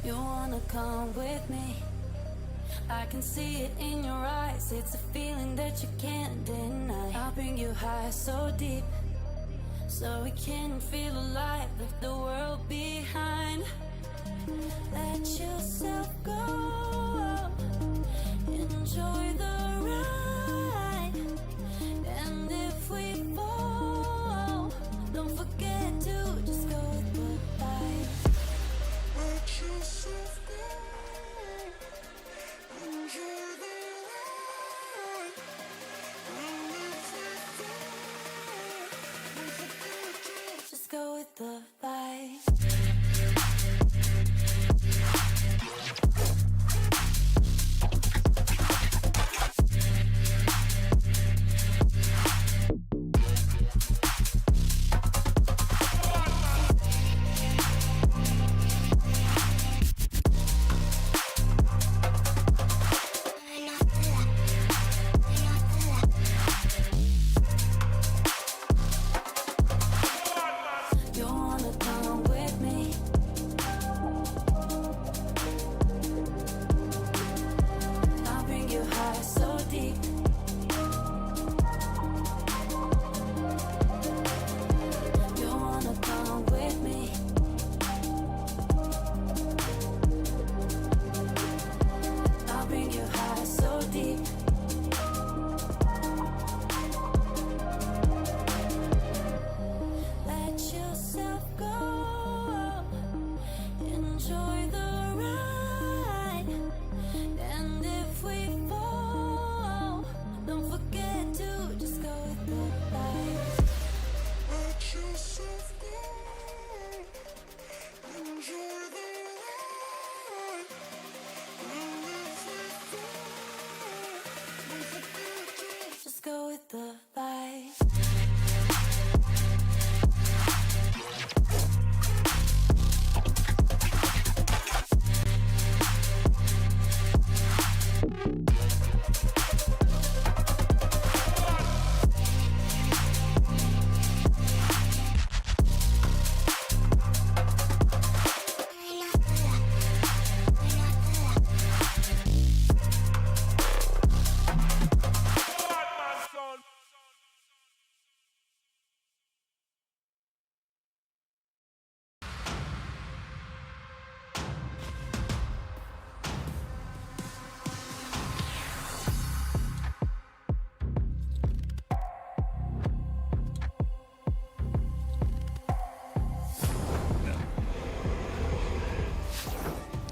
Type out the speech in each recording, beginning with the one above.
You wanna come with me? I can see it in your eyes. It's a feeling that you can't deny. I'll bring you high so deep, so we can feel alive. Leave the world behind. Let yourself go. Enjoy the ride. And if we fall, don't forget to just go with the vibe. Let yourself go. Enjoy the ride. And if we fall, don't forget to just go with the vibe. Go with the vibe.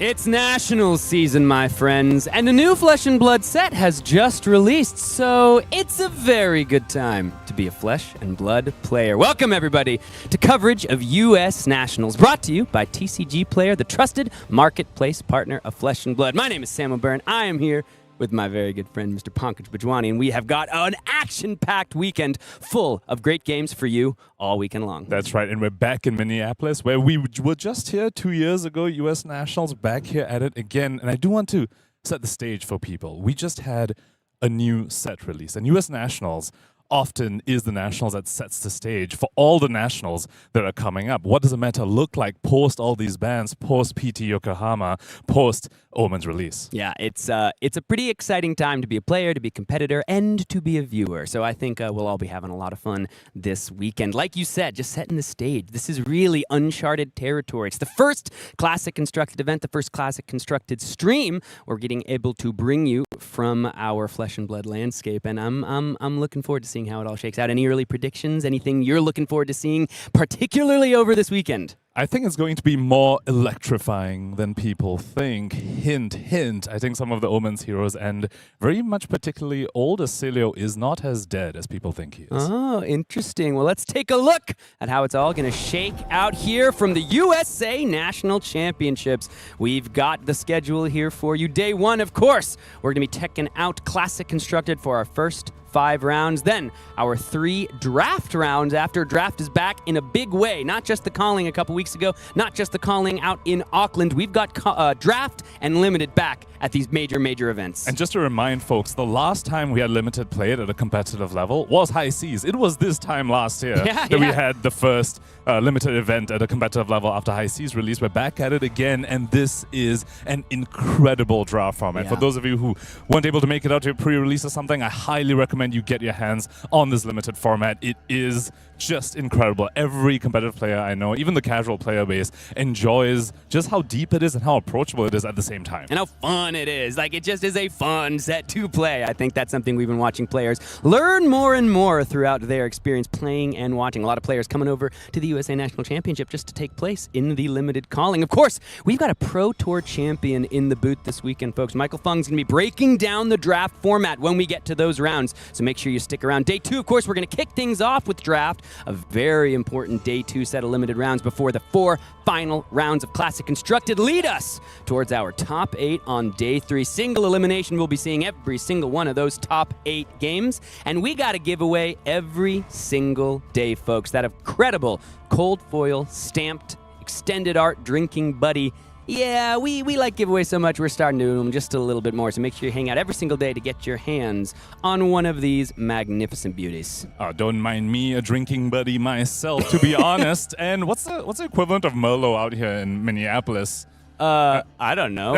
It's Nationals season, my friends, and a new Flesh and Blood set has just released, so it's a very good time to be a Flesh and Blood player. Welcome, everybody, to coverage of U.S. Nationals, brought to you by TCG Player, the trusted marketplace partner of Flesh and Blood. My name is Sam O'Byrne. I am here with my very good friend, Mr. Pankaj Bhojwani, and we have got an action-packed weekend full of great games for you all weekend long. That's right, and we're back in Minneapolis, where we were just here 2 years ago, U.S. Nationals, back here at it again, and I do want to set the stage for people. We just had a new set release, and U.S. Nationals often is the Nationals that sets the stage for all the Nationals that are coming up. What does the meta look like post all these bans, post PT Yokohama, post Omens release? Yeah, it's a pretty exciting time to be a player, to be a competitor, and to be a viewer. So I think we'll all be having a lot of fun this weekend. Like you said, just setting the stage. This is really uncharted territory. It's the first Classic Constructed event, the first Classic Constructed stream we're getting able to bring you from our Flesh and Blood landscape, and I'm looking forward to seeing how it all shakes out. Any early predictions? Anything you're looking forward to seeing, particularly over this weekend? I think it's going to be more electrifying than people think. Hint, hint. I think some of the Omens heroes, and very much particularly old Oscilio, is not as dead as people think he is. Oh, interesting. Well, let's take a look at how it's all going to shake out here from the USA National Championships. We've got the schedule here for you. Day one, of course, we're going to be checking out Classic Constructed for our first 5 rounds. Then our 3 draft rounds after draft is back in a big way. Not just the calling a couple weeks ago, not just the calling out in Auckland. We've got draft and limited back at these major events. And just to remind folks, the last time we had limited played at a competitive level was High Seas. It was this time last year that we had the first limited event at a competitive level after High Seas release. We're back at it again, and this is an incredible draft format. For those of you who weren't able to make it out to a pre-release or something, I highly recommend you get your hands on this limited format. It is just incredible. Every competitive player I know, even the casual player base, enjoys just how deep it is and how approachable it is at the same time. And how fun it is. Like, it just is a fun set to play. I think that's something we've been watching players learn more and more throughout their experience playing and watching. A lot of players coming over to the USA National Championship just to take place in the limited calling. Of course, we've got a Pro Tour champion in the booth this weekend, folks. Michael Fang's going to be breaking down the draft format when we get to those rounds, so make sure you stick around. Day 2, of course, we're going to kick things off with draft, a very important Day 2 set of limited rounds before the 4 final rounds of Classic Constructed lead us towards our top 8 on Day 3. Single elimination, we'll be seeing every single one of those top 8 games, and we got to give away every single day, folks. That incredible cold foil stamped extended art drinking buddy. Yeah, we like giveaways so much, we're starting to do them just a little bit more, so make sure you hang out every single day to get your hands on one of these magnificent beauties. Oh, don't mind me, a drinking buddy myself, to be honest. And what's the equivalent of Merlot out here in Minneapolis? I don't know.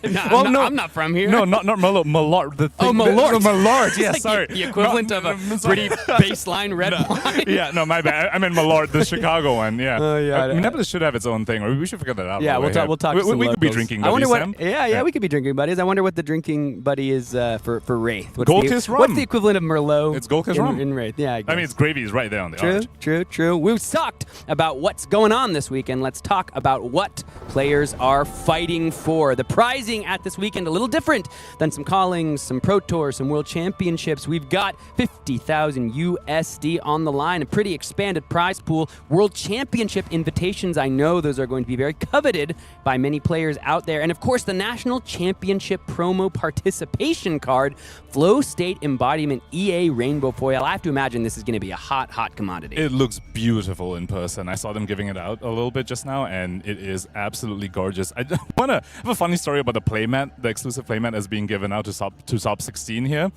I'm not from here. No, not Merlot, Malort. Malort. Malort, yeah, like sorry. The equivalent of a pretty baseline red wine. Yeah, no, my bad. I meant Malort, the Chicago one, yeah. Yeah. Minneapolis should have its own thing, or we should figure that out. Yeah, we'll talk to some we could be locals. drinking I buddies, wonder Sam. Yeah, we could be drinking buddies. I wonder what the drinking buddy is for Wraith. Gold Kiss rum. What's the equivalent of Merlot? It's Gold Kiss rum. In Wraith, yeah, I guess. I mean, it's gravy is right there on the art. True. We've talked about what's going on this weekend. Let's talk about what players are fighting for. The prizing at this weekend a little different than some callings, some Pro Tours, some World Championships. We've got 50,000 USD on the line, a pretty expanded prize pool. World Championship invitations, I know those are going to be very coveted by many players out there. And of course, the National Championship promo participation card, Flow State Embodiment EA Rainbow Foil. I have to imagine this is going to be a hot commodity. It looks beautiful in person. I saw them giving it out a little bit just now, and it is absolutely gorgeous. I want to have a funny story about the playmat, the exclusive playmat that's being given out to Sub 16 here.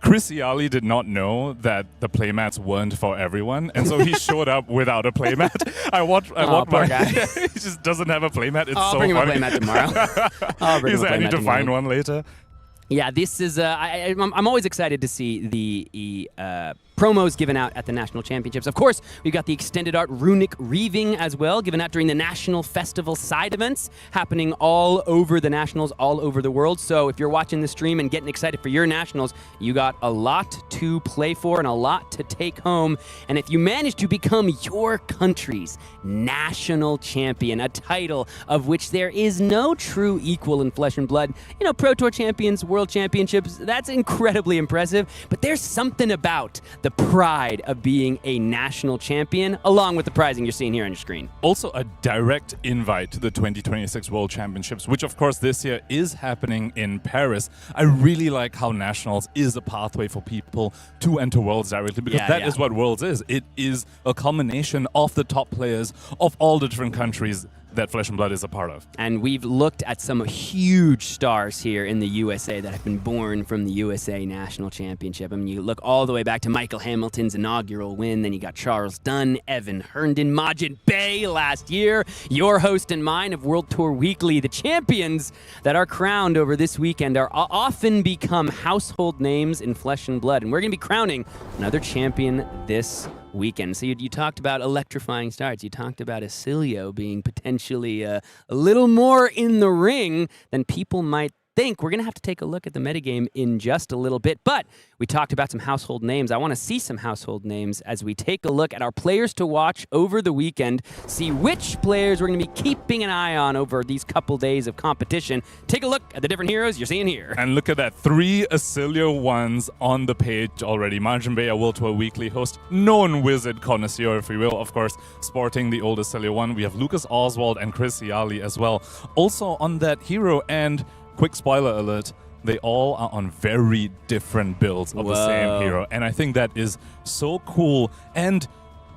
Chris Iali did not know that the playmats weren't for everyone, and so he showed up without a playmat. I walked poor guy. He just doesn't have a playmat. It's I'll so bring him funny. a playmat tomorrow. He's like, I need to find one later. Yeah, this is. I'm always excited to see the promos given out at the National Championships. Of course, we've got the extended art runic reaving as well, given out during the National Festival side events happening all over the Nationals, all over the world. So if you're watching the stream and getting excited for your Nationals, you got a lot to play for and a lot to take home. And if you manage to become your country's national champion, a title of which there is no true equal in Flesh and Blood, Pro Tour champions, World Championships, that's incredibly impressive. But there's something about the pride of being a national champion, along with the prizing you're seeing here on your screen. Also, a direct invite to the 2026 World Championships, which, of course, this year is happening in Paris. I really like how Nationals is a pathway for people to enter Worlds directly, because that is what Worlds is. It is a culmination of the top players of all the different countries that Flesh and Blood is a part of. And we've looked at some huge stars here in the USA that have been born from the USA National Championship. I mean, you look all the way back to Michael Hamilton's inaugural win, then you got Charles Dunn, Evan Herndon, Majin Bay last year, your host and mine of World Tour Weekly. The champions that are crowned over this weekend are often become household names in Flesh and Blood, and we're going to be crowning another champion this weekend. So you talked about electrifying starts. You talked about Oscilio being potentially a little more in the ring than people might think. We're going to have to take a look at the metagame in just a little bit, but we talked about some household names. I want to see some household names as we take a look at our players to watch over the weekend, see which players we're going to be keeping an eye on over these couple days of competition. Take a look at the different heroes you're seeing here. And look at that, 3 Oscilio ones on the page already. Majin Bay, a World Tour Weekly host, known wizard connoisseur, if we will, of course, sporting the old Oscilio one. We have Lucas Oswald and Chris Iali as well. Also on that hero, and quick spoiler alert, they all are on very different builds of the same hero. And I think that is so cool. And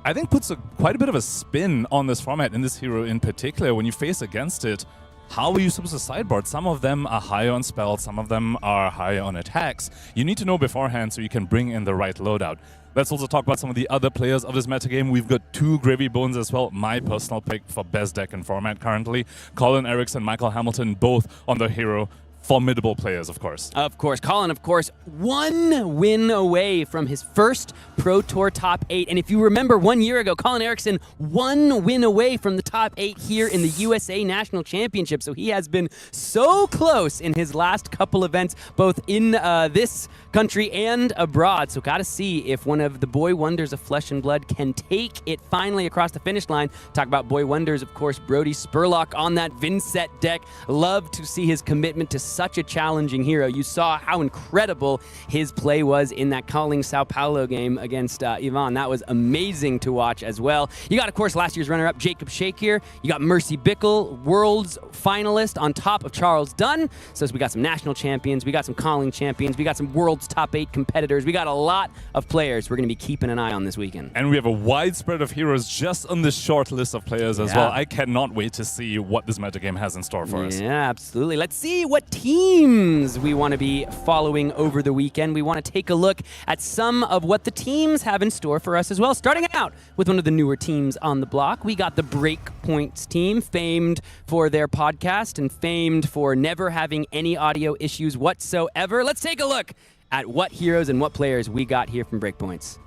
I think puts quite a bit of a spin on this format, in this hero in particular. When you face against it, how are you supposed to sideboard? Some of them are higher on spells, some of them are higher on attacks. You need to know beforehand so you can bring in the right loadout. Let's also talk about some of the other players of this metagame. We've got two Gravy Bones as well. My personal pick for best deck and format currently. Colin Erickson, Michael Hamilton, both on the hero. Formidable players, of course. Of course. Colin, of course, 1 win away from his first Pro Tour top 8. And if you remember 1 year ago, Colin Erickson 1 win away from the top 8 here in the USA National Championship. So he has been so close in his last couple events, both in this country and abroad. So got to see if one of the boy wonders of Flesh and Blood can take it finally across the finish line. Talk about boy wonders, of course, Brody Spurlock on that Vynnset deck. Love to see his commitment to such a challenging hero. You saw how incredible his play was in that Calling Sao Paulo game against Ivan. That was amazing to watch as well. You got, of course, last year's runner-up Jacob Shakir. You got Mercy Bickle, World's finalist on top of Charles Dunn. So we got some national champions. We got some Calling champions. We got some World's top 8 competitors. We got a lot of players we're going to be keeping an eye on this weekend. And we have a wide spread of heroes just on this short list of players as well. I cannot wait to see what this metagame has in store for us. Yeah, absolutely. Let's see what teams we want to be following over the weekend. We want to take a look at some of what the teams have in store for us as well. Starting out with one of the newer teams on the block, we got the Breakpoints team, famed for their podcast and famed for never having any audio issues whatsoever. Let's take a look at what heroes and what players we got here from Breakpoints.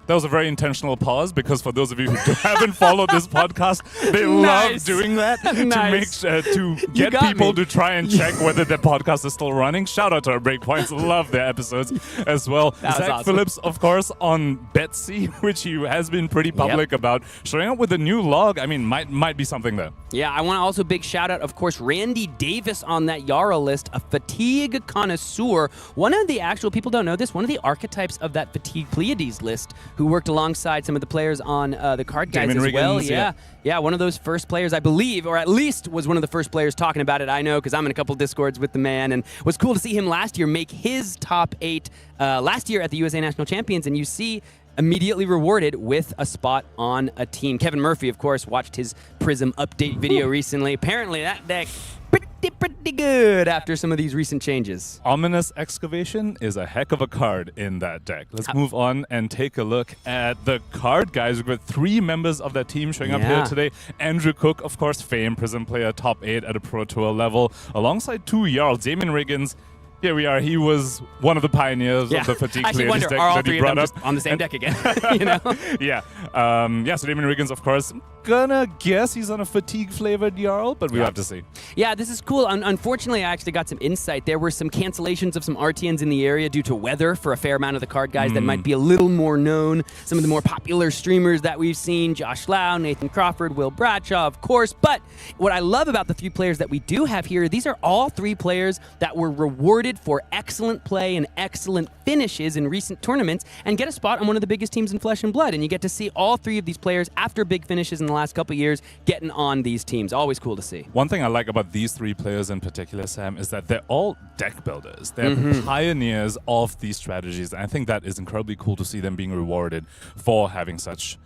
That was a very intentional pause because for those of you who haven't followed this podcast, they love doing that to get people to try and check whether their podcast is still running. Shout out to our Breakpoints. Love their episodes as well. Zach awesome. Phillips, of course, on Betsy, which he has been pretty public about, showing up with a new log. I mean, might be something there. Yeah, I want to also big shout out, of course, Randy Davis on that Yarrow list, a fatigue connoisseur. One of the actual, people don't know this, one of the archetypes of that fatigue Pleiades list, who worked alongside some of the players on the card guys Damon as well. Riggins, Yeah, one of those first players, I believe, or at least was one of the first players talking about it. I know because I'm in a couple Discords with the man, and it was cool to see him last year make his top 8 last year at the USA National Champions, and you see immediately rewarded with a spot on a team. Kevin Murphy, of course, watched his Prism update video recently. Apparently that deck pretty good after some of these recent changes. Ominous Excavation is a heck of a card in that deck. Let's move on and take a look at the card guys. We've got 3 members of that team showing up here today. Andrew Cook, of course, famed Prism player, top 8 at a Pro Tour level, alongside 2 Jarls, Damon Riggins. Here we are. He was one of the pioneers of the fatigue Pleiades deck are all that he 3 brought of up. them just on the same deck again? You know? So Damon Riggins, of course, gonna guess he's on a fatigue-flavored Jarl, but we'll have to see. Yeah, this is cool. Unfortunately, I actually got some insight. There were some cancellations of some RTNs in the area due to weather for a fair amount of the card guys that might be a little more known. Some of the more popular streamers that we've seen, Josh Lau, Nathan Crawford, Will Bradshaw, of course. But what I love about the 3 players that we do have here, these are all 3 players that were rewarded for excellent play and excellent finishes in recent tournaments and get a spot on one of the biggest teams in Flesh and Blood. And you get to see all 3 of these players after big finishes in the last couple years getting on these teams. Always cool to see. One thing I like about these 3 players in particular, Sam, is that they're all deck builders. They're pioneers of these strategies. And I think that is incredibly cool to see them being rewarded for having such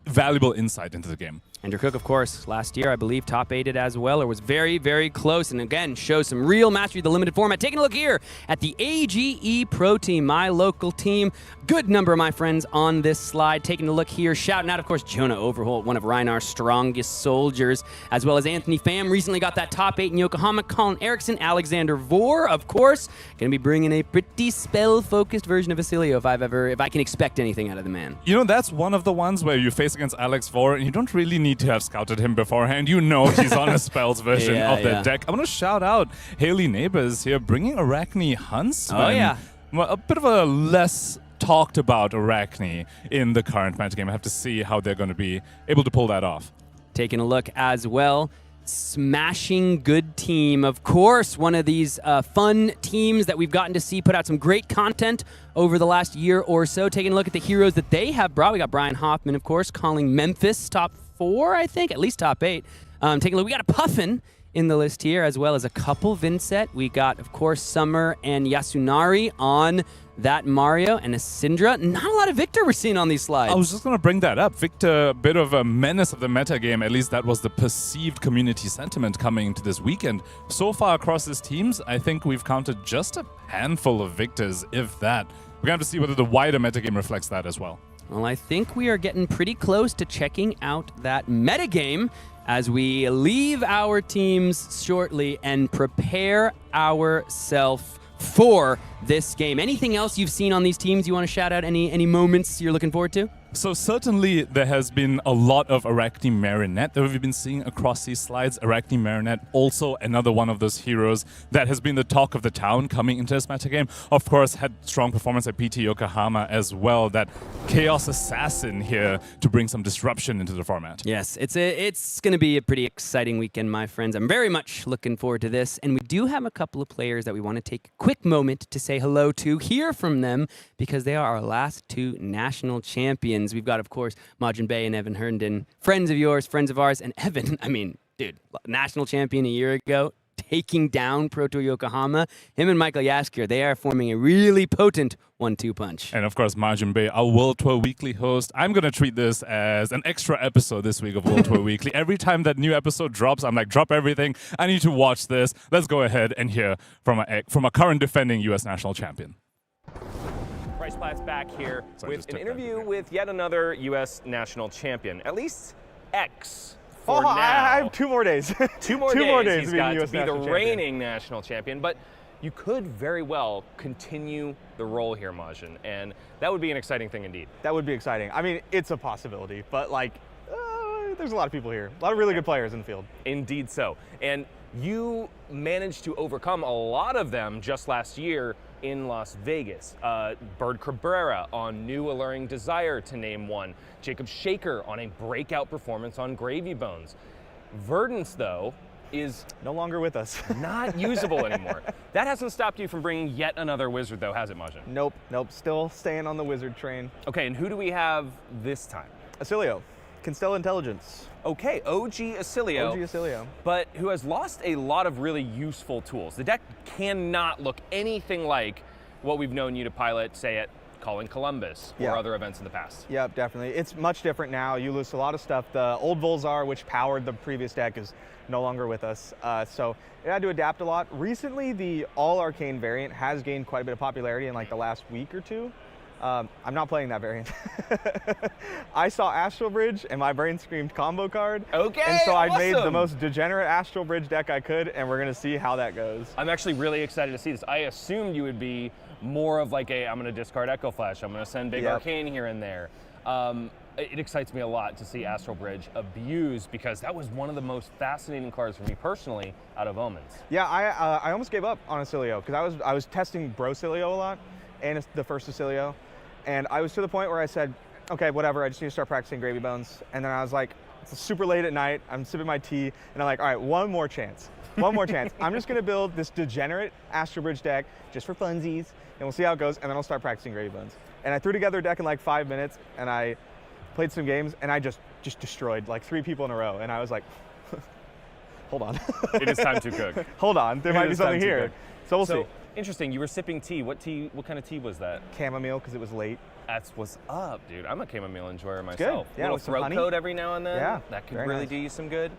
valuable insight into the game. Andrew Cook, of course, last year, I believe, top 8'd as well, or was very, very close, and again, shows some real mastery of the limited format. Taking a look here at the AGE Pro Team, my local team. Good number of my friends on this slide. Taking a look here, shouting out, of course, Jonah Overholt, one of Reinar's strongest soldiers, as well as Anthony Pham, recently got that top 8 in Yokohama. Colin Erickson, Alexander Vore, of course, going to be bringing a pretty spell-focused version of Oscilio if I can expect anything out of the man. You know, that's one of the ones where you face against Alex Vore, and you don't really need to have scouted him beforehand. You know he's on a spells version of the deck. I want to shout out Haley Neighbors here, bringing Arachne Huntsman. Oh, yeah. Well, a bit of a less talked about Arachne in the current metagame. I have to see how they're going to be able to pull that off. Taking a look as well. Smashing good team. Of course, one of these fun teams that we've gotten to see put out some great content over the last year or so. Taking a look at the heroes that they have brought. We got Brian Hoffman, of course, calling Memphis top 4, I think, at least top 8. Taking a look. We got a Puffin in the list here, as well as a couple Vynnset. We got, of course, Summer and Yasunari on that Mario, and a Cindra. Not a lot of Victor we're seeing on these slides. I was just going to bring that up. Victor, a bit of a menace of the metagame. At least that was the perceived community sentiment coming into this weekend. So far across these teams, I think we've counted just a handful of Victors, if that. We're going to have to see whether the wider metagame reflects that as well. Well, I think we are getting pretty close to checking out that metagame as we leave our teams shortly and prepare ourselves for this game. Anything else you've seen on these teams you want to shout out? Any moments you're looking forward to? So certainly there has been a lot of Arachne Marinette that we've been seeing across these slides. Arachne Marinette, also another one of those heroes that has been the talk of the town coming into this metagame. Of course, had strong performance at PT Yokohama as well. That Chaos Assassin here to bring some disruption into the format. Yes, it's going to be a pretty exciting weekend, my friends. I'm very much looking forward to this. And we do have a couple of players that we want to take a quick moment to say hello to, hear from them, because they are our last two national champions. We've got, of course, Majin Bay and Evan Herndon, friends of yours, friends of ours. And Evan, I mean, dude, national champion a year ago, taking down Proto Yokohama. Him and Michael Yaskier, they are forming a really potent 1-2 punch. And of course, Majin Bay, our World Tour Weekly host. I'm going to treat this as an extra episode this week of World Tour Weekly. Every time that new episode drops, I'm like, drop everything. I need to watch this. Let's go ahead and hear from a current defending U.S. national champion. Bryce Platz back here with an interview with yet another U.S. national champion. At least X for now. I have 2 more days. 2 more days he's got to be the reigning national champion. But you could very well continue the role here, Majin, and that would be an exciting thing indeed. That would be exciting. I mean, it's a possibility, but like, there's a lot of people here. A lot of really good players in the field. Indeed so. And you managed to overcome a lot of them just last year in Las Vegas. Bird Cabrera on New Alluring Desire, to name one. Jacob Shaker on a breakout performance on Gravy Bones. Verdance, though, is no longer with us. not usable anymore. That hasn't stopped you from bringing yet another wizard, though, has it, Majin? Nope. Still staying on the wizard train. Okay, and who do we have this time? Oscilio, Constella Intelligence. Okay, OG Oscilio. OG Oscilio. But who has lost a lot of really useful tools. The deck cannot look anything like what we've known you to pilot, say, at Colin Columbus or other events in the past. Yep, definitely. It's much different now. You lose a lot of stuff. The old Volzar, which powered the previous deck, is no longer with us. So it had to adapt a lot. Recently, the All Arcane variant has gained quite a bit of popularity in like the last week or two. I'm not playing that variant. I saw Astral Bridge and my brain screamed combo card. Okay, and so awesome. I made the most degenerate Astral Bridge deck I could, and we're gonna see how that goes. I'm actually really excited to see this. I assumed you would be more of like I'm gonna discard Echo Flash, I'm gonna send Big Arcane here and there. It excites me a lot to see Astral Bridge abused, because that was one of the most fascinating cards for me personally out of Omens. Yeah, I almost gave up on Oscilio, because I was testing Brocilio a lot, and it's the first Oscilio. And I was to the point where I said, okay, whatever, I just need to start practicing Gravy Bones. And then I was like, it's super late at night, I'm sipping my tea, and I'm like, all right, one more chance. One more chance. I'm just gonna build this degenerate Astral Bridge deck just for funsies, and we'll see how it goes, and then I'll start practicing Gravy Bones. And I threw together a deck in like 5 minutes, and I played some games, and I just destroyed like 3 people in a tea, and I was like, hold on. It is time to cook. Hold on, there might be something here. So we'll see. Interesting, you were sipping tea. What kind of tea was that? Chamomile, because it was late. That's what's up, dude. I'm a chamomile enjoyer myself. Good. Yeah, little with some throat honey. coat every now and then. Yeah, That could very really nice. do you some good.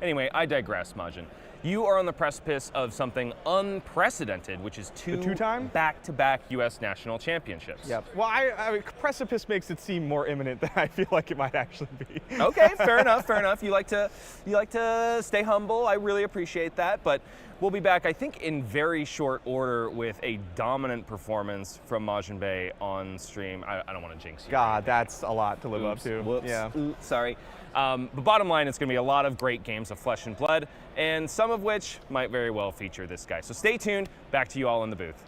Anyway, I digress, Majin. You are on the precipice of something unprecedented, which is 2 two-time? back-to-back U.S. national championships. Yep. Well, I mean, precipice makes it seem more imminent than I feel like it might actually be. Okay, fair enough, fair enough. You like to stay humble. I really appreciate that. But we'll be back, I think, in very short order with a dominant performance from Majin Bay on stream. I don't want to jinx you. God, that's a lot to live up to. Whoops. Yeah. Oops, sorry. But bottom line, it's going to be a lot of great games of Flesh and Blood, and some of which might very well feature this guy. So stay tuned. Back to you all in the booth.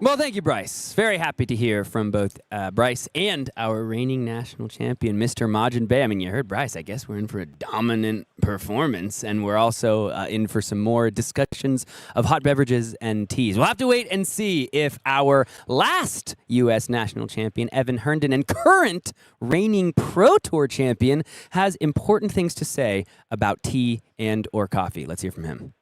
Well, thank you, Bryce. Very happy to hear from both Bryce and our reigning national champion, Mr. Majin Bey. I mean, you heard Bryce. I guess we're in for a dominant performance, and we're also in for some more discussions of hot beverages and teas. We'll have to wait and see if our last U.S. national champion, Evan Herndon, and current reigning Pro Tour champion has important things to say about tea and or coffee. Let's hear from him.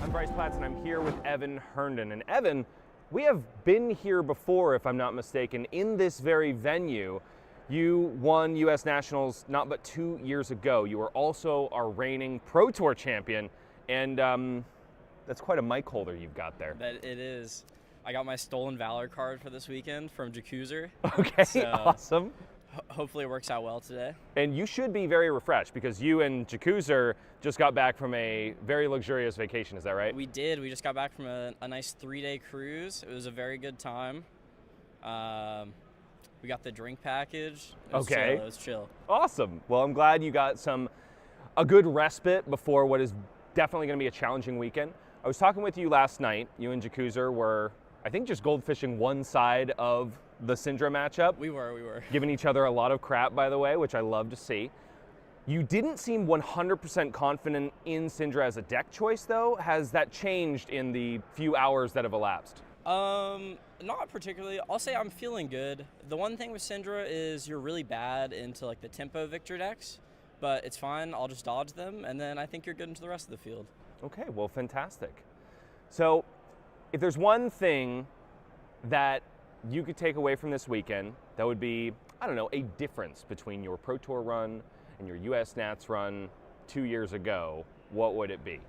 I'm Bryce Platz, and I'm here with Evan Herndon. And Evan, we have been here before, if I'm not mistaken, in this very venue. You won U.S. Nationals not but 2 years ago. You were also our reigning Pro Tour champion, and that's quite a mic holder you've got there. That it is. I got my Stolen Valor card for this weekend from Jacuzzer. Okay, So, awesome. Hopefully it works out well today. And you should be very refreshed because you and Jacuzzer just got back from a very luxurious vacation, is that right? We did. We just got back from a nice 3-day cruise. It was a very good time. We got the drink package. It was Okay. chill. It was chill. Awesome. Well, I'm glad you got a good respite before what is definitely going to be a challenging weekend. I was talking with you last night. You and Jacuzzer were, I think, just goldfishing one side of the Cindra matchup. We were. Giving each other a lot of crap, by the way, which I love to see. You didn't seem 100% confident in Cindra as a deck choice, though. Has that changed in the few hours that have elapsed? Not particularly. I'll say I'm feeling good. The one thing with Cindra is you're really bad into like the tempo Victor decks, but it's fine. I'll just dodge them, and then I think you're good into the rest of the field. Okay, well, fantastic. So, if there's one thing that you could take away from this weekend, that would be, I don't know, a difference between your Pro Tour run and your US Nats run 2 years ago, what would it be?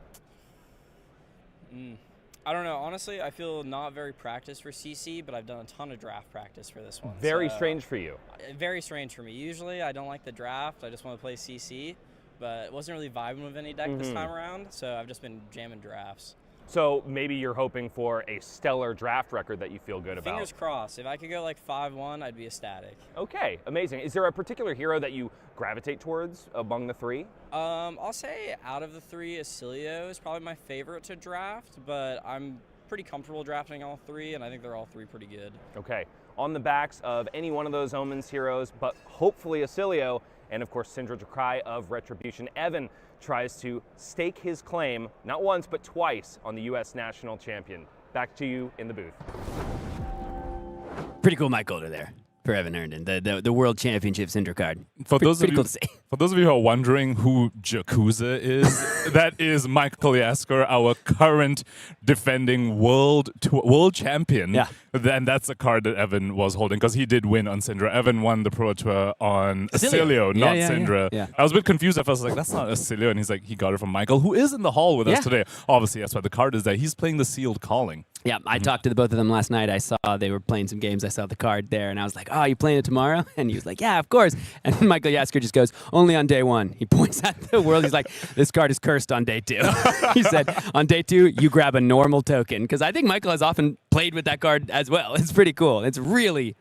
I don't know. Honestly, I feel not very practiced for CC, but I've done a ton of draft practice for this one. Very So, strange for you. Very strange for me. Usually, I don't like the draft. I just want to play CC, but it wasn't really vibing with any deck this time around, so I've just been jamming drafts. So maybe you're hoping for a stellar draft record that you feel good about. Fingers crossed. If I could go like 5-1, I'd be ecstatic. Okay, amazing. Is there a particular hero that you gravitate towards among the three? I'll say out of the three, Oscilio is probably my favorite to draft, but I'm pretty comfortable drafting all three, and I think they're all three pretty good. Okay, on the backs of any one of those Omens heroes, but hopefully Oscilio, and of course Cindra Dracai of Retribution, Evan tries to stake his claim, not once, but twice, on the U.S. National Champion. Back to you in the booth. Pretty cool mic holder there for Evan Herndon, the World Championship Cindra card. For those Pretty of cool you, to see. for those of you who are wondering who Jacuzza is, that is Michael Yasker, our current defending world champion. Yeah. And that's a card that Evan was holding because he did win on Cindra. Evan won the Pro Tour on Oscilio, not Cindra. Yeah. I was a bit confused at first. I was like, that's not Oscilio. And he's like, he got it from Michael, who is in the hall with us today. Obviously, that's why the card is there. He's playing the Sealed Calling. Yeah, I talked to the both of them last night. I saw they were playing some games. I saw the card there, and I was like, oh, you playing it tomorrow? And he was like, yeah, of course. And Michael Yasker just goes, only on day one. He points at the world. He's like, this card is cursed on day 2. He said, on day 2, you grab a normal token. Because I think Michael has often played with that card as well. It's pretty cool. It's really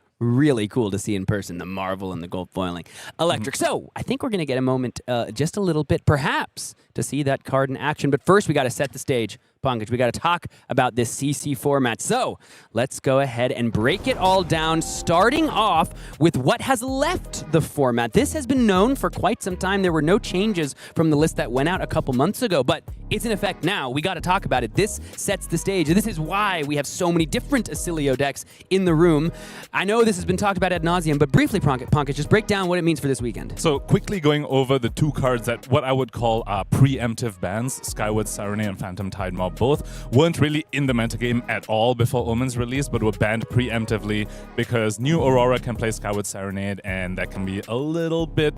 cool to see in person, the marvel and the gold foiling. Electric. So I think we're going to get a moment, just a little bit, perhaps, to see that card in action. But first, we got to set the stage. Pankaj, we got to talk about this CC format. So let's go ahead and break it all down, starting off with what has left the format. This has been known for quite some time. There were no changes from the list that went out a couple months ago, but it's in effect now. We got to talk about it. This sets the stage. This is why we have so many different Oscilio decks in the room. I know this has been talked about ad nauseum, but briefly, Pankaj, just break down what it means for this weekend. So quickly going over the two cards that what I would call preemptive bans, Skyward Serenade and Phantom Tide Mob, both weren't really in the metagame at all before Omens released, but were banned preemptively because new Aurora can play Skyward Serenade, and that can be a little bit,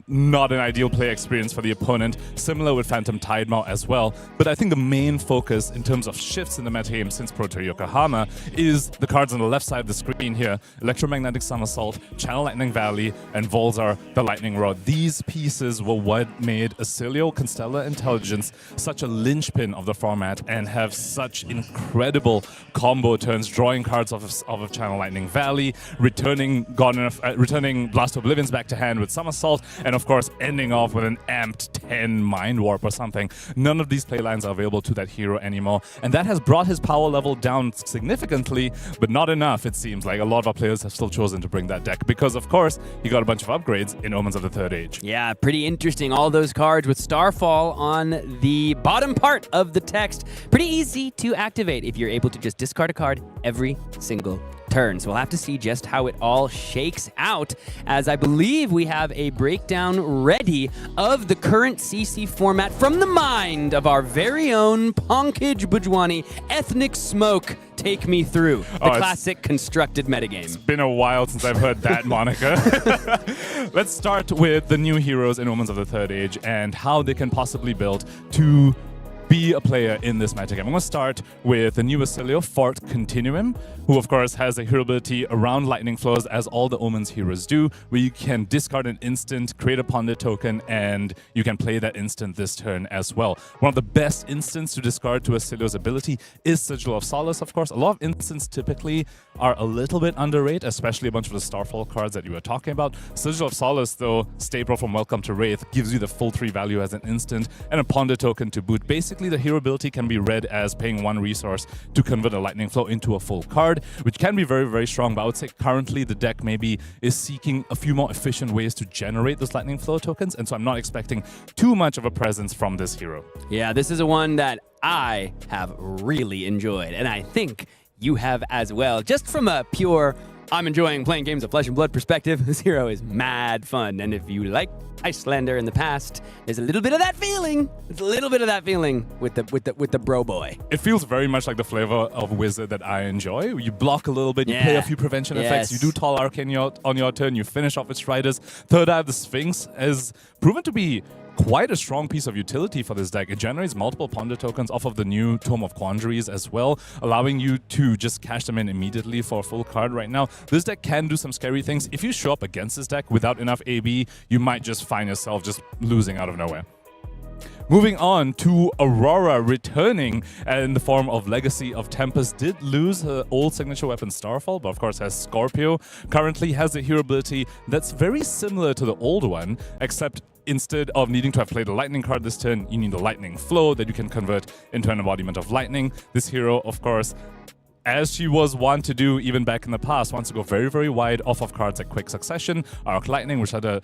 not an ideal play experience for the opponent. Similar with Phantom Tide Mob as well. But I think the main focus in terms of shifts in the metagame since Pro Tour Yokohama is the cards on the left side of the screen here: Electromagnetic Somersault, Channel Lightning Valley, and Volzar, the Lightning Rod. These pieces were what made Oscilio Constella Intelligence such a linchpin of the format format and have such incredible combo turns, drawing cards off of Channel Lightning Valley, returning Blast of Oblivions back to hand with Somersault, and of course ending off with an amped 10 Mind Warp or something. None of these playlines are available to that hero anymore, and that has brought his power level down significantly, but not enough, it seems like. A lot of our players have still chosen to bring that deck because, of course, he got a bunch of upgrades in Omens of the Third Age. Yeah, pretty interesting. All those cards with Starfall on the bottom part of the text. Pretty easy to activate if you're able to just discard a card every single turn. So we'll have to see just how it all shakes out, as I believe we have a breakdown ready of the current CC format from the mind of our very own Pankaj Bhojwani. Ethnic Smoke, take me through the classic constructed metagame. It's been a while since I've heard that moniker. Let's start with the new heroes in Omens of the Third Age and how they can possibly build to be a player in this metagame. I'm going to start with the new Oscilio, Fort Continuum, who of course has a hero ability around lightning flows, as all the Omens heroes do, where you can discard an instant, create a Ponder token, and you can play that instant this turn as well. One of the best instants to discard to Oscilio's ability is Sigil of Solace, of course. A lot of instants typically are a little bit underrated, especially a bunch of the Starfall cards that you were talking about. Sigil of Solace, though, staple from Welcome to Wraith, gives you the full 3 value as an instant and a Ponder token to boot. Basically, the hero ability can be read as paying 1 resource to convert a lightning flow into a full card, which can be very, very strong. But I would say currently the deck maybe is seeking a few more efficient ways to generate those lightning flow tokens, and so I'm not expecting too much of a presence from this hero. Yeah, this is a one that I have really enjoyed, and I think you have as well. Just from a pure, I'm enjoying playing games of Flesh and Blood perspective, this hero is mad fun. And if you like Icelander in the past, there's a little bit of that feeling. There's a little bit of that feeling with the bro boy. It feels very much like the flavor of Wizard that I enjoy. You block a little bit, you play a few prevention effects, you do Tall Arcane on your turn, you finish off with Striders. Third Eye of the Sphinx has proven to be quite a strong piece of utility for this deck. It generates multiple Ponder tokens off of the new Tome of Quandaries as well, allowing you to just cash them in immediately for a full card right now. This deck can do some scary things. If you show up against this deck without enough AB, you might just find yourself just losing out of nowhere. Moving on to Aurora, returning in the form of Legacy of Tempest. Did lose her old signature weapon Starfall, but of course has Scorpio. Currently has a hero ability that's very similar to the old one, except instead of needing to have played a lightning card this turn, you need a lightning flow that you can convert into an embodiment of lightning. This hero, of course, as she was wont to do even back in the past, wants to go very, very wide off of cards like Quick Succession, Arc Lightning, which had a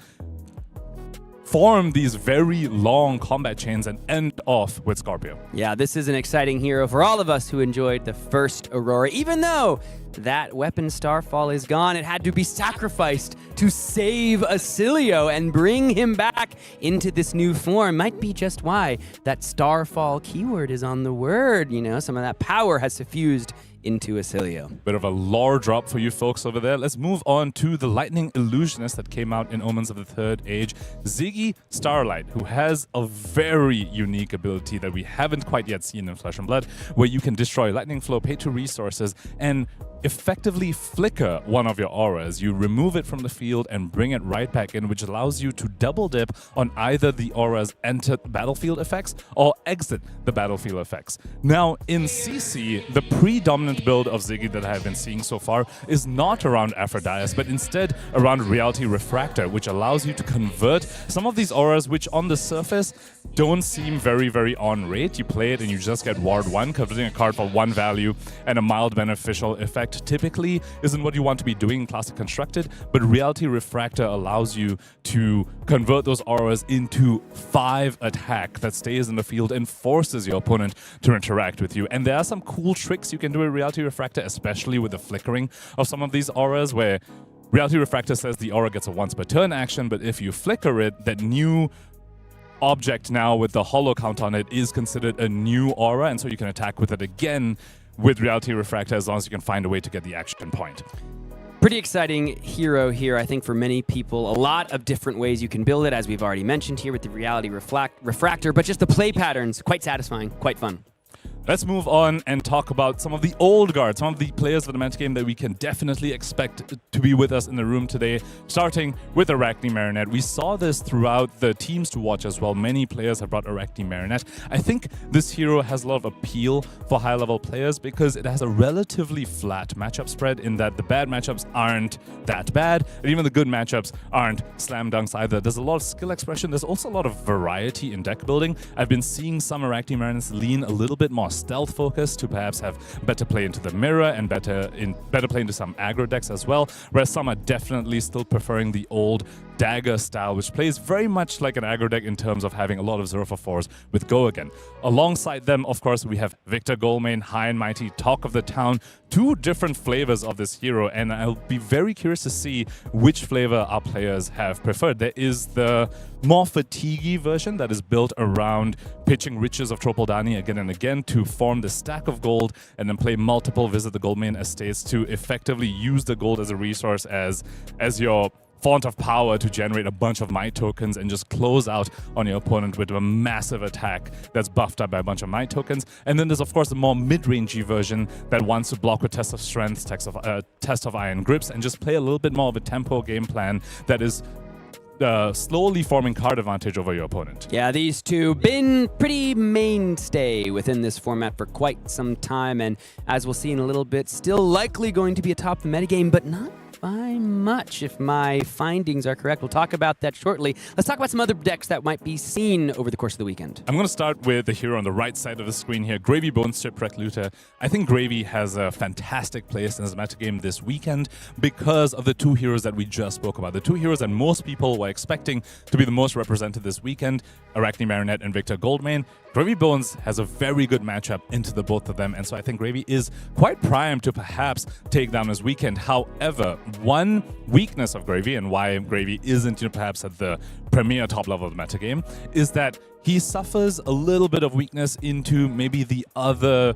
form these very long combat chains and end off with Scorpio. Yeah, this is an exciting hero for all of us who enjoyed the first Aurora. Even though that weapon Starfall is gone, it had to be sacrificed to save Oscilio and bring him back into this new form. Might be just why that Starfall keyword is on the word. You know, some of that power has suffused into Oscilio. Bit of a lore drop for you folks over there. Let's move on to the Lightning Illusionist that came out in Omens of the Third Age. Zyggy Starlight, who has a very unique ability that we haven't quite yet seen in Flesh and Blood, where you can destroy lightning flow, pay 2 resources, and effectively flicker one of your auras. You remove it from the field and bring it right back in, which allows you to double dip on either the aura's enter battlefield effects or exit the battlefield effects. Now, in CC, the predominant build of Zyggy that I have been seeing so far is not around Aphrodite, but instead around Reality Refractor, which allows you to convert some of these auras, which on the surface don't seem very, very on rate. You play it and you just get Ward 1, converting a card for 1 value and a mild beneficial effect typically isn't what you want to be doing in Classic Constructed, but Reality Refractor allows you to convert those auras into 5 attack that stays in the field and forces your opponent to interact with you. And there are some cool tricks you can do with Reality Refractor, especially with the flickering of some of these auras, where Reality Refractor says the aura gets a once per turn action, but if you flicker it, that new object now with the hollow count on it is considered a new aura, and so you can attack with it again with Reality Refractor as long as you can find a way to get the action point. Pretty exciting hero here, I think, for many people. A lot of different ways you can build it, as we've already mentioned here with the Reality Refractor, but just the play patterns, quite satisfying, quite fun. Let's move on and talk about some of the old guard, some of the players for the metagame that we can definitely expect to be with us in the room today, starting with Arachne Marinette. We saw this throughout the teams to watch as well. Many players have brought Arachne Marinette. I think this hero has a lot of appeal for high-level players because it has a relatively flat matchup spread in that the bad matchups aren't that bad, and even the good matchups aren't slam dunks either. There's a lot of skill expression. There's also a lot of variety in deck building. I've been seeing some Arachne Marinettes lean a little bit more stealth focus to perhaps have better play into the mirror and better play into some aggro decks as well, whereas some are definitely still preferring the old dagger style, which plays very much like an aggro deck in terms of having a lot of 0-for-4s with Go Again. Alongside them, of course, we have Victor Goldmain, High and Mighty, Talk of the Town, two different flavors of this hero, and I'll be very curious to see which flavor our players have preferred. There is the more fatiguey version that is built around pitching Riches of Tropoldani again and again to form the stack of gold and then play multiple Visit the Goldmain estates to effectively use the gold as a resource as your font of power to generate a bunch of might tokens and just close out on your opponent with a massive attack that's buffed up by a bunch of might tokens. And then there's of course the more mid-rangey version that wants to block with Test of Strength, Test of Iron Grips, and just play a little bit more of a tempo game plan that is slowly forming card advantage over your opponent. Yeah, these two been pretty mainstay within this format for quite some time, and as we'll see in a little bit, still likely going to be atop the metagame, but not by much if my findings are correct. We'll talk about that shortly. Let's talk about some other decks that might be seen over the course of the weekend. I'm going to start with the hero on the right side of the screen here, Gravy Bones Shipwreck Looter. I think Gravy has a fantastic place in his metagame this weekend because of the two heroes that we just spoke about. The two heroes that most people were expecting to be the most represented this weekend, Arachne Marinette and Victor Goldmain. Gravy Bones has a very good matchup into the both of them, and so I think Gravy is quite primed to perhaps take down his weekend. However, one weakness of Gravy and why Gravy isn't perhaps at the premier top level of the metagame is that he suffers a little bit of weakness into maybe the other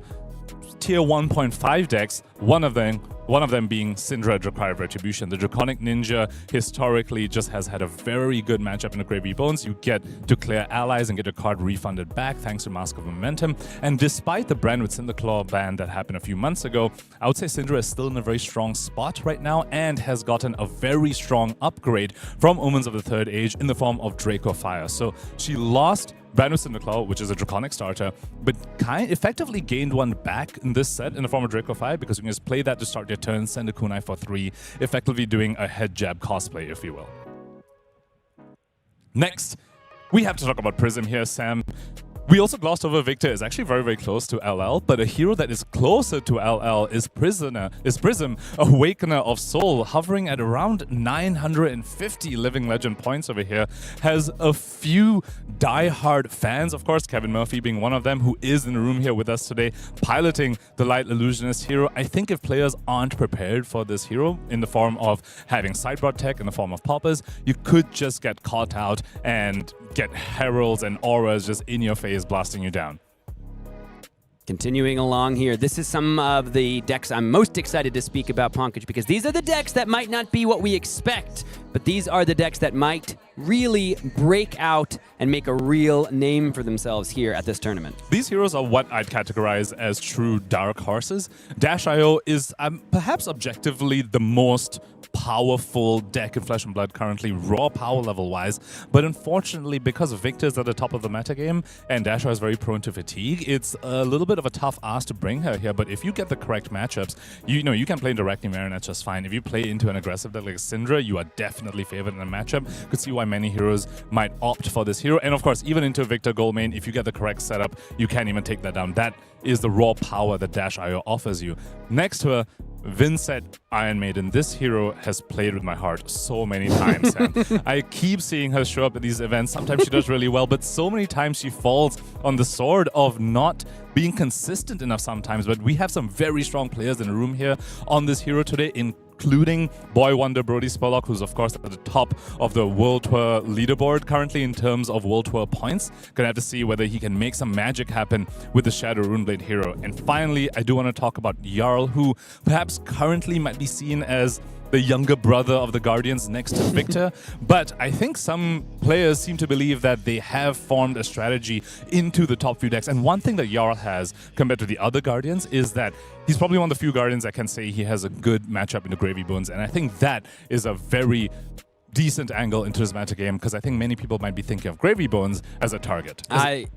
tier 1.5 decks, one of them being Cindra, Dracai, Retribution. The Draconic Ninja historically just has had a very good matchup in the Gravy Bones. You get to clear allies and get your card refunded back thanks to Mask of Momentum. And despite the brand with Cinderclaw ban that happened a few months ago, I would say Cindra is still in a very strong spot right now and has gotten a very strong upgrade from Omens of the Third Age in the form of Draco Fire. So she lost Brand with Cinderclaw, which is a Draconic starter, but effectively gained one back in this set in the form of Draco Fire because you can just play that to start your turn, send a kunai for 3, effectively doing a head jab cosplay, if you will. Next, we have to talk about Prism here, Sam. We also glossed over Victor is actually very, very close to LL, but a hero that is closer to LL is Prism, Awakener of Soul, hovering at around 950 Living Legend points over here. Has a few die-hard fans, of course, Kevin Murphy being one of them, who is in the room here with us today, piloting the Light Illusionist hero. I think if players aren't prepared for this hero in the form of having sideboard tech, in the form of poppers, you could just get caught out and get heralds and auras just in your face blasting you down. Continuing along here, this is some of the decks I'm most excited to speak about, Pankaj, because these are the decks that might not be what we expect, but these are the decks that might really break out and make a real name for themselves here at this tournament. These heroes are what I'd categorize as true dark horses. Dash.io is perhaps objectively the most powerful deck in Flesh and Blood currently, raw power level wise, but unfortunately because Victor's at the top of the metagame and Dash.io is very prone to fatigue, it's a little bit of a tough ask to bring her here, but if you get the correct matchups, you can play into Arachne Marinette just fine. If you play into an aggressive deck like Cindra, you are definitely favored in a matchup. Could see why many heroes might opt for this hero, and of course even into Victor Goldmain, if you get the correct setup, you can't even take that down. That is the raw power that Dash.io offers you. Next to her, Vynnset Iron Maiden. This hero has played with my heart so many times. I keep seeing her show up at these events. Sometimes she does really well, but so many times she falls on the sword of not being consistent enough sometimes. But we have some very strong players in the room here on this hero today, including Boy Wonder Brody Spurlock, who's of course at the top of the World Tour leaderboard currently in terms of World Tour points. Gonna have to see whether he can make some magic happen with the Shadow Runeblade hero. And finally, I do want to talk about Jarl, who perhaps currently might be seen as the younger brother of the Guardians next to Victor. But I think some players seem to believe that they have formed a strategy into the top few decks. And one thing that Jarl has compared to the other Guardians is that he's probably one of the few Guardians that can say he has a good matchup into Gravy Bones. And I think that is a very decent angle into this metagame, because I think many people might be thinking of Gravy Bones as a target. I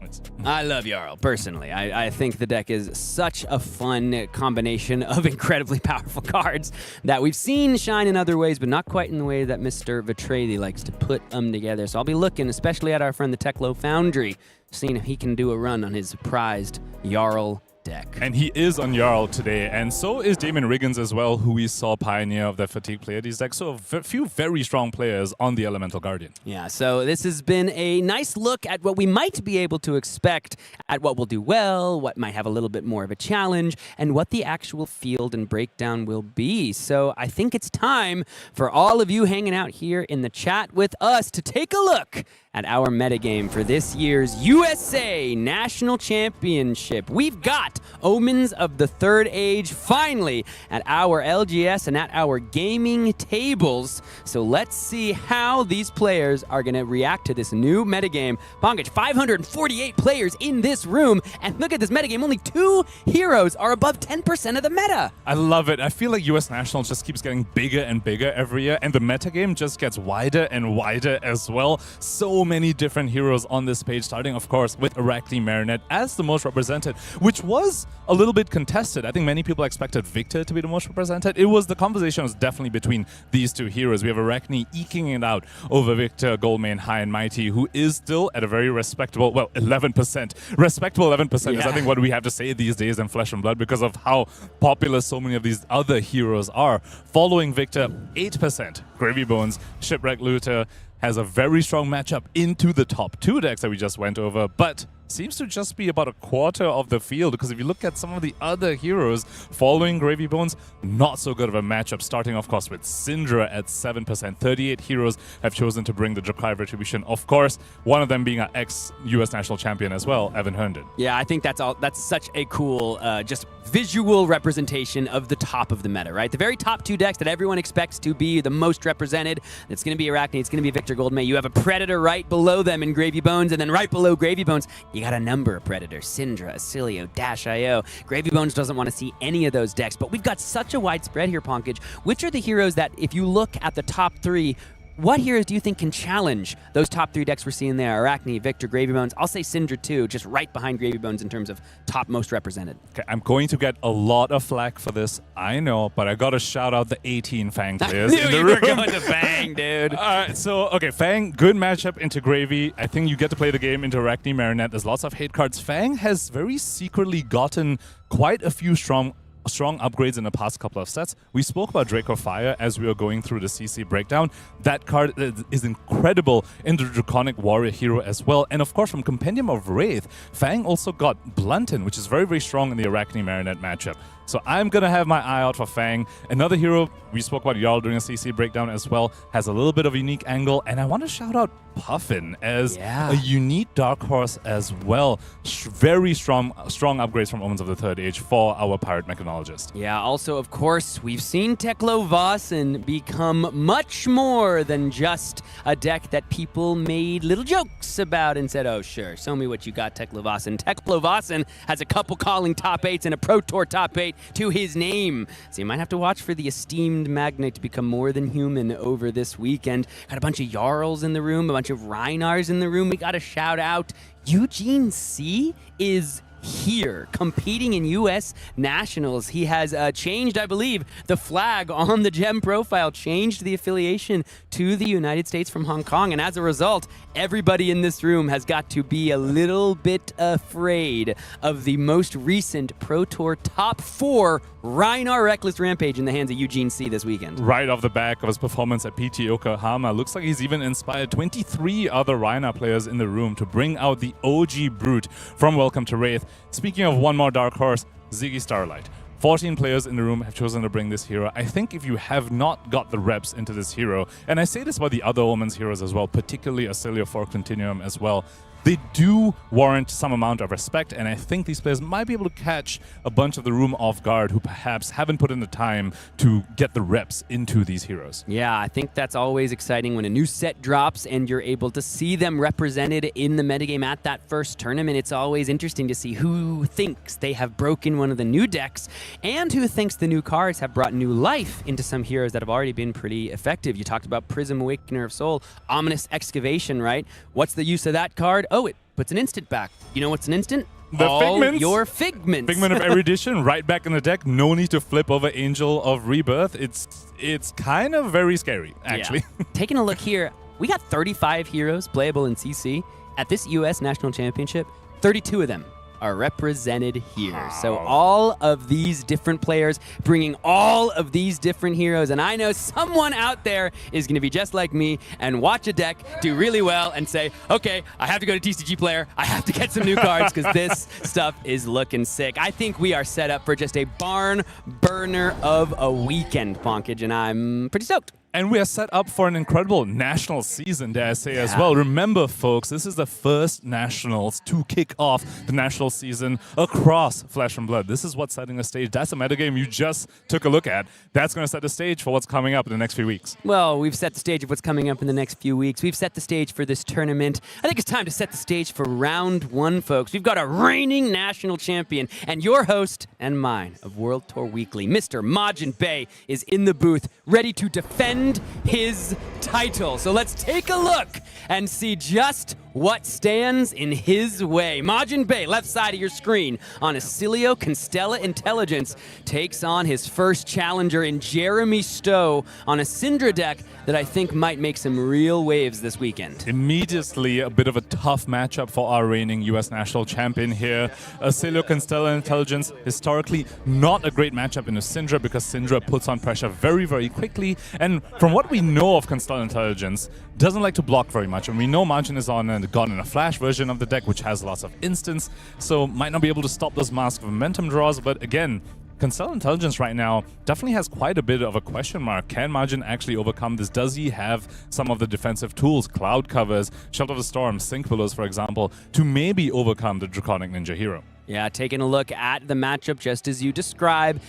love Jarl, personally. I think the deck is such a fun combination of incredibly powerful cards that we've seen shine in other ways, but not quite in the way that Mr. Vitradi likes to put them together. So I'll be looking, especially at our friend the Teklo Foundry, seeing if he can do a run on his prized Jarl deck. And he is on Jarl today, and so is Damon Riggins as well, who we saw pioneer of the Fatigue Pleiades deck. So a few very strong players on the Elemental Guardian. Yeah, so this has been a nice look at what we might be able to expect, at what will do well, what might have a little bit more of a challenge, and what the actual field and breakdown will be. So I think it's time for all of you hanging out here in the chat with us to take a look at our metagame for this year's USA National Championship. We've got Omens of the Third Age finally at our LGS and at our gaming tables. So let's see how these players are going to react to this new metagame. Pankaj, 548 players in this room, and look at this metagame. Only 2 heroes are above 10% of the meta. I love it. I feel like US Nationals just keeps getting bigger and bigger every year, and the metagame just gets wider and wider as well. So many different heroes on this page, starting, of course, with Arachne Marinette as the most represented, which was a little bit contested. I think many people expected Victor to be the most represented. The conversation was definitely between these two heroes. We have Arachne eking it out over Victor, Goldmane, High and Mighty, who is still at a very respectable, 11%. Respectable 11% is, I think, what we have to say these days in Flesh and Blood, because of how popular so many of these other heroes are. Following Victor, 8%. Gravy Bones, Shipwreck Looter, has a very strong matchup into the top 2 decks that we just went over, but seems to just be about a quarter of the field, because if you look at some of the other heroes following Gravy Bones, not so good of a matchup, starting of course with Cindra at 7%. 38 heroes have chosen to bring the Dracai Retribution, of course, one of them being our ex-US national champion as well, Evan Herndon. Yeah, I think that's such a cool just visual representation of the top of the meta, right? The very top 2 decks that everyone expects to be the most represented. It's going to be Arachne, it's going to be Victor Goldmane. You have a Predator right below them in Gravy Bones, and then right below Gravy Bones, you got a number of Predators: Cindra, Oscilio, Dash.io. Gravy Bones doesn't want to see any of those decks, but we've got such a wide spread here, Pankaj. Which are the heroes that, if you look at the top 3, what heroes do you think can challenge those top 3 decks we're seeing there? Arachne, Victor, Gravy Bones. I'll say Cindra too, just right behind Gravy Bones in terms of top most represented. Okay, I'm going to get a lot of flack for this, I know, but I gotta shout out the 18 Fang players in the room. We're going to Fang, dude. Alright, so, okay, Fang, good matchup into Gravy. I think you get to play the game into Arachne Marinette. There's lots of hate cards. Fang has very secretly gotten quite a few strong upgrades in the past couple of sets. We spoke about Draco Fire as we were going through the CC breakdown. That card is incredible in the Draconic Warrior hero as well. And of course, from Compendium of Wraith, Fang also got Boltyn, which is very, very strong in the Arachne Marinette matchup. So I'm going to have my eye out for Fang. Another hero, we spoke about Jarl during a CC breakdown as well, has a little bit of a unique angle. And I want to shout out Puffin as a unique dark horse as well. Very strong upgrades from Omens of the Third Age for our Pirate Mechanologist. Yeah, also, of course, we've seen Teklo Vossen become much more than just a deck that people made little jokes about and said, oh, sure, show me what you got, Teklo Vossen. Teklo Vossen has a couple calling top 8s and a Pro Tour top 8 to his name. So you might have to watch for the esteemed Magnet to become more than human over this weekend. Got a bunch of Jarls in the room, a bunch of Reinars in the room. We got to shout out Eugene C. is here competing in U.S. Nationals. He has changed, I believe, the flag on the gem profile, changed the affiliation to the United States from Hong Kong, and as a result, everybody in this room has got to be a little bit afraid of the most recent Pro Tour top 4 Reinar Reckless Rampage in the hands of Eugene C. this weekend. Right off the back of his performance at PT Yokohama, looks like he's even inspired 23 other Reinar players in the room to bring out the OG Brute from Welcome to Wraith. Speaking of one more dark horse, Zyggy Starlight. 14 players in the room have chosen to bring this hero. I think if you have not got the reps into this hero, and I say this about the other Omens heroes as well, particularly Oscilio for Continuum as well, they do warrant some amount of respect, and I think these players might be able to catch a bunch of the room off guard who perhaps haven't put in the time to get the reps into these heroes. Yeah, I think that's always exciting when a new set drops and you're able to see them represented in the metagame at that first tournament. It's always interesting to see who thinks they have broken one of the new decks and who thinks the new cards have brought new life into some heroes that have already been pretty effective. You talked about Prism, Awakener of Soul, Ominous Excavation, right? What's the use of that card? Oh, it puts an instant back. You know what's an instant? The Figments. Your Figments. Figment of Erudition right back in the deck. No need to flip over Angel of Rebirth. It's kind of very scary, actually. Yeah. Taking a look here, we got 35 heroes playable in CC. At this US National Championship, 32 of them are represented here. Wow. So all of these different players bringing all of these different heroes. And I know someone out there is going to be just like me and watch a deck do really well and say, okay, I have to go to TCG Player. I have to get some new cards because this stuff is looking sick. I think we are set up for just a barn burner of a weekend, Pankaj, and I'm pretty stoked. And we are set up for an incredible national season, dare I say, as well. Remember, folks, this is the first nationals to kick off the national season across Flesh and Blood. This is what's setting the stage. That's a metagame you just took a look at. That's going to set the stage for what's coming up in the next few weeks. Well, we've set the stage of what's coming up in the next few weeks. We've set the stage for this tournament. I think it's time to set the stage for round one, folks. We've got a reigning national champion and your host and mine of World Tour Weekly, Mr. Majin Bey, is in the booth, ready to defend his title. So let's take a look and see just what stands in his way. Majin Bey, left side of your screen, on Oscilio Constella Intelligence, takes on his first challenger in Jeremy Stowe on a Cindra deck that I think might make some real waves this weekend. Immediately, a bit of a tough matchup for our reigning U.S. national champion here. Oscilio Constella Intelligence, historically not a great matchup in a Cindra because Cindra puts on pressure very, very quickly. And from what we know of Constella Intelligence, doesn't like to block very much. And we know Majin is on a Gone in a Flash version of the deck, which has lots of instants, so might not be able to stop those Mask of Momentum draws. But again, Constella Intelligence right now definitely has quite a bit of a question mark. Can Majin actually overcome this? Does he have some of the defensive tools, Cloud Covers, Shelter of the Storm, Sync Pillows, for example, to maybe overcome the Draconic Ninja hero? Yeah, taking a look at the matchup just as you describe,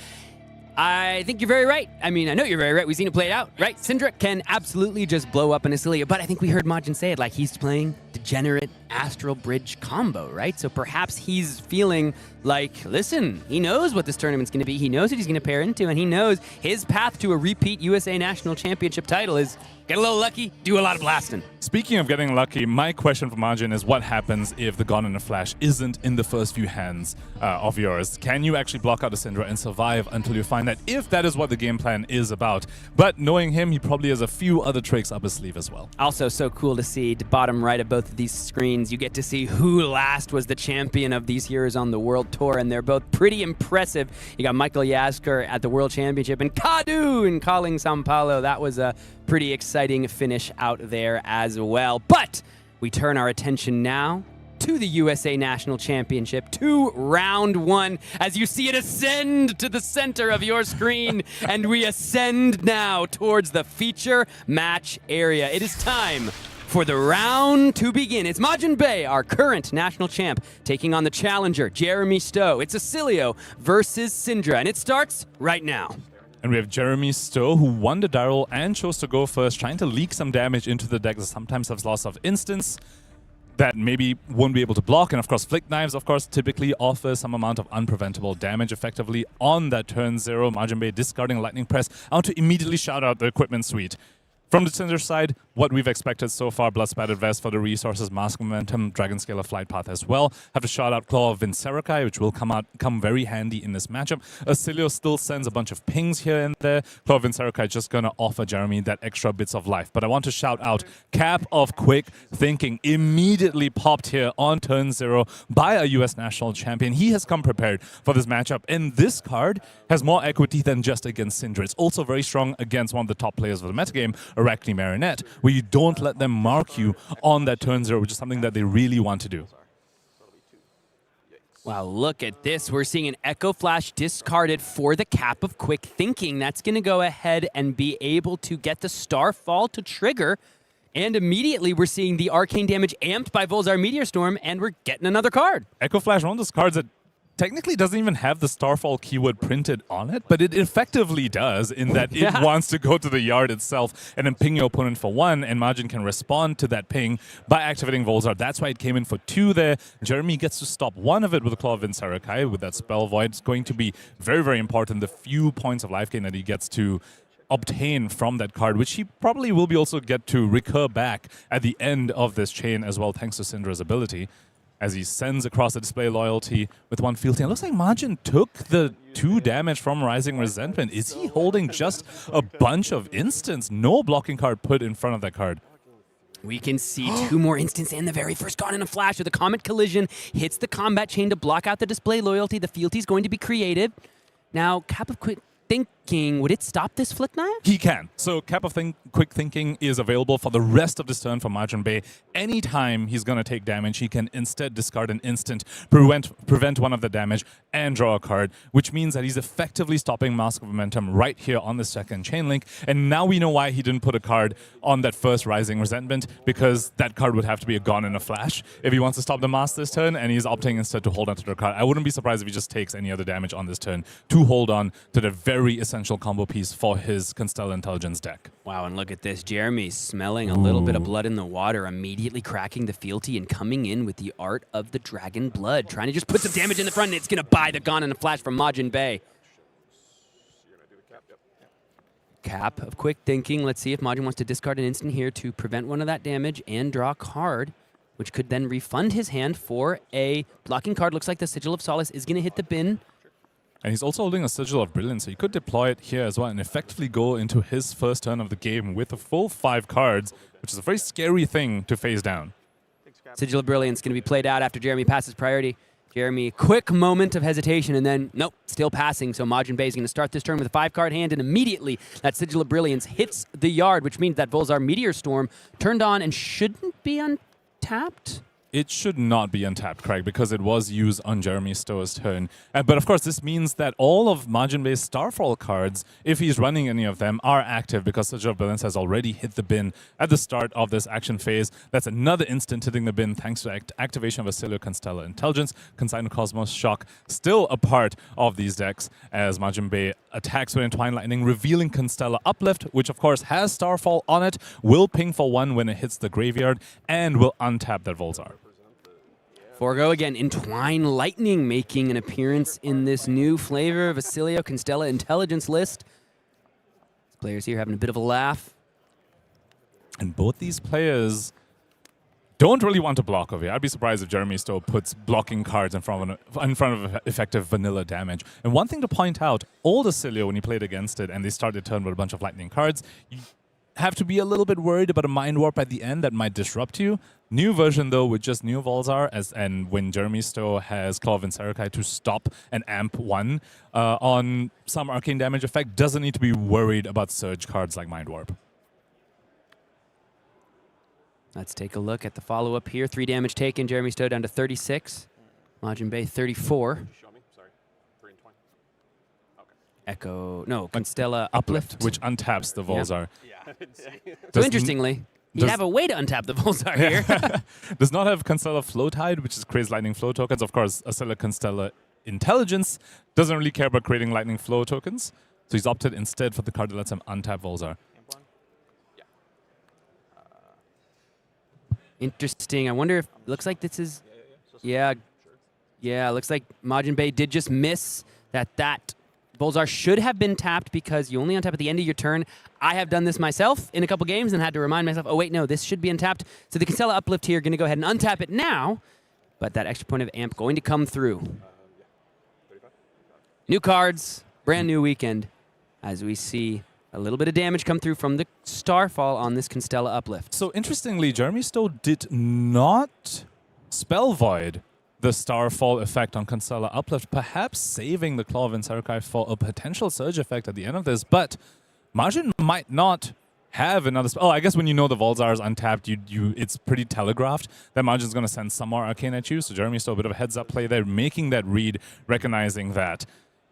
I think you're very right. I mean, I know you're very right. We've seen it played out, right? Cindra can absolutely just blow up an Oscilio, but I think we heard Majin say it like he's playing Degenerate Astral Bridge combo, right? So perhaps he's feeling like, listen, he knows what this tournament's going to be. He knows what he's going to pair into, and he knows his path to a repeat USA National Championship title is get a little lucky, do a lot of blasting. Speaking of getting lucky, my question for Majin is what happens if the Gone in a Flash isn't in the first few hands of yours? Can you actually block out a Cindra and survive until you find that, if that is what the game plan is about? But knowing him, he probably has a few other tricks up his sleeve as well. Also so cool to see, the bottom right of both of these screens, you get to see who last was the champion of these heroes on the World Tour, and they're both pretty impressive. You got Michael Yasker at the World Championship and Katsu in Calling Sao Paulo. That was a pretty exciting finish out there as well. But we turn our attention now to the USA National Championship, to round one, as you see it ascend to the center of your screen, and we ascend now towards the feature match area. It is time for the round to begin. It's Majin Bey, our current national champ, taking on the challenger, Jeremy Stowe. It's Oscilio versus Cindra, and it starts right now. And we have Jeremy Stowe, who won the die roll and chose to go first, trying to leak some damage into the deck that sometimes has lots of instants that maybe won't be able to block. And of course, Flick Knives, of course, typically offer some amount of unpreventable damage effectively on that turn 0. Majin Bey discarding Lightning Press. I want to immediately shout out the equipment suite. From the Cindra side, what we've expected so far, Blood Spattered Vest for the resources, Mask Momentum, Dragon Scalar Flight Path as well. Have to shout out Claw of Vynnset, which will come very handy in this matchup. Oscilio still sends a bunch of pings here and there. Claw of Vynnset just going to offer Jeremy that extra bits of life. But I want to shout out Cap of Quick Thinking, immediately popped here on turn 0 by a US national champion. He has come prepared for this matchup, and this card has more equity than just against Cindra. It's also very strong against one of the top players of the metagame, Arachne Marinette, where you don't let them mark you on that turn 0, which is something that they really want to do. Wow, look at this. We're seeing an Echo Flash discarded for the Cap of Quick Thinking. That's going to go ahead and be able to get the Starfall to trigger And immediately we're seeing the arcane damage amped by Volzar Meteor Storm, and we're getting another card. Echo Flash, one of those cards that technically doesn't even have the Starfall keyword printed on it, but it effectively does in that it wants to go to the yard itself and then ping your opponent for 1, and Majin can respond to that ping by activating Volzar. That's why it came in for 2 there. Jeremy gets to stop 1 of it with the Claw of Vynnset with that Spell Void. It's going to be very, very important. The few points of life gain that he gets to obtain from that card, which he probably will be also get to recur back at the end of this chain as well, thanks to Cindra's ability, as he sends across the display loyalty with 1 fealty. It looks like Majin took the 2 damage from Rising Resentment. Is he holding just a bunch of instants? No blocking card put in front of that card. We can see 2 more instants, and the very first gone in a flash with the Comet Collision hits the combat chain to block out the display loyalty. The fealty is going to be created. Now, Cap of Quick Thinking, would it stop this Flick Knife? He can. So Cap of Quick Thinking is available for the rest of this turn for Majin Bey. Anytime he's going to take damage, he can instead discard an instant, prevent 1 of the damage, and draw a card, which means that he's effectively stopping Mask of Momentum right here on the second chain link. And now we know why he didn't put a card on that first Rising Resentment, because that card would have to be a gone in a flash if he wants to stop the Mask this turn, and he's opting instead to hold on to the card. I wouldn't be surprised if he just takes any other damage on this turn to hold on to the very essential combo piece for his Constella Intelligence deck. Wow, and look at this. Jeremy smelling a little bit of blood in the water, immediately cracking the fealty and coming in with the Art of the Dragon Blood, trying to just put some damage in the front, and it's going to buy the Gone in a Flash from Majin Bey. Cap of Quick Thinking. Let's see if Majin wants to discard an instant here to prevent 1 of that damage and draw a card, which could then refund his hand for a blocking card. Looks like the Sigil of Solace is going to hit the bin. And he's also holding a Sigil of Brilliance, so he could deploy it here as well and effectively go into his first turn of the game with a full 5 cards, which is a very scary thing to face down. Sigil of Brilliance going to be played out after Jeremy passes priority. Jeremy, quick moment of hesitation, and then, nope, still passing. So Majin Bey is going to start this turn with a 5-card hand, and immediately that Sigil of Brilliance hits the yard, which means that Volzar Meteor Storm turned on and shouldn't be untapped. It should not be untapped, Craig, because it was used on Jeremy Stowe's turn. But of course, this means that all of Majin Bey's Starfall cards, if he's running any of them, are active because Sigil of Brilliance has already hit the bin at the start of this action phase. That's another instant hitting the bin thanks to activation of Oscilio Constella Intelligence. Consign Cosmos Shock still a part of these decks as Majin Bey attacks with Entwined Lightning, revealing Constella Uplift, which of course has Starfall on it, will ping for 1 when it hits the graveyard, and will untap that Volzar. Forgo again, Entwine Lightning making an appearance in this new flavor of Oscilio Constella Intelligence list. These players here having a bit of a laugh. And both these players don't really want to block over here. I'd be surprised if Jeremy Stowe puts blocking cards in front of effective vanilla damage. And one thing to point out, old Oscilio, when he played against it and they started turn with a bunch of lightning cards, you have to be a little bit worried about a Mind Warp at the end that might disrupt you. New version, though, with just new Volzar, and when Jeremy Stowe has Claw of Vynnset to stop an Amp 1 on some arcane damage effect, doesn't need to be worried about surge cards like Mind Warp. Let's take a look at the follow-up here. 3 damage taken, Jeremy Stowe down to 36. Majin Bey 34. Show me, sorry. 3 and 20. Okay. Echo, no, Constella Uplift. Which untaps the Volzar. Yeah, I didn't see. So interestingly, you have a way to untap the Volzar here. Does not have Constella Flow Tide, which is creates lightning flow tokens. Of course, Oscilio Constella Intelligence doesn't really care about creating lightning flow tokens. So he's opted instead for the card that lets him untap Volzar. Interesting. I wonder if looks like this is yeah. Looks like Majin Bey did just miss that Volzar should have been tapped because you only untap at the end of your turn. I have done this myself in a couple games and had to remind myself, oh wait, no, this should be untapped. So the Constella Uplift here, going to go ahead and untap it now, but that extra point of amp going to come through. New cards, brand new weekend, as we see a little bit of damage come through from the Starfall on this Constella Uplift. So interestingly, Jeremy Stowe did not Spell Void the Starfall effect on Constella Uplift, perhaps saving the Claw of Vynnset for a potential surge effect at the end of this, but Majin might not have another spell. Oh, I guess when you know the Volzar is untapped, it's pretty telegraphed that Majin's going to send some more Arcane at you, so Jeremy Stowe a bit of a heads-up play there, making that read, recognizing that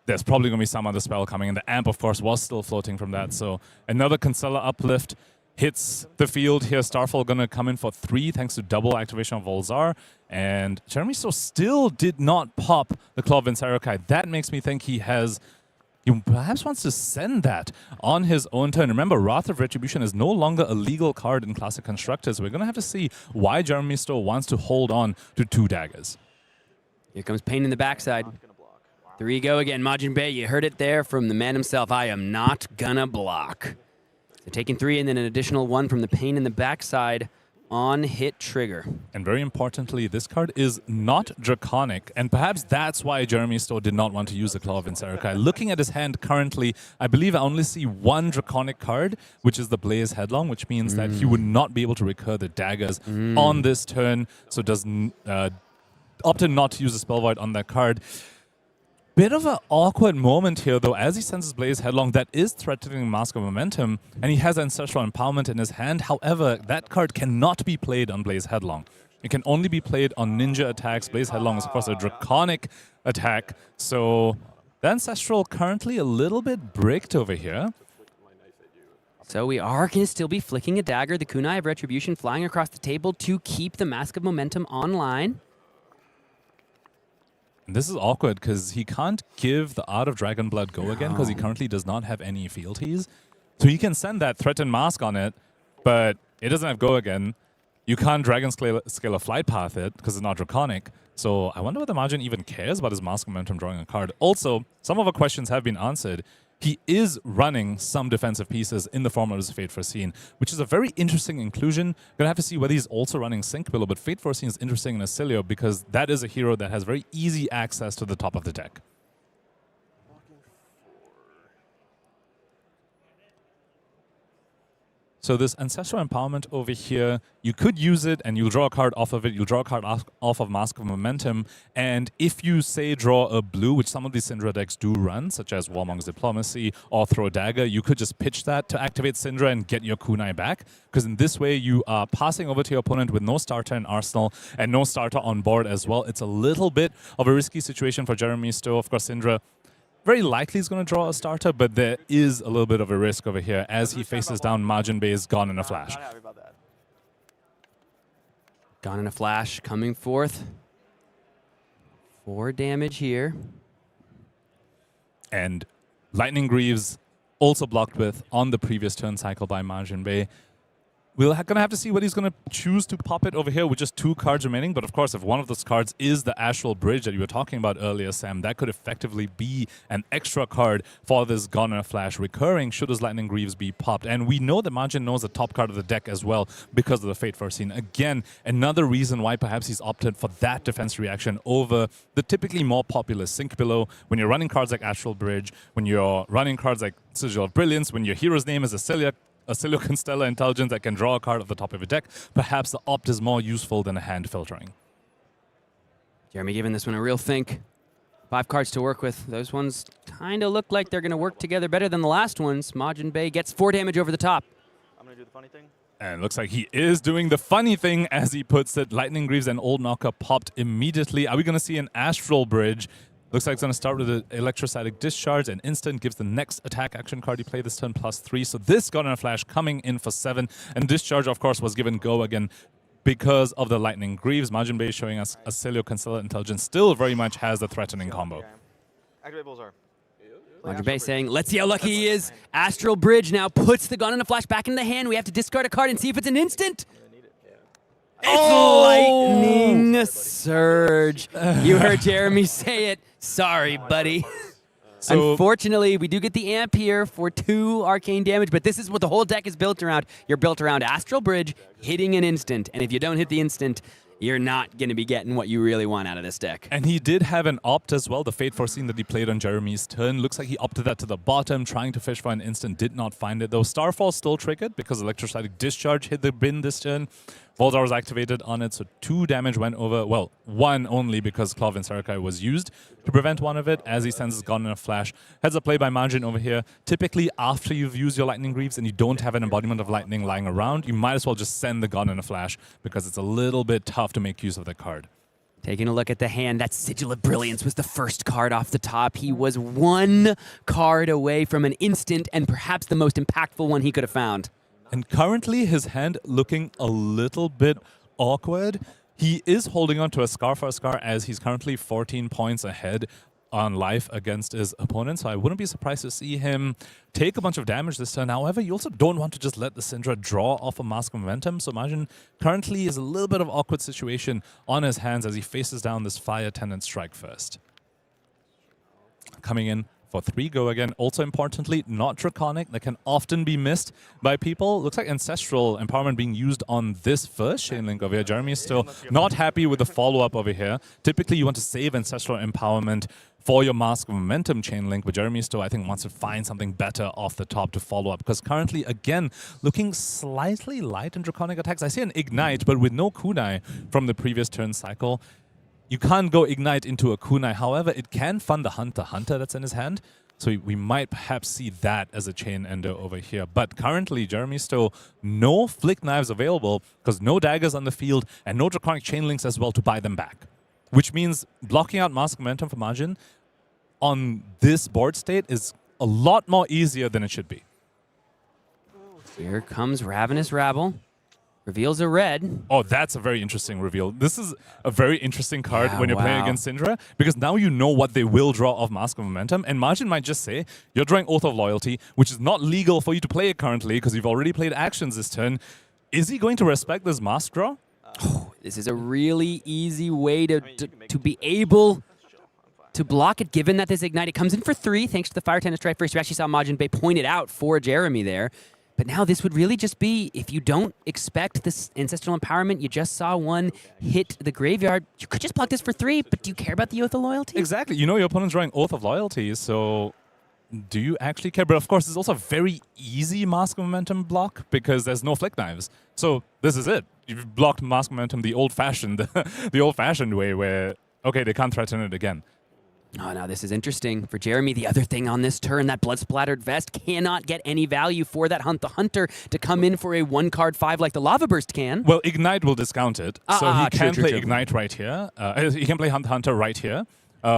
there's probably going to be some other spell coming, and the Amp, of course, was still floating from that, so another Constella Uplift hits the field here. Starfall going to come in for 3 thanks to double activation of Volzar. And Jeremy Stowe still did not pop the Claw of Vynnset. That makes me think he perhaps wants to send that on his own turn. Remember, Wrath of Retribution is no longer a legal card in Classic Constructed, so we're going to have to see why Jeremy Stowe wants to hold on to 2 daggers. Here comes pain in the backside. 3 go again. Majin Bey, you heard it there from the man himself. I am not gonna block. So taking 3 and then an additional 1 from the pain in the backside on hit trigger. And very importantly, this card is not Draconic, and perhaps that's why Jeremy Stowe did not want to use the Claw of Vynnset. Looking at his hand currently, I believe I only see 1 Draconic card, which is the Blaze Headlong, which means that he would not be able to recur the daggers on this turn, so opted not to use the Spell Void on that card. Bit of an awkward moment here, though, as he sends his Blaze Headlong. That is threatening Mask of Momentum, and he has Ancestral Empowerment in his hand. However, that card cannot be played on Blaze Headlong. It can only be played on Ninja attacks. Blaze Headlong is, of course, a Draconic attack. So the Ancestral currently a little bit bricked over here. So we are going to still be flicking a dagger. The Kunai of Retribution flying across the table to keep the Mask of Momentum online. This is awkward because he can't give the Art of Dragon Blood go again because he currently does not have any fealties. So he can send that Threaten Mask on it, but it doesn't have go again. You can't Dragon Scale a Flight Path it because it's not Draconic. So I wonder whether Majin even cares about his Mask Momentum drawing a card. Also, some of our questions have been answered. He is running some defensive pieces in the form of his Fate Foreseen, which is a very interesting inclusion. Gonna have to see whether he's also running Sync Pillow, but Fate Foreseen is interesting in Oscilio because that is a hero that has very easy access to the top of the deck. So this Ancestral Empowerment over here, you could use it and you'll draw a card off of it. You'll draw a card off of Mask of Momentum. And if you, say, draw a blue, which some of these Cindra decks do run, such as Warmong's Diplomacy or Throw Dagger, you could just pitch that to activate Cindra and get your Kunai back. Because in this way, you are passing over to your opponent with no starter in Arsenal and no starter on board as well. It's a little bit of a risky situation for Jeremy Stowe. Of course, Cindra very likely is going to draw a starter, but there is a little bit of a risk over here as he faces down Majin Bey's Gone in a Flash. Gone in a Flash coming forth. 4 damage here. And Lightning Greaves also blocked with on the previous turn cycle by Majin Bey. We're going to have to see what he's going to choose to pop it over here with just 2 cards remaining. But of course, if one of those cards is the Astral Bridge that you were talking about earlier, Sam, that could effectively be an extra card for this Gone in a Flash recurring should his Lightning Greaves be popped. And we know that Majin knows the top card of the deck as well because of the Fate Foreseen. Again, another reason why perhaps he's opted for that defense reaction over the typically more popular Sync Pillow. When you're running cards like Astral Bridge, when you're running cards like Sigil of Brilliance, when your hero's name is Oscilio Constella Intelligence that can draw a card off the top of a deck, perhaps the opt is more useful than a hand filtering. Jeremy giving this one a real think. 5 cards to work with. Those ones kind of look like they're going to work together better than the last ones. Majin Bey gets 4 damage over the top. I'm going to do the funny thing. And it looks like he is doing the funny thing, as he puts it. Lightning Greaves and Old Knocker popped immediately. Are we going to see an Astral Bridge? Looks like it's going to start with an Electrostatic Discharge, and instant gives the next attack action card you play this turn +3. So this Gone in a Flash coming in for 7. And Discharge, of course, was given go again because of the Lightning Greaves. Majin Bey showing us Oscilio Constella Intelligence still very much has the threatening combo. Activate Bullseye. Majin Bey saying, let's see how lucky he is. Astral Bridge now puts the Gone in a Flash back in the hand. We have to discard a card and see if it's an instant. Lightning Surge. You heard Jeremy say it. Sorry, buddy. So unfortunately, we do get the amp here for 2 arcane damage, but this is what the whole deck is built around. You're built around Astral Bridge hitting an instant, and if you don't hit the instant, you're not going to be getting what you really want out of this deck. And he did have an opt as well, the Fate Foreseen that he played on Jeremy's turn. Looks like he opted that to the bottom, trying to fish for an instant, did not find it though. Starfall still triggered because Electrostatic Discharge hit the bin this turn. Volzar was activated on it, so 2 damage went over. Well, 1 only because Claw of Vynnset was used to prevent one of it as he sends his Gone in a Flash. Heads up play by Majin over here. Typically, after you've used your Lightning Greaves and you don't have an embodiment of lightning lying around, you might as well just send the Gone in a Flash because it's a little bit tough to make use of the card. Taking a look at the hand, that Sigil of Brilliance was the first card off the top. He was 1 card away from an instant and perhaps the most impactful one he could have found. And currently his hand looking a little bit awkward. He is holding on to a scar for a scar as he's currently 14 points ahead on life against his opponent, so I wouldn't be surprised to see him take a bunch of damage this turn. However, you also don't want to just let the Cindra draw off a Mask of Momentum, so Majin currently is a little bit of awkward situation on his hands as he faces down this Fire Tenant Strike first. Coming in for 3 go again. Also importantly, not Draconic. That can often be missed by people. Looks like Ancestral Empowerment being used on this first chain link over here. Jeremy is still not happy with the follow-up over here. Typically, you want to save Ancestral Empowerment for your Mask of Momentum chain link, but Jeremy still, I think, wants to find something better off the top to follow up, because currently, again, looking slightly light in Draconic attacks. I see an Ignite, but with no Kunai from the previous turn cycle. You can't go Ignite into a Kunai. However, it can fund the Hunter that's in his hand. So we might perhaps see that as a chain ender over here. But currently, Jeremy Stowe, no Flick Knives available because no daggers on the field and no Draconic chain links as well to buy them back. Which means blocking out Mask Momentum for Majin on this board state is a lot more easier than it should be. Here comes Ravenous Rabble. Reveals a red. Oh, that's a very interesting reveal. This is a very interesting card when you're playing against Cindra, because now you know what they will draw off Mask of Momentum, and Majin might just say, you're drawing Oath of Loyalty, which is not legal for you to play it currently, because you've already played actions this turn. Is he going to respect this Mask draw? Oh, this is a really easy way to be able to block it, given that this Ignite, it comes in for 3, thanks to the Fire Tenant Strike first. You actually saw Majin Bay point it out for Jeremy there. But now this would really just be, if you don't expect this Ancestral Empowerment, you just saw one hit the graveyard, you could just block this for 3, but do you care about the Oath of Loyalty? Exactly. You know your opponent's drawing Oath of Loyalty, so do you actually care? But of course, it's also a very easy Mask of Momentum block because there's no Flick Knives. So this is it. You've blocked Mask of Momentum the old-fashioned the old-fashioned way where, okay, they can't threaten it again. Oh, now this is interesting for Jeremy. The other thing on this turn, that blood-splattered vest cannot get any value for that Hunter to come in for a 1-card 5 like the Lava Burst can. Well, Ignite will discount it, so he can play true. Ignite right here. He can play Hunter right here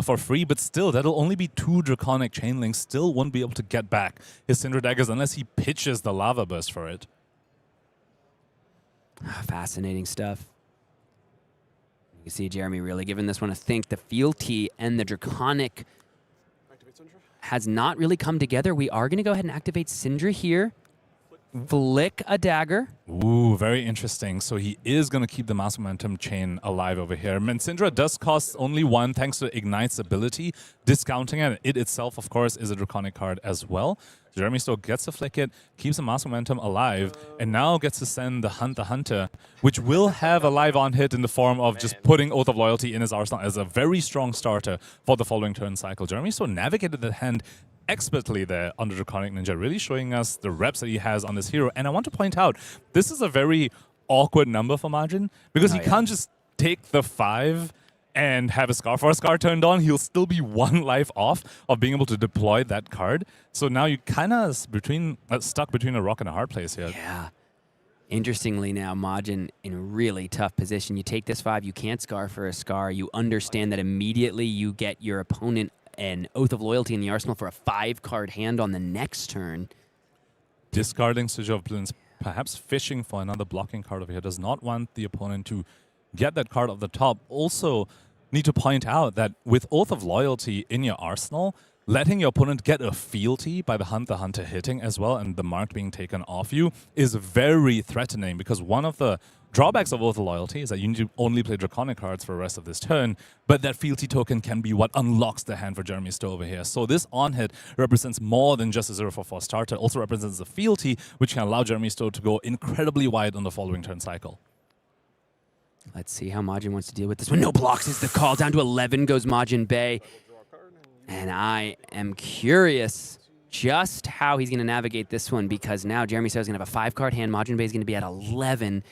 for free, but still, that'll only be 2 Draconic chain links. Still won't be able to get back his Cindra daggers unless he pitches the Lava Burst for it. Fascinating stuff. You can see Jeremy really giving this one a think. The Fealty and the Draconic has not really come together. We are going to go ahead and activate Cindra here. Flick a dagger. Ooh, very interesting. So he is going to keep the Mask Momentum chain alive over here. And Cindra does cost only 1 thanks to Ignite's ability. Discounting it, it itself, of course, is a Draconic card as well. Jeremy still gets to flick it, keeps the Mask Momentum alive, and now gets to send the Hunter, which will have a live on hit in the form of just putting Oath of Loyalty in his arsenal as a very strong starter for the following turn cycle. Jeremy still navigated the hand expertly there on the Draconic Ninja, really showing us the reps that he has on this hero. And I want to point out, this is a very awkward number for Majin, because he can't just take the 5 and have a Scar for a Scar turned on. He'll still be 1 life off of being able to deploy that card. So now you kind of stuck between a rock and a hard place here. Yeah. Interestingly now, Majin in a really tough position. You take this 5, you can't Scar for a Scar. You understand that immediately you get your opponent an Oath of Loyalty in the arsenal for a 5-card hand on the next turn. Discarding Sigil of Balloons, perhaps fishing for another blocking card over here. Does not want the opponent to get that card off the top. Also need to point out that with Oath of Loyalty in your arsenal, letting your opponent get a fealty by the Hunter hitting as well and the mark being taken off you is very threatening, because one of the drawbacks of Oath of Loyalty is that you need to only play Draconic cards for the rest of this turn, but that fealty token can be what unlocks the hand for Jeremy Stowe over here. So this on-hit represents more than just a 0/4 starter. It also represents a fealty, which can allow Jeremy Stowe to go incredibly wide on the following turn cycle. Let's see how Majin wants to deal with this one. No blocks is the call. Down to 11 goes Majin Bay. And I am curious just how he's going to navigate this one, because now Jeremy Stowe is going to have a 5-card hand. Majin Bay is going to be at 11.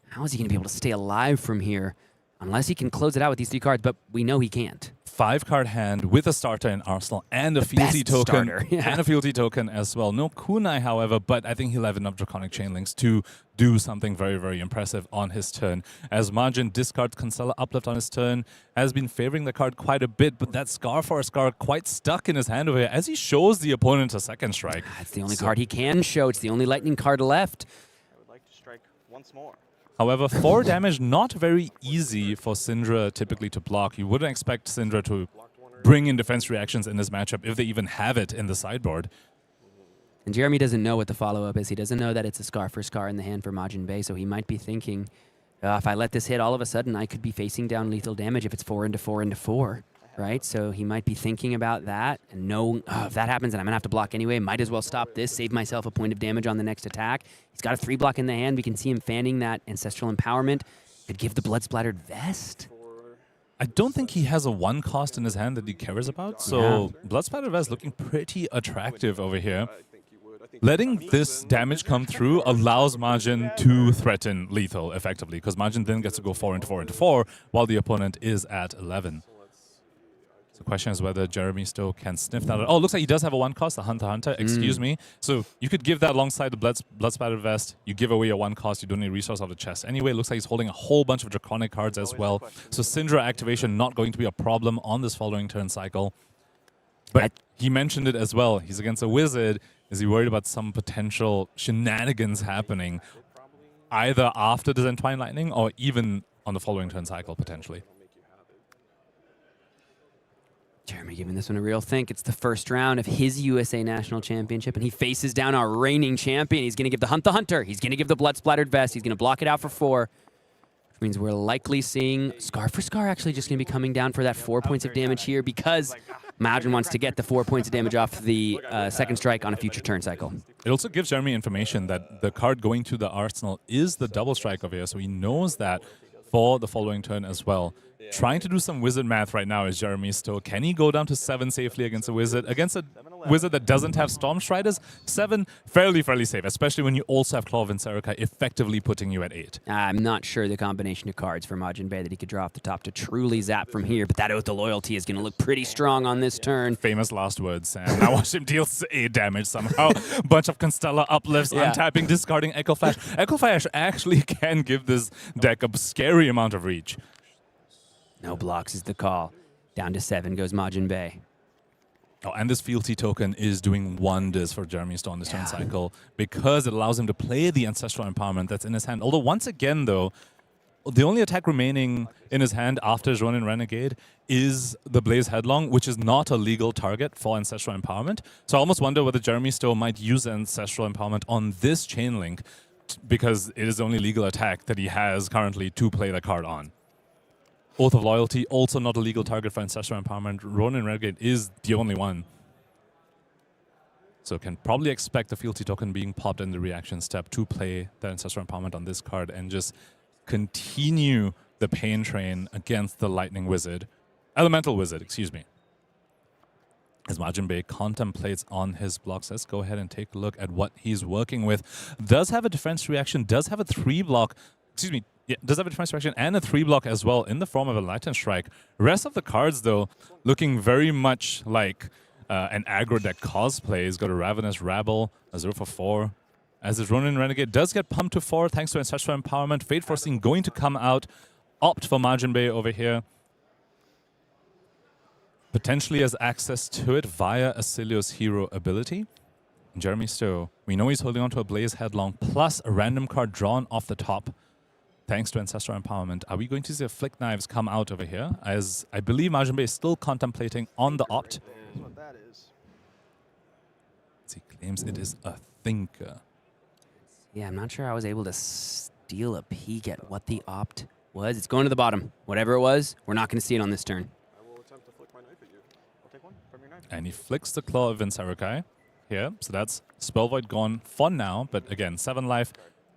How is he going to be able to stay alive from here? Unless he can close it out with these 3 cards, but we know he can't. 5-card hand with a starter in arsenal and a fealty token and a fealty token as well. No kunai, however, but I think he'll have enough Draconic chain links to do something very, very impressive on his turn. As Majin discards Constella Uplift on his turn, has been favoring the card quite a bit, but that Scar for a Scar quite stuck in his hand over here as he shows the opponent a second strike. It's the only card he can show. It's the only lightning card left. once more. However, 4 damage, not very easy for Cindra typically to block. You wouldn't expect Cindra to bring in defense reactions in this matchup if they even have it in the sideboard. And Jeremy doesn't know what the follow-up is. He doesn't know that it's a Scar for Scar in the hand for Majin Bay, so he might be thinking, if I let this hit, all of a sudden I could be facing down lethal damage if it's 4 into 4 into 4, right? So he might be thinking about that and know, if that happens, then I'm going to have to block anyway. Might as well stop this, save myself a point of damage on the next attack. He's got a 3 block in the hand. We can see him fanning that Ancestral Empowerment. Could give the Blood-Splattered Vest. I don't think he has a 1 cost in his hand that he cares about, so Blood-Splattered Vest looking pretty attractive over here. Letting this damage come through allows Majin to threaten lethal effectively, because Majin then gets to go 4 into 4 into 4 while the opponent is at 11. So the question is whether Jeremy Stowe can sniff that. Oh, looks like he does have a 1 cost, the Hunter, excuse me. So you could give that alongside the Blood-Splattered Vest. You give away a 1 cost, you don't need resource off the chest. Anyway, looks like he's holding a whole bunch of Draconic cards as well. So Cindra activation not going to be a problem on this following turn cycle. But he mentioned it as well. He's against a wizard. Is he worried about some potential shenanigans happening either after the Entwined Lightning or even on the following turn cycle, potentially? Jeremy giving this one a real think. It's the first round of his USA National Championship, and he faces down our reigning champion. He's going to give the Hunter. He's going to give the Blood-Splattered Vest. He's going to block it out for 4. Which means we're likely seeing Scar for Scar actually just going to be coming down for that 4 points of damage here because Majin wants to get the 4 points of damage off the second strike on a future turn cycle. It also gives Jeremy information that the card going to the arsenal is the double strike over here, so he knows that for the following turn as well. Trying to do some wizard math right now is Jeremy Stowe. Can he go down to 7 safely against a wizard? Against a wizard that doesn't have Storm Striders, 7 fairly safe, especially when you also have Claw of Vynnset effectively putting you at 8. I'm not sure the combination of cards for Majin Bay that he could draw off the top to truly zap from here, but that Oath of Loyalty is going to look pretty strong on this turn. Famous last words, Sam. Now watch him deal 8 damage somehow. Bunch of Constella uplifts, untapping, discarding Echo Flash. Echo Flash actually can give this deck a scary amount of reach. No blocks is the call. Down to 7 goes Majin Bay. Oh, and this fealty token is doing wonders for Jeremy Stowe on this turn cycle because it allows him to play the Ancestral Empowerment that's in his hand. Although once again, though, the only attack remaining in his hand after his Ronin Renegade is the Blaze Headlong, which is not a legal target for Ancestral Empowerment. So I almost wonder whether Jeremy Stowe might use Ancestral Empowerment on this chain link because it is the only legal attack that he has currently to play the card on. Oath of Loyalty, also not a legal target for Ancestral Empowerment. Ronin Renegade is the only one. So can probably expect the fealty token being popped in the reaction step to play the Ancestral Empowerment on this card and just continue the pain train against the Lightning Wizard. Elemental Wizard, excuse me. As Majin Bay contemplates on his blocks, let's go ahead and take a look at what he's working with. Does have a defense reaction, does have a 3 block, excuse me, yeah, does have a defense reaction and a 3 block as well in the form of a Lightning Strike. Rest of the cards, though, looking very much like an aggro deck cosplay. He's got a Ravenous Rabble, a 0 for 4. As his Ronin Renegade does get pumped to 4 thanks to Ancestral Empowerment. Fate Foreseen going to come out. Opt for Majin Bay over here. Potentially has access to it via Oscilio's hero ability. Jeremy Stowe, we know he's holding on to a Blaze Headlong plus a random card drawn off the top. Thanks to Ancestral Empowerment. Are we going to see Flick Knives come out over here? As I believe Majin Bay is still contemplating on the opt. What that is. He claims it is a thinker. Yeah, I'm not sure I was able to steal a peek at what the opt was. It's going to the bottom. Whatever it was, we're not going to see it on this turn. I will attempt to flick my knife at you. I'll take one from your knife. And he flicks the Claw of Vynnset here. So that's Spell Void gone for now. But again, 7 life.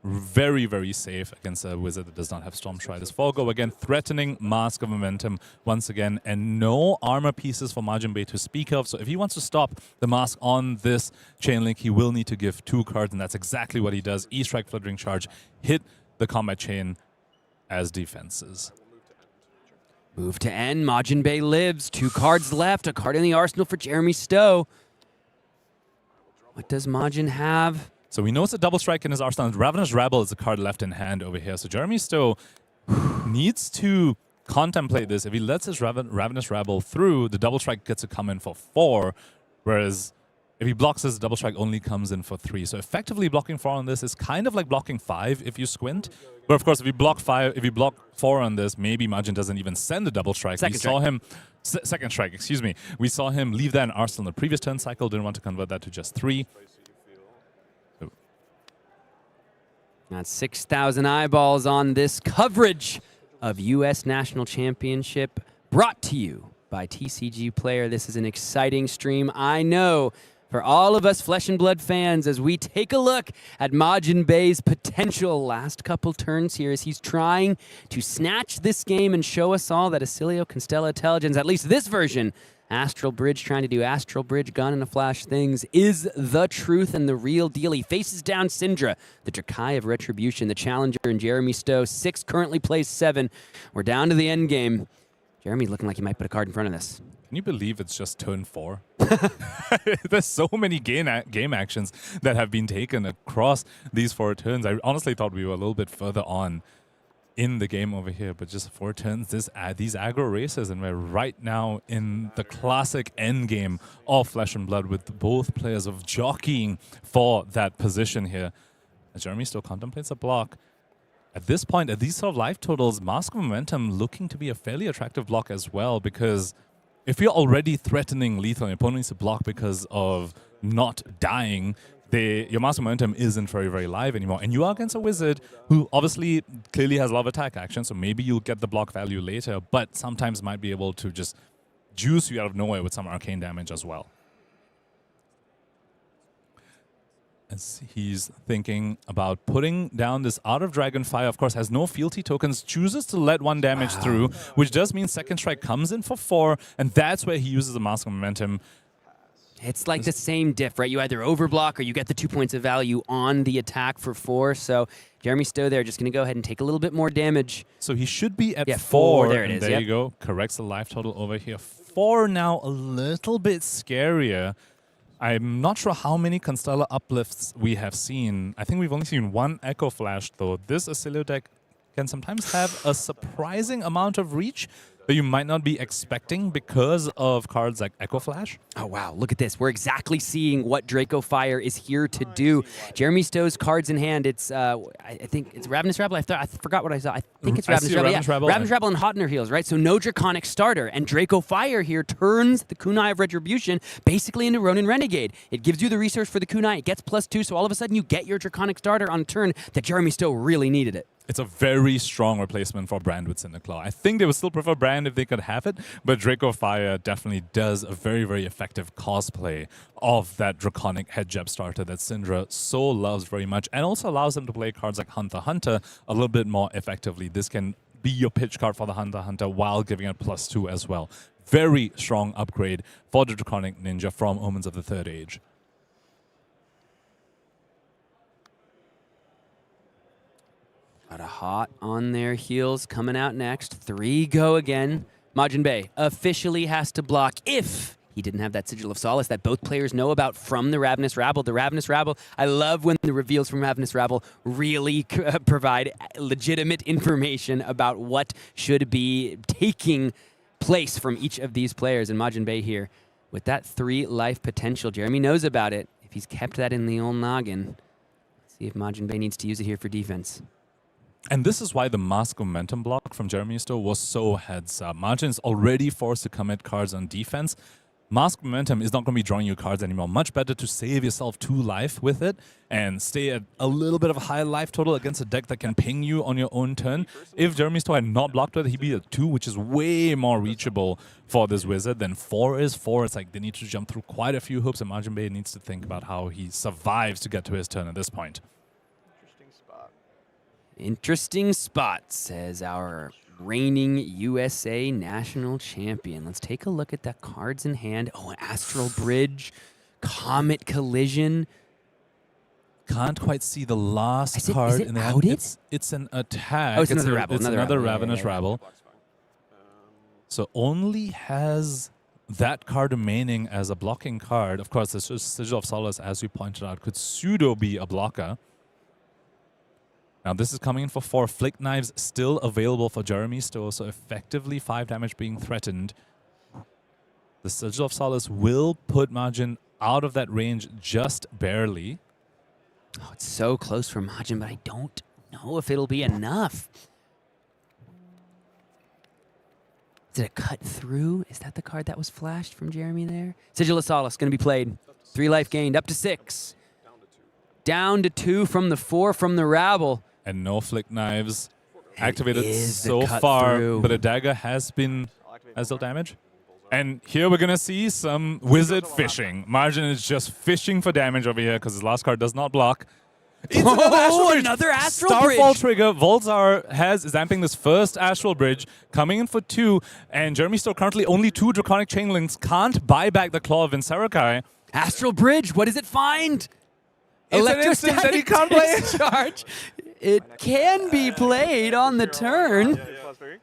Very safe against a wizard that does not have Storm Striders. Forgo again, threatening Mask of Momentum once again, and no armor pieces for Majin Bay to speak of. So if he wants to stop the Mask on this chain link, he will need to give 2 cards, and that's exactly what he does. E-Strike, Fluttering Charge, hit the combat chain as defenses. Move to end. Majin Bay lives. 2 cards left. A card in the arsenal for Jeremy Stowe. What does Majin have? So we know it's a double strike in his arsenal. Ravenous Rabble is a card left in hand over here. So Jeremy Stowe needs to contemplate this. If he lets his Ravenous Rabble through, the double strike gets to come in for 4, whereas If he blocks this, double strike only comes in for 3. So effectively blocking 4 on this is kind of like blocking 5 if you squint. But of course, if you block 4 on this, maybe Majin doesn't even send a double strike. Second strike. Saw him second strike, excuse me. We saw him leave that in Arsenal in the previous turn cycle. Didn't want to convert that to just 3. Got 6,000 eyeballs on this coverage of U.S. National Championship, brought to you by TCG Player. This is an exciting stream, I know, for all of us Flesh and Blood fans as we take a look at Majin Bey's potential last couple turns here as he's trying to snatch this game and show us all that Oscilio, Constella, Intelligence, at least this version, Astral Bridge, trying to do Astral Bridge, gun and a flash things, is the truth and the real deal. He faces down Cindra, the Dracai of Retribution, the challenger, and Jeremy Stowe. 6 currently plays 7. We're down to the end game. Jeremy looking like he might put a card in front of this. Can you believe it's just turn 4? There's so many game actions that have been taken across these 4 turns. I honestly thought we were a little bit further on in the game over here, but just 4 turns, these aggro races, and we're right now in the classic end game of Flesh and Blood with both players of jockeying for that position here. As Jeremy still contemplates a block. At this point, at these sort of life totals, Mask of Momentum looking to be a fairly attractive block as well, because if you're already threatening lethal and your opponent needs to block because of not dying, your Mask of Momentum isn't very, very live anymore. And you are against a wizard who obviously clearly has a lot of attack action, so maybe you'll get the block value later, but sometimes might be able to just juice you out of nowhere with some arcane damage as well. As he's thinking about putting down this Art of Dragonfire, of course, has no fealty tokens, chooses to let 1 damage through, which does mean second strike comes in for 4, and that's where he uses the Mask of Momentum. It's like the same diff, right? You either overblock or you get the 2 points of value on the attack for 4. So Jeremy Stowe there just going to go ahead and take a little bit more damage. So he should be at 4. 4. There it is. There you go. Corrects the life total over here. 4 now, a little bit scarier. I'm not sure how many Constella uplifts we have seen. I think we've only seen 1 Echo Flash, though. This Oscilio deck can sometimes have a surprising amount of reach that you might not be expecting because of cards like Echo Flash. Oh, wow. Look at this. We're exactly seeing what Draco Fire is here to do. Jeremy Stowe's cards in hand. It's, I think it's Ravenous Rabble. I forgot what I saw. I think it's Ravenous Rabble. Ravenous Rabble and Hotner Heals, right? So no Draconic starter. And Draco Fire here turns the Kunai of Retribution basically into Ronin Renegade. It gives you the research for the Kunai. It gets +2. So all of a sudden you get your Draconic starter on a turn that Jeremy Stowe really needed it. It's a very strong replacement for Brand with Cinderclaw. I think they would still prefer Brand if they could have it, but Draco Fire definitely does a very, very effective cosplay of that Draconic head jab starter that Cindra so loves very much, and also allows them to play cards like Hunter x Hunter a little bit more effectively. This can be your pitch card for the Hunter x Hunter while giving it +2 as well. Very strong upgrade for the Draconic Ninja from Omens of the Third Age. Got a Hot on their heels coming out next. 3 go again. Majin Bey officially has to block if he didn't have that Sigil of Solace that both players know about from the Ravenous Rabble. The Ravenous Rabble, I love when the reveals from Ravenous Rabble really provide legitimate information about what should be taking place from each of these players. And Majin Bey here with that 3 life potential. Jeremy knows about it. If he's kept that in the old noggin, let's see if Majin Bey needs to use it here for defense. And this is why the Mask of Momentum block from Jeremy Stowe was so heads up. Majin is already forced to commit cards on defense. Mask of Momentum is not going to be drawing you cards anymore. Much better to save yourself 2 life with it and stay at a little bit of a high life total against a deck that can ping you on your own turn. If Jeremy Stowe had not blocked with it, he'd be at 2, which is way more reachable for this wizard than 4 is. 4, it's like they need to jump through quite a few hoops, and Majin Bey needs to think about how he survives to get to his turn at this point. Interesting spot, says our reigning USA national champion. Let's take a look at the cards in hand. Oh, an Astral Bridge, Comet Collision. Can't quite see the last card in the hand. It's an attack. Oh, it's another Rabble. It's another Ravenous Rabble. So only has that card remaining as a blocking card. Of course, the Sigil of Solace, as we pointed out, could pseudo be a blocker. Now this is coming in for 4. Flick Knives still available for Jeremy Stowe, so effectively 5 damage being threatened. The Sigil of Solace will put Majin out of that range just barely. Oh, it's so close for Majin, but I don't know if it'll be enough. Is it a cut through? Is that the card that was flashed from Jeremy there? Sigil of Solace going to be played. 3 life gained, up to 6. Down to 2 from the 4 from the Rabble. And no flick knives activated is the so cut far, through. but a dagger has dealt damage. And here we're going to see some wizard fishing. Majin is just fishing for damage over here because his last card does not block. It's Another Astral Starfall Bridge. trigger. Volzar is amping this first Astral Bridge, coming in for 2. And Jeremy Stowe currently only 2 Draconic Chainlinks. Can't buy back the Claw of Vynnset. Astral Bridge, what does it find? It's an instant that he can't play. Discharge. It can be played on the turn.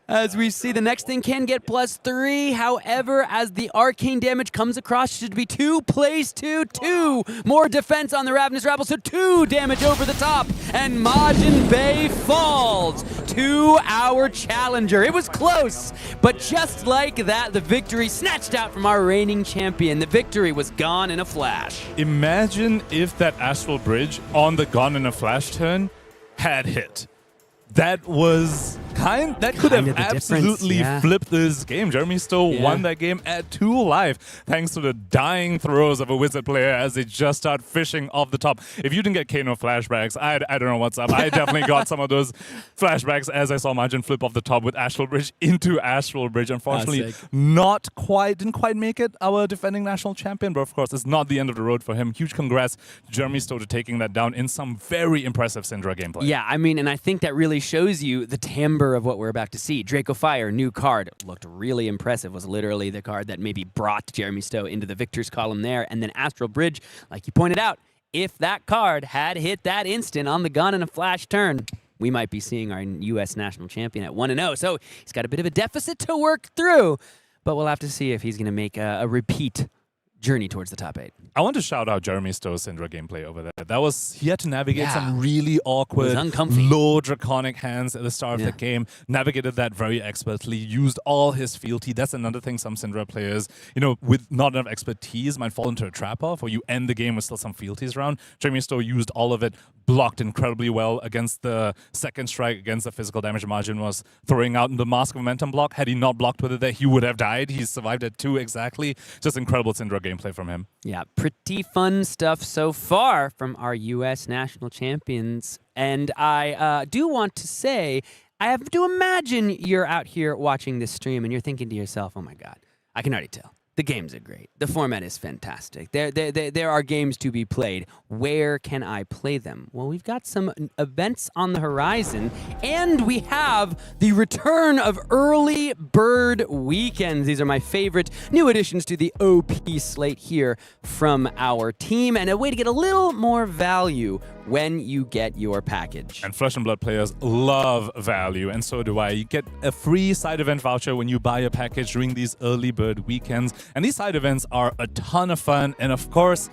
As we see, the next thing can get +3. However, as the arcane damage comes across, should be 2 plays 2, 2 more defense on the Ravenous Rabble, so 2 damage over the top, and Majin Bay falls to our challenger. It was close, but just like that, the victory snatched out from our reigning champion. The victory was gone in a flash. Imagine if that Astral Bridge on the Gone in a Flash turn had hit. That was that could have absolutely flipped this game. Jeremy Stowe won that game at 2 life thanks to the dying throws of a wizard player as they just start fishing off the top. If you didn't get Kano flashbacks, I don't know what's up. I definitely got some of those flashbacks as I saw Majin flip off the top with Astral Bridge into Astral Bridge. Unfortunately, didn't quite make it, our defending national champion, but of course, it's not the end of the road for him. Huge congrats to Jeremy Stowe to taking that down in some very impressive Cindra gameplay. Yeah, I mean, and I think that really shows you the timbre of what we're about to see. Draco Fire, new card, looked really impressive, was literally the card that maybe brought Jeremy Stowe into the victors column there. And then Astral Bridge, like you pointed out, if that card had hit that instant on the Gun in a Flash turn, we might be seeing our U.S. national champion at 1-0. So he's got a bit of a deficit to work through, but we'll have to see if he's going to make a repeat journey towards the top 8. I want to shout out Jeremy Stowe's Cindra gameplay over there. He had to navigate some really awkward, low draconic hands at the start of the game. Navigated that very expertly, used all his fealty. That's another thing some Cindra players, with not enough expertise might fall into a trap of, or you end the game with still some fealties around. Jeremy Stowe used all of it, blocked incredibly well against the second strike, against the physical damage Majin was throwing out in the Mask of Momentum block. Had he not blocked with it there, he would have died. He survived at 2 exactly. Just incredible Cindra gameplay from him. Yeah, pretty fun stuff so far from our U.S. national champions. And I do want to say, I have to imagine you're out here watching this stream and you're thinking to yourself, oh my God, I can already tell. The games are great. The format is fantastic. There are games to be played. Where can I play them? Well, we've got some events on the horizon, and we have the return of early bird weekends. These are my favorite new additions to the OP slate here from our team, and a way to get a little more value when you get your package. And Flesh and Blood players love value, and so do I. You get a free side event voucher when you buy a package during these early bird weekends. And these side events are a ton of fun, and of course,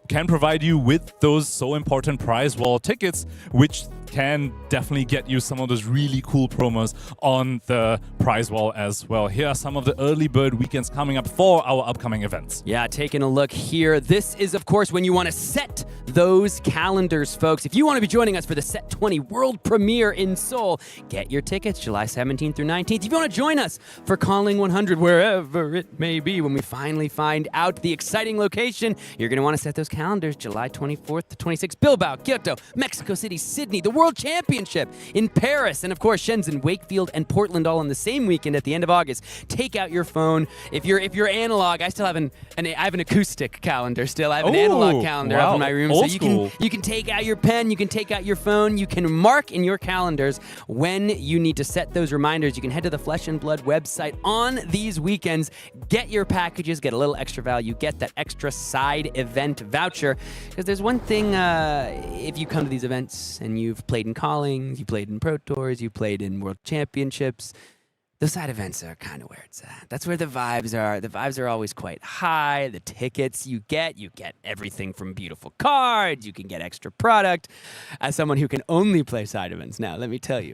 can provide you with those so important prize wall tickets, which can definitely get you some of those really cool promos on the prize wall as well. Here are some of the early bird weekends coming up for our upcoming events. Yeah, taking a look here. This is, of course, when you want to set those calendars, folks. If you want to be joining us for the Set 20 World Premiere in Seoul, get your tickets July 17th through 19th. If you want to join us for Calling 100, wherever it may be, when we finally find out the exciting location, you're going to want to set those calendars July 24th to 26th. Bilbao, Kyoto, Mexico City, Sydney, the World Championship in Paris, and of course Shenzhen, Wakefield, and Portland all on the same weekend at the end of August. Take out your phone. If you're analog, I still have I have an acoustic calendar still. I have an analog calendar up in my room, so you can take out your pen, you can take out your phone, you can mark in your calendars when you need to set those reminders. You can head to the Flesh and Blood website on these weekends, get your packages, get a little extra value, get that extra side event voucher. Because there's one thing, if you come to these events and you've played in Callings, you played in Pro Tours, you played in World Championships, those side events are kind of where it's at. That's where the vibes are. The vibes are always quite high. The tickets you get everything from beautiful cards. You can get extra product. As someone who can only play side events now, let me tell you,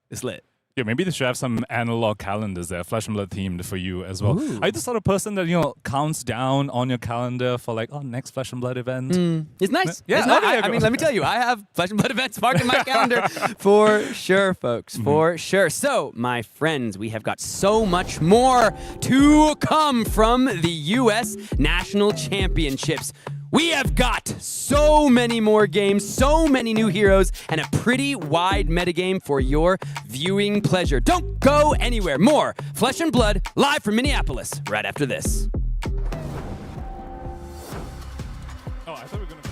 it's lit. Yeah, maybe they should have some analog calendars there, Flesh and Blood themed for you as well. Ooh. Are you the sort of person that, counts down on your calendar for like, next Flesh and Blood event? It's nice. Yeah, It's nice. okay, I go. mean, let me tell you, I have Flesh and Blood events marked in my calendar for sure, folks, for sure. So, my friends, we have got so much more to come from the U.S. National Championships. We have got so many more games, so many new heroes, and a pretty wide metagame for your viewing pleasure. Don't go anywhere. More Flesh and Blood live from Minneapolis right after this. Oh, I thought we were going to...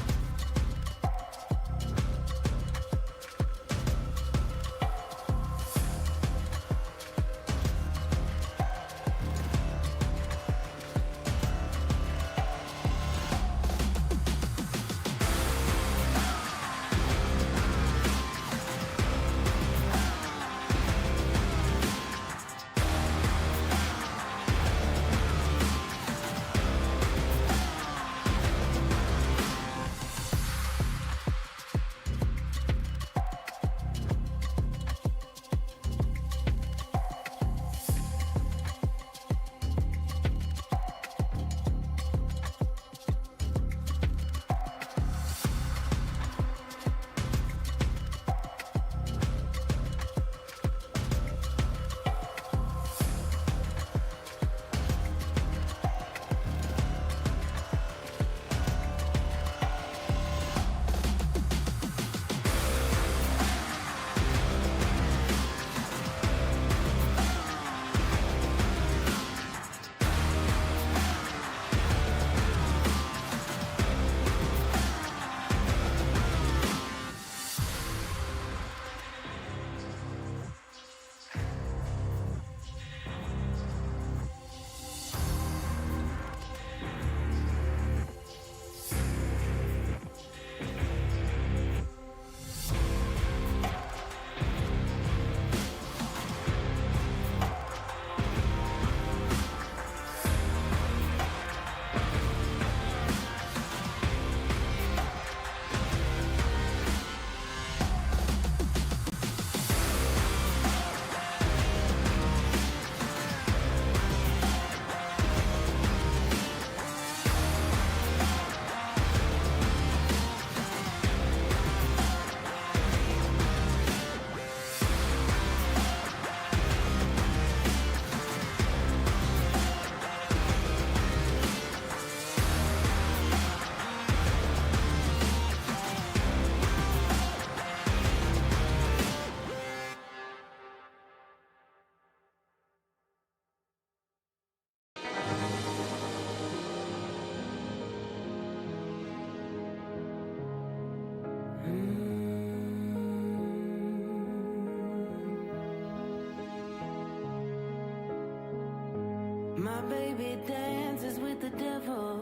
My baby dances with the devil.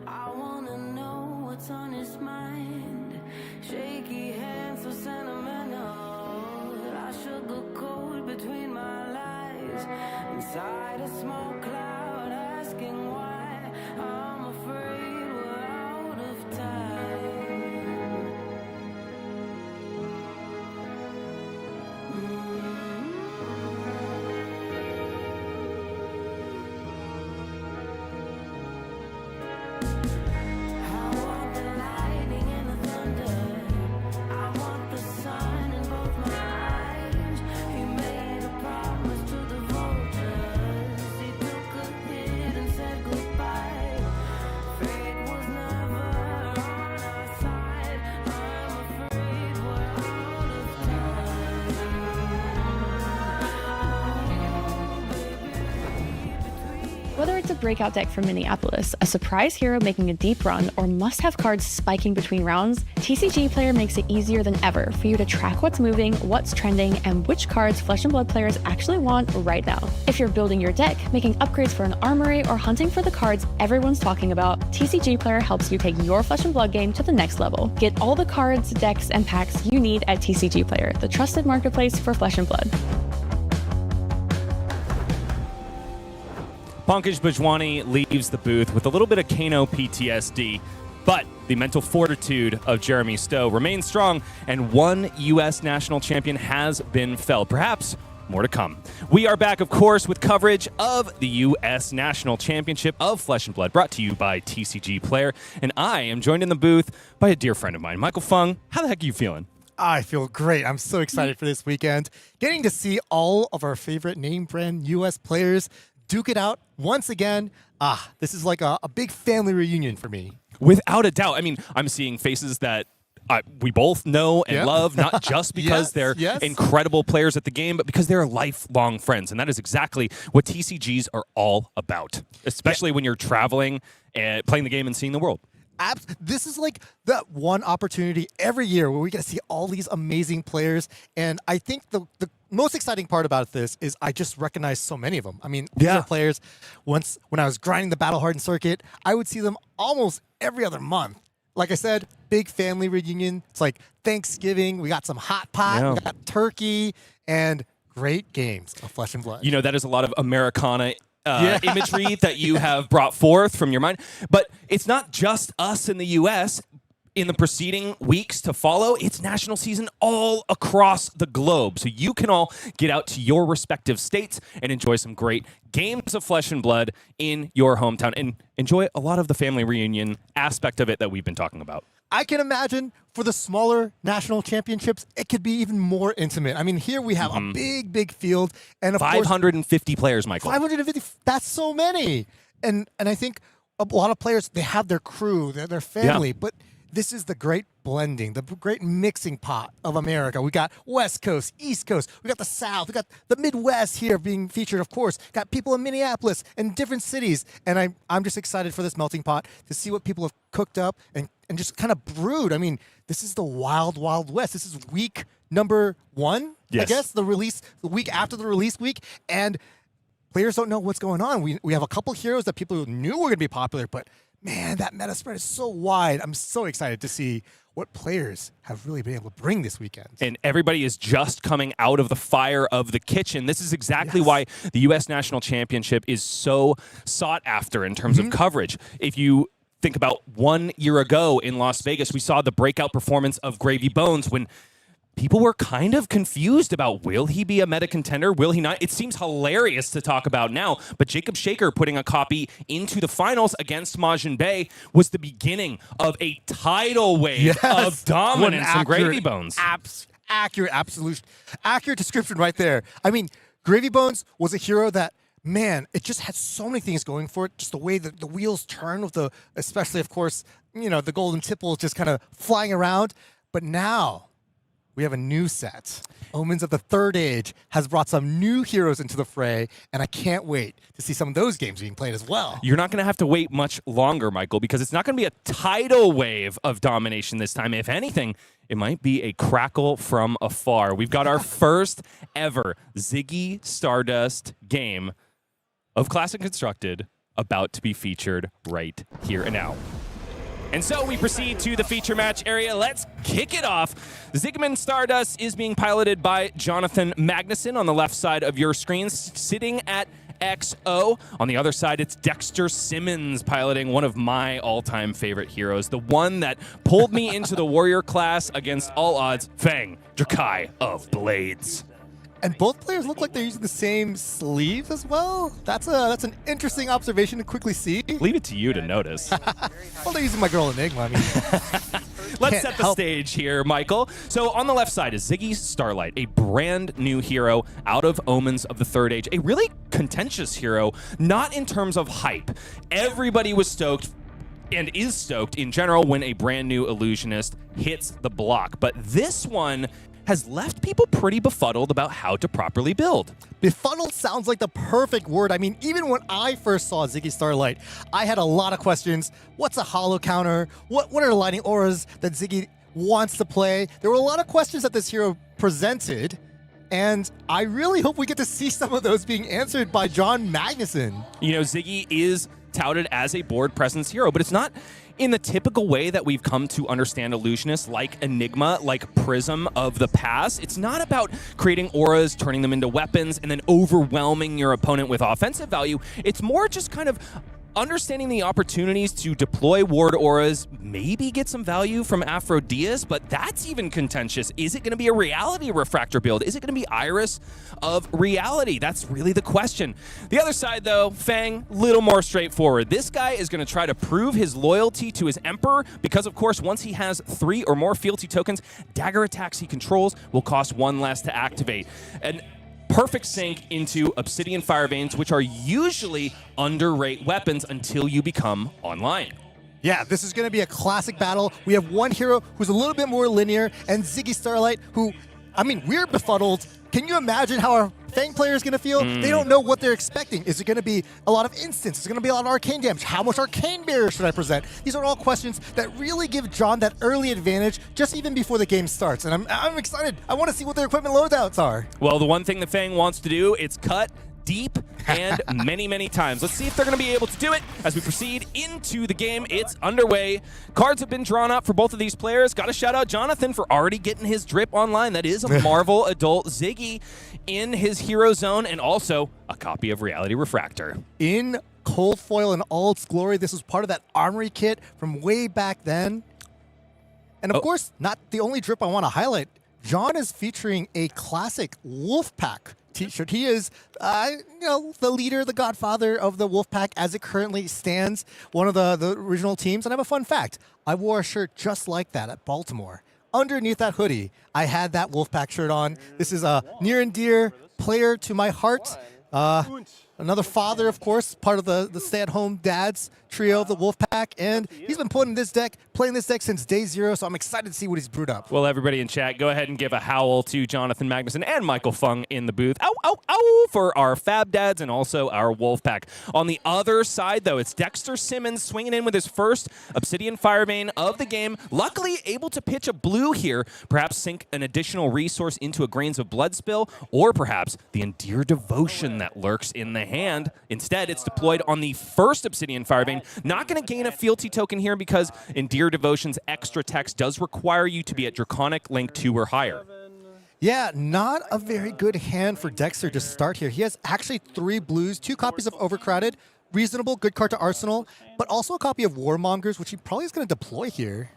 I wanna know what's on his mind. Shaky hands, so sentimental. I sugarcoat between my lies. Inside a small cloud, asking why. I'm afraid we're out of time. Whether it's a breakout deck from Minneapolis, a surprise hero making a deep run, or must-have cards spiking between rounds, TCG Player makes it easier than ever for you to track what's moving, what's trending, and which cards Flesh and Blood players actually want right now. If you're building your deck, making upgrades for an armory, or hunting for the cards everyone's talking about, TCG Player helps you take your Flesh and Blood game to the next level. Get all the cards, decks, and packs you need at TCG Player, the trusted marketplace for Flesh and Blood. Pankaj Bhojwani leaves the booth with a little bit of Kano PTSD, but the mental fortitude of Jeremy Stowe remains strong, and one U.S. national champion has been felled. Perhaps more to come. We are back, of course, with coverage of the U.S. National Championship of Flesh and Blood, brought to you by TCG Player. And I am joined in the booth by a dear friend of mine, Michael Fang. How the heck are you feeling? I feel great. I'm so excited for this weekend. Getting to see all of our favorite name brand U.S. players duke it out once again. This is like a big family reunion for me. Without a doubt. I mean, I'm seeing faces that we both know and love, not just because they're incredible players at the game, but because they're lifelong friends. And that is exactly what TCGs are all about, especially when you're traveling and playing the game and seeing the world. This is like that one opportunity every year where we get to see all these amazing players. And I think the most exciting part about this is I just recognize so many of them. I mean, these are players, when I was grinding the Battle Hardened circuit, I would see them almost every other month. Like I said, big family reunion. It's like Thanksgiving. We got some hot pot, we got turkey, and great games of Flesh and Blood. You know, that is a lot of Americana imagery that you have brought forth from your mind. But it's not just us in the U.S. In the preceding weeks to follow, it's national season all across the globe. So you can all get out to your respective states and enjoy some great games of Flesh and Blood in your hometown and enjoy a lot of the family reunion aspect of it that we've been talking about. I can imagine for the smaller national championships, it could be even more intimate. I mean, here we have a big field. And of 550 players, Michael. 550, that's so many. And I think a lot of players, they have their crew, their family, but this is the great blending, the great mixing pot of America. We got West Coast, East Coast, we got the South, we got the Midwest here being featured, of course. Got people in Minneapolis and different cities. And I'm just excited for this melting pot to see what people have cooked up and just kind of brewed. I mean, this is the wild, wild West. This is week number 1, I guess, the week after the release week. And players don't know what's going on. We have a couple heroes that people knew were going to be popular, but man, that meta spread is so wide. I'm so excited to see what players have really been able to bring this weekend. And everybody is just coming out of the fire of the kitchen. This is exactly why the U.S. National Championship is so sought after in terms of coverage. If you think about 1 year ago in Las Vegas, we saw the breakout performance of Gravy Bones when people were kind of confused about, will he be a meta contender? Will he not? It seems hilarious to talk about now, but Jacob Shaker putting a copy into the finals against Majin Bay was the beginning of a tidal wave of dominance from Gravy Bones. Accurate description right there. I mean, Gravy Bones was a hero that, man, it just had so many things going for it. Just the way that the wheels turn with especially, of course, the golden tipple just kind of flying around. But now we have a new set. Omens of the Third Age has brought some new heroes into the fray, and I can't wait to see some of those games being played as well. You're not going to have to wait much longer, Michael, because it's not going to be a tidal wave of domination this time. If anything, it might be a crackle from afar. We've got our first ever Zyggy Stardust game of Classic Constructed about to be featured right here and now. And so we proceed to the feature match area. Let's kick it off. Zygmunt Stardust is being piloted by Jonathan Magnuson on the left side of your screens, sitting at XO. On the other side, it's Dexter Simmons piloting one of my all-time favorite heroes, the one that pulled me into the warrior class against all odds, Fang, Dracai of Blades. And both players look like they're using the same sleeves as well. That's an interesting observation to quickly see. Leave it to you to notice. Well, they're using my girl Enigma. I mean, let's set the stage here, Michael. So on the left side is Ziggy Starlight, a brand new hero out of Omens of the Third Age, a really contentious hero, not in terms of hype. Everybody was stoked and is stoked in general when a brand new illusionist hits the block. But this one has left people pretty befuddled about how to properly build. Befuddled sounds like the perfect word. I mean, even when I first saw Ziggy Starlight, I had a lot of questions. What's a hollow counter? What are the lightning auras that Ziggy wants to play? There were a lot of questions that this hero presented, and I really hope we get to see some of those being answered by John Magnuson. You know, Ziggy is touted as a board presence hero, but it's not in the typical way that we've come to understand illusionists like Enigma, like Prism of the past. It's not about creating auras, turning them into weapons, and then overwhelming your opponent with offensive value. It's more just kind of understanding the opportunities to deploy ward auras, maybe get some value from Aphroditeus, but that's even contentious. Is it going to be a reality refractor build? Is it going to be Iris of reality? That's really the question. The other side, though, Fang, little more straightforward. This guy is going to try to prove his loyalty to his Emperor because, of course, once he has 3 or more fealty tokens, dagger attacks he controls will cost 1 less to activate. And perfect sync into Obsidian Fire Veins, which are usually underrate weapons until you become online. Yeah, this is going to be a classic battle. We have one hero who's a little bit more linear, and Zyggy Starlight, who, I mean, we're befuddled. Can you imagine how our Fang player is going to feel? They don't know what they're expecting. Is it going to be a lot of instants? Is it going to be a lot of arcane damage? How much arcane barrier should I present? These are all questions that really give John that early advantage just even before the game starts. And I'm excited. I want to see what their equipment loadouts are. Well, the one thing the Fang wants to do is cut deep and many, many times. Let's see if they're going to be able to do it as we proceed into the game. It's underway. Cards have been drawn up for both of these players. Got to shout out Jonathan for already getting his drip online. That is a Marvel adult Zyggy in his hero zone, and also a copy of Reality Refractor. In cold foil in all its glory. This was part of that armory kit from way back then. And of course, not the only drip I want to highlight. John is featuring a classic Wolfpack t-shirt. He is, the leader, the godfather of the Wolfpack as it currently stands, one of the original teams. And I have a fun fact. I wore a shirt just like that at Baltimore. Underneath that hoodie, I had that Wolfpack shirt on. This is a near and dear player to my heart. Another father, of course, part of the stay-at-home dads trio of the Wolfpack, and he's been playing this deck since day 0, so I'm excited to see what he's brewed up. Well, everybody in chat, go ahead and give a howl to Jonathan Magnuson and Michael Fung in the booth. Ow, ow, ow, for our Fab Dads and also our Wolfpack. On the other side, though, it's Dexter Simmons swinging in with his first Obsidian Firevein of the game. Luckily, able to pitch a blue here, perhaps sink an additional resource into a Grains of Blood spill, or perhaps the Endear Devotion that lurks in the hand. Instead, it's deployed on the first Obsidian Firevein. Not going to gain a fealty token here because Endear Devotion's extra text does require you to be at Draconic Link 2 or higher. Yeah, not a very good hand for Dexter to start here. He has actually 3 blues, 2 copies of Overcrowded, reasonable, good card to Arsenal, but also a copy of Warmongers, which he probably is going to deploy here.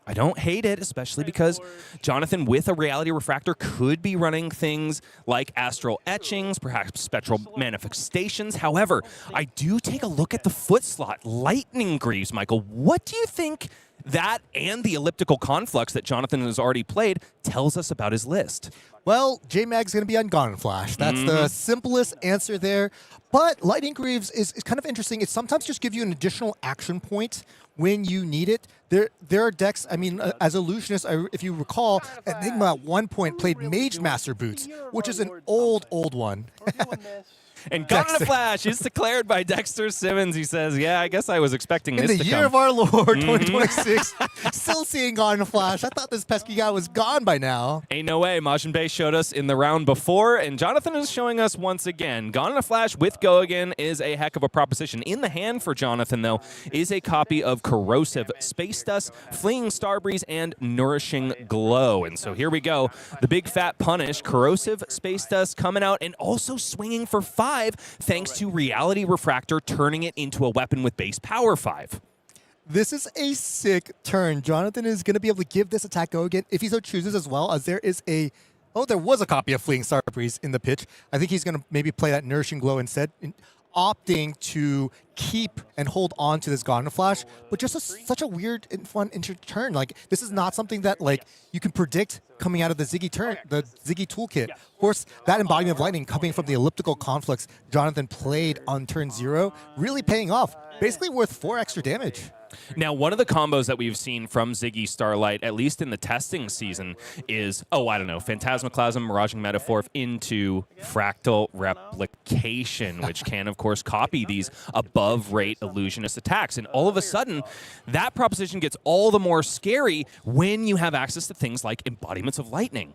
I don't hate it, especially because Jonathan, with a Reality Refractor, could be running things like Astral Etchings, perhaps Spectral Manifestations. However, I do take a look at the foot slot. Lightning Greaves, Michael. What do you think that and the Elliptical Conflux that Jonathan has already played tells us about his list? Well, J-Mag's going to be on Gone Flash. That's the simplest answer there. But Lightning Greaves is kind of interesting. It sometimes just gives you an additional action point when you need it. There are decks, I mean, as Illusionist, if you recall, Enigma at one point played Mage Master Boots, which is an old one. And Gone in a Flash is declared by Dexter Simmons. He says, yeah, I guess I was expecting this to come. In the year of our Lord, 2026, still seeing Gone in a Flash. I thought this pesky guy was gone by now. Ain't no way. Majin Bay showed us in the round before, and Jonathan is showing us once again. Gone in a Flash with Go Again is a heck of a proposition. In the hand for Jonathan, though, is a copy of Corrosive Space Dust, Fleeing Starbreeze, and Nourishing Glow. And so here we go. The big fat punish, Corrosive Space Dust coming out and also swinging for 5, thanks to Reality Refractor turning it into a weapon with base power 5. This is a sick turn. Jonathan is going to be able to give this attack Go Again if he so chooses, as well as there is a... Oh, there was a copy of Fleeing Starbreeze in the pitch. I think he's going to maybe play that Nourishing Glow instead, opting to keep and hold on to this Gone in a Flash, but just such a weird and fun turn. Like, this is not something that you can predict coming out of the Zyggy toolkit. Of course, that embodiment of lightning coming from the Elliptical Conflux Jonathan played on turn 0, really paying off. Basically worth 4 extra damage. Now, one of the combos that we've seen from Zyggy Starlight, at least in the testing season, is, Phantasmaclasm, Miraging Metaphor into Fractal Replication, which can, of course, copy these above-rate Illusionist attacks. And all of a sudden, that proposition gets all the more scary when you have access to things like Embodiments of Lightning.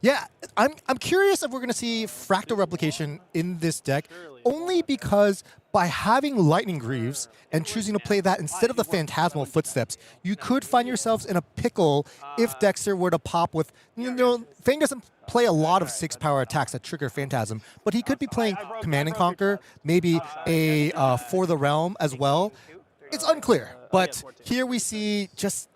Yeah, I'm curious if we're going to see Fractal Replication in this deck, only because by having Lightning Greaves and choosing to play that instead of the Phantasmal Footsteps, you could find yourselves in a pickle if Dexter were to pop with, Fang doesn't play a lot of 6-power attacks that trigger Phantasm, but he could be playing Command and Conquer, maybe a For the Realm as well. It's unclear, but here we see just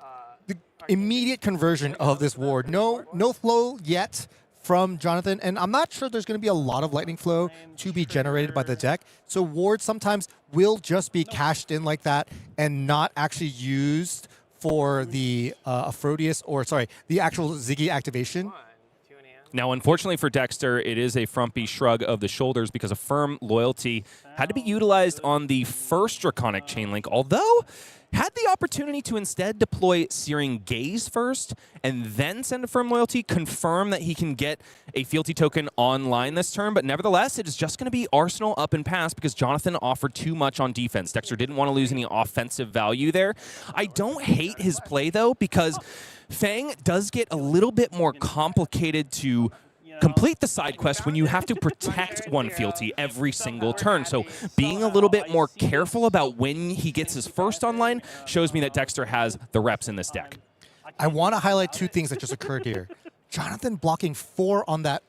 the immediate conversion of this ward. No flow yet from Jonathan, and I'm not sure there's going to be a lot of lightning flow to be generated by the deck. So wards sometimes will just be cashed in like that and not actually used for the Aphrodisiac, or sorry, the actual Zyggy activation. Now, unfortunately for Dexter, it is a frumpy shrug of the shoulders because a firm loyalty had to be utilized on the first Draconic Chainlink, although had the opportunity to instead deploy Searing Gaze first and then send a firm loyalty, confirm that he can get a fealty token online this turn, but nevertheless, it is just going to be Arsenal up and pass because Jonathan offered too much on defense. Dexter didn't want to lose any offensive value there. I don't hate his play, though, because Fang does get a little bit more complicated to complete the side quest when you have to protect one fealty every single turn. So being a little bit more careful about when he gets his first online shows me that Dexter has the reps in this deck. I want to highlight two things that just occurred here. Jonathan blocking 4 on that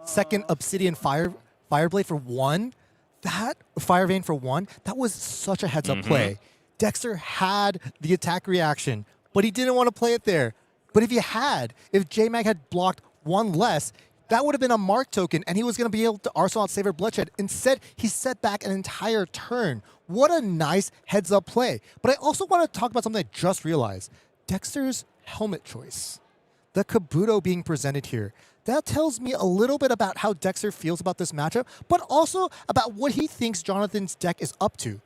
second Obsidian Fireblade for 1. That Fire Vein for 1, that was such a heads-up play. Dexter had the attack reaction, but he didn't want to play it there. But if J-Mag had blocked 1 less, that would have been a mark token, and he was going to be able to Arsenal out Savor Bloodshed. Instead, he set back an entire turn. What a nice heads-up play. But I also want to talk about something I just realized. Dexter's helmet choice. The Kabuto being presented here. That tells me a little bit about how Dexter feels about this matchup, but also about what he thinks Jonathan's deck is up to.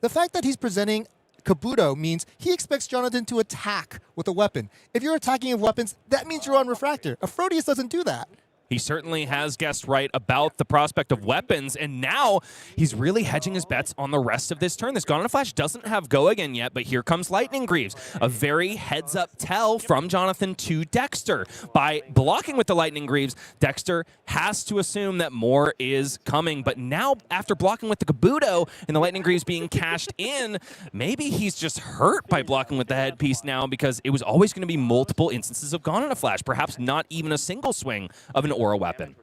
The fact that he's presenting Kabuto means he expects Jonathan to attack with a weapon. If you're attacking with weapons, that means you're on Refractor. Aphrodisiac doesn't do that. He certainly has guessed right about the prospect of weapons, and now he's really hedging his bets on the rest of this turn. This Gone in a Flash doesn't have Go Again yet, but here comes Lightning Greaves. A very heads-up tell from Jonathan to Dexter. By blocking with the Lightning Greaves, Dexter has to assume that more is coming. But now, after blocking with the Kabuto and the Lightning Greaves being cashed in, maybe he's just hurt by blocking with the headpiece now because it was always going to be multiple instances of Gone in a Flash, perhaps not even a single swing of an Aura weapon.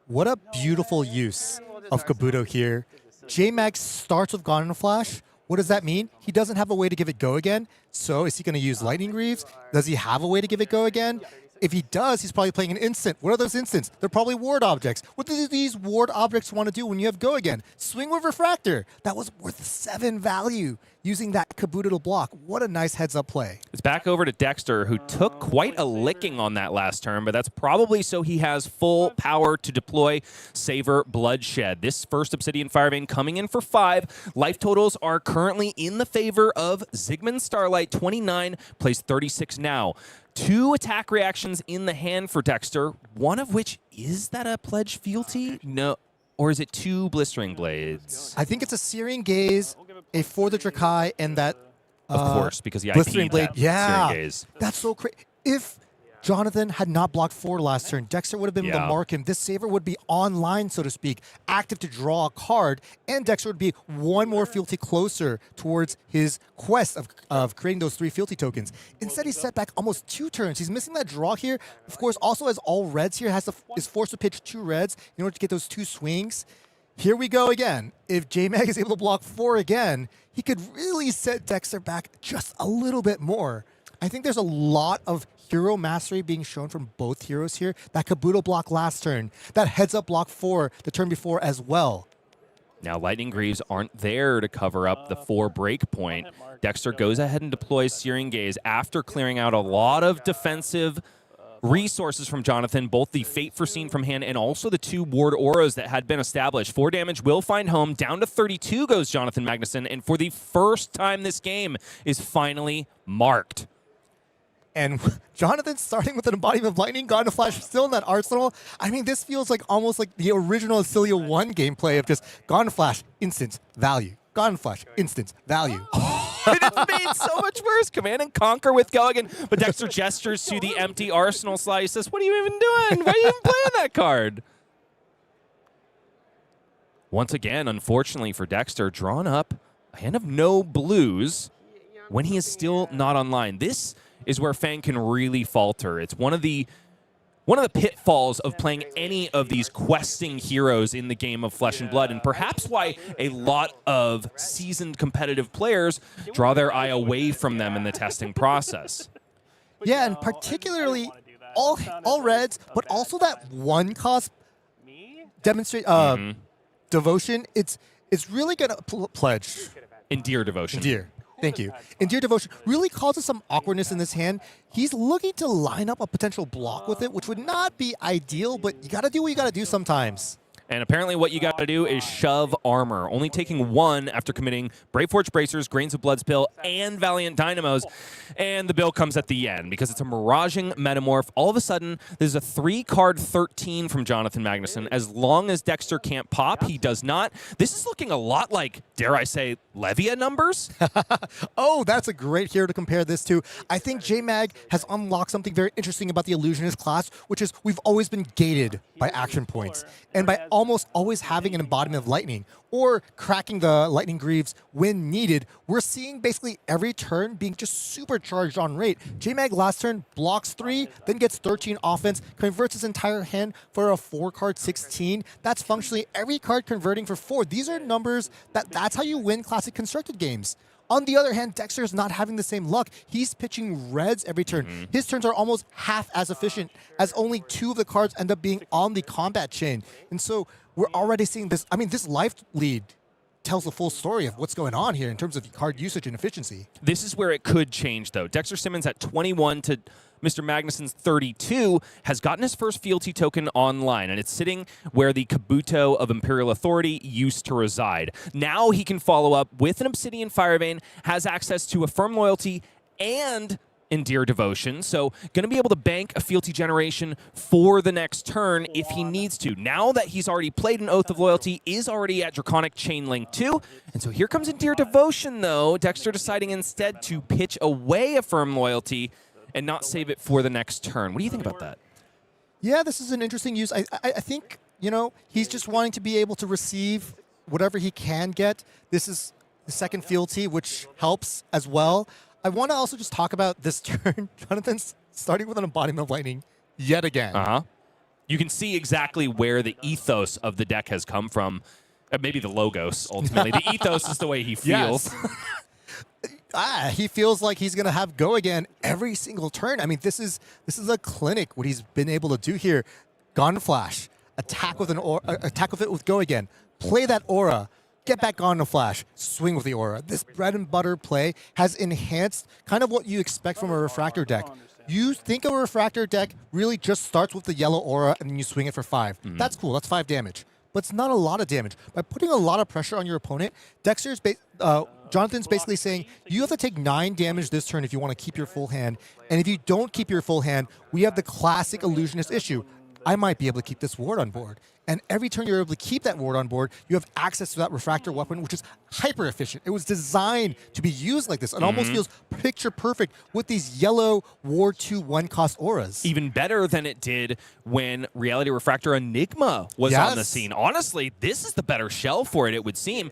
What a beautiful use of Kabuto here. J-Mag starts with Gone in a Flash. What does that mean? He doesn't have a way to give it Go Again. So is he going to use Lightning Greaves? Does he have a way to give it Go Again? If he does, he's probably playing an instant. What are those instants? They're probably ward objects. What do these ward objects want to do when you have Go Again? Swing with Refractor. That was worth 7 value using that Kabuto to block. What a nice heads-up play. It's back over to Dexter, who took quite a licking on that last turn, but that's probably so he has full power to deploy Savor Bloodshed. This first Obsidian Fire Vein coming in for 5. Life totals are currently in the favor of Zygmunt Starlight, 29, plays 36 now. 2 attack reactions in the hand for Dexter, one of which, is that a Pledge Fealty? No. Or is it 2 Blistering Blades? I think it's a Searing Gaze, a For the Dracai, and that... Of course, because he Blistering IP'd Blade. that Yeah, Searing Gaze. that's so crazy. If Jonathan had not blocked 4 last turn, Dexter would have been able to mark him. This Saver would be online, so to speak, active to draw a card, and Dexter would be 1 more fealty closer towards his quest of creating those 3 fealty tokens. Instead, he's set back almost 2 turns. He's missing that draw here. Of course, also has all reds here, is forced to pitch 2 reds in order to get those 2 swings. Here we go again. If J-Mag is able to block 4 again, he could really set Dexter back just a little bit more. I think there's a lot of hero mastery being shown from both heroes here. That Kabuto block last turn, that heads-up block 4 the turn before as well. Now, Lightning Greaves aren't there to cover up the 4 break point. Dexter goes ahead and deploys Searing Gaze after clearing out a lot of defensive resources from Jonathan, both the Fate Foreseen from hand and also the 2 ward auras that had been established. 4 damage will find home. Down to 32 goes Jonathan Magnuson, and for the first time this game is finally marked. And Jonathan starting with an embodiment of lightning, Gone in a Flash, still in that arsenal. I mean, this feels like almost like the original Oscilio 1 gameplay of just Gone in a Flash, instant value. Gone in a Flash, instant value. It's made so much worse. Command and Conquer with Go again. But Dexter gestures to the empty arsenal slot. He says, what are you even doing? Why are you even playing that card? Once again, unfortunately for Dexter, drawn up a hand of no blues when he is still not online. This is where Fang can really falter. It's one of the pitfalls of playing any of these questing heroes in the game of Flesh and Blood, and perhaps why a lot of seasoned competitive players draw their eye away from them in the testing process. Yeah, and particularly all reds, but also that one cost demonstrate devotion. It's really gonna pledge. Endear Devotion. Endear. Thank you. Endear Devotion really causes some awkwardness in this hand. He's looking to line up a potential block with it, which would not be ideal, but you got to do what you got to do sometimes. And apparently what you got to do is shove armor, only taking one after committing Brave Forge Bracers, Grains of Blood Spill, and Valiant Dynamos. And the bill comes at the end because it's a Miraging Metamorph. All of a sudden, there's a 3-card 13 from Jonathan Magnuson. As long as Dexter can't pop, he does not. This is looking a lot like, dare I say, Levia numbers? Oh, that's a great hero to compare this to. I think JMag has unlocked something very interesting about the Illusionist class, which is we've always been gated by action points. And by almost always having an embodiment of lightning or cracking the lightning greaves when needed, we're seeing basically every turn being just supercharged on rate. JMag last turn blocks 3, then gets 13 offense, converts his entire hand for a 4-card 16. That's functionally every card converting for 4. These are numbers that's how you win Classic Constructed games. On the other hand, Dexter's not having the same luck. He's pitching reds every turn. His turns are almost half as efficient, as only 2 of the cards end up being on the combat chain. And so we're already seeing this. I mean, this life lead tells the full story of what's going on here in terms of card usage and efficiency. This is where it could change, though. Dexter Simmons at 21 to Mr. Magnuson's 32 has gotten his first fealty token online, and it's sitting where the Kabuto of Imperial Authority used to reside. Now he can follow up with an Obsidian Firevein, has access to Affirm Loyalty and Endear Devotion, so going to be able to bank a fealty generation for the next turn if he needs to. Now that he's already played an Oath of Loyalty, is already at Draconic Chain Link 2, and so here comes Endear Devotion, though. Dexter deciding instead to pitch away Affirm Loyalty and not save it for the next turn. What do you think about that? Yeah, this is an interesting use. I think, you know, he's just wanting to be able to receive whatever he can get. This is the second fealty, which helps as well. I want to also just talk about this turn. Jonathan's starting with an embodiment of lightning yet again. You can see exactly where the ethos of the deck has come from. Maybe the logos, ultimately. The ethos is the way he feels. He feels like he's going to have Go again every single turn. I mean, this is a clinic, what he's been able to do here. Gone Flash, attack with it with Go again. Play that Aura. Get back on the Flash, swing with the Aura. This bread and butter play has enhanced kind of what you expect from a Refractor deck. You think a Refractor deck really just starts with the yellow Aura and then you swing it for 5. That's cool, that's 5 damage. But it's not a lot of damage. By putting a lot of pressure on your opponent, Jonathan's basically saying, you have to take 9 damage this turn if you want to keep your full hand. And if you don't keep your full hand, we have the classic Illusionist issue. I might be able to keep this ward on board. And every turn you're able to keep that ward on board, you have access to that Refractor weapon, which is hyper efficient. It was designed to be used like this. It almost feels picture perfect with these yellow Ward 2 1-cost auras. Even better than it did when Reality Refractor Enigma was on the scene. Honestly, this is the better shell for it, it would seem.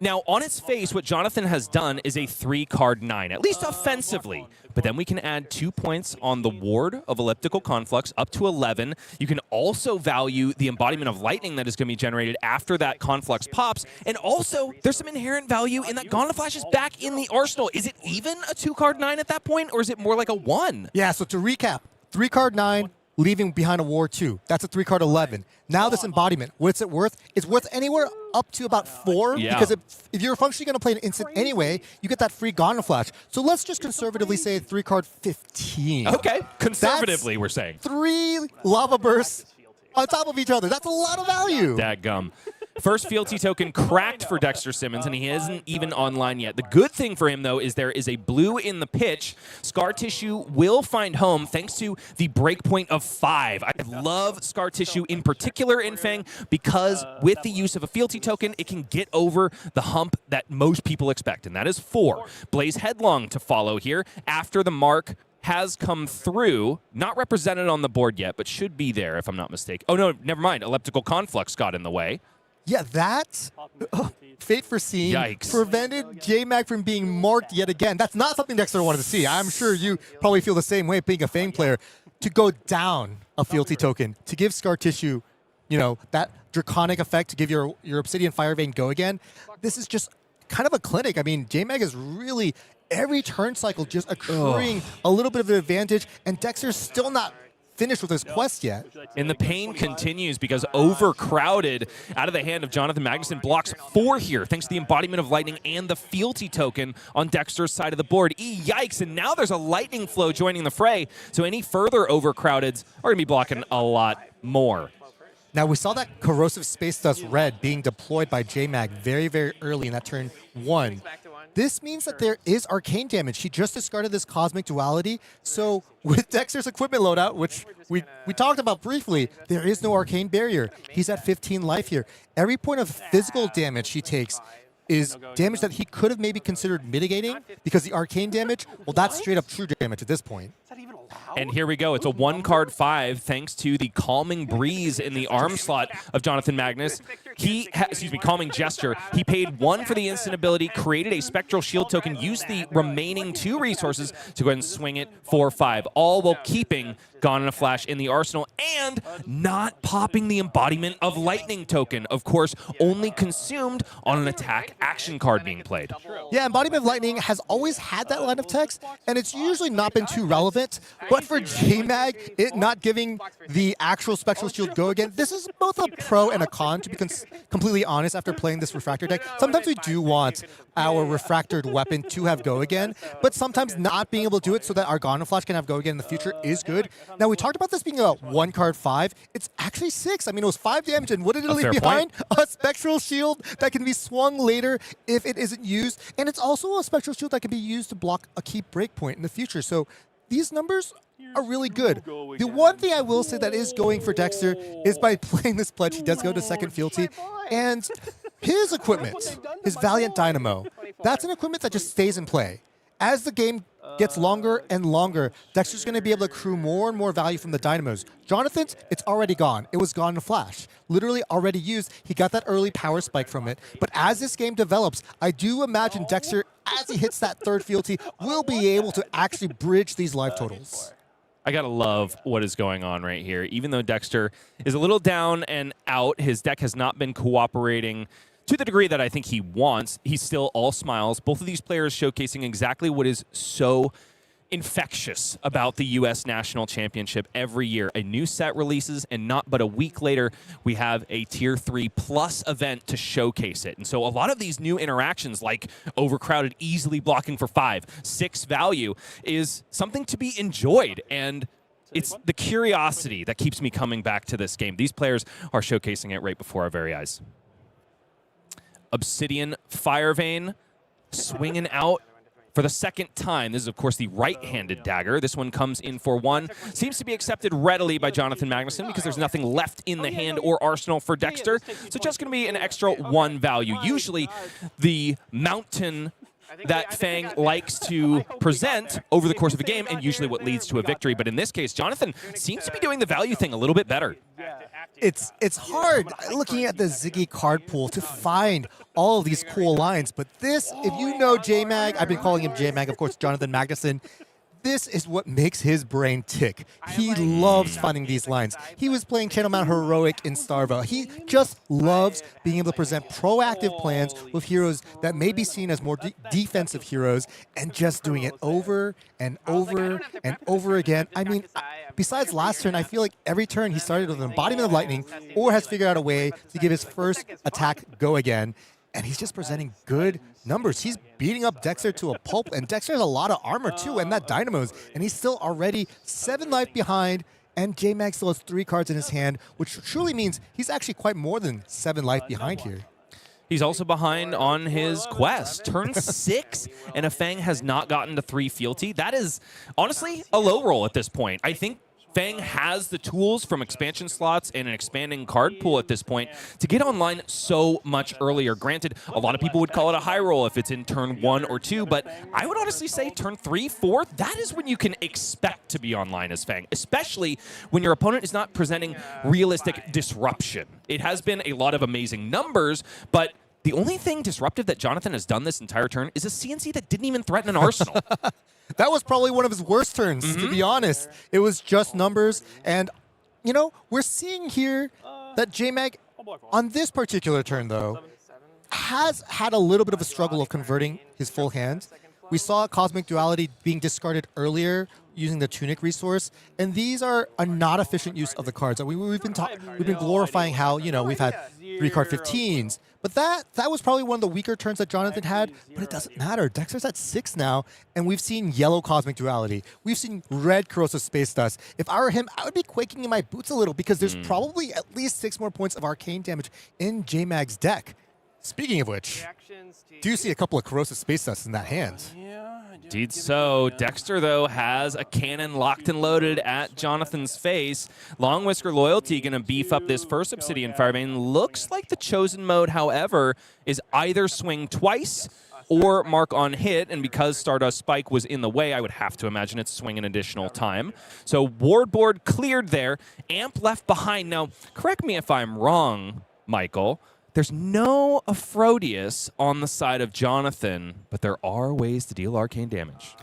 Now, on its face, what Jonathan has done is a 3-card 9, at least offensively. But then we can add 2 points on the ward of Elliptical Conflux up to 11. You can also value the embodiment of lightning that is going to be generated after that Conflux pops. And also, there's some inherent value in that Gauntlet Flash is back in the arsenal. Is it even a 2-card 9 at that point, or is it more like a 1? Yeah, so to recap, 3-card 9, leaving behind a Ward 2. That's a 3-card 11. Now this embodiment, what's it worth? It's worth anywhere up to about 4, because if you're functionally going to play an instant anyway, you get that free Gauntlet Flash. So let's just conservatively say 3-card 15. Okay, conservatively we're saying. 3 Lava Bursts on top of each other. That's a lot of value. Dadgum. First fealty token cracked for Dexter Simmons, and he isn't even online yet. The good thing for him, though, is there is a blue in the pitch. Scar Tissue will find home thanks to the breakpoint of 5. I love Scar Tissue in particular in Fang because with the use of a fealty token, it can get over the hump that most people expect, and that is 4. Blaze Headlong to follow here after the mark has come through, not represented on the board yet, but should be there if I'm not mistaken. Oh, no, never mind. Elliptical Conflux got in the way. Yeah, that, fate foreseen, Yikes. prevented J-Mag from being marked yet again. That's not something Dexter wanted to see. I'm sure you probably feel the same way being a Fang player. To go down a fealty token, to give Scar Tissue, you know, that draconic effect, to give your Obsidian Fire Vein go again, this is just kind of a clinic. I mean, J-Mag is really, every turn cycle just accruing a little bit of an advantage, and Dexter's still not finished with his quest yet. And the pain continues because Overcrowded out of the hand of Jonathan Magnuson blocks 4 here thanks to the Embodiment of Lightning and the fealty token on Dexter's side of the board. Yikes, and now there's a lightning flow joining the fray, so any further Overcrowdeds are going to be blocking a lot more. Now, we saw that Corrosive Space Dust Red being deployed by J-Mag very, very early in that turn 1. This means that there is arcane damage. He just discarded this Cosmic Duality. So with Dexter's equipment loadout, which we talked about briefly, there is no arcane barrier. He's at 15 life here. Every point of physical damage he takes is damage that he could have maybe considered mitigating, because the arcane damage, well, that's straight up true damage at this point. And here we go. It's a 1-card 5 thanks to the Calming Breeze in the arm slot of Jonathan Magnus. Calming Gesture. He paid 1 for the instant ability, created a Spectral Shield token, used the remaining 2 resources to go ahead and swing it for 5, all while keeping Gone in a Flash in the arsenal and not popping the Embodiment of Lightning token. Of course, only consumed on an attack action card being played. Yeah, Embodiment of Lightning has always had that line of text, and it's usually not been too relevant. But for J-Mag, it not giving the actual Spectral Shield go again, this is both a pro and a con, to be completely honest, after playing this Refractor deck. Sometimes we do want our Refractored weapon to have go again, but sometimes not being able to do it so that our Gone in a Flash can have go again in the future is good. Now, we talked about this being a 1-card 5. It's actually 6. I mean, it was 5 damage, and what did it leave behind? A Spectral Shield that can be swung later if it isn't used, and it's also a Spectral Shield that can be used to block a key breakpoint in the future. So these numbers are really good. The one thing I will say that is going for Dexter is by playing this pledge, he does go to second fealty, and his equipment, his Valiant Dynamo, that's an equipment that just stays in play. As the game gets longer and longer, Dexter's going to be able to accrue more and more value from the Dynamos. Jonathan's, it's already gone. It was gone in a flash. Literally already used. He got that early power spike from it. But as this game develops, I do imagine Dexter, as he hits that third fealty, will be able to actually bridge these life totals. I gotta love what is going on right here. Even though Dexter is a little down and out, his deck has not been cooperating to the degree that I think he wants. He's still all smiles. Both of these players showcasing exactly what is so infectious about the U.S. National Championship every year. A new set releases, and not but a week later, we have a Tier 3 plus event to showcase it. And so a lot of these new interactions, like Overcrowded easily blocking for 5, 6 value, is something to be enjoyed. And it's the curiosity that keeps me coming back to this game. These players are showcasing it right before our very eyes. Obsidian Fire Vein swinging out for the second time. This is, of course, the right-handed dagger. This one comes in for 1. Seems to be accepted readily by Jonathan Magnuson because there's nothing left in the hand or arsenal for Dexter. So just going to be an extra 1 value. Usually the mountain that Fang likes to present over the course of a game, and usually what leads to a victory. But in this case, Jonathan seems to be doing the value thing a little bit better. It's hard looking at the Zyggy card pool to find all of these cool lines, but this, if you know J-Mag, I've been calling him J-Mag, of course, Jonathan Magnuson, this is what makes his brain tick. He loves finding these lines. He was playing Channel Mount Heroic in Starvo. He just loves being able to present proactive plans with heroes that may be seen as more defensive heroes, and just doing it over and over and over again. I mean, besides last turn, I feel like every turn he started with an Embodiment of Lightning or has figured out a way to give his first attack go again. And he's just presenting good numbers. He's beating up Dexter to a pulp, and Dexter has a lot of armor too, and that Dynamos, and he's still already 7 life behind And J-Mag still has 3 cards in his hand, which truly means he's actually quite more than 7 life behind here. He's also behind on his quest. Turn 6, and a Fang has not gotten to 3 fealty. That is, honestly, a low roll at this point. I think Fang has the tools from expansion slots and an expanding card pool at this point to get online so much earlier. Granted, a lot of people would call it a high roll if it's in turn 1 or 2, but I would honestly say turn 3, 4, that is when you can expect to be online as Fang, especially when your opponent is not presenting realistic disruption. It has been a lot of amazing numbers, but the only thing disruptive that Jonathan has done this entire turn is a CNC that didn't even threaten an arsenal. That was probably one of his worst turns, to be honest. It was just numbers. And, you know, we're seeing here that J-Mag, on this particular turn, though, has had a little bit of a struggle of converting his full hand. We saw Cosmic Duality being discarded earlier using the Tunic resource, and these are a not efficient use of the cards. We've been glorifying how, you know, we've had 3-card 15s, but that was probably one of the weaker turns that Jonathan had, but it doesn't matter. Dexter's at 6 now, and we've seen yellow Cosmic Duality. We've seen red Corrosive Space Dust. If I were him, I would be quaking in my boots a little because there's probably at least 6 more points of arcane damage in J-Mag's deck. Speaking of which, do you see a couple of Corrosive Space Dusts in that hand? Indeed so. Dexter, though, has a cannon locked and loaded at Jonathan's face. Long Whisker Loyalty going to beef up this first Obsidian Firebane. Looks like the chosen mode, however, is either swing twice or mark on hit, and because Stardust Spike was in the way, I would have to imagine it's swing an additional time. So Ward Board cleared there. Amp left behind. Now, correct me if I'm wrong, Michael. There's no Aphrodisias on the side of Jonathan, but there are ways to deal arcane damage.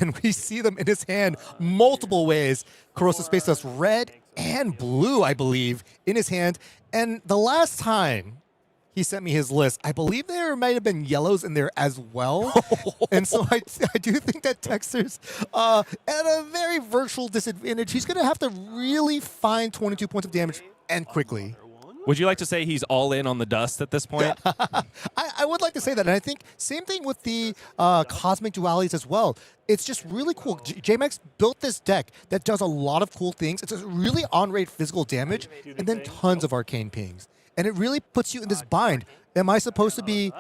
And we see them in his hand multiple ways. Corrosive Space Dust red and blue, I believe, in his hand. And the last time he sent me his list, I believe there might have been yellows in there as well. And so I do think that Dexter's at a very virtual disadvantage. He's going to have to really find 22 points of damage and quickly. Would you like to say he's all in on the dust at this point? I would like to say that. And I think same thing with the Cosmic Dualities as well. It's just really cool. J-Max built this deck that does a lot of cool things. It's a really on-rate physical damage and then tons of arcane pings. And it really puts you in this bind. Am I supposed to be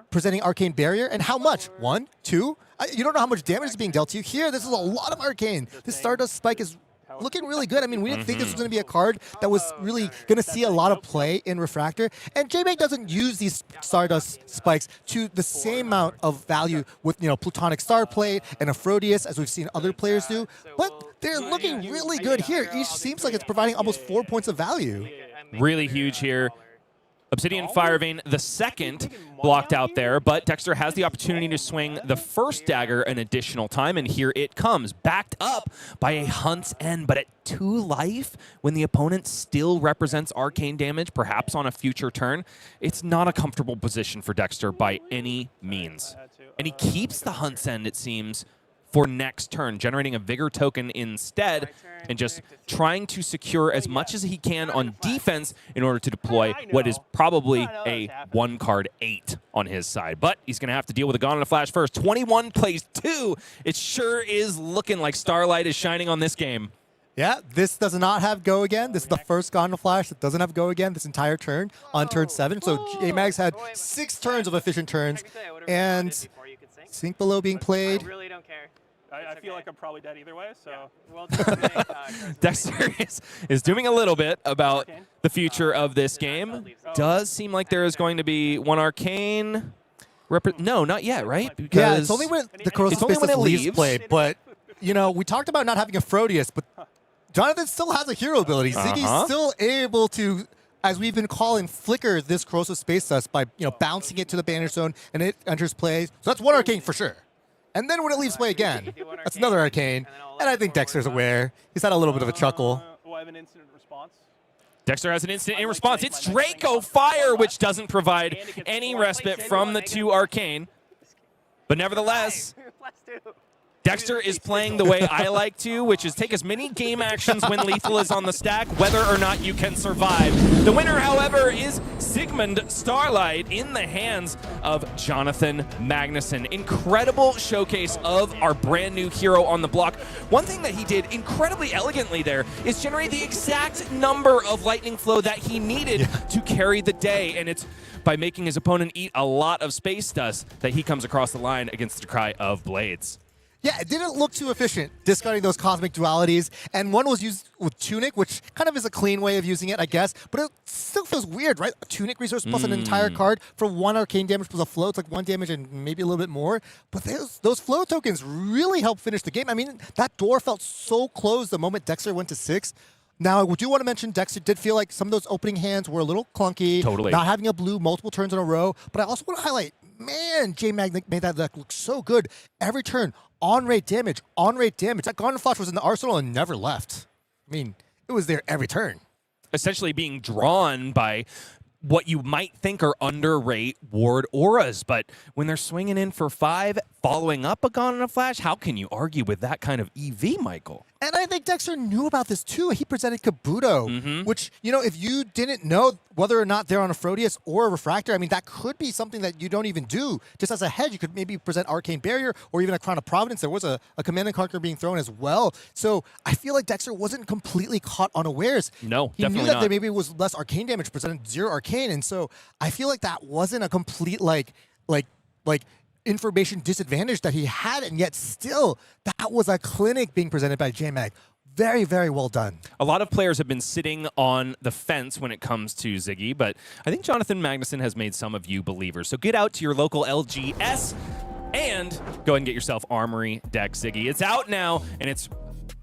presenting Arcane Barrier? And how much? 1? 2? You don't know how much damage is being dealt to you. Here, this is a lot of arcane. This Stardust Spike is looking really good. I mean, we didn't think this was going to be a card that was really going to see a lot of play in Refractor. And J-Mag doesn't use these Stardust Spikes to the same amount of value with, you know, Plutonic Starplate and Aphrodisias, as we've seen other players do. But they're looking really good here. Each seems like it's providing almost 4 points of value. Really huge here. Obsidian Firevein, the second, blocked out there, but Dexter has the opportunity to swing the first dagger an additional time, and here it comes, backed up by a Hunt's End, but at 2 life, when the opponent still represents arcane damage, perhaps on a future turn, it's not a comfortable position for Dexter by any means. And he keeps the Hunt's End, it seems, for next turn, generating a Vigor token instead and just trying to secure as much as he can on defense in order to deploy what is probably a 1-card 8 on his side. But he's going to have to deal with a Gone in a Flash first. 21 plays 2. It sure is looking like Starlight is shining on this game. Yeah, this does not have Go Again. This is the first Gone in a Flash that doesn't have Go Again this entire turn on turn 7. So J-Mag's had 6 turns of efficient turns, and Sink Below being played. I really don't care. I feel like I'm probably dead either way, so. Dexter is doing a little bit about the future of this game. Does seem like there is going to be one arcane. No, not yet, right? Because yeah, it's only when the Corrosive Space Dust leaves play. But, you know, we talked about not having Aphrodisias, but Jonathan still has a hero ability. Zyggy's still able to, as we've been calling, flicker this Corrosive Space Dust by, you know, bouncing it to the Banner Zone and it enters play. So that's one arcane for sure. And then when it leaves play again, that's another arcane. And I think Dexter's aware. He's had a little bit of a chuckle. I have an instant response. Dexter has an instant in response. It's Draco Fire, which doesn't provide any respite from the 2 arcane. But nevertheless, Dexter is playing the way I like to, which is take as many game actions when lethal is on the stack, whether or not you can survive. The winner, however, is Sigmund Starlight in the hands of Jonathan Magnuson. Incredible showcase of our brand new hero on the block. One thing that he did incredibly elegantly there is generate the exact number of lightning flow that he needed to carry the day, and it's by making his opponent eat a lot of space dust that he comes across the line against the Dracai of Blades. Yeah, it didn't look too efficient, discarding those cosmic dualities. And one was used with Tunic, which kind of is a clean way of using it, I guess. But it still feels weird, right? A Tunic resource plus an entire card for 1 arcane damage plus a flow. It's like 1 damage and maybe a little bit more. But those flow tokens really help finish the game. I mean, that door felt so closed the moment Dexter went to 6. Now, I do want to mention Dexter did feel like some of those opening hands were a little clunky. Totally. Not having a blue multiple turns in a row. But I also want to highlight, man, J-Mag made that deck look so good. Every turn, on-rate damage, on-rate damage. That Garden Flash was in the arsenal and never left. I mean, it was there every turn. Essentially being drawn by what you might think are under-rate ward auras, but when they're swinging in for 5, following up a Garden Flash, how can you argue with that kind of EV, Michael? And I think Dexter knew about this too. He presented Kabuto, which, you know, if you didn't know whether or not they're on a Phrodius or a Refractor, I mean, that could be something that you don't even do. Just as a hedge, you could maybe present Arcane Barrier or even a Crown of Providence. There was a Command and Conquer being thrown as well. So I feel like Dexter wasn't completely caught unawares. No, he definitely knew that not. there maybe was less Arcane damage, presented 0 Arcane. And so I feel like that wasn't a complete, like information disadvantage that he had, and yet still, that was a clinic being presented by J-Mag. Very, very well done. A lot of players have been sitting on the fence when it comes to Zyggy, but I think Jonathan Magnuson has made some of you believers. So get out to your local LGS and go ahead and get yourself Armory Deck Zyggy. It's out now, and it's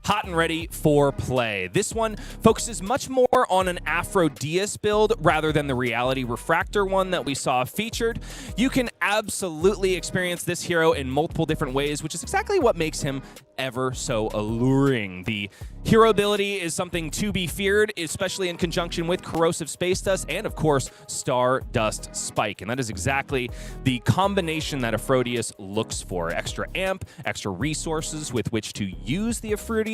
hot and ready for play. This one focuses much more on an Aphrodisiac build rather than the Reality Refractor one that we saw featured. You can absolutely experience this hero in multiple different ways, which is exactly what makes him ever so alluring. The hero ability is something to be feared, especially in conjunction with Corrosive Space Dust and, of course, Stardust Spike. And that is exactly the combination that Aphrodisiac looks for. Extra amp, extra resources with which to use the Aphrodisiac,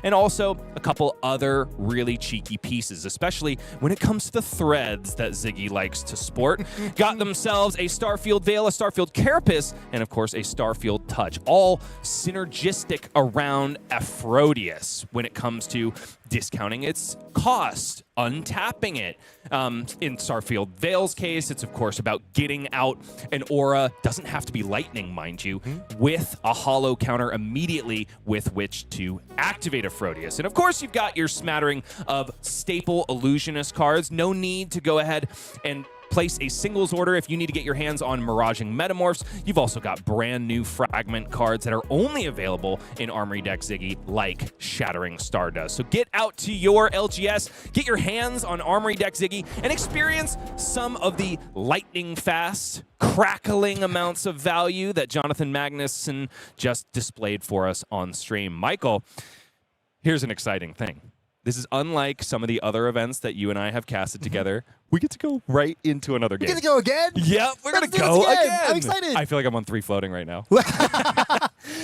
and also a couple other really cheeky pieces, especially when it comes to the threads that Zyggy likes to sport. Got themselves a Starfield Veil, a Starfield Carapace, and of course a Starfield Touch, all synergistic around Aphrodisiac when it comes to discounting its cost, untapping it. In Starfield Veil's case, it's of course about getting out an aura, doesn't have to be lightning, mind you, with a hollow counter immediately with which to activate Aphrodisiac. And of course, you've got your smattering of staple illusionist cards. No need to go ahead and place a singles order if you need to get your hands on Miraging Metamorphs. You've also got brand new fragment cards that are only available in Armory Deck Zyggy, like Shattering Stardust. So get out to your LGS, get your hands on Armory Deck Zyggy, and experience some of the lightning fast, crackling amounts of value that Jonathan Magnuson just displayed for us on stream. Michael, here's an exciting thing. This is unlike some of the other events that you and I have casted together. We get to go right into another game. We get to go again? Yep, we're going to Let's do go this again. I'm excited. I feel like I'm on 3 floating right now.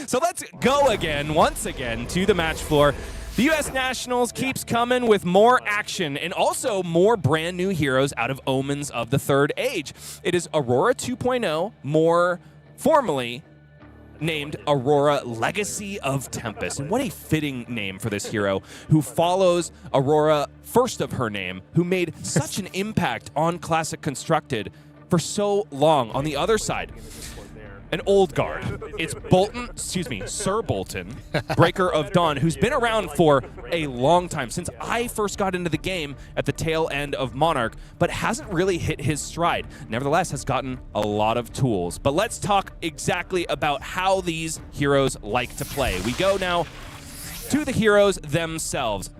So let's go again, once again, to the match floor. The U.S. Nationals keeps coming with more action and also more brand new heroes out of Omens of the Third Age. It is Aurora 2.0, more formally named Aurora Legacy of Tempest. And what a fitting name for this hero who follows Aurora, first of her name, who made such an impact on Classic Constructed for so long. On the other side, an old guard. It's Sir Boltyn, Breaker of Dawn, who's been around for a long time, since I first got into the game at the tail end of Monarch, but hasn't really hit his stride. Nevertheless, has gotten a lot of tools. But let's talk exactly about how these heroes like to play. We go now to the heroes themselves.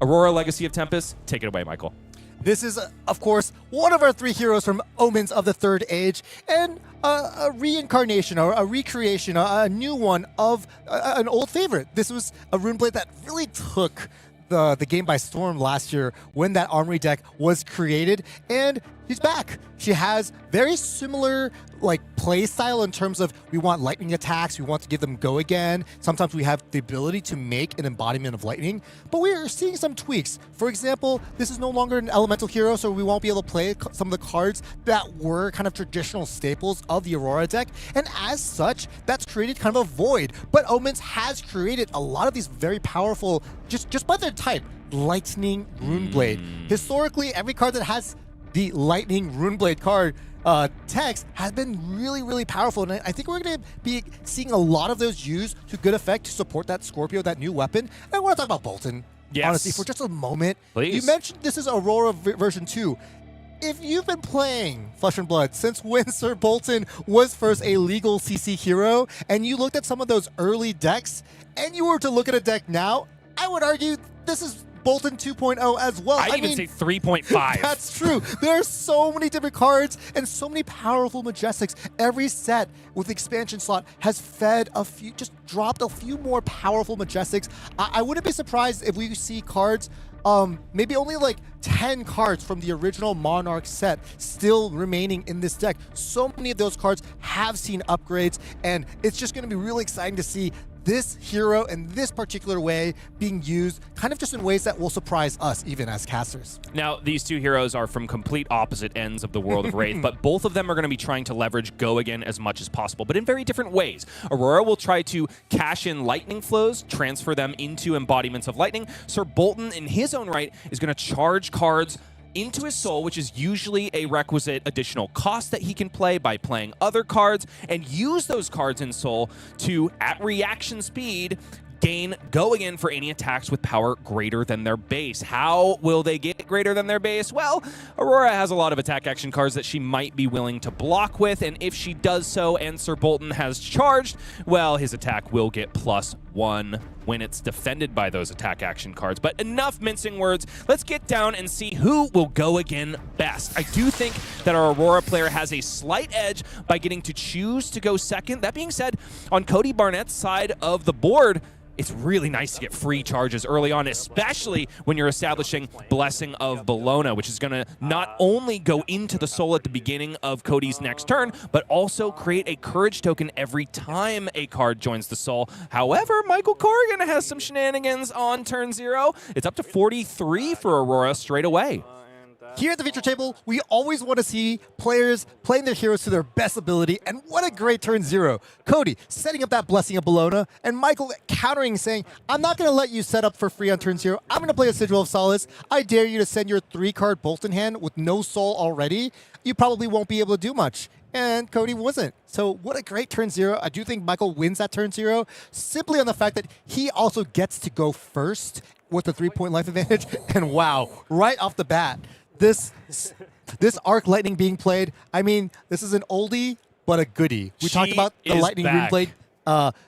Aurora Legacy of Tempest, take it away, Michael. This is, of course, one of our 3 heroes from Omens of the Third Age, and a reincarnation, or a recreation, a new one of an old favorite. This was a Runeblade that really took the game by storm last year when that Armory deck was created, and she's back. She has very similar like play style in terms of we want lightning attacks, we want to give them go again. Sometimes we have the ability to make an embodiment of lightning, but we are seeing some tweaks. For example, this is no longer an elemental hero, so we won't be able to play some of the cards that were kind of traditional staples of the Aurora deck, and as such, that's created kind of a void. But Omens has created a lot of these very powerful, just by their type, Lightning Runeblade. Historically, every card that has the Lightning Runeblade card text has been really, really powerful. And I think we're going to be seeing a lot of those used to good effect to support that Scorpio, that new weapon. And I want to talk about Boltyn, honestly, for just a moment. Please. You mentioned this is Aurora version 2. If you've been playing Flesh and Blood since when Sir Boltyn was first a legal CC hero, and you looked at some of those early decks, and you were to look at a deck now, I would argue this is Boltyn 2.0 as well. I'd even say 3.5. That's true. There are so many different cards and so many powerful Majestics. Every set with the expansion slot has fed a few, just dropped a few more powerful Majestics. I wouldn't be surprised if we see cards, maybe only like 10 cards from the original Monarch set still remaining in this deck. So many of those cards have seen upgrades, and it's just going to be really exciting to see this hero in this particular way being used kind of just in ways that will surprise us even as casters. Now, these two heroes are from complete opposite ends of the world of Wraith, but both of them are going to be trying to leverage Go Again as much as possible, but in very different ways. Aurora will try to cash in lightning flows, transfer them into embodiments of lightning. Sir Boltyn, in his own right, is going to charge cards into his soul, which is usually a requisite additional cost that he can play by playing other cards, and use those cards in soul to, at reaction speed, gain Go Again for any attacks with power greater than their base. How will they get greater than their base? Well, Aurora has a lot of attack action cards that she might be willing to block with, and if she does so and Sir Boltyn has charged, well, his attack will get +1 when it's defended by those attack action cards. But enough mincing words. Let's get down and see who will go again best. I do think that our Aurora player has a slight edge by getting to choose to go second. That being said, on Cody Barnett's side of the board, it's really nice to get free charges early on, especially when you're establishing Blessing of Bologna, which is going to not only go into the soul at the beginning of Cody's next turn, but also create a courage token every time a card joins the soul. However, Michael Corrigan has some shenanigans on turn 0. It's up to 43 for Aurora straight away. Here at the feature table, we always want to see players playing their heroes to their best ability, and what a great turn 0. Cody setting up that Blessing of Bologna, and Michael countering, saying, I'm not going to let you set up for free on turn 0. I'm going to play a Sigil of Solace. I dare you to send your 3-card Boltyn hand with no soul already. You probably won't be able to do much. And Cody wasn't. So what a great turn 0. I do think Michael wins that turn 0, simply on the fact that he also gets to go first with the 3-point life advantage. And wow, right off the bat, this Arc Lightning being played, I mean, this is an oldie, but a goodie. We talked about the Lightning Runeblade,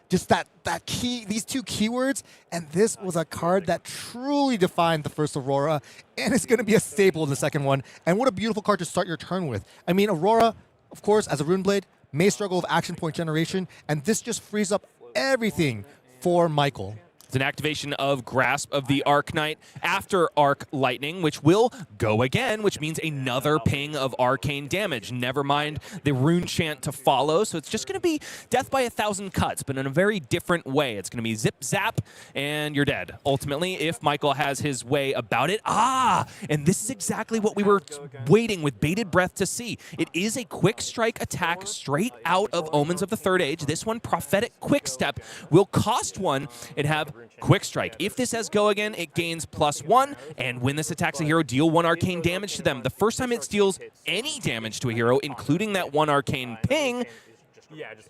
just that key, these two keywords, and this was a card that truly defined the first Aurora, and it's going to be a staple in the second one. And what a beautiful card to start your turn with. I mean, Aurora, of course, as a Runeblade, may struggle with action point generation, and this just frees up everything for Michael. It's an activation of Grasp of the Arc Knight after Arc Lightning, which will go again, which means another ping of arcane damage. Never mind the rune chant to follow, so it's just going to be death by 1,000 cuts, but in a very different way. It's going to be zip, zap, and you're dead. Ultimately, if Michael has his way about it. And this is exactly what we were waiting with bated breath to see. It is a quick strike attack straight out of Omens of the Third Age. This one, Prophetic Quick Step, will cost 1 and have Quick Strike. If this has Go Again, it gains +1, and when this attacks a hero, deal 1 arcane damage to them. The first time it deals any damage to a hero, including that 1 arcane ping,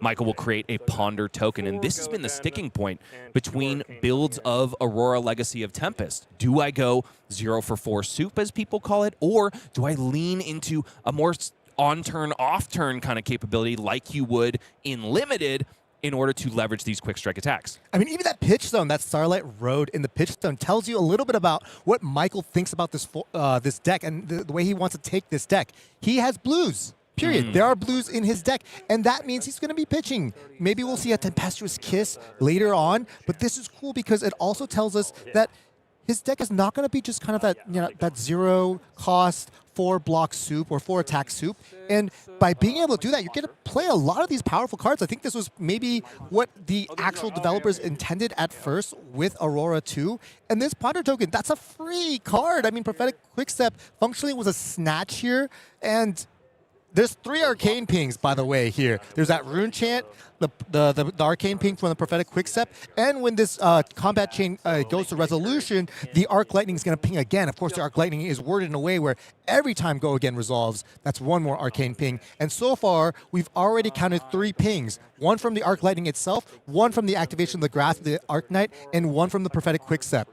Michael will create a Ponder token, and this has been the sticking point between builds of Aurora Legacy of Tempest. Do I go 0 for 4 soup, as people call it, or do I lean into a more on-turn, off-turn kind of capability like you would in Limited, in order to leverage these quick strike attacks? I mean, even that pitch zone, that Starlight Road in the pitch zone, tells you a little bit about what Michael thinks about this this deck and the way he wants to take this deck. He has blues, period. There are blues in his deck, and that means he's going to be pitching. Maybe we'll see a Tempestuous Kiss later on, but this is cool because it also tells us that his deck is not going to be just kind of that, that 0 cost 4 block soup or 4 attack soup. And by being able to do that, you're going to play a lot of these powerful cards. I think this was maybe what the actual developers intended at first with Aurora 2. And this Ponder Token, that's a free card. I mean, Prophetic Quickstep functionally was a snatch here. And there's 3 arcane pings, by the way, here. There's that rune chant, the arcane ping from the Prophetic Quickstep, and when this combat chain goes to resolution, the Arc Lightning is going to ping again. Of course, the Arc Lightning is worded in a way where every time Go Again resolves, that's 1 more arcane ping. And so far, we've already counted 3 pings. 1 from the Arc Lightning itself, 1 from the activation of the Grasp of the Arc Knight, and 1 from the Prophetic Quickstep.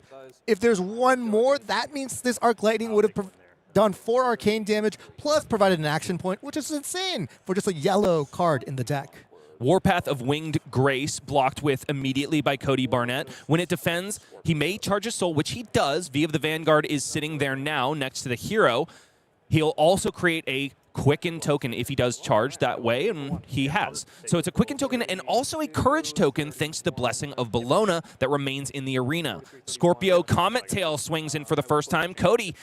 If there's 1 more, that means this Arc Lightning would have done 4 arcane damage, plus provided an action point, which is insane for just a yellow card in the deck. Warpath of Winged Grace, blocked with immediately by Codi Barnett. When it defends, he may charge a soul, which he does. V of the Vanguard is sitting there now next to the hero. He'll also create a Quicken token if he does charge that way, and he has. So it's a Quicken token and also a Courage token thanks to the Blessing of Bologna that remains in the arena. Scorpio Comet Tail swings in for the first time. Codi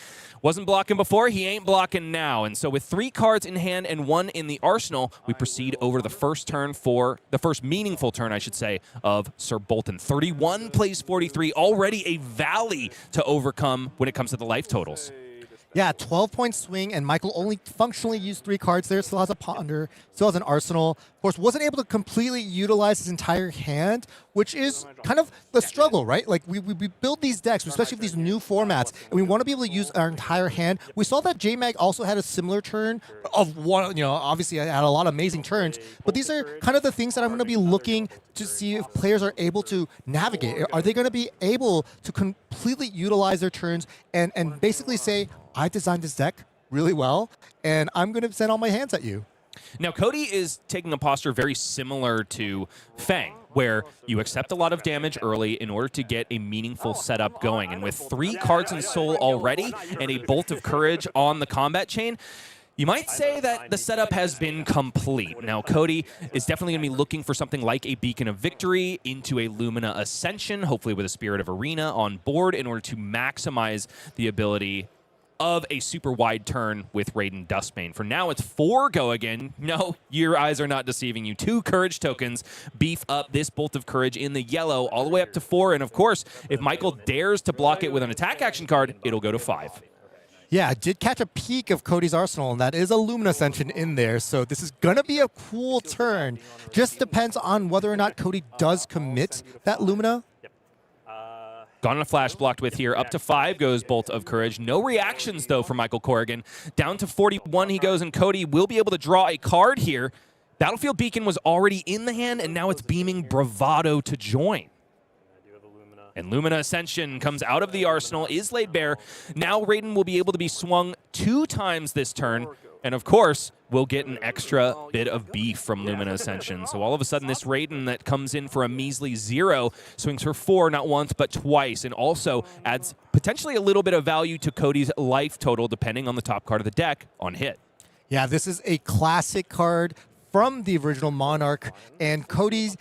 wasn't blocking before, he ain't blocking now. And so with 3 cards in hand and 1 in the arsenal, we proceed over the first turn for, the first meaningful turn, I should say, of Sir Boltyn. 31 plays 43, already a valley to overcome when it comes to the life totals. Yeah, 12-point swing, and Michael only functionally used 3 cards there. Still has a Ponder, still has an Arsenal. Of course, wasn't able to completely utilize his entire hand, which is kind of the struggle, right? Like, we build these decks, especially with these new formats, and we want to be able to use our entire hand. We saw that J-Mag also had a similar turn of one, obviously had a lot of amazing turns, but these are kind of the things that I'm going to be looking to see if players are able to navigate. Are they going to be able to completely utilize their turns and basically say, I designed this deck really well, and I'm going to send all my hands at you. Now, Codi is taking a posture very similar to Fang, where you accept a lot of damage early in order to get a meaningful setup going. And with 3 cards in Soul already and a Bolt of Courage on the combat chain, you might say that the setup has been complete. Now, Codi is definitely going to be looking for something like a Beacon of Victory into a Lumina Ascension, hopefully with a Spirit of Arena on board in order to maximize the ability of a super wide turn with Raiden Dustbane. For now, it's 4 Go Again. No, your eyes are not deceiving you. 2 Courage tokens beef up this Bolt of Courage in the yellow all the way up to 4. And of course, if Michael dares to block it with an attack action card, it'll go to 5. Yeah, I did catch a peek of Codi's Arsenal, and that is a Lumina Ascension in there, so this is going to be a cool turn. Just depends on whether or not Codi does commit that Lumina. Gone on a flash, blocked with here. Up to 5 goes Bolt of Courage. No reactions, though, for Michael Corrigan. Down to 41 he goes, and Codi will be able to draw a card here. Battlefield Beacon was already in the hand, and now it's beaming Bravado to join. And Lumina Ascension comes out of the arsenal, is laid bare. Now Raiden will be able to be swung 2 times this turn. And of course, we'll get an extra bit of beef from Lumina Ascension. So all of a sudden, this Raiden that comes in for a measly 0 swings for 4, not once, but twice, and also adds potentially a little bit of value to Codi's life total, depending on the top card of the deck on hit. Yeah, this is a classic card from the original Monarch, and Codi's,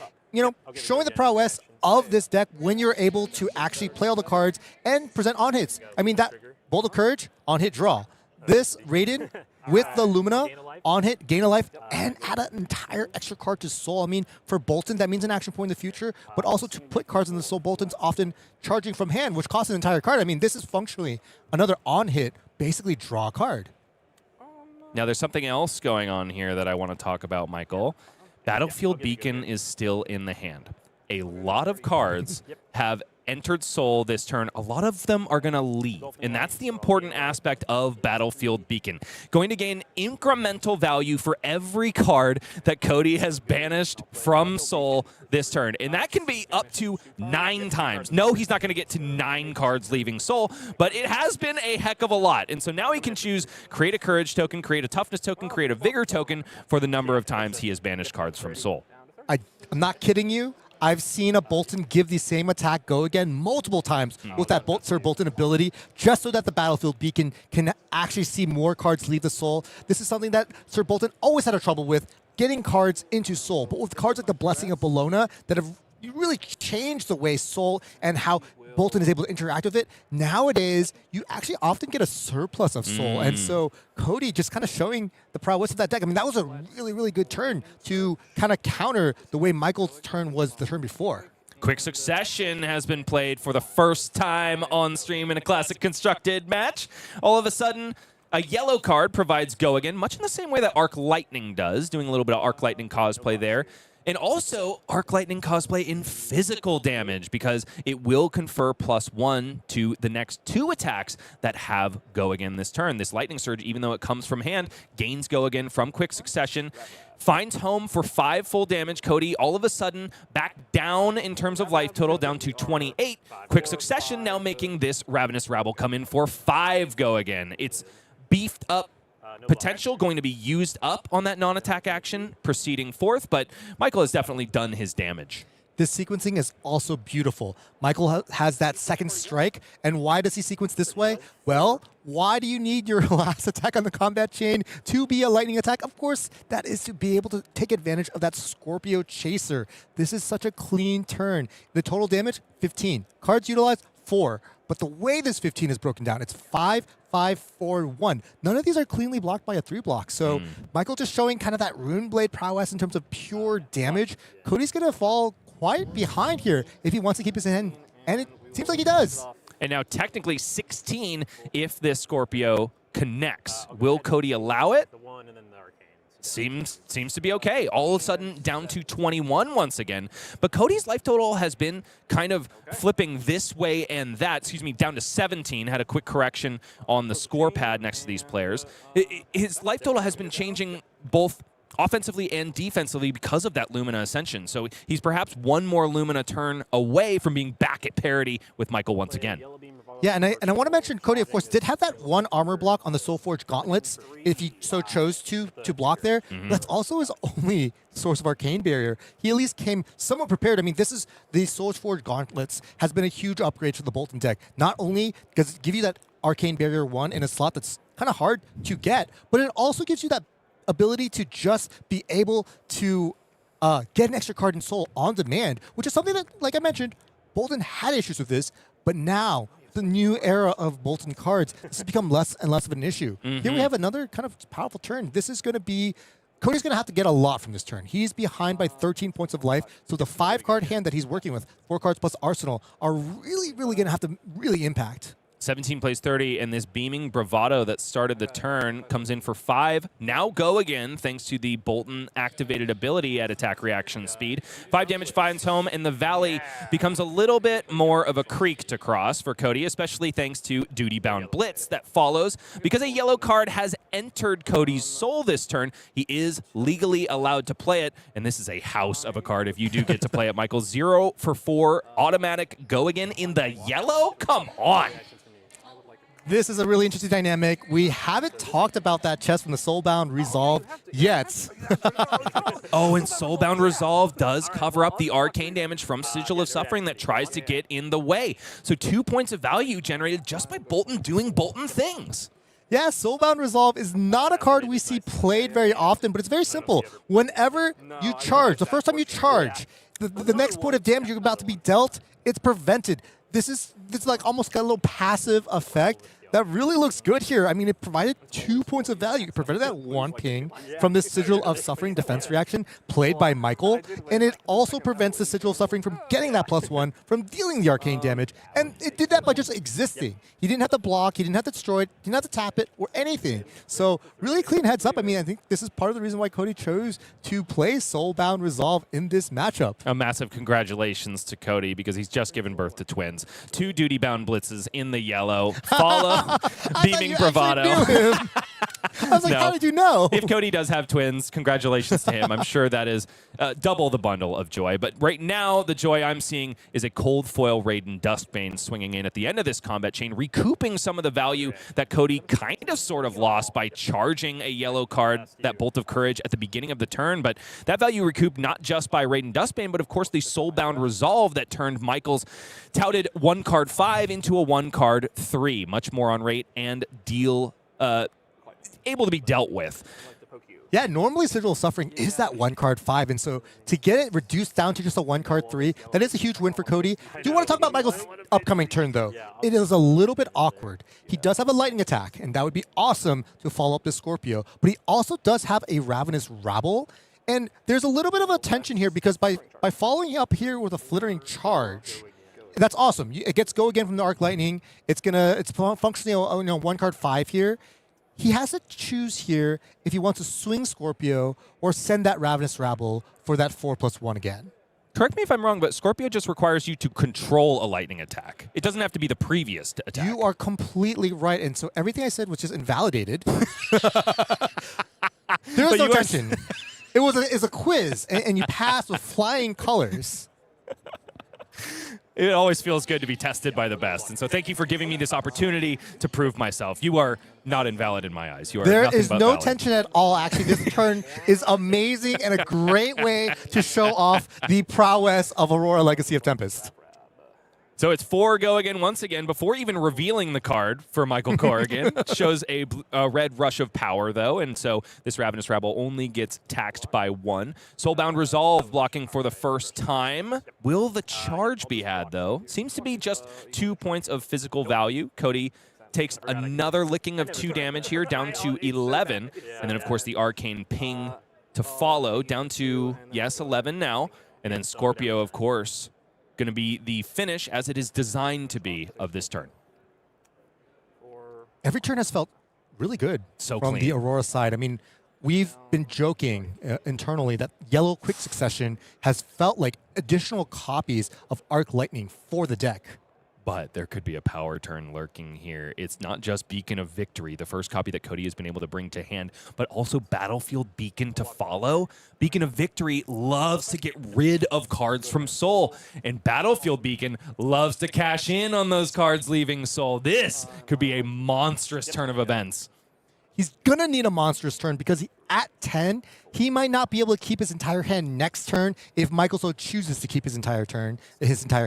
showing the prowess of this deck when you're able to actually play all the cards and present on hits. I mean, that Bolt of Courage, on hit draw. This Raiden with the Lumina, on hit, gain a life, and add an entire extra card to Soul. I mean, for Boltyn, that means an action point in the future, but also to put cards in the Soul, Boltyn's often charging from hand, which costs an entire card. I mean, this is functionally another on hit, basically draw a card. Now, there's something else going on here that I want to talk about, Michael. Battlefield Beacon is still in the hand. A lot of cards have entered Soul this turn. A lot of them are going to leave, and that's the important aspect of Battlefield Beacon. Going to gain incremental value for every card that Codi has banished from Soul this turn, and that can be up to 9 times. No, he's not going to get to 9 cards leaving Soul, but it has been a heck of a lot, and so now he can choose create a Courage token, create a Toughness token, create a Vigor token for the number of times he has banished cards from Soul. I'm not kidding you. I've seen a Boltyn give the same attack Go Again multiple times with that Sir Boltyn ability, just so that the Battlefield Beacon can actually see more cards leave the Soul. This is something that Sir Boltyn always had a trouble with, getting cards into Soul. But with cards like the Blessing of Bologna that have really changed the way Soul and how Boltyn is able to interact with it. Nowadays, you actually often get a surplus of soul. And so Codi just kind of showing the prowess of that deck. I mean, that was a really, really good turn to kind of counter the way Michael's turn was the turn before. Quick Succession has been played for the first time on stream in a Classic Constructed match. All of a sudden, a yellow card provides Go Again, much in the same way that Arc Lightning does, doing a little bit of Arc Lightning cosplay there. And also Arc Lightning cosplay in physical damage, because it will confer +1 to the next 2 attacks that have Go Again this turn. This Lightning Surge, even though it comes from hand, gains Go Again from Quick Succession. Finds home for 5 full damage. Codi all of a sudden back down in terms of life total, down to 28. Quick Succession now making this Ravenous Rabble come in for 5 Go Again. It's beefed up potential going to be used up on that non-attack action proceeding forth, but Michael has definitely done his damage. This sequencing is also beautiful. Michael has that second strike, and why does he sequence this way? Well, why do you need your last attack on the combat chain to be a lightning attack? Of course, that is to be able to take advantage of that Scorpio Chaser. This is such a clean turn. The total damage, 15. Cards utilized, 4. But the way this 15 is broken down, it's 5, 5, 4, 1. None of these are cleanly blocked by a 3 block. So Michael just showing kind of that Rune Blade prowess in terms of pure damage. Codi's going to fall quite behind here if he wants to keep his hand, and it seems like he does. And now technically 16 if this Scorpio connects. Will Codi allow it? Seems to be okay. All of a sudden down to 21 once again. But Codi's life total has been kind of flipping this way and that. Excuse me, down to 17. Had a quick correction on the score pad next to these players. His life total has been changing both offensively and defensively because of that Lumina Ascension. So he's perhaps one more Lumina turn away from being back at parity with Michael once again. Yeah, and I want to mention Codi, of course, did have that 1 armor block on the Soulforged Gauntlets, if he so chose to block there. That's also his only source of Arcane Barrier. He at least came somewhat prepared. I mean, this is the Soulforged Gauntlets has been a huge upgrade for the Boltyn deck. Not only does it give you that Arcane Barrier 1 in a slot that's kind of hard to get, but it also gives you that ability to just be able to get an extra card in Soul on demand, which is something that, like I mentioned, Boltyn had issues with this, but now the new era of Boltyn cards, this has become less and less of an issue. Here we have another kind of powerful turn. This is going to be, Codi's going to have to get a lot from this turn. He's behind by 13 points of life, so the 5-card hand that he's working with, 4 cards plus Arsenal, are really, really going to have to really impact. 17 plays 30, and this beaming bravado that started the turn comes in for 5. Now Go Again, thanks to the Boltyn activated ability at attack reaction speed. 5 damage finds home, and the Valley becomes a little bit more of a creek to cross for Codi, especially thanks to Duty-Bound Blitz that follows. Because a yellow card has entered Codi's soul this turn, he is legally allowed to play it, and this is a house of a card if you do get to play it, Michael. 0 for 4, automatic Go Again in the yellow? Come on! This is a really interesting dynamic. We haven't talked about that chest from the Soulbound Resolve yet. Oh, and Soulbound Resolve does cover up the arcane damage from Sigil of Suffering that tries to get in the way. So 2 points of value generated just by Boltyn doing Boltyn things. Yeah, Soulbound Resolve is not a card we see played very often, but it's very simple. Whenever you charge, the first time you charge, the next point of damage you're about to be dealt, it's prevented. This is like almost got a little passive effect that really looks good here. I mean, it provided 2 points of value. It prevented that 1 ping from the Sigil of Suffering defense reaction played by Michael, and it also prevents the Sigil of Suffering from getting that +1 from dealing the arcane damage, and it did that by just existing. He didn't have to block, he didn't have to destroy it, he didn't have to tap it, or anything. So really clean heads up. I mean, I think this is part of the reason why Codi chose to play Soulbound Resolve in this matchup. A massive congratulations to Codi because he's just given birth to twins. 2 duty-bound blitzes in the yellow. Follow beaming bravado. I was like, how did you know? If Codi does have twins, congratulations to him. I'm sure that is double the bundle of joy. But right now, the joy I'm seeing is a cold foil Raiden Dustbane swinging in at the end of this combat chain, recouping some of the value that Codi kind of sort of lost by charging a yellow card, that Bolt of Courage, at the beginning of the turn. But that value recouped not just by Raiden Dustbane, but of course the Soulbound Resolve that turned Michael's touted 1-card 5 into a 1-card 3. Much more on rate and deal able to be dealt with. Yeah, normally Sigil of Suffering is that 1-card 5, and so to get it reduced down to just a 1-card 3, that is a huge win for Codi. Do want to talk about Michael's upcoming turn, though. It is a little bit awkward. He does have a lightning attack, and that would be awesome to follow up this Scorpio, but he also does have a Ravenous Rabble, and there's a little bit of a tension here because by following up here with a Flittering Charge, that's awesome. It gets go again from the Arc Lightning. It's functionally a 1-card 5 here. He has to choose here if he wants to swing Scorpio or send that Ravenous Rabble for that 4+1 again. Correct me if I'm wrong, but Scorpio just requires you to control a lightning attack. It doesn't have to be the previous attack. You are completely right, and so everything I said was just invalidated. There was no tension. It was a quiz, and you passed with flying colors. It always feels good to be tested by the best. And so thank you for giving me this opportunity to prove myself. You are not invalid in my eyes. You are There nothing is but no valid. tension at all, actually. This turn is amazing and a great way to show off the prowess of Aurora Legacy of Tempest. So it's 4 go again once again before even revealing the card for Michael Corrigan. Shows a red rush of power, though, and so this Ravenous Rabble only gets taxed by 1. Soulbound Resolve blocking for the first time. Will the charge be had, though? Seems to be just 2 points of physical value. Codi takes another licking of 2 damage here, down to 11. And then, of course, the Arcane Ping to follow, down to, yes, 11 now. And then Scorpio, of course, going to be the finish as it is designed to be of this turn. Every turn has felt really good So from clean. the Aurora side. I mean, we've been joking internally that Yellow Quick Succession has felt like additional copies of Arc Lightning for the deck. But there could be a power turn lurking here. It's not just Beacon of Victory, the first copy that Codi has been able to bring to hand, but also Battlefield Beacon to follow. Beacon of Victory loves to get rid of cards from Soul, and Battlefield Beacon loves to cash in on those cards leaving Soul. This could be a monstrous turn of events. He's going to need a monstrous turn because at 10, he might not be able to keep his entire hand next turn if Michael so chooses to keep his entire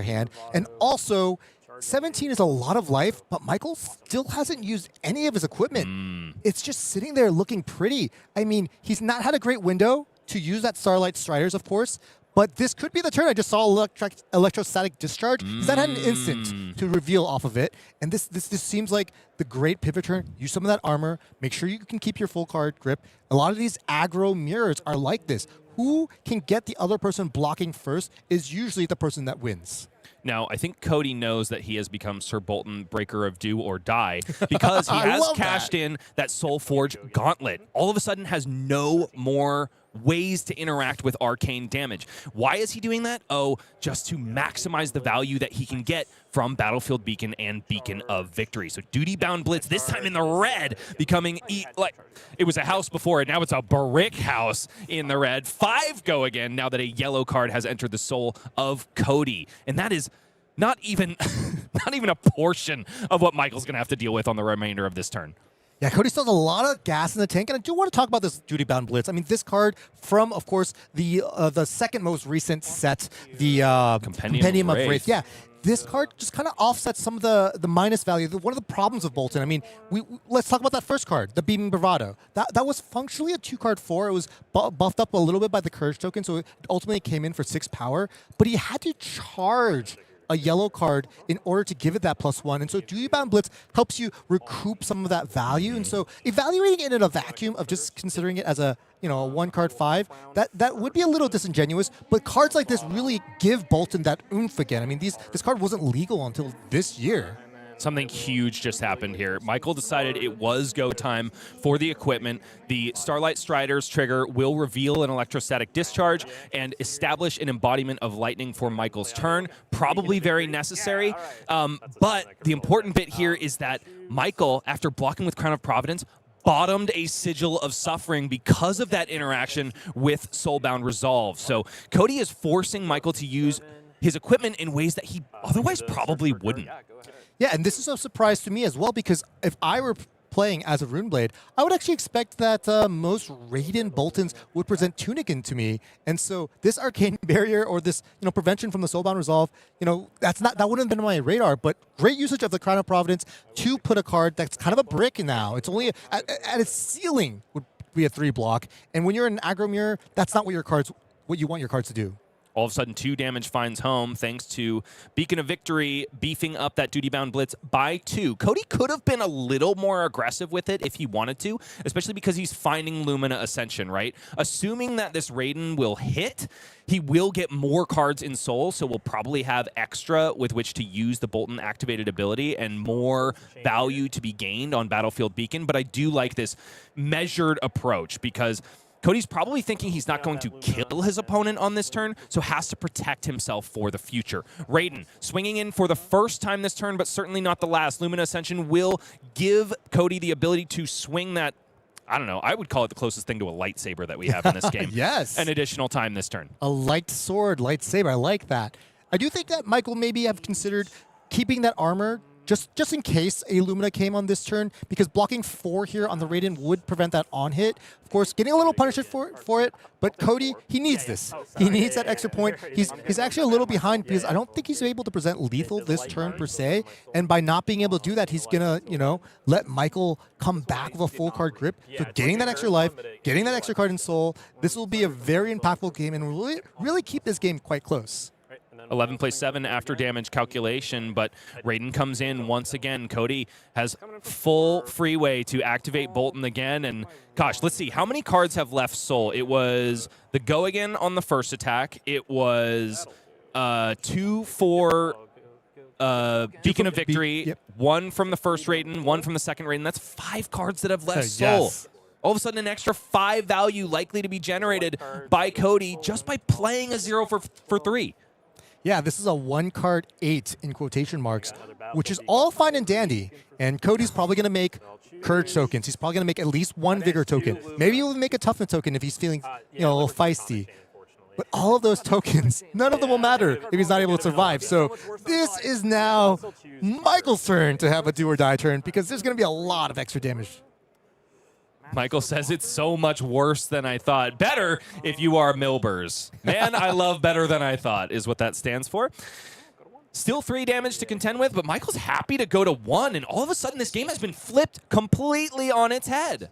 hand. And also, 17 is a lot of life, but Michael still hasn't used any of his equipment. It's just sitting there looking pretty. I mean, he's not had a great window to use that Starlight Striders, of course, but this could be the turn. I just saw Electrostatic Discharge. He's not had an instant to reveal off of it, and this seems like the great pivot turn. Use some of that armor. Make sure you can keep your full card grip. A lot of these aggro mirrors are like this. Who can get the other person blocking first is usually the person that wins. Now, I think Codi knows that he has become Sir Boltyn, Breaker of Do or Die, because he has cashed in that Soul Forge Gauntlet. All of a sudden has no more ways to interact with arcane damage. Why is he doing that? Oh, just to maximize the value that he can get from Battlefield Beacon and Beacon of Victory. So Duty Bound Blitz, this time in the red, becoming like it was a house before, and now it's a brick house in the red. 5 go again now that a yellow card has entered the soul of Codi. And that is not even a portion of what Michael's going to have to deal with on the remainder of this turn. Yeah, Codi still has a lot of gas in the tank, and I do want to talk about this Duty Bound Blitz. I mean, this card from, of course, the second most recent set, the Compendium of Wraith. Yeah, this card just kind of offsets some of the minus value. One of the problems of Boltyn, I mean, let's talk about that first card, the Beaming Bravado. That was functionally a 2-card 4. It was buffed up a little bit by the Courage token, so it ultimately came in for 6 power. But he had to charge a yellow card in order to give it that +1. And so Duty Bound Blitz helps you recoup some of that value. And so evaluating it in a vacuum of just considering it as a 1-card 5, that would be a little disingenuous. But cards like this really give Boltyn that oomph again. I mean, this card wasn't legal until this year. Something huge just happened here. Michael decided it was go time for the equipment. The Starlight Striders trigger will reveal an electrostatic discharge and establish an embodiment of lightning for Michael's turn. Probably very necessary. But the important bit here is that Michael, after blocking with Crown of Providence, bottomed a Sigil of Suffering because of that interaction with Soulbound Resolve. So Codi is forcing Michael to use his equipment in ways that he otherwise probably wouldn't. Yeah, and this is a surprise to me as well, because if I were playing as a Runeblade, I would actually expect that most Raiden Boltyns would present Tunican to me. And so this Arcane Barrier or this prevention from the Soulbound Resolve, that wouldn't have been on my radar, but great usage of the Crown of Providence to put a card that's kind of a brick now. It's only at its ceiling would be a 3 block. And when you're in aggro mirror, that's not what you want your cards to do. All of a sudden, 2 damage finds home thanks to Beacon of Victory beefing up that duty-bound blitz by 2. Codi could have been a little more aggressive with it if he wanted to, especially because he's finding Lumina Ascension, right? Assuming that this Raiden will hit, he will get more cards in Soul, so we'll probably have extra with which to use the Boltyn activated ability and more value to be gained on Battlefield Beacon. But I do like this measured approach because Codi's probably thinking he's not going to kill his opponent on this turn, so has to protect himself for the future. Raiden swinging in for the first time this turn, but certainly not the last. Lumina Ascension will give Codi the ability to swing that, I don't know, I would call it the closest thing to a lightsaber that we have in this game. Yes. An additional time this turn. A light sword, lightsaber. I like that. I do think that Michael maybe have considered keeping that armor just in case a Lumina came on this turn, because blocking 4 here on the Raiden would prevent that on hit. Of course, getting a little punishment for it, but Codi, he needs this. He needs that extra point. He's actually a little behind because I don't think he's able to present lethal this turn per se, and by not being able to do that, he's gonna, let Michael come back with a full card grip. So getting that extra life, getting that extra card in Soul, this will be a very impactful game and really keep this game quite close. 11 plays 7 after damage calculation, but Raiden comes in once again. Codi has full freeway to activate Boltyn again, and gosh, let's see, how many cards have left Soul? It was the Go Again on the first attack. It was 2 for Beacon of Victory, 1 from the first Raiden, 1 from the second Raiden. That's 5 cards that have left Soul. Yes. All of a sudden, an extra 5 value likely to be generated by Codi just by playing a 0 for 3. Yeah, this is a 1-card 8 in quotation marks, which is all fine and dandy. And Codi's probably going to make Courage tokens. He's probably going to make at least 1 Vigor token. Maybe he'll make a Toughness token if he's feeling, a little feisty. But all of those tokens, none of them will matter if he's not able to survive. So this is now Michael's turn to have a do-or-die turn, because there's going to be a lot of extra damage. Michael says it's so much worse than I thought. Better if you are Milbers. Man, I love better than I thought is what that stands for. Still 3 damage to contend with, but Michael's happy to go to 1, and all of a sudden this game has been flipped completely on its head.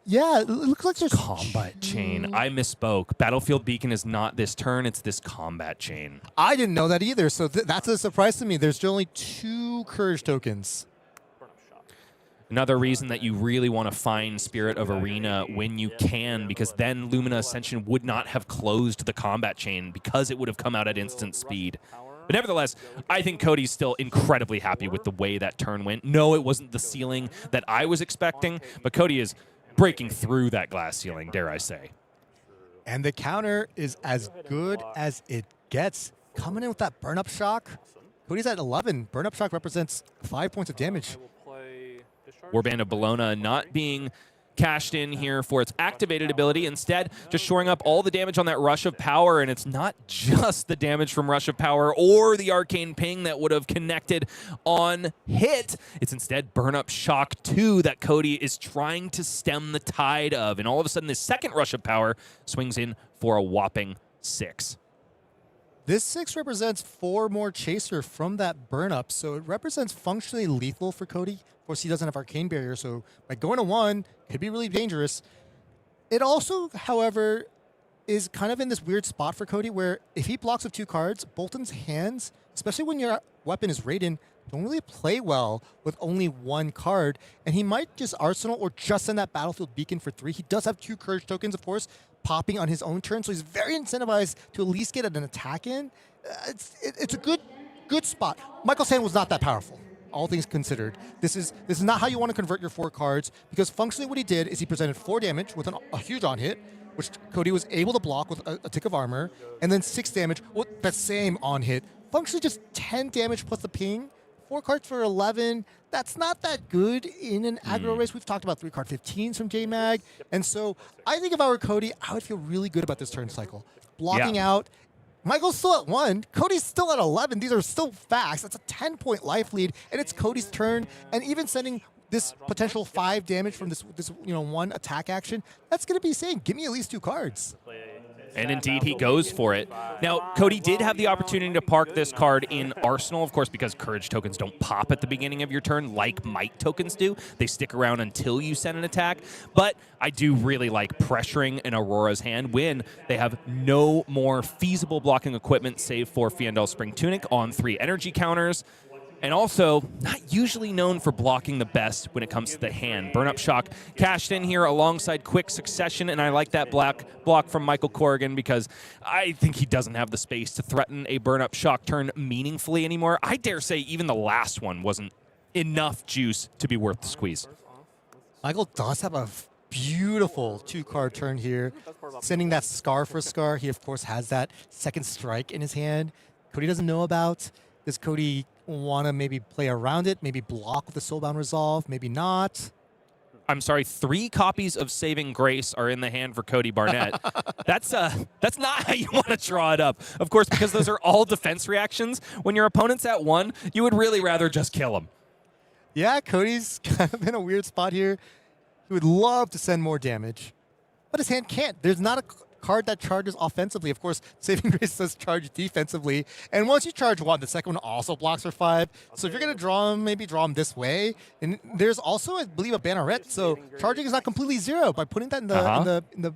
Yeah, it looks like there's Combat chain. I misspoke. Battlefield Beacon is not this turn, it's this combat chain. I didn't know that either, so that's a surprise to me. There's only 2 Courage tokens. Another reason that you really want to find Spirit of Arena when you can, because then Lumina Ascension would not have closed the combat chain because it would have come out at instant speed. But nevertheless, I think Codi's still incredibly happy with the way that turn went. No, it wasn't the ceiling that I was expecting, but Codi is breaking through that glass ceiling, dare I say. And the counter is as good as it gets. Coming in with that burn-up shock. Codi's at 11. Burn-up shock represents 5 points of damage. Warband of Bologna not being cashed in here for its activated ability. Instead, just shoring up all the damage on that Rush of Power, and it's not just the damage from Rush of Power or the Arcane Ping that would have connected on hit. It's instead Burn Up Shock 2 that Codi is trying to stem the tide of, and all of a sudden this second Rush of Power swings in for a whopping 6. This 6 represents 4 more Chaser from that burn-up, so it represents functionally lethal for Codi. Of course, he doesn't have Arcane Barrier, so by going to 1, could be really dangerous. It also, however, is kind of in this weird spot for Codi where if he blocks with 2 cards, Boltyn's hands, especially when your weapon is Raiden, don't really play well with only 1 card, and he might just Arsenal or just send that Battlefield Beacon for 3. He does have 2 Courage tokens, of course, popping on his own turn, so he's very incentivized to at least get an attack in. It's a good spot. Michael's hand was not that powerful, all things considered. This is not how you want to convert your 4 cards, because functionally what he did is he presented 4 damage with a huge on hit, which Codi was able to block with a tick of armor, and then 6 damage with that same on hit. Functionally just 10 damage plus the ping. 4 cards for 11, that's not that good in an aggro race. We've talked about 3-card 15s from J-Mag. And so I think if I were Codi, I would feel really good about this turn cycle. Blocking out. Michael's still at 1. Cody's still at 11. These are still facts. That's a 10-point life lead, and it's Codi's turn. And even sending this potential 5 damage from this 1 attack action, that's going to be saying, give me at least 2 cards. And indeed, he goes for it. Now, Codi did have the opportunity to park this card in Arsenal, of course, because Courage tokens don't pop at the beginning of your turn like Might tokens do. They stick around until you send an attack. But I do really like pressuring an Aurora's hand when they have no more feasible blocking equipment save for Fiendel Spring Tunic on 3 energy counters. And also, not usually known for blocking the best when it comes to the hand. Burn Up Shock cashed in here alongside Quick Succession, and I like that block from Michael Corrigan because I think he doesn't have the space to threaten a Burn Up Shock turn meaningfully anymore. I dare say even the last one wasn't enough juice to be worth the squeeze. Michael does have a beautiful 2-card turn here. Sending that Scar for Scar. He, of course, has that second strike in his hand. Codi doesn't know about. Does Codi want to maybe play around it, maybe block with the Soulbound Resolve, maybe not? I'm sorry, 3 copies of Saving Grace are in the hand for Codi Barnett. That's not how you want to draw it up. Of course, because those are all defense reactions. When your opponent's at 1, you would really rather just kill him. Yeah, Cody's kind of in a weird spot here. He would love to send more damage, but his hand can't. There's not a card that charges offensively. Of course, Saving Grace does charge defensively. And once you charge 1, the second one also blocks for 5. So if you're going to draw him, maybe draw him this way. And there's also, I believe, a Banneret. So charging is not completely zero. By putting that in the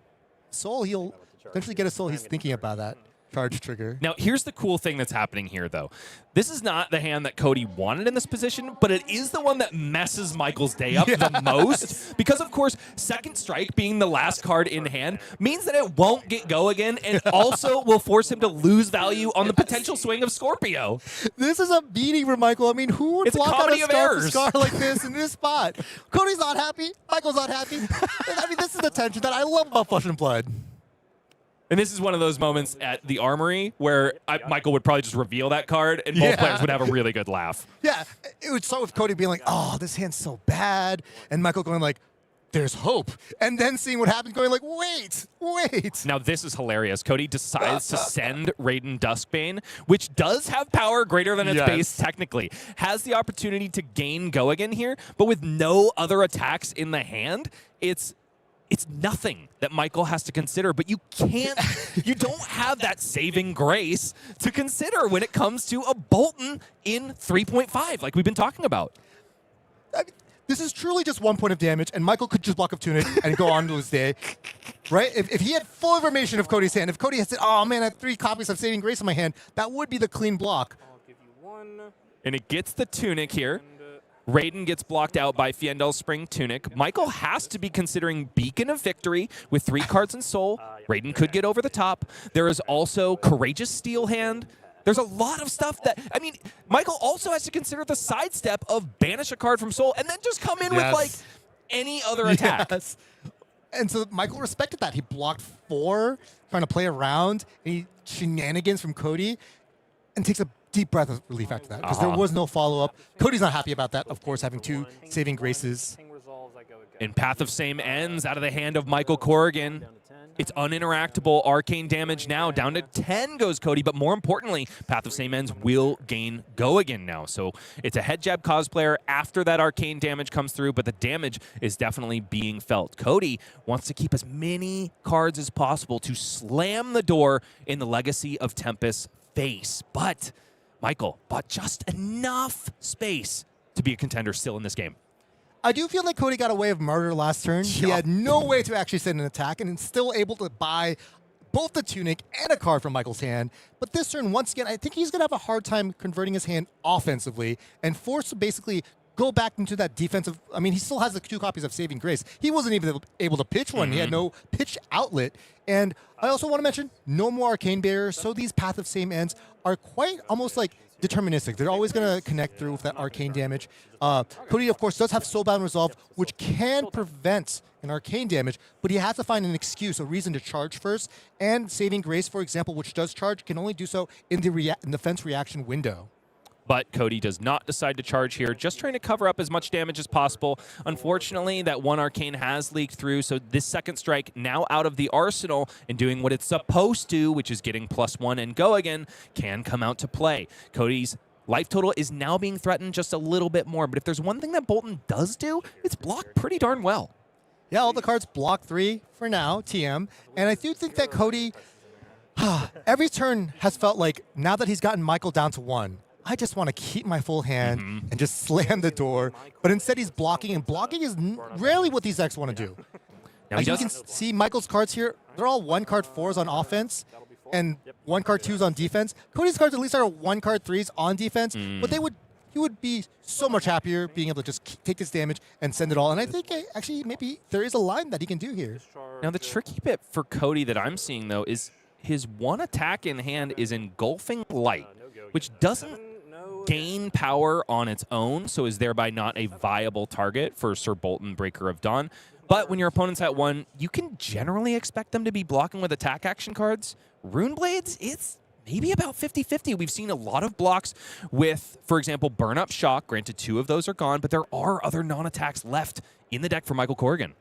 soul, he'll eventually get a soul. He's thinking about that charge trigger. Now, here's the cool thing that's happening here, though. This is not the hand that Codi wanted in this position, but it is the one that messes Michael's day up the most. Because, of course, second strike being the last card in hand means that it won't get go again and also will force him to lose value on the potential swing of Scorpio. This is a beating for Michael. I mean, who would block out a scar like this in this spot? Cody's not happy. Michael's not happy. I mean, this is the tension that I love about Flesh and Blood. And this is one of those moments at the Armory where Michael would probably just reveal that card and both players would have a really good laugh. Yeah, it would start with Codi being like, oh, this hand's so bad. And Michael going like, there's hope. And then seeing what happens going like, wait. Now this is hilarious. Codi decides to send Raiden Duskbane, which does have power greater than its base technically. Has the opportunity to gain go again here, but with no other attacks in the hand, it's nothing that Michael has to consider, but you can't, you don't have that saving grace to consider when it comes to a Boltyn in 3.5, like we've been talking about. I mean, this is truly just 1 point of damage, and Michael could just block up Tunic and go on to his day, right? If he had full information of Cody's hand, if Codi had said, oh man, I have 3 copies of Saving Grace in my hand, that would be the clean block. I'll give you 1. And it gets the Tunic here. Raiden gets blocked out by Fiendel's Spring Tunic. Michael has to be considering Beacon of Victory with 3 cards in Soul. Raiden could get over the top. There is also Courageous Steel Hand. There's a lot of stuff that, I mean, Michael also has to consider the sidestep of banish a card from Soul and then just come in with, like, any other attack. Yes. And so Michael respected that. He blocked 4, trying to play around, and he shenanigans from Codi, and takes a deep breath of relief after that, because there was no follow-up. Cody's not happy about that, of course, having 2 Saving Graces. And Path of Same ends out of the hand of Michael Corrigan. It's uninteractable arcane damage now. Down to 10 goes Codi, but more importantly, Path of Same Ends will gain go again now. So it's a head jab cosplayer after that arcane damage comes through, but the damage is definitely being felt. Codi wants to keep as many cards as possible to slam the door in the Legacy of Tempest face. But Michael bought just enough space to be a contender still in this game. I do feel like Codi got away with murder last turn. He had no way to actually send an attack and still able to buy both the Tunic and a card from Michael's hand. But this turn, once again, I think he's going to have a hard time converting his hand offensively and forced to basically go back into that defensive. I mean, he still has the 2 copies of Saving Grace. He wasn't even able to pitch one. He had no pitch outlet. And I also want to mention, no more Arcane Barriers, so these Path of Same Ends are quite almost like deterministic. They're always going to connect through with that arcane damage. Codi, of course, does have Soulbound Resolve, which can prevent an arcane damage, but he has to find an excuse, a reason to charge first. And Saving Grace, for example, which does charge, can only do so in the defense reaction window. But Codi does not decide to charge here, just trying to cover up as much damage as possible. Unfortunately, that 1 arcane has leaked through, so this second strike now out of the arsenal and doing what it's supposed to, which is getting +1 and go again, can come out to play. Codi's life total is now being threatened just a little bit more, but if there's one thing that Boltyn does do, it's block pretty darn well. Yeah, all the cards block 3 for now, TM, and I do think that Codi Every turn has felt like, now that he's gotten Michael down to 1, I just want to keep my full hand and just slam the door. But instead he's blocking, and blocking is rarely what these decks want to do. Now As you can see, Michael's cards here, they're all 1-card 4s on offense and 1-card 2s on defense. Cody's cards at least are 1-card 3s on defense, but he would be so much happier being able to just take this damage and send it all. And I think actually maybe there is a line that he can do here. Now the tricky bit for Codi that I'm seeing though is his one attack in hand is Engulfing Light, which doesn't gain power on its own, so is thereby not a viable target for Sir Boltyn, Breaker of Dawn. But when your opponent's at 1, you can generally expect them to be blocking with attack action cards. Rune Blades, it's maybe about 50-50. We've seen a lot of blocks with, for example, Burn Up Shock. Granted, 2 of those are gone, but there are other non-attacks left in the deck for Michael Corrigan.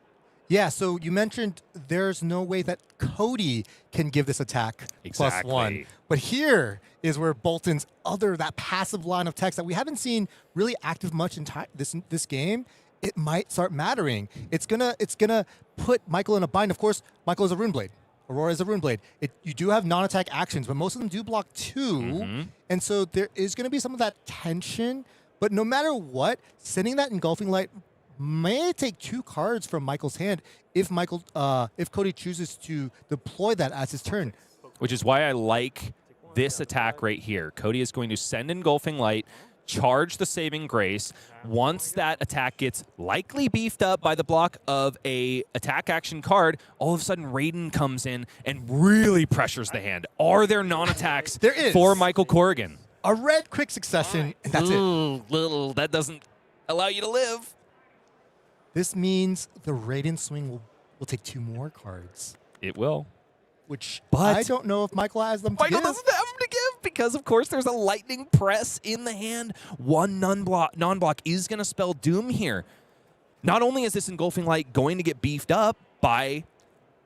Yeah, so you mentioned there's no way that Codi can give this attack +1. But here is where Boltyn's that passive line of text that we haven't seen really active much in this game, it might start mattering. It's gonna put Michael in a bind. Of course, Michael is a Rune Blade. Aurora is a Rune Blade. You do have non-attack actions, but most of them do block 2. And so there is going to be some of that tension. But no matter what, sending that Engulfing Light may take 2 cards from Michael's hand if Codi chooses to deploy that as his turn. Which is why I like this attack right here. Codi is going to send Engulfing Light, charge the Saving Grace. Once that attack gets likely beefed up by the block of a attack action card, all of a sudden Raiden comes in and really pressures the hand. Are there non-attacks for Michael Corrigan? A red quick succession, and that's it. That doesn't allow you to live. This means the Raiden swing will take 2 more cards. It will. Which But I don't know if Michael has them to Michael give. doesn't have them to give because, of course, there's a Lightning Press in the hand. 1 non-block is going to spell doom here. Not only is this Engulfing Light going to get beefed up by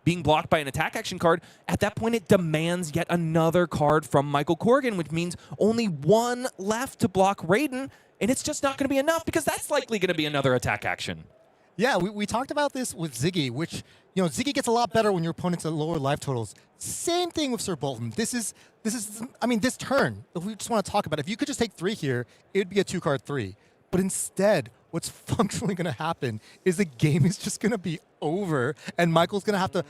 being blocked by an attack action card, at that point it demands yet another card from Michael Corrigan, which means only 1 left to block Raiden, and it's just not going to be enough because that's likely going to be another attack action. Yeah, we talked about this with Zyggy, which, Zyggy gets a lot better when your opponent's at lower life totals. Same thing with Sir Boltyn. This turn, if we just want to talk about it, if you could just take 3 here, it would be a 2-card 3. But instead, what's functionally going to happen is the game is just going to be over, and Michael's going to have to,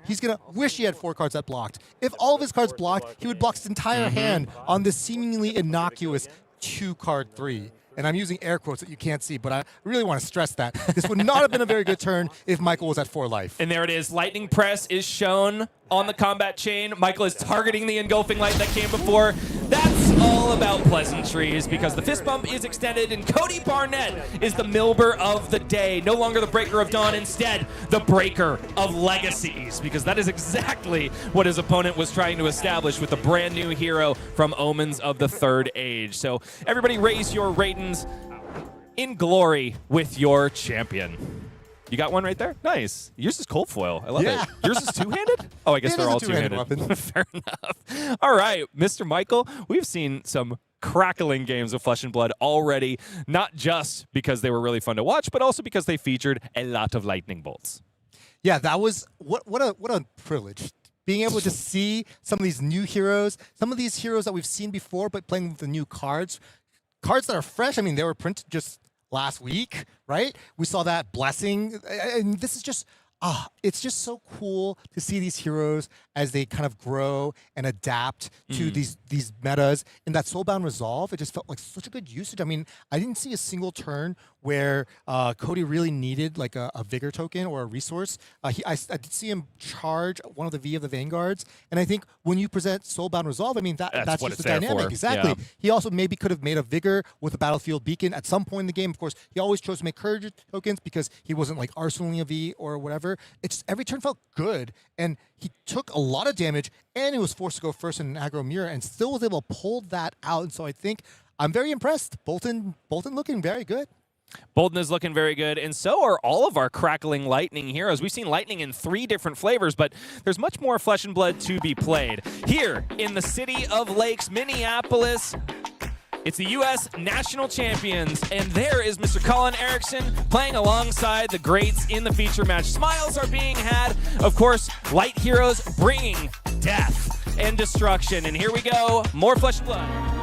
he's going to wish he had 4 cards that blocked. If all of his cards blocked, he would block his entire hand on this seemingly innocuous 2-card 3. And I'm using air quotes that you can't see, but I really want to stress that. This would not have been a very good turn if Michael was at 4 life. And there it is. Lightning Press is shown on the combat chain. Michael is targeting the Engulfing Light that came before. That's all about pleasantries because the fist bump is extended and Codi Barnett is the Milber of the day. No longer the Breaker of Dawn, instead the Breaker of Legacies, because that is exactly what his opponent was trying to establish with the brand new hero from Omens of the Third Age. So everybody raise your Raidens in glory with your champion. You got one right there? Nice. Yours is cold foil. I love it. Yours is two-handed? Oh, I guess they're all two-handed. Fair enough. All right, Mr. Michael, we've seen some crackling games of Flesh and Blood already, not just because they were really fun to watch, but also because they featured a lot of lightning bolts. Yeah, that was what a privilege. Being able to see some of these new heroes, some of these heroes that we've seen before, but playing with the new cards that are fresh. I mean, they were printed just last week, right? We saw that Blessing, and this is just, it's just so cool to see these heroes as they kind of grow and adapt to these metas. In that Soulbound Resolve, it just felt like such a good usage. I mean, I didn't see a single turn where Codi really needed like a Vigor token or a resource. I did see him charge one of the V of the Vanguards, and I think when you present Soulbound Resolve, I mean, that's just the dynamic. For. Exactly. Yeah. He also maybe could have made a Vigor with a Battlefield Beacon at some point in the game. Of course, he always chose to make Courage tokens because he wasn't like arsenaling a V or whatever. It's every turn felt good, and he took a lot of damage, and he was forced to go first in an aggro mirror, and still was able to pull that out. And so I think I'm very impressed. Boltyn looking very good. Boltyn is looking very good, and so are all of our crackling lightning heroes. We've seen lightning in 3 different flavors, but there's much more Flesh and Blood to be played. Here in the City of Lakes, Minneapolis, it's the U.S. National Champions, and there is Mr. Colin Erickson playing alongside the greats in the feature match. Smiles are being had. Of course, light heroes bringing death. and destruction. And here we go, more Flesh and Blood.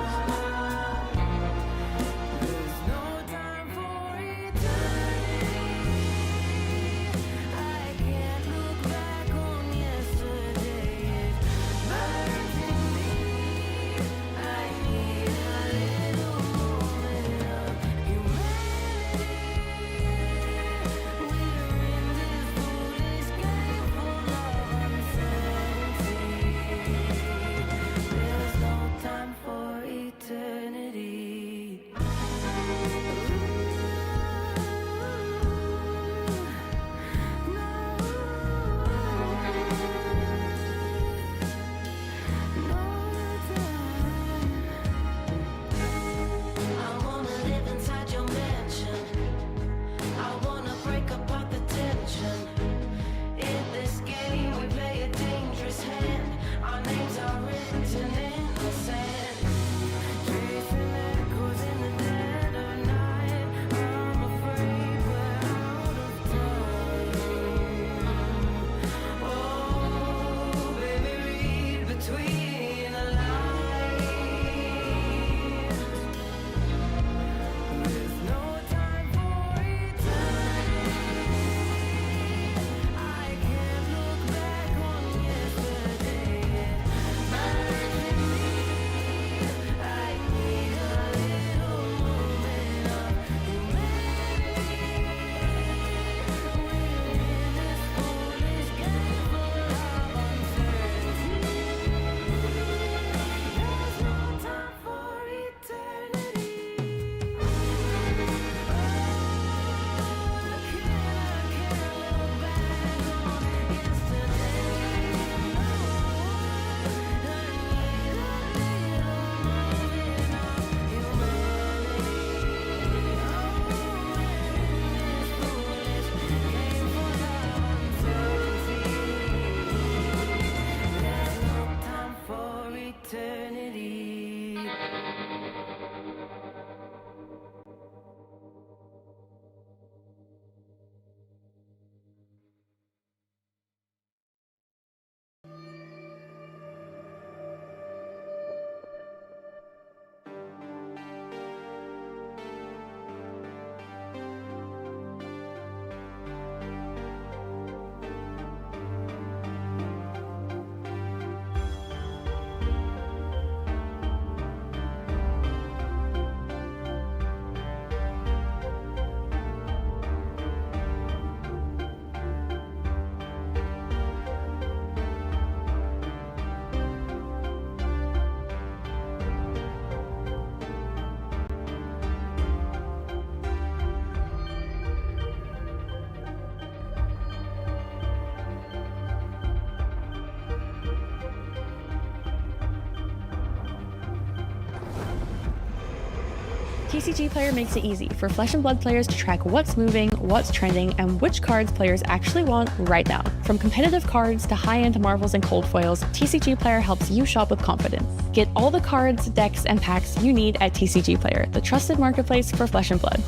TCG Player makes it easy for Flesh and Blood players to track what's moving, what's trending, and which cards players actually want right now. From competitive cards to high-end marvels and cold foils, TCG Player helps you shop with confidence. Get all the cards, decks, and packs you need at TCG Player, the trusted marketplace for Flesh and Blood.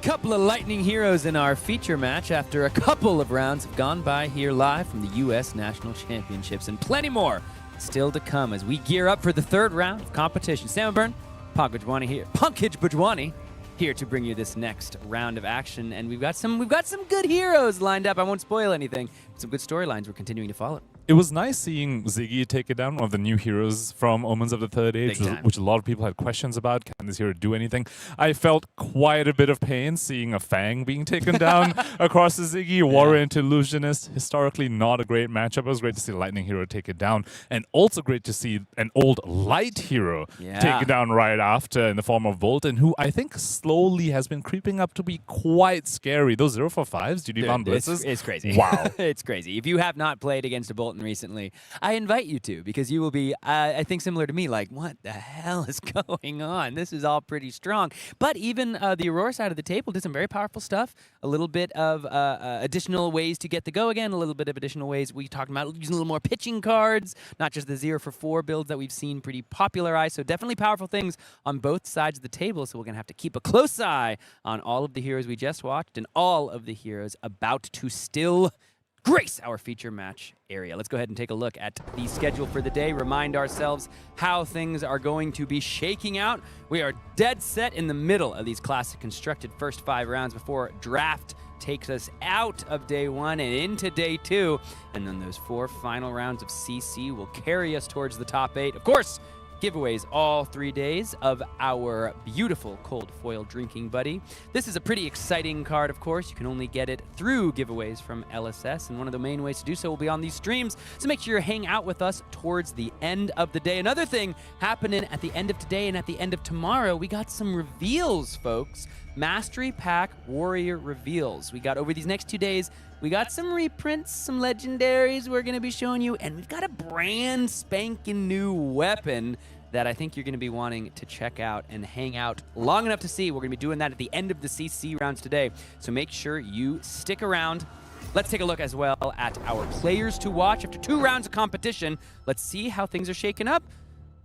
Couple of lightning heroes in our feature match after a couple of rounds have gone by here live from the U.S. National Championships, and plenty more still to come as we gear up for the third round of competition. Sam Burn, Pankaj Bhojwani here to bring you this next round of action, and we've got some good heroes lined up. I won't spoil anything. Some good storylines we're continuing to follow. It was nice seeing Zyggy take it down, one of the new heroes from Omens of the Third Age, which a lot of people had questions about. Can this hero do anything? I felt quite a bit of pain seeing a Fang being taken down across the Zyggy. Warrior into Illusionist, historically not a great matchup. It was great to see a Lightning hero take it down, and also great to see an old Light hero take it down right after in the form of Boltyn, who I think slowly has been creeping up to be quite scary. Those 0-for-5s, GD Von Blitzes. It's crazy. Wow. It's crazy. If you have not played against a Boltyn recently, I invite you to, because you will be, I think, similar to me, like, what the hell is going on? This is all pretty strong. But even the Aurora side of the table did some very powerful stuff. A little bit of additional ways to get the go again, a little bit of additional ways we talked about using a little more pitching cards, not just the 0-for-4 builds that we've seen pretty popularized. So definitely powerful things on both sides of the table. So we're going to have to keep a close eye on all of the heroes we just watched and all of the heroes about to still grace our feature match area. Let's go ahead and take a look at the schedule for the day, remind ourselves how things are going to be shaking out. We are dead set in the middle of these Classic Constructed first 5 rounds before draft takes us out of day 1 and into day 2. And then those 4 final rounds of CC will carry us towards the top 8. Of course, giveaways all 3 days of our beautiful cold foil drinking buddy. This is a pretty exciting card, of course. You can only get it through giveaways from LSS, and one of the main ways to do so will be on these streams, so make sure you hang out with us towards the end of the day. Another thing happening at the end of today and at the end of tomorrow, we got some reveals, folks. Mastery Pack Warrior reveals. We got over these next 2 days, we got some reprints, some legendaries we're going to be showing you, and we've got a brand spanking new weapon that I think you're going to be wanting to check out and hang out long enough to see. We're going to be doing that at the end of the CC rounds today, so make sure you stick around. Let's take a look as well at our players to watch. After 2 rounds of competition, let's see how things are shaking up.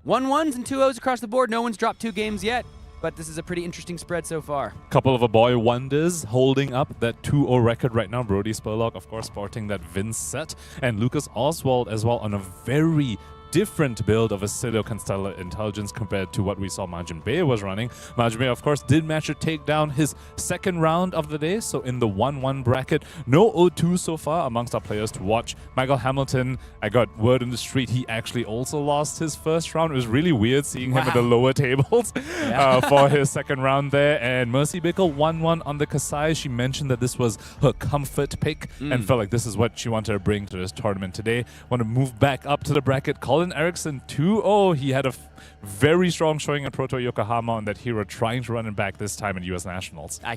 1-1s and 2-0s across the board. No one's dropped 2 games yet, but this is a pretty interesting spread so far. Couple of boy wonders holding up that 2-0 record right now. Brody Spurlock, of course, sporting that Vynnset, and Lucas Oswald as well on a very different build of Oscilio Constella Intelligence compared to what we saw Majin was running. Majin, of course, did manage to take down his 2nd round of the day, so in the 1-1 bracket. No 0-2 so far amongst our players to watch. Michael Hamilton, I got word in the street, he actually also lost his 1st round. It was really weird seeing him at the lower tables for his 2nd round there. And Mercy Bickle 1-1 on the Kasai. She mentioned that this was her comfort pick and felt like this is what she wanted to bring to this tournament today. Want to move back up to the bracket. Colin Erickson 2-0. He had a very strong showing at Proto Yokohama on that hero, trying to run it back this time in US Nationals. I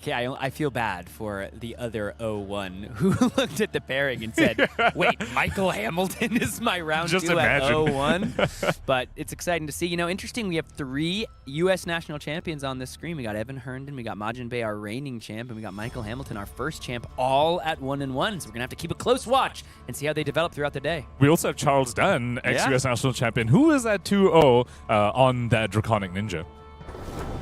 feel bad for the other 0-1 who looked at the pairing and said, wait, Michael Hamilton is my round Just 2 imagine. at 0-1? But it's exciting to see. You know, interesting, we have 3 US national champions on this screen. We got Evan Herndon, we got Majin Bey, our reigning champ, and we got Michael Hamilton, our first champ, all at 1-1. So we're going to have to keep a close watch and see how they develop throughout the day. We also have Charles Dunn, ex-US national champion, who is at 2-0 on that Draconic Ninja.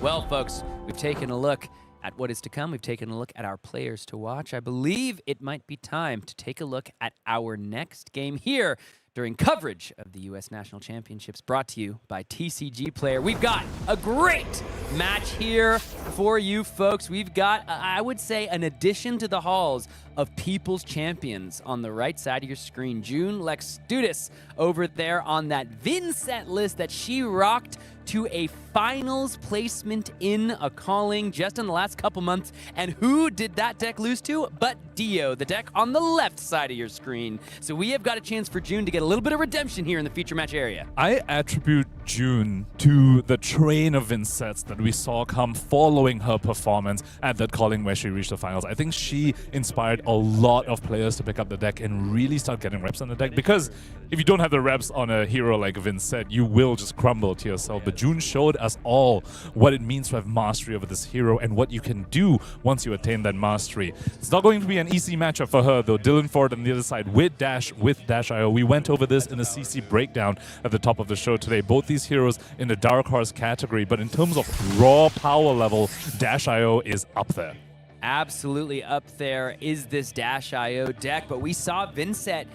Well, folks, we've taken a look at what is to come. We've taken a look at our players to watch. I believe it might be time to take a look at our next game here during coverage of the U.S. National Championships, brought to you by TCG Player. We've got a great match here for you folks. We've got, I would say, an addition to the halls of People's Champions on the right side of your screen. June Lekstutis over there on that Vynnset list that she rocked to a finals placement in a calling just in the last couple months. And who did that deck lose to? But Dio, the deck on the left side of your screen. So we have got a chance for June to get a little bit of redemption here in the feature match area. I attribute June to the train of Vynsets that we saw come following her performance at that calling where she reached the finals. I think she inspired a lot of players to pick up the deck and really start getting reps on the deck, because if you don't have the reps on a hero like Vynnset, you will just crumble to yourself. But June showed us all what it means to have mastery over this hero and what you can do once you attain that mastery. It's not going to be an easy matchup for her, though. Dylan Ford on the other side with Dash.io. We went over this in a CC breakdown at the top of the show today. Both these heroes in the Dark Horse category, but in terms of raw power level, Dash.io is up there. Absolutely up there is this Dash.io deck, but we saw Vynnset.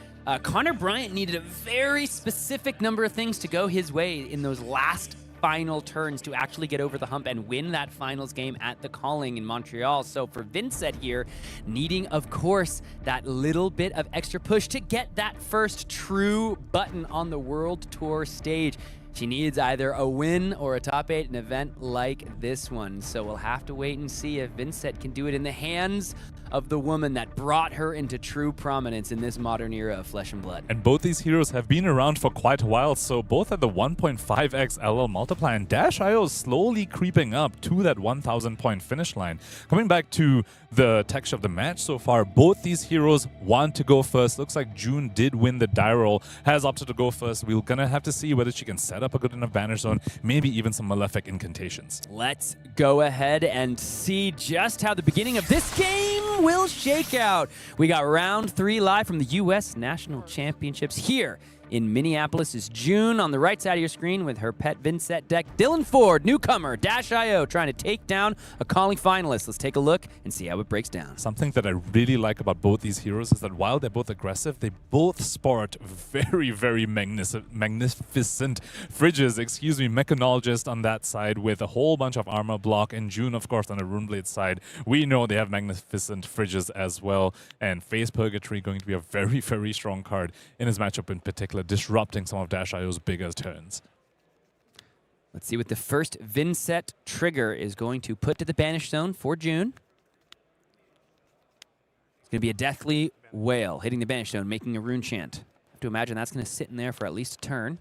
Connor Bryant needed a very specific number of things to go his way in those last final turns to actually get over the hump and win that finals game at the calling in Montreal. So for Vynnset here, needing, of course, that little bit of extra push to get that first true button on the World Tour stage. She needs either a win or a top 8 in an event like this one. So we'll have to wait and see if Vynnset can do it in the hands of the woman that brought her into true prominence in this modern era of Flesh and Blood. And both these heroes have been around for quite a while, so both at the 1.5x LL multiplier, and Dash.io is slowly creeping up to that 1,000 point finish line. Coming back to the texture of the match so far, both these heroes want to go first. Looks like June did win the die roll, has opted to go first. We're gonna have to see whether she can set up a good enough Banner Zone, maybe even some Malefic incantations. Let's go ahead and see just how the beginning of this game will shake out. We got round 3 live from the U.S. National Championships here in Minneapolis is June on the right side of your screen with her pet Vynnset deck. Dylan Ford, newcomer, Dash.io, trying to take down a Calling finalist. Let's take a look and see how it breaks down. Something that I really like about both these heroes is that while they're both aggressive, they both sport very, very magnificent fridges, excuse me, mechanologist on that side with a whole bunch of armor block, and June, of course, on the Runeblade side. We know they have magnificent fridges as well, and Phase Purgatory going to be a very, very strong card in his matchup in particular, disrupting some of Dash.io's bigger turns. Let's see what the first Vynnset trigger is going to put to the Banish Zone for June. It's going to be a Deathly Wail hitting the Banish Zone, making a rune chant. I have to imagine that's going to sit in there for at least a turn.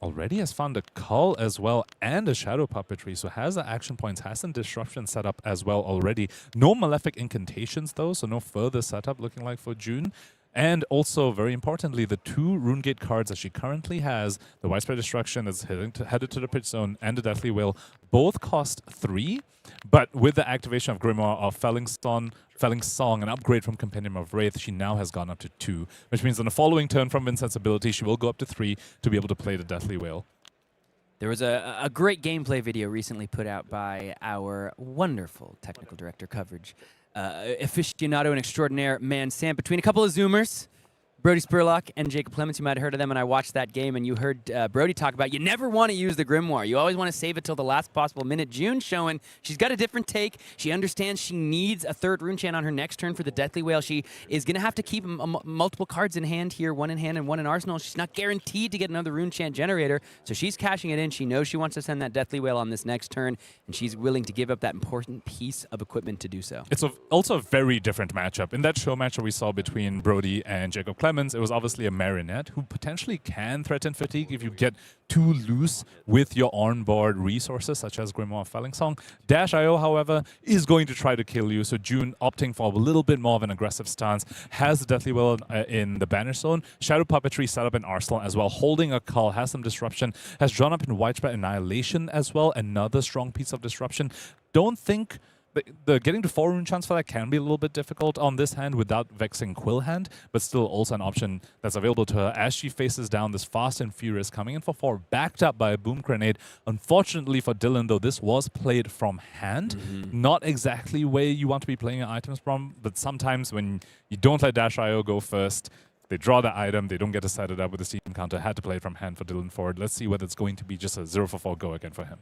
Already has found a Cull as well and a Shadow Puppetry, so has the action points, has some disruption set up as well already. No Malefic Incantations though, so no further setup looking like for June. And also, very importantly, the two Runegate cards that she currently has, the Widespread Destruction that's headed to the Pitch Zone and the Deathly Wail, both cost 3, but with the activation of Grimoire of Felling Song, an upgrade from Compendium of Wraith, she now has gone up to 2, which means on the following turn from Vynnset's ability, she will go up to 3 to be able to play the Deathly Wail. There was a great gameplay video recently put out by our wonderful technical director coverage, aficionado and extraordinaire man Sam, between a couple of Zoomers, Brody Spurlock and Jacob Clements. You might have heard of them, and I watched that game, and you heard Brody talk about you never want to use the Grimoire. You always want to save it till the last possible minute. June showing she's got a different take. She understands she needs a third rune chant on her next turn for the Deathly Wail. She is going to have to keep multiple cards in hand here, one in hand and one in arsenal. She's not guaranteed to get another rune chant generator, so she's cashing it in. She knows she wants to send that Deathly Wail on this next turn, and she's willing to give up that important piece of equipment to do so. It's also a very different matchup. In that show match that we saw between Brody and Jacob Clements, it was obviously a Marionette who potentially can threaten fatigue if you get too loose with your onboard resources, such as Grimoire Felling Song. Dash.io, however, is going to try to kill you, so June opting for a little bit more of an aggressive stance, has the Deathly Wail in the Banish Zone, Shadow Puppetry set up in Arsenal as well, holding a Cull, has some disruption, has drawn up in Widespread Annihilation as well, another strong piece of disruption. Don't think the getting to 4 rune chance for that can be a little bit difficult on this hand without vexing Quill Hand, but still also an option that's available to her as she faces down this Fast and Furious coming in for 4, backed up by a Boom Grenade. Unfortunately for Dylan, though, this was played from hand. Not exactly where you want to be playing your items from, but sometimes when you don't let Dash.io go first, they draw the item, they don't get to set it up with the Steam counter, had to play it from hand for Dylan Ford. Let's see whether it's going to be just a 0 for 4 go again for him.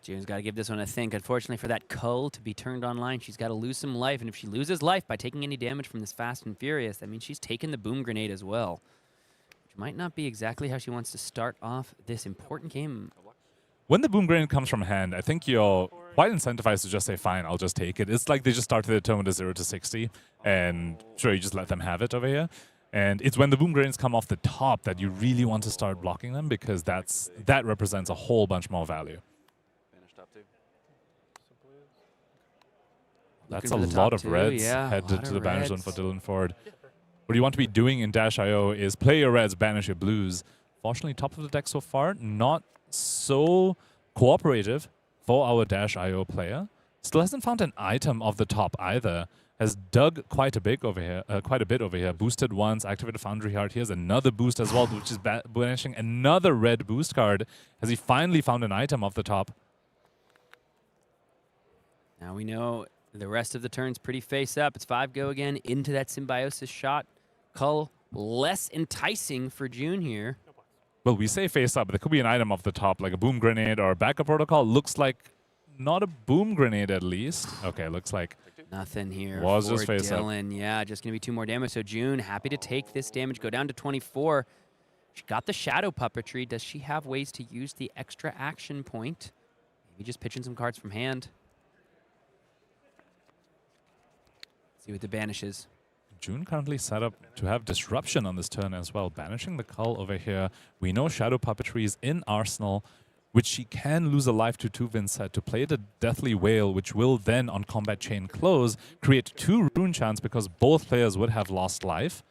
June's got to give this one a think. Unfortunately for that Cull to be turned online, she's got to lose some life. And if she loses life by taking any damage from this Fast and Furious, that means she's taken the Boom Grenade as well, which might not be exactly how she wants to start off this important game. When the Boom Grenade comes from hand, I think you're quite incentivized to just say, fine, I'll just take it. It's like they just started their turn with a 0 to 60, and sure, you just let them have it over here. And it's when the Boom Grenades come off the top that you really want to start blocking them, because that represents a whole bunch more value. That's a lot of reds headed to the Banish Zone for Dylan Ford. What you want to be doing in Dash.io is play your reds, banish your blues. Fortunately, top of the deck so far, not so cooperative for our Dash.io player. Still hasn't found an item off the top either. Has dug quite a bit over here. Boosted once, activated Foundry Heart. Here's another boost as well, which is banishing another red boost card. Has he finally found an item off the top? Now we know the rest of the turn's pretty face up. It's 5 go again into that Symbiosis shot. Cull less enticing for June here. Well, we say face up, but there could be an item off the top, like a Boom Grenade or a Backup Protocol. Looks like not a Boom Grenade at least. Okay, looks like nothing here was for just face Dylan. up. Yeah, just going to be 2 more damage. So June happy to take this damage, go down to 24. She got the Shadow Puppetry. Does she have ways to use the extra action point? Maybe just pitching some cards from hand. See what the banishes. June currently set up to have disruption on this turn as well, banishing the Cull over here. We know Shadow Puppetry is in Arsenal, which she can lose a life to Vynnset to play the Deathly Wail, which will then, on Combat Chain Close, create 2 rune chants because both players would have lost life.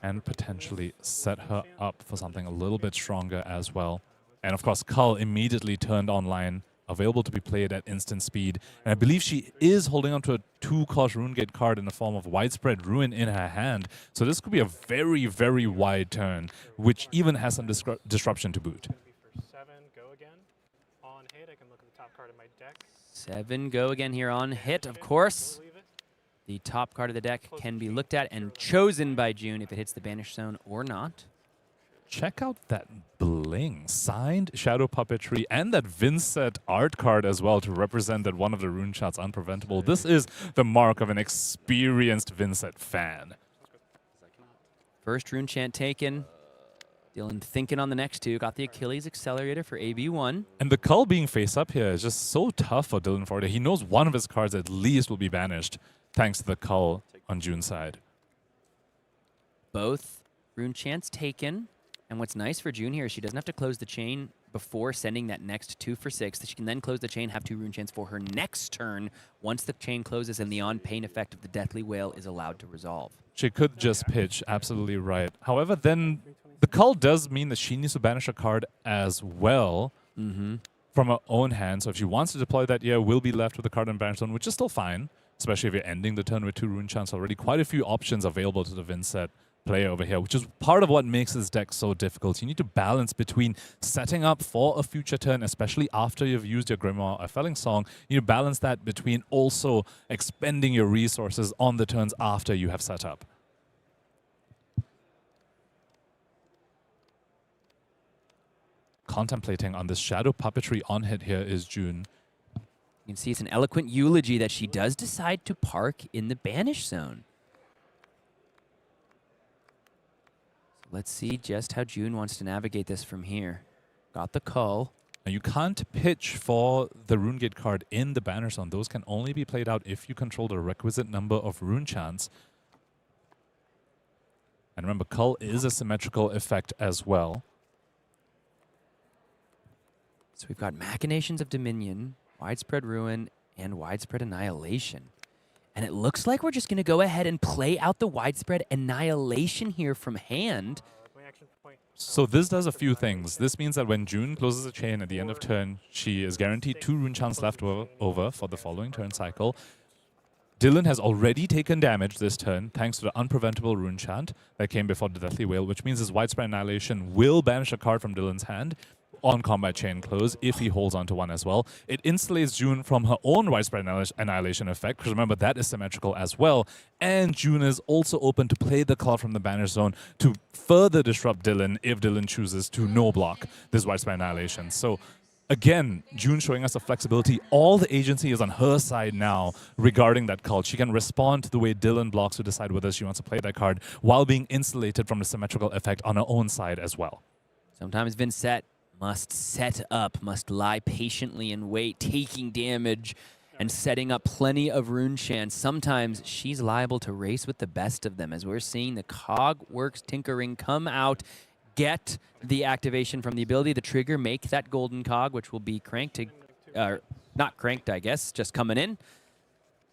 And potentially set her up for something a little bit stronger as well. And of course, Cull immediately turned online available to be played at instant speed. And I believe she is holding on to a 2-cost Rune Gate card in the form of Widespread Ruin in her hand. So this could be a very, very wide turn, which even has some disruption to boot. 7, go again. On hit, I can look at the top card of my deck. 7 go again here on hit, of course. The top card of the deck can be looked at and chosen by June if it hits the banish zone or not. Check out that bling, signed Shadow Puppetry, and that Vynnset art card as well to represent that one of the rune shots unpreventable. This is the mark of an experienced Vynnset fan. First rune chant taken. Dylan thinking on the next two. Got the Achilles Accelerator for AB1. And the Cull being face up here is just so tough for Dylan Ford. He knows one of his cards at least will be banished thanks to the Cull on June's side. Both rune chants taken. And what's nice for June here is she doesn't have to close the chain before sending that next 2 for 6. She can then close the chain, have 2 rune chants for her next turn once the chain closes and the on-pain effect of the Deathly Wail is allowed to resolve. She could just pitch, absolutely right. However, then the Cull does mean that she needs to banish a card as well from her own hand. So if she wants to deploy that, yeah, will be left with the card in banish zone, which is still fine, especially if you're ending the turn with 2 rune chants already. Quite a few options available to the Vynnset player over here, which is part of what makes this deck so difficult. You need to balance between setting up for a future turn, especially after you've used your Grimoire or Felling Song. You need to balance that between also expending your resources on the turns after you have set up. Contemplating on this Shadow Puppetry on hit here is June. You can see it's an eloquent eulogy that she does decide to park in the banish zone. Let's see just how June wants to navigate this from here. Got the Cull. Now you can't pitch for the Rune Gate card in the banner zone. Those can only be played out if you control the requisite number of rune chants. And remember, Cull is a symmetrical effect as well. So we've got Machinations of Dominion, Widespread Ruin, and Widespread Annihilation. And it looks like we're just going to go ahead and play out the Widespread Annihilation here from hand. So this does a few things. This means that when June closes a chain at the end of turn, she is guaranteed 2 rune chants left over for the following turn cycle. Dylan has already taken damage this turn thanks to the unpreventable rune chant that came before the Deathly Wail, which means his Widespread Annihilation will banish a card from Dylan's hand on combat chain close if he holds onto one as well. It insulates June from her own Widespread Annihilation effect, because remember, that is symmetrical as well. And June is also open to play the card from the banish zone to further disrupt Dylan if Dylan chooses to no-block this Widespread Annihilation. So again, June showing us the flexibility. All the agency is on her side now regarding that call. She can respond to the way Dylan blocks to decide whether she wants to play that card while being insulated from the symmetrical effect on her own side as well. Sometimes Vynnset must set up, must lie patiently and wait, taking damage and setting up plenty of rune chants. Sometimes she's liable to race with the best of them, as we're seeing the Cogworks Tinkering come out, get the activation from the ability, the trigger, make that golden cog, which will be cranked to, not cranked, I guess, just coming in.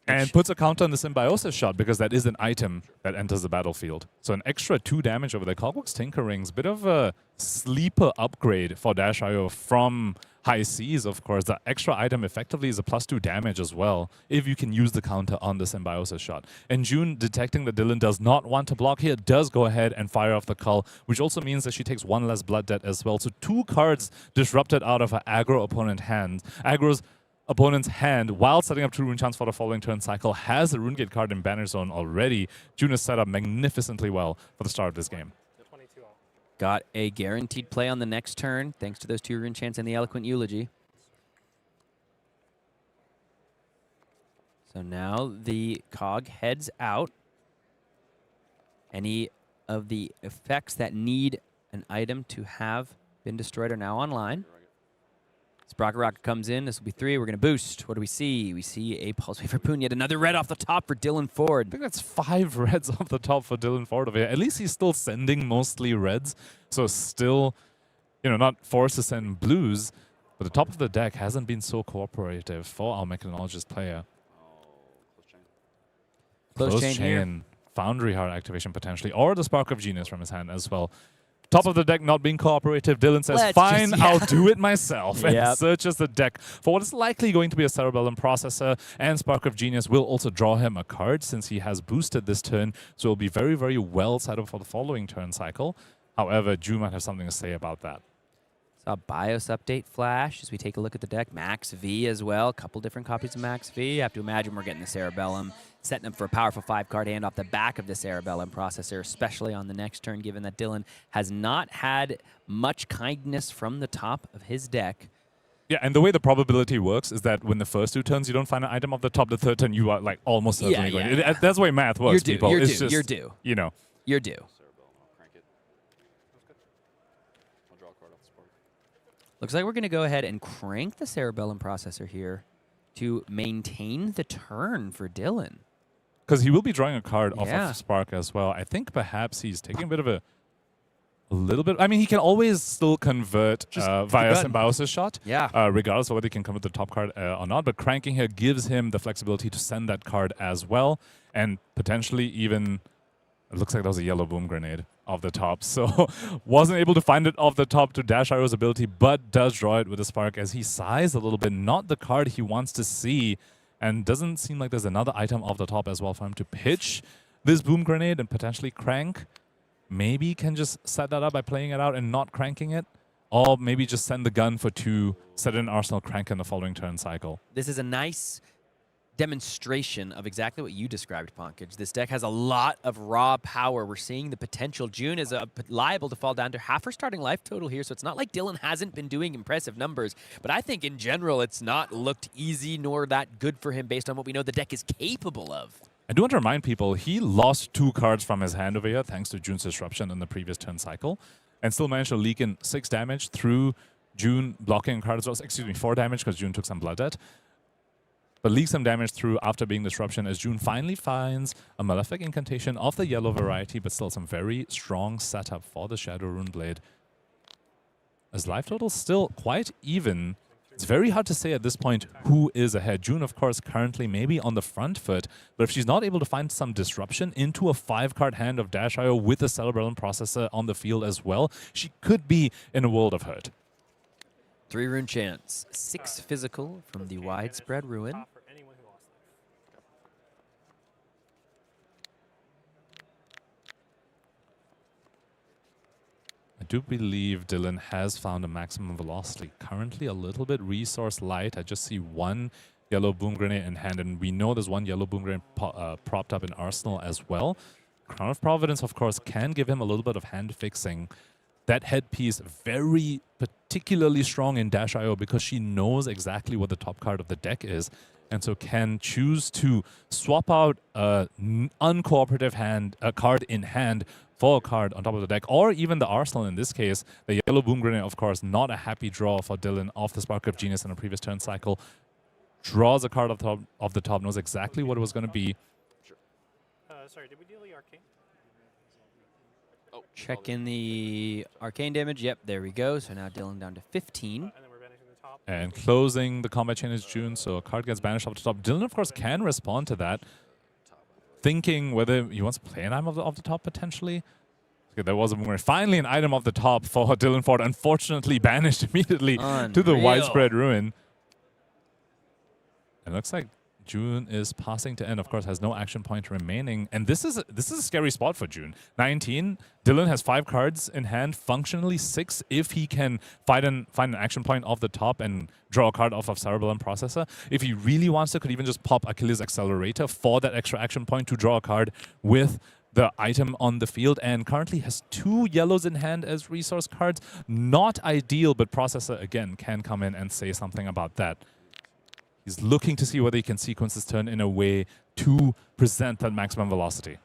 And puts a counter on the Symbiosis shot, because that is an item that enters the battlefield. So an extra 2 damage over the Cogworks Tinkering's bit of a sleeper upgrade for Dash.io from High Seas, of course. The extra item effectively is a +2 damage as well, if you can use the counter on the Symbiosis shot. And June, detecting that Dylan does not want to block here, does go ahead and fire off the Cull, which also means that she takes 1 less blood debt as well. So 2 cards disrupted out of her aggro opponent's hand while setting up 2 rune chants for the following turn cycle. Has the Rune Gate card in banner zone already. June is set up magnificently well for the start of this game. Got a guaranteed play on the next turn, thanks to those 2 rune chants and the Eloquent Eulogy. So now the cog heads out. Any of the effects that need an item to have been destroyed are now online. Sprocket Rocket comes in. This will be 3. We're going to boost. What do we see? We see a Pulse Wave Harpoon. Yet another red off the top for Dylan Ford. I think that's 5 reds off the top for Dylan Ford over here. At least he's still sending mostly reds. So still, not forced to send blues. But the top of the deck hasn't been so cooperative for our Mechanologist player. Close chain here. Foundry Heart activation potentially. Or the Spark of Genius from his hand as well. Top of the deck not being cooperative. Dylan says, Let's fine, just- I'll do it myself. And Yep. searches the deck for what is likely going to be a Cerebellum Processor. And Spark of Genius will also draw him a card since he has boosted this turn. So it'll be very, very well set up for the following turn cycle. However, Drew might have something to say about that. Saw BIOS update flash as we take a look at the deck. Max V as well. A couple different copies of Max V. You have to imagine we're getting the Cerebellum, setting up for a powerful 5-card hand off the back of the Cerebellum Processor, especially on the next turn, given that Dylan has not had much kindness from the top of his deck. Yeah, and the way the probability works is that when the first 2 turns you don't find an item off the top, the third turn you are like almost certainly going. That's the way math works, You're due. people. You're It's due. just, You're due. You know. You're due. Looks like we're going to go ahead and crank the Cerebellum Processor here to maintain the turn for Dylan. Because he will be drawing a card off Yeah. of Spark as well. I think perhaps he's taking a bit of a little bit. I mean, he can always still convert via Symbiosis Shot. Yeah. Regardless of whether he can convert the top card or not. But cranking here gives him the flexibility to send that card as well. And potentially even, it looks like that was a yellow boom grenade off the top. So wasn't able to find it off the top to dash Iroh's ability, but does draw it with a Spark as he sighs a little bit. Not the card he wants to see. And doesn't seem like there's another item off the top as well for him to pitch this boom grenade and potentially crank. Maybe can just set that up by playing it out and not cranking it. Or maybe just send the gun for 2, set it in Arsenal, crank in the following turn cycle. This is a nice demonstration of exactly what you described, Pankaj. This deck has a lot of raw power. We're seeing the potential. June is liable to fall down to half her starting life total here, so it's not like Dylan hasn't been doing impressive numbers, but I think in general it's not looked easy nor that good for him based on what we know the deck is capable of. I do want to remind people, he lost 2 cards from his hand over here thanks to June's disruption in the previous turn cycle, and still managed to leak in 6 damage through June blocking a card as well. Excuse me, 4 damage because June took some blood debt. But leaks some damage through after being disruption as June finally finds a Malefic Incantation of the yellow variety, but still some very strong setup for the Shadow Rune Blade. As life total's still quite even, it's very hard to say at this point who is ahead. June, of course, currently maybe on the front foot, but if she's not able to find some disruption into a 5-card hand of Dash IO with a Cerebellum Processor on the field as well, she could be in a world of hurt. 3 rune chance, 6 physical from the widespread ruin. I do believe Dylan has found a maximum velocity. Currently a little bit resource light. I just see 1 yellow boom grenade in hand, and we know there's 1 yellow boom grenade propped up in Arsenal as well. Crown of Providence, of course, can give him a little bit of hand fixing. That headpiece very particularly strong in Dash IO because she knows exactly what the top card of the deck is, and so can choose to swap out an uncooperative card in hand for a card on top of the deck, or even the Arsenal in this case. The yellow boom grenade, of course, not a happy draw for Dylan off the Spark of Genius in a previous turn cycle. Draws a card off the top, knows exactly what it was going to be. Sorry, did we deal the arcane? Check in the arcane damage. Yep, there we go. So now Dylan down to 15. And then we're banishing the top. And closing the combat chain is June, so a card gets banished off the top. Dylan, of course, can respond to that, thinking whether he wants to play an item off the top, potentially. Okay, there was a boomerang. Finally, an item off the top for Dylan Ford, unfortunately banished immediately to the widespread ruin. It looks like June is passing to end, of course, has no action point remaining. And this is a scary spot for June. 19. Dylan has 5 cards in hand, functionally 6 if he can find an action point off the top and draw a card off of Cerebellum Processor. If he really wants to, could even just pop Achilles Accelerator for that extra action point to draw a card with the item on the field, and currently has 2 yellows in hand as resource cards. Not ideal, but Processor, again, can come in and say something about that. He's looking to see whether he can sequence his turn in a way to present that maximum velocity.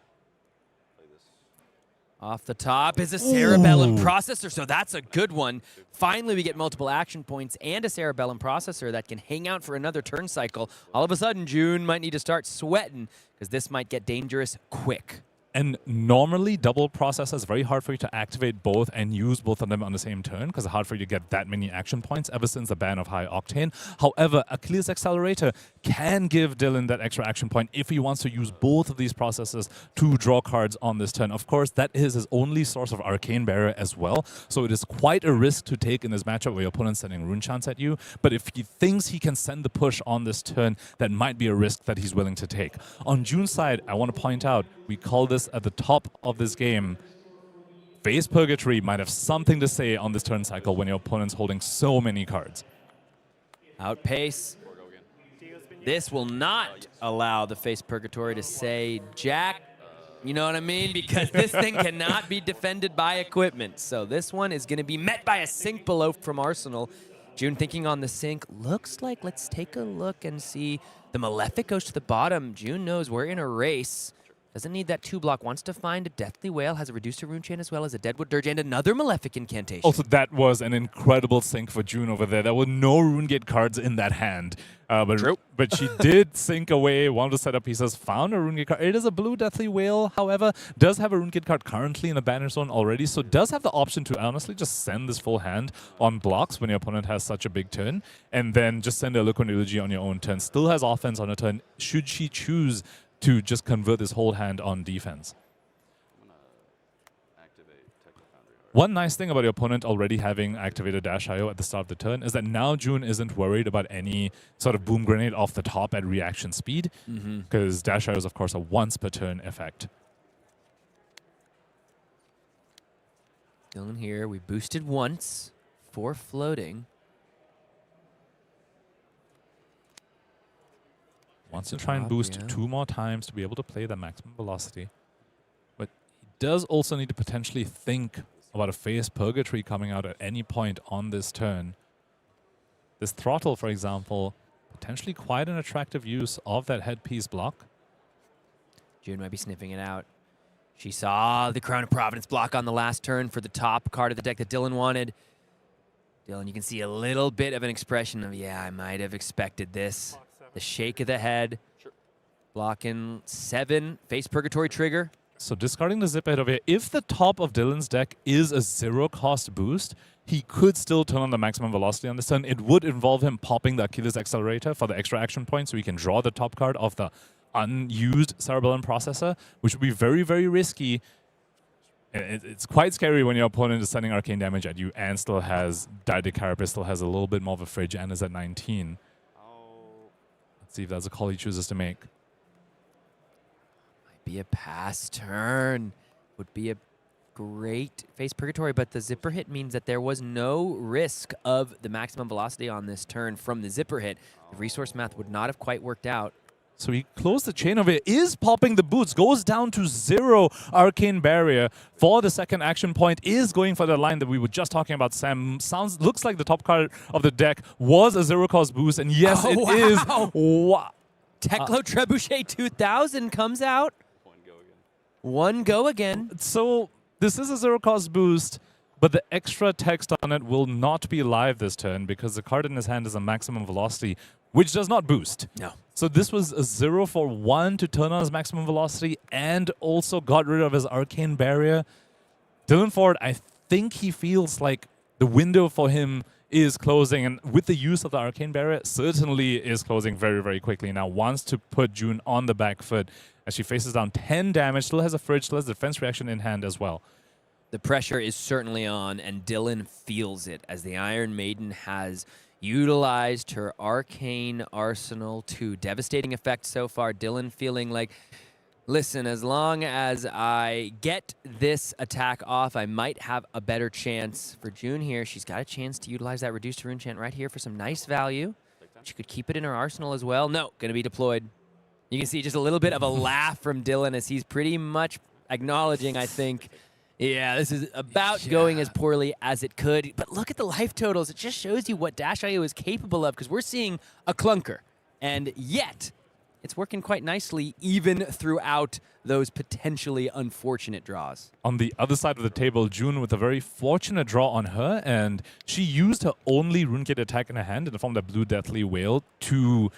Off the top is a Cerebellum Processor, so that's a good one. Finally, we get multiple action points and a Cerebellum Processor that can hang out for another turn cycle. All of a sudden, June might need to start sweating because this might get dangerous quick. And normally, double processor is very hard for you to activate both and use both of them on the same turn because it's hard for you to get that many action points ever since the ban of high octane. However, Achilles Accelerator can give Dylan that extra action point if he wants to use both of these processors to draw cards on this turn. Of course, that is his only source of Arcane Barrier as well, so it is quite a risk to take in this matchup where your opponent's sending Rune Chants at you. But if he thinks he can send the push on this turn, that might be a risk that he's willing to take. On June's side, I want to point out, we call this at the top of this game. Phase Purgatory might have something to say on this turn cycle when your opponent's holding so many cards. Outpace. This will not allow the Phase Purgatory to say jack. You know what I mean? Because this thing cannot be defended by equipment. So this one is going to be met by a sink below from Arsenal. June thinking on the sink. Looks like, let's take a look and see. The Malefic goes to the bottom. June knows we're in a race. Doesn't need that 2-block. Wants to find a Deathly Whale. Has a Reducer Rune Chain as well as a Deadwood Dirge and another Malefic incantation. Also, that was an incredible sink for June over there. There were no Rune Gate cards in that hand. But she did sink away one of the setup pieces, found a Rune Gate card. It is a blue Deathly Whale, however, does have a Rune Gate card currently in the banner zone already, so does have the option to honestly just send this full hand on blocks when your opponent has such a big turn, and then just send a Eloquent Eulogy on your own turn. Still has offense on her turn, should she choose to just convert this whole hand on defense. One nice thing about your opponent already having activated Dash IO at the start of the turn is that now June isn't worried about any sort of boom grenade off the top at reaction speed, because Dash IO is, of course, a once per turn effect. Dylan here, we boosted once for floating. Wants to try and boost 2 more times to be able to play the maximum velocity. But he does also need to potentially think about a Phase Purgatory coming out at any point on this turn. This Throttle, for example, potentially quite an attractive use of that headpiece block. June might be sniffing it out. She saw the Crown of Providence block on the last turn for the top card of the deck that Dylan wanted. Dylan, you can see a little bit of an expression of, yeah, I might have expected this. The shake of the head. Blocking 7. Phase Purgatory trigger. So discarding the zip ahead over here, if the top of Dylan's deck is a 0-cost boost, he could still turn on the maximum velocity on this turn. It would involve him popping the Achilles Accelerator for the extra action point so he can draw the top card of the unused Cerebellum Processor, which would be very, very risky. It's quite scary when your opponent is sending arcane damage at you and still has Dire Carapace, still has a little bit more of a fridge and is at 19. Let's see if that's a call he chooses to make. Be a pass turn. Would be a great Phase Purgatory, but the zipper hit means that there was no risk of the maximum velocity on this turn from the zipper hit. The resource math would not have quite worked out. So he closed the chain over here, is popping the boots, goes down to 0 Arcane Barrier for the second action point, is going for the line that we were just talking about, Sam. Looks like the top card of the deck was a 0-cost boost, and yes, it is. Wow. Teklo Trebuchet 2000 comes out. One go again. So this is a 0-cost boost, but the extra text on it will not be live this turn because the card in his hand is a maximum velocity, which does not boost. No. So this was a 0 for 1 to turn on his maximum velocity and also got rid of his Arcane Barrier. Dylan Ford, I think he feels like the window for him is closing, and with the use of the Arcane Barrier, certainly is closing very, very quickly. Now wants to put June on the back foot as she faces down 10 damage, still has a fridge, still has defense reaction in hand as well. The pressure is certainly on, and Dylan feels it as the Iron Maiden has utilized her arcane arsenal to devastating effect so far. Dylan feeling like, listen, as long as I get this attack off, I might have a better chance. For June here, she's got a chance to utilize that Reduced Rune Chant right here for some nice value. She could keep it in her arsenal as well. No, going to be deployed. You can see just a little bit of a laugh from Dylan as he's pretty much acknowledging, I think, yeah, this is about going as poorly as it could. But look at the life totals. It just shows you what Dash IO is capable of, because we're seeing a clunker. And yet, it's working quite nicely even throughout those potentially unfortunate draws. On the other side of the table, June with a very fortunate draw on her, and she used her only Runegate attack in her hand in the form of that blue Deathly Whale to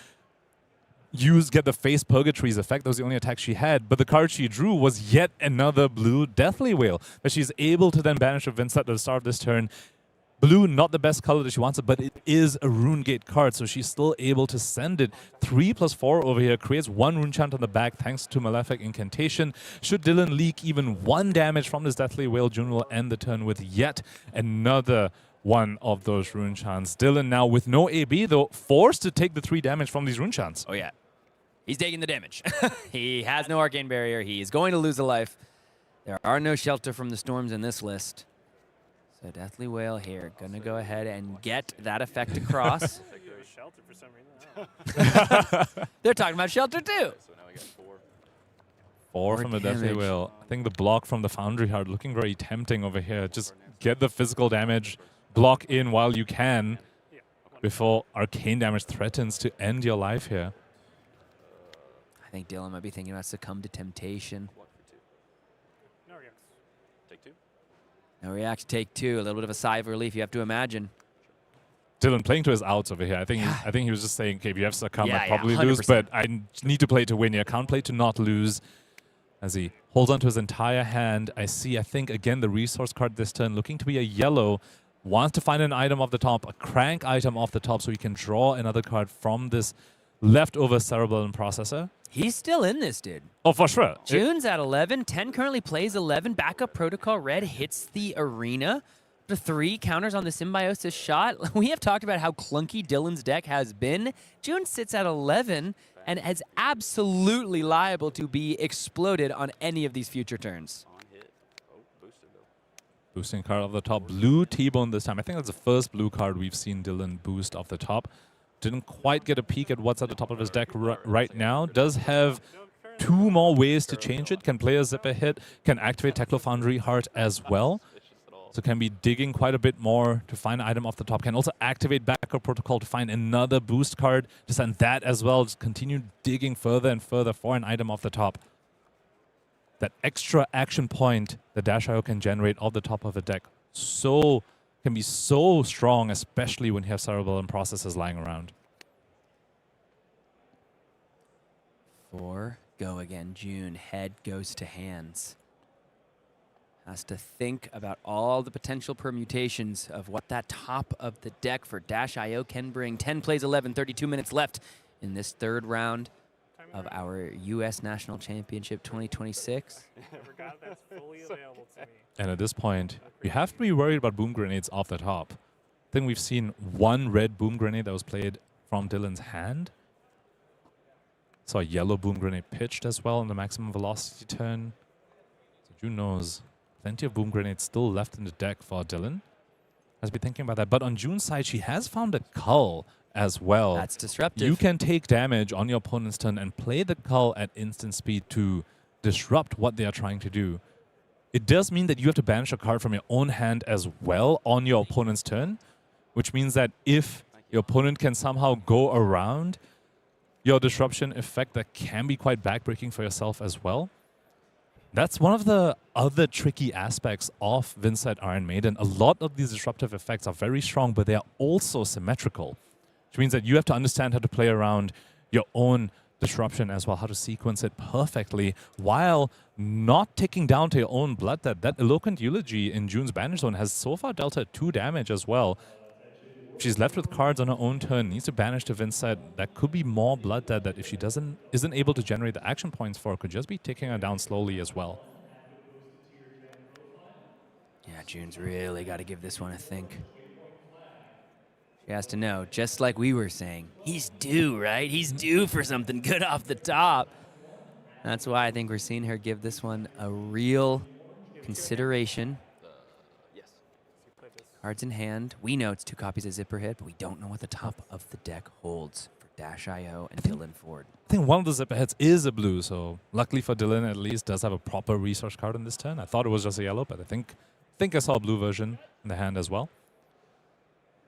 get the Face Purgatory's effect. That was the only attack she had. But the card she drew was yet another blue Deathly Whale that she's able to then banish a Vynnset at the start of this turn. Blue, not the best color that she wants it, but it is a Rune Gate card, so she's still able to send it. 3+4 over here creates 1 Rune Chant on the back thanks to Malefic Incantation. Should Dylan leak even 1 damage from this Deathly Whale, June will end the turn with yet another one of those Rune Chants. Dylan now with no AB, though, forced to take the 3 damage from these Rune Chants. Oh, yeah. He's taking the damage. He has no Arcane Barrier. He is going to lose a life. There are no shelter from the storms in this list. So Deathly Whale here, gonna go ahead and get that effect across. Shelter for some reason. They're talking about shelter too. So now we got 4 from the Deathly Whale. I think the block from the Foundry Heart looking very tempting over here. Just get the physical damage, block in while you can before arcane damage threatens to end your life here. I think Dylan might be thinking about Succumb to Temptation. No reacts. Take 2. No react, take 2. A little bit of a sigh of relief, you have to imagine. Dylan playing to his outs over here. I think he was just saying, okay, if you have Succumb, Yeah, I probably 100%. lose, but I need to play to win. I can't play to not lose. As he holds on to his entire hand, I think, again, the resource card this turn, looking to be a yellow, wants to find an item off the top, a crank item off the top, so he can draw another card from this leftover Cerebellum Processor. He's still in this, dude. Oh, for sure. June's at 11. 10 currently plays 11. Backup Protocol Red hits the arena. The 3 counters on the Symbiosis shot. We have talked about how clunky Dylan's deck has been. June sits at 11 and is absolutely liable to be exploded on any of these future turns. Boosting card off the top. Blue T-Bone this time. I think that's the first blue card we've seen Dylan boost off the top. Didn't quite get a peek at what's at the top of his deck right now. Does have 2 more ways to change it. Can play a Zipper hit. Can activate Teklo Foundry Heart as well. So can be digging quite a bit more to find an item off the top. Can also activate Backup Protocol to find another boost card. To send that as well. Just continue digging further and further for an item off the top. That extra action point that Dash.io can generate off the top of a deck can be so strong, especially when you have Cerebellum Processors lying around. 4, go again. June, head goes to hands. Has to think about all the potential permutations of what that top of the deck for Dash.io can bring. 10 plays 11, 32 minutes left in this 3rd round of our U.S. National Championship 2026. I forgot that's fully available to me. And at this point, you have to be worried about boom grenades off the top. I think we've seen 1 red boom grenade that was played from Dylan's hand. Saw a yellow boom grenade pitched as well in the maximum velocity turn. So June knows plenty of boom grenades still left in the deck for Dylan. Has been thinking about that. But on June's side, she has found a Cull as well. That's disruptive. You can take damage on your opponent's turn and play the Cull at instant speed to disrupt what they are trying to do. It does mean that you have to banish a card from your own hand as well on your opponent's turn, which means that if your opponent can somehow go around your disruption effect, that can be quite backbreaking for yourself as well. That's one of the other tricky aspects of Vynnset Iron Maiden. A lot of these disruptive effects are very strong, but they are also symmetrical, which means that you have to understand how to play around your own disruption as well, how to sequence it perfectly while not taking down to your own Blood Debt. That Eloquent Eulogy in June's Banish Zone has so far dealt her 2 damage as well. She's left with cards on her own turn, needs to banish to Vynnset. That could be more Blood Debt that if she isn't able to generate the action points for, could just be taking her down slowly as well. Yeah, June's really got to give this one a think. She has to know, just like we were saying, he's due, right? He's due for something good off the top. That's why I think we're seeing her give this one a real consideration. Cards in hand. We know it's 2 copies of Zipper Hit, but we don't know what the top of the deck holds for Dash.io and Dylan Ford. I think one of the Zipper Hits is a blue, so luckily for Dylan at least does have a proper resource card in this turn. I thought it was just a yellow, but I think I saw a blue version in the hand as well.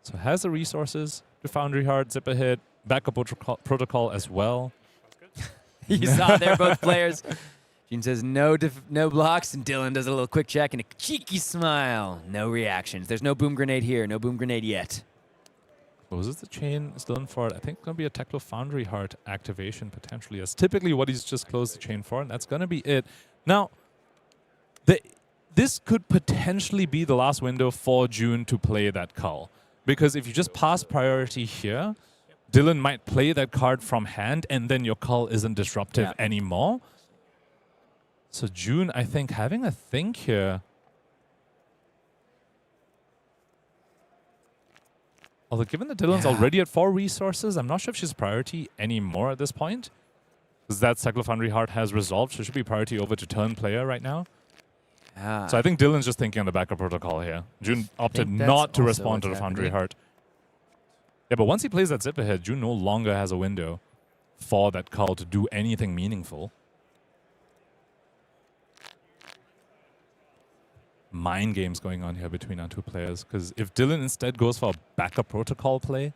So has the resources to Foundry Heart, Zipper Hit, Backup Protocol as well. You saw there, both players. June says no blocks, and Dylan does a little quick check and a cheeky smile. No reactions. There's no boom grenade here. No boom grenade yet. Was this the chain still in for it? I think it's going to be a Teklo Foundry Heart activation potentially. That's typically what he's just closed the chain for, and that's going to be it. Now, this could potentially be the last window for June to play that Cull. Because if you just pass priority here, Dylan might play that card from hand, and then your Cull isn't disruptive anymore. So June, I think, having a think here. Although given that Dylan's already at 4 resources, I'm not sure if she's priority anymore at this point. Because that Teklo Foundry Heart has resolved, so it should be priority over to turn player right now. So I think Dylan's just thinking on the backup protocol here. June opted not to respond to the Foundry Heart. Yeah, but once he plays that Zipper hit, June no longer has a window for that Cull to do anything meaningful. Mind games going on here between our two players, because if Dylan instead goes for a backup protocol play,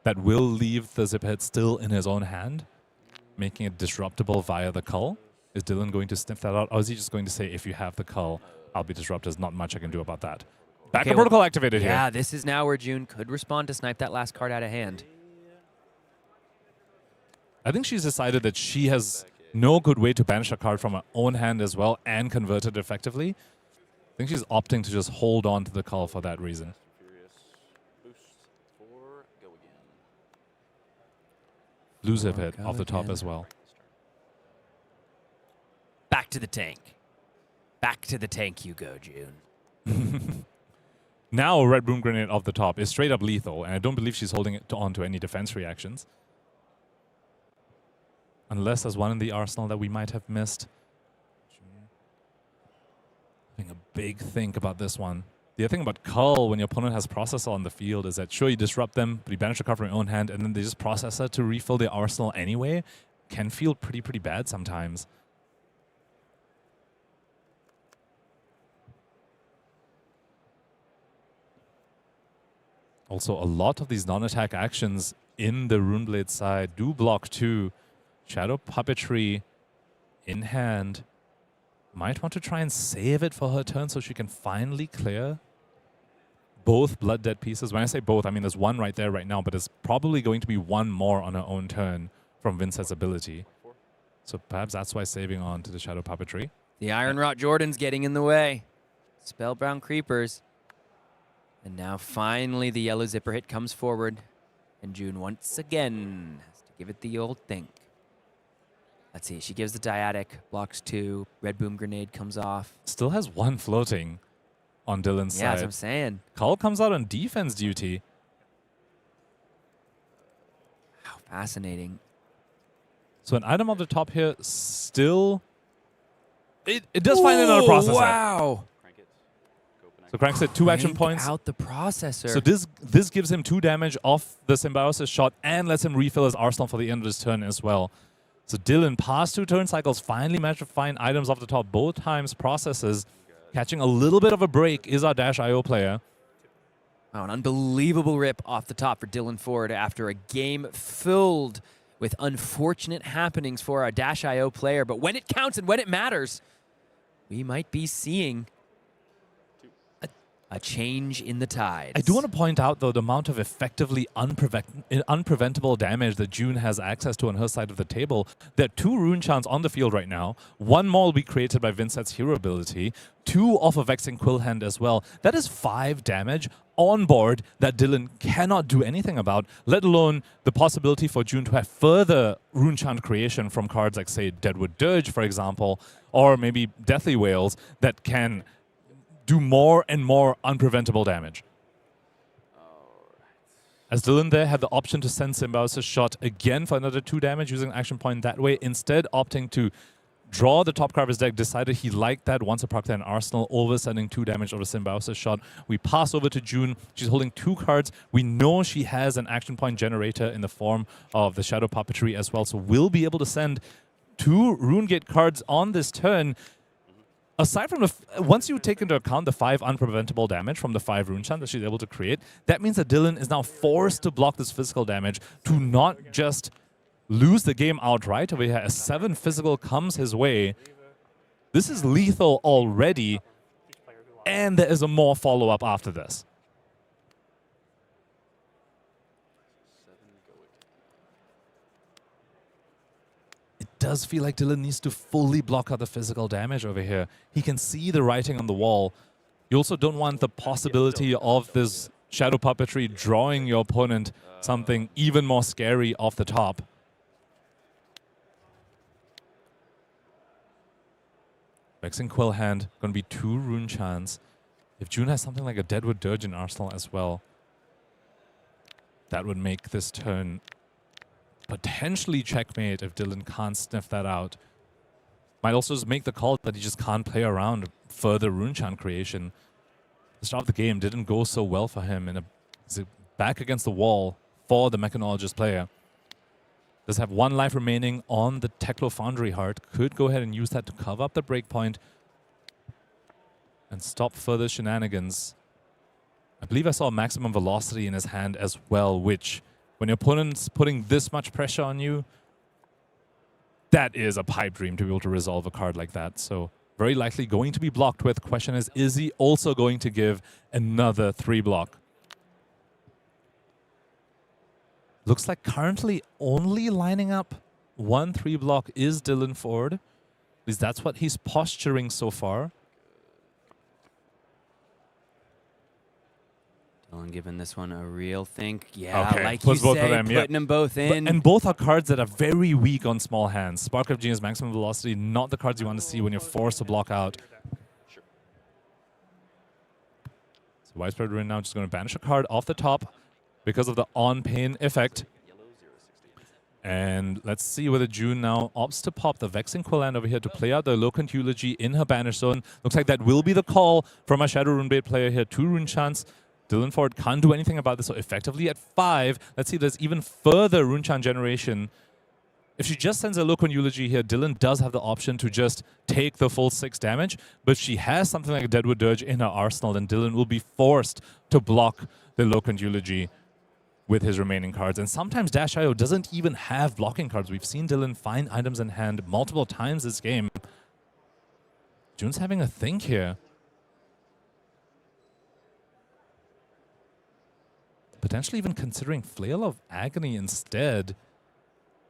that will leave the Zipper hit still in his own hand, making it disruptible via the Cull. Is Dylan going to sniff that out, or is he just going to say, if you have the Cull, I'll be disrupted, there's not much I can do about that? Backup protocol activated here. Yeah, this is now where June could respond to snipe that last card out of hand. I think she's decided that she has no good way to banish a card from her own hand as well and convert it effectively. I think she's opting to just hold on to the Cull for that reason. Blue Zip hit off the top as well. Back to the tank. Back to the tank you go, June. Now a Red Boom Grenade off the top is straight up lethal, and I don't believe she's holding it on to any defense reactions. Unless there's one in the arsenal that we might have missed. Having a big think about this one. The other thing about Cull, when your opponent has Processor on the field, is that sure, you disrupt them, but you banish a card from your own hand, and then they just Processor to refill their arsenal anyway. Can feel pretty bad sometimes. Also, a lot of these non-attack actions in the Runeblade side do block too. Shadow Puppetry in hand. Might want to try and save it for her turn so she can finally clear both Blood Dead pieces. When I say both, I mean there's one right there right now, but there's probably going to be one more on her own turn from Vynnset's ability. So perhaps that's why saving on to the Shadow Puppetry. The Iron Rot Jordan's getting in the way. Spellbound Creepers. And now finally the yellow Zipper hit comes forward. And June once again has to give it the old think. Let's see, she gives the Dyadic, blocks 2, Red Boom Grenade comes off. Still has one floating on Dylan's side. Yeah, that's what I'm saying. Cull comes out on defense duty. Wow, fascinating. So an item off the top here still... It does find another processor. Wow! So cranks it 2 action points. Out the processor. So this gives him 2 damage off the Symbiosis shot and lets him refill his arsenal for the end of his turn as well. So Dylan, past 2 turn cycles, finally managed to find items off the top. Both times processes. Catching a little bit of a break is our Dash.io player. Wow, an unbelievable rip off the top for Dylan Ford after a game filled with unfortunate happenings for our Dash.io player. But when it counts and when it matters, we might be seeing a change in the tides. I do want to point out, though, the amount of effectively unpreventable damage that June has access to on her side of the table. There are 2 rune chants on the field right now. 1 more will be created by Vynnset's hero ability. 2 off of Vexing Quill Hand as well. That is 5 damage on board that Dylan cannot do anything about, let alone the possibility for June to have further rune chant creation from cards like, say, Deadwood Dirge, for example, or maybe Deathly Whales that can do more and more unpreventable damage. As Dylan there had the option to send Symbiosis shot again for another 2 damage using action point that way, instead opting to draw the top card of his deck, decided he liked that once a proc an arsenal over sending 2 damage over Symbiosis shot. We pass over to June. She's holding 2 cards. We know she has an action point generator in the form of the Shadow Puppetry as well, so we'll be able to send 2 Rune Gate cards on this turn. Aside from once you take into account the 5 unpreventable damage from the 5 rune chant that she's able to create, that means that Dylan is now forced to block this physical damage to not just lose the game outright. Over here, a 7 physical comes his way. This is lethal already, and there is a more follow-up after this. does feel like Dylan needs to fully block out the physical damage over here. He can see the writing on the wall. You also don't want the possibility of this shadow puppetry drawing your opponent something even more scary off the top. Vexing Quill hand, going to be 2 rune chance. If June has something like a Deadwood Dirge in arsenal as well, that would make this turn potentially checkmate if Dylan can't sniff that out. Might also just make the call that he just can't play around further rune chant creation. The start of the game didn't go so well for him. He's back against the wall for the Mechanologist player. Does have 1 life remaining on the Teklo Foundry Heart. Could go ahead and use that to cover up the breakpoint and stop further shenanigans. I believe I saw maximum velocity in his hand as well, which, when your opponent's putting this much pressure on you, that is a pipe dream to be able to resolve a card like that. So very likely going to be blocked with. Question is he also going to give another 3 block? Looks like currently only lining up 1 3 block is Dylan Ford. At least that's what he's posturing so far. Dylan giving this one a real think. Yeah, Okay, like puts you both of say, them, putting them both in. And both are cards that are very weak on small hands. Spark of Genius, Maximum Velocity, not the cards you want to see when you're forced to block out. So Widespread Ruin now just going to banish a card off the top because of the on-pain effect. And let's see whether June now opts to pop the Vexing Quilland over here to play out the Locant Eulogy in her banish zone. Looks like that will be the call from a Shadow Runebait player here. 2 rune chance. Dylan Ford can't do anything about this, so effectively at 5. Let's see if there's even further rune chant generation. If she just sends a Locant Eulogy here, Dylan does have the option to just take the full 6 damage, but she has something like a Deadwood Dirge in her arsenal, and Dylan will be forced to block the Locant Eulogy with his remaining cards. And sometimes Dash.io doesn't even have blocking cards. We've seen Dylan find items in hand multiple times this game. June's having a think here. Potentially even considering Flail of Agony instead,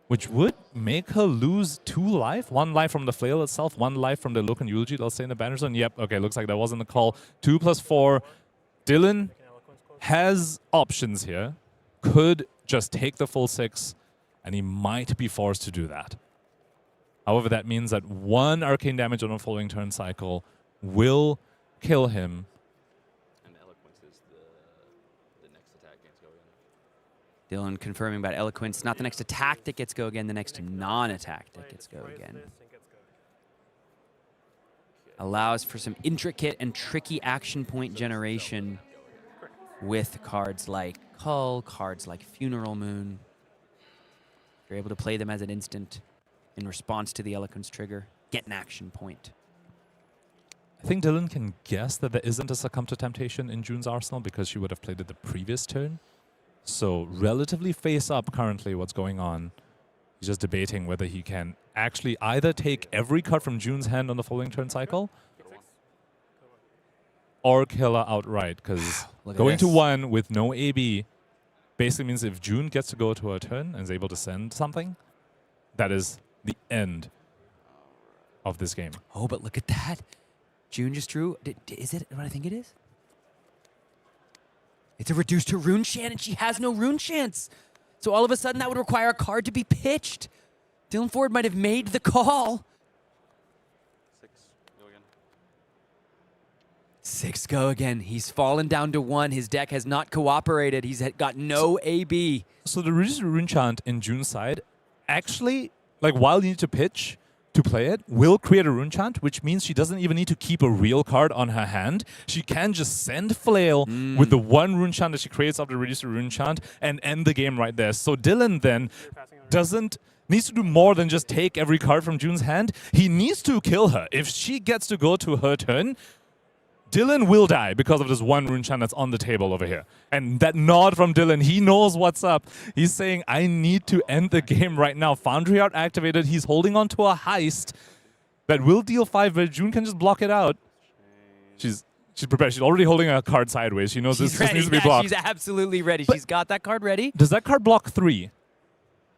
which would make her lose 2 life. 1 life from the Flail itself, 1 life from the Locant Eulogy. They'll stay in the banner zone. Yep, okay, looks like that wasn't the call. 2 + 4. Dylan has options here. Could just take the full 6, and he might be forced to do that. However, that means that 1 arcane damage on a following turn cycle will kill him. And Eloquence is the next attack gets go again. Dylan confirming about Eloquence. Not the next attack that gets go again, the next non-attack that gets go again. Allows for some intricate and tricky action point generation with cards like Cull, cards like Funeral Moon. You're able to play them as an instant in response to the Eloquence trigger. Get an action point. I think Dylan can guess that there isn't a Succumb to Temptation in June's arsenal because she would have played it the previous turn. So relatively face up currently what's going on. He's just debating whether he can actually either take every card from June's hand on the following turn cycle or kill her outright, because going to 1 with no AB basically means if June gets to go to her turn and is able to send something, that is the end of this game. Oh, but look at that. June just drew. Is it what I think it is? It's a reduced to rune chant, and she has no rune chants. So all of a sudden, that would require a card to be pitched. Dylan Ford might have made the call. 6 go again. He's fallen down to 1. His deck has not cooperated. He's got no AB. So the reduced rune chant in June's side, actually, like while you need to pitch to play it, will create a rune chant, which means she doesn't even need to keep a real card on her hand. She can just send Flail with the 1 rune chant that she creates after reduced rune chant and end the game right there. So Dylan then needs to do more than just take every card from June's hand. He needs to kill her. If she gets to go to her turn, Dylan will die because of this 1 rune chant that's on the table over here. And that nod from Dylan, he knows what's up. He's saying, I need to end the game right now. Foundry Art activated. He's holding on to a heist that will deal 5, but June can just block it out. She's prepared. She's already holding a card sideways. She knows this needs to be blocked. She's absolutely ready. But she's got that card ready. Does that card block 3?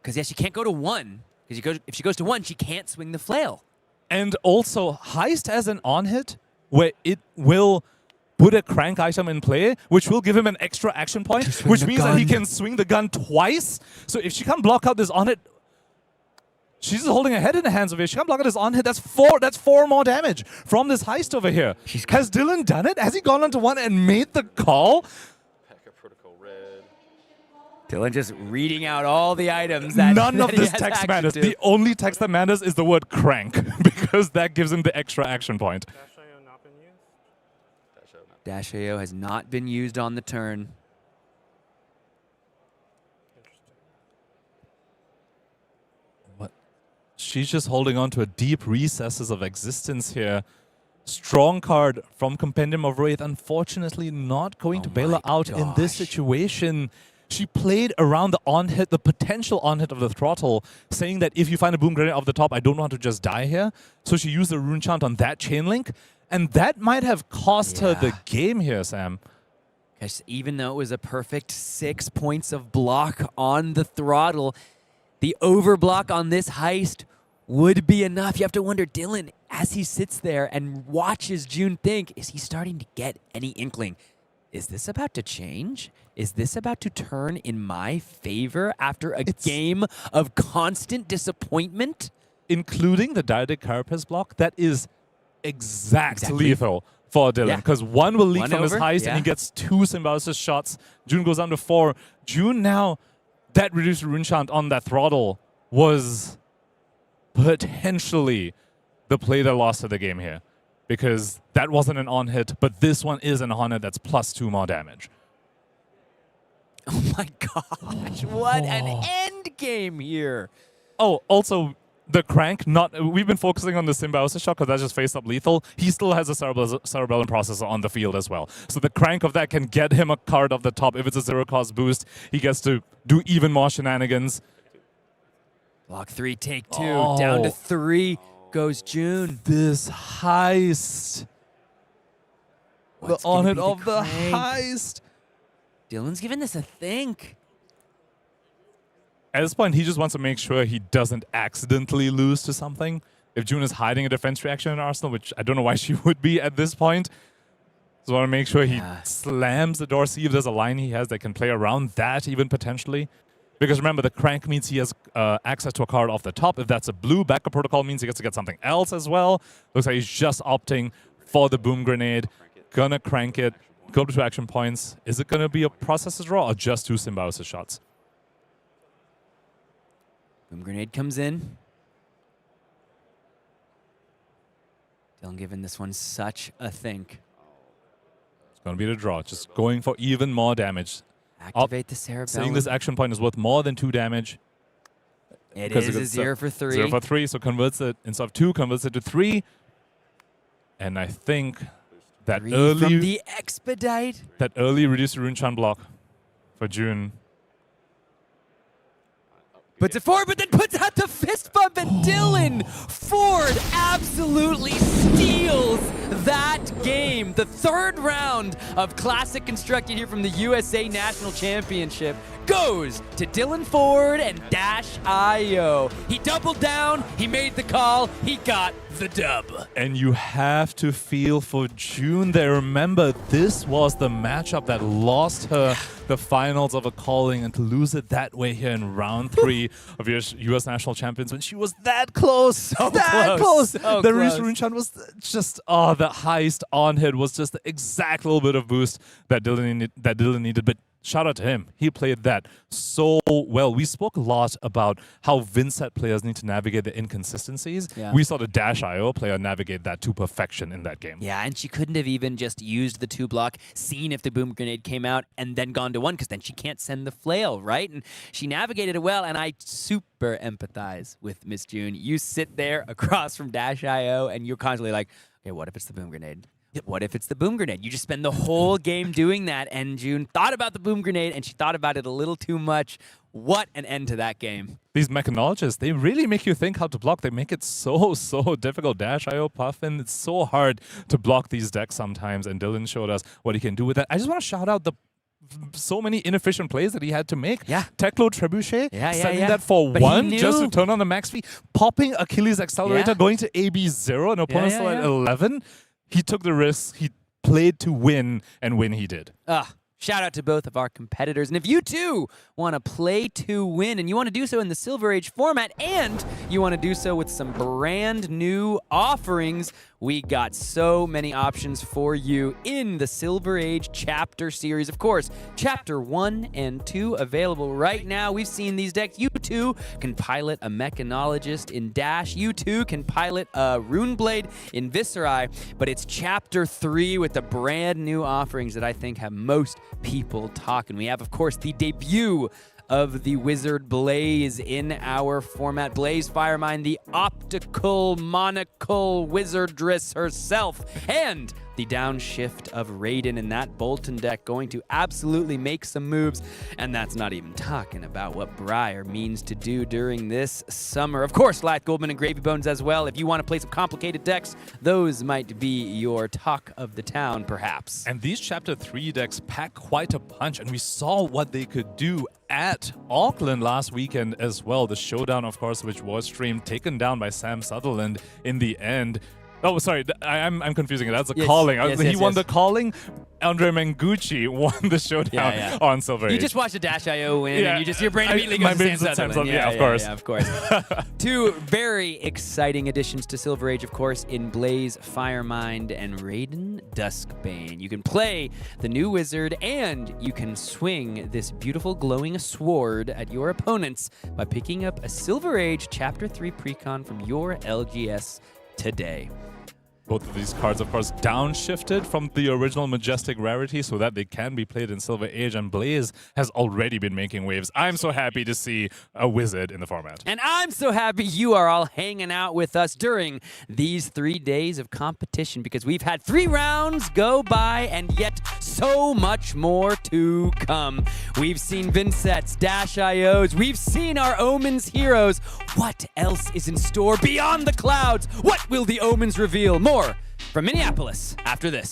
Because, yeah, she can't go to 1. Because if she goes to 1, she can't swing the flail. And also, Heist has an on-hit where it will put a crank item in play, which will give him an extra action point, which means that he can swing the gun twice. So if she can't block out this on-hit, she's just holding her head in the hands of it. She can't block out this on-hit. That's four more damage from this Heist over here. Has Dylan done it? Has he gone onto 1 and made the call? Dylan just reading out all the items that None of he this has text action matters. to. The only text that matters is the word crank, because that gives him the extra action point. Dash IO not been used? Dash AO has not been used on the turn. Interesting. What? She's just holding on to a deep recesses of existence here. Strong card from Compendium of Wraith. Unfortunately, not going to bail her out in this situation. She played around the on-hit, the potential on-hit of the throttle, saying that if you find a boom grenade off the top, I don't want to just die here. So she used the rune chant on that chain link, and that might have cost her the game here, Sam. Because even though it was a perfect 6 points of block on the throttle, the overblock on this Heist would be enough. You have to wonder, Dylan, as he sits there and watches June think, is he starting to get any inkling? Is this about to change? Is this about to turn in my favor after a game of constant disappointment? Including the Diadetic Carapace block, that is exactly lethal for Dylan. Because one will leak from his Heist and he gets 2 Symbiosis shots. June goes down to 4. June now, that reduced rune chant on that throttle was potentially the play that lost her the game here. Because that wasn't an on-hit, but this one is an on-hit that's plus 2 more damage. Oh my gosh, what an end game here. Oh, also, the crank, we've been focusing on the Symbiosis shot because that's just face-up lethal. He still has a Cerebellum Processor on the field as well. So the crank of that can get him a card off the top. If it's a zero-cost boost, he gets to do even more shenanigans. Block 3, take 2, down to 3 goes June. This Heist. The on-hit of the Heist. Dylan's giving this a think. At this point, he just wants to make sure he doesn't accidentally lose to something. If June is hiding a defense reaction in Arsenal, which I don't know why she would be at this point, so I want to make sure he slams the door, see if there's a line he has that can play around that even potentially. Because remember, the crank means he has access to a card off the top. If that's a blue, backup protocol means he gets to get something else as well. Looks like he's just opting for the boom grenade. Gonna crank it. Go to 2 action points. Is it gonna be a processor draw or just 2 Symbiosis shots? Boom grenade comes in. Dylan giving this one such a think. It's gonna be the draw. Just going for even more damage. Activate the Cerebellum. Saying this action point is worth more than 2 damage. It is a 0 for 3. 0 for 3, so converts it, instead of 2, converts it to 3. And I think that early from the expedite. That early reduced rune chant block for June. Puts it forward, but then puts out the fist bump, and Dylan Ford absolutely steals that game. The 3rd round of Classic Constructed here from the USA National Championship goes to Dylan Ford and Dash IO. He doubled down, he made the call, he got the dub. And you have to feel for June there. Remember, this was the matchup that lost her the finals of a calling, and to lose it that way here in round 3 of US National Champions when she was that close. So close. So the close. rune chant was just, the Heist on hit was just the exact little bit of boost that Dylan needed. But shout out to him. He played that so well. We spoke a lot about how Vynnset players need to navigate the inconsistencies. Yeah. We saw the Dash IO player navigate that to perfection in that game. Yeah, and she couldn't have even just used the 2 block, seen if the boom grenade came out, and then gone to 1, because then she can't send the flail, right? And she navigated it well, and I super empathize with Miss June. You sit there across from Dash IO, and you're constantly like, okay, what if it's the boom grenade? What if it's the boom grenade? You just spend the whole game doing that, and June thought about the boom grenade, and she thought about it a little too much. What an end to that game. These mechanologists, they really make you think how to block. They make it so difficult. Dash IO, Puffin, it's so hard to block these decks sometimes, and Dylan showed us what he can do with that. I just want to shout out the so many inefficient plays that he had to make. Yeah. Teklo Trebuchet, Yeah, setting yeah. that for But he 1 just to knew. turn on the max speed, popping Achilles Accelerator, Yeah. going to AB0, and opponent's yeah, still at yeah. 11. He took the risk. He played to win, and win he did. Shout out to both of our competitors. And if you too want to play to win and you want to do so in the Silver Age format and you want to do so with some brand new offerings, we got so many options for you in the Silver Age Chapter Series. Of course, Chapter 1 and 2 available right now. We've seen these decks. You too can pilot a Mechanologist in Dash. You too can pilot a Runeblade in Viscerai. But it's Chapter 3 with the brand new offerings that I think have most people talking. We have, of course, the debut of the Wizard Blaze in our format. Blaze Firemind, the optical monocle wizardress herself, and the downshift of Raiden in that Boltyn deck, going to absolutely make some moves. And that's not even talking about what Briar means to do during this summer. Of course, Lath Goldman and Gravy Bones as well. If you want to play some complicated decks, those might be your talk of the town, perhaps. And these Chapter 3 decks pack quite a punch, and we saw what they could do at Auckland last weekend as well. The showdown, of course, which was streamed, taken down by Sam Sutherland in the end. Oh, sorry, I'm confusing it. That's a Yes, calling. yes, He yes, won yes. the calling. Andre Mengucci won the showdown on Silver You Age. just watched a Dash.io win, and your brain immediately my goes to brain's Sam at Sam Sutherland. Sutherland. Yeah, of course. Yeah, of course. Two very exciting additions to Silver Age, of course, in Blaze, Firemind, and Raiden Duskbane. You can play the new wizard, and you can swing this beautiful glowing sword at your opponents by picking up a Silver Age Chapter 3 Precon from your LGS today. Both of these cards, of course, downshifted from the original Majestic rarity so that they can be played in Silver Age, and Blaze has already been making waves. I'm so happy to see a wizard in the format. And I'm so happy you are all hanging out with us during these 3 days of competition, because we've had 3 rounds go by and yet so much more to come. We've seen Vynnset's, Dash.io's, we've seen our Omens heroes. What else is in store beyond the clouds? What will the Omens reveal? More from Minneapolis after this.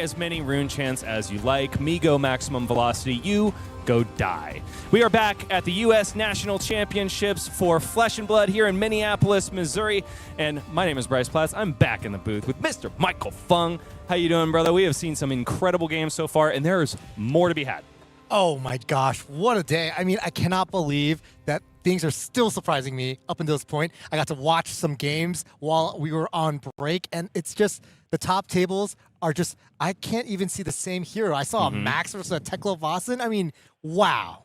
as many rune chants as you like. Me go maximum velocity, you go die. We are back at the U.S. National Championships for Flesh and Blood here in Minneapolis, Missouri. And my name is Bryce Platz. I'm back in the booth with Mr. Michael Fang. How you doing, brother? We have seen some incredible games so far, and there's more to be had. Oh my gosh, what a day. I mean, I cannot believe that things are still surprising me up until this point. I got to watch some games while we were on break, and it's just the top tables are just, I can't even see the same hero. I saw a Max versus a Teklo-Vasen. I mean, wow.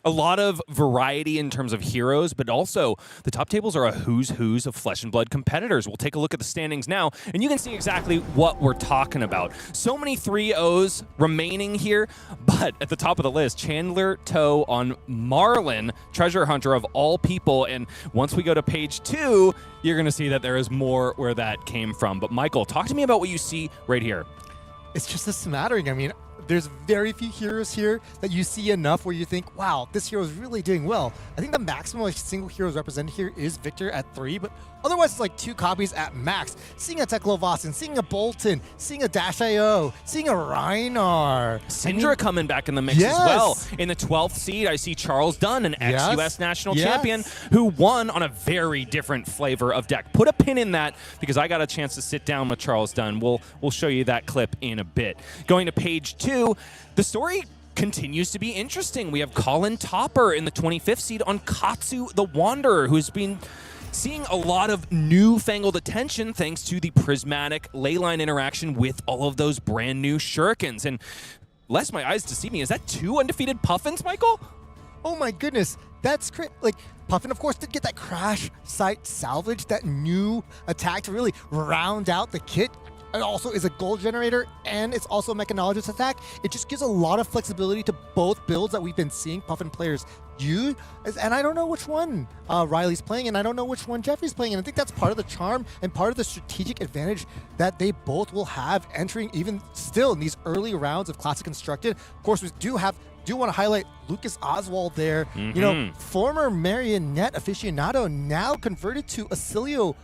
A lot of variety in terms of heroes, but also the top tables are a who's who's of Flesh and Blood competitors. We'll take a look at the standings now, and you can see exactly what we're talking about. So many 3-0s remaining here, but at the top of the list, Chandler Toe on Marlin, Treasure Hunter of all people, and once we go to page 2, you're going to see that there is more where that came from. But Michael, talk to me about what you see right here. It's just a smattering. I mean, there's very few heroes here that you see enough where you think, wow, this hero is really doing well. I think the maximum single heroes represented here is Victor at 3, but otherwise it's like 2 copies at max. Seeing a Teklo-Vasen, seeing a Boltyn, seeing a Dash.io, seeing a Reinar. Cindra coming back in the mix as well. In the 12th seed, I see Charles Dunn, an ex-US national champion who won on a very different flavor of deck. Put a pin in that because I got a chance to sit down with Charles Dunn. We'll show you that clip in a bit. Going to page 2, the story continues to be interesting. We have Colin Topper in the 25th seed on Katsu the Wanderer, who's been seeing a lot of newfangled attention thanks to the prismatic leyline interaction with all of those brand new shurikens. And lest my eyes deceive me, is that 2 undefeated Puffins, Michael? Oh my goodness, that's great. Like, Puffin, of course, did get that Crash Sight Salvage, that new attack to really round out the kit. It also is a gold generator, and it's also a mechanologist attack. It just gives a lot of flexibility to both builds that we've been seeing Puffin players use. And I don't know which one Riley's playing, and I don't know which one Jeffrey's playing. And I think that's part of the charm and part of the strategic advantage that they both will have entering even still in these early rounds of Classic Constructed. Of course, we do want to highlight Lucas Oswald there. You know, former Marionette aficionado, now converted to Oscilio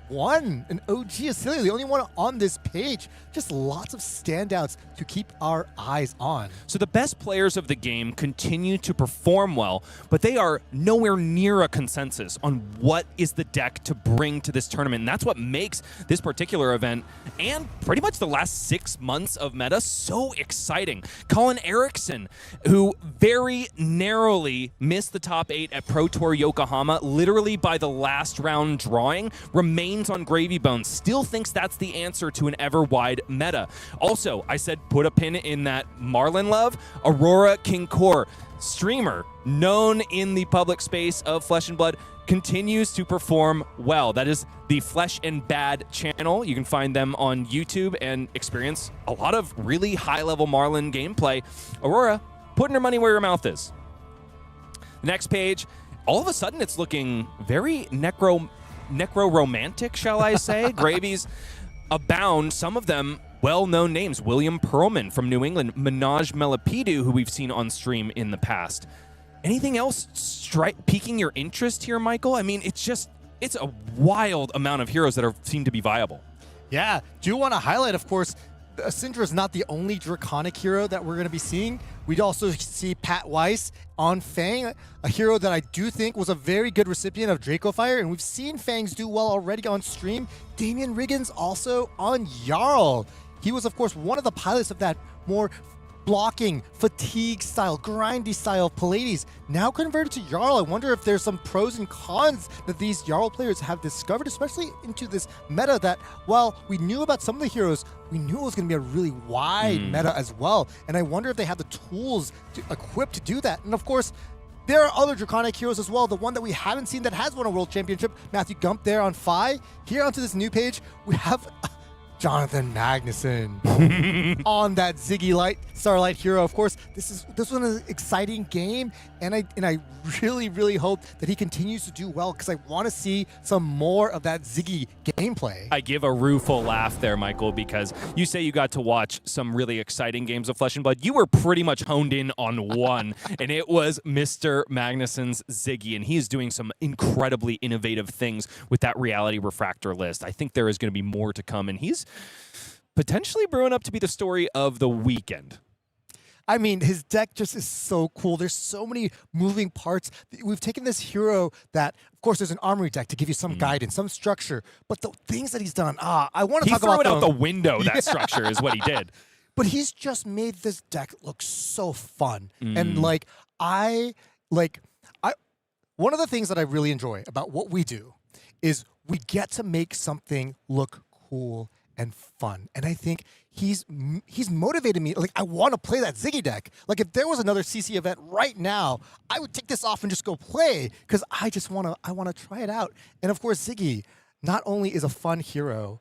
1, an OG Oscilio, the only one on this page. Just lots of standouts to keep our eyes on. So the best players of the game continue to perform well, but they are nowhere near a consensus on what is the deck to bring to this tournament. And that's what makes this particular event and pretty much the last 6 months of meta so exciting. Colin Erickson, who very narrowly missed the top 8 at Pro Tour Yokohama, literally by the last round drawing, remains on Gravy Bones, still thinks that's the answer to an ever-wide meta. Also, I said put a pin in that Marlin love. Aurora Kinkor, streamer known in the public space of Flesh and Blood, continues to perform well. That is the Flesh and Bad channel. You can find them on YouTube and experience a lot of really high-level Marlin gameplay. Aurora, putting her money where her mouth is. The next page, all of a sudden it's looking very necro-romantic, shall I say. Gravies abound, some of them well-known names. William Perlman from New England, Minaj Melapidu, who we've seen on stream in the past. Anything else piquing your interest here, Michael? I mean, it's a wild amount of heroes that seem to be viable. Yeah, do want to highlight, of course, Cindra is not the only Draconic hero that we're going to be seeing. We'd also see Pat Weiss on Fang, a hero that I do think was a very good recipient of Draco Fire, and we've seen Fangs do well already on stream. Damian Riggins also on Jarl. He was, of course, one of the pilots of that more blocking, fatigue style, grindy style Pallades, now converted to Jarl. I wonder if there's some pros and cons that these Jarl players have discovered, especially into this meta that, while we knew about some of the heroes, we knew it was going to be a really wide meta as well. And I wonder if they have the tools to equip to do that. And of course, there are other Draconic heroes as well. The one that we haven't seen that has won a world championship, Matthew Gump there on Phi. Here onto this new page, we have Jonathan Magnuson on that Zyggy Starlight hero. Of course, this was an exciting game, and I really hope that he continues to do well because I want to see some more of that Zyggy gameplay. I give a rueful laugh there, Michael, because you say you got to watch some really exciting games of Flesh and Blood. You were pretty much honed in on one, and it was Mr. Magnuson's Zyggy, and he is doing some incredibly innovative things with that reality refractor list. I think there is going to be more to come, and he's potentially brewing up to be the story of the weekend. I mean, his deck just is so cool. There's so many moving parts. We've taken this hero that, of course, there's an armory deck to give you some guidance, some structure. But the things that he's done, I want to talk about He threw it out the window, that structure is what he did. But he's just made this deck look so fun. And one of the things that I really enjoy about what we do is we get to make something look cool and fun. And I think he's motivated me. Like, I want to play that Zyggy deck. Like, if there was another CC event right now, I would take this off and just go play because I want to try it out. And of course, Zyggy not only is a fun hero,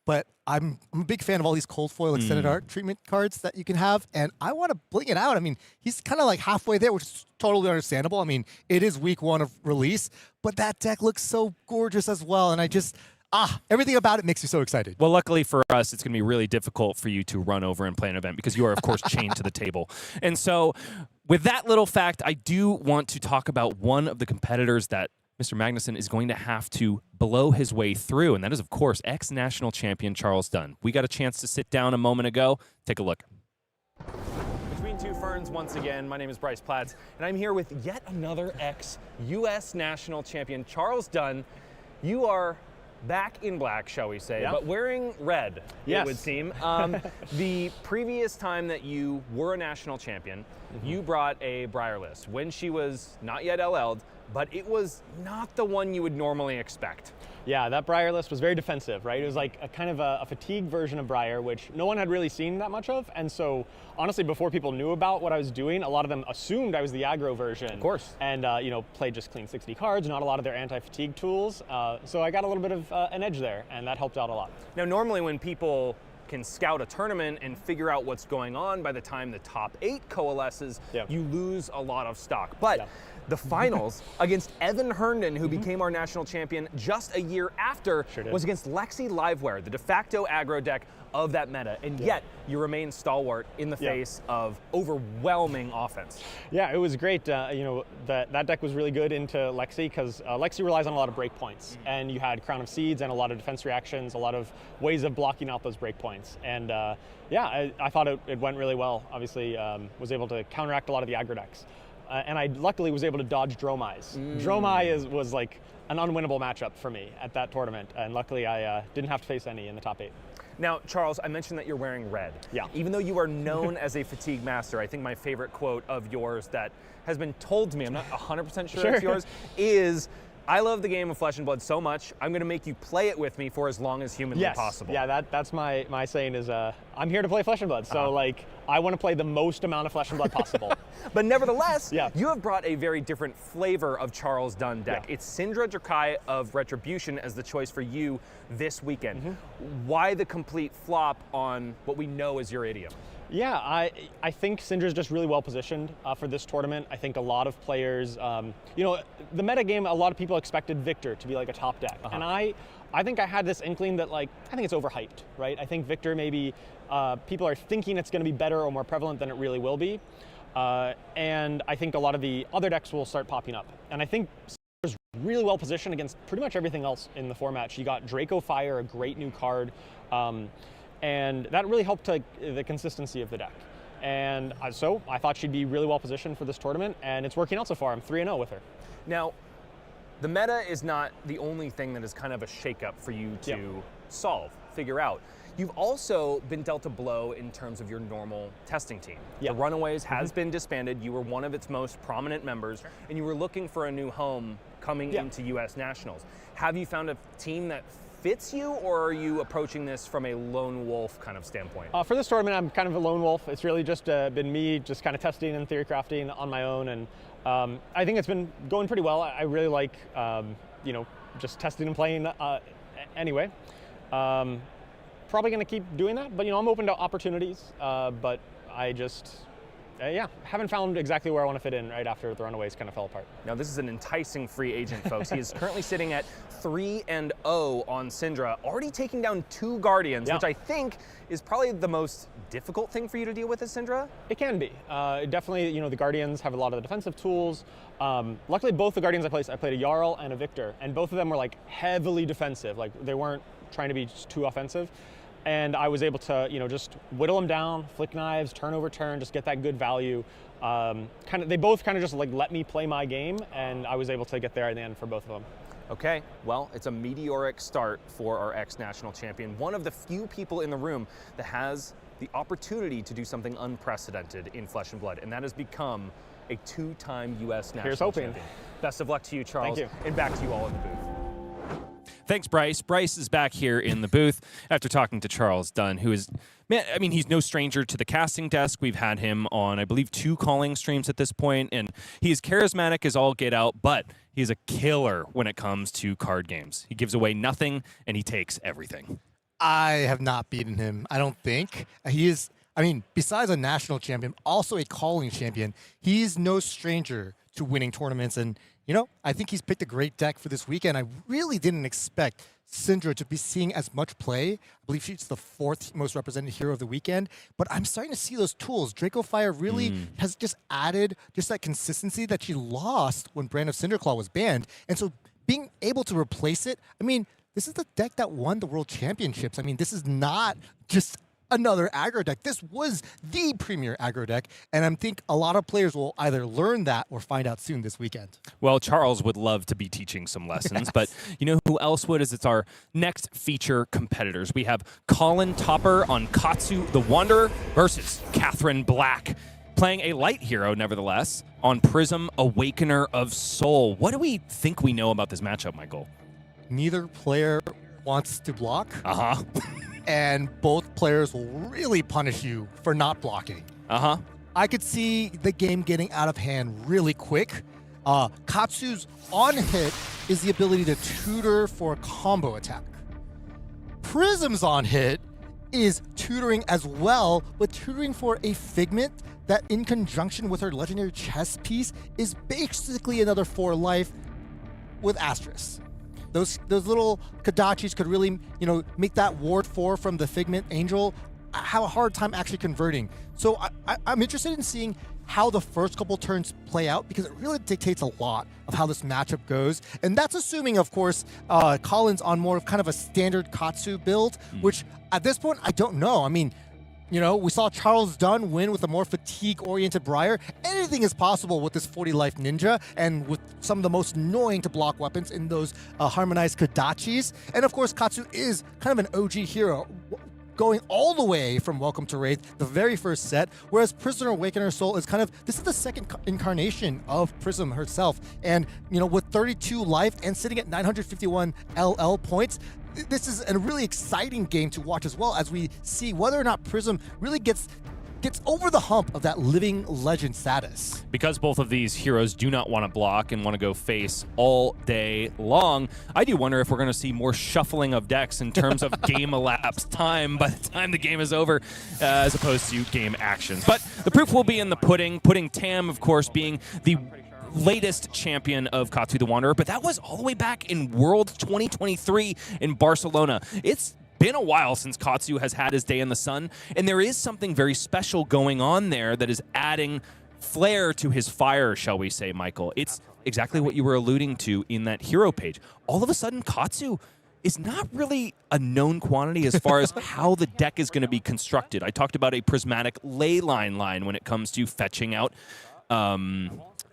but I'm a big fan of all these cold foil extended art treatment cards that you can have, and I want to bling it out. I mean, he's kind of like halfway there, which is totally understandable. I mean, it is week 1 of release, but that deck looks so gorgeous as well, and I just, everything about it makes me so excited. Well, luckily for us, it's going to be really difficult for you to run over and play an event because you are, of course, chained to the table. And so with that little fact, I do want to talk about one of the competitors that Mr. Magnuson is going to have to blow his way through, and that is, of course, ex-national champion Charles Dunn. We got a chance to sit down a moment ago. Take a look. Between two ferns once again, my name is Bryce Platz, and I'm here with yet another ex-U.S. national champion, Charles Dunn. You are back in black, shall we say, but wearing red, it would seem. The previous time that you were a national champion, you brought a Briar list when she was not yet LL'd, but it was not the one you would normally expect. Yeah, that Briar list was very defensive, right? It was like a kind of a fatigued version of Briar, which no one had really seen that much of. And so, honestly, before people knew about what I was doing, a lot of them assumed I was the aggro version. Of course. And, played just clean 60 cards, not a lot of their anti-fatigue tools. So I got a little bit of an edge there, and that helped out a lot. Now, normally when people can scout a tournament and figure out what's going on by the time the top 8 coalesces, you lose a lot of stock. But the finals against Evan Herndon, who became our national champion just a year after, was against Lexi Livewire, the de facto aggro deck of that meta, and yet you remain stalwart in the face of overwhelming offense. Yeah, it was great. That deck was really good into Lexi because Lexi relies on a lot of breakpoints, and you had Crown of Seeds and a lot of defense reactions, a lot of ways of blocking out those breakpoints. And I thought it went really well. Obviously, was able to counteract a lot of the aggro decks. And I luckily was able to dodge Dromai's. Dromai was like an unwinnable matchup for me at that tournament, and luckily I didn't have to face any in the top 8. Now, Charles, I mentioned that you're wearing red. Yeah. Even though you are known as a fatigue master, I think my favorite quote of yours that has been told to me, I'm not 100% sure it's yours, is, I love the game of Flesh and Blood so much, I'm going to make you play it with me for as long as humanly possible. Yeah, that's my saying is, I'm here to play Flesh and Blood, so I want to play the most amount of Flesh and Blood possible. But nevertheless, you have brought a very different flavor of Charles Dunn deck. It's Cindra Dracai of Retribution as the choice for you this weekend. Why the complete flop on what we know is your idiom? Yeah, I think Cindra's just really well positioned for this tournament. I think a lot of players, the metagame, a lot of people expected Victor to be like a top deck. And I think I had this inkling that I think it's overhyped, right? I think Victor maybe, people are thinking it's going to be better or more prevalent than it really will be. And I think a lot of the other decks will start popping up. And I think Cindra's really well positioned against pretty much everything else in the format. She got Draco Fire, a great new card. And that really helped the consistency of the deck. And so I thought she'd be really well positioned for this tournament, and it's working out so far. I'm 3-0 with her. Now, the meta is not the only thing that is kind of a shakeup for you to figure out. You've also been dealt a blow in terms of your normal testing team. The Runaways has been disbanded. You were one of its most prominent members, and you were looking for a new home coming into U.S. Nationals. Have you found a team that fits you, or are you approaching this from a lone wolf kind of standpoint? For this tournament, I'm kind of a lone wolf. It's really just been me just kind of testing and theory crafting on my own, and I think it's been going pretty well. I really like, just testing and playing anyway. Probably going to keep doing that, but I'm open to opportunities, but I just, haven't found exactly where I want to fit in right after the Runaways kind of fell apart. Now, this is an enticing free agent, folks. He is currently sitting at 3-0 on Cindra, already taking down 2 Guardians, which I think is probably the most difficult thing for you to deal with as Cindra? It can be. Definitely, the Guardians have a lot of the defensive tools. Luckily, both the Guardians I played a Jarl and a Victor, and both of them were heavily defensive. They weren't trying to be too offensive. and I was able to, just whittle them down, flick knives, turn over turn, just get that good value. They both kind of just like let me play my game, and I was able to get there in the end for both of them. Okay, well, it's a meteoric start for our ex-national champion, one of the few people in the room that has the opportunity to do something unprecedented in Flesh and Blood, and that has become a 2-time U.S. national champion. Best of luck to you, Charles. Thank you. And back to you all in the booth. Thanks, Bryce. Bryce is back here in the booth after talking to Charles Dunn, who is, man, I mean, he's no stranger to the casting desk. We've had him on, I believe, 2 calling streams at this point, and he's charismatic as all get out, but he's a killer when it comes to card games. He gives away nothing, and he takes everything. I have not beaten him, I don't think. He is, besides a national champion, also a calling champion. He's no stranger to winning tournaments, and I think he's picked a great deck for this weekend. I really didn't expect Cindra to be seeing as much play. I believe she's the 4th most represented hero of the weekend, but I'm starting to see those tools. Draco Fire really has just added just that consistency that she lost when Brand of Cinderclaw was banned, and so being able to replace it, this is the deck that won the World Championships. This is not just another aggro deck. This was the premier aggro deck, and I think a lot of players will either learn that or find out soon this weekend. Well, Charles would love to be teaching some lessons, but you know who else would? It's our next feature competitors. We have Colin Topper on Katsu the Wanderer versus Katherine Black, playing a light hero, nevertheless, on Prism Awakener of Soul. What do we think we know about this matchup, Michael? Neither player wants to block. Uh-huh. And both players will really punish you for not blocking. Uh-huh. I could see the game getting out of hand really quick. Katsu's on hit is the ability to tutor for a combo attack. Prism's on hit is tutoring as well, but tutoring for a Figment that in conjunction with her legendary chess piece is basically another 4 life with asterisks. Those little Kodachis could really, make that ward 4 from the Figment Angel have a hard time actually converting. So I'm interested in seeing how the first couple turns play out, because it really dictates a lot of how this matchup goes. And that's assuming, of course, Colin's on more of kind of a standard Katsu build, which at this point, I don't know. We saw Charles Dunn win with a more fatigue-oriented Briar. Anything is possible with this 40-life ninja, and with some of the most annoying to block weapons in those harmonized Kodachis. And of course, Katsu is kind of an OG hero, going all the way from Welcome to Wraith, the very first set, whereas Prisoner Awakener Soul is this is the second incarnation of Prism herself. And, with 32 life and sitting at 951 LL points, this is a really exciting game to watch as well, as we see whether or not Prism really gets over the hump of that living legend status. Because both of these heroes do not want to block and want to go face all day long, I do wonder if we're going to see more shuffling of decks in terms of game elapsed time by the time the game is over, as opposed to game actions. But the proof will be in the pudding. Pudding Tam, of course, being the latest champion of Katsu the Wanderer, but that was all the way back in World 2023 in Barcelona. It's been a while since Katsu has had his day in the sun, and there is something very special going on there that is adding flair to his fire, shall we say, Michael. It's exactly what you were alluding to in that hero page. All of a sudden, Katsu is not really a known quantity as far as how the deck is going to be constructed. I talked about a prismatic ley line when it comes to fetching out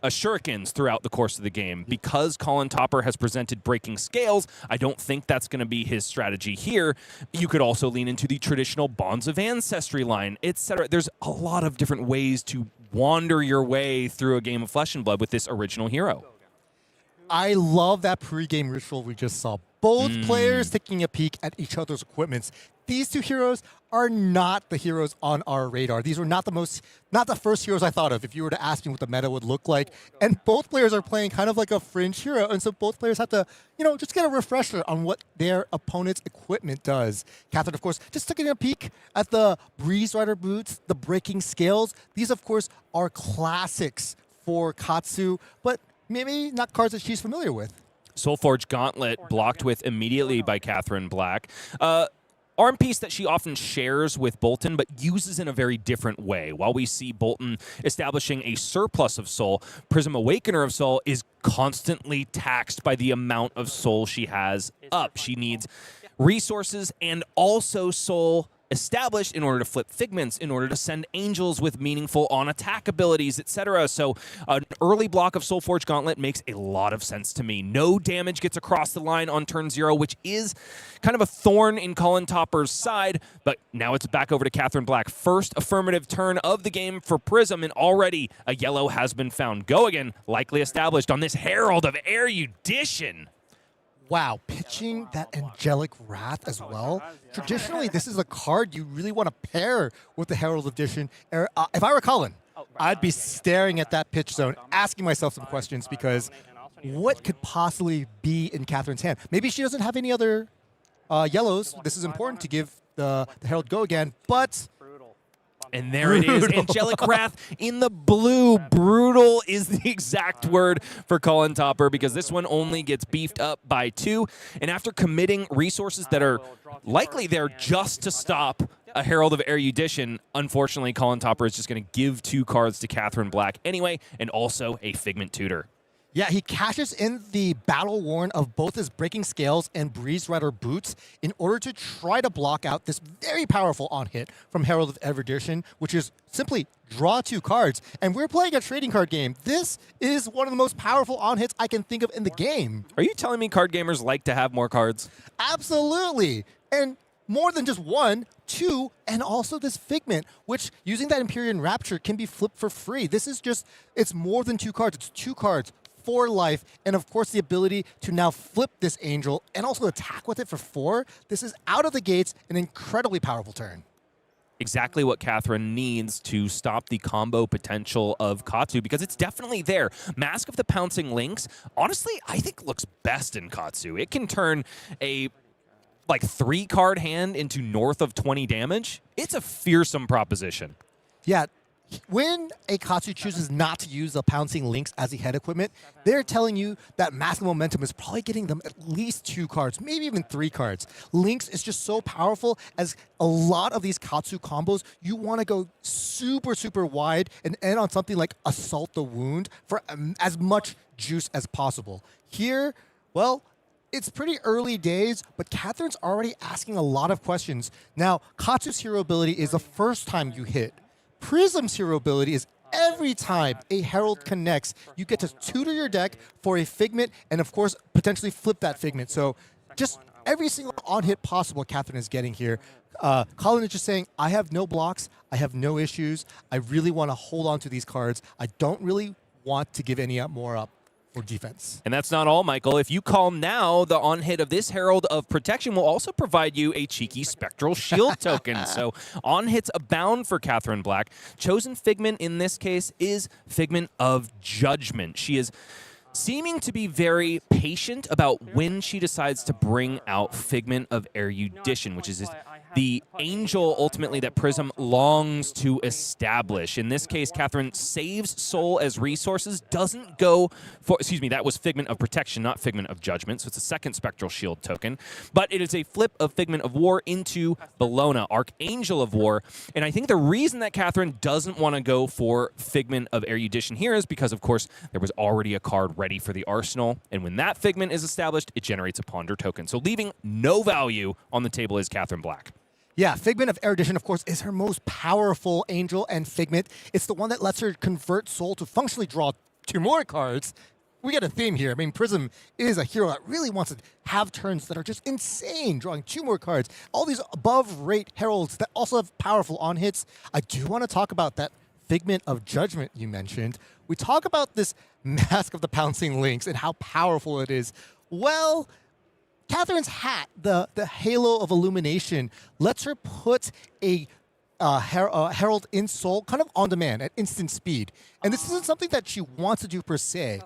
shurikens throughout the course of the game. Because Colin Topper has presented breaking scales, I don't think that's going to be his strategy here. You could also lean into the traditional Bonds of Ancestry line, etc. There's a lot of different ways to wander your way through a game of Flesh and Blood with this original hero. I love that pre-game ritual we just saw. Both players taking a peek at each other's equipments. These two heroes are not the heroes on our radar. These were not the first heroes I thought of if you were to ask me what the meta would look like. And both players are playing kind of like a fringe hero, and so both players have to, just get a refresher on what their opponent's equipment does. Katherine, of course, just taking a peek at the Breeze Rider boots, the breaking scales. These, of course, are classics for Katsu, but maybe not cards that she's familiar with. Soulforge Gauntlet blocked with immediately by Katherine Black. Arm piece that she often shares with Boltyn, but uses in a very different way. While we see Boltyn establishing a surplus of soul, Prism Awakener of Soul is constantly taxed by the amount of soul she has up. She needs resources and also soul established in order to flip figments, in order to send angels with meaningful on-attack abilities, etc. So an early block of Soulforge Gauntlet makes a lot of sense to me. No damage gets across the line on turn 0, which is kind of a thorn in Colin Topper's side, but now it's back over to Katherine Black. First affirmative turn of the game for Prism, and already a yellow has been found. Go again, likely established on this Herald of Erudition. Wow, pitching that Angelic Wrath as well. Traditionally, this is a card you really want to pair with the Herald Edition. If I were Colin, I'd be staring at that pitch zone, asking myself some questions, because what could possibly be in Katherine's hand? Maybe she doesn't have any other yellows. This is important to give the Herald go again, but... And there it is, Angelic Wrath in the blue. Brutal is the exact word for Colin Topper, because this one only gets beefed up by 2. And after committing resources that are likely there just to stop a Herald of Erudition, unfortunately, Colin Topper is just going to give 2 cards to Katherine Black anyway, and also a Figment Tutor. Yeah, he cashes in the Battle Worn of both his Breaking Scales and Breeze Rider boots in order to try to block out this very powerful on-hit from Herald of Erudition, which is simply draw 2 cards. And we're playing a trading card game. This is one of the most powerful on-hits I can think of in the game. Are you telling me card gamers like to have more cards? Absolutely. And more than just 1, 2, and also this Figment, which using that Empyrean Rapture can be flipped for free. This is just, it's more than 2 cards. It's 2 cards. 4 life, and of course the ability to now flip this angel and also attack with it for 4. This is out of the gates an incredibly powerful turn. Exactly what Katherine needs to stop the combo potential of Katsu, because it's definitely there. Mask of the Pouncing Lynx, honestly, I think looks best in Katsu. It can turn a 3-card hand into north of 20 damage. It's a fearsome proposition. Yeah. When a Katsu chooses not to use the Pouncing Lynx as a head equipment, they're telling you that Mask of Momentum is probably getting them at least 2 cards, maybe even 3 cards. Lynx is just so powerful, as a lot of these Katsu combos, you want to go super, super wide and end on something like Assault the Wound for as much juice as possible. Here, well, it's pretty early days, but Katherine's already asking a lot of questions. Now, Katsu's hero ability is the first time you hit. Prism's hero ability is every time a Herald connects, you get to tutor your deck for a Figment and, of course, potentially flip that Figment. So just every single on-hit possible Katherine is getting here. Colin is just saying, I have no blocks. I have no issues. I really want to hold on to these cards. I don't really want to give any more up for defense. And that's not all, Michael. If you call now, the on-hit of this Herald of Protection will also provide you a cheeky Spectral Shield token. So on-hits abound for Katherine Black. Chosen Figment in this case is Figment of Judgment. She is seeming to be very patient about when she decides to bring out Figment of Erudition, which is the angel ultimately that Prism longs to establish. In this case, Katherine saves soul as resources, doesn't go for, that was Figment of Protection, not Figment of Judgment, so it's a second Spectral Shield token, but it is a flip of Figment of War into Bellona, Archangel of War, and I think the reason that Katherine doesn't want to go for Figment of Erudition here is because, of course, there was already a card ready for the arsenal, and when that Figment is established, it generates a Ponder token. So leaving no value on the table is Katherine Black. Yeah, Figment of Erudition, of course, is her most powerful angel and Figment. It's the one that lets her convert soul to functionally draw 2 more cards. We get a theme here. I mean, Prism is a hero that really wants to have turns that are just insane, drawing 2 more cards. All these above-rate heralds that also have powerful on-hits. I do want to talk about that Figment of Judgment you mentioned. We talk about this Mask of the Pouncing Lynx and how powerful it is. Well, Katherine's hat, the Halo of Illumination, lets her put a Herald in soul kind of on demand at instant speed. And this isn't something that she wants to do per se,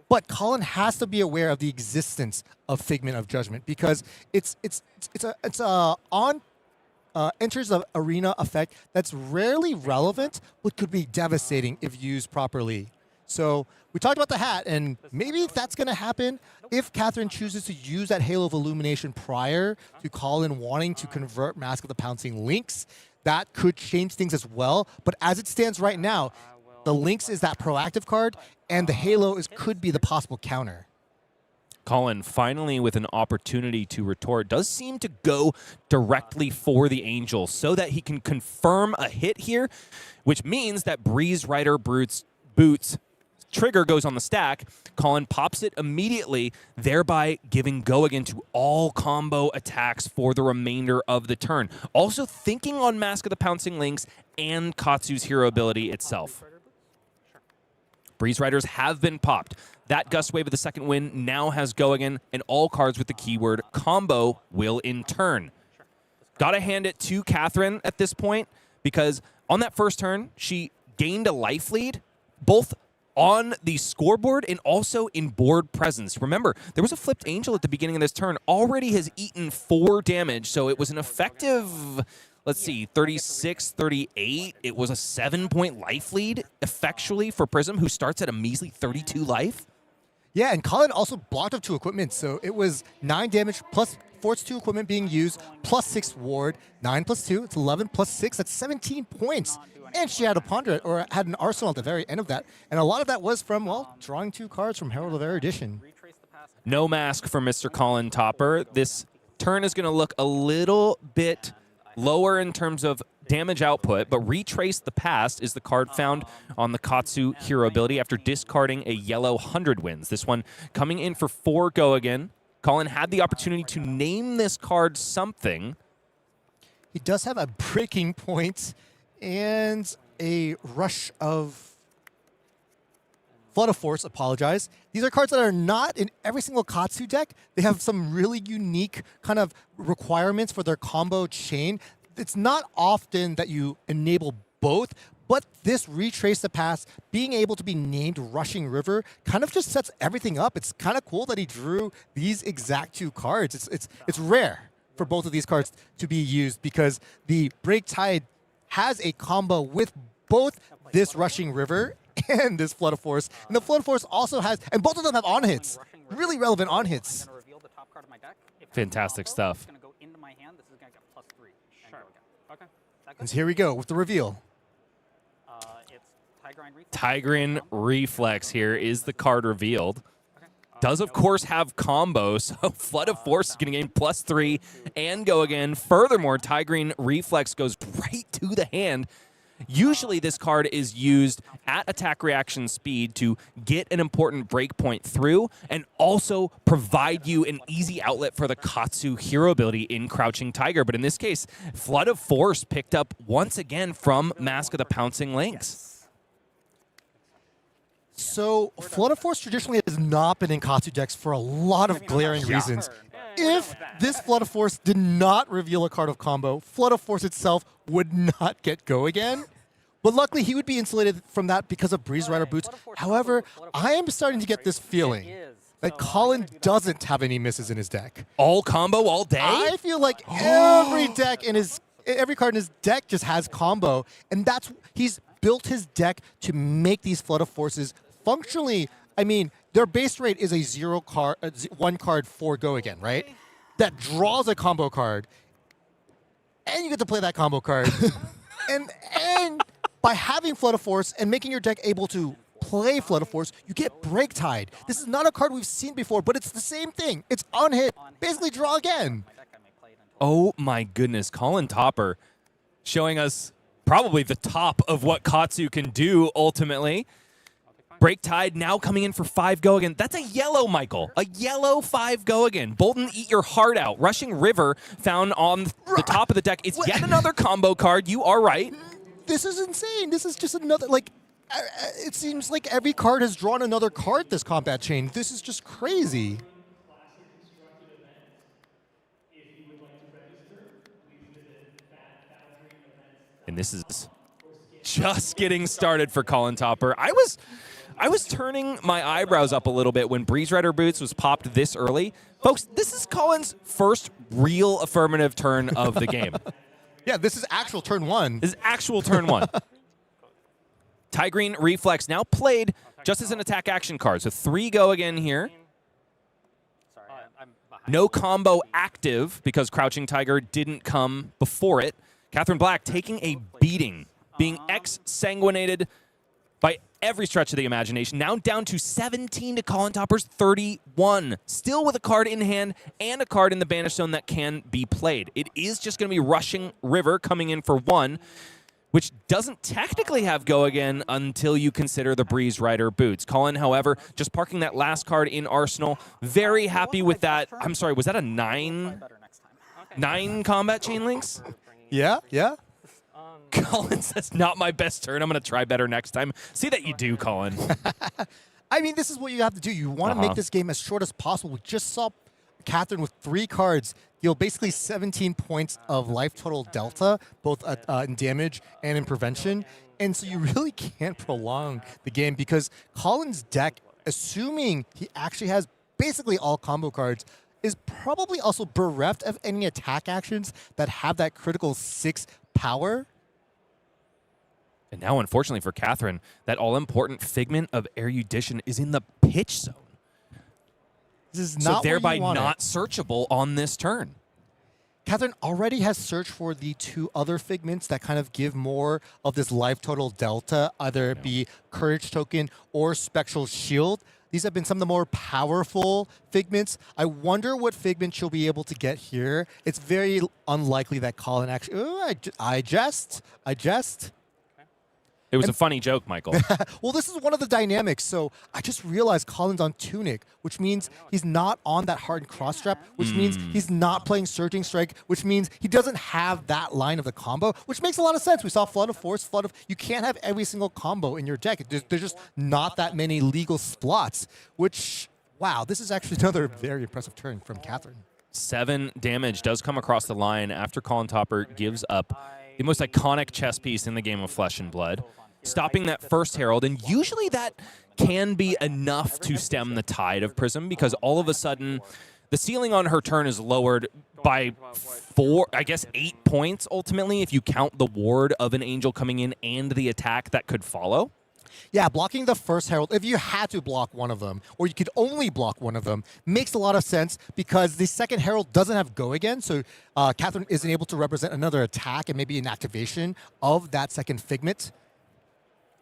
but Colin has to be aware of the existence of Figment of Judgment because it's a enters the arena effect that's rarely relevant, but could be devastating if used properly. So we talked about the hat, and maybe that's going to happen if Katherine chooses to use that Halo of Illumination prior to Colin wanting to convert Mask of the Pouncing Lynx. That could change things as well. But as it stands right now, the Lynx is that proactive card, and the Halo could be the possible counter. Colin finally with an opportunity to retort. Does seem to go directly for the Angel so that he can confirm a hit here, which means that Breeze Rider Boots trigger goes on the stack. Colin pops it immediately, thereby giving go again to all combo attacks for the remainder of the turn. Also thinking on Mask of the Pouncing Lynx and Katsu's hero ability itself. Breeze Riders have been popped. That Gust Wave of the second wind now has go again, and all cards with the keyword combo will in turn. Gotta hand it to Katherine at this point, because on that first turn, she gained a life lead, both on the scoreboard and also in board presence. Remember, there was a flipped Angel at the beginning of this turn, already has eaten 4 damage, so it was an effective, let's see, 36, 38. It was a 7-point life lead effectually for Prism, who starts at a measly 32 life. Yeah, and Colin also blocked up 2 equipment, so it was 9 damage plus force 2 equipment being used, plus 6 ward, 9 plus 2, it's 11 plus 6, that's 17 points. And she had a ponder, or had an arsenal at the very end of that. And a lot of that was from, well, drawing 2 cards from Herald of Erudition. No mask for Mr. Colin Topper. This turn is going to look a little bit lower in terms of damage output, but Retrace the Past is the card found on the Katsu hero ability after discarding a yellow 100 wins. This one coming in for 4 go again. Colin had the opportunity to name this card something. He does have a breaking point and a rush of Flood of Force, apologize. These are cards that are not in every single Katsu deck. They have some really unique kind of requirements for their combo chain. It's not often that you enable both, but this Retrace the Past, being able to be named Rushing River, kind of just sets everything up. It's kind of cool that he drew these exact 2 cards. It's rare for both of these cards to be used because the Break Tide has a combo with both this Rushing River and this Flood of Force. And the Flood of Force also has, and both of them have on hits. Really relevant on hits. Fantastic stuff. And here we go with the reveal. Tigrin Reflex here is the card revealed. Does, of course, have combo, so Flood of Force is going to gain +3 and go again. Furthermore, Tigrin Reflex goes right to the hand. Usually this card is used at attack reaction speed to get an important breakpoint through and also provide you an easy outlet for the Katsu hero ability in Crouching Tiger. But in this case, Flood of Force picked up once again from Mask of the Pouncing Lynx. So, Flood of Force traditionally has not been in Katsu decks for a lot of glaring reasons. If this Flood of Force did not reveal a card of combo, Flood of Force itself would not get go again. But luckily, he would be insulated from that because of Breeze Rider Boots. However, I am starting to get this feeling that Colin doesn't have any misses in his deck. All combo all day? I feel like every card in his deck just has combo, and he's built his deck to make these Flood of Forces functionally. I mean, their base rate is a 1 card 4 go again, right? That draws a combo card, and you get to play that combo card. and by having Flood of Force and making your deck able to play Flood of Force, you get Break Tide. This is not a card we've seen before, but it's the same thing. It's on hit, basically draw again. Oh my goodness, Colin Topper showing us probably the top of what Katsu can do ultimately. Break Tide now coming in for 5 go again. That's a yellow, Michael. A yellow 5 go again. Boltyn, eat your heart out. Rushing River found on the top of the deck. It's yet another combo card. You are right. This is insane. This is just another, it seems like every card has drawn another card this combat chain. This is just crazy. And this is just getting started for Colin Topper. I was turning my eyebrows up a little bit when Breeze Rider Boots was popped this early. Folks, this is Colin's first real affirmative turn of the game. Yeah, this is actual turn 1. This is actual turn 1. Tigrin Reflex now played just as an attack action card. So 3 go again here. No combo active because Crouching Tiger didn't come before it. Katherine Black taking a beating, being ex-sanguinated by every stretch of the imagination. Now down to 17 to Colin Topper's 31. Still with a card in hand and a card in the Banish Zone that can be played. It is just going to be Rushing River coming in for 1, which doesn't technically have Go Again until you consider the Breeze Rider boots. Colin, however, just parking that last card in Arsenal. Very happy with that. I'm sorry, was that a 9 combat chain links? Yeah, yeah. Colin says, not my best turn. I'm going to try better next time. See that you do, Colin. I mean, this is what you have to do. You want to make this game as short as possible. We just saw Katherine with 3 cards deal basically 17 points of life total delta, both in damage and in prevention. And so you really can't prolong the game because Colin's deck, assuming he actually has basically all combo cards, is probably also bereft of any attack actions that have that critical 6 power. And now, unfortunately for Katherine, that all-important Figment of Erudition is in the pitch zone. This is not so thereby where you want not it. searchable on this turn. Katherine already has searched for the 2 other Figments that kind of give more of this life total delta, either it be Courage Token or Spectral Shield. These have been some of the more powerful Figments. I wonder what Figment she'll be able to get here. It's very unlikely that Colin actually... Ooh, I jest. It was a funny joke, Michael. Well, this is one of the dynamics. So I just realized Colin's on Tunic, which means he's not on that hardened cross strap, which means he's not playing Surging Strike, which means he doesn't have that line of the combo, which makes a lot of sense. We saw Flood of Force, You can't have every single combo in your deck. There's just not that many legal slots, which, wow, this is actually another very impressive turn from Katherine. 7 damage does come across the line after Colin Topper gives up the most iconic chess piece in the game of Flesh and Blood, stopping that first Herald, and usually that can be enough to stem the tide of Prism because all of a sudden the ceiling on her turn is lowered by 8 points ultimately if you count the ward of an Angel coming in and the attack that could follow. Yeah, blocking the first Herald, if you had to block one of them, or you could only block one of them, makes a lot of sense because the second Herald doesn't have Go Again, so Katherine isn't able to represent another attack and maybe an activation of that second Figment.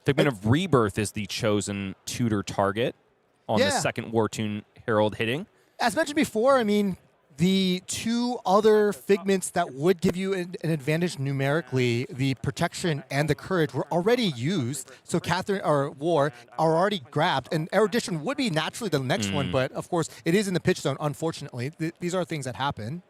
Figment of Rebirth is the chosen tutor target on the second War Tune Herald hitting. As mentioned before, I mean, the 2 other Figments that would give you an advantage numerically, the Protection and the Courage, were already used. So Katherine or War are already grabbed, and Erudition would be naturally the next one, but of course it is in the pitch zone, unfortunately. These are things that happen.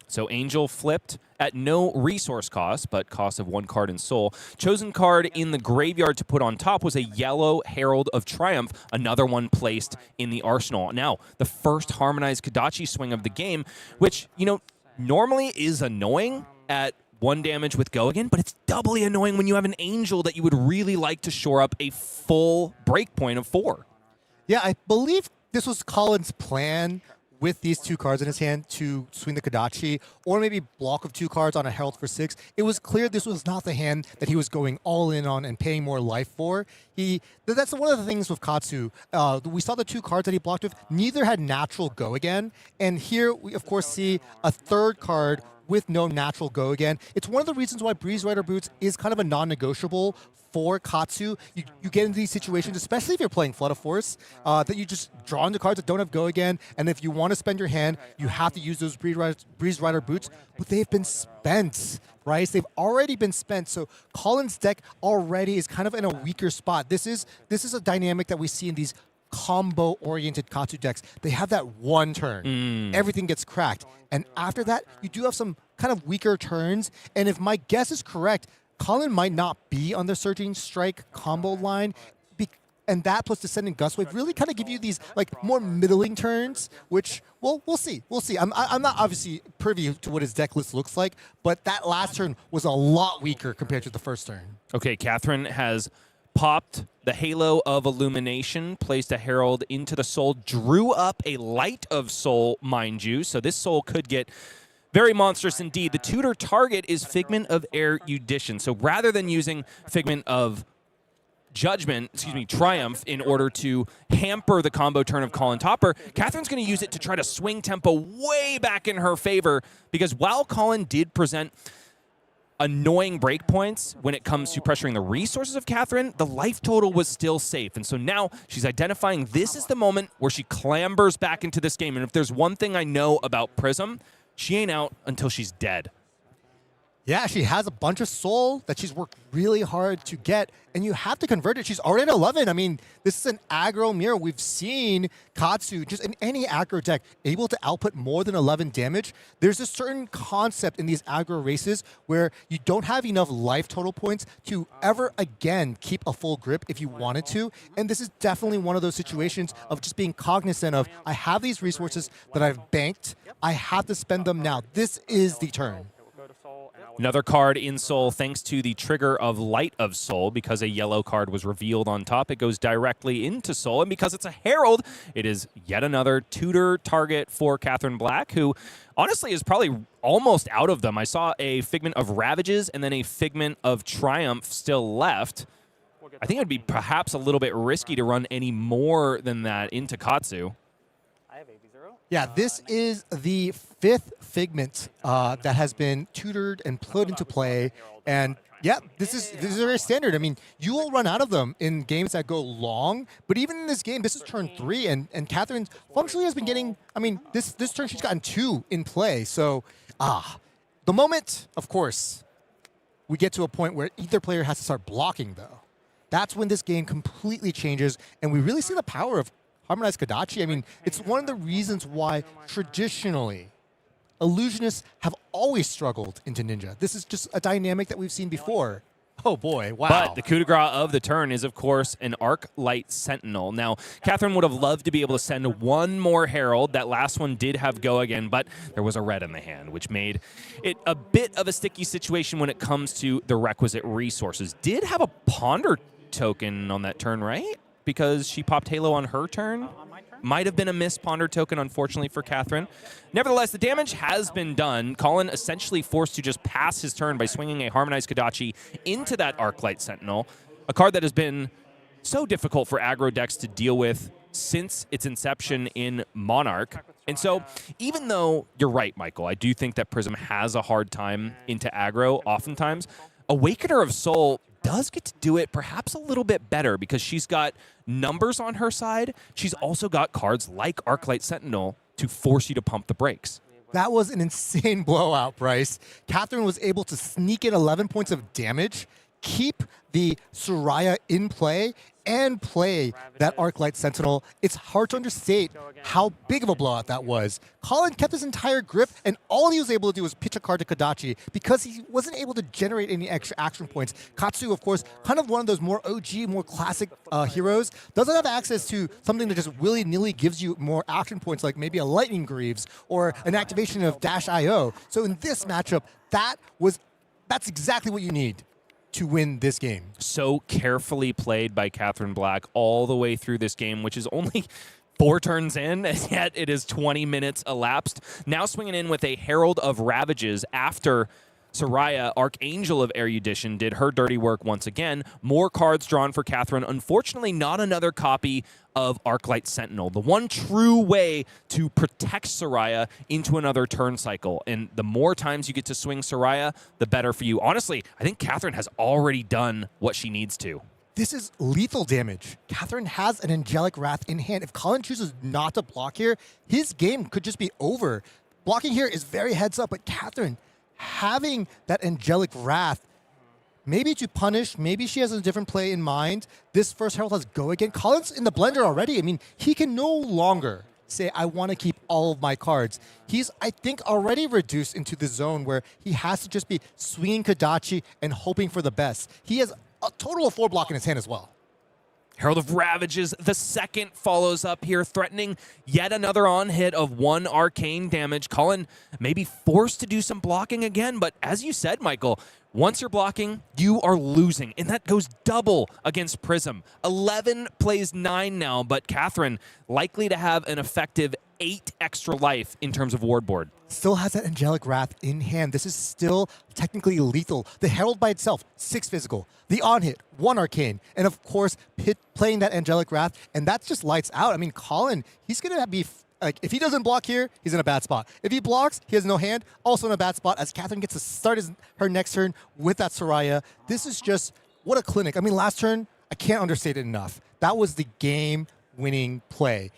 So Angel flipped at no resource cost, but cost of 1 card in Soul. Chosen card in the graveyard to put on top was a yellow Herald of Triumph, another one placed in the arsenal. Now, the first harmonized Kodachi swing of the game, which, normally is annoying at 1 damage with Go Again, but it's doubly annoying when you have an Angel that you would really like to shore up a full breakpoint of 4. Yeah, I believe this was Colin's plan with these 2 cards in his hand to swing the Kodachi, or maybe block of 2 cards on a Herald for 6. It was clear this was not the hand that he was going all in on and paying more life for. That's one of the things with Katsu. We saw the 2 cards that he blocked with. Neither had natural Go Again. And here we, of course, see a 3rd card with no natural Go Again. It's one of the reasons why Breeze Rider Boots is kind of a non-negotiable for Katsu. You get into these situations, especially if you're playing Flood of Force, that you just draw into cards that don't have Go Again, and if you want to spend your hand, you have to use those Breeze Rider Boots, but they've been spent, right? They've already been spent, so Colin's deck already is kind of in a weaker spot. This is a dynamic that we see in these combo-oriented Katsu decks. They have that 1 turn. Everything gets cracked. And after that, you do have some kind of weaker turns, and if my guess is correct, Colin might not be on the Surging Strike combo line, and that plus Descending Gust Wave really kind of give you these more middling turns, which, well, we'll see. We'll see. I'm not obviously privy to what his deck list looks like, but that last turn was a lot weaker compared to the first turn. Okay, Katherine has popped the Halo of Illumination, placed a Herald into the Soul, drew up a Light of Soul, mind you, so this Soul could get very monstrous indeed. The tutor target is Figment of Erudition. So rather than using Figment of Triumph in order to hamper the combo turn of Colin Topper, Katherine's going to use it to try to swing tempo way back in her favor, because while Colin did present annoying breakpoints when it comes to pressuring the resources of Katherine, the life total was still safe. And so now she's identifying this is the moment where she clambers back into this game. And if there's one thing I know about Prism, she ain't out until she's dead. Yeah, she has a bunch of soul that she's worked really hard to get, and you have to convert it. She's already at 11. I mean, this is an aggro mirror. We've seen Katsu, just in any aggro deck, able to output more than 11 damage. There's a certain concept in these aggro races where you don't have enough life total points to ever again keep a full grip if you wanted to, and this is definitely one of those situations of just being cognizant of, I have these resources that I've banked, I have to spend them now. This is the turn. Another card in Soul, thanks to the trigger of Light of Soul, because a yellow card was revealed on top, it goes directly into Soul, and because it's a Herald, it is yet another tutor target for Katherine Black, who honestly is probably almost out of them. I saw a Figment of Ravages and then a Figment of Triumph still left. I think it would be perhaps a little bit risky to run any more than that into Katsu. Yeah, this is the 5th Figment that has been tutored and put into play, and yeah, this is very standard. I mean, you will run out of them in games that go long, but even in this game, this is turn 3, and Katherine functionally has been getting, I mean, this turn she's gotten 2 in play, so, the moment, of course, we get to a point where either player has to start blocking, though. That's when this game completely changes, and we really see the power of Harmonized Kodachi. I mean, it's one of the reasons why traditionally illusionists have always struggled into Ninja. This is just a dynamic that we've seen before. Oh boy, wow. But the coup de grace of the turn is, of course, an Arc Light Sentinel. Now, Katherine would have loved to be able to send one more Herald. That last one did have go again, but there was a red in the hand, which made it a bit of a sticky situation when it comes to the requisite resources. Did have a Ponder token on that turn, right? Because she popped Halo on her turn. Might have been a missed Ponder token, unfortunately, for Katherine. Nevertheless, the damage has been done. Colin essentially forced to just pass his turn by swinging a Harmonized Kodachi into that Arclight Sentinel, a card that has been so difficult for aggro decks to deal with since its inception in Monarch. And so, even though you're right, Michael, I do think that Prism has a hard time into aggro oftentimes, Awakener of Soul does get to do it perhaps a little bit better because she's got numbers on her side. She's also got cards like Arclight Sentinel to force you to pump the brakes. That was an insane blowout, Bryce. Katherine was able to sneak in 11 points of damage, keep the Soraya in play, and play that Arclight Sentinel. It's hard to understate how big of a blowout that was. Colin kept his entire grip, and all he was able to do was pitch a card to Kodachi because he wasn't able to generate any extra action points. Katsu, of course, kind of one of those more OG, more classic heroes, doesn't have access to something that just willy-nilly gives you more action points, like maybe a Lightning Greaves or an activation of Dash IO. So in this matchup, that's exactly what you need to win this game. So carefully played by Katherine Black all the way through this game, which is only 4 turns in, and yet it is 20 minutes elapsed. Now swinging in with a Herald of Ravages after Soraya, Archangel of Erudition, did her dirty work once again. More cards drawn for Katherine. Unfortunately, not another copy of Arclight Sentinel, the one true way to protect Soraya into another turn cycle. And the more times you get to swing Soraya, the better for you. Honestly, I think Katherine has already done what she needs to. This is lethal damage. Katherine has an Angelic Wrath in hand. If Colin chooses not to block here, his game could just be over. Blocking here is very heads up, but Katherine having that Angelic Wrath, maybe to punish, maybe she has a different play in mind. This first Herald has go again. Colin's in the blender already. I mean, he can no longer say, I want to keep all of my cards. He's, I think, already reduced into the zone where he has to just be swinging Kodachi and hoping for the best. He has a total of 4 block in his hand as well. Herald of Ravages, the second, follows up here, threatening yet another on-hit of 1 arcane damage. Colin may be forced to do some blocking again, but as you said, Michael, once you're blocking, you are losing, and that goes double against Prism. 11 plays 9 now, but Katherine likely to have an effective 8 extra life in terms of ward board. Still has that Angelic Wrath in hand. This is still technically lethal. The Herald by itself, 6 physical. The on-hit, 1 arcane. And of course, playing that Angelic Wrath, and that's just lights out. I mean, Colin, he's going to be like if he doesn't block here, he's in a bad spot. If he blocks, he has no hand, also in a bad spot. As Katherine gets to start her next turn with that Soraya, this is just what a clinic. I mean, last turn, I can't understate it enough. That was the game-winning play.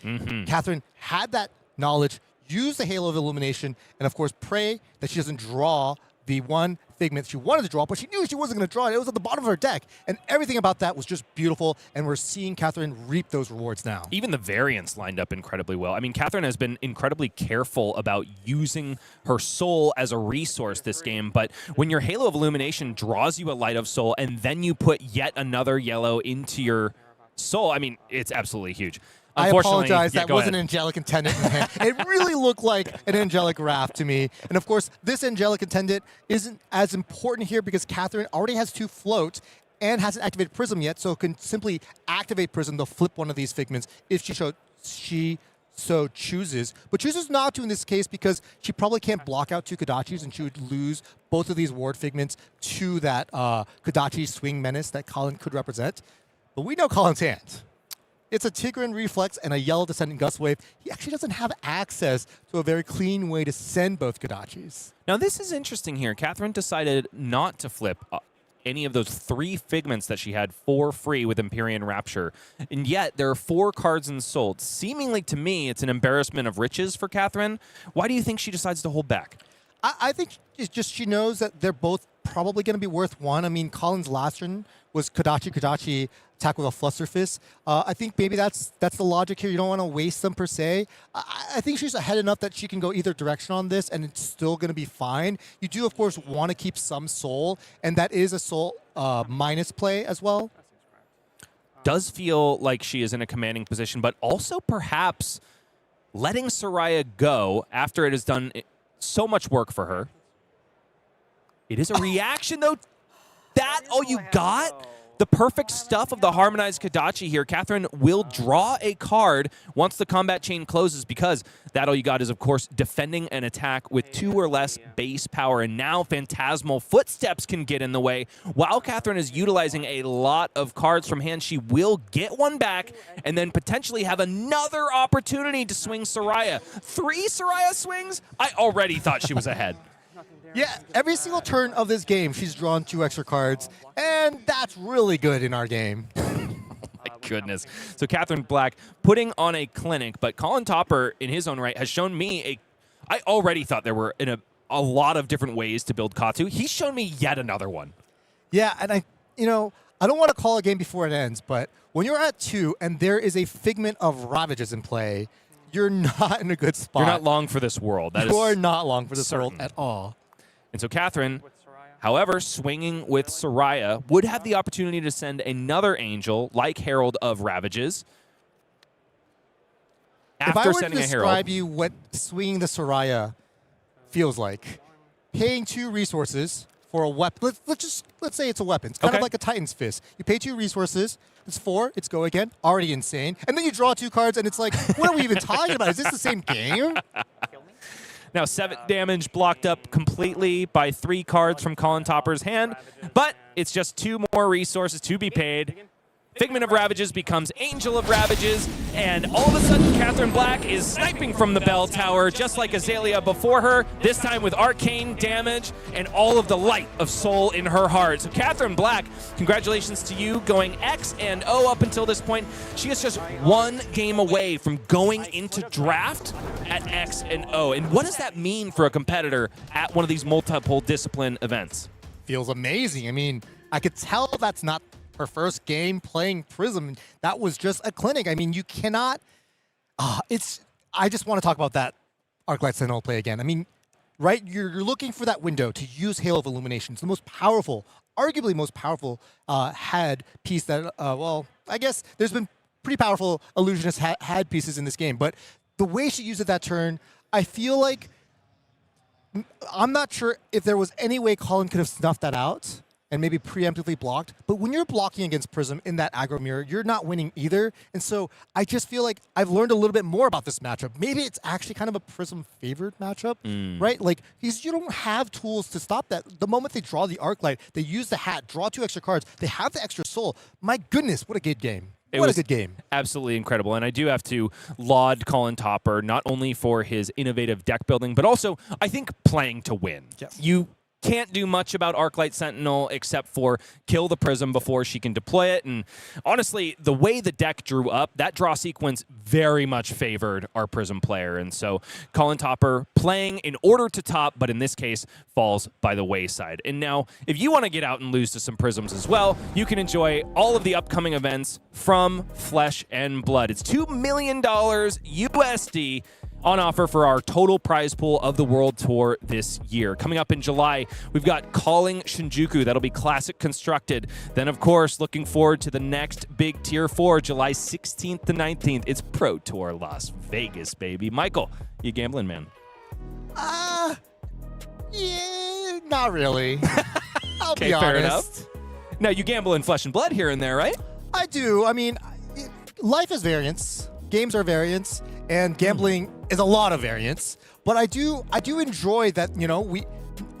Katherine had that knowledge, used the Halo of Illumination, and of course pray that she doesn't draw the one Figment she wanted to draw, but she knew she wasn't going to draw it. It was at the bottom of her deck. And everything about that was just beautiful, and we're seeing Katherine reap those rewards now. Even the variants lined up incredibly well. I mean, Katherine has been incredibly careful about using her soul as a resource this game, but when your Halo of Illumination draws you a Light of Soul, and then you put yet another yellow into your soul, I mean, it's absolutely huge. I apologize. That was an Angelic Attendant in hand. It really looked like an Angelic Raft to me. And of course, this Angelic Attendant isn't as important here because Katherine already has 2 floats and hasn't activated Prism yet, so can simply activate Prism to flip one of these Figments if she so chooses. But chooses not to in this case because she probably can't block out 2 Kodachis, and she would lose both of these Ward Figments to that Kodachi Swing Menace that Colin could represent. But we know Colin's hand. It's a Tigran Reflex and a Yellow Descending Gust Wave. He actually doesn't have access to a very clean way to send both Kodachis. Now, this is interesting here. Katherine decided not to flip any of those 3 Figments that she had for free with Empyrean Rapture. And yet, there are 4 cards unsold. Seemingly, to me, it's an embarrassment of riches for Katherine. Why do you think she decides to hold back? I think it's just she knows that they're both probably going to be worth 1. I mean, Colin's last turn was Kodachi attack with a Fluster Fist. I think maybe that's the logic here. You don't want to waste them per se. I think she's ahead enough that she can go either direction on this, and it's still going to be fine. You do, of course, want to keep some soul, and that is a soul minus play as well. Does feel like she is in a commanding position, but also perhaps letting Soraya go after it has done so much work for her. It is a reaction, though. That all you got? The perfect stuff of the Harmonized Kodachi here. Katherine will draw a card once the combat chain closes because that all you got is, of course, defending an attack with 2 or less base power. And now Phantasmal Footsteps can get in the way. While Katherine is utilizing a lot of cards from hand, she will get one back and then potentially have another opportunity to swing Soraya. 3 Soraya swings? I already thought she was ahead. Yeah, every single turn of this game, she's drawn 2 extra cards, and that's really good in our game. My goodness. So Katherine Black putting on a clinic, but Colin Topper, in his own right, has shown me I already thought there were a lot of different ways to build Katsu. He's shown me yet another one. Yeah, and I don't want to call a game before it ends, but when you're at 2 and there is a Figment of Ravages in play, you're not in a good spot. You're not long for this world. You are not long for this world at all. And so Katherine, however, swinging with Soraya, would have the opportunity to send another angel like Herald of Ravages. If I were to describe you what swinging the Soraya feels like, paying 2 resources for a weapon. Let's say it's a weapon. It's kind of like a Titan's Fist. You pay 2 resources. It's 4. It's go again. Already insane. And then you draw 2 cards, and it's like, what are we even talking about? Is this the same game? Now 7 damage blocked up completely by 3 cards from Colin Topper's hand, but it's just 2 more resources to be paid. Figment of Ravages becomes Angel of Ravages, and all of a sudden Katherine Black is sniping from the bell tower just like Azalea before her, this time with arcane damage and all of the light of soul in her heart. So Katherine Black, congratulations to you going X and O up until this point. She is just 1 game away from going into draft at X and O. And what does that mean for a competitor at one of these multiple discipline events? Feels amazing. I mean, I could tell that's not her first game playing Prism. That was just a clinic. I mean, you cannot. I just want to talk about that Arclight Sentinel play again. I mean, right? You're looking for that window to use Halo of Illumination. It's the most powerful, arguably most powerful had piece that. Well, I guess there's been pretty powerful illusionist had pieces in this game, but the way she used it that turn, I feel like I'm not sure if there was any way Colin could have snuffed that out and maybe preemptively blocked. But when you're blocking against Prism in that aggro mirror, you're not winning either. And so I just feel like I've learned a little bit more about this matchup. Maybe it's actually kind of a Prism-favored matchup, right? Like, because you don't have tools to stop that. The moment they draw the Arclight, they use the hat, draw 2 extra cards, they have the extra soul. My goodness, what a good game. What a good game. Absolutely incredible. And I do have to laud Colin Topper, not only for his innovative deck building, but also, I think, playing to win. Yes. You can't do much about Arclight Sentinel except for kill the Prism before she can deploy it. And honestly, the way the deck drew up, that draw sequence very much favored our Prism player. And so Colin Topper playing in order to top, but in this case, falls by the wayside. And now, if you want to get out and lose to some Prisms as well, you can enjoy all of the upcoming events from Flesh and Blood. It's $2 million USD on offer for our total prize pool of the World Tour this year. Coming up in July, we've got Calling Shinjuku. That'll be Classic Constructed. Then, of course, looking forward to the next big Tier 4, July 16th to 19th. It's Pro Tour Las Vegas, baby. Michael, you gambling, man? Yeah, not really. I'll Okay, be honest. fair enough. Now, you gamble in Flesh and Blood here and there, right? I do. I mean, life is variance. Games are variance, and gambling is a lot of variance. But I do enjoy that,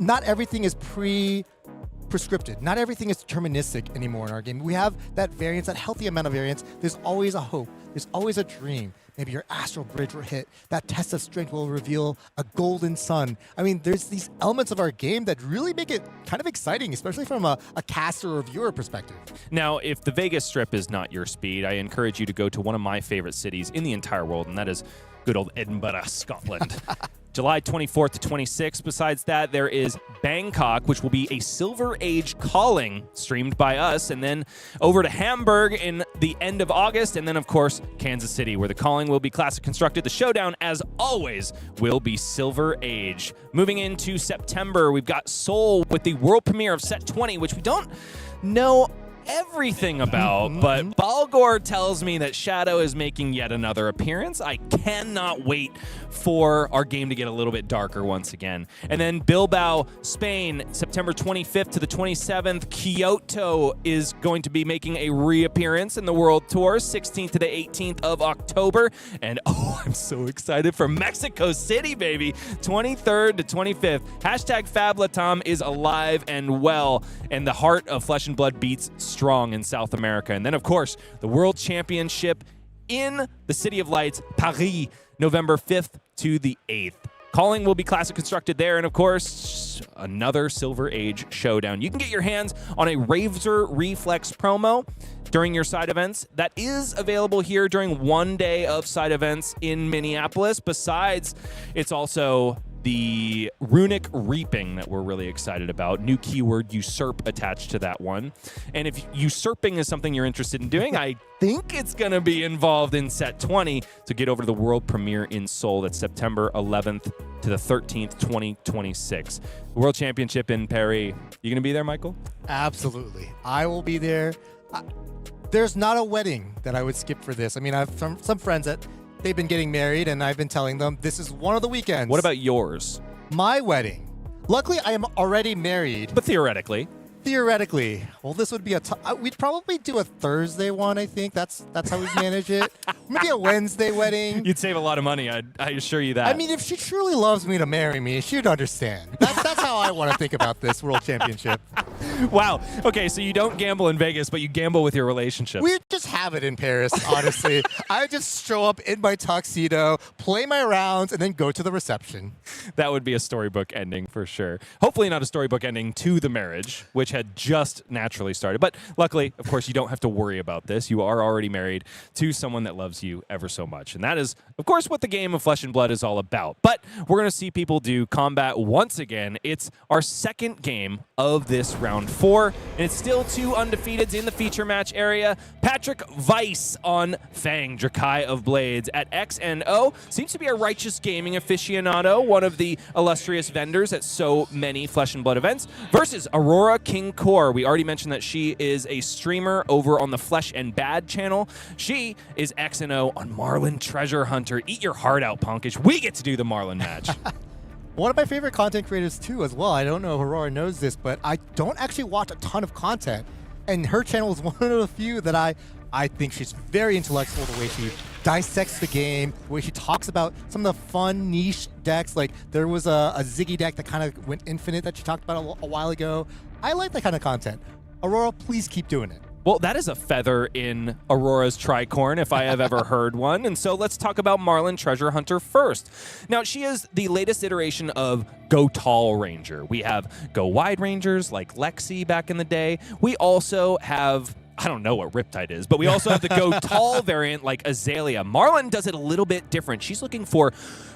not everything is prescripted. Not everything is deterministic anymore in our game. We have that variance, that healthy amount of variance. There's always a hope. There's always a dream. Maybe your astral bridge will hit. That test of strength will reveal a golden sun. I mean, there's these elements of our game that really make it kind of exciting, especially from a caster or viewer perspective. Now, if the Vegas Strip is not your speed, I encourage you to go to one of my favorite cities in the entire world, and that is good old Edinburgh, Scotland. July 24th to 26th. Besides that, there is Bangkok, which will be a Silver Age Calling streamed by us, and then over to Hamburg in the end of August, and then, of course, Kansas City, where the Calling will be Classic Constructed. The showdown, as always, will be Silver Age. Moving into September, we've got Seoul with the world premiere of Set 20, which we don't know everything about, but Balgor tells me that Shadow is making yet another appearance. I cannot wait for our game to get a little bit darker once again. And then Bilbao, Spain, September 25th to the 27th. Kyoto is going to be making a reappearance in the World Tour, 16th to the 18th of October. And I'm so excited for Mexico City, baby, 23rd to 25th. Hashtag Fablatom is alive and well, and the heart of Flesh and Blood beats strong in South America. And then, of course, the World Championship in the City of Lights, Paris, November 5th to the 8th. Calling will be Classic Constructed there, and of course, another Silver Age showdown. You can get your hands on a Razor Reflex promo during your side events. That is available here during one day of side events in Minneapolis. Besides, it's also the Runic Reaping that we're really excited about. New keyword, usurp, attached to that one. And if usurping is something you're interested in doing, I think it's going to be involved in Set 20 to get over to the world premiere in Seoul. That's September 11th to the 13th, 2026. The World Championship in Paris. You going to be there, Michael? Absolutely. I will be there. There's not a wedding that I would skip for this. I mean, I have some friends that they've been getting married, and I've been telling them this is one of the weekends. What about yours? My wedding. Luckily, I am already married. But theoretically. Theoretically. Well, this would be we'd probably do a Thursday one, I think. That's how we'd manage it. Maybe a Wednesday wedding. You'd save a lot of money, I assure you that. I mean, if she truly loves me to marry me, she'd understand. That's how I want to think about this World Championship. Wow. Okay, so you don't gamble in Vegas, but you gamble with your relationship. We just have it in Paris, honestly. I just show up in my tuxedo, play my rounds, and then go to the reception. That would be a storybook ending for sure. Hopefully not a storybook ending to the marriage, which had just naturally started. But luckily, of course, you don't have to worry about this. You are already married to someone that loves you ever so much. And that is, of course, what the game of Flesh and Blood is all about. But we're going to see people do combat once again. It's our second game of this round 4, and it's still 2 undefeateds in the feature match area. Patrick Weiss on Fang, Dracai of Blades at XNO. Seems to be a righteous gaming aficionado, one of the illustrious vendors at so many Flesh and Blood events, versus Aurora King Core. We already mentioned that she is a streamer over on the Flesh and Bad channel. She is XNO on Marlin Treasure Hunter. Eat your heart out, Pankaj. We get to do the Marlin match. One of my favorite content creators, too, as well. I don't know if Aurora knows this, but I don't actually watch a ton of content. And her channel is one of the few that I think she's very intellectual, the way she dissects the game, the way she talks about some of the fun niche decks. Like, there was a Zyggy deck that kind of went infinite that she talked about a while ago. I like that kind of content. Aurora, please keep doing it. Well, that is a feather in Aurora's tricorn, if I have ever heard one. And so let's talk about Marlin Treasure Hunter first. Now, she is the latest iteration of Go Tall Ranger. We have Go Wide Rangers like Lexi back in the day. We also have, I don't know what Riptide is, but we also have the Go Tall variant like Azalea. Marlin does it a little bit different. She's looking for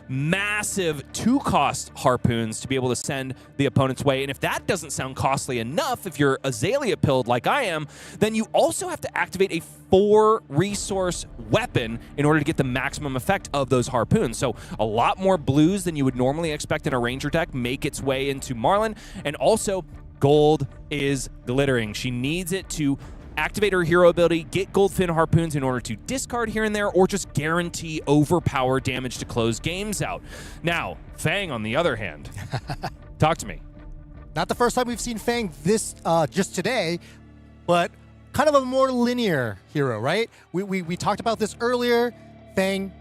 massive 2-cost harpoons to be able to send the opponent's way. And if that doesn't sound costly enough, if you're Azalea pilled like I am, then you also have to activate a 4-resource weapon in order to get the maximum effect of those harpoons. So a lot more blues than you would normally expect in a Ranger deck make its way into Marlin. And also, gold is glittering. She needs it to activate her hero ability, get gold fin harpoons in order to discard here and there, or just guarantee overpower damage to close games out. Now, Fang, on the other hand, talk to me. Not the first time we've seen Fang this just today, but kind of a more linear hero, right? We talked about this earlier. Fang,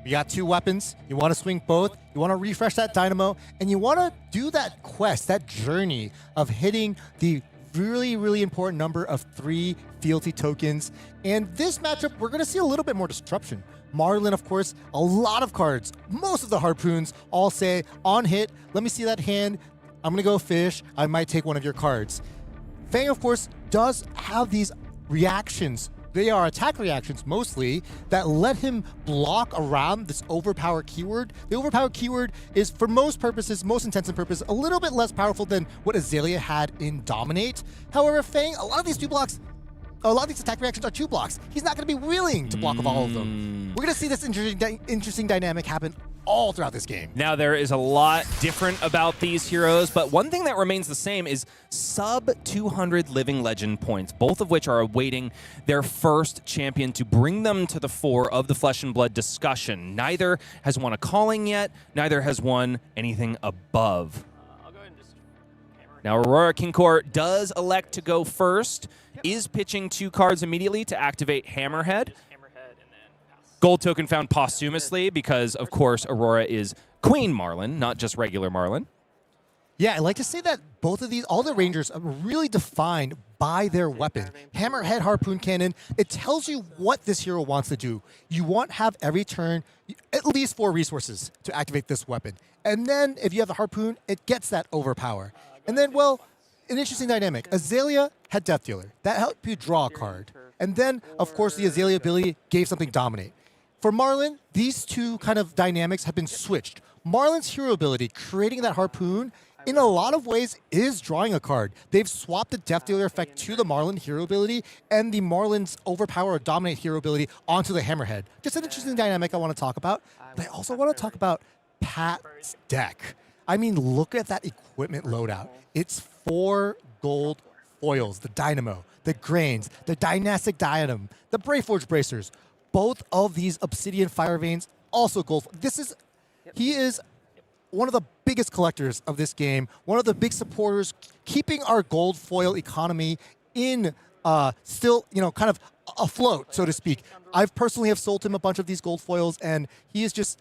you got 2 weapons. You want to swing both. You want to refresh that dynamo, and you want to do that quest, that journey of hitting the really, really important number of 3 fealty tokens. And this matchup, we're going to see a little bit more disruption. Marlin, of course, a lot of cards. Most of the harpoons all say, on hit, let me see that hand. I'm going to go fish. I might take one of your cards. Fang, of course, does have these reactions. They are attack reactions mostly that let him block around this overpower keyword. The overpower keyword is, for most purposes, most intents and purposes, a little bit less powerful than what Azalea had in Dominate. However, Fang, a lot of these attack reactions are 2 blocks. He's not going to be willing to block of all of them. We're going to see this interesting dynamic happen all throughout this game. Now, there is a lot different about these heroes, but one thing that remains the same is sub 200 living legend points, both of which are awaiting their first champion to bring them to the fore of the Flesh and Blood discussion. Neither has won a calling yet, neither has won anything above. I'll go ahead and just hammer. Now, Aurora Kinkor does elect to go first, is pitching 2 cards immediately to activate Hammerhead. Gold token found posthumously because, of course, Aurora is Queen Marlin, not just regular Marlin. Yeah, I like to say that both of these, all the Rangers are really defined by their weapon. Hammerhead Harpoon Cannon, it tells you what this hero wants to do. You want to have every turn at least 4 resources to activate this weapon. And then if you have the Harpoon, it gets that overpower. And then, well, an interesting dynamic. Azalea had Death Dealer. That helped you draw a card. And then, of course, the Azalea ability gave something Dominate. For Marlin, these 2 kind of dynamics have been switched. Marlin's hero ability, creating that Harpoon, in a lot of ways is drawing a card. They've swapped the Death Dealer effect to the Marlin hero ability and the Marlin's Overpower or Dominate hero ability onto the Hammerhead. Just an interesting dynamic I want to talk about. But I also want to talk about Pat's deck. I mean, look at that equipment loadout. It's 4 gold foils, the Dynamo, the Grains, the Dynastic Diadem, the Braveforge Bracers. Both of these Obsidian Fire Veins, also gold. He is one of the biggest collectors of this game, one of the big supporters, keeping our gold foil economy in still, kind of afloat, so to speak. I've personally have sold him a bunch of these gold foils, and he is just,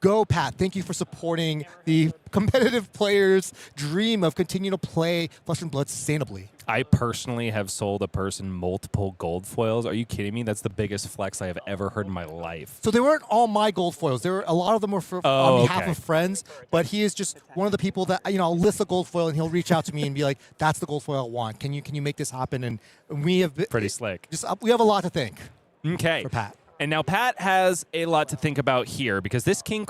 go Pat. Thank you for supporting the competitive players' dream of continuing to play Flesh and Blood sustainably. I personally have sold a person multiple gold foils. Are you kidding me? That's the biggest flex I have ever heard in my life. So they weren't all my gold foils. A lot of them were on behalf of friends, but he is just one of the people that, I'll list a gold foil and he'll reach out to me and be like, that's the gold foil I want. Can you make this happen? And we have pretty slick. We have a lot to thank. Okay. For Pat. And now Pat has a lot to think about here because this King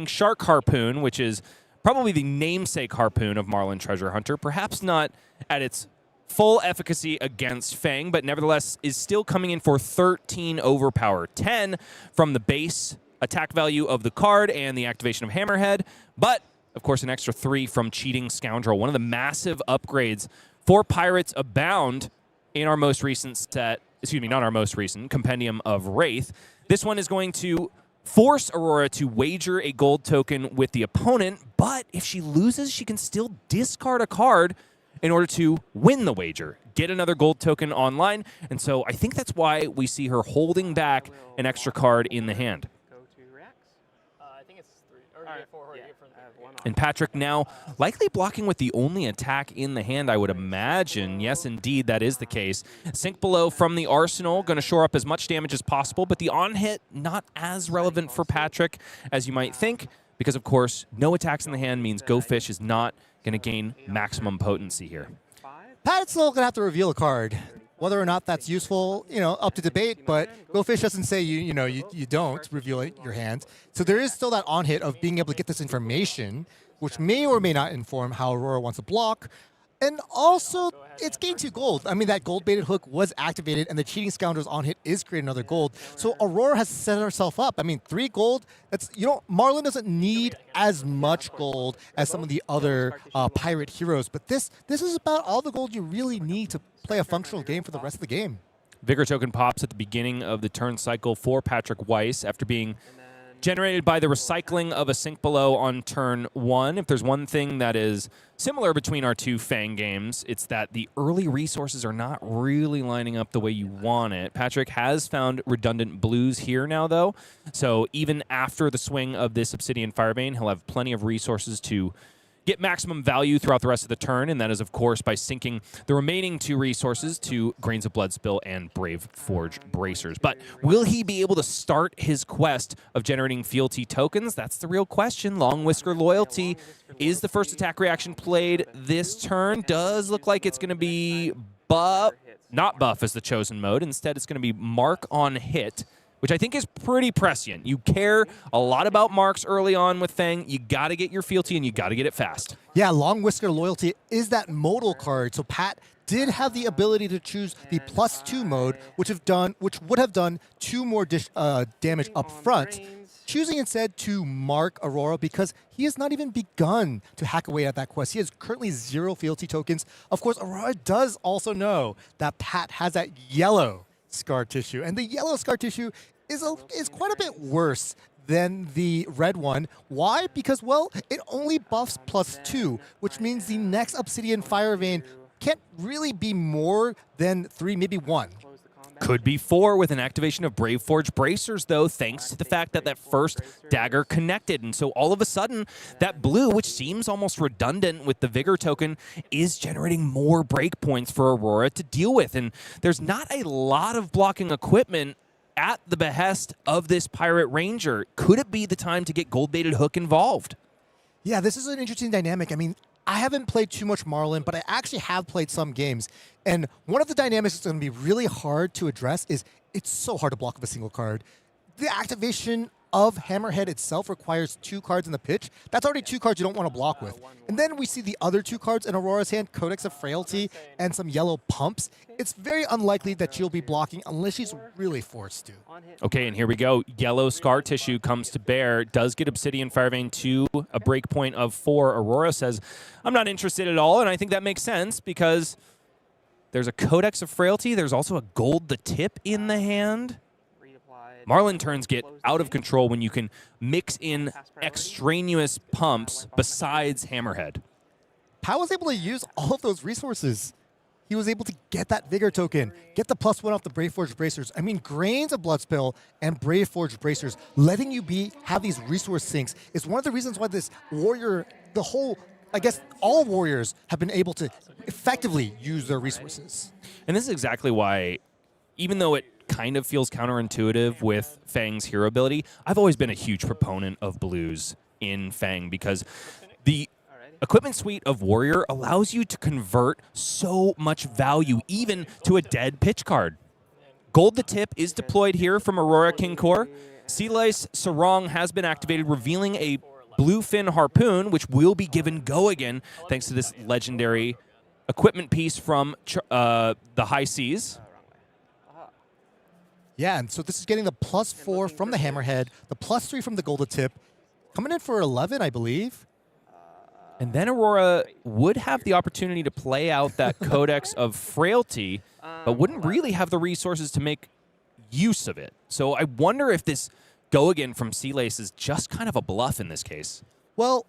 Shark Harpoon, which is probably the namesake harpoon of Marlin Treasure Hunter, perhaps not at its full efficacy against Fang, but nevertheless is still coming in for 13 overpower, 10 from the base attack value of the card and the activation of Hammerhead, but of course an extra 3 from Cheating Scoundrel. One of the massive upgrades for Pirates Abound in our most recent set, not our most recent, Compendium of Wraith. This one is going to force Aurora to wager a gold token with the opponent, but if she loses, she can still discard a card in order to win the wager, get another gold token online, and so I think that's why we see her holding back an extra card in the hand. Go to reacts. I think it's 3 or 4. And Patrick now likely blocking with the only attack in the hand, I would imagine. Yes, indeed, that is the case. Sink Below from the Arsenal, going to shore up as much damage as possible, but the on-hit not as relevant for Patrick as you might think, because, of course, no attacks in the hand means Go Fish is not going to gain maximum potency here. Pat's still going to have to reveal a card. Whether or not that's useful, up to debate, but Go Fish doesn't say you don't reveal your hand. So there is still that on-hit of being able to get this information, which may or may not inform how Aurora wants to block. And also, it's gained 2 gold. I mean, that gold-baited hook was activated, and the Cheating Scoundrels on-hit is creating another gold. So Aurora has set herself up. I mean, 3 gold, Marlin doesn't need as much gold as some of the other pirate heroes, but this is about all the gold you really need to play a functional game for the rest of the game. Vigor token pops at the beginning of the turn cycle for Patrick Weiss after being generated by the recycling of a Sink Below on turn 1. If there's one thing that is similar between our 2 Fang games, it's that the early resources are not really lining up the way you want it. Patrick has found redundant blues here now, though, so even after the swing of this Obsidian Firebane, he'll have plenty of resources to get maximum value throughout the rest of the turn, and that is, of course, by sinking the remaining 2 resources to Grains of Blood Spill and Brave Forge Bracers. But will he be able to start his quest of generating fealty tokens? That's the real question. Long Whisker Loyalty is the first attack reaction played this turn. Does look like it's going to be not buff as the chosen mode. Instead, it's going to be mark on hit, which I think is pretty prescient. You care a lot about marks early on with Fang. You got to get your fealty, and you got to get it fast. Yeah, Long Whisker Loyalty is that modal card, so Pat did have the ability to choose the +2 mode, which would have done 2 more damage up front, choosing instead to mark Aurora because he has not even begun to hack away at that quest. He has currently 0 fealty tokens. Of course, Aurora does also know that Pat has that yellow scar tissue, and the yellow scar tissue is quite a bit worse than the red one. Why? Because, well, it only buffs +2, which means the next Obsidian Firebane can't really be more than 3, maybe 1. Could be 4 with an activation of Brave Forge Bracers, though, thanks to the fact that that first dagger connected. And so all of a sudden, that blue, which seems almost redundant with the Vigor token, is generating more breakpoints for Aurora to deal with. And there's not a lot of blocking equipment at the behest of this Pirate Ranger. Could it be the time to get gold-baited hook involved? Yeah, this is an interesting dynamic. I mean, I haven't played too much Marlin, but I actually have played some games. And one of the dynamics that's going to be really hard to address is it's so hard to block with a single card. The activation of Hammerhead itself requires 2 cards in the pitch. That's already 2 cards you don't want to block with. And then we see the other 2 cards in Aurora's hand, Codex of Frailty and some yellow pumps. It's very unlikely that she'll be blocking unless she's really forced to. Okay, and here we go. Yellow Scar Tissue comes to bear. Does get Obsidian Firebane to a breakpoint of 4. Aurora says, I'm not interested at all, and I think that makes sense because there's a Codex of Frailty. There's also a Gold the Tip in the hand. Marlin turns get out of control when you can mix in extraneous pumps besides Hammerhead. Pat was able to use all of those resources. He was able to get that Vigor token, get the +1 off the Brave Forge Bracers. I mean, Grains of Bloodspill and Brave Forge Bracers, letting you have these resource sinks is one of the reasons why this warrior, all warriors have been able to effectively use their resources. And this is exactly why, even though it kind of feels counterintuitive with Fang's hero ability, I've always been a huge proponent of blues in Fang because the equipment suite of Warrior allows you to convert so much value even to a dead pitch card. Gold the Tip is deployed here from Aurora King Core. Sea Lice Sarong has been activated, revealing a Bluefin Harpoon, which will be given go again thanks to this legendary equipment piece from the High Seas. Yeah, and so this is getting the +4 from the Hammerhead, the +3 from the Golden Tip, coming in for 11, I believe. And then Aurora would have the opportunity to play out that Codex of Frailty, but wouldn't really have the resources to make use of it. So I wonder if this go again from Sea Lace is just kind of a bluff in this case. Well,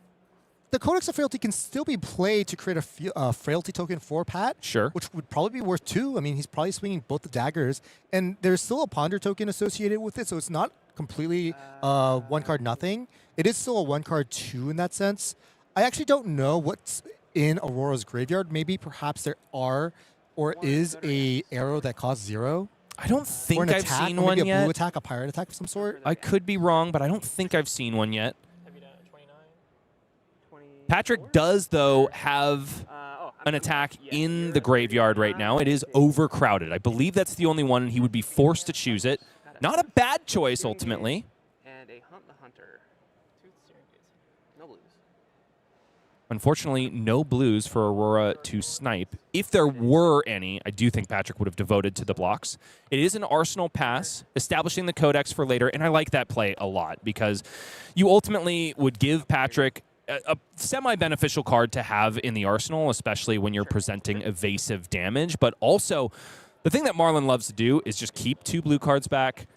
the Codex of Frailty can still be played to create a Frailty token for Pat. Sure. Which would probably be worth 2. I mean, he's probably swinging both the daggers. And there's still a Ponder token associated with it, so it's not completely 1 card nothing. It is still a 1 card 2 in that sense. I actually don't know what's in Aurora's graveyard. Maybe perhaps there are or is a arrow that costs 0. I don't Or think an I've attack, seen or one maybe a blue yet. attack, a pirate attack of some sort. I could be wrong, but I don't think I've seen one yet. Patrick does, though, have an attack in the graveyard right now. It is overcrowded. I believe that's the only one, and he would be forced to choose it. Not a bad choice, ultimately. And a Hunt the Hunter. No blues. Unfortunately, no blues for Aurora to snipe. If there were any, I do think Patrick would have devoted to the blocks. It is an Arsenal pass, establishing the Codex for later, and I like that play a lot because you ultimately would give Patrick a semi-beneficial card to have in the arsenal, especially when you're presenting evasive damage. But also, the thing that Marlon loves to do is just keep 2 blue cards back,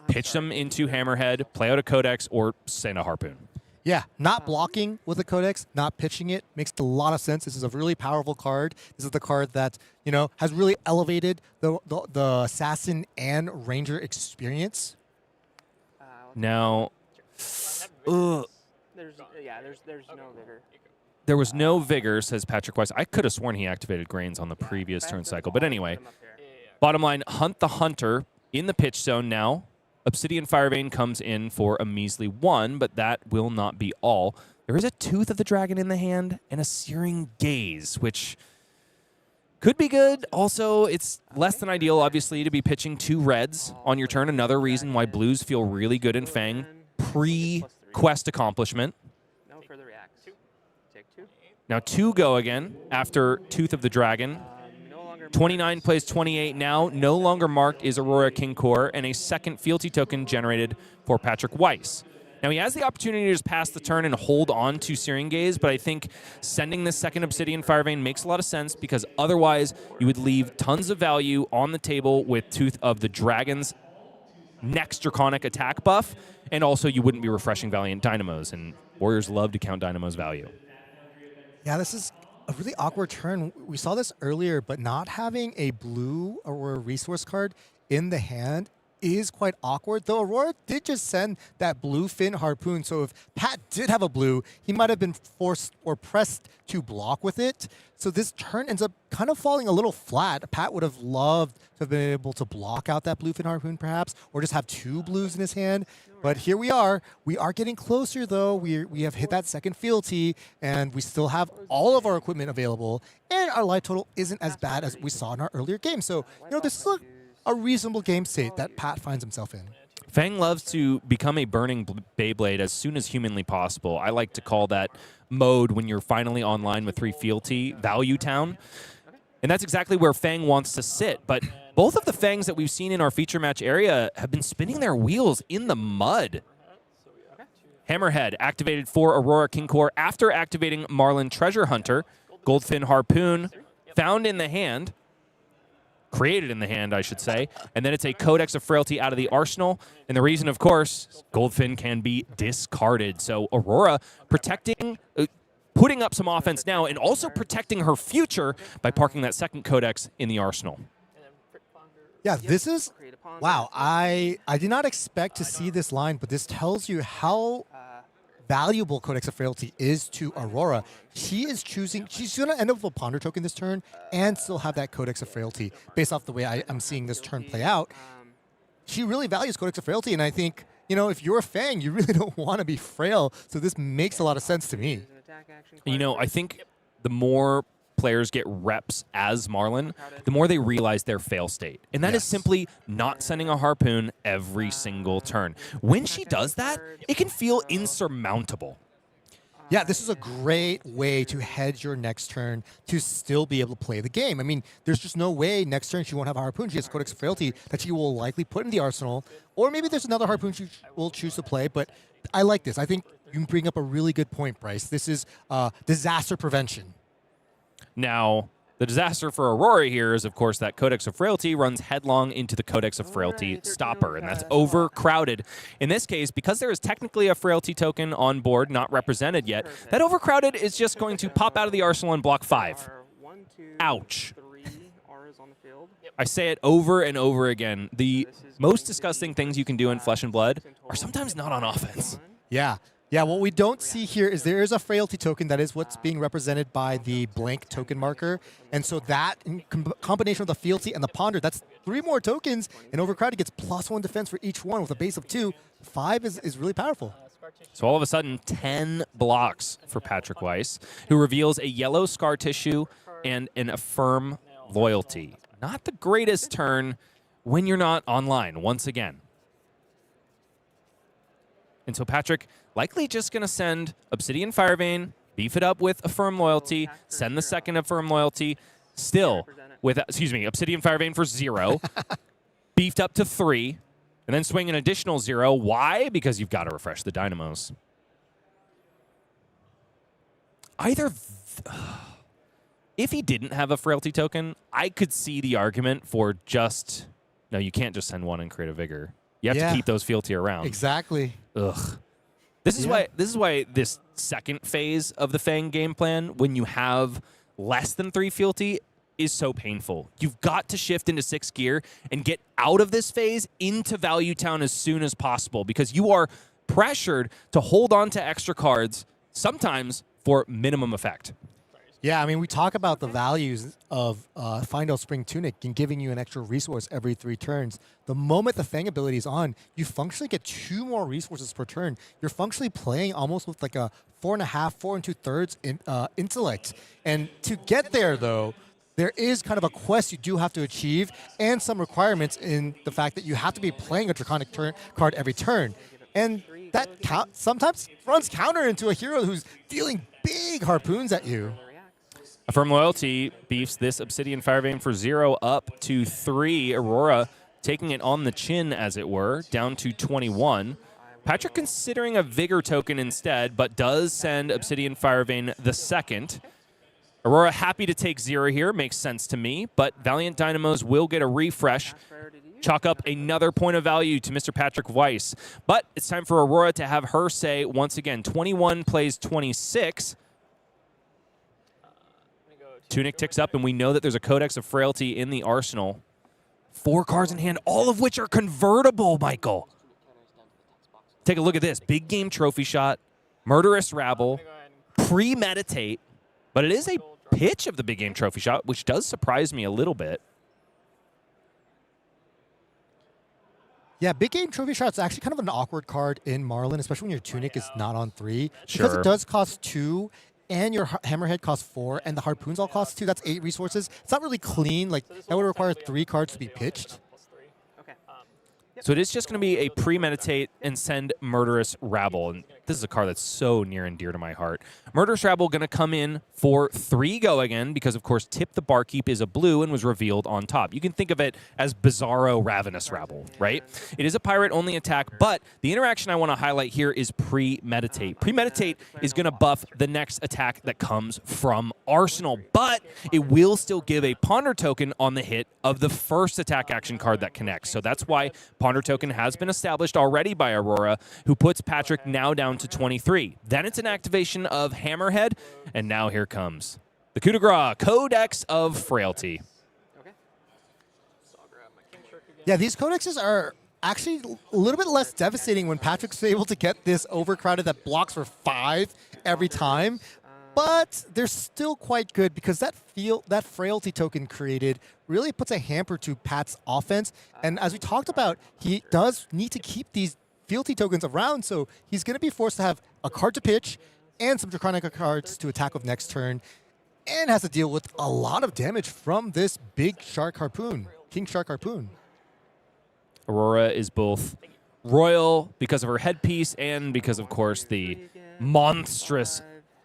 pitch them into Hammerhead, play out a Codex, or send a Harpoon. Yeah, not blocking with the Codex, not pitching it makes a lot of sense. This is a really powerful card. This is the card that, you know, has really elevated the Assassin and Ranger experience. Now, There's no vigor. there was no vigor, says Patrick Weiss. I could have sworn he activated Grains on the previous turn cycle. But anyway, bottom line, Hunt the Hunter in the pitch zone now. Obsidian Firevein comes in for a measly 1, but that will not be all. There is a Tooth of the Dragon in the hand and a Searing Gaze, which could be good. Also, it's less than ideal, obviously, to be pitching 2 reds on your turn. Another reason why blues feel really good in Fang pre-quest accomplishment. No further reacts. Take 2. Now 2 go again after Tooth of the Dragon. 29 plays 28 now. No longer marked is Aurora King Core, and a second fealty token generated for Patrick Weiss. Now he has the opportunity to just pass the turn and hold on to Searing Gaze, but I think sending this second Obsidian Firevein makes a lot of sense because otherwise you would leave tons of value on the table with Tooth of the Dragon's next Draconic attack buff, and also you wouldn't be refreshing Valiant Dynamos, and Warriors love to count Dynamo's value. Yeah, this is a really awkward turn. We saw this earlier, but not having a blue or a resource card in the hand is quite awkward, though Aurora did just send that blue fin Harpoon, so if Pat did have a blue, he might have been forced or pressed to block with it. So this turn ends up kind of falling a little flat. Pat would have loved to have been able to block out that blue fin Harpoon perhaps, or just have 2 blues in his hand. But here we are. We are getting closer, though. We have hit that second fealty, and we still have all of our equipment available, and our life total isn't as bad as we saw in our earlier game. So, you know, this is a reasonable game state that Pat finds himself in. Fang loves to become a burning Beyblade as soon as humanly possible. I like to call that mode when you're finally online with 3 fealty, Value Town. And that's exactly where Fang wants to sit. But both of the Fangs that we've seen in our feature match area have been spinning their wheels in the mud. Hammerhead activated for Aurora King Core after activating Marlin Treasure Hunter. Goldfin Harpoon found in the hand. Created in the hand, I should say. And then it's a Codex of Frailty out of the arsenal. And the reason, of course, Goldfin can be discarded. So Aurora protecting, putting up some offense now, and also protecting her future by parking that second Codex in the arsenal. Yeah, this is, wow, I did not expect to see this line, but this tells you how valuable Codex of Frailty is to Aurora. She is choosing, she's going to end up with a Ponder token this turn and still have that Codex of Frailty based off the way I'm seeing this turn play out. She really values Codex of Frailty, and I think, you know, if you're a Fang, you really don't want to be frail, so this makes a lot of sense to me. You know, I think the more players get reps as Marlin, the more they realize their fail state. And that is simply not sending a Harpoon every single turn. When she does that, it can feel insurmountable. Yeah, this is a great way to hedge your next turn to still be able to play the game. I mean, there's just no way next turn she won't have a Harpoon. She has Codex of Frailty that she will likely put in the arsenal. Or maybe there's another Harpoon she will choose to play, but I like this. I think you bring up a really good point, Bryce. This is disaster prevention. Now, the disaster for Aurora here is, of course, that Codex of Frailty runs headlong into the Codex of Frailty stopper, and that's overcrowded. In this case, because there is technically a Frailty token on board, not represented yet, that overcrowded is just going to pop out of the arsenal and block 5. Ouch. I say it over and over again. The most disgusting things you can do in Flesh and Blood are sometimes not on offense. Yeah. Yeah, what we don't see here is there is a frailty token that is what's being represented by the blank token marker. And so that, in combination with the fealty and the ponder, that's 3 more tokens, and Overcrowded gets +1 defense for each one with a base of 2. 5 is really powerful. So all of a sudden, 10 blocks for Patrick Weiss, who reveals a yellow scar tissue and an affirm loyalty. Not the greatest turn when you're not online, once again. And so Patrick likely just going to send Obsidian Firevein, beef it up with Affirm Loyalty, send the second Affirm Loyalty, still with, Obsidian Firevein for 0, beefed up to 3, and then swing an additional 0. Why? Because you've got to refresh the Dynamos. If he didn't have a Frailty token, I could see the argument for just, no, you can't just send one and create a Vigor. You have to keep those fealty around. Exactly. Ugh. This is why this second phase of the Fang game plan, when you have less than 3 fealty, is so painful. You've got to shift into 6th gear and get out of this phase into Value Town as soon as possible, because you are pressured to hold on to extra cards, sometimes for minimum effect. Yeah, I mean, we talk about the values of Find Spring Tunic and giving you an extra resource every 3 turns. The moment the Fang ability is on, you functionally get 2 more resources per turn. You're functionally playing almost with like a 4.5, 4 2/3 intellect. And to get there, though, there is kind of a quest you do have to achieve and some requirements in the fact that you have to be playing a Draconic card every turn. And that sometimes runs counter into a hero who's dealing big harpoons at you. Affirm Loyalty beefs this Obsidian Firevein for 0 up to 3. Aurora taking it on the chin, as it were, down to 21. Patrick considering a Vigor token instead, but does send Obsidian Firevein the second. Aurora happy to take 0 here, makes sense to me, but Valiant Dynamos will get a refresh. Chalk up another point of value to Mr. Patrick Weiss. But it's time for Aurora to have her say once again. 21 plays 26. Tunic ticks up, and we know that there's a Codex of Frailty in the arsenal. 4 cards in hand, all of which are convertible, Michael. Take a look at this. Big game trophy shot, Murderous Rabble, premeditate, but it is a pitch of the big game trophy shot, which does surprise me a little bit. Yeah, big game trophy shot's actually kind of an awkward card in Marlin, especially when your Tunic is not on 3. Sure. Because it does cost 2, and your Hammerhead costs 4, and the Harpoons all cost 2. That's 8 resources. It's not really clean. Like, that would require 3 cards to be pitched. So it is just going to be a premeditate and send Murderous Rabble. And this is a card that's so near and dear to my heart. Murderous Rabble going to come in for 3 go again because, of course, Tip the Barkeep is a blue and was revealed on top. You can think of it as Bizarro Ravenous Rabble, right? It is a pirate-only attack, but the interaction I want to highlight here is premeditate. Premeditate is going to buff the next attack that comes from Arsenal, but it will still give a Ponder token on the hit of the first attack action card that connects. So that's why Ponder token has been established already by Aurora, who puts Patrick now down to 23. Then it's an activation of Hammerhead, and now here comes the coup de grace, Codex of Frailty. Yeah, these codexes are actually a little bit less devastating when Patrick's able to get this overcrowded that blocks for 5 every time. But they're still quite good because that frailty token created really puts a hamper to Pat's offense. And as we talked about, he does need to keep these fealty tokens around, so he's going to be forced to have a card to pitch and some Draconic cards to attack with next turn, and has to deal with a lot of damage from this big Shark Harpoon, King Shark Harpoon. Aurora is both royal because of her headpiece and because, of course, the monstrous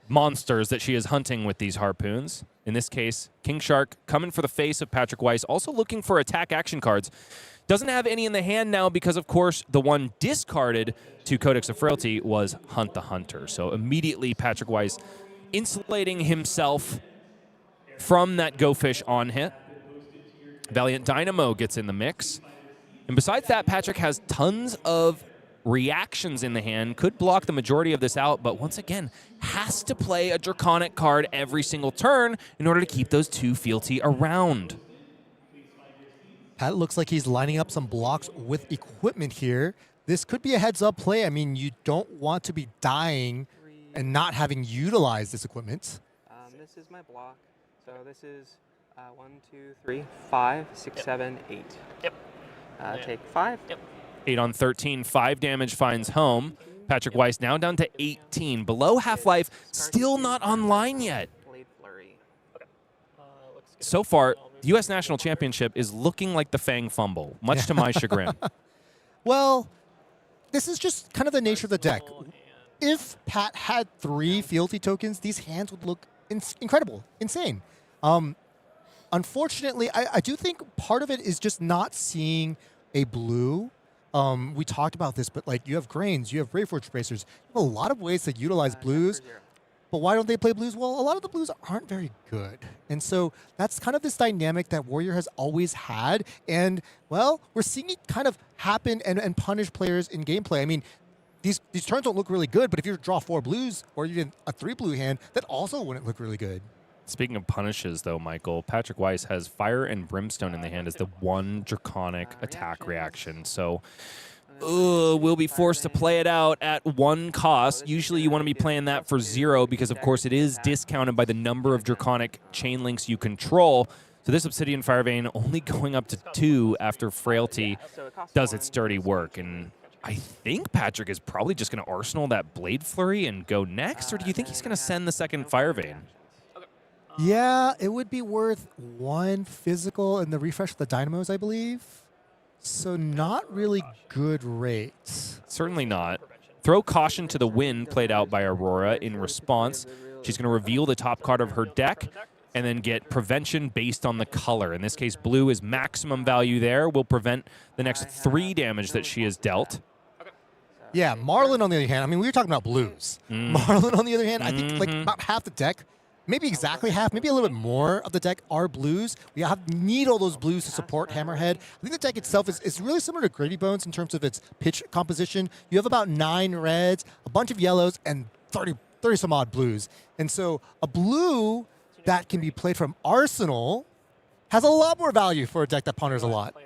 monsters that she is hunting with these harpoons. In this case, King Shark coming for the face of Patrick Weiss, also looking for attack action cards. Doesn't have any in the hand now because, of course, the one discarded to Codex of Frailty was Hunt the Hunter. So immediately Patrick Weiss insulating himself from that Go Fish on hit. Valiant Dynamo gets in the mix. And besides that, Patrick has tons of reactions in the hand, could block the majority of this out, but once again, has to play a Draconic card every single turn in order to keep those 2 fealty around. Pat looks like he's lining up some blocks with equipment here. this could be a heads-up play. I mean, you don't want to be dying and not having utilized this equipment. This is my block. So this is 1, 2, 3, 5, 6, 7, 8. Yep. Take 5. Yep. 8 on 13, 5 damage finds home. Patrick Weiss now down to 18. Below half-life, still not online yet. Blade Flurry. So far, the U.S. National Championship is looking like the Fang fumble, much to my chagrin. Well, this is just kind of the nature of the deck. If Pat had 3 fealty tokens, these hands would look incredible, insane. Unfortunately, I do think part of it is just not seeing a blue. We talked about this, but like you have grains, you have Rayforge Bracers. You have a lot of ways to utilize blues. But why don't they play blues? Well, a lot of the blues aren't very good. And so that's kind of this dynamic that Warrior has always had. And, well, we're seeing it kind of happen and punish players in gameplay. I mean, these turns don't look really good, but if you draw 4 blues or even a 3 blue hand, that also wouldn't look really good. Speaking of punishes, though, Michael, Patrick Weiss has Fire and Brimstone in the hand as the one Draconic attack reaction. So we'll be forced to play it out at 1 cost. Usually you want to be playing that for 0 because, of course, it is discounted by the number of Draconic chain links you control. So this Obsidian Fire Vein only going up to 2 after Frailty does its dirty work. And I think Patrick is probably just going to Arsenal that Blade Flurry and go next, or do you think he's going to send the second Fire Vein? Yeah, it would be worth 1 physical and the refresh of the Dynamos, I believe. So not really good rates. Certainly not. Throw Caution to the Wind played out by Aurora in response. She's going to reveal the top card of her deck and then get Prevention based on the color. In this case, blue is maximum value there. Will prevent the next 3 damage that she has dealt. Yeah, Marlin on the other hand, I mean, we were talking about blues. Marlin on the other hand, I think like about half the deck, maybe exactly half, maybe a little bit more of the deck are blues. We need all those blues to support Hammerhead. I think the deck itself is really similar to Grady Bones in terms of its pitch composition. You have about 9 reds, a bunch of yellows, and 30 some odd blues. And so a blue that can be played from Arsenal has a lot more value for a deck that ponders a lot.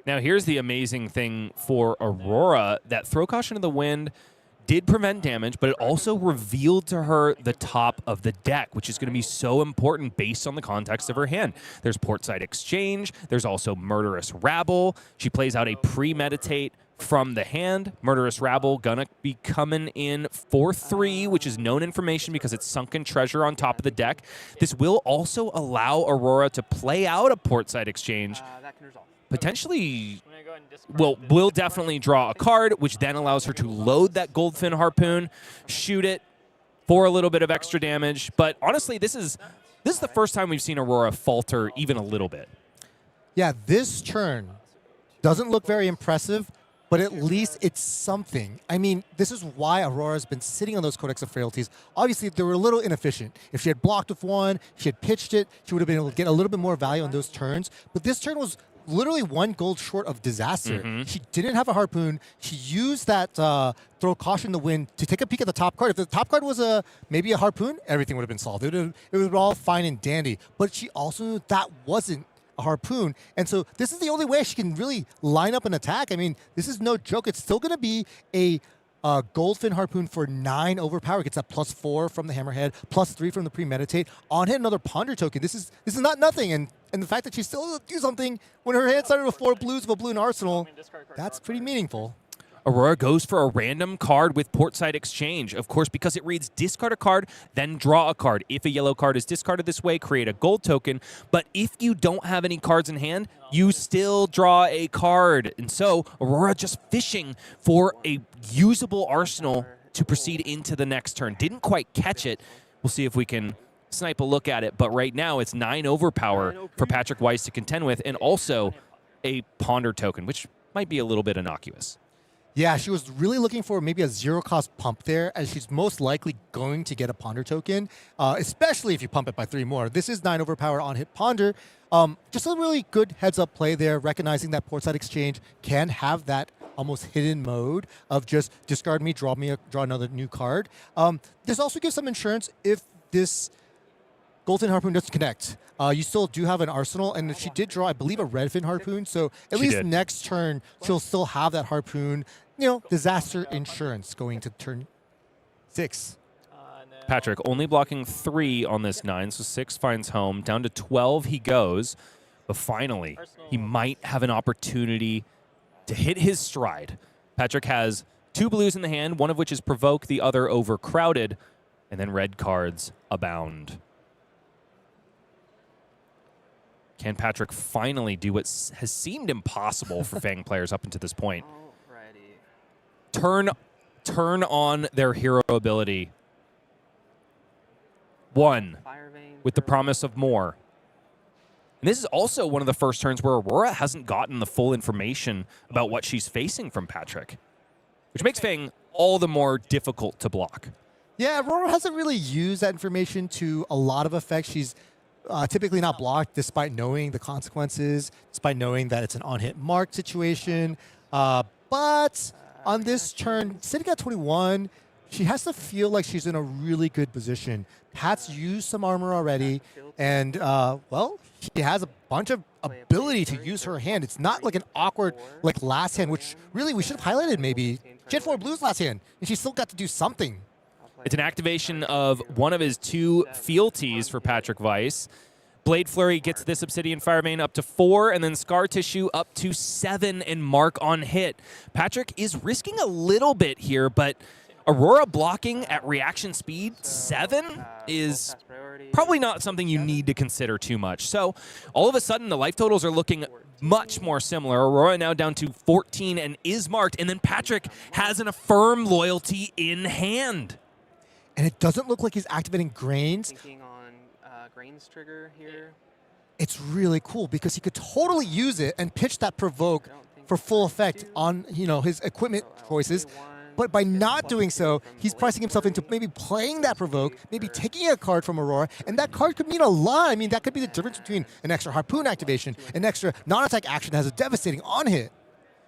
Now here's the amazing thing for Aurora, that Throw Caution to the Wind did prevent damage, but it also revealed to her the top of the deck, which is going to be so important based on the context of her hand. There's Portside Exchange. There's also Murderous Rabble. She plays out a Premeditate from the hand. Murderous Rabble gonna be coming in for 3, which is known information because it's Sunken Treasure on top of the deck. This will also allow Aurora to play out a Portside Exchange. Potentially, will definitely draw a card, which then allows her to load that Goldfin Harpoon, shoot it for a little bit of extra damage. But honestly, this is the first time we've seen Aurora falter even a little bit. Yeah, this turn doesn't look very impressive, but at least it's something. I mean, this is why Aurora's been sitting on those Codex of Frailties. Obviously, they were a little inefficient. If she had blocked with 1, if she had pitched it, she would have been able to get a little bit more value on those turns. But this turn was literally 1 gold short of disaster. She didn't have a Harpoon. She used that Throw Caution to the Wind to take a peek at the top card. If the top card was maybe a Harpoon, everything would have been solved. It was all fine and dandy. But she also knew that wasn't a Harpoon. And so this is the only way she can really line up an attack. I mean, this is no joke. It's still going to be a Goldfin Harpoon for 9 overpower. Gets that +4 from the Hammerhead, +3 from the Premeditate. On hit, another Ponder token. This is not nothing. And the fact that she still do something when her hand started with 4 blues of a blue in Arsenal, that's pretty meaningful. Aurora goes for a random card with Portside Exchange, of course, because it reads discard a card, then draw a card. If a yellow card is discarded this way, create a gold token. But if you don't have any cards in hand, you still draw a card. And so Aurora just fishing for a usable arsenal to proceed into the next turn. Didn't quite catch it. We'll see if we can snipe a look at it. But right now it's 9 overpower for Patrick Weiss to contend with, and also a Ponder token, which might be a little bit innocuous. Yeah, she was really looking for maybe a 0-cost pump there, as she's most likely going to get a Ponder token, especially if you pump it by 3 more. This is 9 overpower on hit Ponder. Just a really good heads-up play there, recognizing that Portside Exchange can have that almost hidden mode of just discard me, draw another new card. This also gives some insurance if this Golden Harpoon doesn't connect. You still do have an arsenal, and she did draw, I believe, a Redfin Harpoon. So at least next turn, she'll still have that Harpoon, disaster insurance going to turn 6. Patrick only blocking 3 on this 9, so 6 finds home. Down to 12 he goes, but finally he might have an opportunity to hit his stride. Patrick has 2 blues in the hand, one of which is Provoke, the other Overcrowded, and then red cards abound. Can Patrick finally do what has seemed impossible for Fang players up until this point? Turn on their hero ability. 1 with the promise of more. And this is also one of the first turns where Aurora hasn't gotten the full information about what she's facing from Patrick, which makes Fang all the more difficult to block. Yeah, Aurora hasn't really used that information to a lot of effect. She's typically not blocked despite knowing the consequences, despite knowing that it's an on-hit mark situation. But on this turn, sitting at 21, she has to feel like she's in a really good position. Pat's used some armor already, and, well, she has a bunch of ability to use her hand. It's not like an awkward, like, last hand, which really we should have highlighted maybe. She had 4 blues last hand, and she still got to do something. It's an activation of one of his 2 fealties for Patrick Weiss. Blade Flurry gets this Obsidian Firevein up to 4, and then Scar Tissue up to 7, and mark on hit. Patrick is risking a little bit here, but Aurora blocking at reaction speed 7 is probably not something you need to consider too much. So all of a sudden, the life totals are looking much more similar. Aurora now down to 14 and is marked, and then Patrick has an Affirm Loyalty in hand. And it doesn't look like he's activating Grains. Thinking on Grains trigger here. It's really cool because he could totally use it and pitch that Provoke for full effect on his equipment choices. But by not doing so, he's pricing himself into maybe playing that Provoke, maybe taking a card from Aurora, and that card could mean a lot. I mean, that could be the difference between an extra Harpoon activation, an extra non-attack action that has a devastating on-hit.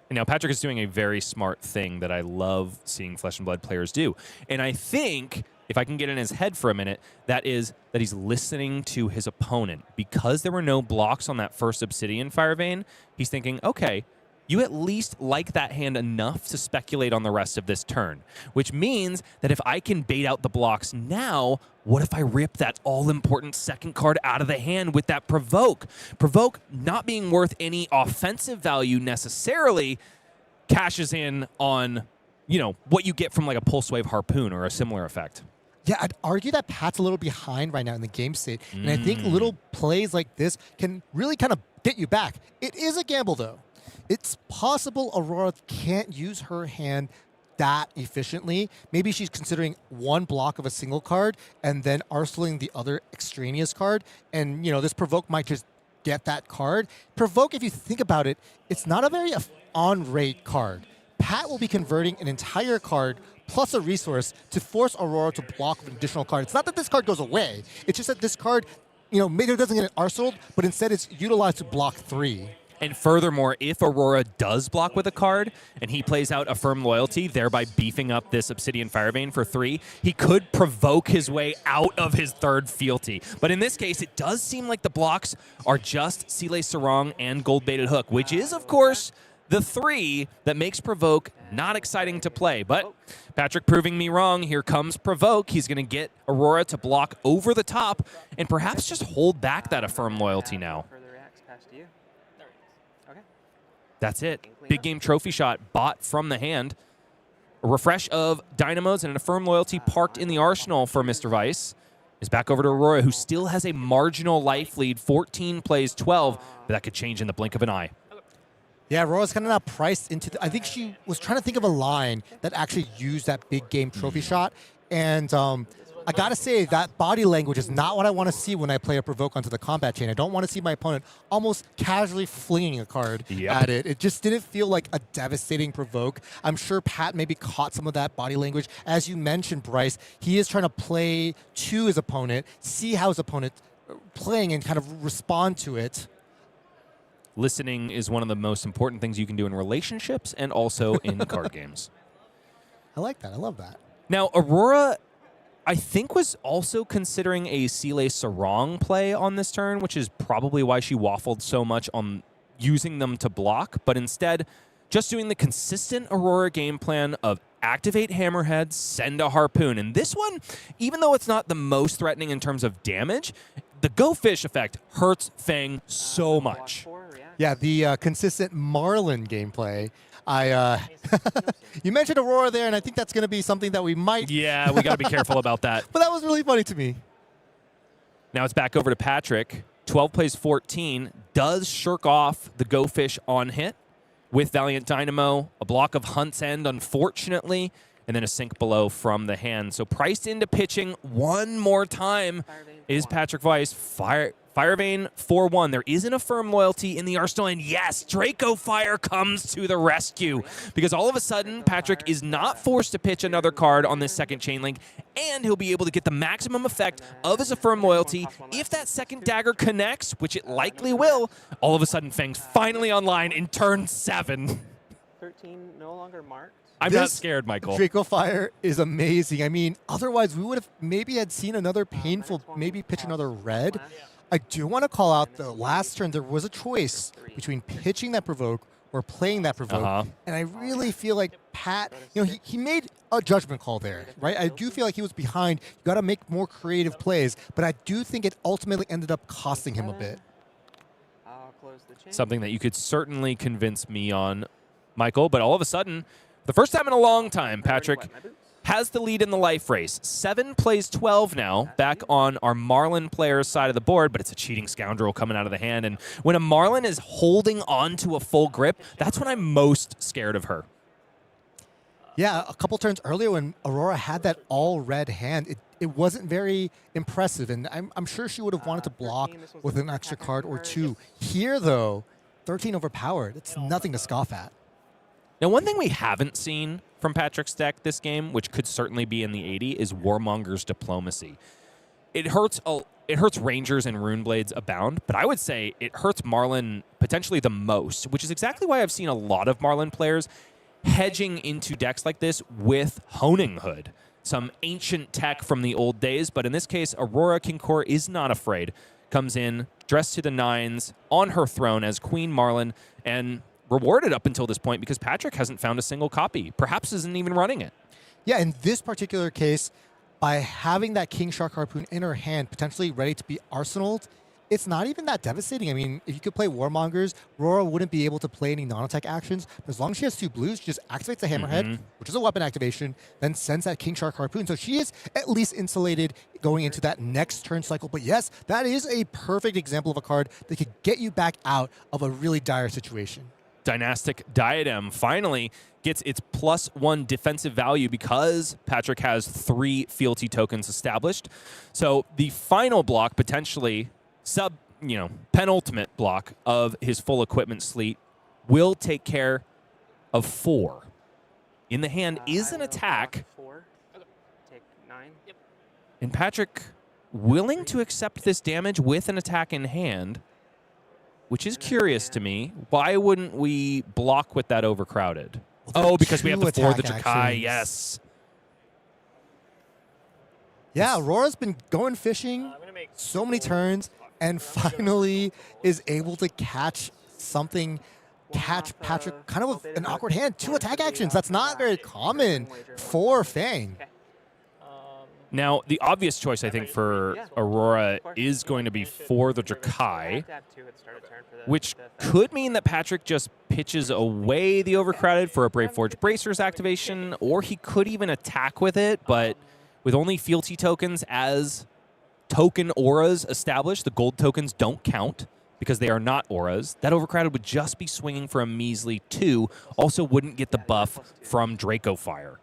And now Patrick is doing a very smart thing that I love seeing Flesh and Blood players do. And I think, if I can get in his head for a minute, that is that he's listening to his opponent. Because there were no blocks on that first Obsidian Firevein, he's thinking, okay, you at least like that hand enough to speculate on the rest of this turn, which means that if I can bait out the blocks now, what if I rip that all-important second card out of the hand with that Provoke? Provoke not being worth any offensive value necessarily cashes in on, what you get from like a Pulse Wave Harpoon or a similar effect. Yeah, I'd argue that Pat's a little behind right now in the game state, and I think little plays like this can really kind of get you back. It is a gamble, though. It's possible Aurora can't use her hand that efficiently. Maybe she's considering one block of a single card and then arsenaling the other extraneous card. And, this Provoke might just get that card. Provoke, if you think about it, it's not a very on-rate card. Pat will be converting an entire card plus a resource to force Aurora to block an additional card. It's not that this card goes away. It's just that this card, maybe it doesn't get arsenaled, but instead it's utilized to block 3. And furthermore, if Aurora does block with a card and he plays out Affirm Loyalty, thereby beefing up this Obsidian Firevein for 3, he could provoke his way out of his third fealty. But in this case, it does seem like the blocks are just Sile Sarong and Gold Baited Hook, which is, of course, the 3 that makes Provoke not exciting to play. But Patrick proving me wrong. Here comes Provoke. He's going to get Aurora to block over the top and perhaps just hold back that Affirm Loyalty now. That's it. Big game trophy shot bought from the hand. A refresh of Dynamos and an Affirm Loyalty parked in the arsenal for Mr. Weiss. Is back over to Aurora, who still has a marginal life lead. 14 plays 12, but that could change in the blink of an eye. Yeah, Aurora's kind of not priced into I think she was trying to think of a line that actually used that big game trophy shot. And I got to say, that body language is not what I want to see when I play a Provoke onto the combat chain. I don't want to see my opponent almost casually flinging a card at it. It just didn't feel like a devastating Provoke. I'm sure Pat maybe caught some of that body language. As you mentioned, Bryce, he is trying to play to his opponent, see how his opponent playing and kind of respond to it. Listening is one of the most important things you can do in relationships and also in card games. I like that. I love that. Now, Aurora, I think was also considering a Sile Sarong play on this turn, which is probably why she waffled so much on using them to block, but instead just doing the consistent Aurora game plan of activate Hammerhead, send a Harpoon. And this one, even though it's not the most threatening in terms of damage, the Go Fish effect hurts Fang so much. Yeah, the consistent Marlin gameplay. You mentioned Aurora there, and I think that's going to be something that we might... Yeah, we got to be careful about that. But that was really funny to me. Now it's back over to Patrick. 12 plays 14, does shirk off the Go Fish on hit with Valiant Dynamo, a block of Hunt's End, unfortunately, and then a sink below from the hand. So priced into pitching one more time is Patrick Weiss. Firevane 4-1. There isn't a firm loyalty in the arsenal, and yes, Draco Fire comes to the rescue because all of a sudden Patrick is not forced to pitch another card on this second chain link, and he'll be able to get the maximum effect of his affirm loyalty. If that second dagger connects, which it likely will, all of a sudden Fang's finally online in turn 7. 13 no longer marked. I'm not scared, Michael. Draco Fire is amazing. I mean, otherwise we would have maybe had seen another painful, maybe pitch another red. I do want to call out the last turn there was a choice between pitching that provoke or playing that provoke. And I really feel like Pat, he made a judgment call there, right? I do feel like he was behind. You got to make more creative plays, but I do think it ultimately ended up costing him a bit. Something that you could certainly convince me on, Michael, but all of a sudden, the first time in a long time, Patrick has the lead in the life race. 7 plays 12 now, back on our Marlin player's side of the board, but it's a cheating scoundrel coming out of the hand. And when a Marlin is holding on to a full grip, that's when I'm most scared of her. Yeah, a couple turns earlier when Aurora had that all-red hand, it wasn't very impressive, and I'm sure she would have wanted to block with an extra card or two. Here, though, 13 overpowered. It's nothing to scoff at. Now, one thing we haven't seen from Patrick's deck this game, which could certainly be in the 80, is Warmonger's Diplomacy. It hurts Rangers and Runeblades abound, but I would say it hurts Marlin potentially the most, which is exactly why I've seen a lot of Marlin players hedging into decks like this with Honing Hood, some ancient tech from the old days, but in this case, Aurora Kinkor is not afraid. Comes in, dressed to the nines, on her throne as Queen Marlin, and rewarded up until this point because Patrick hasn't found a single copy. Perhaps isn't even running it. Yeah, in this particular case, by having that King Shark Harpoon in her hand, potentially ready to be arsenaled, it's not even that devastating. I mean, if you could play Warmongers, Aurora wouldn't be able to play any non-attack actions. But as long as she has 2 blues, she just activates the Hammerhead, which is a weapon activation, then sends that King Shark Harpoon. So she is at least insulated going into that next turn cycle. But yes, that is a perfect example of a card that could get you back out of a really dire situation. Dynastic Diadem finally gets its +1 defensive value because Patrick has 3 fealty tokens established. So the final block, potentially penultimate block of his full equipment sleet, will take care of 4. In the hand is an attack. 4. Take 9. Yep. And Patrick willing to accept this damage with an attack in hand, which is curious to me. Why wouldn't we block with that overcrowded? Well, because we have the 4 the attack Dracai, actions. yes. Yeah, Aurora's been going fishing so many turns and finally is able to catch Patrick kind of with an awkward hand. 2 attack actions. That's not very common for Fang. Now, the obvious choice, I think, for Aurora is going to be for the Dracai, which could mean that Patrick just pitches away the overcrowded for a Brave Forge Bracers activation, or he could even attack with it, but with only fealty tokens as token auras established, the gold tokens don't count because they are not auras. That overcrowded would just be swinging for a measly 2, also wouldn't get the buff from Draco Fire.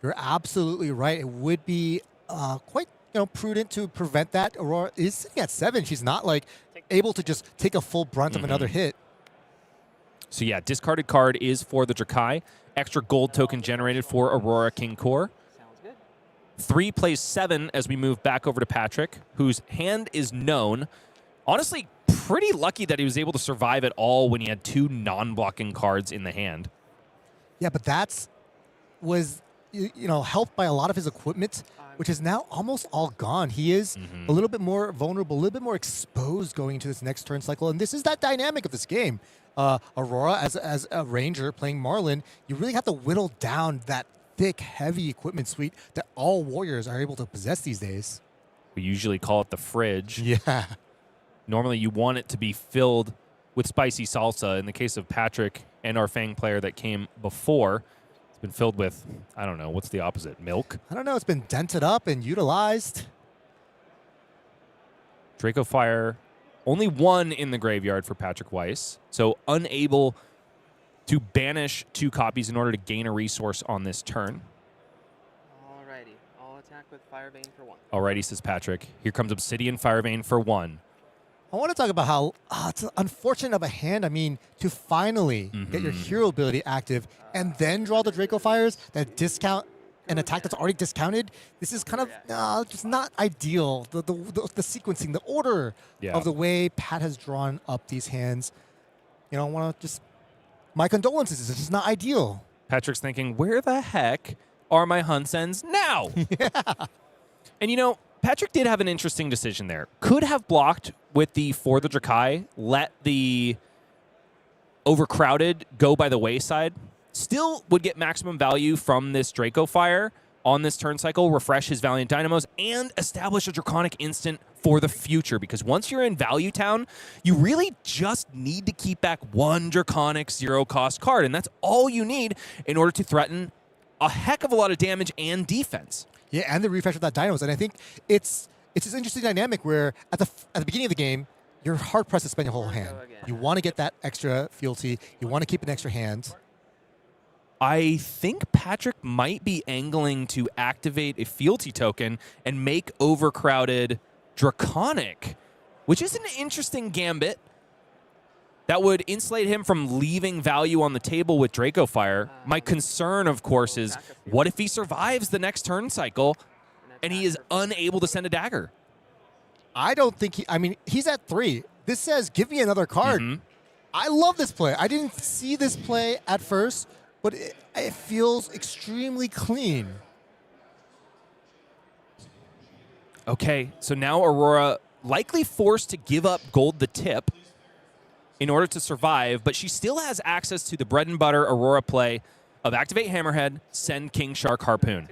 You're absolutely right. It would be quite prudent to prevent that. Aurora is sitting at 7. She's not able to just take a full brunt of another hit. So yeah, discarded card is for the Dracai. Extra gold token generated for Aurora Kinkor. 3 plays 7 as we move back over to Patrick, whose hand is known. Honestly, pretty lucky that he was able to survive at all when he had 2 non-blocking cards in the hand. Yeah, but was helped by a lot of his equipment which is now almost all gone. He is a little bit more vulnerable, a little bit more exposed going into this next turn cycle. And this is that dynamic of this game. Aurora, as a ranger playing Marlin, you really have to whittle down that thick, heavy equipment suite that all warriors are able to possess these days. We usually call it the fridge. Yeah. Normally you want it to be filled with spicy salsa. In the case of Patrick and our Fang player that came before, it's been filled with, I don't know, what's the opposite? Milk? I don't know. It's been dented up and utilized. Draco Fire, only one in the graveyard for Patrick Weiss. So unable to banish 2 copies in order to gain a resource on this turn. Alrighty, I'll attack with Firebane for 1. Alrighty, says Patrick. Here comes Obsidian Firebane for 1. I want to talk about how it's unfortunate of a hand. I mean, to finally get your hero ability active and then draw the Draco Fires that discount an attack that's already discounted. This is kind of just not ideal. The sequencing, the order of the way Pat has drawn up these hands. You know, I want to just, my condolences. It's just not ideal. Patrick's thinking, where the heck are my Hunsens now? And you know, Patrick did have an interesting decision there. Could have blocked with the for the Dracai, let the overcrowded go by the wayside. Still would get maximum value from this Draco Fire on this turn cycle, refresh his Valiant Dynamos, and establish a Draconic instant for the future. Because once you're in Value Town, you really just need to keep back 1 Draconic 0-cost card, and that's all you need in order to threaten a heck of a lot of damage and defense. Yeah, and the refresh of that Dynamos. And I think it's this interesting dynamic where at the beginning of the game, you're hard-pressed to spend your whole hand. You want to get that extra fealty. You want to keep an extra hand. I think Patrick might be angling to activate a fealty token and make overcrowded Draconic, which is an interesting gambit. That would insulate him from leaving value on the table with Draco Fire. My concern, of course, is what if he survives the next turn cycle and he is unable to send a dagger? I don't think he's at 3. This says, give me another card. I love this play. I didn't see this play at first, but it feels extremely clean. Okay, so now Aurora likely forced to give up gold the tip in order to survive, but she still has access to the bread and butter Aurora play of activate Hammerhead, send King Shark Harpoon.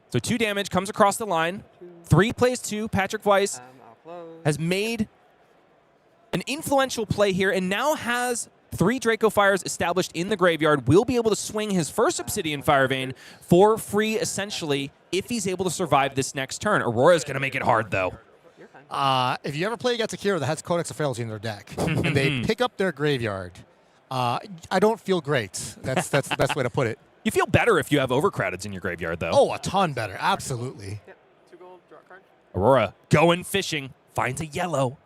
So 2 damage comes across the line. 3 plays 2. Patrick Weiss has made an influential play here and now has 3 Draco Fires established in the graveyard. Will be able to swing his first Obsidian Firevein for free, essentially, if he's able to survive this next turn. Aurora's going to make it hard, though. If you ever play against a hero that has Codex of Frailty in their deck and they pick up their graveyard, I don't feel great. That's the best way to put it. You feel better if you have Overcrowdeds in your graveyard, though. Oh, a ton better. Absolutely. Yep. 2 gold, draw a card. Aurora going fishing, finds a yellow.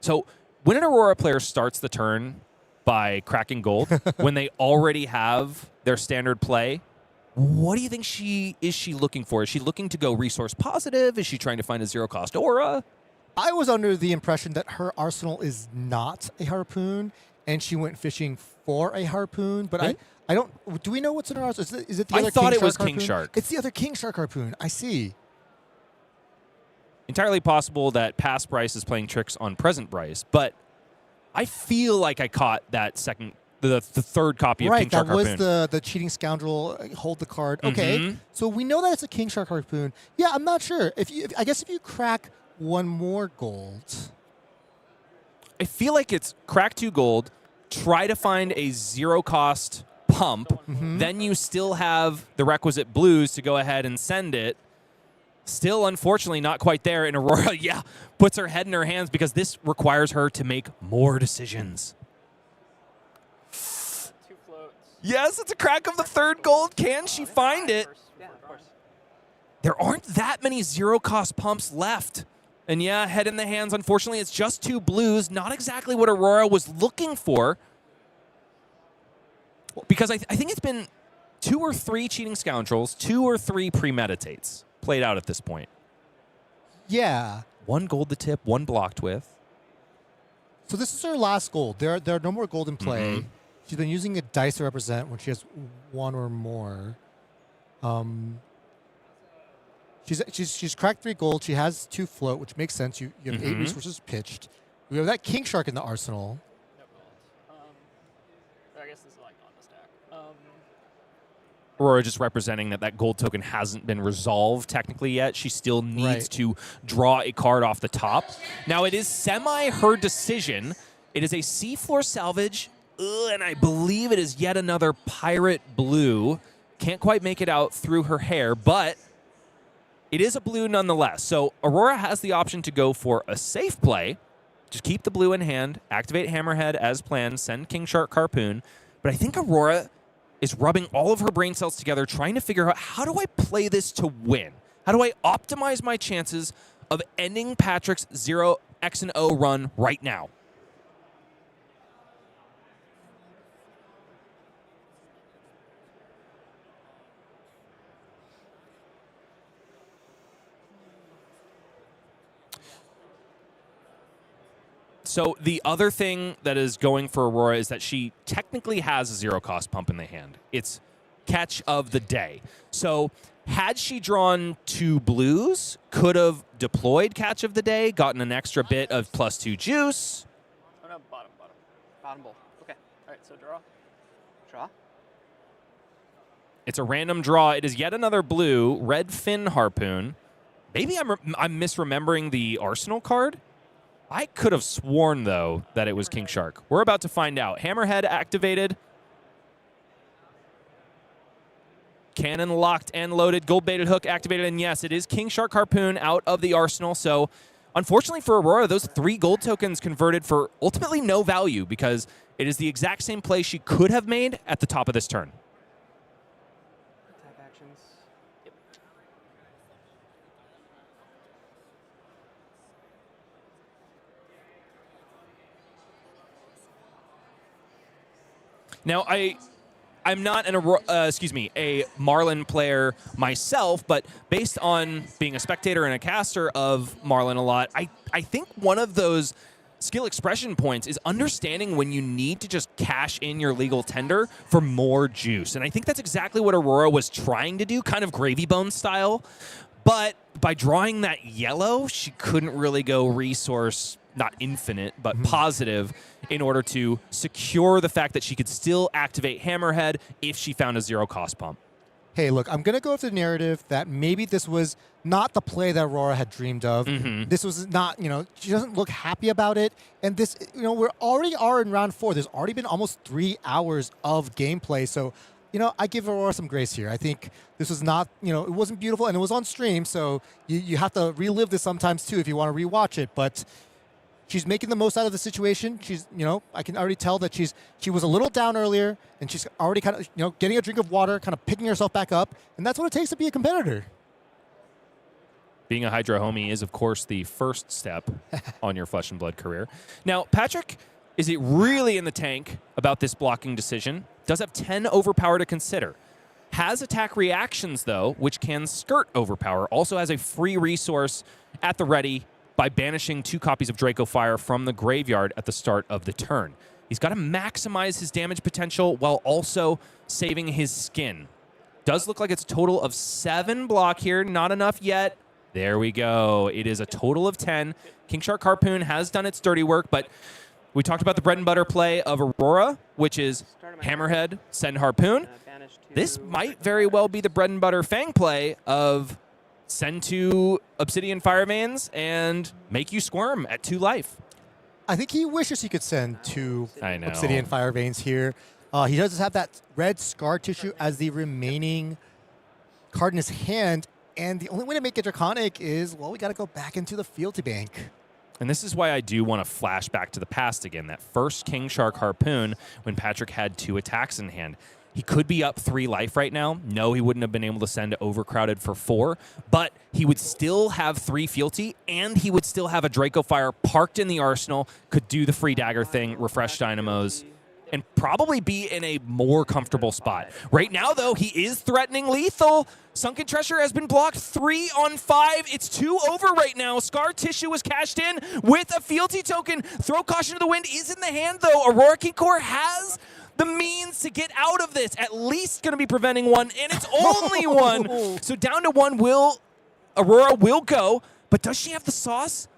So when an Aurora player starts the turn by cracking gold, when they already have their standard play, what do you think she looking for? Is she looking to go resource positive? Is she trying to find a 0-cost aura? I was under the impression that her arsenal is not a harpoon, and she went fishing for a harpoon. But I don't. Do we know what's in her arsenal? Is it the other? I thought King it was Shark King harpoon? Shark. It's the other King Shark harpoon. I see. Entirely possible that past Bryce is playing tricks on present Bryce, but I feel like I caught that the third copy of King Shark Harpoon. Right, that was the cheating scoundrel hold the card. Okay, so we know that it's a King Shark Harpoon. Yeah, I'm not sure. I guess if you crack 1 more gold. I feel like it's crack 2 gold, try to find a 0-cost pump, then you still have the requisite blues to go ahead and send it. Still, unfortunately, not quite there. And Aurora, puts her head in her hands because this requires her to make more decisions. 2 floats. Yes, it's a crack of the 3rd gold. Can she find it? Yeah, of course. There aren't that many 0-cost pumps left. And head in the hands. Unfortunately, it's just 2 blues. Not exactly what Aurora was looking for. Because I think it's been 2 or 3 cheating scoundrels, 2 or 3 premeditates played out at this point. Yeah. 1 gold the tip, 1 blocked with. So this is her last gold. There are no more gold in play. She's been using a dice to represent when she has 1 or more. She's cracked 3 gold. She has 2 float, which makes sense. You have 8 resources pitched. We have that King Shark in the arsenal. I guess this is like on the stack. Aurora just representing that gold token hasn't been resolved technically yet. She still needs to draw a card off the top. Now, it is semi her decision. It is a seafloor salvage, and I believe it is yet another pirate blue. Can't quite make it out through her hair, but it is a blue nonetheless. So Aurora has the option to go for a safe play. Just keep the blue in hand, activate Hammerhead as planned, send King Shark Harpoon. But I think Aurora is rubbing all of her brain cells together, trying to figure out, how do I play this to win? How do I optimize my chances of ending Patrick's 0-X-0 run right now? So the other thing that is going for Aurora is that she technically has a 0-cost pump in the hand. It's catch of the day. So had she drawn 2 blues, could have deployed catch of the day, gotten an extra bit of +2 juice. Oh no, bottom. Bottom bowl. Okay. All right, so draw. Draw. It's a random draw. It is yet another blue, red fin harpoon. Maybe I'm misremembering the arsenal card. I could have sworn, though, that it was King Shark. We're about to find out. Hammerhead activated. Cannon locked and loaded. Gold-baited hook activated. And yes, it is King Shark Harpoon out of the arsenal. So, unfortunately for Aurora, those 3 gold tokens converted for ultimately no value because it is the exact same play she could have made at the top of this turn. Tap actions. Yep. Now, I'm not a Marlin player myself, but based on being a spectator and a caster of Marlin a lot, I think one of those skill expression points is understanding when you need to just cash in your legal tender for more juice. And I think that's exactly what Aurora was trying to do, kind of Gravy Bone style. But by drawing that yellow, she couldn't really go resource, not infinite, but positive, in order to secure the fact that she could still activate Hammerhead if she found a 0-cost pump. Hey, look, I'm going to go with the narrative that maybe this was not the play that Aurora had dreamed of. This was not, she doesn't look happy about it. And this, we're already in round 4. There's already been almost 3 hours of gameplay. So, I give Aurora some grace here. I think this was not, it wasn't beautiful and it was on stream. So you have to relive this sometimes too if you want to rewatch it. But she's making the most out of the situation. She's, I can already tell that she was a little down earlier, and she's already kind of, getting a drink of water, kind of picking herself back up, and that's what it takes to be a competitor. Being a Hydra homie is, of course, the first step on your Flesh and Blood career. Now, Patrick, is it really in the tank about this blocking decision? Does have 10 overpower to consider. Has attack reactions, though, which can skirt overpower. Also has a free resource at the ready by banishing 2 copies of Draco Fire from the graveyard at the start of the turn. He's got to maximize his damage potential while also saving his skin. Does look like it's a total of 7 block here. Not enough yet. There we go. It is a total of 10. King Shark Harpoon has done its dirty work, but we talked about the bread and butter play of Aurora, which is Hammerhead, send Harpoon. This might very well be the bread and butter Fang play of send 2 Obsidian Fire Veins and make you squirm at 2 life. I think he wishes he could send 2 Obsidian Fire Veins here. He does have that red Scar Tissue as the remaining card in his hand, and the only way to make it Draconic is, well, we got to go back into the Fealty Bank. And this is why I do want to flash back to the past again. That first King Shark Harpoon when Patrick had 2 attacks in hand. He could be up 3 life right now. No, he wouldn't have been able to send Overcrowded for 4, but he would still have 3 Fealty, and he would still have a Draco Fire parked in the arsenal, could do the free dagger thing, refresh Dynamos, and probably be in a more comfortable spot. Right now, though, he is threatening lethal. Sunken Treasure has been blocked 3 on 5. It's 2 over right now. Scar Tissue was cashed in with a Fealty token. Throw Caution to the Wind is in the hand, though. Aurora King Core has the means to get out of this. At least going to be preventing 1, and it's only 1. So down to 1 will Aurora will go, but does she have the sauce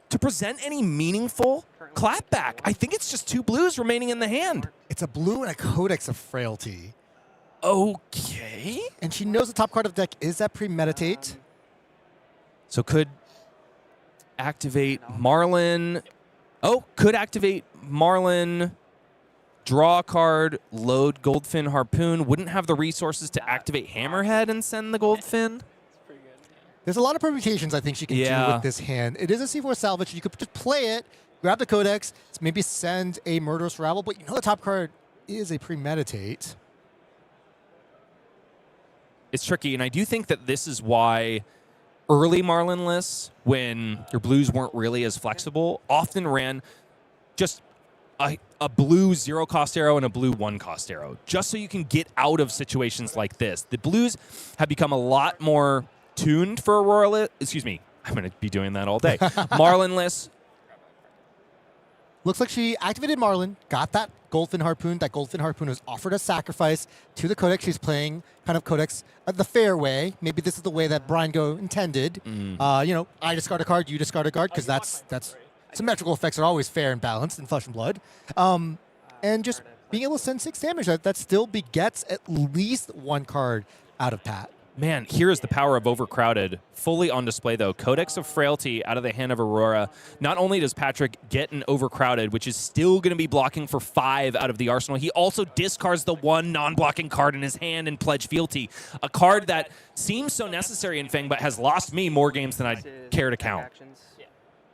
to present any meaningful clapback? I think it's just 2 blues remaining in the hand. It's a blue and a Codex of Frailty. Okay. And she knows the top card of the deck is that Premeditate. So could activate Marlin. Oh, could activate Marlin, draw a card, load Goldfin Harpoon. Wouldn't have the resources to activate Hammerhead and send the Goldfin. There's a lot of permutations I think she can do with this hand. It is a C4 salvage. You could just play it, grab the Codex, maybe send a Murderous Rabble, but you know the top card is a Premeditate. It's tricky, and I do think that this is why early Marlin lists, when your blues weren't really as flexible, often ran just a blue 0-cost arrow and a blue 1-cost arrow, just so you can get out of situations like this. The blues have become a lot more tuned for Aurora. Excuse me, I'm going to be doing that all day. Marlin lists. Looks like she activated Marlin, got that Goldfin Harpoon. That Goldfin Harpoon was offered as sacrifice to the Codex. She's playing kind of Codex the fair way. Maybe this is the way that Brian Go intended. You know, I discard a card, you discard a card, because that's symmetrical effects are always fair and balanced in Flesh and Blood. And just being able to send 6 damage, that still begets at least 1 card out of Pat. Man, here is the power of Overcrowded fully on display, though. Codex of Frailty out of the hand of Aurora. Not only does Patrick get an Overcrowded, which is still going to be blocking for 5 out of the arsenal, he also discards the 1 non-blocking card in his hand and Pledge Fealty, a card that seems so necessary in Fang, but has lost me more games than I'd care to count. Yeah,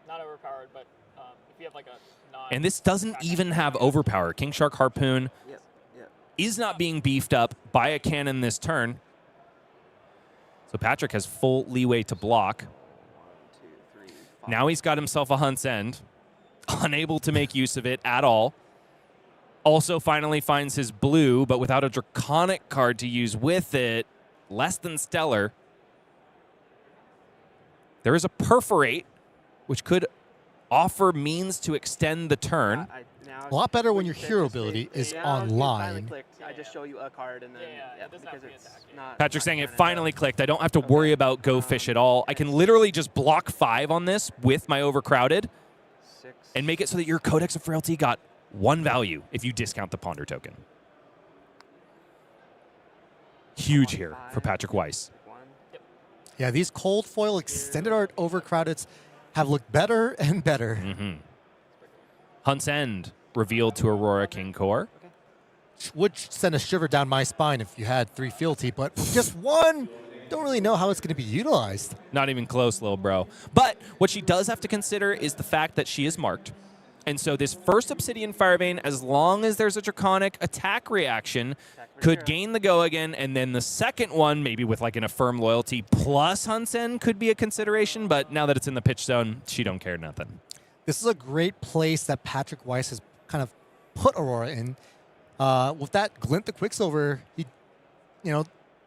not overpowered, but if you have like a And this doesn't even have Overpower. King Shark Harpoon is not being beefed up by a cannon this turn. So Patrick has full leeway to block. 1, 2, 3, 4. Now he's got himself a Hunt's End, unable to make use of it at all. Also finally finds his blue, but without a Draconic card to use with it. Less than stellar. There is a Perforate, which could offer means to extend the turn. A lot better when your hero ability is online. I just show you a card and then because it's not. Patrick's saying it finally clicked. I don't have to worry about Go Fish at all. I can literally just block 5 on this with my Overcrowded 6. and make it so that your Codex of Frailty got 1 value if you discount the Ponder token. Huge here for Patrick Weiss. Yeah, these cold foil extended art Overcrowdeds have looked better and better. Hunt's End revealed to Aurora King Core. Would send a shiver down my spine if you had 3 fealty, but just 1, don't really know how it's going to be utilized. Not even close, little bro. But what she does have to consider is the fact that she is marked. And so this first Obsidian Firevein, as long as there's a Draconic attack reaction, could gain the go again, and then the second one, maybe with like an Affirm Loyalty plus Hunt's End, could be a consideration, but now that it's in the pitch zone, she don't care nothing. This is a great place that Patrick Weiss has kind of put Aurora in. With that Glint the Quicksilver,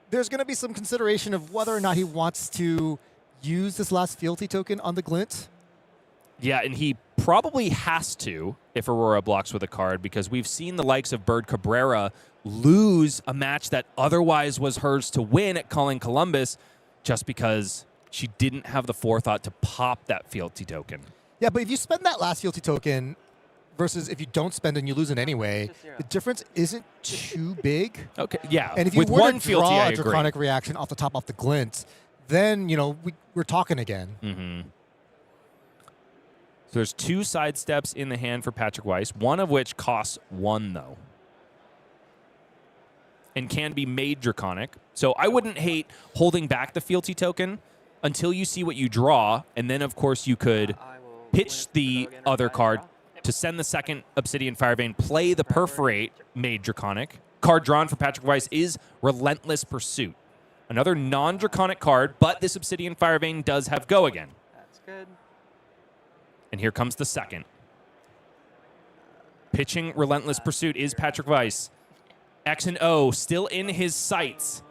there's going to be some consideration of whether or not he wants to use this last fealty token on the Glint. Yeah, and he probably has to if Aurora blocks with a card, because we've seen the likes of Bird Cabrera lose a match that otherwise was hers to win at Calling Columbus just because she didn't have the forethought to pop that fealty token. Yeah, but if you spend that last fealty token versus if you don't spend and you lose it anyway, the difference isn't too big. Okay, yeah. And if you with were one to fealty, draw I a agree. Draconic reaction off the Glint, then, we're talking again. So there's 2 sidesteps in the hand for Patrick Weiss, one of which costs 1, though, and can be made Draconic. So I wouldn't hate holding back the fealty token until you see what you draw, and then, of course, you could pitch the other card to send the second Obsidian Firevein, play the Perforate, made Draconic. Card drawn for Patrick Weiss is Relentless Pursuit. Another non-Draconic card, but this Obsidian Firevein does have Go again. That's good. And here comes the second. Pitching Relentless Pursuit is Patrick Weiss. X and O still in his sights.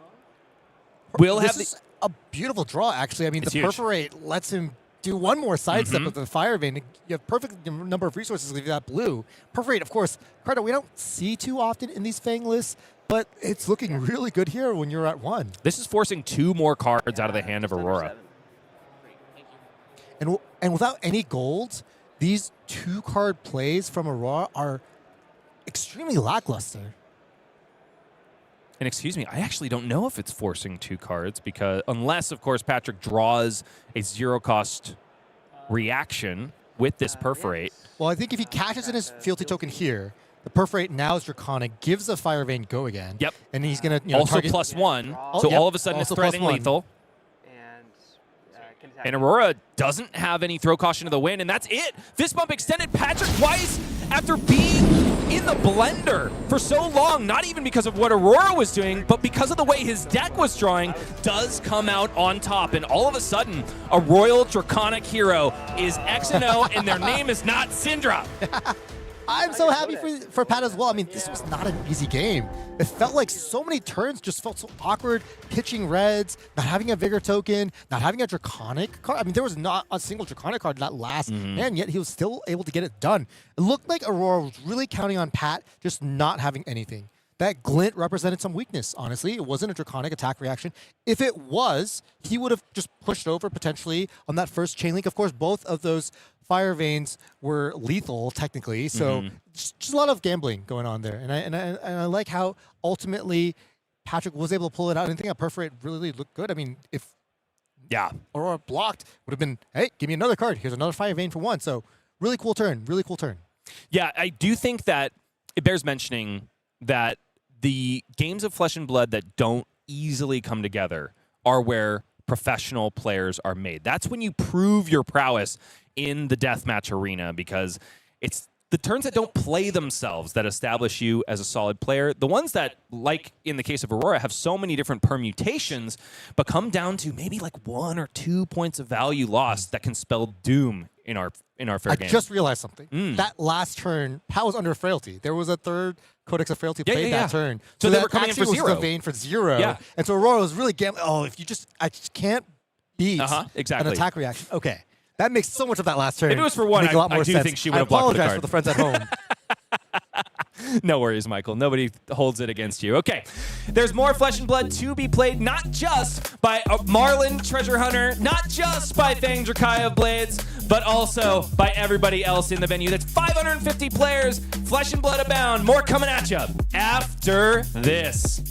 This is a beautiful draw, actually. I mean, It's the huge. Perforate lets him do one more sidestep with the Firevein. You have perfect number of resources if you got blue. Perforate, of course, card that we don't see too often in these Fang lists, but it's looking really good here when you're at 1. This is forcing 2 more cards out of the hand of Aurora. And without any gold, these 2-card plays from Aurora are extremely lackluster. And excuse me, I actually don't know if it's forcing 2 cards because unless, of course, Patrick draws a 0-cost reaction with this Perforate. Well, I think if he catches in his fealty token here, the Perforate now is Draconic, gives the Fire Vein go again. Yep. And he's going to also target +1, so all of a sudden it's threatening lethal. And Aurora doesn't have any throw caution to the wind, and that's it. Fist bump extended. Patrick Weiss, after being in the blender for so long, not even because of what Aurora was doing, but because of the way his deck was drawing, does come out on top. And all of a sudden, a Royal Draconic hero is X&O, and their name is not Cindra. I'm so happy for Pat as well. I mean, this was not an easy game. It felt like so many turns just felt so awkward, pitching reds, not having a Vigor token, not having a Draconic card. I mean, there was not a single Draconic card that last, and yet he was still able to get it done. It looked like Aurora was really counting on Pat just not having anything. That glint represented some weakness, honestly. It wasn't a Draconic attack reaction. If it was, he would have just pushed over potentially on that first chain link. Of course, both of those Fire Veins were lethal, technically, so just a lot of gambling going on there. And I like how ultimately Patrick was able to pull it out. I think that Perforate really looked good. I mean, if Aurora blocked, would have been, hey, give me another card. Here's another Fire Vein for 1. So really cool turn, really cool turn. Yeah, I do think that it bears mentioning that the games of Flesh and Blood that don't easily come together are where professional players are made. That's when you prove your prowess in the deathmatch arena, because it's the turns that don't play themselves that establish you as a solid player. The ones that, like in the case of Aurora, have so many different permutations, but come down to maybe like 1 or 2 points of value lost that can spell doom in our fair game. I just realized something. That last turn, Pat was under Frailty. There was a third Codex of Frailty played that turn. So they that were coming in for actually 0. was the vein for 0. Yeah. And so Aurora was really gambling. Oh, if you I just can't beat exactly. an attack reaction. Okay. That makes so much of that last turn. If it was for 1, make a lot more I do sense. think she would have blocked the card. I apologize for the friends at home. No worries, Michael. Nobody holds it against you. Okay, there's more Flesh and Blood to be played, not just by Marlin Treasure Hunter, not just by Fang Dracai of Blades, but also by everybody else in the venue. That's 550 players, Flesh and Blood abound. More coming at you after this.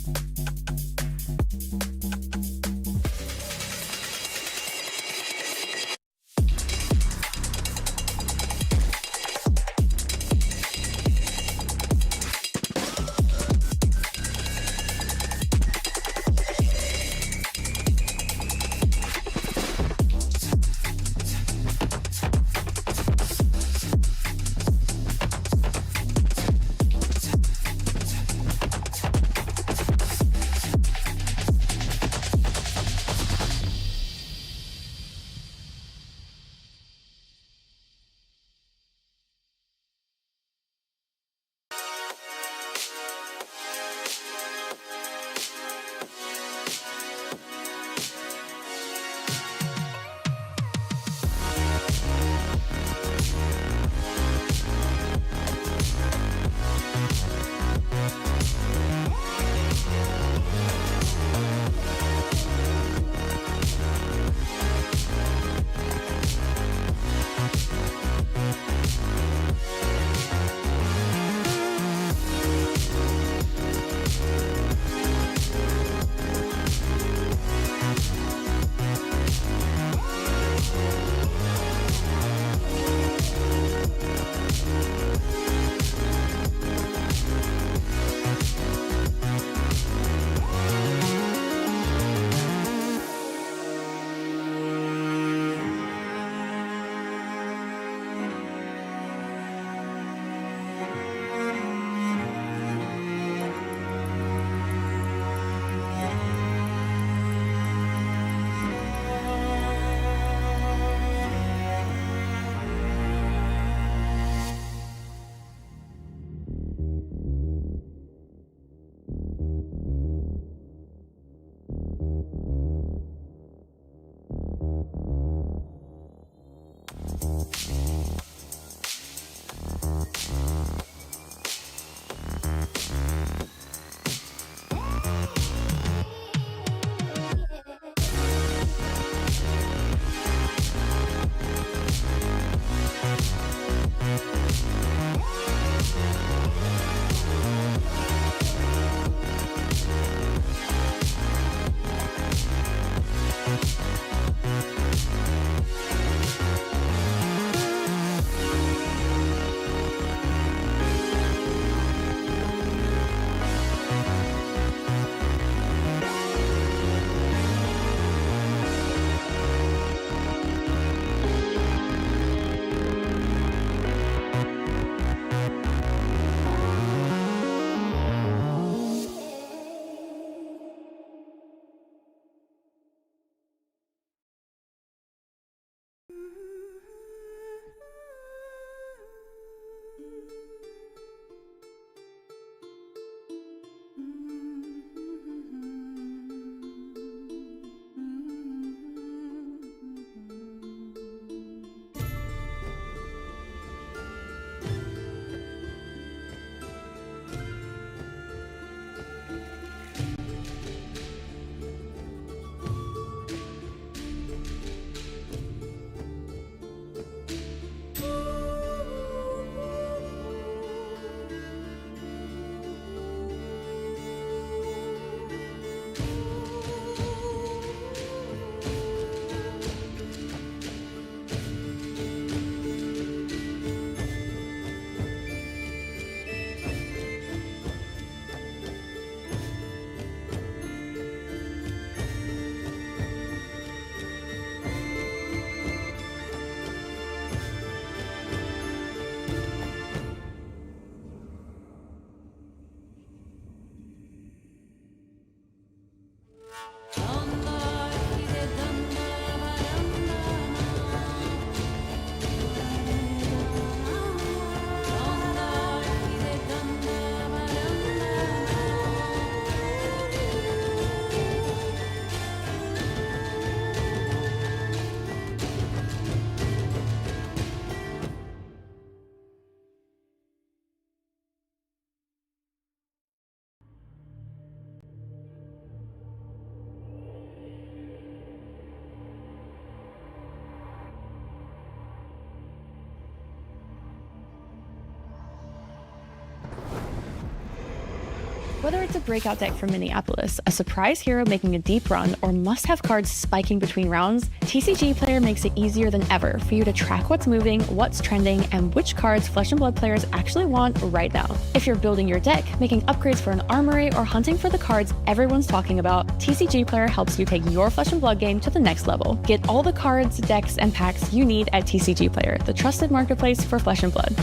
Whether it's a breakout deck from Minneapolis, a surprise hero making a deep run, or must-have cards spiking between rounds, TCG Player makes it easier than ever for you to track what's moving, what's trending, and which cards Flesh and Blood players actually want right now. If you're building your deck, making upgrades for an armory, or hunting for the cards everyone's talking about, TCG Player helps you take your Flesh and Blood game to the next level. Get all the cards, decks, and packs you need at TCG Player, the trusted marketplace for Flesh and Blood.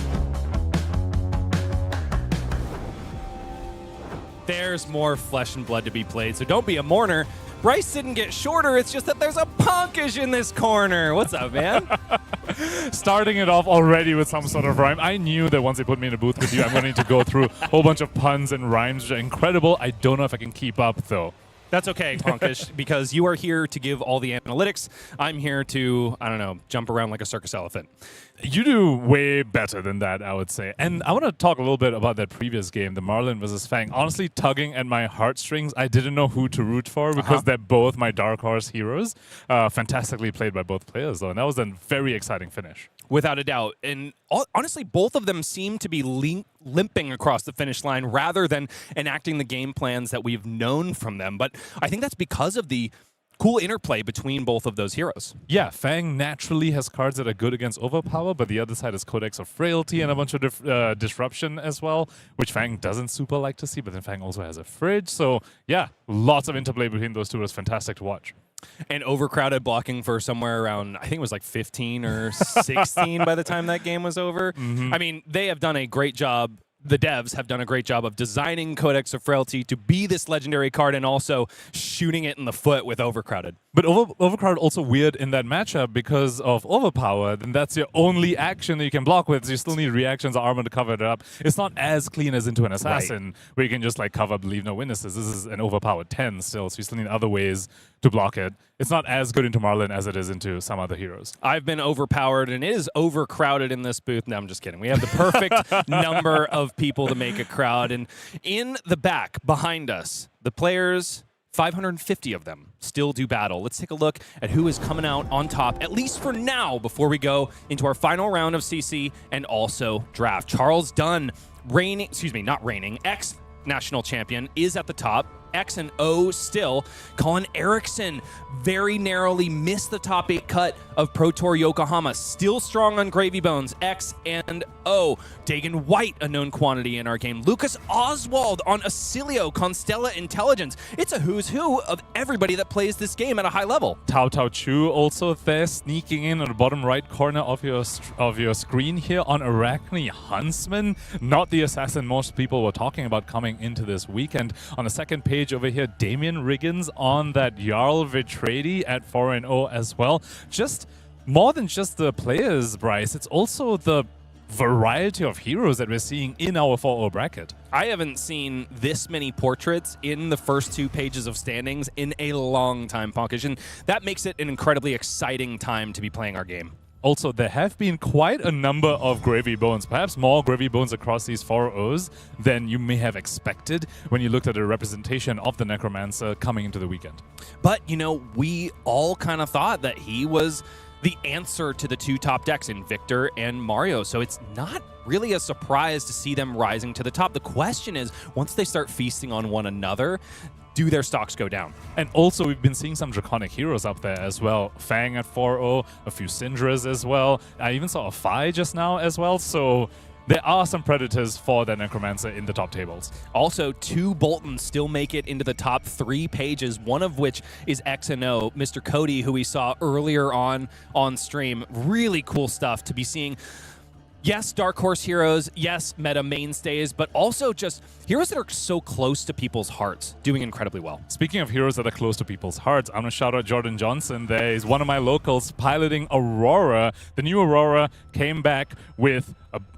There's more Flesh and Blood to be played, so don't be a mourner. Bryce didn't get shorter, it's just that there's a Pankaj in this corner. What's up, man? Starting it off already with some sort of rhyme. I knew that once they put me in a booth with you, I'm going to need to go through a whole bunch of puns and rhymes, which are incredible. I don't know if I can keep up, though. That's okay, Pankaj, because you are here to give all the analytics. I'm here to, I don't know, jump around like a circus elephant. You do way better than that, I would say. And I want to talk a little bit about that previous game, the Marlin versus Fang. Honestly, tugging at my heartstrings. I didn't know who to root for because they're both my dark horse heroes. Fantastically played by both players, though. And that was a very exciting finish. Without a doubt. And honestly, both of them seem to be limping across the finish line rather than enacting the game plans that we've known from them. But I think that's because of the cool interplay between both of those heroes. Yeah, Fang naturally has cards that are good against Overpower, but the other side is Codex of Frailty and a bunch of Disruption as well, which Fang doesn't super like to see, but then Fang also has a Fridge. So yeah, lots of interplay between those two. It was fantastic to watch. And Overcrowded blocking for somewhere around, I think it was like 15 or 16 by the time that game was over. I mean, they have done a great job. The devs have done a great job of designing Codex of Frailty to be this legendary card and also shooting it in the foot with Overcrowded. But Overcrowded also weird in that matchup because of Overpower. Then that's your only action that you can block with. So you still need reactions or armor to cover it up. It's not as clean as into an Assassin where you can just like cover up Leave No Witnesses. This is an Overpowered 10 still, so you still need other ways to block it. It's not as good into Marlin as it is into some other heroes. I've been overpowered and it is overcrowded in this booth. No, I'm just kidding. We have the perfect number of people to make a crowd. And in the back, behind us, the players, 550 of them, still do battle. Let's take a look at who is coming out on top, at least for now, before we go into our final round of CC and also draft. Charles Dunn, ex-national champion, is at the top. X and O still. Colin Erickson very narrowly missed the top 8 cut of Pro Tour Yokohama. Still strong on Gravy Bones. X and O. Dagan White, a known quantity in our game. Lucas Oswald on Oscilio, Constella Intelligence. It's a who's who of everybody that plays this game at a high level. Tao Tao Chu also there, sneaking in on the bottom right corner of your screen here on Arachne Huntsman. Not the assassin most people were talking about coming into this weekend. On the second page over here, Damian Riggins on that Jarl Vitradi at 4-0 as well. Just more than just the players, Bryce, it's also the variety of heroes that we're seeing in our 4-0 bracket. I haven't seen this many portraits in the first 2 pages of standings in a long time, Pankaj, and that makes it an incredibly exciting time to be playing our game. Also, there have been quite a number of Gravy Bones, perhaps more Gravy Bones across these 4-0s than you may have expected when you looked at a representation of the Necromancer coming into the weekend. But, you know, we all kind of thought that he was the answer to the 2 top decks in Victor and Mario, so it's not really a surprise to see them rising to the top. The question is, once they start feasting on one another, do their stocks go down? And also, we've been seeing some Draconic heroes up there as well. Fang at 4-0, a few Cindras as well. I even saw a Phi just now as well, so there are some predators for that Necromancer in the top tables. Also, 2 Boltons still make it into the top 3 pages, one of which is X and O, Mr. Codi, who we saw earlier on stream. Really cool stuff to be seeing. Yes, Dark Horse heroes, yes, meta mainstays, but also just heroes that are so close to people's hearts, doing incredibly well. Speaking of heroes that are close to people's hearts, I'm going to shout out Jordan Johnson. There is one of my locals piloting Aurora. The new Aurora came back with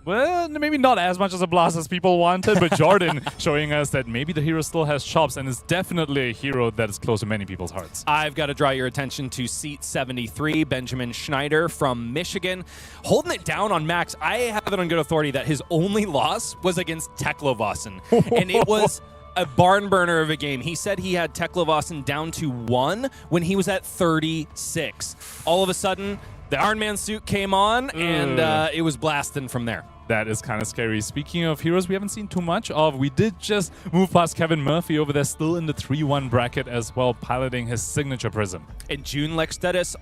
well, maybe not as much as a blast as people wanted, but Jordan showing us that maybe the hero still has chops and is definitely a hero that is close to many people's hearts. I've got to draw your attention to seat 73, Benjamin Schneider from Michigan. Holding it down on Max, I have it on good authority that his only loss was against Teklovasen, and it was a barn burner of a game. He said he had Teklovasen down to 1 when he was at 36. All of a sudden, the Iron Man suit came on, and it was blasting from there. That is kind of scary. Speaking of heroes we haven't seen too much of, we did just move past Kevin Murphy over there, still in the 3-1 bracket as well, piloting his signature Prism. And June Lekstutis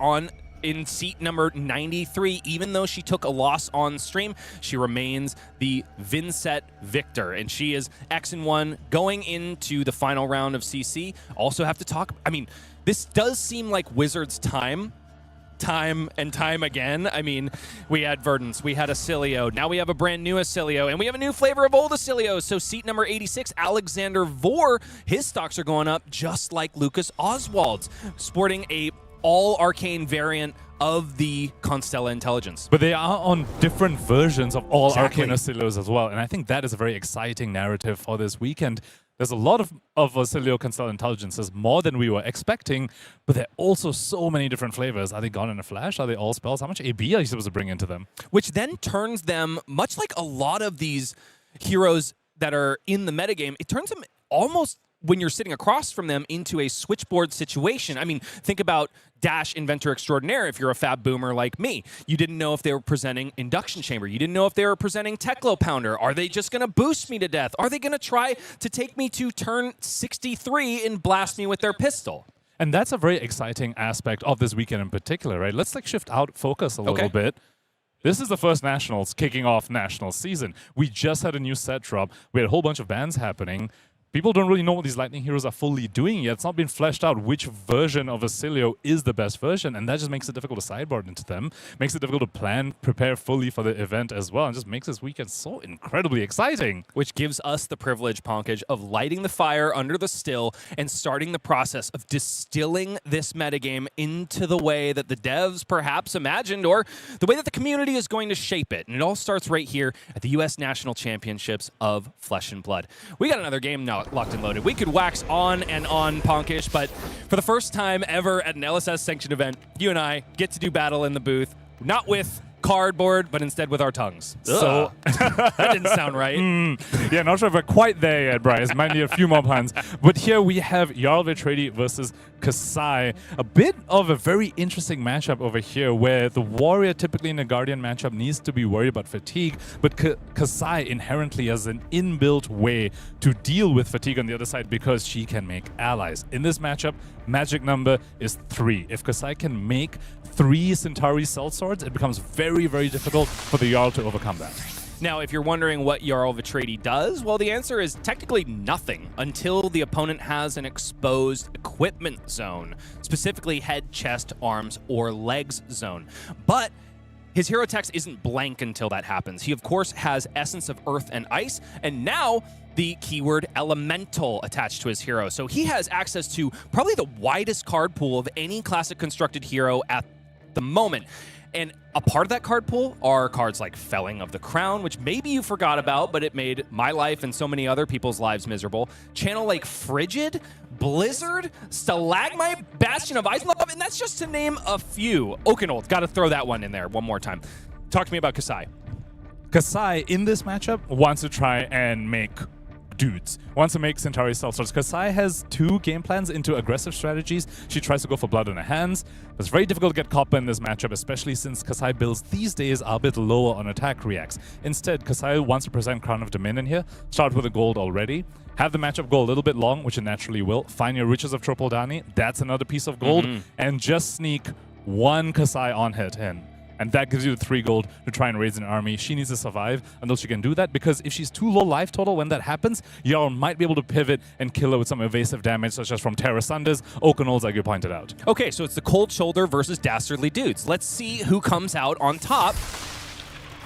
in seat number 93. Even though she took a loss on stream, she remains the Vynnset victor, and she is X-1 going into the final round of CC. Also have to talk, I mean, this does seem like Wizards' time and time again. I mean, we had Verdance, we had Oscilio, now we have a brand new Oscilio, and we have a new flavor of old Oscilio. So seat number 86, Alexander Vore, his stocks are going up just like Lucas Oswald's, sporting a all-arcane variant of the Constella intelligence. But they are on different versions of all arcane Oscilios as well, and I think that is a very exciting narrative for this weekend. There's a lot of Oscilio Constella intelligences, more than we were expecting, but there are also so many different flavors. Are they gone in a flash? Are they all spells? How much AB are you supposed to bring into them? Which then turns them, much like a lot of these heroes that are in the metagame, it turns them almost, when you're sitting across from them, into a switchboard situation. I mean, think about Dash Inventor Extraordinaire if you're a fab boomer like me. You didn't know if they were presenting Induction Chamber. You didn't know if they were presenting Teklo Pounder. Are they just going to boost me to death? Are they going to try to take me to turn 63 and blast me with their pistol? And that's a very exciting aspect of this weekend in particular, right? Let's shift out focus a little bit. This is the first Nationals kicking off Nationals season. We just had a new set drop. We had a whole bunch of bans happening. People don't really know what these Lightning heroes are fully doing yet. It's not been fleshed out which version of Oscilio is the best version, and that just makes it difficult to sideboard into them, makes it difficult to plan, prepare fully for the event as well, and just makes this weekend so incredibly exciting. Which gives us the privilege, Pankaj, of lighting the fire under the still and starting the process of distilling this metagame into the way that the devs perhaps imagined, or the way that the community is going to shape it. And it all starts right here at the U.S. National Championships of Flesh and Blood. We got another game now locked and loaded. We could wax on and on, Pankaj, but for the first time ever at an LSS sanctioned event, you and I get to do battle in the booth, not with cardboard, but instead with our tongues. Ugh. So that didn't sound right. Yeah, not sure if we're quite there yet, Bryce. Might need a few more puns. But here we have Jarl Vitradi versus Kasai. A bit of a very interesting matchup over here, where the warrior typically in a Guardian matchup needs to be worried about fatigue, but Kasai inherently has an inbuilt way to deal with fatigue on the other side because she can make allies. In this matchup, magic number is 3. If Kasai can make 3 Centauri sellswords, it becomes very, very difficult for the Jarl to overcome that. Now, if you're wondering what Jarl Vitradi does, well, the answer is technically nothing until the opponent has an exposed equipment zone, specifically head, chest, arms, or legs zone. But his hero text isn't blank until that happens. He, of course, has Essence of Earth and Ice, and now the keyword Elemental attached to his hero. So he has access to probably the widest card pool of any Classic Constructed hero at the moment. And a part of that card pool are cards like Felling of the Crown, which maybe you forgot about, but it made my life and so many other people's lives miserable. Channel Lake Frigid, Blizzard, Stalagmite, Bastion of Ice Love, and that's just to name a few. Oakenold, got to throw that one in there one more time. Talk to me about Kasai. Kasai, in this matchup, wants to try and make dudes. Wants to make Centauri sellswords. Kasai has 2 game plans into aggressive strategies. She tries to go for blood in her hands. It's very difficult to get copper in this matchup, especially since Kasai builds these days are a bit lower on attack reacts. Instead, Kasai wants to present Crown of Dominion here. Start with a gold already. Have the matchup go a little bit long, which it naturally will. Find your Riches of Tropoldani. That's another piece of gold. And just sneak 1 Kasai on hit in. And that gives you the 3 gold to try and raise an army. She needs to survive until she can do that, because if she's too low life total when that happens, Jarl might be able to pivot and kill her with some evasive damage, such as from Terra Sunders, Oakenolds, like you pointed out. Okay, so it's the Cold Shoulder versus Dastardly Dudes. Let's see who comes out on top.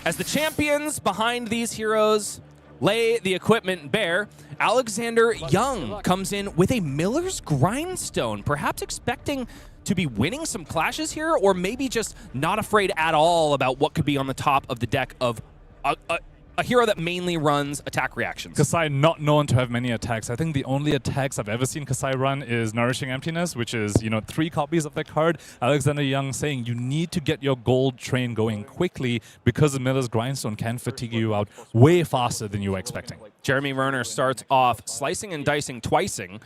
As the champions behind these heroes lay the equipment bare, Alexander Young comes in with a Miller's Grindstone, perhaps expecting to be winning some clashes here, or maybe just not afraid at all about what could be on the top of the deck of a hero that mainly runs attack reactions. Kasai not known to have many attacks. I think the only attacks I've ever seen Kasai run is Nourishing Emptiness, which is, 3 copies of that card. Alexander Young saying you need to get your gold train going quickly because the Miller's Grindstone can fatigue you out way faster than you were expecting. Jeremy Werner starts off slicing and dicing twicing.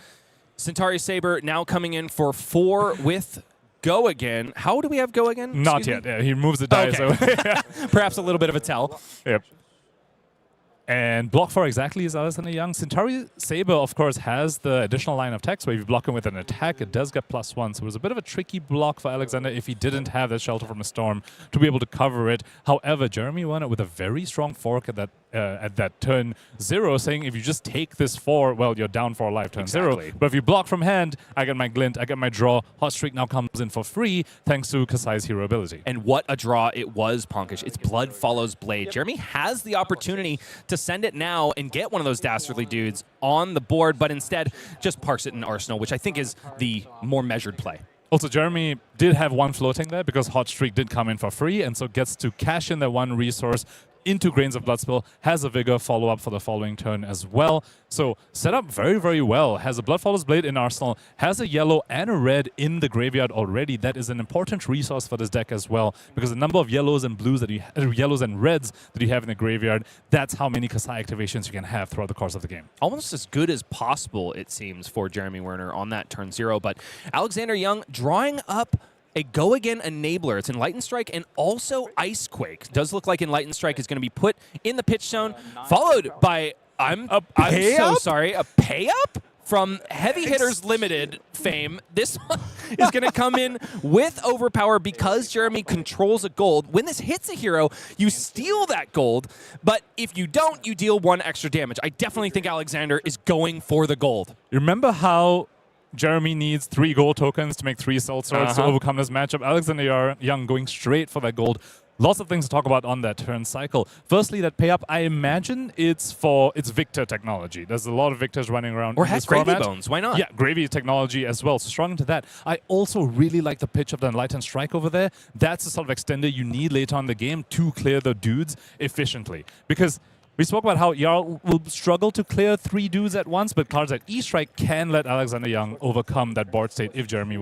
Centauri Saber now coming in for 4 with Go Again. How do we have Go Again? Not yet. Yeah, he moves the dice. Okay. Perhaps a little bit of a tell. Yep. And block for exactly as Alexander Young. Centauri Saber, of course, has the additional line of text where if you block him with an attack, it does get +1. So it was a bit of a tricky block for Alexander if he didn't have that Shelter from a Storm to be able to cover it. However, Jeremy won it with a very strong fork at that turn 0, saying if you just take this 4, well, you're down for a life turn 0. But if you block from hand, I get my glint, I get my draw. Hot Streak now comes in for free thanks to Kasai's hero ability. And what a draw it was, Pankaj. It's Blood Follows Blade. Jeremy has the opportunity to send it now and get one of those dastardly dudes on the board, but instead just parks it in Arsenal, which I think is the more measured play. Also, Jeremy did have one floating there because Hot Streak did come in for free, and so gets to cash in that one resource into Grains of Bloodspill, has a Vigor follow-up for the following turn as well. So set up very, very well. Has a Blood Follows Blade in Arsenal, has a yellow and a red in the graveyard already. That is an important resource for this deck as well, because the number of yellows and blues that you yellows and reds that you have in the graveyard, that's how many Kasai activations you can have throughout the course of the game. Almost as good as possible, it seems, for Jeremy Werner on that turn 0. But Alexander Young drawing up a Go Again Enabler. It's Enlightened Strike and also Icequake. Does look like Enlightened Strike is going to be put in the pitch zone, followed by, I'm so sorry, a pay-up from Heavy Hitters Limited fame. This one is going to come in with Overpower because Jeremy controls a gold. When this hits a hero, you steal that gold, but if you don't, you deal 1 extra damage. I definitely think Alexander is going for the gold. You remember how Jeremy needs 3 gold tokens to make 3 Soul Swords to overcome this matchup? Alexander Young going straight for that gold. Lots of things to talk about on that turn cycle. Firstly, that pay up, I imagine it's Victor technology. There's a lot of Victors running around or in this Gravy format. Bones, why not? Yeah, Gravy technology as well. So strong into that. I also really like the pitch of the Enlightened Strike over there. That's the sort of extender you need later on in the game to clear the dudes efficiently. Because we spoke about how Jarl will struggle to clear 3 dudes at once, but cards like E-Strike can let Alexander Young overcome that board state if Jeremy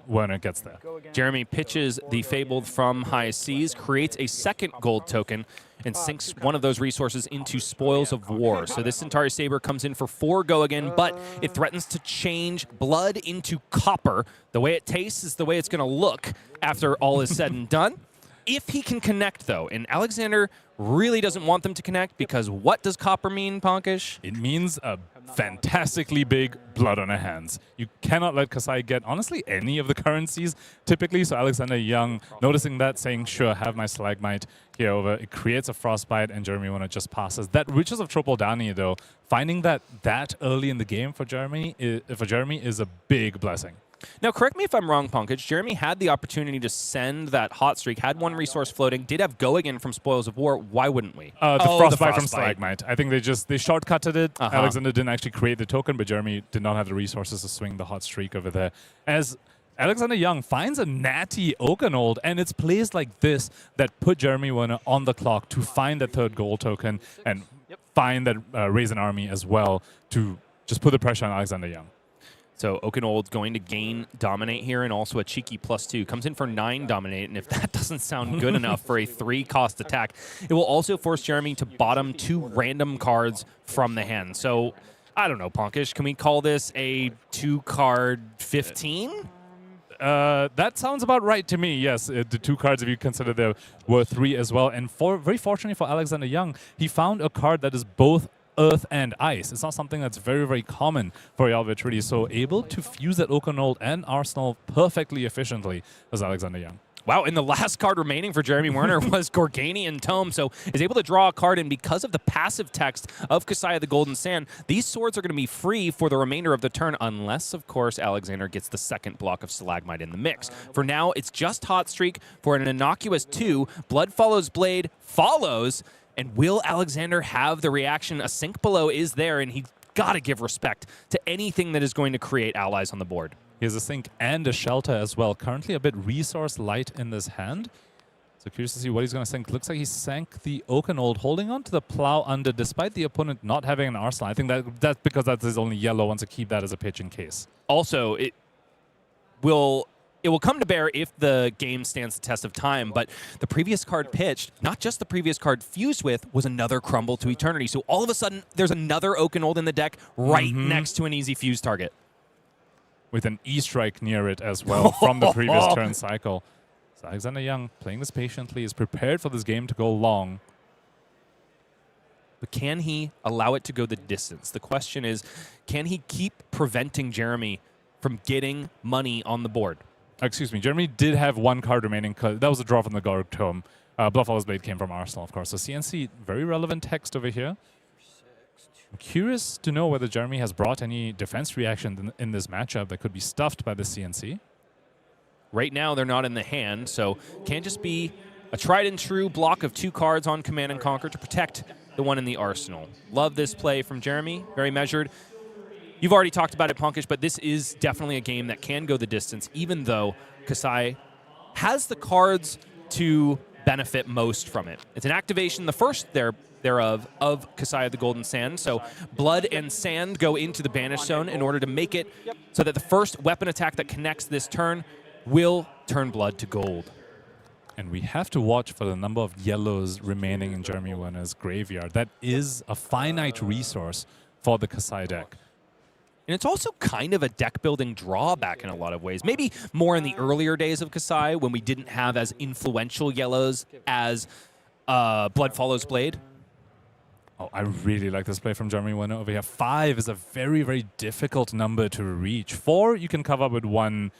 Werner gets there. Jeremy pitches the Fabled from High Seas, creates a second gold token, and sinks one of those resources into Spoils of War. So this Centauri Saber comes in for 4 Go Again, but it threatens to change blood into copper. The way it tastes is the way it's going to look after all is said and done. If he can connect, though, and Alexander really doesn't want them to connect, because what does copper mean, Pankaj? It means a fantastically big blood on her hands. You cannot let Kasai get, honestly, any of the currencies typically. So Alexander Young, noticing that, saying, sure, have my Stalagmite here over. It creates a Frostbite, and Jeremy Werner just passes. That Riches of Tropodani, though, finding that early in the game for Jeremy is a big blessing. Now, correct me if I'm wrong, Pankaj. Jeremy had the opportunity to send that Hot Streak, had 1 resource floating, did have Go Again from Spoils of War. Why wouldn't we? The Frostbite from Stalagmite. I think they shortcutted it. Alexander didn't actually create the token, but Jeremy did not have the resources to swing the Hot Streak over there. As Alexander Young finds a natty Oakenold, and it's plays like this that put Jeremy Werner on the clock to find that 3rd gold token and find that Raise an Army as well to just put the pressure on Alexander Young. So Oakenold going to gain Dominate here, and also a cheeky +2. Comes in for 9 Dominate, and if that doesn't sound good enough for a 3-cost attack, it will also force Jeremy to bottom 2 random cards from the hand. So, I don't know, Pankaj, can we call this a 2-card 15? That sounds about right to me, yes. The 2 cards, if you consider there were 3 as well. And very fortunately for Alexander Young, he found a card that is both Earth and Ice. It's not something that's very, very common for Yalvitridi. So able to fuse that Oakenold and Arsenal perfectly efficiently as Alexander Young. Wow, and the last card remaining for Jeremy Werner was Gorganian Tome, so is able to draw a card, and because of the passive text of Kasai of the Golden Sand, these swords are going to be free for the remainder of the turn, unless, of course, Alexander gets the second block of Stalagmite in the mix. For now, it's just Hot Streak for an innocuous 2. Blood Follows Blade follows, and will Alexander have the reaction? A Sink Below is there, and he's got to give respect to anything that is going to create allies on the board. He has a Sink and a Shelter as well. Currently a bit resource light in this hand. So curious to see what he's going to sink. Looks like he sank the Oakenold, holding on to the Plow Under, despite the opponent not having an Arsenal. I think that's because that's his only yellow. Wants to keep that as a pitch in case. Also, it will come to bear if the game stands the test of time, but the previous card pitched, not just the previous card fused with, was another Crumble to Eternity. So all of a sudden, there's another Oakenold in the deck right next to an easy fuse target. With an E-Strike near it as well from the previous turn cycle. So Alexander Young, playing this patiently, is prepared for this game to go long. but can he allow it to go the distance? The question is, can he keep preventing Jeremy from getting money on the board? Excuse me, Jeremy did have one card remaining. That was a draw from the Guard Tome. Bluffaller's Blade came from Arsenal, of course. So CNC, very relevant text over here. I'm curious to know whether Jeremy has brought any defense reaction in this matchup that could be stuffed by the CNC. Right now, they're not in the hand, so can just be a tried and true block of 2 cards on Command and Conquer to protect the one in the arsenal. Love this play from Jeremy, very measured. You've already talked about it, Pankaj, but this is definitely a game that can go the distance, even though Kasai has the cards to benefit most from it. It's an activation, the first thereof, of Kasai of the Golden Sand. So blood and sand go into the Banish Zone in order to make it so that the first weapon attack that connects this turn will turn blood to gold. And we have to watch for the number of yellows remaining in Jeremy Werner's graveyard. That is a finite resource for the Kasai deck. And it's also kind of a deck-building drawback in a lot of ways. Maybe more in the earlier days of Kasai when we didn't have as influential yellows as Blood Follows Blade. Oh, I really like this play from Jeremy Werner over here. 5 is a very, very difficult number to reach. 4 you can cover with 1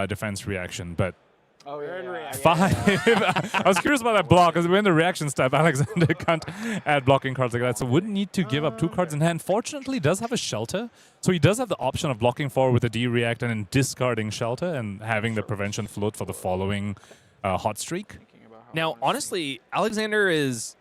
defense reaction, but 5. I was curious about that block, because we're in the reaction step. Alexander can't add blocking cards like that, so wouldn't need to give up 2 cards in hand. Fortunately, does have a shelter, so he does have the option of blocking 4 with a D-react and then discarding shelter and having the prevention float for the following hot streak. Now, honestly, Alexander is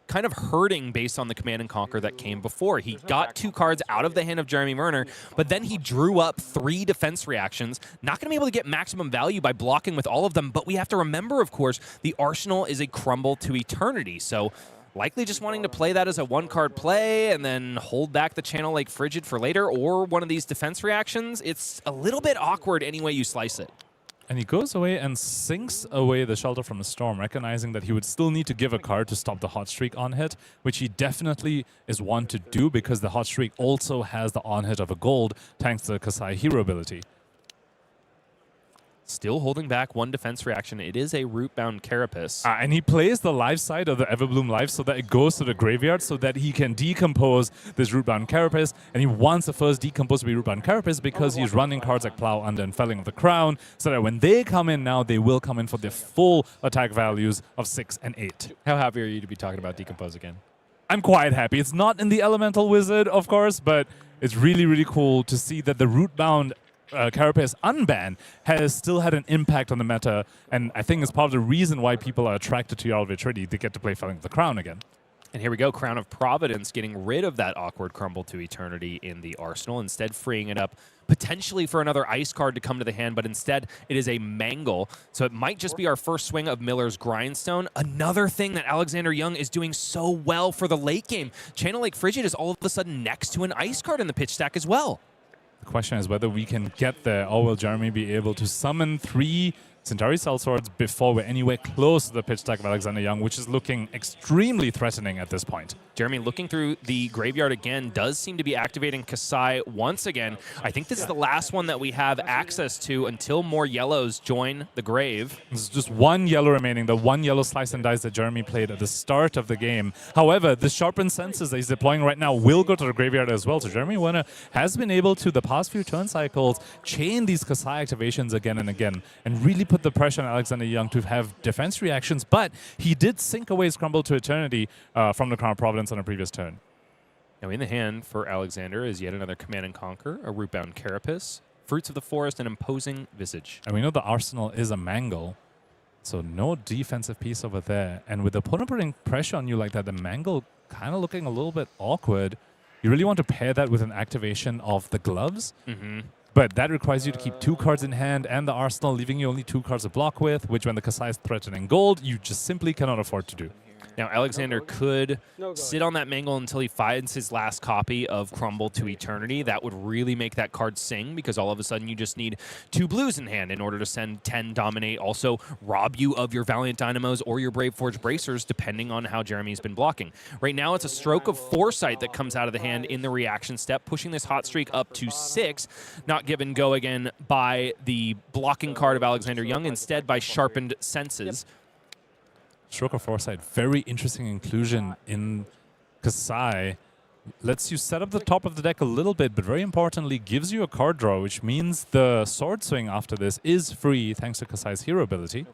kind of hurting based on the Command and Conquer that came before. He got 2 cards out of the hand of Jeremy Werner, but then he drew up 3 defense reactions. Not going to be able to get maximum value by blocking with all of them, but we have to remember, of course, the Arsenal is a crumble to eternity, so likely just wanting to play that as a 1-card play and then hold back the Channel Lake Frigid for later, or one of these defense reactions. It's a little bit awkward any way you slice it. And he goes away and sinks away the Shelter from the Storm, recognizing that he would still need to give a card to stop the hot streak on hit, which he definitely is one to do because the hot streak also has the on hit of a gold thanks to the Kasai hero ability. Still holding back 1 defense reaction. It is a Rootbound Carapace. And he plays the life side of the Everbloom Life so that it goes to the graveyard so that he can decompose this Rootbound Carapace. And he wants the first decompose to be Rootbound Carapace because he's running cards like Plow, Under, and Felling of the Crown, so that when they come in now, they will come in for their full attack values of 6 and 8. How happy are you to be talking about Decompose again? I'm quite happy. It's not in the Elemental Wizard, of course, but it's really, really cool to see that the Rootbound Carapace unban has still had an impact on the meta, and I think it's part of the reason why people are attracted to Jarl Vitridi. They get to play Felling of the Crown again. And here we go, Crown of Providence getting rid of that awkward Crumble to Eternity in the arsenal, instead freeing it up potentially for another ice card to come to the hand, but instead it is a Mangle. So it might just be our first swing of Miller's Grindstone. Another thing that Alexander Young is doing so well for the late game. Channel Lake Frigid is all of a sudden next to an ice card in the pitch stack as well. The question is whether we can get there, or will Jeremy be able to summon 3 Centauri Sellswords before we're anywhere close to the pitch stack of Alexander Young, which is looking extremely threatening at this point. Jeremy, looking through the graveyard again, does seem to be activating Kasai once again. I think this is the last one that we have access to until more yellows join the grave. There's just 1 yellow remaining, the 1 yellow slice and dice that Jeremy played at the start of the game. However, the sharpened senses that he's deploying right now will go to the graveyard as well. So Jeremy Werner has been able to, the past few turn cycles, chain these Kasai activations again and again, and really put the pressure on Alexander Young to have defense reactions, but he did sink away his Crumble to Eternity from the Crown of Providence on a previous turn. Now in the hand for Alexander is yet another Command and Conquer, a Rootbound Carapace, Fruits of the Forest, and Imposing Visage. And we know the arsenal is a Mangle, so no defensive piece over there. And with the opponent putting pressure on you like that, the Mangle kind of looking a little bit awkward. You really want to pair that with an activation of the gloves. But that requires you to keep 2 cards in hand and the arsenal, leaving you only 2 cards to block with, which when the Kasai is threatening gold, you just simply cannot afford to do. Now, Alexander could sit on that Mangle until he finds his last copy of Crumble to Eternity. That would really make that card sing, because all of a sudden you just need 2 blues in hand in order to send 10 Dominate, also rob you of your Valiant Dynamos or your Brave Forge Bracers, depending on how Jeremy's been blocking. Right now, it's a Stroke of Foresight that comes out of the hand in the reaction step, pushing this hot streak up to 6, not given go again by the blocking card of Alexander Young, instead by Sharpened Senses. Stroke of Foresight, very interesting inclusion in Kasai lets you set up the top of the deck a little bit, but very importantly, gives you a card draw, which means the sword swing after this is free thanks to Kasai's hero ability.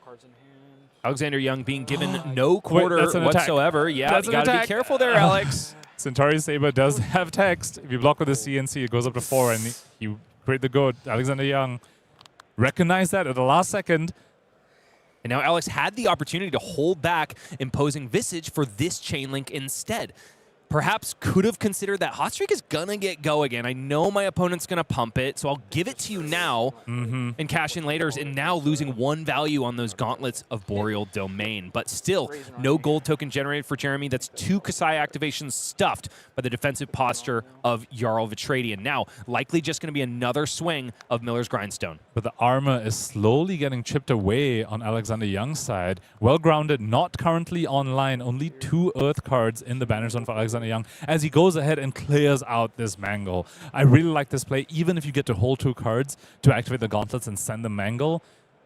Alexander Young being given no quarter that's an attack. whatsoever. Yeah, That's you an got to be attack. careful there, Alex. Centauri Saber does have text. If you block with the CNC, it goes up to 4, and you create the good. Alexander Young recognized that at the last second. And now Alex had the opportunity to hold back imposing Visage for this chain link instead. Perhaps could have considered that hot streak is going to get go again. I know my opponent's going to pump it, so I'll give it to you now and cash in later, and now losing 1 value on those gauntlets of Boreal Domain. But still, no gold token generated for Jeremy. That's 2 Kasai activations stuffed by the defensive posture of Jarl Vitradian. Now, likely just going to be another swing of Miller's Grindstone. But the armor is slowly getting chipped away on Alexander Young's side. Well grounded, not currently online. Only 2 Earth cards in the banner zone for Alexander Young as he goes ahead and clears out this Mangle. I really like this play, even if you get to hold 2 cards to activate the gauntlets and send the Mangle.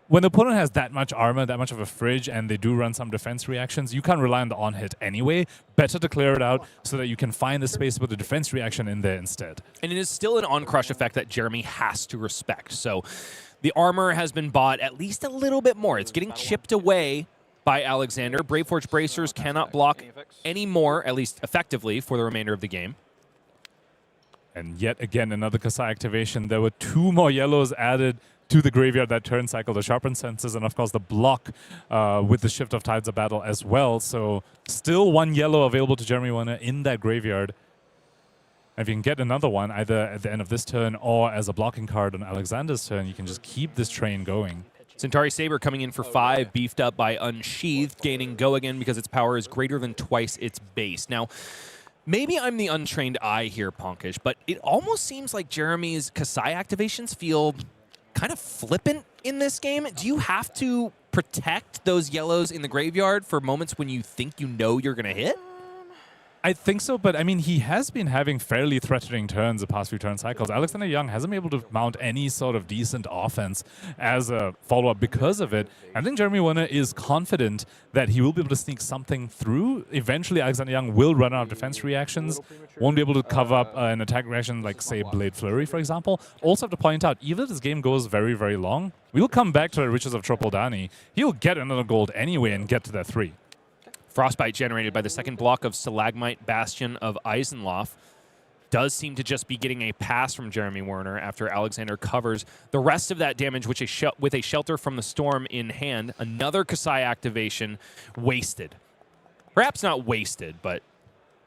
When the opponent has that much armor, that much of a fridge, and they do run some defense reactions, you can't rely on the on-hit anyway. Better to clear it out so that you can find the space with the defense reaction in there instead. And it is still an on-crush effect that Jeremy has to respect. So the armor has been bought at least a little bit more. It's getting chipped away by Alexander. Braveforge Bracers cannot block anymore, at least effectively, for the remainder of the game. And yet again, another Kasai activation. There were 2 more yellows added to the graveyard that turn cycle, the Sharpened Senses, and of course the block with the Shift of Tides of Battle as well. So still 1 yellow available to Jeremy Warner in that graveyard. And if you can get another one, either at the end of this turn or as a blocking card on Alexander's turn, you can just keep this train going. Centauri Saber coming in for 5, beefed up by Unsheathed, gaining go again because its power is greater than twice its base. Now, maybe I'm the untrained eye here, Pankaj, but it almost seems like Jeremy's Kasai activations feel kind of flippant in this game. Do you have to protect those yellows in the graveyard for moments when you think you know you're going to hit? I think so, but I mean, he has been having fairly threatening turns the past few turn cycles. Alexander Young hasn't been able to mount any sort of decent offense as a follow-up because of it. I think Jeremy Warner is confident that he will be able to sneak something through. Eventually, Alexander Young will run out of defense reactions, won't be able to cover up an attack reaction like, say, Blade Flurry, for example. Also have to point out, even if this game goes very, very long, we'll come back to the Riches of Tropodani. He'll get another gold anyway and get to that 3. Frostbite generated by the second block of Stalagmite Bastion of Eisenloff does seem to just be getting a pass from Jeremy Warner after Alexander covers the rest of that damage with a Shelter from the Storm in hand. Another Kasai activation wasted. Perhaps not wasted, but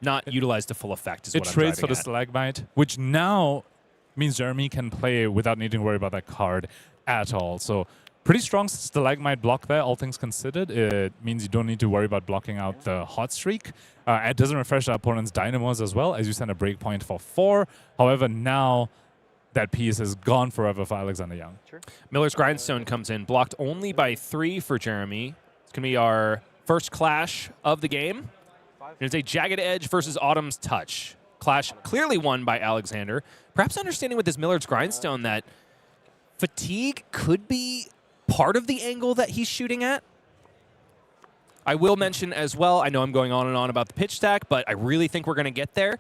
not utilized to full effect is what I'm trades for driving the at. Stalagmite, which now means Jeremy can play without needing to worry about that card at all. So pretty strong Stalagmite block there, all things considered. It means you don't need to worry about blocking out the hot streak. It doesn't refresh the opponent's dynamos as well, as you send a breakpoint for 4. However, now that piece is gone forever for Alexander Young. Miller's Grindstone comes in, blocked only by 3 for Jeremy. It's going to be our first clash of the game. It's a Jagged Edge versus Autumn's Touch. Clash clearly won by Alexander. Perhaps understanding with this Miller's Grindstone that fatigue could be part of the angle that he's shooting at. I will mention as well, I know I'm going on and on about the pitch stack, but I really think we're going to get there.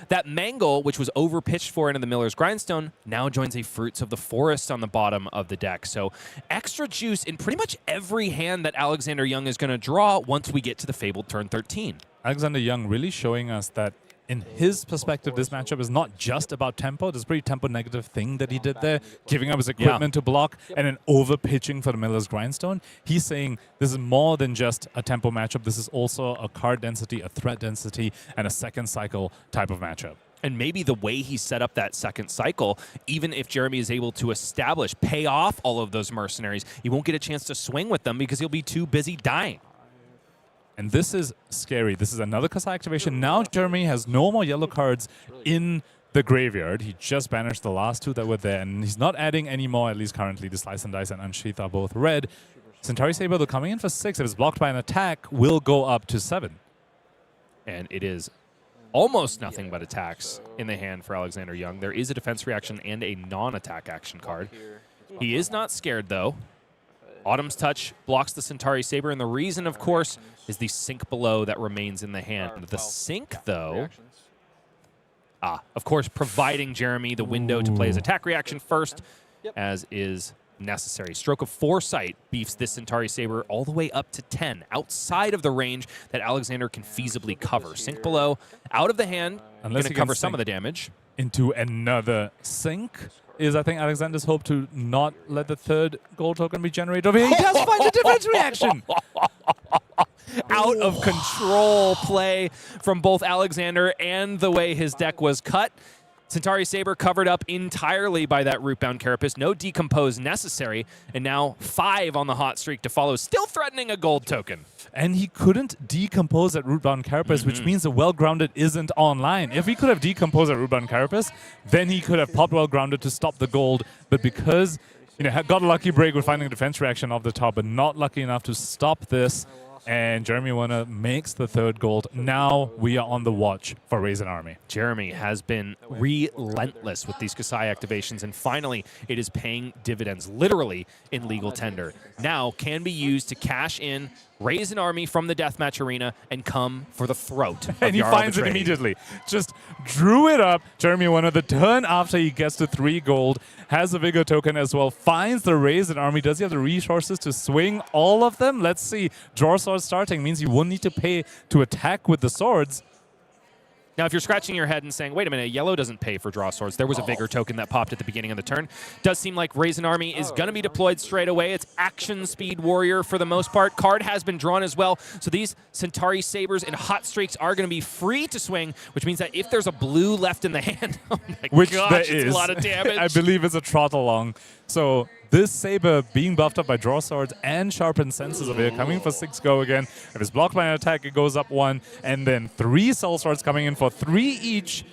That Mangle, which was over-pitched for into the Miller's Grindstone, now joins a Fruits of the Forest on the bottom of the deck. So extra juice in pretty much every hand that Alexander Young is going to draw once we get to the Fabled turn 13. Alexander Young really showing us that in his perspective, this matchup is not just about tempo. There's a pretty tempo-negative thing that he did there, giving up his equipment to block and then over-pitching for the Miller's Grindstone. He's saying this is more than just a tempo matchup. This is also a card density, a threat density, and a second cycle type of matchup. And maybe the way he set up that second cycle, even if Jeremy is able to pay off all of those mercenaries, he won't get a chance to swing with them because he'll be too busy dying. And this is scary. This is another Kasai activation. Now Jeremy has no more yellow cards in the graveyard. He just banished the last 2 that were there, and he's not adding any more, at least currently. The Slice and Dice and Unsheath are both red. Centauri Saber, though, coming in for 6, if it's blocked by an attack, will go up to 7. And it is almost nothing but attacks in the hand for Alexander Young. There is a defense reaction and a non-attack action card. He is not scared, though. Autumn's Touch blocks the Centauri Saber, and the reason, of course, is the Sink Below that remains in the hand. The Sink, though, of course, providing Jeremy the window to play his attack reaction first, as is necessary. Stroke of Foresight beefs this Centauri Saber all the way up to 10, outside of the range that Alexander can feasibly cover. Sink Below, out of the hand, going to cover some of the damage. Into another sink is, I think, Alexander's hope to not let the third gold token be generated over here. He does find the defense reaction! Out of control play from both Alexander and the way his deck was cut. Centauri Saber covered up entirely by that Rootbound Carapace. No decompose necessary. And now 5 on the hot streak to follow, still threatening a gold token. And he couldn't decompose that Rootbound Carapace, which means the Well-Grounded isn't online. If he could have decomposed that Rootbound Carapace, then he could have popped Well-Grounded to stop the gold. But because, got a lucky break with finding a defense reaction off the top, but not lucky enough to stop this, and Jeremy Warner makes the third gold. Now we are on the watch for Raise an Army. Jeremy has been relentless with these Kasai activations, and finally it is paying dividends, literally in legal tender. Now can be used to cash in, raise an army from the deathmatch arena, and come for the throat of And he Jarl finds it Betrayed. immediately. Just drew it up. Jeremy Warner, the turn after he gets to 3 gold, has a Vigor token as well, finds the Raise an Army. Does he have the resources to swing all of them? Let's see. Draw Sword starting means he won't need to pay to attack with the swords. Now, if you're scratching your head and saying, wait a minute, yellow doesn't pay for draw swords. There was a Vigor token that popped at the beginning of the turn. Does seem like Raise an Army is going to be deployed straight away. It's action speed warrior for the most part. Card has been drawn as well. So these Centauri Sabers and Hot Streaks are going to be free to swing, which means that if there's a blue left in the hand, oh my gosh, it's a lot of damage. I believe it's a trot along. So this Saber being buffed up by Draw Swords and Sharpened Senses of it, coming for 6 go again. If it's blocked by an attack, it goes up 1. And then 3 Soul Swords coming in for 3 each.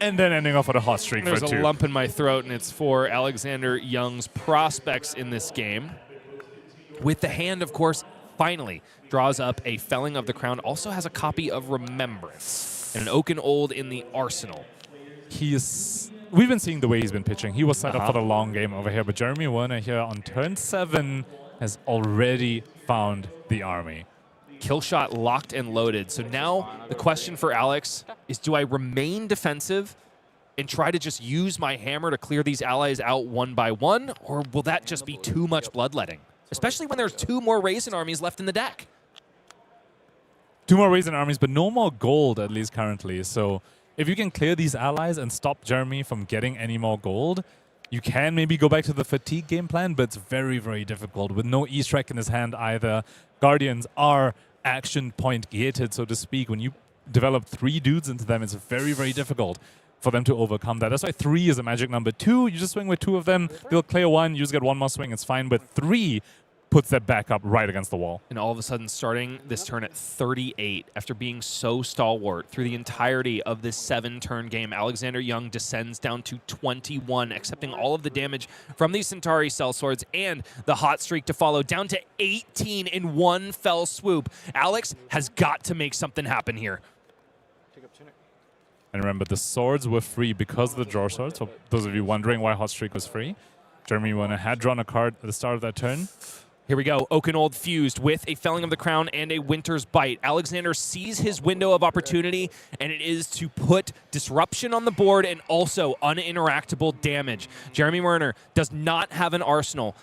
And then ending off with a Hot Streak for 2. There's a lump in my throat, and it's for Alexander Young's prospects in this game. With the hand, of course, finally draws up a Felling of the Crown. Also has a copy of Remembrance and an Oaken Old in the arsenal. We've been seeing the way he's been pitching. He was set up for the long game over here, but Jeremy Warner here on turn 7 has already found the army. Kill shot locked and loaded. So now the question for Alex is, do I remain defensive and try to just use my hammer to clear these allies out one by one, or will that just be too much bloodletting? Especially when there's 2 more Raisin armies left in the deck. 2 more Raisin armies, but no more gold, at least currently. So if you can clear these allies and stop Jeremy from getting any more gold, you can maybe go back to the fatigue game plan, but it's very, very difficult. With no E-Strike in his hand either, Guardians are action point gated, so to speak. When you develop 3 dudes into them, it's very, very difficult for them to overcome that. That's why 3 is a magic number. 2, you just swing with 2 of them, they'll clear 1, you just get 1 more swing, it's fine. But 3 puts that back up right against the wall. And all of a sudden, starting this turn at 38, after being so stalwart through the entirety of this 7-turn game, Alexander Young descends down to 21, accepting all of the damage from these Centauri Sellswords and the hot streak to follow, down to 18 in one fell swoop. Alex has got to make something happen here. And remember, the swords were free because of the draw swords. For those of you wondering why Hot Streak was free, Jeremy Warner had drawn a card at the start of that turn. Here we go. Oaken Old fused with a Felling of the Crown and a Winter's Bite. Alexander sees his window of opportunity, and it is to put disruption on the board and also uninteractable damage. Jeremy Werner does not have an arsenal.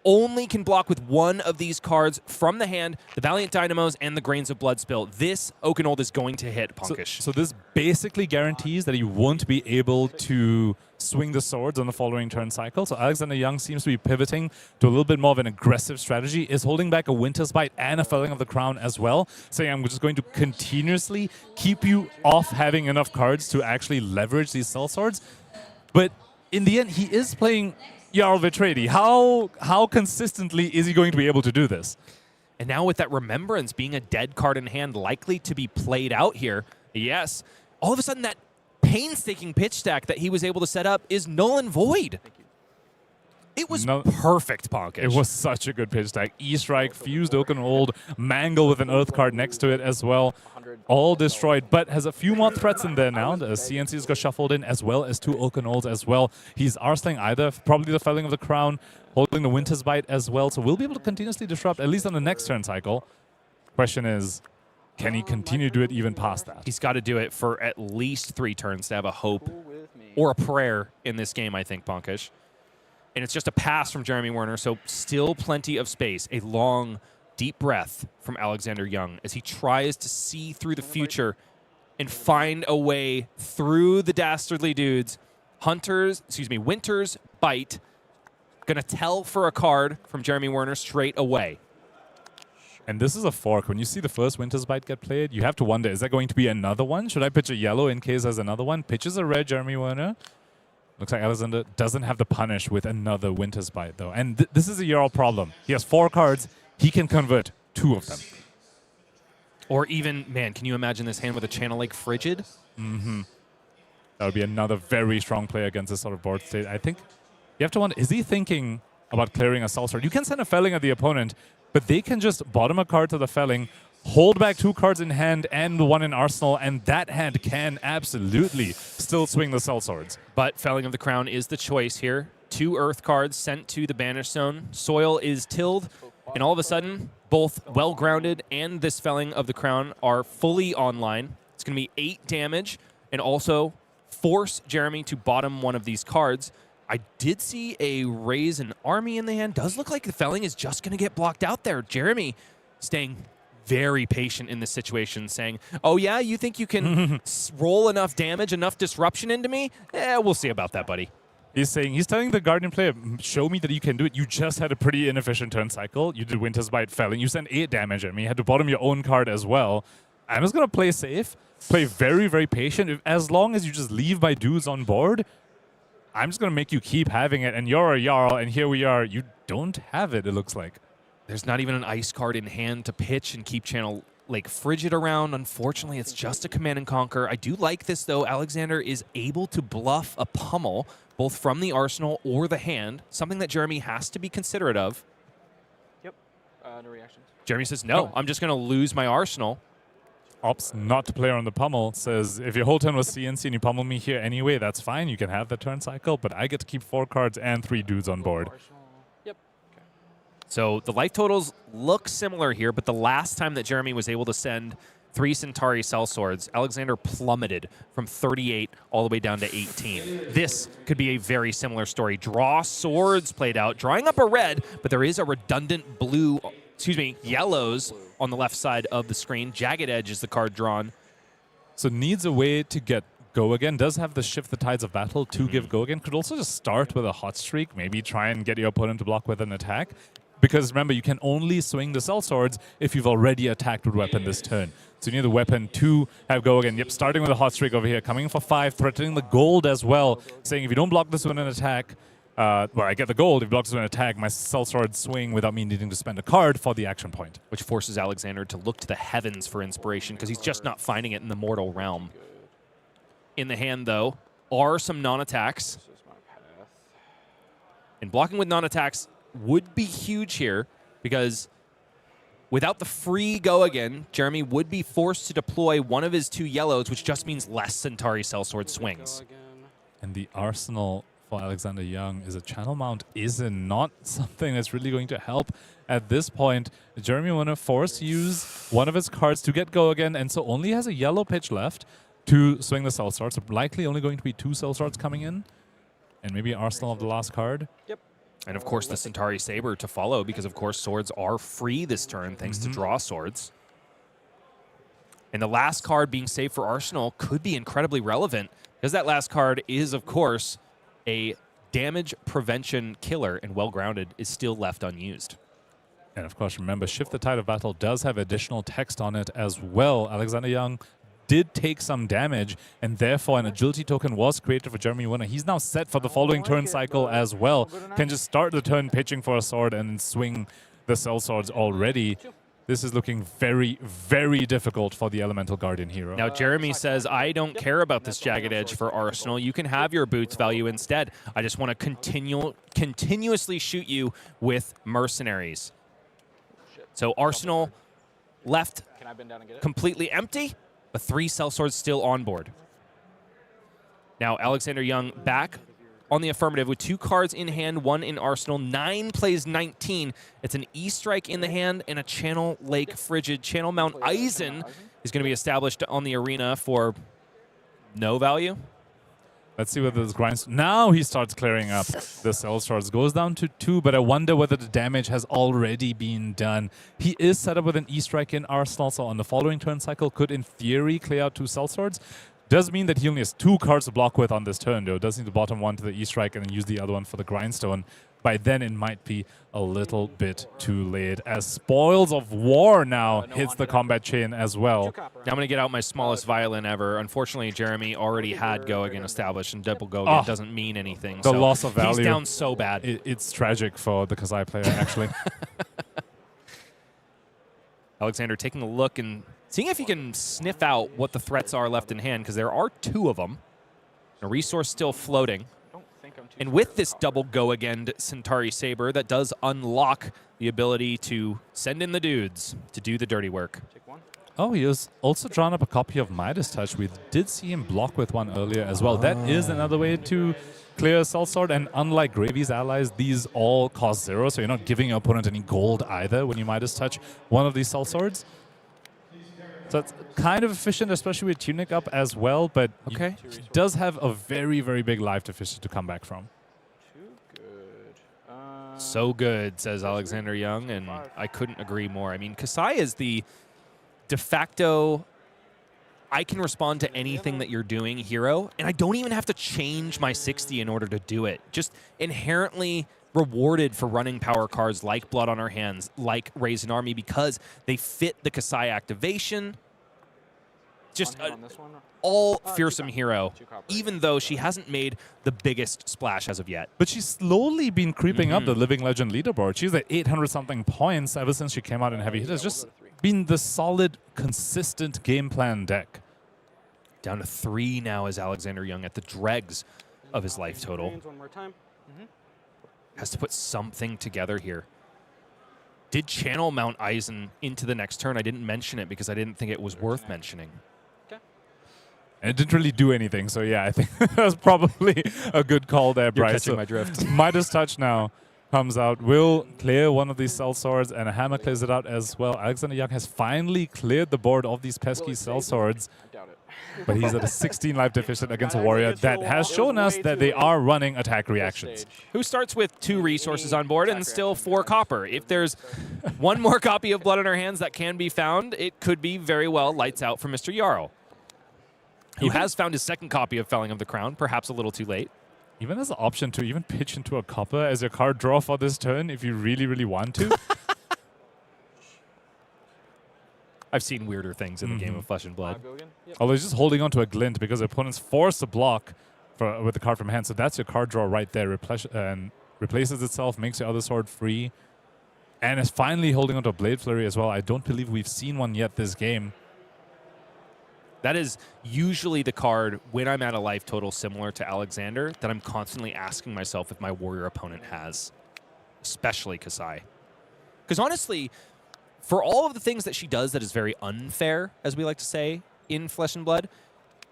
Only can block with 1 of these cards from the hand, the Valiant Dynamos and the Grains of Blood Spill. This Oaken Old is going to hit, Pankaj. So this basically guarantees that he won't be able to swing the swords on the following turn cycle. So Alexander Young seems to be pivoting to a little bit more of an aggressive strategy, is holding back a Winter's Bite and a Felling of the Crown as well, saying I'm just going to continuously keep you off having enough cards to actually leverage these Cell Swords. But in the end, he is playing Jarl Betrayed. How consistently is he going to be able to do this? And now with that Remembrance being a dead card in hand likely to be played out here, yes, all of a sudden that painstaking pitch stack that he was able to set up is null and void. It It was perfect, Pankaj. It was such a good pitch tag. E-Strike, Fused Oaken Old, Mangle with an Earth card next to it as well. All destroyed, but has a few more threats in there now. The CNCs got shuffled in as well as 2 Oaken Olds as well. He's arsling either, probably the Felling of the Crown, holding the Winter's Bite as well. So we'll be able to continuously disrupt, at least on the next turn cycle. Question is, can he continue to do it even past that? He's got to do it for at least 3 turns to have a hope or a prayer in this game, I think, Pankaj. And it's just a pass from Jeremy Werner, so still plenty of space. A long, deep breath from Alexander Young as he tries to see through the future and find a way through the dastardly dudes. Winter's Bite. Gonna tell for a card from Jeremy Werner straight away. And this is a fork. When you see the first Winter's Bite get played, you have to wonder, is that going to be another one? Should I pitch a yellow in case there's another one? Pitches a red, Jeremy Werner. Looks like Alexander doesn't have the punish with another Winter's Bite, though. And this is a Yarl problem. He has 4 cards. He can convert 2 of them. Or even, man, can you imagine this hand with a Channel Lake Frigid? Mm-hmm. That would be another very strong play against this sort of board state. I think you have to wonder, is he thinking about clearing a Soul Sword? You can send a Felling at the opponent, but they can just bottom a card to the Felling, hold back 2 cards in hand and 1 in arsenal, and that hand can absolutely still swing the Soul Swords. But Felling of the Crown is the choice here. 2 Earth cards sent to the Banish Zone. Soil is tilled, and all of a sudden, both Well-Grounded and this Felling of the Crown are fully online. It's going to be 8 damage, and also force Jeremy to bottom one of these cards. I did see a Raise an Army in the hand. Does look like the Felling is just going to get blocked out there. Jeremy staying very patient in this situation, saying, oh yeah, you think you can roll enough damage, enough disruption into me? We'll see about that, buddy. He's telling the Guardian player, show me that you can do it. You just had a pretty inefficient turn cycle. You did Winter's Bite Felling. You sent 8 damage at me. You had to bottom your own card as well. I'm just going to play safe, play very, very patient. As long as you just leave my dudes on board, I'm just going to make you keep having it. And you're a Jarl, and here we are. You don't have it, it looks like. There's not even an ice card in hand to pitch and keep Channel Lake Frigid around. Unfortunately, it's just a Command and Conquer. I do like this, though. Alexander is able to bluff a pummel, both from the arsenal or the hand, something that Jeremy has to be considerate of. Yep. No reactions. Jeremy says, no, I'm just going to lose my arsenal. Opts not to play on the pummel. Says, if your whole turn was CNC and you pummel me here anyway, that's fine. You can have the turn cycle, but I get to keep 4 cards and 3 dudes on board. Yep. Okay. So the life totals look similar here, but the last time that Jeremy was able to send 3 Centauri Cell Swords, Alexander plummeted from 38 all the way down to 18. This could be a very similar story. Draw swords played out, drawing up a red, but there is a redundant yellows on the left side of the screen. Jagged Edge is the card drawn. So needs a way to get Go Again. Does have the Shift the Tides of Battle to give Go Again. Could also just start with a Hot Streak. Maybe try and get your opponent to block with an attack. Because remember, you can only swing the Cell Swords if you've already attacked with weapon this turn. So you need the weapon to have Go Again. Yep, starting with a Hot Streak over here. Coming for 5, threatening the gold as well. Saying if you don't block this with an attack, well, I get the gold. If you block this with an attack, my Cell Swords swing without me needing to spend a card for the action point. Which forces Alexander to look to the heavens for inspiration because he's just not finding it in the mortal realm. In the hand, though, are some non-attacks. And blocking with non-attacks would be huge here because without the free Go Again, Jeremy would be forced to deploy one of his 2 yellows, which just means less Centauri Cell Sword swings. And the arsenal for Alexander Young is a channel mount is not something that's really going to help at this point. Jeremy Werner forced to use one of his cards to get Go Again, and so only has a yellow pitch left to swing the Cell Swords. So likely only going to be 2 Cell Swords coming in, and maybe arsenal of the last card. Yep. And of course the Centauri Saber to follow because of course swords are free this turn thanks to draw swords. And the last card being saved for arsenal could be incredibly relevant because that last card is of course a damage prevention killer, and Well-Grounded is still left unused. And of course, remember, Shift the Tide of Battle does have additional text on it as well. Alexander Young did take some damage, and therefore an agility token was created for Jeremy Werner. He's now set for the following turn cycle as well. Can just start the turn pitching for a sword and swing the Cell Swords already. This is looking very, very difficult for the Elemental Guardian hero. Now, Jeremy says, I don't care about this Jagged Edge for Arsenal. You can have your boots value instead. I just want to continuously shoot you with mercenaries. So Arsenal left completely empty, but 3 sellswords still on board. Now, Alexander Young back on the affirmative with 2 cards in hand, 1 in arsenal. 9 plays 19. It's an E-Strike in the hand and a Channel Lake Frigid. Channel Mount Eisen is going to be established on the arena for no value. Let's see whether this grinds. Now he starts clearing up the cell shards. Goes down to 2, but I wonder whether the damage has already been done. He is set up with an E-Strike in arsenal, so on the following turn cycle could, in theory, clear out 2 cell swords. Does mean that he only has 2 cards to block with on this turn, though. Does need the bottom one to the E-Strike and then use the other one for the Grindstone. By then, it might be a little bit too late, as Spoils of War now hits the combat chain as well. Now I'm going to get out my smallest violin ever. Unfortunately, Jeremy already had Go Again established, and double Go Again doesn't mean anything. The so loss of value. He's down so bad. It's tragic for the Kasai player, actually. Alexander taking a look and seeing if he can sniff out what the threats are left in hand, because there are 2 of them. A resource still floating. And with this double Go Again Centauri Saber, that does unlock the ability to send in the dudes to do the dirty work. Oh, he has also drawn up a copy of Midas Touch. We did see him block with one earlier as well. That is another way to clear a Sellsword, and unlike Gravy's allies, these all cost 0, so you're not giving your opponent any gold either when you Midas Touch one of these Sellswords. So it's kind of efficient, especially with Tunic up as well, but he does have a very, very big life deficit to come back from. So good, says Alexander Young, and I couldn't agree more. I mean, Kasai is the de facto, I can respond to anything that you're doing hero, and I don't even have to change my 60 in order to do it. Just inherently rewarded for running power cards like Blood on Our Hands, like Raise an Army, because they fit the Kasai activation. Just all fearsome hero, even though she hasn't made the biggest splash as of yet. But she's slowly been creeping up the Living Legend leaderboard. She's at 800-something points ever since she came out in Heavy Hitters. Just been the solid, consistent game plan deck. Down to 3 now is Alexander Young at the dregs of his life total. One more time. Has to put something together here. Did channel Mount Eisen into the next turn. I didn't mention it because I didn't think it was worth mentioning. And it didn't really do anything, so yeah, I think that was probably a good call there, Bryce. You're catching my drift. Midas Touch now comes out, will clear one of these cell swords, and a hammer clears it out as well. Alexander Young has finally cleared the board of these pesky cell swords. But he's at a 16 life deficit against a warrior that has shown us that they are running attack reactions. Who starts with 2 resources on board and still 4 copper. If there's one more copy of Blood on Our Hands that can be found, it could be very well lights out for Mr. Jarl, who has found his 2nd copy of Felling of the Crown, perhaps a little too late. Even as an option to even pitch into a copper as your card draw for this turn if you really, really want to. I've seen weirder things in the game of Flesh and Blood. Although he's just holding on to a glint because the opponent's forced to block with the card from hand. So that's your card draw right there. And replaces itself, makes your other sword free. And is finally holding on to a Blade Flurry as well. I don't believe we've seen one yet this game. That is usually the card when I'm at a life total similar to Alexander that I'm constantly asking myself if my warrior opponent has, especially Kasai. Because honestly, for all of the things that she does that is very unfair, as we like to say, in Flesh and Blood,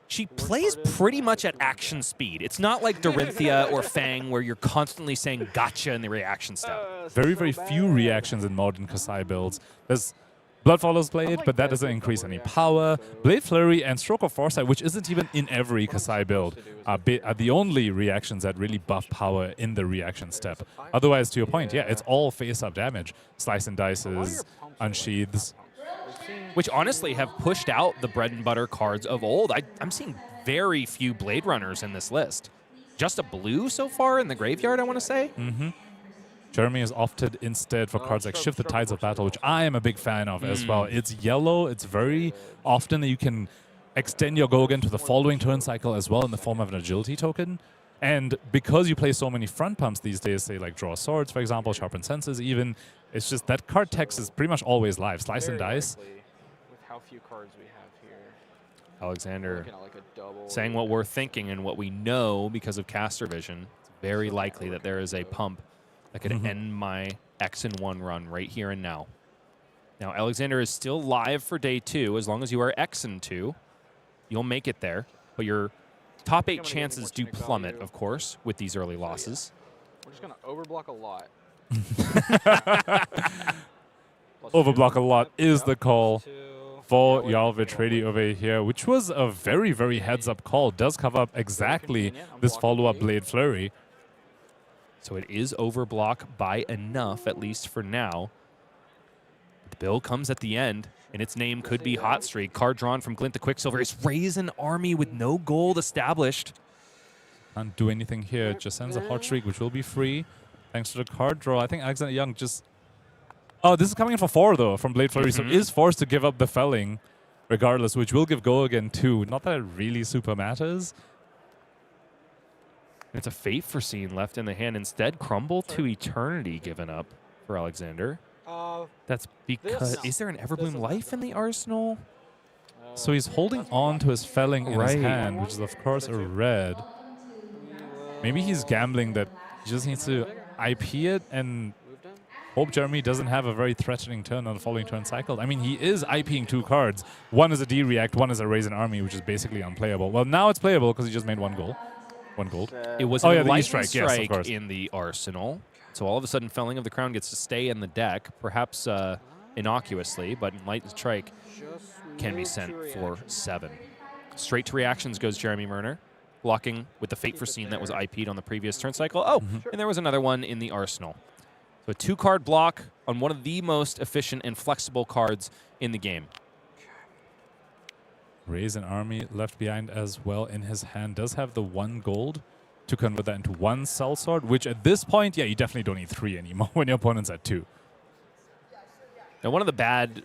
she plays pretty much at action speed. It's not like Dorinthia or Fang where you're constantly saying gotcha in the reaction step. Very, very few reactions in modern Kasai builds. There's Blood follows Blade, but that doesn't increase any power. Blade Flurry and Stroke of Foresight, which isn't even in every Kasai build, are the only reactions that really buff power in the reaction step. Otherwise, to your point, yeah, it's all face-up damage. Slice and dices, unsheaths. Which honestly have pushed out the bread and butter cards of old. I'm seeing very few Blade Runners in this list. Just a blue so far in the graveyard, I want to say. Jeremy has opted instead for cards like Shift the Tides of Battle, which I am a big fan of as well. It's yellow. It's very often that you can extend your Go Again to the following turn cycle as well in the form of an agility token. And because you play so many front pumps these days, say like draw swords, for example, sharpen senses even, it's just that card text is pretty much always live. Slice and dice. With how few cards we have here. Alexander Looking at like a double saying what we're thinking and what we know because of caster vision. It's very likely that there is a pump that could end my X and 1 run right here and now. Now, Alexander is still live for day 2. As long as you are X and 2, you'll make it there. But your top 8 chances do plummet, of course, with these early losses. We're just going to overblock a lot. Overblock a lot is the call for Yalvich ready over here, which was a very, very heads-up call. Does cover up exactly this follow-up Blade Flurry. So it is overblock by enough, at least for now. The bill comes at the end, and its name could be Hot Streak. Card drawn from Glint the Quicksilver. It's Raise an Army with no gold established. Can't do anything here. It just sends a Hot Streak, which will be free. Thanks to the card draw. I think Alexander Young just... Oh, this is coming in for 4, though, from Blade Flurry. So is forced to give up the felling, regardless, which will give go again, too. Not that it really super matters. It's a Fate Foreseen left in the hand. Instead, Crumble to Eternity given up for Alexander. That's because... Is there an Everbloom Life in the arsenal? So he's holding on to his felling in his hand, which is, of course, a red. Maybe he's gambling that he just needs to IP it and hope Jeremy doesn't have a very threatening turn on the following turn cycle. I mean, he is IPing 2 cards. One is a D-React, one is a Raise an Army, which is basically unplayable. Well, now it's playable because he just made 1 goal. 1 gold. It was the Lightning strike, yes, of course. in the arsenal. So all of a sudden, Felling of the Crown gets to stay in the deck, perhaps innocuously, but Lightning Strike can be sent for 7. Straight to reactions goes Jeremy Murner, blocking with the Fate Foreseen that was IP'd on the previous turn cycle. Oh, and there was another one in the arsenal. So a 2-card block on one of the most efficient and flexible cards in the game. Raise an Army left behind as well in his hand. Does have the 1 gold to convert that into 1 Sellsword, which at this point, yeah, you definitely don't need 3 anymore when your opponent's at 2. Now, one of the bad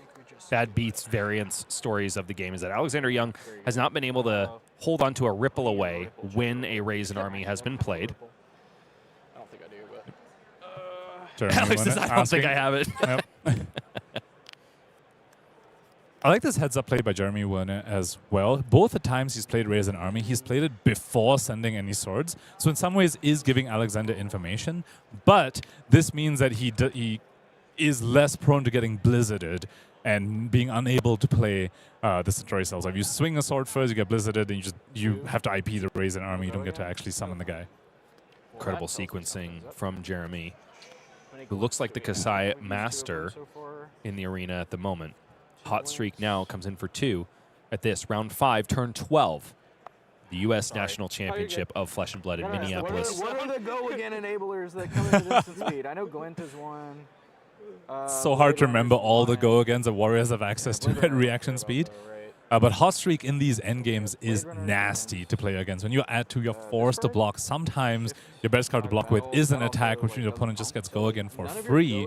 beats variance stories of the game is that Alexander Young has not been able to hold on to a ripple away when a Raise an Army has been played. I don't think I do, Jeremy Alex says, I don't think I have it. Yep. I like this heads-up play by Jeremy Werner as well. Both the times he's played Raise an Army, he's played it before sending any swords. So in some ways is giving Alexander information. But this means that he is less prone to getting blizzarded and being unable to play the Centauri cells. If you swing a sword first, you get blizzarded, and you have to IP the Raise an Army. You don't get to actually summon the guy. Incredible sequencing from Jeremy, who looks like the Kasai master in the arena at the moment. Hot Streak now comes in for 2 at this round 5, turn 12. The U.S. National Championship of Flesh and Blood in Minneapolis. What are the go again enablers that come into distance speed? I know Glint is one. So hard to remember all the go-agains that Warriors have access to at reaction speed. But Hot Streak in these endgames is nasty to play against. When you add 2, you're forced to block. Sometimes your best card to block with is an attack, which means your opponent just gets go again for free.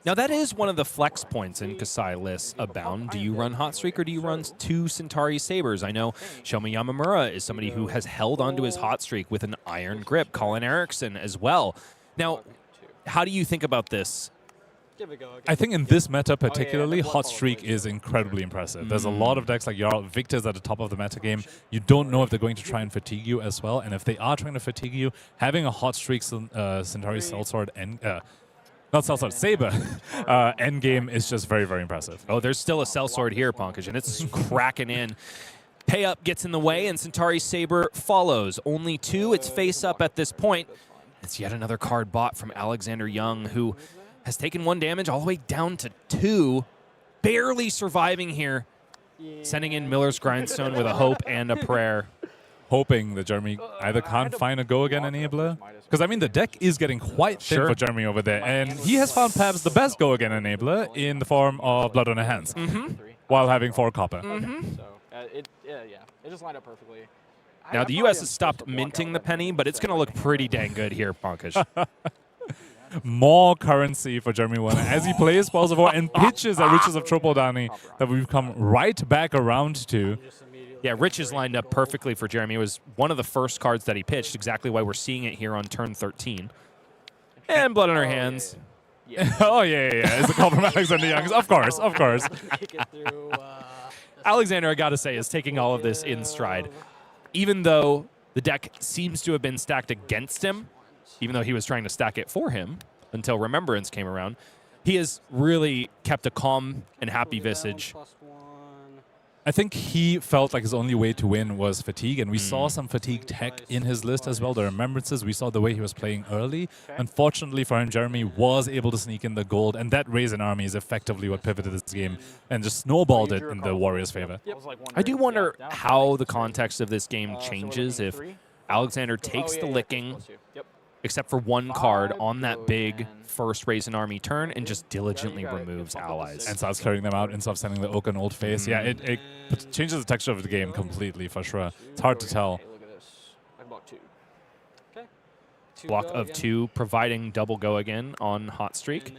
Now, that is one of the flex points in Kasai lists abound. Do you run Hot Streak or do you run 2 Centauri Sabers? I know Shomi Yamamura is somebody who has held onto his Hot Streak with an iron grip. Colin Erickson as well. Now, how do you think about this? I think in this meta particularly, Hot Streak is incredibly impressive. There's a lot of decks like Jarl Victor's at the top of the metagame. You don't know if they're going to try and fatigue you as well. And if they are trying to fatigue you, having a Hot Streak Centauri Sellsword and... not Sellsword, Saber endgame is just very, very impressive. Oh, there's still a Sellsword here, Pankaj, and it's cracking in. Pay up gets in the way, and Centauri Saber follows. Only 2, it's face up at this point. It's yet another card bought from Alexander Young, who has taken 1 damage all the way down to 2. Barely surviving here. Sending in Miller's Grindstone with a hope and a prayer. Hoping that Jeremy either can't find a go-again enabler. Because, I mean, the deck is getting quite thin for Jeremy over there. And he has found perhaps the best go-again enabler in the form of Blood on Her Hands. While having 4 copper. So, it just lined up perfectly. Now, the U.S. has stopped minting the penny, but it's going to look pretty dang good here, Pankaj. More currency for Jeremy Werner as he plays Spoils of War and pitches at Riches of Tropodani that we've come right back around to. Yeah, Rich is lined up perfectly for Jeremy. It was one of the first cards that he pitched, exactly why we're seeing it here on turn 13. And blood on her hands. Oh, yeah. It's a call from Alexander Youngs. Of course. Alexander, I got to say, is taking all of this in stride. Even though the deck seems to have been stacked against him, even though he was trying to stack it for him until Remembrance came around, he has really kept a calm and happy visage. I think he felt like his only way to win was fatigue, and we saw some fatigue tech in his list as well. The remembrances, we saw the way he was playing early. Unfortunately for him, Jeremy was able to sneak in the gold, and that raise in army is effectively what pivoted this game and just snowballed it in the Warriors' favor. I do wonder how the context of this game changes if Alexander takes the licking, except for one card on that big first raise in army turn, and just diligently removes allies. And starts clearing them out instead of sending the Oak and Old Face. Yeah, it changes the texture of the game completely, for sure. It's hard to tell. Block of 2, providing double go again on Hot Streak.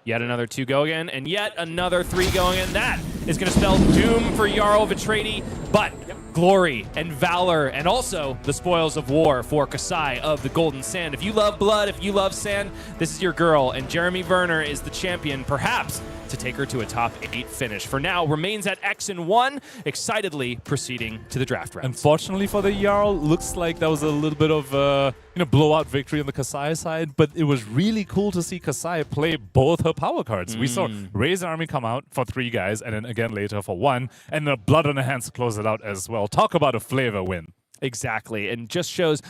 Yet another 2 go again, and yet another 3 going in. That is going to spell doom for Jarl Vitradi, but glory and valor, and also the spoils of war for Kasai of the Golden Sand. If you love blood, if you love sand, this is your girl, and Jeremy Werner is the champion, perhaps to take her to a top 8 finish. For now, remains at X and 1, excitedly proceeding to the draft round. Unfortunately for the Jarl, looks like that was a little bit of blowout victory on the Kasai side, but it was really cool to see Kasai play both her power cards. We saw Raise Army come out for 3 guys, and then again later for 1, and the blood on the hands to close it out as well. Talk about a flavor win. Exactly, and just shows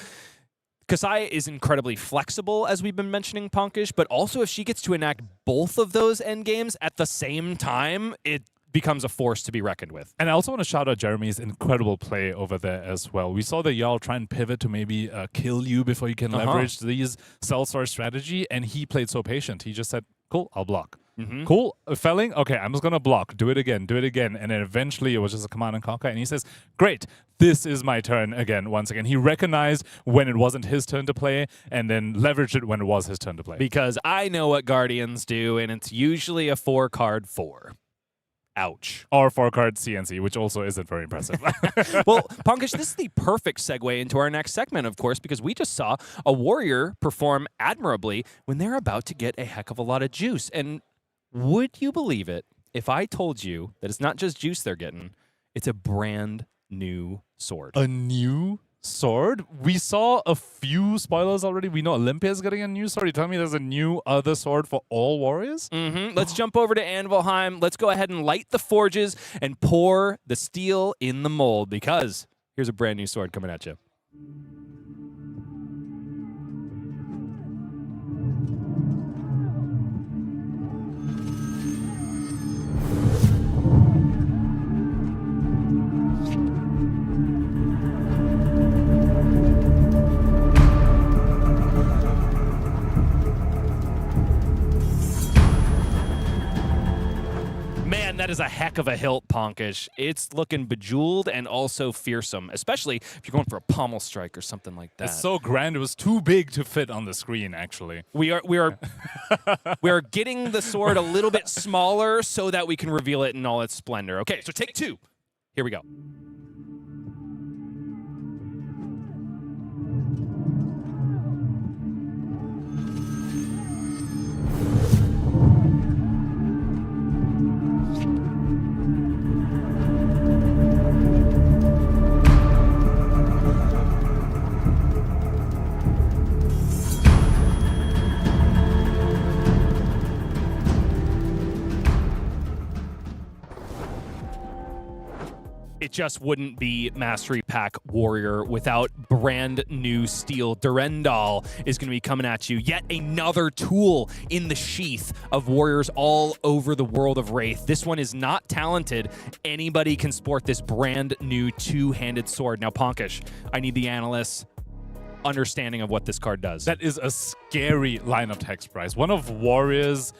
Kasai is incredibly flexible, as we've been mentioning, Pankaj, but also if she gets to enact both of those endgames at the same time, it becomes a force to be reckoned with. And I also want to shout out Jeremy's incredible play over there as well. We saw the Jarl try and pivot to maybe kill you before you can leverage these cell source strategy, and he played so patient. He just said, cool, I'll block. Cool, felling? Okay, I'm just going to block. Do it again. And then eventually it was just a command and conquer, and he says, great, this is my turn again, once again. He recognized when it wasn't his turn to play, and then leveraged it when it was his turn to play. Because I know what Guardians do, and it's usually a 4-card 4. Ouch. Or 4-card CNC, which also isn't very impressive. Well, Pankaj, this is the perfect segue into our next segment, of course, because we just saw a warrior perform admirably when they're about to get a heck of a lot of juice. And would you believe it if I told you that it's not just juice they're getting, it's a brand new sword. A new sword? We saw a few spoilers already. We know Olympia's getting a new sword. You tell me there's a new other sword for all warriors? Let's jump over to Anvilheim. Let's go ahead and light the forges and pour the steel in the mold, because here's a brand new sword coming at you. That is a heck of a hilt, Pankaj. It's looking bejeweled and also fearsome, especially if you're going for a pommel strike or something like that. It's so grand. It was too big to fit on the screen, actually. We are getting the sword a little bit smaller so that we can reveal it in all its splendor. Okay, so take 2. Here we go. It just wouldn't be Mastery Pack Warrior without brand new steel. Durendal is going to be coming at you. Yet another tool in the sheath of warriors all over the world of Wraith. This one is not talented. Anybody can sport this brand new 2-handed sword. Now, Pankaj, I need the analyst's understanding of what this card does. That is a scary line of text, Bryce. One of Warriors'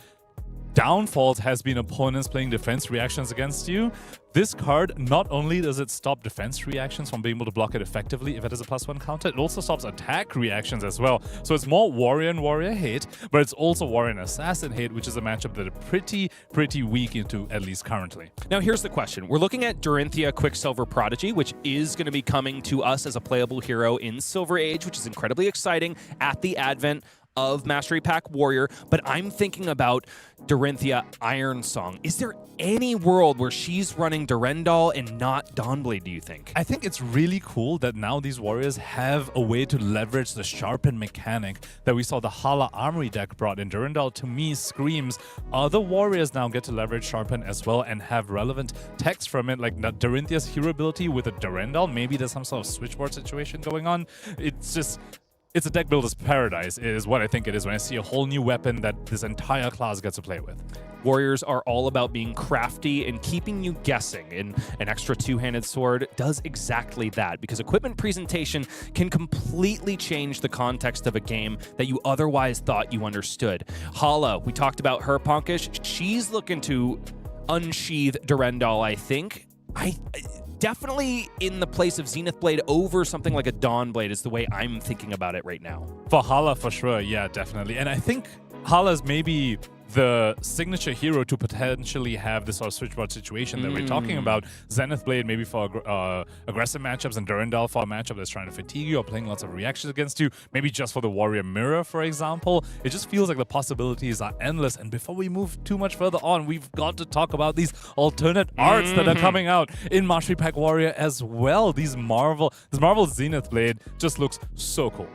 downfalls has been opponents playing defense reactions against you. This card, not only does it stop defense reactions from being able to block it effectively if it has a +1 counter, it also stops attack reactions as well. So it's more warrior and warrior hate, but it's also warrior and assassin hate, which is a matchup that are pretty weak into, at least currently. Now here's the question. We're looking at Dorinthia Quicksilver Prodigy, which is going to be coming to us as a playable hero in Silver Age, which is incredibly exciting at the advent of Mastery Pack Warrior, but I'm thinking about Dorinthia Iron Song. Is there any world where she's running Durendal and not Dawnblade, do you think? I think it's really cool that now these warriors have a way to leverage the sharpen mechanic that we saw the Hala Armory deck brought in. Durendal, to me, screams other warriors now get to leverage sharpen as well and have relevant text from it, like Dorinthia's hero ability with a Durendal. Maybe there's some sort of switchboard situation going on. It's a deck builder's paradise, is what I think it is when I see a whole new weapon that this entire class gets to play with. Warriors are all about being crafty and keeping you guessing, and an extra two-handed sword does exactly that, because equipment presentation can completely change the context of a game that you otherwise thought you understood. Hala, we talked about her, Pankaj. She's looking to unsheath Durendal, I think. Definitely in the place of Zenith Blade over something like a Dawn Blade is the way I'm thinking about it right now. For Hala, for sure, yeah, definitely. And I think Hala's maybe the signature hero to potentially have this sort of switchboard situation that we're talking about. Zenith Blade maybe for aggressive matchups, and Durendal for a matchup that's trying to fatigue you or playing lots of reactions against you. Maybe just for the Warrior Mirror, for example. It just feels like the possibilities are endless. And before we move too much further on, we've got to talk about these alternate arts that are coming out in Mastery Pack Warrior as well. This Marvel Zenith Blade just looks so cool.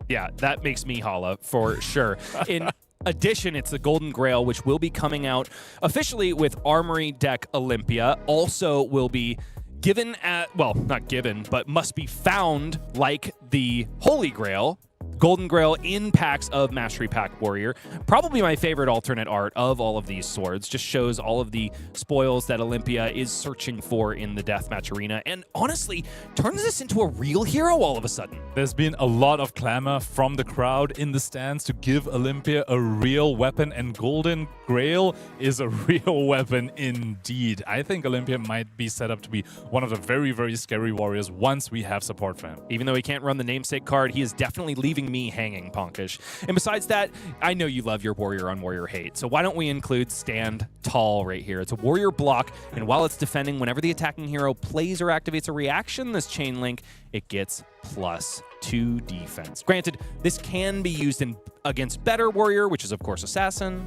Yeah, that makes me Hala for sure. In addition, it's the Golden Grail, which will be coming out officially with Armory Deck Olympia. Also will be given at, well, not given, but must be found like the Holy Grail. Golden Grail in packs of Mastery Pack Warrior. Probably my favorite alternate art of all of these swords. Just shows all of the spoils that Olympia is searching for in the deathmatch arena, and honestly turns this into a real hero all of a sudden. There's been a lot of clamor from the crowd in the stands to give Olympia a real weapon, and Golden Grail is a real weapon indeed. I think Olympia might be set up to be one of the very, very scary warriors once we have support for him. Even though he can't run the namesake card, he is definitely leaving me hanging, Pankaj. And besides that, I know you love your warrior on warrior hate, so why don't we include Stand Tall right here? It's a warrior block, and while it's defending, whenever the attacking hero plays or activates a reaction, this chain link, it gets +2 defense. Granted, this can be used against better warrior, which is of course assassin.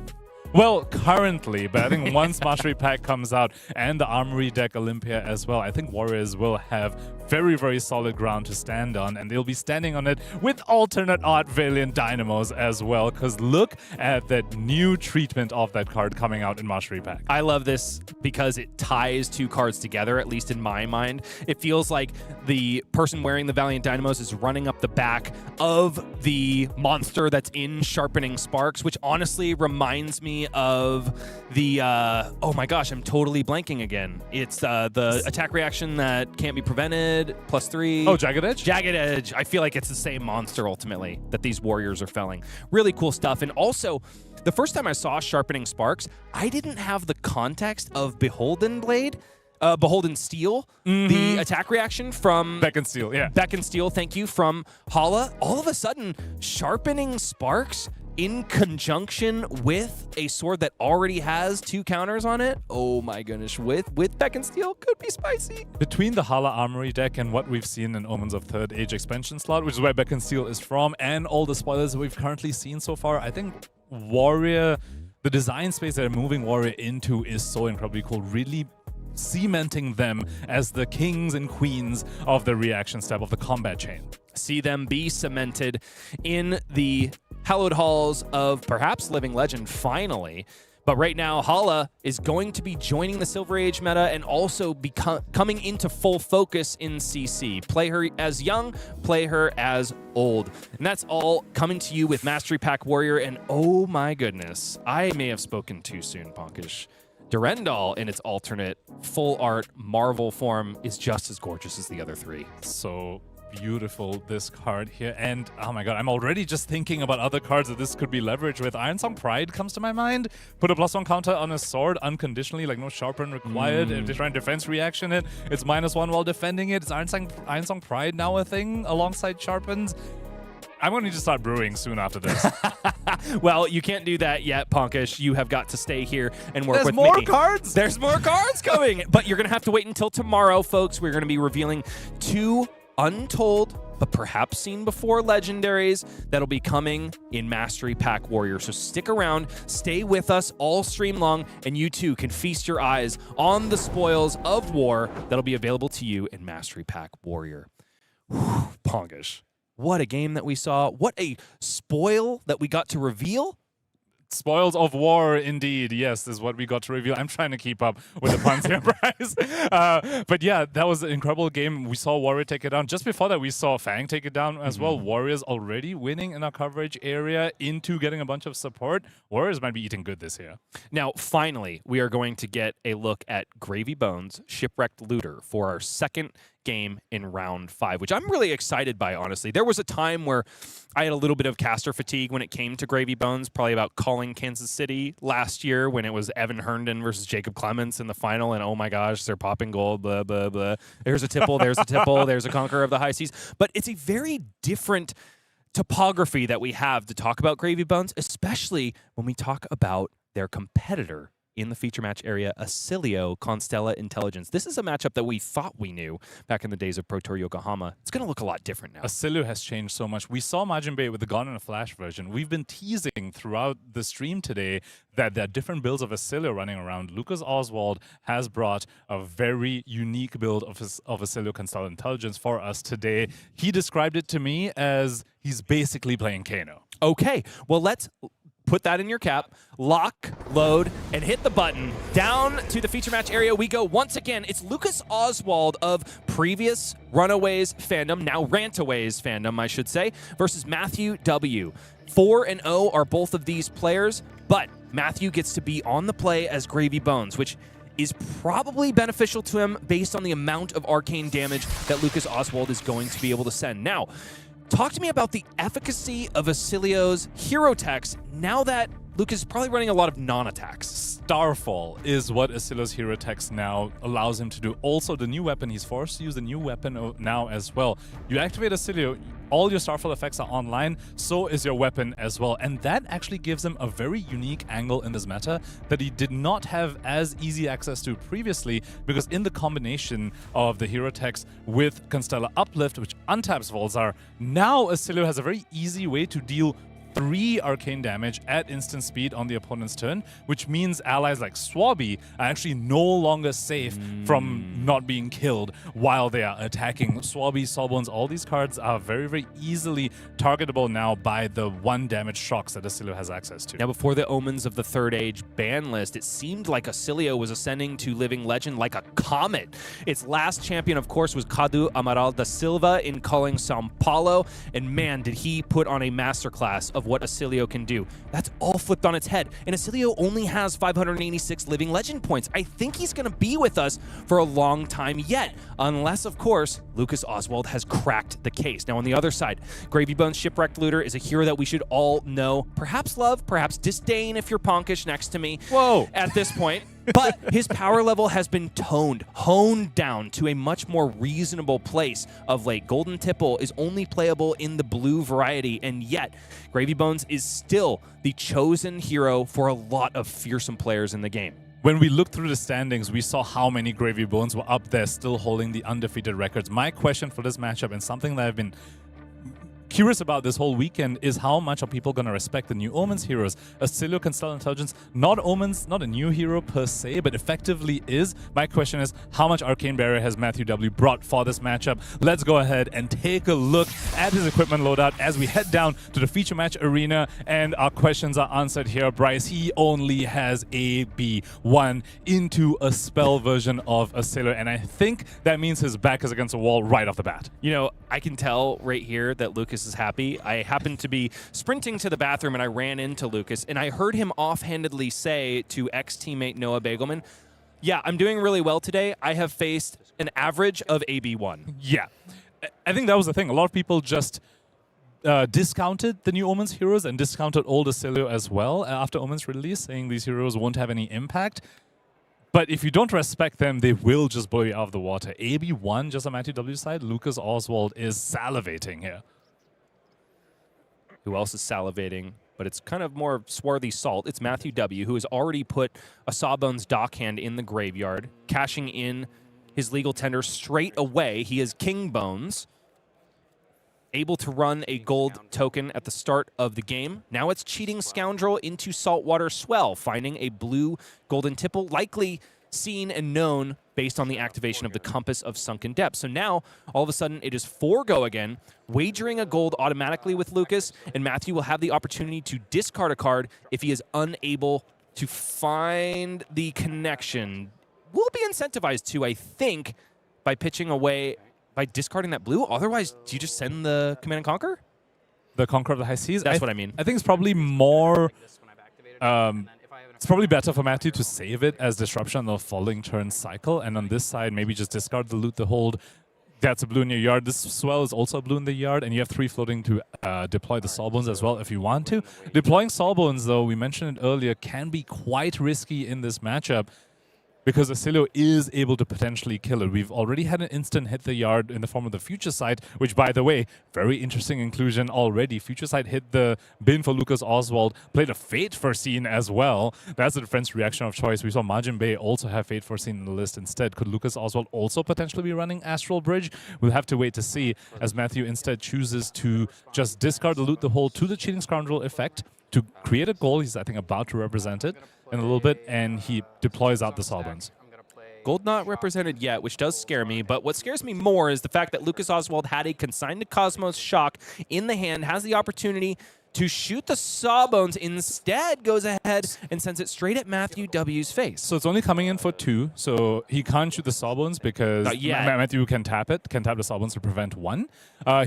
Well, currently, but I think once Mastery Pack comes out and the Armory Deck Olympia as well, I think Warriors will have very, very solid ground to stand on, and they'll be standing on it with alternate art Valiant Dynamos as well, because look at that new treatment of that card coming out in Mastery Pack. I love this because it ties two cards together, at least in my mind. It feels like the person wearing the Valiant Dynamos is running up the back of the monster that's in Sharpening Sparks, which honestly reminds me of the oh my gosh, I'm totally blanking again. It's the attack reaction that can't be prevented, +3. Oh, Jagged Edge? Jagged Edge. I feel like it's the same monster ultimately that these warriors are felling. Really cool stuff. And also, the first time I saw Sharpening Sparks, I didn't have the context of Beholden Blade. Beholden Steel, the attack reaction from Beck and Steel, yeah. Beck and Steel, thank you, from Hala. All of a sudden, Sharpening Sparks in conjunction with a sword that already has 2 counters on it. Oh my goodness, with Beck and Steel could be spicy. Between the Hala Armory deck and what we've seen in Omens of Third Age expansion slot, which is where Beck and Steel is from, and all the spoilers that we've currently seen so far, I think Warrior, the design space that they're moving Warrior into is so incredibly cool. Really cementing them as the kings and queens of the reaction step of the combat chain. See them be cemented in the hallowed halls of perhaps Living Legend finally. But right now, Hala is going to be joining the Silver Age meta and also coming into full focus in CC. Play her as young, play her as old. And that's all coming to you with Mastery Pack Warrior. And oh my goodness, I may have spoken too soon, Pankaj. Durendal in its alternate full art Marvel form is just as gorgeous as the other 3. So beautiful, this card here. And oh my god, I'm already just thinking about other cards that this could be leveraged with. Ironsong Pride comes to my mind. Put a +1 counter on a sword unconditionally, like no sharpen required. If they try and defense reaction it, it's -1 while defending it. Is Ironsong Pride now a thing alongside sharpens? I'm going to need to start brewing soon after this. Well, you can't do that yet, Pankaj. You have got to stay here and work with me. There's more cards? There's more cards coming. But you're going to have to wait until tomorrow, folks. We're going to be revealing 2 untold, but perhaps seen before legendaries that'll be coming in Mastery Pack Warrior. So stick around, stay with us all stream long, and you too can feast your eyes on the spoils of war that'll be available to you in Mastery Pack Warrior. Whew, Pankaj. What a game that we saw. What a spoil that we got to reveal. Spoils of war, indeed. Yes, is what we got to reveal. I'm trying to keep up with the puns here, Bryce. But yeah, that was an incredible game. We saw Warrior take it down. Just before that, we saw Fang take it down as well. Warriors already winning in our coverage area into getting a bunch of support. Warriors might be eating good this year. Now, finally, we are going to get a look at Gravy Bones, Shipwrecked Looter for our second game in round 5, which I'm really excited by, honestly. There was a time where I had a little bit of caster fatigue when it came to Gravy Bones, probably about calling Kansas City last year when it was Evan Herndon versus Jacob Clements in the final, and oh my gosh, they're popping gold, blah, blah, blah. There's a tipple, there's a tipple, there's a Conqueror of the High Seas. But it's a very different topography that we have to talk about Gravy Bones, especially when we talk about their competitor in the feature match area, Oscilio, Constella, Intelligence. This is a matchup that we thought we knew back in the days of Pro Tour Yokohama. It's going to look a lot different now. Oscilio has changed so much. We saw Majin Bay with the Gone in a Flash version. We've been teasing throughout the stream today that there are different builds of Oscilio running around. Lucas Oswald has brought a very unique build of Oscilio Constella Intelligence for us today. He described it to me as he's basically playing Kano. Okay, well, let's put that in your cap, lock, load, and hit the button. Down to the feature match area we go once again. It's Lucas Oswald of previous Runaways fandom, now Rantaways fandom, I should say, versus Matthew W. 4-0 are both of these players, but Matthew gets to be on the play as Gravy Bones, which is probably beneficial to him based on the amount of arcane damage that Lucas Oswald is going to be able to send. Now, talk to me about the efficacy of Oscilio's hero techs now that Lucas is probably running a lot of non-attacks. Starfall is what Oscilio's hero techs now allows him to do. Also, the new weapon, he's forced to use the new weapon now as well. You activate Oscilio, all your Starfall effects are online, so is your weapon as well. And that actually gives him a very unique angle in this meta that he did not have as easy access to previously, because in the combination of the hero techs with Constella Uplift, which untaps Volzar, now Oscilio has a very easy way to deal 3 arcane damage at instant speed on the opponent's turn, which means allies like Swabby are actually no longer safe from not being killed while they are attacking. Swabby, Sawbones, all these cards are very, very easily targetable now by the 1 damage shocks that Oscilio has access to. Now, before the Omens of the Third Age ban list, it seemed like Oscilio was ascending to Living Legend like a comet. Its last champion, of course, was Cadu Amaral da Silva in calling Sao Paulo, and man, did he put on a masterclass of what Oscilio can do. That's all flipped on its head, and Oscilio only has 586 Living Legend points. I think he's going to be with us for a long time yet, unless, of course, Lucas Oswald has cracked the case. Now, on the other side, Gravy Bones Shipwrecked Looter is a hero that we should all know, perhaps love, perhaps disdain if you're Pankaj next to me. Whoa! At this point. But his power level has been honed down to a much more reasonable place of late. Golden Tipple is only playable in the blue variety, and yet Gravy Bones is still the chosen hero for a lot of fearsome players in the game. When we looked through the standings, we saw how many Gravy Bones were up there still holding the undefeated records. My question for this matchup, and something that I've been curious about this whole weekend, is how much are people going to respect the new Omens heroes. Oscilio Constella Intelligence, not Omens, not a new hero per se, but effectively is. My question is, how much Arcane Barrier has Matthew W. brought for this matchup? Let's go ahead and take a look at his equipment loadout as we head down to the feature match arena, and our questions are answered here. Bryce, he only has AB1 into a spell version of Oscilio, and I think that means his back is against a wall right off the bat. You know, I can tell right here that Lucas is happy. I happened to be sprinting to the bathroom and I ran into Lucas and I heard him offhandedly say to ex-teammate Noah Bagelman, "Yeah, I'm doing really well today. I have faced an average of AB1. Yeah. I think that was the thing. A lot of people just discounted the new Omens heroes and discounted old Oscilio as well after Omens release, saying these heroes won't have any impact. But if you don't respect them, they will just blow you out of the water. AB1, just on Matthew W's side, Lucas Oswald is salivating here. Who else is salivating? But it's kind of more swarthy salt. It's Matthew W., who has already put a Sawbones Dockhand in the graveyard, cashing in his legal tender straight away. He is King Bones, able to run a gold token at the start of the game. Now it's Cheating Scoundrel into Saltwater Swell, finding a blue golden tipple, likely seen and known based on the activation of the Compass of Sunken Depths. So now, all of a sudden, it is 4-go again, wagering a gold automatically with Lucas, and Matthew will have the opportunity to discard a card if he is unable to find the connection. Will be incentivized to, I think, by pitching away, by discarding that blue. Otherwise, do you just send the Command and Conquer? The Conqueror of the High Seas? That's what I mean. I think it's probably more... it's probably better for Matthew to save it as disruption on the following turn cycle, and on this side, maybe just discard the loot, the hold. That's a blue in your yard. This swell is also a blue in the yard, and you have 3 floating to deploy the Sawbones as well if you want to. Deploying Sawbones, though, we mentioned it earlier, can be quite risky in this matchup, because Oscilio is able to potentially kill it. We've already had an instant hit the yard in the form of the Future Sight, which, by the way, very interesting inclusion already. Future Sight hit the bin for Lucas Oswald, played a Fate Foreseen as well. That's the defense reaction of choice. We saw Majin Bay also have Fate Foreseen in the list instead. Could Lucas Oswald also potentially be running Astral Bridge? We'll have to wait to see, as Matthew instead chooses to just discard the loot, the hold to the Cheating Scoundrel effect to create a goal. He's, I think, about to represent it in a little bit, and he deploys out the Sawbones. Gold not represented yet, which does scare me, but what scares me more is the fact that Lucas Oswald had a Consigned to Cosmos Shock in the hand, has the opportunity to shoot the Sawbones, instead goes ahead and sends it straight at Matthew W's face. So it's only coming in for 2, so he can't shoot the Sawbones because Matthew can tap it, can tap the Sawbones to prevent 1.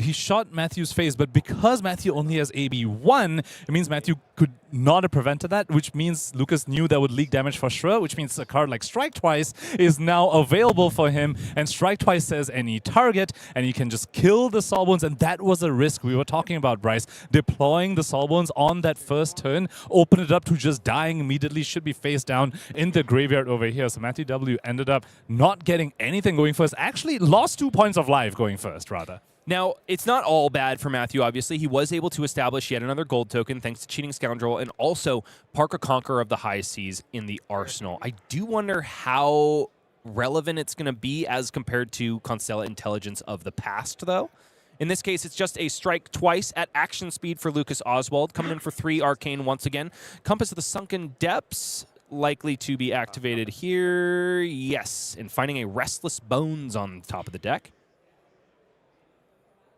He shot Matthew's face, but because Matthew only has AB1, it means Matthew could not have prevented that, which means Lucas knew that would leak damage for sure, which means a card like Strike Twice is now available for him, and Strike Twice says any target, and he can just kill the Sawbones, and that was a risk we were talking about, Bryce. Deploying the Sawbones on that first turn, open it up to just dying immediately, should be face down in the graveyard over here. So Matthew W ended up not getting anything going first, actually lost 2 points of life going first, rather. Now, it's not all bad for Matthew, obviously. He was able to establish yet another gold token thanks to Cheating Scoundrel and also Parker Conqueror of the High Seas in the arsenal. I do wonder how relevant it's going to be as compared to Constella Intelligence of the past, though. In this case, it's just a Strike Twice at action speed for Lucas Oswald, coming in for 3 Arcane once again. Compass of the Sunken Depths, likely to be activated here. Yes, and finding a Restless Bones on the top of the deck.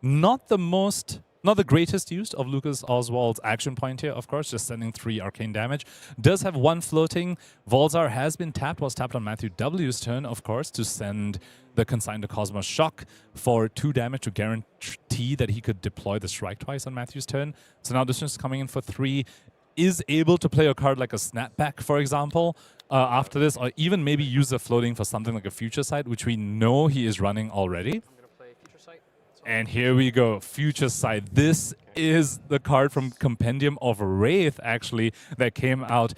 Not the greatest use of Lucas Oswald's action point here, of course, just sending 3 arcane damage. Does have 1 floating. Volzar has been tapped, was tapped on Matthew W's turn, of course, to send the Consigned to Cosmos Shock for 2 damage to guarantee that he could deploy the Strike Twice on Matthew's turn. So now this is coming in for 3. Is able to play a card like a Snapback, for example, after this, or even maybe use a floating for something like a Future Sight, which we know he is running already. And here we go, Future Sight. This is the card from Compendium of Wraith, actually, that came out.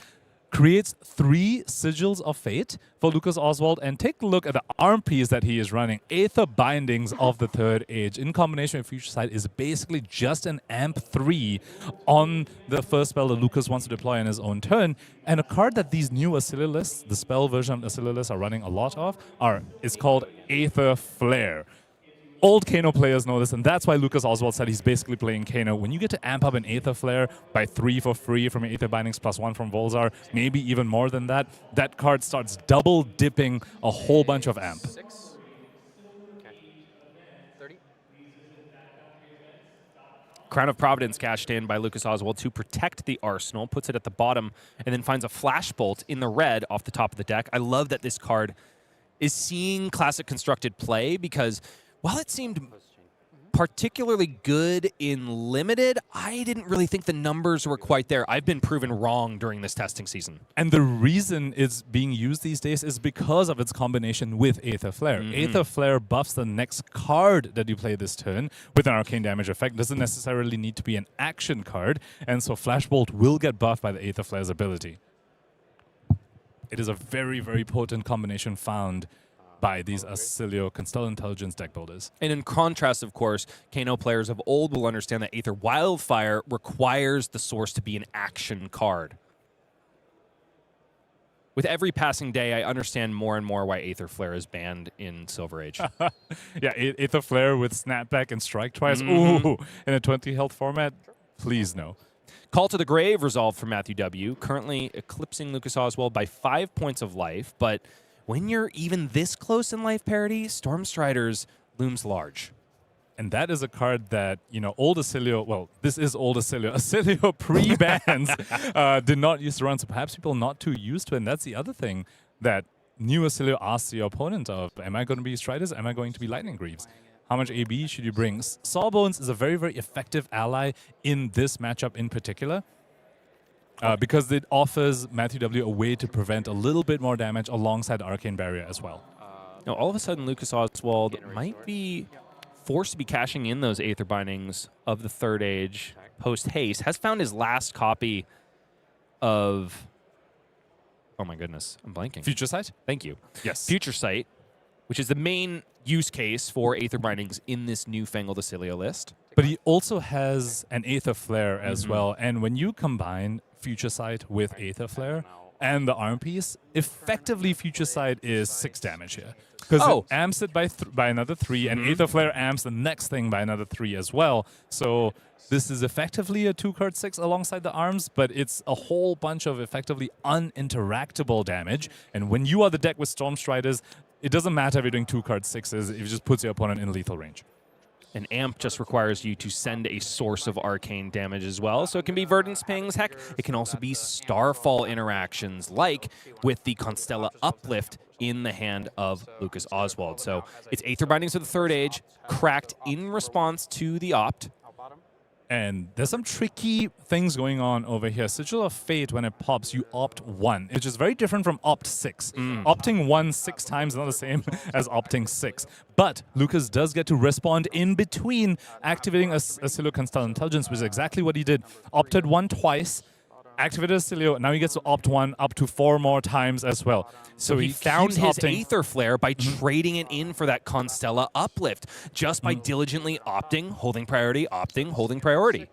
Creates 3 Sigils of Fate for Lucas Oswald. And take a look at the arm piece that he is running. Aether Bindings of the Third Age, in combination with Future Sight, is basically just an Amp 3 on the first spell that Lucas wants to deploy on his own turn. And a card that these new Oscilio lists, the spell version of Oscilio lists, are running a lot of, is called Aether Flare. Old Kano players know this, and that's why Lucas Oswald said he's basically playing Kano. When you get to amp up an Aether Flare by 3 for free from Aether Bindings plus 1 from Volzar, maybe even more than that, that card starts double dipping a whole bunch of amp. 6. Okay. 30. Crown of Providence cashed in by Lucas Oswald to protect the arsenal, puts it at the bottom, and then finds a Flash Bolt in the red off the top of the deck. I love that this card is seeing Classic Constructed play, because while it seemed particularly good in Limited. I didn't really think the numbers were quite there. I've been proven wrong during this testing season. And the reason it's being used these days is because of its combination with Aether Flare. Aether Flare buffs the next card that you play this turn with an arcane damage effect. Doesn't necessarily need to be an action card, and so Flashbolt will get buffed by the Aether Flare's ability. It is a very, very potent combination found by these Oscilio Constella Intelligence deck builders. And in contrast, of course, Kano players of old will understand that Aether Wildfire requires the source to be an action card. With every passing day, I understand more and more why Aether Flare is banned in Silver Age. Yeah, Aether Flare with Snapback and Strike Twice. Ooh, in a 20 health format? Please no. Call to the Grave resolved for Matthew W., currently eclipsing Lucas Oswald by 5 points of life, but when you're even this close in life parity, Stormstriders looms large. And that is a card that, you know, old Oscilio, well, this is old Oscilio. Oscilio pre-bans did not use to run, so perhaps people not too used to it. And that's the other thing that new Oscilio asks your opponent of. Am I going to be Striders? Am I going to be Lightning Greaves? How much AB should you bring? Sawbones is a very, very effective ally in this matchup in particular. Because it offers Matthew W. a way to prevent a little bit more damage alongside Arcane Barrier as well. Now, all of a sudden, Lucas Oswald might be forced to be cashing in those Aether Bindings of the Third Age post-haste. Has found his last copy of... Oh my goodness, I'm blanking. Future Sight? Thank you. Yes. Future Sight, which is the main use case for Aether Bindings in this newfangled Oscilio list. But he also has an Aether Flare as well. And when you combine Future Sight with Aether Flare and the arm piece, effectively Future Sight is 6 damage here. Because it amps it by another 3, and Aether Flare amps the next thing by another 3 as well. So this is effectively a 2-card 6 alongside the arms, but it's a whole bunch of effectively uninteractable damage. And when you are the deck with Stormstriders, it doesn't matter if you're doing 2-card 6s, it just puts your opponent in lethal range. An amp just requires you to send a source of arcane damage as well. So it can be Verdance Pings. Heck, it can also be Starfall interactions, like with the Constella Uplift in the hand of Lucas Oswald. So it's Aether Bindings of the Third Age, cracked in response to the Opt. And there's some tricky things going on over here. Sigil of Fate, when it pops, you opt 1, which is very different from opt 6. Opting 1 6 times is not the same as opting 6. But Lucas does get to respond in between activating Oscilio Constella Intelligence, which is exactly what he did. Opted 1 twice, activated Oscilio, now he gets to opt 1 up to 4 more times as well. So he found his Aether Flare by trading it in for that Constella Uplift, just by diligently opting, holding priority, opting, holding priority.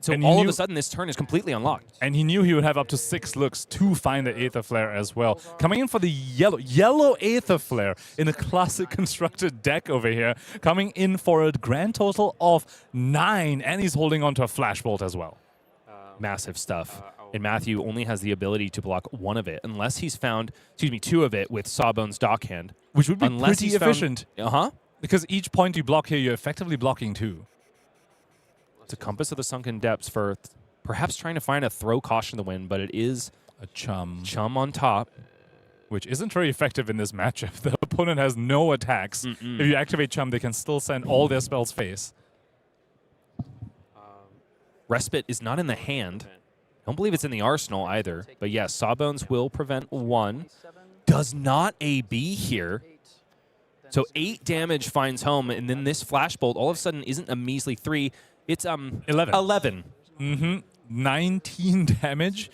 So all of a sudden, this turn is completely unlocked. And he knew he would have up to 6 looks to find the Aether Flare as well. Coming in for the yellow Aether Flare in a classic constructed deck over here. Coming in for a grand total of 9, and he's holding on to a Flashbolt as well. Massive stuff. And Matthew only has the ability to block 1 of it, unless he's found, 2 of it with Sawbones Dockhand. Which would be pretty efficient. Uh-huh. Because each point you block here, you're effectively blocking 2. It's a Compass of the Sunken Depths for perhaps trying to find a throw caution to the wind, but it is a Chum. Chum on top. Which isn't very effective in this matchup. The opponent has no attacks. If you activate Chum, they can still send all their spells face. Respite is not in the hand. I don't believe it's in the arsenal either. But yes, Sawbones will prevent 1. Does not AB here. So 8 damage finds home, and then this Flashbolt all of a sudden isn't a measly 3. It's 11. 19 damage.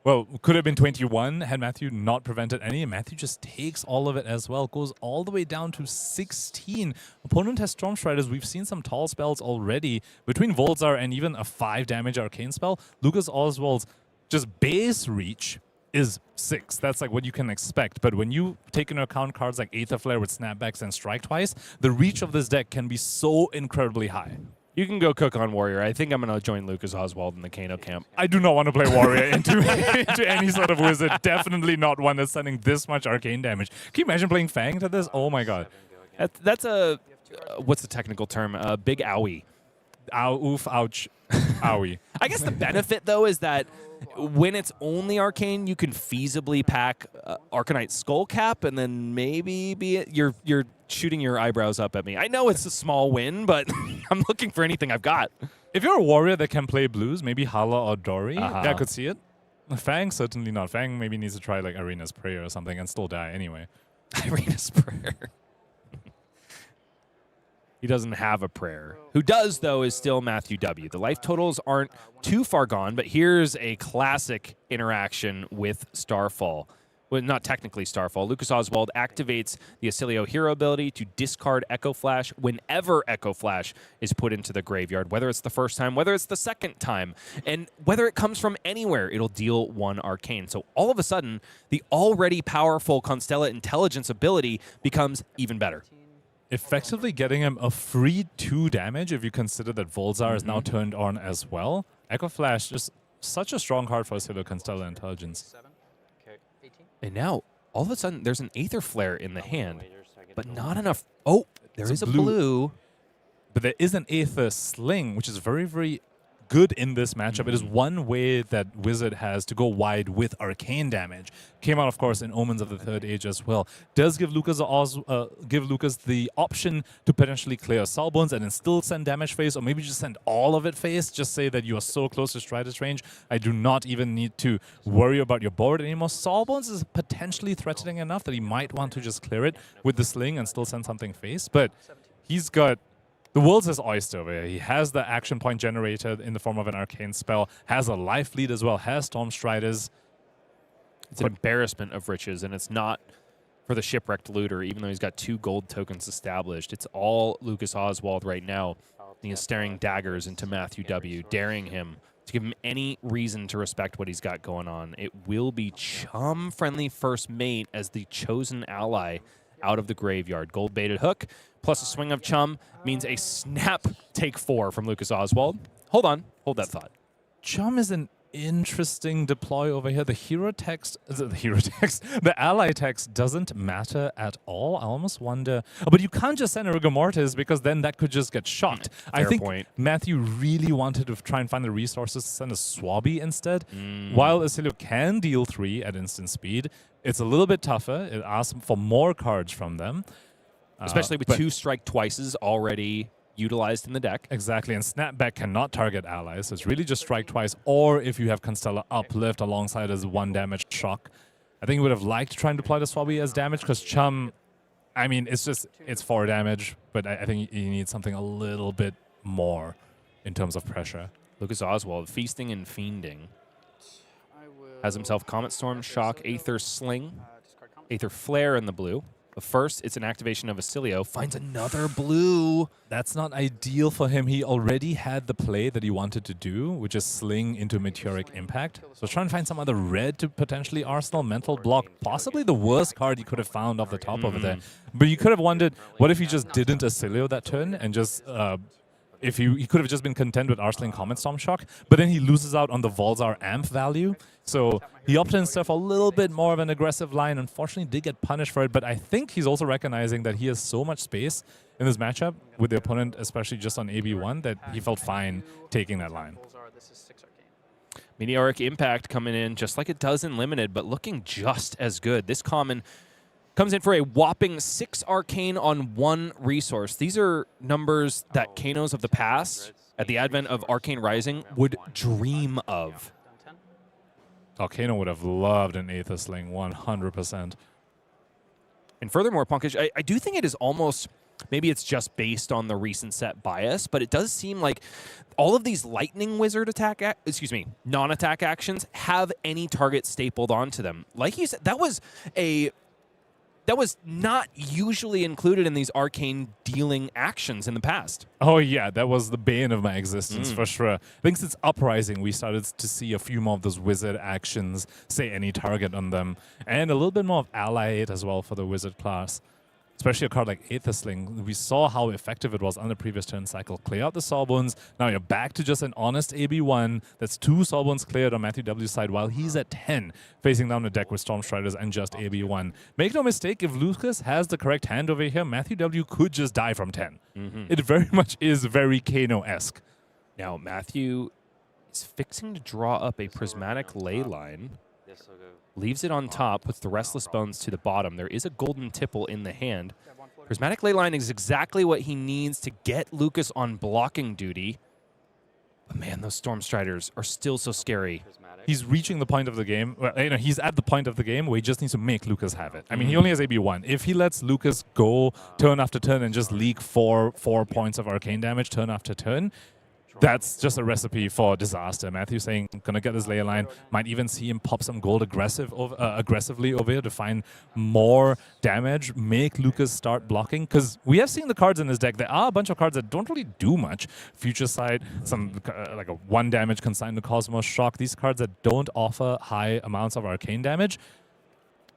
Well, could have been 21 had Matthew not prevented any. And Matthew just takes all of it as well. Goes all the way down to 16. Opponent has Stormstriders. We've seen some tall spells already. Between Volzar and even a 5 damage arcane spell, Lucas Oswald's just base reach is 6. That's like what you can expect. But when you take into account cards like Aether Flare with Snapbacks and Strike Twice, the reach of this deck can be so incredibly high. You can go cook on Warrior. I think I'm going to join Lucas Oswald in the Kano camp. I do not want to play Warrior into any sort of wizard. Definitely not one that's sending this much arcane damage. Can you imagine playing Fang to this? Oh my god. That's a, what's the technical term? A big owie. Ow, oof, ouch, owie. I guess the benefit, though, is that when it's only Arcane, you can feasibly pack Arcanite Skullcap, and then maybe you're shooting your eyebrows up at me. I know it's a small win, but I'm looking for anything I've got. If you're a warrior that can play blues, maybe Hala or Dory, yeah, I could see it. Fang, certainly not. Fang maybe needs to try like Arena's Prayer or something and still die anyway. Arena's Prayer. He doesn't have a prayer. Who does, though, is still Matthew W. The life totals aren't too far gone, but here's a classic interaction with Starfall. Well, not technically Starfall. Lucas Oswald activates the Oscilio hero ability to discard Echo Flash whenever Echo Flash is put into the graveyard, whether it's the first time, whether it's the second time, and whether it comes from anywhere, it'll deal 1 arcane. So all of a sudden, the already powerful Constella intelligence ability becomes even better. Effectively getting him a free 2 damage if you consider that Volzar is now turned on as well. Echo Flash is such a strong card for Oscilio Constella Intelligence. And now, all of a sudden, there's an Aether Flare in the hand, but not enough. Oh, there is a blue. But there is an Aether Sling, which is very, very good in this matchup. It is one way that Wizard has to go wide with arcane damage. Came out, of course, in Omens of the Third Age as well. Does give Lucas the option to potentially clear Soulbones and then still send damage phase, or maybe just send all of it phase. Just say that you are so close to Strider's range, I do not even need to worry about your board anymore. Soulbones is potentially threatening enough that he might want to just clear it with the Sling and still send something phase. But he's got the world's his oyster over here. He has the action point generated in the form of an arcane spell, has a life lead as well, has Storm Striders. It's an embarrassment of riches, and it's not for the Shipwrecked Looter, even though he's got 2 gold tokens established. It's all Lucas Oswald right now. He is staring daggers into Matthew W., daring him to give him any reason to respect what he's got going on. It will be Chum-friendly first mate as the chosen ally out of the graveyard. Gold-baited hook plus a swing of Chum means a snap take 4 from Lucas Oswald. Hold on. Hold that thought. Chum is an interesting deploy over here. The ally text doesn't matter at all. I almost wonder, but you can't just send a Rigor Mortis because then that could just get shot. I think Matthew really wanted to try and find the resources to send a Swabby instead. While Oscilio can deal 3 at instant speed, it's a little bit tougher. It asks for more cards from them. Especially with 2 strike twices already utilized in the deck. Exactly, and Snapback cannot target allies, so it's really just strike twice, or if you have Constella Uplift alongside as 1 damage shock. I think he would have liked to try and deploy the Swabby as damage, because Chum, I mean, it's 4 damage, but I think he needs something a little bit more in terms of pressure. Lucas Oswald, feasting and fiending. Has himself Comet Storm, Shock, Aether Sling, Aether Flare in the blue. But first, it's an activation of Oscilio. Finds another blue. That's not ideal for him. He already had the play that he wanted to do, which is Sling into Meteoric Impact. So trying to find some other red to potentially Arsenal Mental Block. Possibly the worst card he could have found off the top over there. But you could have wondered, what if he just didn't Oscilio that turn and just... if he could have just been content with Arsling Comet Storm Shock, but then he loses out on the Volzar amp value. So he opted instead for a little bit more of an aggressive line. Unfortunately, did get punished for it, but I think he's also recognizing that he has so much space in this matchup with the opponent, especially just on AB1, that he felt fine taking that line. Meteoric Impact coming in just like it does in Limited, but looking just as good. This common comes in for a whopping 6 arcane on 1 resource. These are numbers that Kanos of the past, at the advent of Arcane Rising, would dream of. Kano would have loved an Aether Sling, 100%. And furthermore, Pankaj, I do think it is almost, maybe it's just based on the recent set bias, but it does seem like all of these Lightning Wizard non-attack actions have any target stapled onto them. Like you said, that was not usually included in these arcane dealing actions in the past. Oh yeah, that was the bane of my existence for sure. I think since Uprising, we started to see a few more of those wizard actions, say any target on them, and a little bit more of ally as well for the wizard class. Especially a card like Aether Sling. We saw how effective it was on the previous turn cycle. Clear out the Soulbones. Now you're back to just an honest AB1. That's 2 Soulbones cleared on Matthew W's side while he's at 10, facing down the deck with Storm Striders and just AB1. Make no mistake, if Lucas has the correct hand over here, Matthew W could just die from 10. It very much is very Kano-esque. Now, Matthew He's fixing to draw up a prismatic ley line. This will go. Leaves it on top, puts the Restless Bones to the bottom. There is a golden tipple in the hand. Prismatic ley line is exactly what he needs to get Lucas on blocking duty. But man, those Storm Striders are still so scary. He's reaching the point of the game. Well, you know, he's at the point of the game where he just needs to make Lucas have it. I mean, he only has AB1. If he lets Lucas go turn after turn and just leak four points of arcane damage turn after turn, that's just a recipe for disaster. Matthew's saying, gonna get this layer line. Might even see him pop some gold aggressively over here to find more damage, make Lucas start blocking. Because we have seen the cards in his deck. There are a bunch of cards that don't really do much. Future Sight, some like a 1 damage Consign to Cosmos Shock. These cards that don't offer high amounts of arcane damage.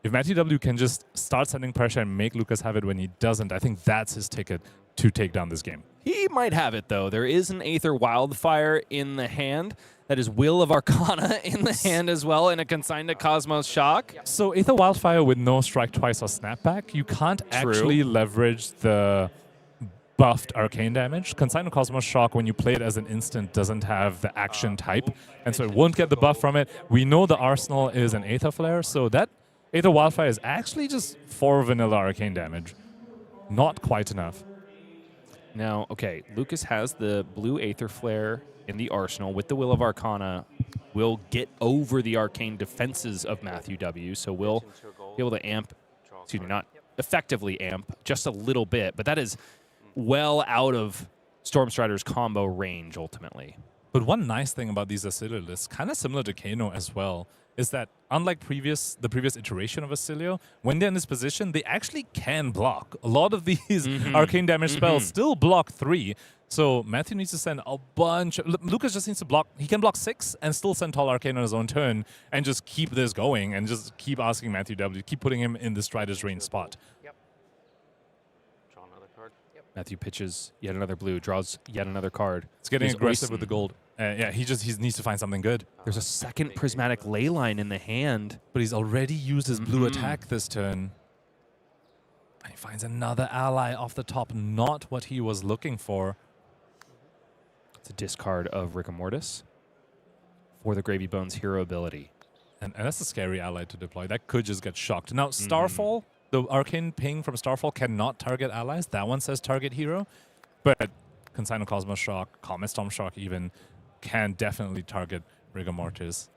If Matthew W can just start sending pressure and make Lucas have it when he doesn't, I think that's his ticket to take down this game. He might have it, though. There is an Aether Wildfire in the hand. That is Will of Arcana in the hand as well, and a Consign to Cosmos Shock. So Aether Wildfire with no Strike Twice or Snapback, you can't actually leverage the buffed arcane damage. Consign to Cosmos Shock, when you play it as an instant, doesn't have the action type, and so it won't get the buff from it. We know the arsenal is an Aether Flare, so that Aether Wildfire is actually just 4 vanilla arcane damage. Not quite enough. Now, okay, Lucas has the blue Aether Flare in the arsenal with the Will of Arcana. Will get over the arcane defenses of Matthew W, so we'll be able to amp, excuse me, not effectively amp, just a little bit, but that is well out of Storm Strider's combo range, ultimately. But one nice thing about these Oscilio lists, kind of similar to Kano as well, is that unlike the previous iteration of Oscilio, when they're in this position, they actually can block. A lot of these arcane damage spells still block 3. So Matthew needs to send a bunch. Lucas just needs to block. He can block 6 and still send Tall Arcane on his own turn and just keep this going and just keep asking Matthew W, keep putting him in the Strider's range spot. Yep. Draw another card. Yep. Matthew pitches yet another blue, draws yet another card. It's getting aggressive with the gold. Yeah, he needs to find something good. There's a second Prismatic Ley Line in the hand. But he's already used his blue attack this turn. And he finds another ally off the top, not what he was looking for. It's a discard of Rigor Mortis for the Gravy Bones hero ability. And that's a scary ally to deploy. That could just get shocked. Now, Starfall, the arcane ping from Starfall cannot target allies. That one says target hero. But Consign to Cosmos Shock, Comet Storm Shock even, can definitely target Rigor Mortis.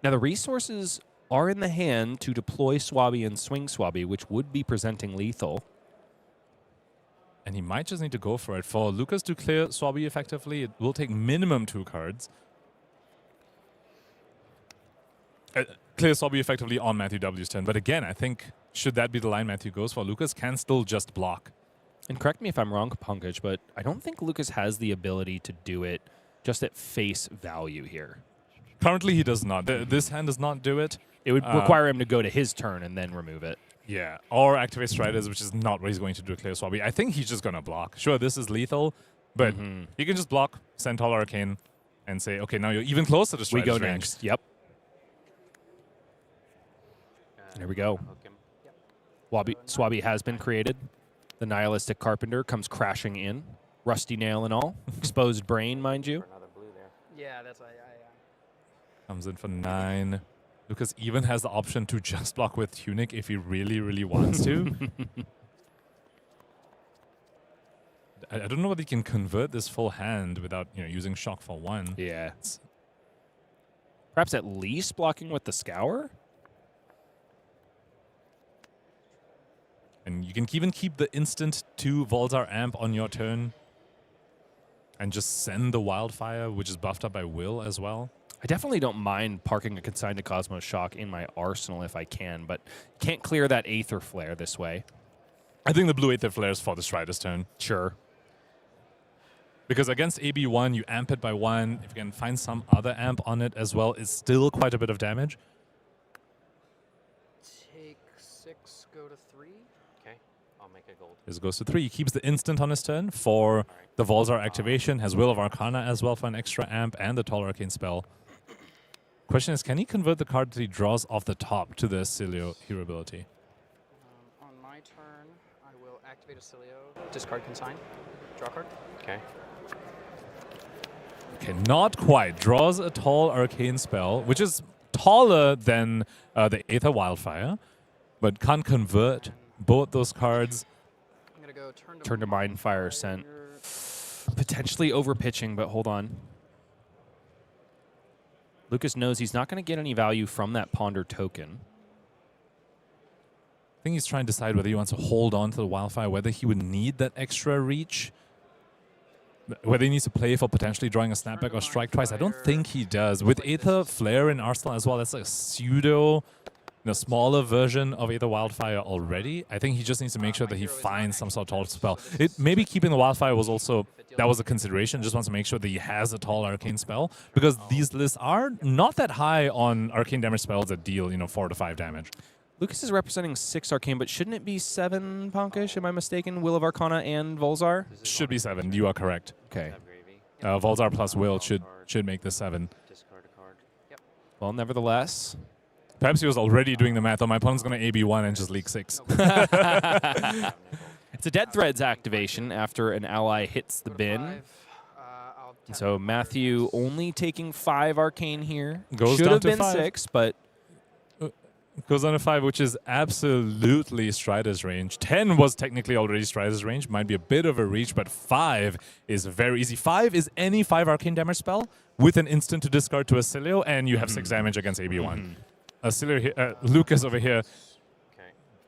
Now, the resources are in the hand to deploy Swabby and Swing Swabby, which would be presenting lethal. And he might just need to go for it. For Lucas to clear Swabby effectively, it will take minimum 2 cards. Clear Swabby effectively on Matthew W's turn. But again, I think, should that be the line Matthew goes for, Lucas can still just block. And correct me if I'm wrong, Pankaj, but I don't think Lucas has the ability to do it just at face value here. Currently, he does not. This hand does not do it. It would require him to go to his turn and then remove it. Yeah, or activate Striders, which is not what he's going to do to clear Swabby. I think he's just going to block. Sure, this is lethal, but you can just block, send Tall Arcane, and say, okay, now you're even closer to Striders. We go range. next. Yep. There we go. Swabby has been created. The Nihilistic Carpenter comes crashing in. Rusty nail and all. Exposed brain, mind you. Another blue there. Yeah, that's Comes in for 9. Lucas even has the option to just block with Tunic if he really, really wants to. I don't know whether he can convert this full hand without using Shock for 1. Yeah. Perhaps at least blocking with the Scour? And you can even keep the instant 2 Volzar Amp on your turn and just send the Wildfire, which is buffed up by Will as well. I definitely don't mind parking a Consign to Cosmos Shock in my arsenal if I can, but can't clear that Aether Flare this way. I think the blue Aether Flare is for the Strider's turn. Sure. Because against AB1, you amp it by 1. If you can find some other amp on it as well, it's still quite a bit of damage. Take 6, go to 3. Okay, I'll make a gold. This goes to 3. He keeps the instant on his turn for the Volzar activation, has Will of Arcana as well for an extra amp, and the Tall Arcane spell. Question is, can he convert the card that he draws off the top to the Oscilio hero ability? On my turn, I will activate Oscilio, discard Consign, draw card. Okay. Okay, not quite. Draws a tall arcane spell, which is taller than the Aether Wildfire, but can't convert both those cards. I'm gonna go Turn to Mind Fire Scent. Potentially overpitching, but hold on. Lucas knows he's not going to get any value from that Ponder token. I think he's trying to decide whether he wants to hold on to the Wildfire, whether he would need that extra reach, whether he needs to play for potentially drawing a snapback or strike twice. I don't think he does. With Aether Flare in Arsenal as well, that's like a pseudo, smaller version of Aether Wildfire already. I think he just needs to make sure that he finds some sort of tall spell. Maybe keeping the Wildfire was also, that was a consideration. Just wants to make sure that he has a tall arcane spell, because these lists are not that high on arcane damage spells that deal, 4 to 5 damage. Lucas is representing 6 arcane, but shouldn't it be 7, Pankaj? Am I mistaken? Will of Arcana and Volzar? Should be 7. You are correct. Okay. Volzar plus Will should make this 7. Well, nevertheless. Perhaps he was already doing the math. Oh, my opponent's going to AB1 and just leak 6. It's a Dead Threads activation after an ally hits the bin. And so Matthew only taking 5 arcane here. Goes Should down have to been 5. 6, but goes down to 5, which is absolutely Strider's range. 10 was technically already Strider's range. Might be a bit of a reach, but 5 is very easy. 5 is any 5 arcane damage spell with an instant to discard to Oscilio, and you have 6 damage against AB1. Oscilio, Lucas over here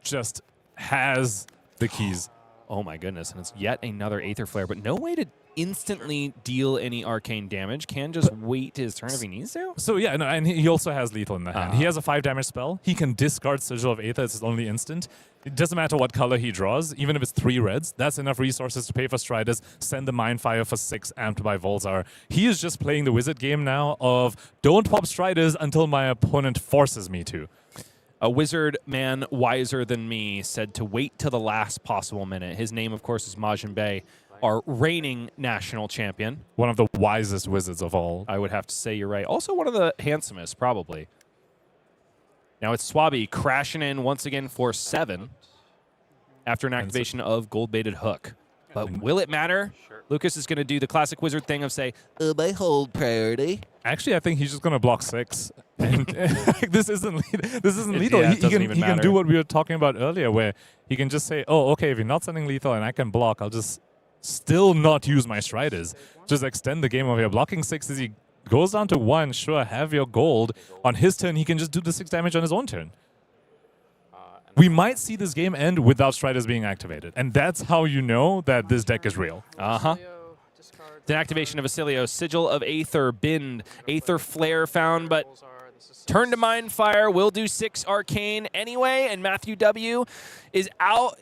just has the keys. Oh my goodness, and it's yet another Aether Flare, but no way to instantly deal any arcane damage. Can just wait his turn if he needs to. So yeah, no, and he also has lethal in the hand. He has a 5 damage spell. He can discard Sigil of Aether. It's his only instant. It doesn't matter what color he draws, even if it's 3 reds. That's enough resources to pay for Striders, send the Mind Fire for 6, amped by Volzar. He is just playing the wizard game now of don't pop Striders until my opponent forces me to. A wizard man wiser than me said to wait till the last possible minute. His name, of course, is Majin, our reigning national champion. One of the wisest wizards of all. I would have to say you're right. Also one of the handsomest, probably. Now it's Swabby crashing in once again for 7 after an activation of Gold-Baited Hook. But will it matter? Lucas is going to do the classic wizard thing of say, my hold priority. Actually, I think he's just going to block 6. And this isn't lethal. Yeah, he can do what we were talking about earlier, where he can just say, oh, okay, if you're not sending lethal and I can block, I'll just still not use my Striders. Just extend the game over here. Blocking 6 as he goes down to 1. Sure, have your gold. On his turn, he can just do the 6 damage on his own turn. We might see this game end without Striders being activated. And that's how you know that this deck is real. The activation of Oscilio, Sigil of Aether, Bind, Aether Flare found, but turn to Mind Fire, will do 6 arcane anyway, and Matthew W. is out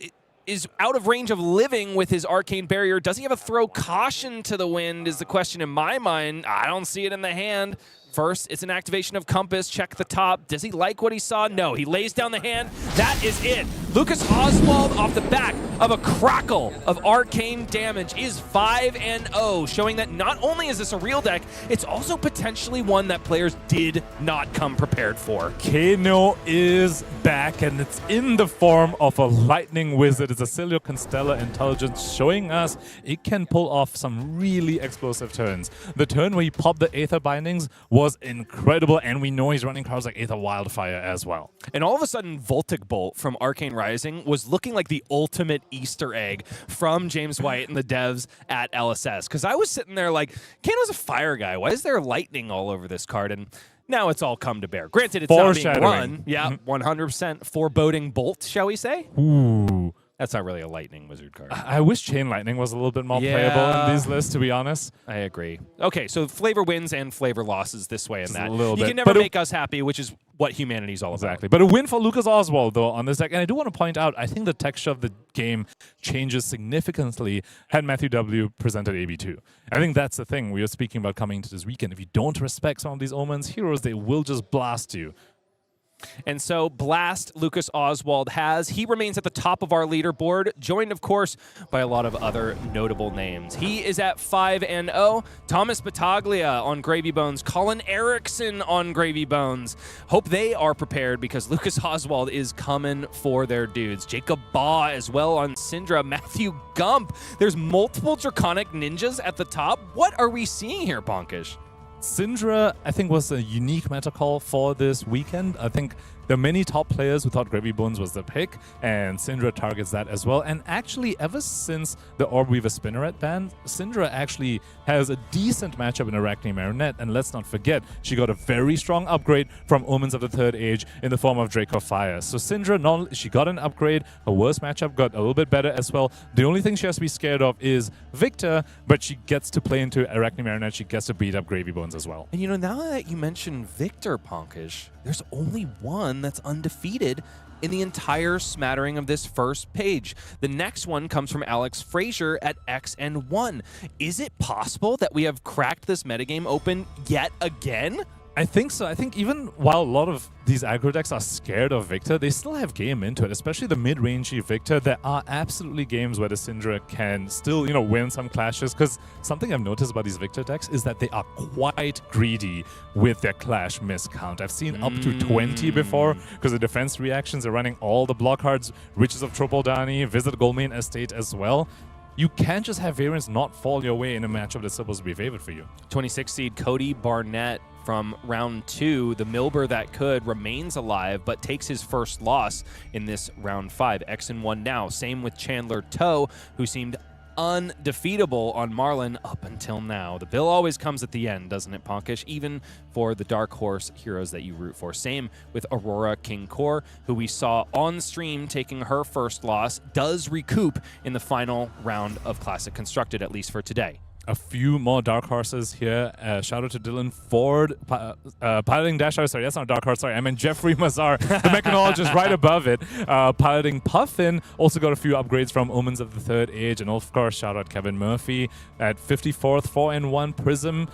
of range of living with his arcane barrier. Does he have a throw caution to the wind is the question in my mind. I don't see it in the hand. First, it's an activation of Compass. Check the top. Does he like what he saw? No. He lays down the hand. That is it. Lucas Oswald off the back of a crackle of arcane damage is 5-0, showing that not only is this a real deck, it's also potentially one that players did not come prepared for. Kano is back, and it's in the form of a lightning wizard. It's a Oscilio Constella intelligence showing us it can pull off some really explosive turns. The turn where he popped the Aether bindings was incredible, and we know he's running cards like Aether Wildfire as well. And all of a sudden, Voltic Bolt from Arcane Rising was looking like the ultimate Easter egg from James White and the devs at LSS. Because I was sitting there like, Kano's a fire guy. Why is there lightning all over this card? And now it's all come to bear. Granted, it's not being run. Yeah, 100% foreboding bolt, shall we say? Ooh. That's not really a lightning wizard card. I wish Chain Lightning was a little bit more playable in these lists, to be honest. I agree. Okay, so flavor wins and flavor losses this way and Just that. a little you bit. can never But make us happy, which is what humanity's all about. Exactly. But a win for Lucas Oswald, though, on this deck. And I do want to point out, I think the texture of the game changes significantly had Matthew W. presented AB2. I think that's the thing we are speaking about coming into this weekend. If you don't respect some of these Omens heroes, they will just blast you. And so Blast Lucas Oswald has. He remains at the top of our leaderboard, joined, of course, by a lot of other notable names. He is at 5-0. Thomas Battaglia on Gravy Bones. Colin Erickson on Gravy Bones. Hope they are prepared because Lucas Oswald is coming for their dudes. Jacob Baugh as well on Cindra. Matthew Gump. There's multiple Draconic Ninjas at the top. What are we seeing here, Pankaj? Cindra, I think, was a unique meta call for this weekend. I think there are many top players who thought Gravy Bones was the pick, and Cindra targets that as well. And actually, ever since the Orb Weaver Spinneret ban, Cindra actually has a decent matchup in Arachne Marinette. And let's not forget, she got a very strong upgrade from Omens of the Third Age in the form of Draco Fire. So Cindra, she got an upgrade. Her worst matchup got a little bit better as well. The only thing she has to be scared of is Victor, but she gets to play into Arachne Marinette. She gets to beat up Gravy Bones as well. And you know, now that you mention Victor, Pankaj, there's only one that's undefeated in the entire smattering of this first page. The next one comes from Alex Frazier at XN1. Is it possible that we have cracked this metagame open yet again? I think so. I think even while a lot of these aggro decks are scared of Victor, they still have game into it, especially the mid-rangey Victor. There are absolutely games where the Cindra can still, win some clashes, because something I've noticed about these Victor decks is that they are quite greedy with their clash miss count. I've seen up to 20 before, because the defense reactions are running all the block cards, Riches of Tropoldani, Visit Goldmane Estate as well. You can't just have variants not fall your way in a matchup that's supposed to be favored for you. 26 seed Codi Barnett from round 2. The Milber that could remains alive, but takes his first loss in this round 5. X&1 now. Same with Chandler Toe, who seemed undefeatable on Marlin up until now. The bill always comes at the end, doesn't it, Pankaj? Even for the Dark Horse heroes that you root for. Same with Aurora King Core, who we saw on stream taking her first loss, does recoup in the final round of Classic Constructed, at least for today. A few more Dark Horses here. Shout out to Dylan Ford, piloting Dash. Sorry, that's not Dark Horse. Sorry, I meant Jeffrey Mazar, the mechanologist right above it. Piloting Puffin. Also got a few upgrades from Omens of the Third Age. And of course, shout out Kevin Murphy at 54th, 4-1 Prism.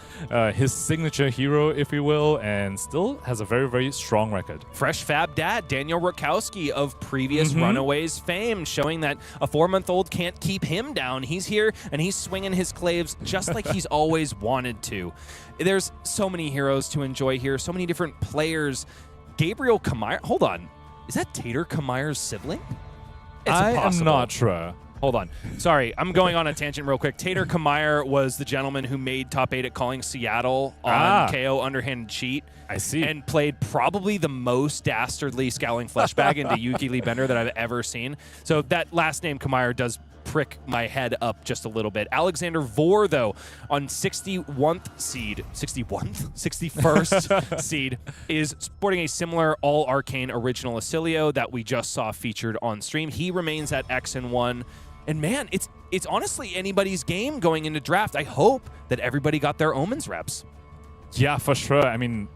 His signature hero, if you will, and still has a very, very strong record. Fresh Fab Dad, Daniel Rakowski of previous Runaways fame, showing that a 4-month-old can't keep him down. He's here, and he's swinging his claves just like he's always wanted to. There's so many heroes to enjoy here, so many different players. Gabriel Kamire, hold on. Is that Tater Kamire's sibling? I am not sure. Hold on. Sorry, I'm going on a tangent real quick. Tater Kamire was the gentleman who made top 8 at Calling Seattle on KO Underhanded Cheat. I see. And played probably the most dastardly Scowling Fleshbag into Yuki Lee Bender that I've ever seen. So that last name, Kamire, does prick my head up just a little bit. Alexander Vore, though, on 61st seed, 61st seed, is sporting a similar all-arcane original Oscilio that we just saw featured on stream. He remains at X&1. And man, it's honestly anybody's game going into draft. I hope that everybody got their Omens reps. Yeah, for sure. I mean,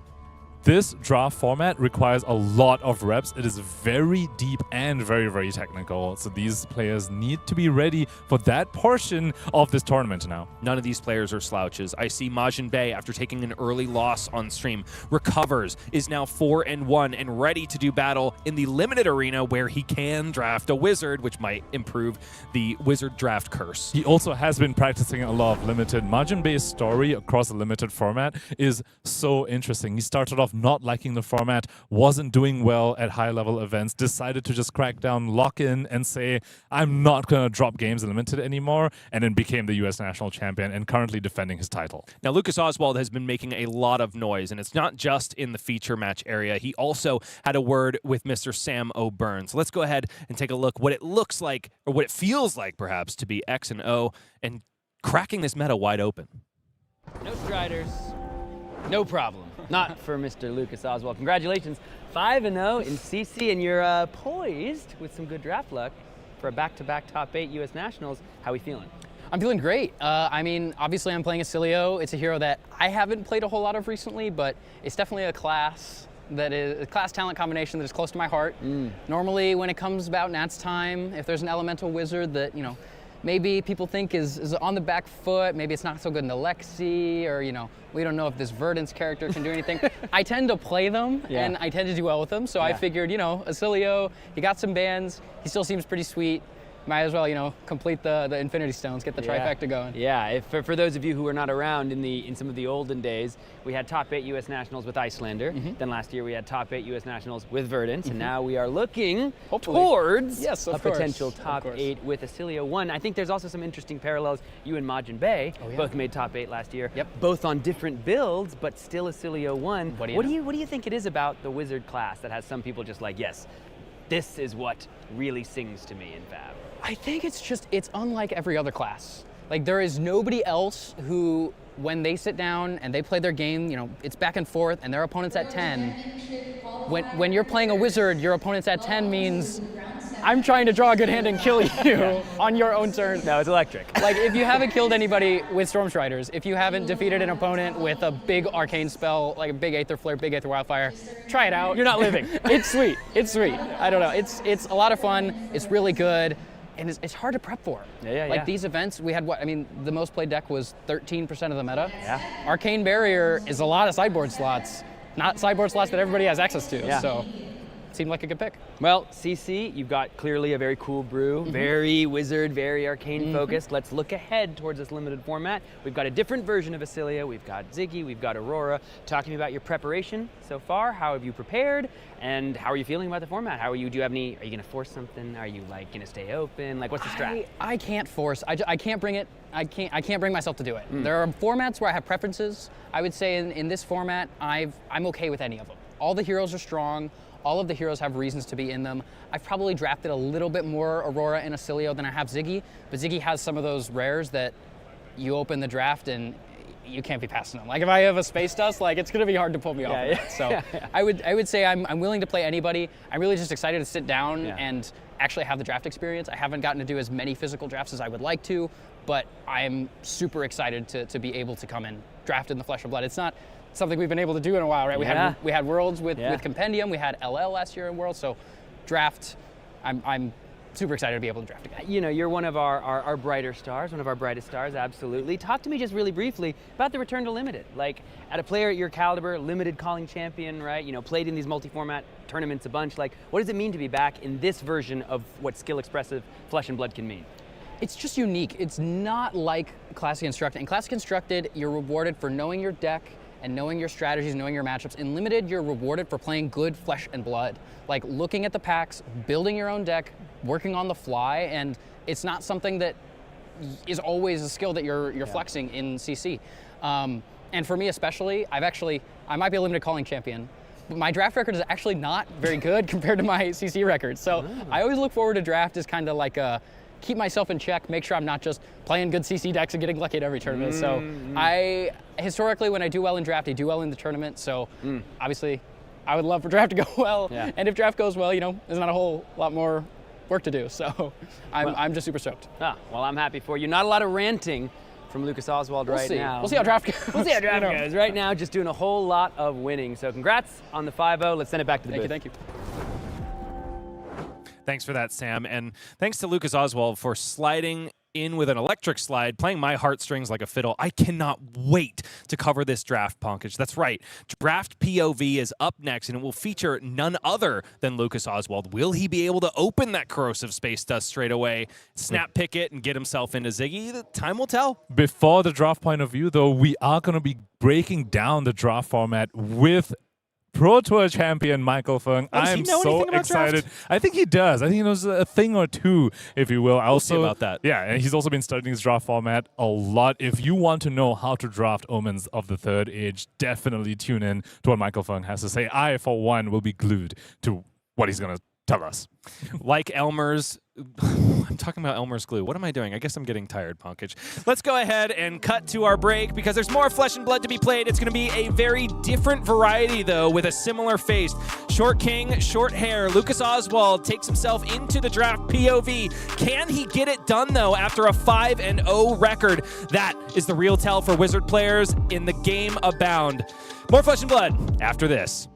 this draft format requires a lot of reps. It is very deep and very, very technical. So these players need to be ready for that portion of this tournament now. None of these players are slouches. I see Majin Bay, after taking an early loss on stream, recovers, is now 4-1 and ready to do battle in the limited arena where he can draft a wizard, which might improve the wizard draft curse. He also has been practicing a lot of limited. Majin Bay's story across the limited format is so interesting. He started off not liking the format, wasn't doing well at high-level events, decided to just crack down, lock in, and say, I'm not going to drop games in limited anymore, and then became the U.S. national champion and currently defending his title. Now, Lucas Oswald has been making a lot of noise, and it's not just in the feature match area. He also had a word with Mr. Sam O'Byrne. So let's go ahead and take a look what it looks like, or what it feels like, perhaps, to be X and O and cracking this meta wide open. No Striders, no problem. Not for Mr. Lucas Oswald. Congratulations, 5-0 in CC, and you're poised with some good draft luck for a back-to-back top 8 U.S. Nationals. How are we feeling? I'm feeling great. I mean, obviously I'm playing Oscilio. It's a hero that I haven't played a whole lot of recently, but it's definitely a class that is a class-talent combination that is close to my heart. Normally, when it comes about Nats time, if there's an elemental wizard that, maybe people think is on the back foot. Maybe it's not so good in the Lexi, or we don't know if this Verdance character can do anything. I tend to play them, and I tend to do well with them. So I figured, Oscilio, he got some bans. He still seems pretty sweet. Might as well, complete the Infinity Stones, get the trifecta going. Yeah, for those of you who were not around in some of the olden days, we had top 8 U.S. Nationals with Icelander. Then last year we had top 8 U.S. Nationals with Verdance, and now we are looking towards a potential top 8 with Oscilio 1. I think there's also some interesting parallels. You and Majin both made top 8 last year. Yep. Both on different builds, but still Oscilio 1. What do you think it is about the Wizard class that has some people just like, yes, this is what really sings to me in Fab? I think it's unlike every other class. Like, there is nobody else who, when they sit down and they play their game, it's back and forth and their opponent's at 10. When you're playing a wizard, your opponent's at 10 means I'm trying to draw a good hand and kill you on your own turn. No, it's electric. Like, if you haven't killed anybody with Stormstriders, if you haven't defeated an opponent with a big arcane spell, like a big Aether Flare, big Aether Wildfire, try it out. You're not living. It's sweet. It's sweet. I don't know. It's a lot of fun. It's really good. And it's hard to prep for. Like these events, we had the most played deck was 13% of the meta. Arcane Barrier is a lot of sideboard slots, not sideboard slots that everybody has access to. So it seemed like a good pick. Well, CC, you've got clearly a very cool brew, very wizard, very arcane focused. Let's look ahead towards this limited format. We've got a different version of Oscilio. We've got Zyggy, we've got Aurora. Talk to me about your preparation so far. How have you prepared? And how are you feeling about the format? Do you have any, are you gonna force something? Are you gonna stay open? What's the strat? I can't force, I can't bring it, I can't bring myself to do it. There are formats where I have preferences. I would say in this format, I'm okay with any of them. All the heroes are strong. All of the heroes have reasons to be in them. I've probably drafted a little bit more Aurora and Oscilio than I have Zyggy, but Zyggy has some of those rares that you open the draft and you can't be passing them. Like, if I have a Space Dust, it's gonna be hard to pull me off of that. So I would say I'm willing to play anybody. I'm really just excited to sit down and actually have the draft experience. I haven't gotten to do as many physical drafts as I would like to, but I'm super excited to be able to come and draft in the Flesh and Blood. It's not something we've been able to do in a while, right? We had Worlds with Compendium, we had LL last year in Worlds, so draft, I'm super excited to be able to draft again. You're one of our brighter stars, one of our brightest stars, absolutely. Talk to me just really briefly about the return to Limited. At a player at your caliber, Limited calling champion, right? Played in these multi-format tournaments a bunch. What does it mean to be back in this version of what skill-expressive Flesh and Blood can mean? It's just unique. It's not like Classic Constructed. In Classic Constructed, you're rewarded for knowing your deck and knowing your strategies, knowing your matchups. In Limited, you're rewarded for playing good Flesh and Blood. Looking at the packs, building your own deck, working on the fly, and it's not something that is always a skill that you're flexing in CC. And for me especially, I might be a Limited calling champion, but my draft record is actually not very good compared to my CC record. So I always look forward to draft as kind of like a keep myself in check, make sure I'm not just playing good CC decks and getting lucky at every tournament. So historically, when I do well in draft, I do well in the tournament. So obviously, I would love for draft to go well. And if draft goes well, there's not a whole lot more work to do. So I'm just super stoked. Well, I'm happy for you. Not a lot of ranting from Lucas Oswald now. We'll see how draft goes. We'll see how draft goes. Right now, just doing a whole lot of winning. So congrats on the 5-0. Let's send it back to the booth. Thank you. Thanks for that, Sam. And thanks to Lucas Oswald for sliding in with an electric slide, playing my heartstrings like a fiddle. I cannot wait to cover this draft, Pankaj. That's right. Draft POV is up next, and it will feature none other than Lucas Oswald. Will he be able to open that Corrosive Space Dust straight away, snap pick it, and get himself into Zyggy? The time will tell. Before the draft point of view, though, we are going to be breaking down the draft format with Pro Tour champion Michael Fang. I'm so excited. Draft? I think he does. I think he knows a thing or two, if you will. We'll see about that. Yeah, and he's also been studying his draft format a lot. If you want to know how to draft Omens of the Third Age, definitely tune in to what Michael Fang has to say. I, for one, will be glued to what he's going to tell us. Like Elmer's... I'm talking about Elmer's glue. What am I doing? I guess I'm getting tired, Pankaj. Let's go ahead and cut to our break because there's more Flesh and Blood to be played. It's going to be a very different variety, though, with a similar face. Short king, short hair. Lucas Oswald takes himself into the draft POV. Can he get it done, though, after a 5-0 record? That is the real tell for Wizard players in the game abound. More Flesh and Blood after this.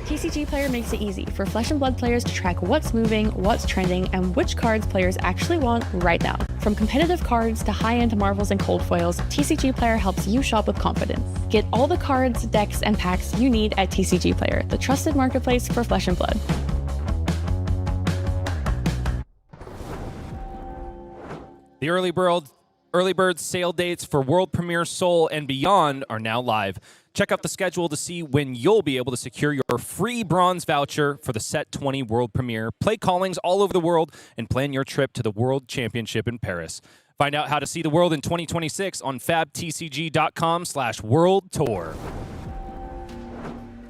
TCG Player makes it easy for Flesh and Blood players to track what's moving, what's trending, and which cards players actually want right now. From competitive cards to high-end marvels and cold foils, TCG Player helps you shop with confidence. Get all the cards, decks, and packs you need at TCG Player, the trusted marketplace for Flesh and Blood. The early bird sale dates for World Premiere Seoul and beyond are now live. Check out the schedule to see when you'll be able to secure your free bronze voucher for the Set 20 World Premiere. Play callings all over the world and plan your trip to the World Championship in Paris. Find out how to see the world in 2026 on fabtcg.com/world tour.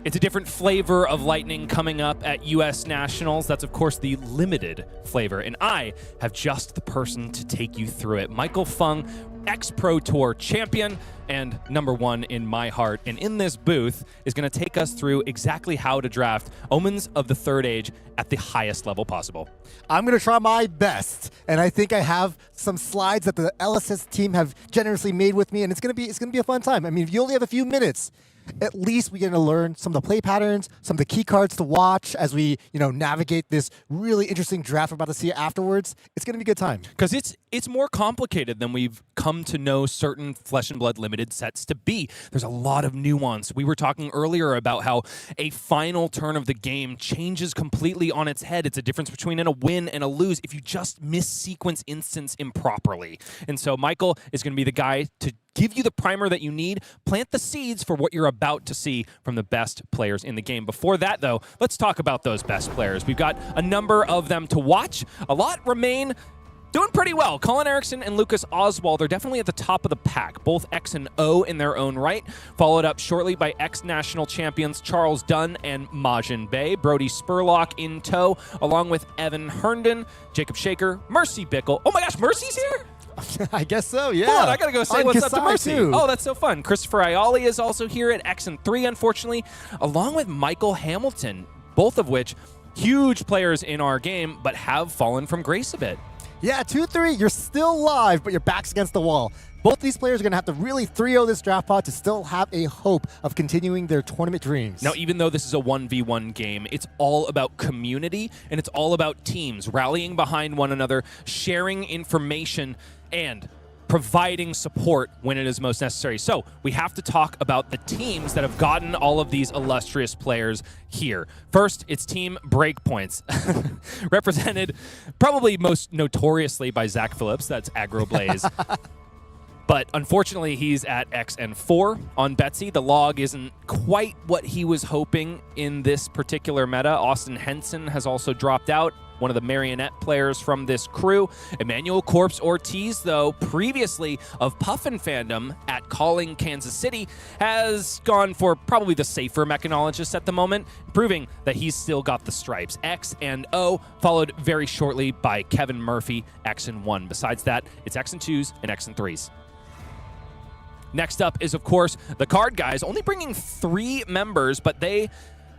It's a different flavor of Lightning coming up at U.S. Nationals. That's, of course, the limited flavor. And I have just the person to take you through it. Michael Fang, ex-Pro Tour champion and #1 in my heart. And in this booth is going to take us through exactly how to draft Omens of the Third Age at the highest level possible. I'm going to try my best. And I think I have some slides that the LSS team have generously made with me. And it's going to be a fun time. I mean, if you only have a few minutes, at least we're going to learn some of the play patterns, some of the key cards to watch as we, navigate this really interesting draft we're about to see afterwards. It's going to be a good time. Because it's more complicated than we've come to know certain Flesh and Blood limited sets to be. There's a lot of nuance. We were talking earlier about how a final turn of the game changes completely on its head. It's a difference between a win and a lose if you just missequence instance improperly. And so Michael is going to be the guy to give you the primer that you need, plant the seeds for what you're about to see from the best players in the game. Before that, though, let's talk about those best players. We've got a number of them to watch. A lot remain doing pretty well. Colin Erickson and Lucas Oswald are definitely at the top of the pack, both X and O in their own right, followed up shortly by ex-national champions Charles Dunn and Majin Bay, Brody Spurlock in tow, along with Evan Herndon, Jacob Shaker, Mercy Bickle. Oh my gosh, Mercy's here? I guess so, yeah. Hold on, I gotta go say what's up to Mercy. Too. Oh, that's so fun. Christopher Iali is also here at X and 3, unfortunately, along with Michael Hamilton, both of which huge players in our game, but have fallen from grace a bit. Yeah, 2-3, you're still live, but your back's against the wall. Both these players are going to have to really 3-0 this draft pod to still have a hope of continuing their tournament dreams. Now, even though this is a 1v1 game, it's all about community, and it's all about teams rallying behind one another, sharing information, and providing support when it is most necessary. So we have to talk about the teams that have gotten all of these illustrious players here. First, it's Team Breakpoints, represented probably most notoriously by Zach Phillips. That's Aggro Blaze. But unfortunately, he's at X and 4 on Betsy. The log isn't quite what he was hoping in this particular meta. Austin Henson has also dropped out, one of the marionette players from this crew. Emmanuel Corpse Ortiz, though, previously of Puffin fandom at Calling Kansas City, has gone for probably the safer mechanologist at the moment, proving that he's still got the stripes. X and O, followed very shortly by Kevin Murphy, X and 1. Besides that, it's X and 2s and X and 3s. Next up is, of course, the Card Guys, only bringing 3 members, but they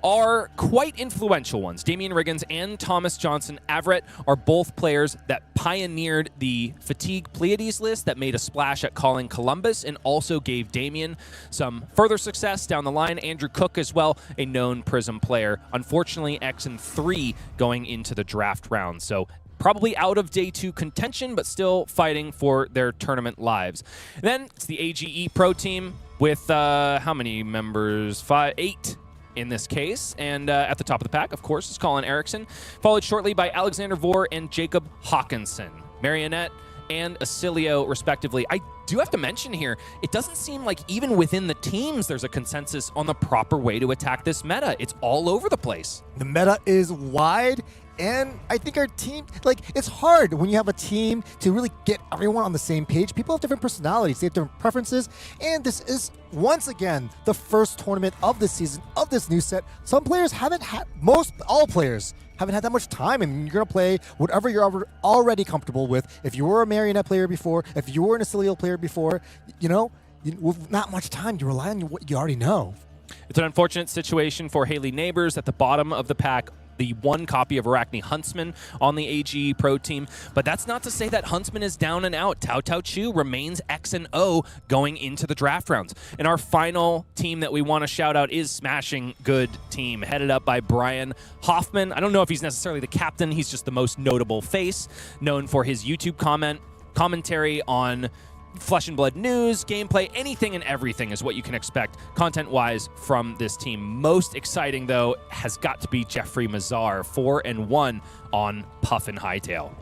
are quite influential ones. Damian Riggins and Thomas Johnson Averett are both players that pioneered the Fatigue Pleiades list that made a splash at Calling Columbus and also gave Damian some further success down the line. Andrew Cook as well, a known Prism player. Unfortunately, X and 3 going into the draft round. So probably out of day 2 contention, but still fighting for their tournament lives. And then it's the AGE Pro Team with how many members? 8 in this case. And at the top of the pack, of course, is Colin Erickson, followed shortly by Alexander Vore and Jacob Hawkinson. Marionette and Oscilio, respectively. I do have to mention here, it doesn't seem like even within the teams there's a consensus on the proper way to attack this meta. It's all over the place. The meta is wide. And I think our team, it's hard when you have a team to really get everyone on the same page. People have different personalities, they have different preferences, and this is, once again, the first tournament of this season, of this new set. Some players haven't had, all players haven't had that much time, and you're going to play whatever you're already comfortable with. If you were a Marionette player before, if you were an Oscilio player before, with not much time, you rely on what you already know. It's an unfortunate situation for Haley Neighbors at the bottom of the pack, the one copy of Arachne Huntsman on the AGE Pro team. But that's not to say that Huntsman is down and out. Tao Tao Chu remains X and O going into the draft rounds. And our final team that we want to shout out is Smashing Good Team, headed up by Brian Hoffman. I don't know if he's necessarily the captain. He's just the most notable face, known for his YouTube commentary on Flesh and Blood news, gameplay, anything and everything is what you can expect content-wise from this team. Most exciting, though, has got to be Jeffrey Mazar, 4-1 on Puffin Hightail.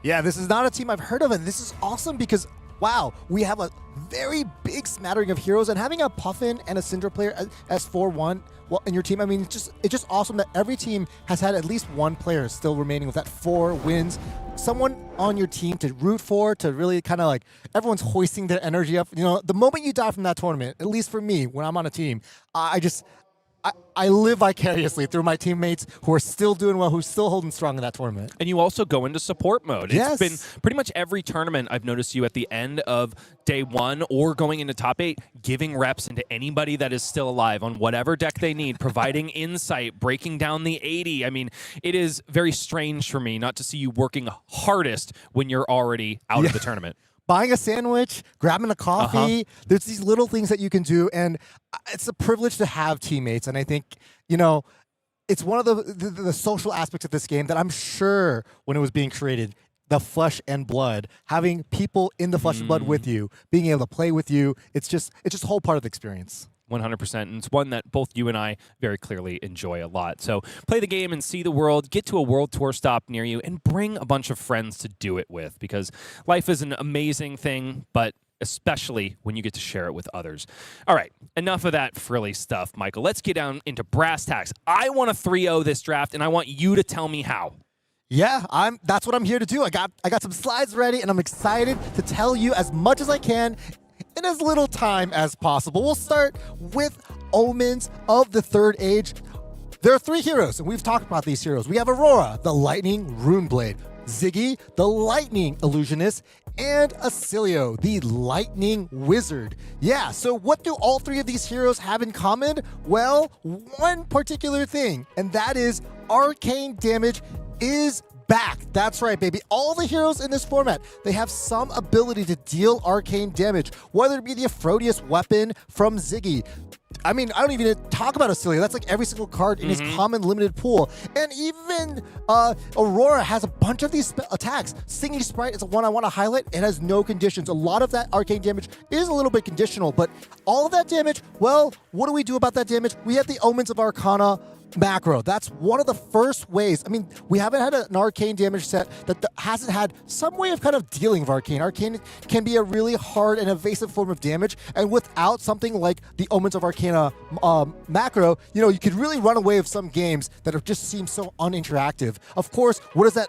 Yeah, this is not a team I've heard of, and this is awesome because, wow, we have a very big smattering of heroes, and having a Puffin and a Cindra player as 4-1 in your team, I mean, it's just awesome that every team has had at least one player still remaining with that 4 wins. Someone on your team to root for, to really kind of like, everyone's hoisting their energy up. You know, the moment you die from that tournament, at least for me, when I'm on a team, I live vicariously through my teammates who are still doing well, who's still holding strong in that tournament. And you also go into support mode. Yes. It's been pretty much every tournament I've noticed you at the end of day 1 or going into top 8, giving reps into anybody that is still alive on whatever deck they need, providing insight, breaking down the 80. I mean, it is very strange for me not to see you working hardest when you're already out of the tournament. Buying a sandwich, grabbing a coffee. There's these little things that you can do, and it's a privilege to have teammates. And I think, you know, it's one of the social aspects of this game that I'm sure when it was being created, the flesh and blood, having people in the flesh and blood with you, being able to play with you, it's just a whole part of the experience. 100%, and it's one that both you and I very clearly enjoy a lot. So play the game and see the world, get to a world tour stop near you, and bring a bunch of friends to do it with, because life is an amazing thing, but especially when you get to share it with others. All right, enough of that frilly stuff, Michael. Let's get down into brass tacks. I want to 3-0 this draft, and I want you to tell me how. Yeah, that's what I'm here to do. I got some slides ready, and I'm excited to tell you as much as I can in as little time as possible. We'll start with Omens of the Third Age. There are 3 heroes, and we've talked about these heroes. We have Aurora, the Lightning Runeblade, Zyggy, the Lightning Illusionist, and Oscilio, the Lightning Wizard. Yeah, so what do all 3 of these heroes have in common? Well, one particular thing, and that is arcane damage is back. That's right, baby. All the heroes in this format, they have some ability to deal arcane damage, whether it be the Aphrodisia's weapon from Zyggy. I mean, I don't even talk about Oscilio. That's like every single card in his common limited pool. And even Aurora has a bunch of these attacks. Singing Sprite is the one I want to highlight. It has no conditions. A lot of that arcane damage is a little bit conditional, but all of that damage, well, what do we do about that damage? We have the Omens of Arcana macro. That's one of the first ways. I mean, we haven't had an arcane damage set that hasn't had some way of kind of dealing with arcane. Arcane can be a really hard and evasive form of damage, and without something like the Omens of Arcana macro, you know, you could really run away with some games that just seem so uninteractive. Of course, what does that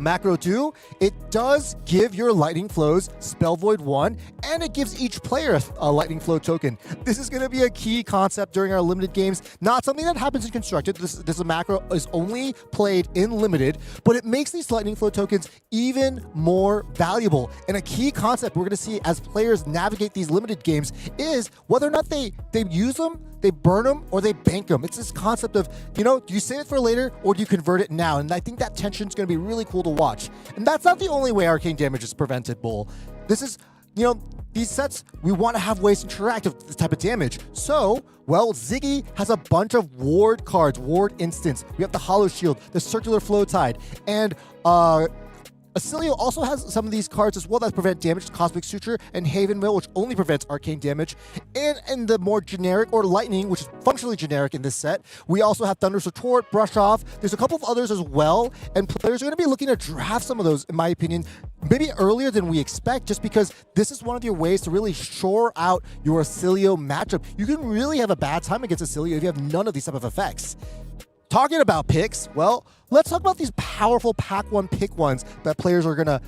macro do? It does give your Lightning Flows Spell Void 1, and it gives each player a Lightning Flow token. This is going to be a key concept during our limited games, not something that happens in Constructed. This macro is only played in Limited, but it makes these Lightning Flow tokens even more valuable. And a key concept we're going to see as players navigate these Limited games is whether or not they use them, they burn them, or they bank them. It's this concept of, you know, do you save it for later or do you convert it now? And I think that tension is going to be really cool to watch. And that's not the only way arcane damage is prevented, Bull. This is, you know, these sets, we want to have ways to interact with this type of damage. So, well, Zyggy has a bunch of ward cards, ward instants. We have the Hollow Shield, the Circular Flow Tide, and Oscilio also has some of these cards as well that prevent damage, Cosmic Suture and Haven Mill, which only prevents arcane damage. And in the more generic, or Lightning, which is functionally generic in this set, we also have Thunderous Retort, Brush Off. There's a couple of others as well, and players are going to be looking to draft some of those, in my opinion, maybe earlier than we expect, just because this is one of your ways to really shore out your Oscilio matchup. You can really have a bad time against Oscilio if you have none of these type of effects. Talking about picks, well, let's talk about these powerful pack one pick ones that players we're gonna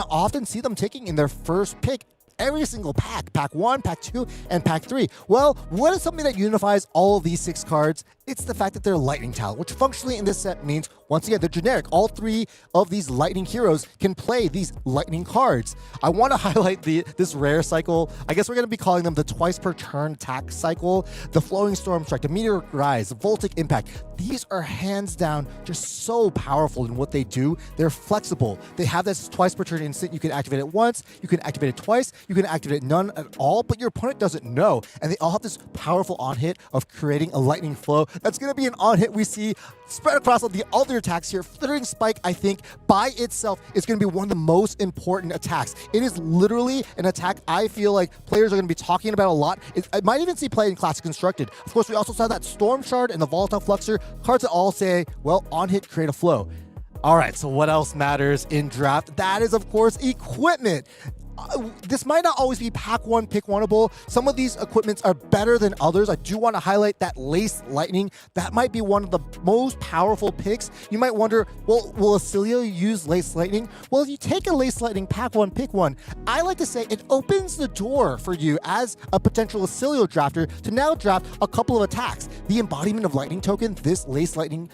often see them taking in their first pick every single pack, pack 1, pack 2, and pack 3. Well, what is something that unifies all of these 6 cards? It's the fact that they're lightning talent, which functionally in this set means, once again, they're generic. All 3 of these lightning heroes can play these lightning cards. I want to highlight this rare cycle. I guess we're going to be calling them the twice per turn attack cycle, the Flowing Storm Strike, the Meteor Rise, the Voltic Impact. These are hands down just so powerful in what they do. They're flexible. They have this twice per turn instant. You can activate it once, you can activate it twice, you can activate it none at all, but your opponent doesn't know. And they all have this powerful on-hit of creating a lightning flow. That's going to be an on-hit we see spread across all the other attacks here. Flittering Spike, I think, by itself is going to be one of the most important attacks. It is literally an attack I feel like players are going to be talking about a lot. I might even see play in Classic Constructed. Of course, we also saw that Storm Shard and the Volatile Fluxer, cards that all say, well, on-hit, create a flow. All right, so what else matters in draft? That is, of course, equipment. This might not always be pack 1, pick 1-able. Some of these equipments are better than others. I do want to highlight that Lace Lightning. That might be one of the most powerful picks. You might wonder, well, will Oscilio use Lace Lightning? Well, if you take a Lace Lightning pack 1, pick 1, I like to say it opens the door for you as a potential Oscilio drafter to now draft a couple of attacks. The Embodiment of Lightning token, this Lace Lightning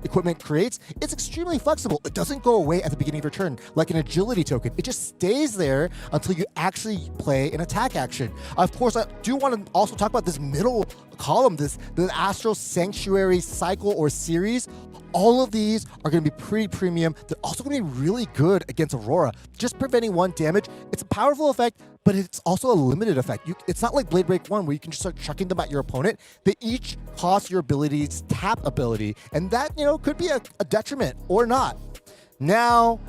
equipment creates, it's extremely flexible. It doesn't go away at the beginning of your turn like an agility token. It just stays there until you actually play an attack action. Of course, I do want to also talk about this middle column, the Astral Sanctuary cycle or series. All of these are going to be pretty premium. They're also going to be really good against Aurora. Just preventing 1 damage. It's a powerful effect, but it's also a limited effect. It's not like Blade Break 1 where you can just start chucking them at your opponent. They each cost your ability's tap ability, and that, could be a detriment or not. Now,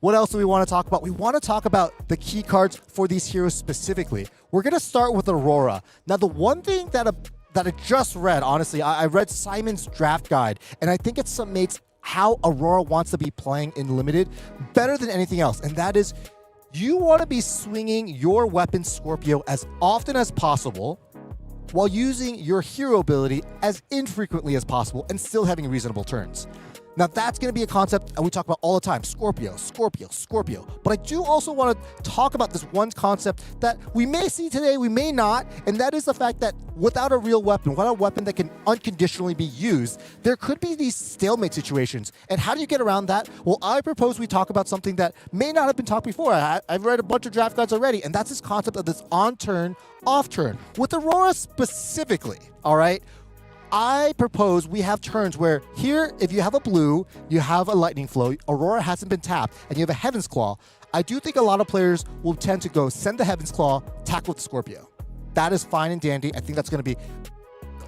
what else do we want to talk about? We want to talk about the key cards for these heroes specifically. We're going to start with Aurora. Now, the one thing that I just read, honestly, I read Simon's draft guide, and I think it summates how Aurora wants to be playing in Limited better than anything else, and that is you want to be swinging your weapon Scorpio as often as possible while using your hero ability as infrequently as possible and still having reasonable turns. Now, that's going to be a concept we talk about all the time. Scorpio, Scorpio, Scorpio. But I do also want to talk about this one concept that we may see today, we may not, and that is the fact that without a real weapon, without a weapon that can unconditionally be used, there could be these stalemate situations. And how do you get around that? Well, I propose we talk about something that may not have been talked before. I've read a bunch of draft guides already, and that's this concept of this on-turn, off-turn. With Aurora specifically, all right? I propose we have turns where here, if you have a blue, you have a lightning flow, Aurora hasn't been tapped, and you have a Heaven's Claw. I do think a lot of players will tend to go send the Heaven's Claw, tackle with Scorpio. That is fine and dandy. I think that's going to be,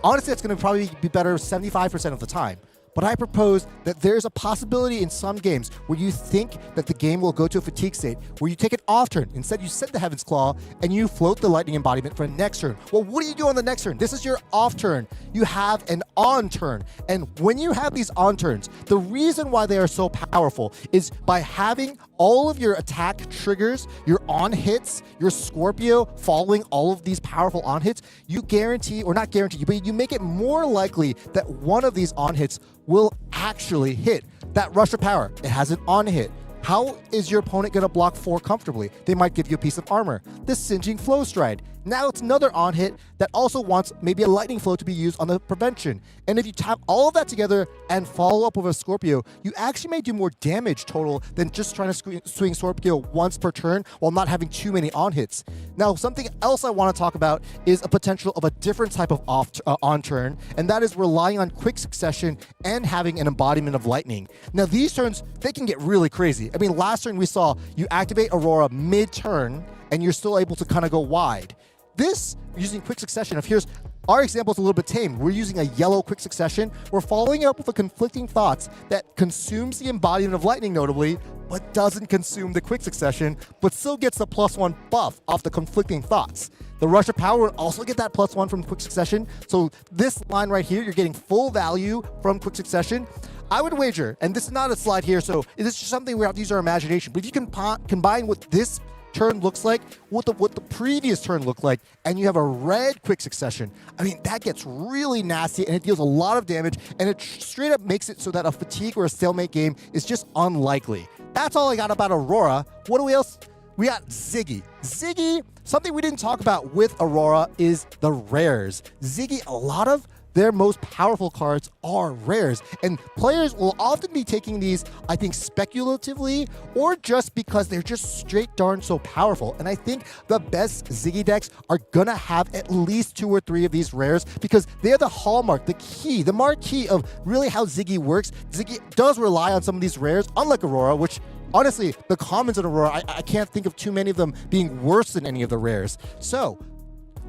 honestly, that's going to probably be better 75% of the time. But I propose that there's a possibility in some games where you think that the game will go to a fatigue state, where you take an off turn. Instead, you set the Heaven's Claw and you float the Lightning Embodiment for the next turn. Well, what do you do on the next turn? This is your off turn. You have an on turn. And when you have these on turns, the reason why they are so powerful is by having all of your attack triggers, your on hits, your Scorpio following all of these powerful on hits, you guarantee, or not guarantee, but you make it more likely that one of these on hits will actually hit. That Rush of Power, it has an on hit. How is your opponent going to block 4 comfortably? They might give you a piece of armor. The Singeing Flow Stride. Now it's another on hit that also wants maybe a lightning flow to be used on the prevention. And if you tap all of that together and follow up with a Scorpio, you actually may do more damage total than just trying to swing Scorpio once per turn while not having too many on hits. Now, something else I want to talk about is a potential of a different type of on turn, and that is relying on quick succession and having an embodiment of lightning. Now, these turns, they can get really crazy. I mean, last turn we saw you activate Aurora mid-turn and you're still able to kind of go wide. This, using quick succession, if here's our example is a little bit tame. We're using a yellow quick succession. We're following it up with a conflicting thoughts that consumes the embodiment of lightning notably, but doesn't consume the quick succession, but still gets the +1 buff off the conflicting thoughts. The Rush of Power will also get that +1 from quick succession. So this line right here, you're getting full value from quick succession. I would wager, and this is not a slide here, so this is just something we have to use our imagination, but if you can combine what this turn looks like, what the previous turn looked like, and you have a red quick succession, I mean, that gets really nasty, and it deals a lot of damage, and it straight up makes it so that a fatigue or a stalemate game is just unlikely. That's all I got about Aurora. What else we got Zyggy. Zyggy, something we didn't talk about with Aurora is the rares. Zyggy, a lot of their most powerful cards are rares, and players will often be taking these, I think, speculatively or just because they're just straight darn so powerful. And I think the best Zyggy decks are gonna have at least 2 or 3 of these rares because they're the hallmark, the key, the marquee of really how Zyggy works. Zyggy does rely on some of these rares, unlike Aurora, which honestly, the commons in Aurora, I can't think of too many of them being worse than any of the rares. So,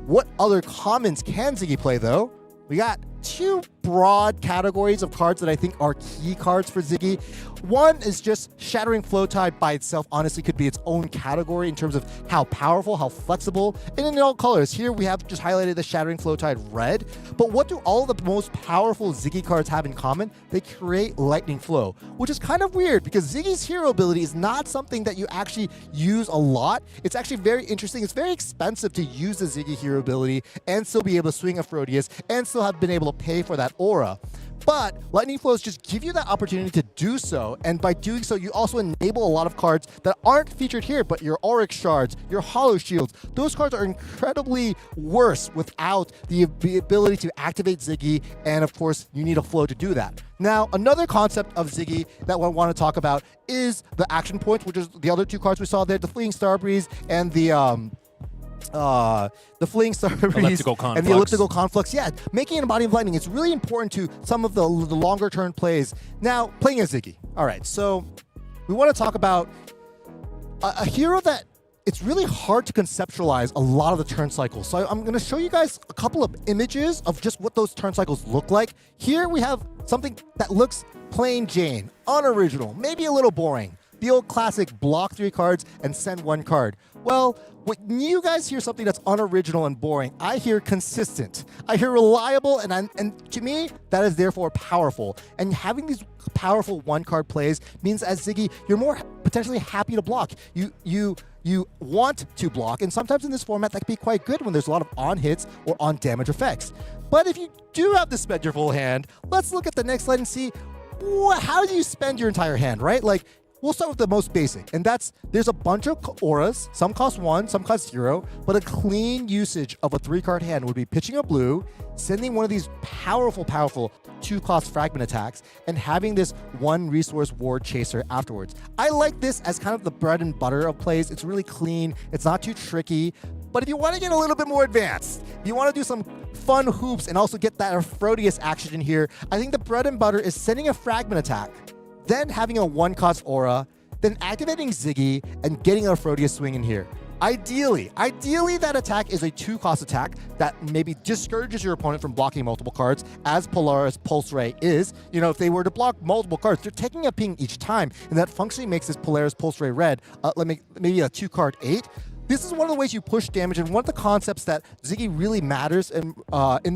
what other commons can Zyggy play though? We got 2 broad categories of cards that I think are key cards for Zyggy. One is just Shattering Flowtide by itself honestly could be its own category in terms of how powerful, how flexible, and in all colors. Here we have just highlighted the Shattering Flowtide red, but what do all the most powerful Zyggy cards have in common? They create Lightning Flow, which is kind of weird because Ziggy's hero ability is not something that you actually use a lot. It's actually very interesting. It's very expensive to use the Zyggy hero ability and still be able to swing a Proteus and still have been able to pay for that aura. But Lightning Flows just give you that opportunity to do so, and by doing so, you also enable a lot of cards that aren't featured here, but your Auric Shards, your Hollow Shields, those cards are incredibly worse without the ability to activate Zyggy, and of course, you need a flow to do that. Now, another concept of Zyggy that I want to talk about is the action points, which is the other 2 cards we saw there, the Fleeing Starbreeze and the Fleeing Starbreeze and the Elliptical Conflux. Yeah, making an Embodiment of Lightning is really important to some of the longer turn plays. Now, playing a Zyggy. All right, so we want to talk about a hero that it's really hard to conceptualize a lot of the turn cycles. So I'm going to show you guys a couple of images of just what those turn cycles look like. Here we have something that looks plain Jane, unoriginal, maybe a little boring. The old classic block 3 cards and send 1 card. Well, when you guys hear something that's unoriginal and boring, I hear consistent. I hear reliable, and to me, that is therefore powerful. And having these powerful 1-card plays means as Zyggy, you're more potentially happy to block. You want to block, and sometimes in this format that can be quite good when there's a lot of on hits or on damage effects. But if you do have to spend your full hand, let's look at the next slide and see how do you spend your entire hand, right? Like, we'll start with the most basic, and that's there's a bunch of auras. Some cost 1, some cost 0, but a clean usage of a 3-card hand would be pitching a blue, sending one of these powerful 2-cost fragment attacks, and having this 1 resource ward chaser afterwards. I like this as kind of the bread and butter of plays. It's really clean. It's not too tricky. But if you want to get a little bit more advanced, if you want to do some fun hoops and also get that Proteus action in here, I think the bread and butter is sending a fragment attack, then having a 1-cost aura, then activating Zyggy and getting a Proteus swing in here. Ideally that attack is a 2-cost attack that maybe discourages your opponent from blocking multiple cards, as Polaris Pulse Ray is. You know, if they were to block multiple cards, they're taking a ping each time, and that functionally makes this Polaris Pulse Ray red maybe a 2-card 8. This is one of the ways you push damage, and one of the concepts that Zyggy really matters in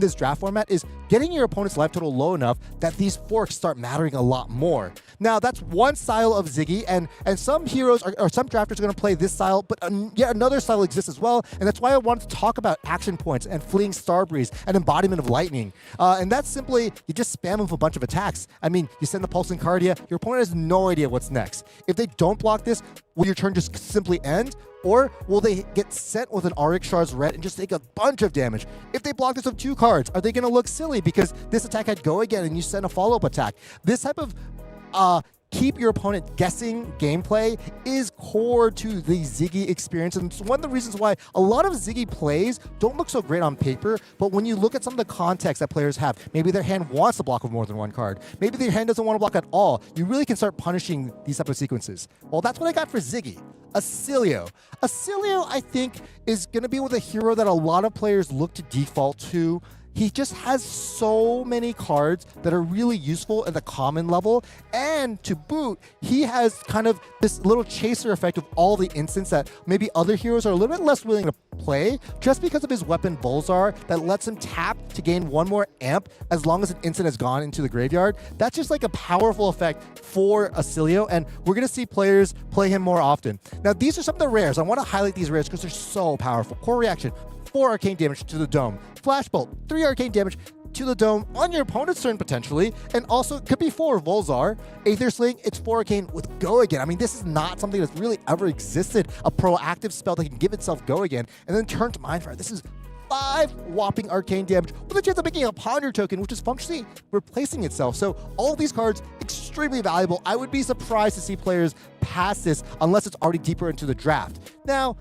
this draft format is getting your opponent's life total low enough that these forks start mattering a lot more. Now, that's one style of Zyggy, and some heroes or some drafters are going to play this style, but yet another style exists as well, and that's why I wanted to talk about action points and Fleeing Starbreeze and Embodiment of Lightning. And that's simply, you just spam them with a bunch of attacks. I mean, you send the Pulsing Cardia, your opponent has no idea what's next. If they don't block this, will your turn just simply end? Or will they get sent with an Auric Shards red and just take a bunch of damage? If they block this with 2 cards, are they going to look silly because this attack had go again and you send a follow-up attack? This type of keep your opponent guessing gameplay is core to the Zyggy experience, and it's one of the reasons why a lot of Zyggy plays don't look so great on paper, but when you look at some of the context that players have, maybe their hand wants to block with more than 1 card, maybe their hand doesn't want to block at all, you really can start punishing these type of sequences. Well, that's what I got for Zyggy. Oscilio. Oscilio, I think, is going to be with a hero that a lot of players look to default to. He just has so many cards that are really useful at the common level, and to boot, he has kind of this little chaser effect of all the instants that maybe other heroes are a little bit less willing to play just because of his weapon Bulzar that lets him tap to gain 1 more amp as long as an instant has gone into the graveyard. That's just like a powerful effect for Oscilio, and we're going to see players play him more often. Now, these are some of the rares. I want to highlight these rares because they're so powerful. Core Reaction, 4 arcane damage to the dome. Flashbolt, 3 arcane damage to the dome on your opponent's turn potentially, and also it could be 4 Volzar. Aether Sling, it's 4 Arcane with Go Again. I mean, this is not something that's really ever existed, a proactive spell that can give itself Go Again, and then turn to Mindfire. This is 5 whopping arcane damage with a chance of making a Ponder token, which is functionally replacing itself. So all of these cards, extremely valuable. I would be surprised to see players pass this unless it's already deeper into the draft. Now,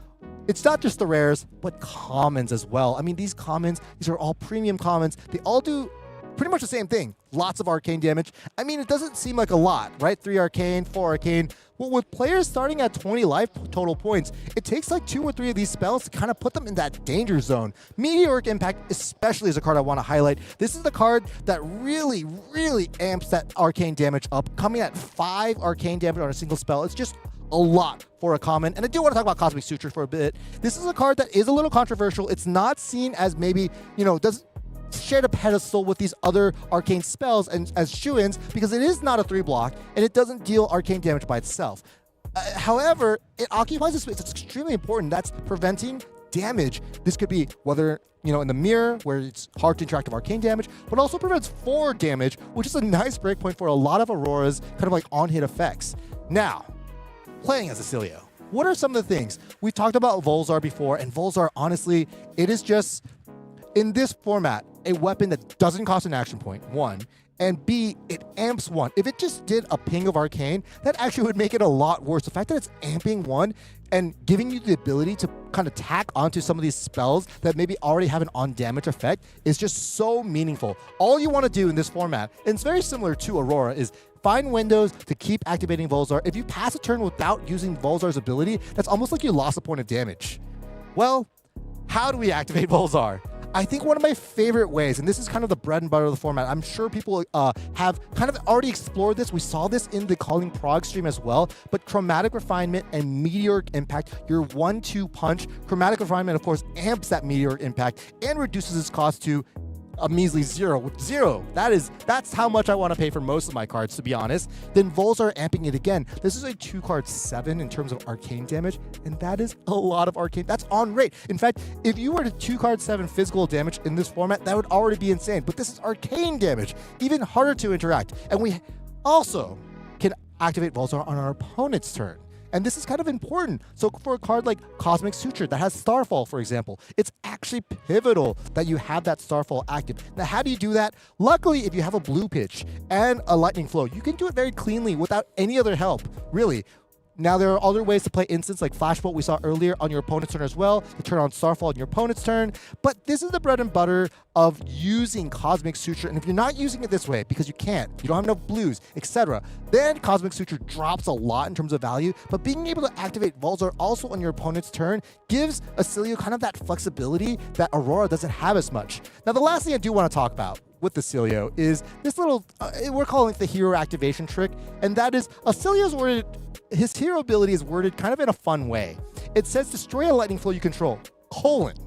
it's not just the rares, but commons as well. I mean, these commons, these are all premium commons. They all do pretty much the same thing. Lots of arcane damage. I mean, it doesn't seem like a lot, right? 3 arcane, 4 arcane. Well, with players starting at 20 life total points, it takes like 2 or 3 of these spells to kind of put them in that danger zone. Meteoric Impact especially is a card I want to highlight. This is the card that really, really amps that arcane damage up, coming at 5 arcane damage on a single spell. It's just a lot for a common. And I do want to talk about Cosmic Suture for a bit. This is a card that is a little controversial. It's not seen as maybe, doesn't share a pedestal with these other arcane spells and as shoo-ins because it is not a 3-block and it doesn't deal arcane damage by itself. However, it occupies a space that's extremely important. That's preventing damage. This could be whether, in the mirror where it's hard to interact with arcane damage, but also prevents 4 damage, which is a nice breakpoint for a lot of Aurora's kind of like on-hit effects. Now, playing as Oscilio, what are some of the things? We've talked about Volzar before, and Volzar, honestly, it is just, in this format, a weapon that doesn't cost an action point, 1, and B, it amps 1. If it just did a ping of Arcane, that actually would make it a lot worse. The fact that it's amping 1 and giving you the ability to kind of tack onto some of these spells that maybe already have an on-damage effect is just so meaningful. All you want to do in this format, and it's very similar to Aurora, is find windows to keep activating Volzar. If you pass a turn without using Volzar's ability, that's almost like you lost a point of damage. Well, how do we activate Volzar? I think one of my favorite ways, and this is kind of the bread and butter of the format, I'm sure people have kind of already explored this. We saw this in the Colin Prague stream as well, but Chromatic Refinement and Meteoric Impact, your 1-2 punch. Chromatic Refinement, of course, amps that Meteoric Impact and reduces its cost to a measly 0. 0. That's how much I want to pay for most of my cards, to be honest. Then Volzar amping it again. This is a 2-card 7 in terms of arcane damage, and that is a lot of arcane. That's on rate. In fact, if you were to 2-card 7 physical damage in this format, that would already be insane. But this is arcane damage, even harder to interact. And we also can activate Volzar on our opponent's turn. And this is kind of important. So for a card like Cosmic Suture that has Starfall, for example, it's actually pivotal that you have that Starfall active. Now, how do you do that? Luckily, if you have a Blue Pitch and a Lightning Flow, you can do it very cleanly without any other help, really. Now, there are other ways to play instants like Flashbolt we saw earlier on your opponent's turn as well, to turn on Starfall on your opponent's turn. But this is the bread and butter of using Cosmic Suture. And if you're not using it this way, because you can't, you don't have enough blues, etc., then Cosmic Suture drops a lot in terms of value. But being able to activate Volzar also on your opponent's turn gives Oscilio kind of that flexibility that Aurora doesn't have as much. Now, the last thing I do want to talk about with Oscilio is this little, we're calling it the hero activation trick, and that is Oscilio's worded, his hero ability is worded kind of in a fun way. It says destroy a lightning flow you control, Colin.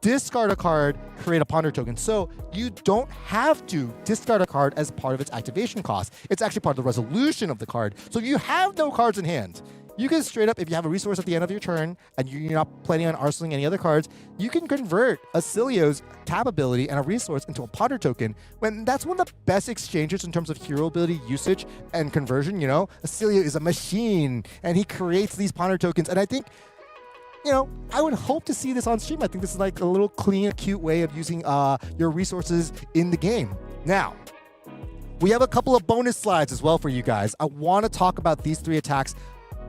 Discard a card, create a ponder token. So you don't have to discard a card as part of its activation cost. It's actually part of the resolution of the card. So if you have no cards in hand, you can straight up, if you have a resource at the end of your turn and you're not planning on arsenaling any other cards, you can convert Oscilio's tap ability and a resource into a ponder token. When that's one of the best exchanges in terms of hero ability usage and conversion. Oscilio is a machine and he creates these ponder tokens. And I think, I would hope to see this on stream. I think this is like a little clean, cute way of using your resources in the game. Now, we have a couple of bonus slides as well for you guys. I want to talk about these 3 attacks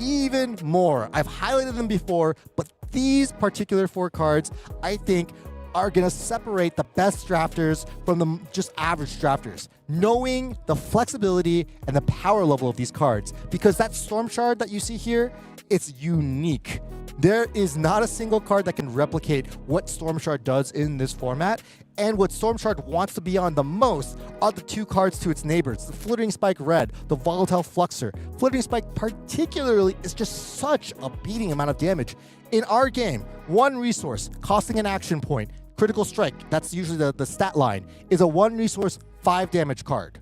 even more. I've highlighted them before, but these particular 4 cards, I think, are going to separate the best drafters from the just average drafters. Knowing the flexibility and the power level of these cards. Because that Storm Shard that you see here, it's unique. There is not a single card that can replicate what Storm Shard does in this format. And what Storm Shard wants to be on the most are the 2 cards to its neighbors, the Flittering Spike Red, the Volatile Fluxer. Flittering Spike particularly is just such a beating amount of damage. In our game, 1 resource costing an action point, Critical Strike, that's usually the stat line, is a 1 resource 5 damage card.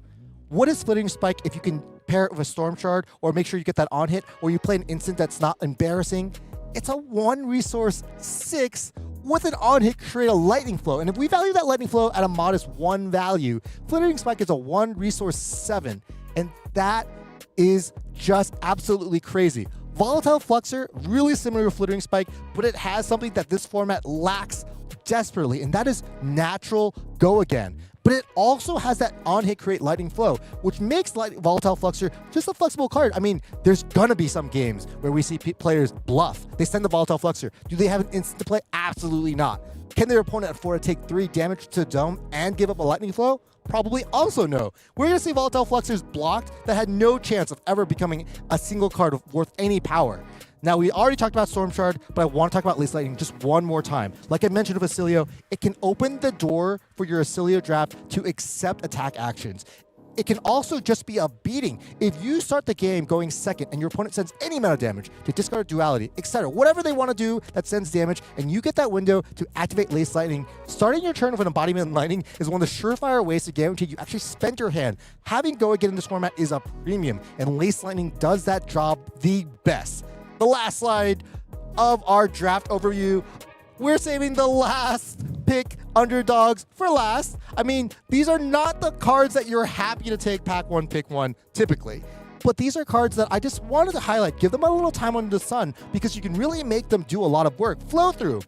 What is Flittering Spike if you can pair it with a Storm Shard or make sure you get that on hit or you play an instant that's not embarrassing? it's a 1 resource 6 with an on-hit create a lightning flow. And if we value that lightning flow at a modest 1 value, Flittering Spike is a 1 resource 7. And that is just absolutely crazy. Volatile Fluxer, really similar to Flittering Spike, but it has something that this format lacks desperately, and that is natural go again. But it also has that on-hit create lightning flow, which makes Volatile Fluxer just a flexible card. I mean, there's gonna be some games where we see players bluff. They send the Volatile Fluxer. Do they have an instant to play? Absolutely not. Can their opponent afford to take 3 damage to Dome and give up a lightning flow? Probably also no. We're gonna see Volatile Fluxers blocked that had no chance of ever becoming a single card worth any power. Now, we already talked about Storm Shard, but I want to talk about Lace Lightning just one more time. Like I mentioned with Oscilio, it can open the door for your Oscilio draft to accept attack actions. It can also just be a beating. If you start the game going second and your opponent sends any amount of damage to discard duality, etc., whatever they want to do that sends damage, and you get that window to activate Lace Lightning, starting your turn with an Embodiment Lightning is one of the surefire ways to guarantee you actually spend your hand. Having Go Again in this format is a premium, and Lace Lightning does that job the best. The last slide of our draft overview. We're saving the last pick underdogs for last. I mean, these are not the cards that you're happy to take pack 1, pick 1, typically. But these are cards that I just wanted to highlight. Give them a little time under the sun because you can really make them do a lot of work. Flow through.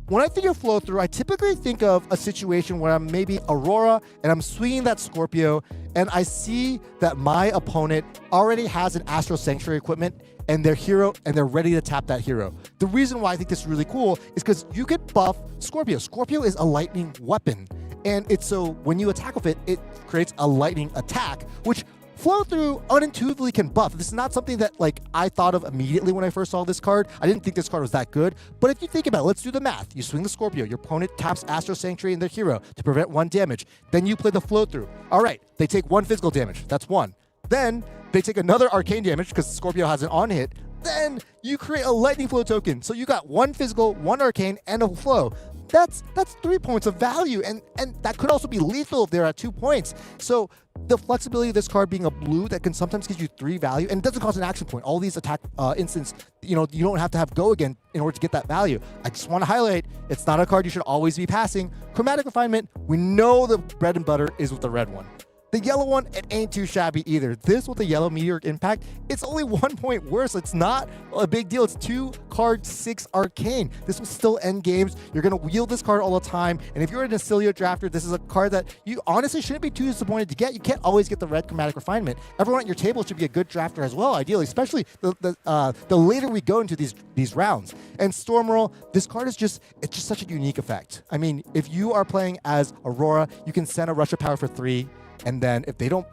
When I think of flow through, I typically think of a situation where I'm maybe Aurora and I'm swinging that Scorpio and I see that my opponent already has an Astral Sanctuary equipment and their hero, and they're ready to tap that hero. The reason why I think this is really cool is because you could buff Scorpio. Scorpio is a lightning weapon, and it's so when you attack with it, it creates a lightning attack, which Flow Through unintuitively can buff. This is not something that I thought of immediately when I first saw this card. I didn't think this card was that good, but if you think about it, let's do the math. You swing the Scorpio, your opponent taps Astral Sanctuary and their hero to prevent 1 damage. Then you play the Flow Through. All right, they take 1 physical damage. That's 1. Then they take another arcane damage because Scorpio has an on hit. Then you create a lightning flow token. So you got 1 physical, 1 arcane, and a flow. That's 3 points of value, and that could also be lethal if they're at 2 points. So the flexibility of this card being a blue that can sometimes give you 3 value, and it doesn't cost an action point. All these attack instants, you don't have to have Go Again in order to get that value. I just want to highlight, it's not a card you should always be passing. Chromatic Refinement, we know the bread and butter is with the red one. The yellow one, it ain't too shabby either. This with the yellow Meteoric Impact, it's only 1 point worse. It's not a big deal. It's 2 card 6 arcane. This will still end games. You're going to wield this card all the time. And if you're an Oscilio drafter, this is a card that you honestly shouldn't be too disappointed to get. You can't always get the red Chromatic Refinement. Everyone at your table should be a good drafter as well, ideally, especially the later we go into these rounds. And Stormroll, this card is just such a unique effect. I mean, if you are playing as Aurora, you can send a Rush of Power for 3. And then if they don't,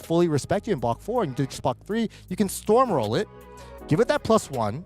fully respect you and block 4 and you just block 3, you can storm roll it, give it that +1,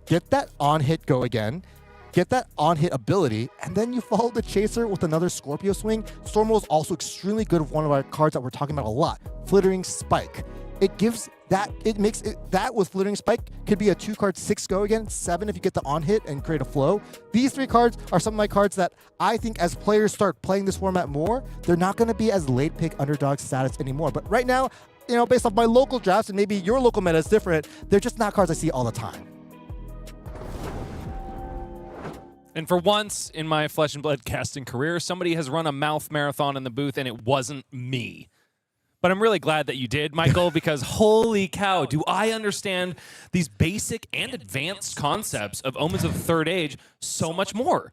get that on-hit Go Again, get that on-hit ability, and then you follow the chaser with another Scorpio swing. Storm roll is also extremely good with one of our cards that we're talking about a lot, Flittering Spike. It makes that with Flittering Spike could be a 2 card 6 Go Again, 7 if you get the on hit and create a flow. These 3 cards are some of my cards that I think as players start playing this format more, they're not going to be as late pick underdog status anymore. But right now, based off my local drafts and maybe your local meta is different, they're just not cards I see all the time. And for once in my Flesh and Blood casting career, somebody has run a mouth marathon in the booth and it wasn't me. But I'm really glad that you did, Michael, because holy cow, do I understand these basic and advanced concepts of Omens of the Third Age so much more.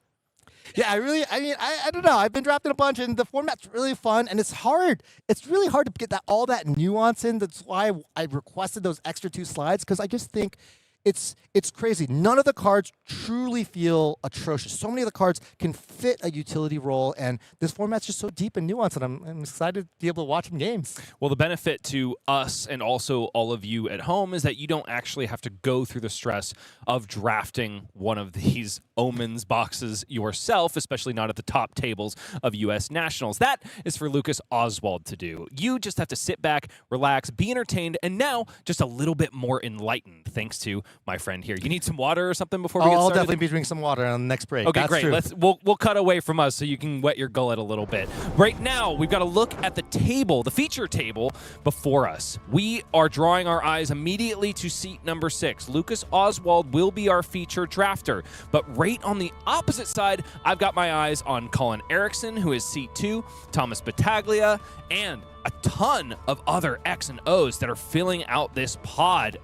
Yeah, I don't know. I've been drafting a bunch, and the format's really fun, and it's hard. It's really hard to get all that nuance in. That's why I requested those extra 2 slides, because I just think it's crazy. None of the cards truly feel atrocious. So many of the cards can fit a utility role, and this format's just so deep and nuanced, and I'm excited to be able to watch some games. Well, the benefit to us and also all of you at home is that you don't actually have to go through the stress of drafting one of these Omens boxes yourself, especially not at the top tables of U.S. Nationals. That is for Lucas Oswald to do. You just have to sit back, relax, be entertained, and now just a little bit more enlightened, thanks to my friend here. You need some water or something before we get I'll started? definitely be drinking some water on the next break. Okay, That's great. true. We'll cut away from us so you can wet your gullet a little bit. Right now, we've got to look at the table, the feature table before us. We are drawing our eyes immediately to seat number 6. Lucas Oswald will be our feature drafter. But right on the opposite side, I've got my eyes on Colin Erickson, who is seat 2, Thomas Battaglia, and a ton of other X and O's that are filling out this pod.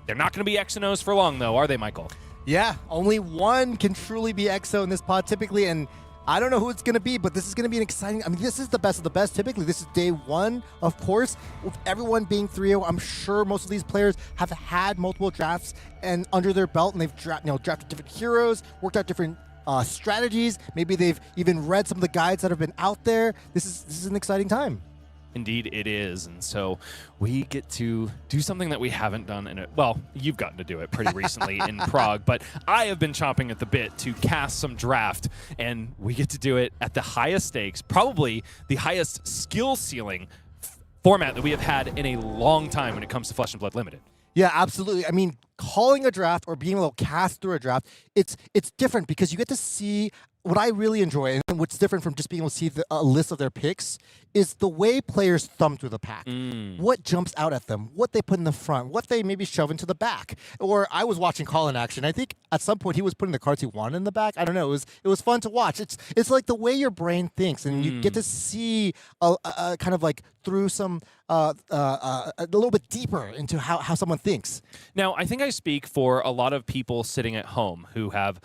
They're not going to be X and O's for long, though, are they, Michael? Yeah, only one can truly be EXO in this pod typically, and I don't know who it's going to be, but this is going to be an exciting... I mean, this is the best of the best. Typically, this is day 1, of course. With everyone being 3-0, I'm sure most of these players have had multiple drafts and under their belt, and they've drafted different heroes, worked out different strategies. Maybe they've even read some of the guides that have been out there. This is an exciting time. Indeed, it is. And so we get to do something that we haven't done in it. Well, you've gotten to do it pretty recently in Prague, but I have been chomping at the bit to cast some draft, and we get to do it at the highest stakes, probably the highest skill ceiling format that we have had in a long time when it comes to Flesh and Blood Limited. Yeah, absolutely. I mean, calling a draft or being able to cast through a draft, it's different because you get to see what I really enjoy, and what's different from just being able to see a list of their picks, is the way players thumb through the pack. What jumps out at them, what they put in the front, what they maybe shove into the back. Or I was watching Colin action. I think at some point he was putting the cards he wanted in the back. I don't know. It was fun to watch. It's like the way your brain thinks, and you get to see a kind of like through some a little bit deeper into how someone thinks. Now, I think I speak for a lot of people sitting at home who have,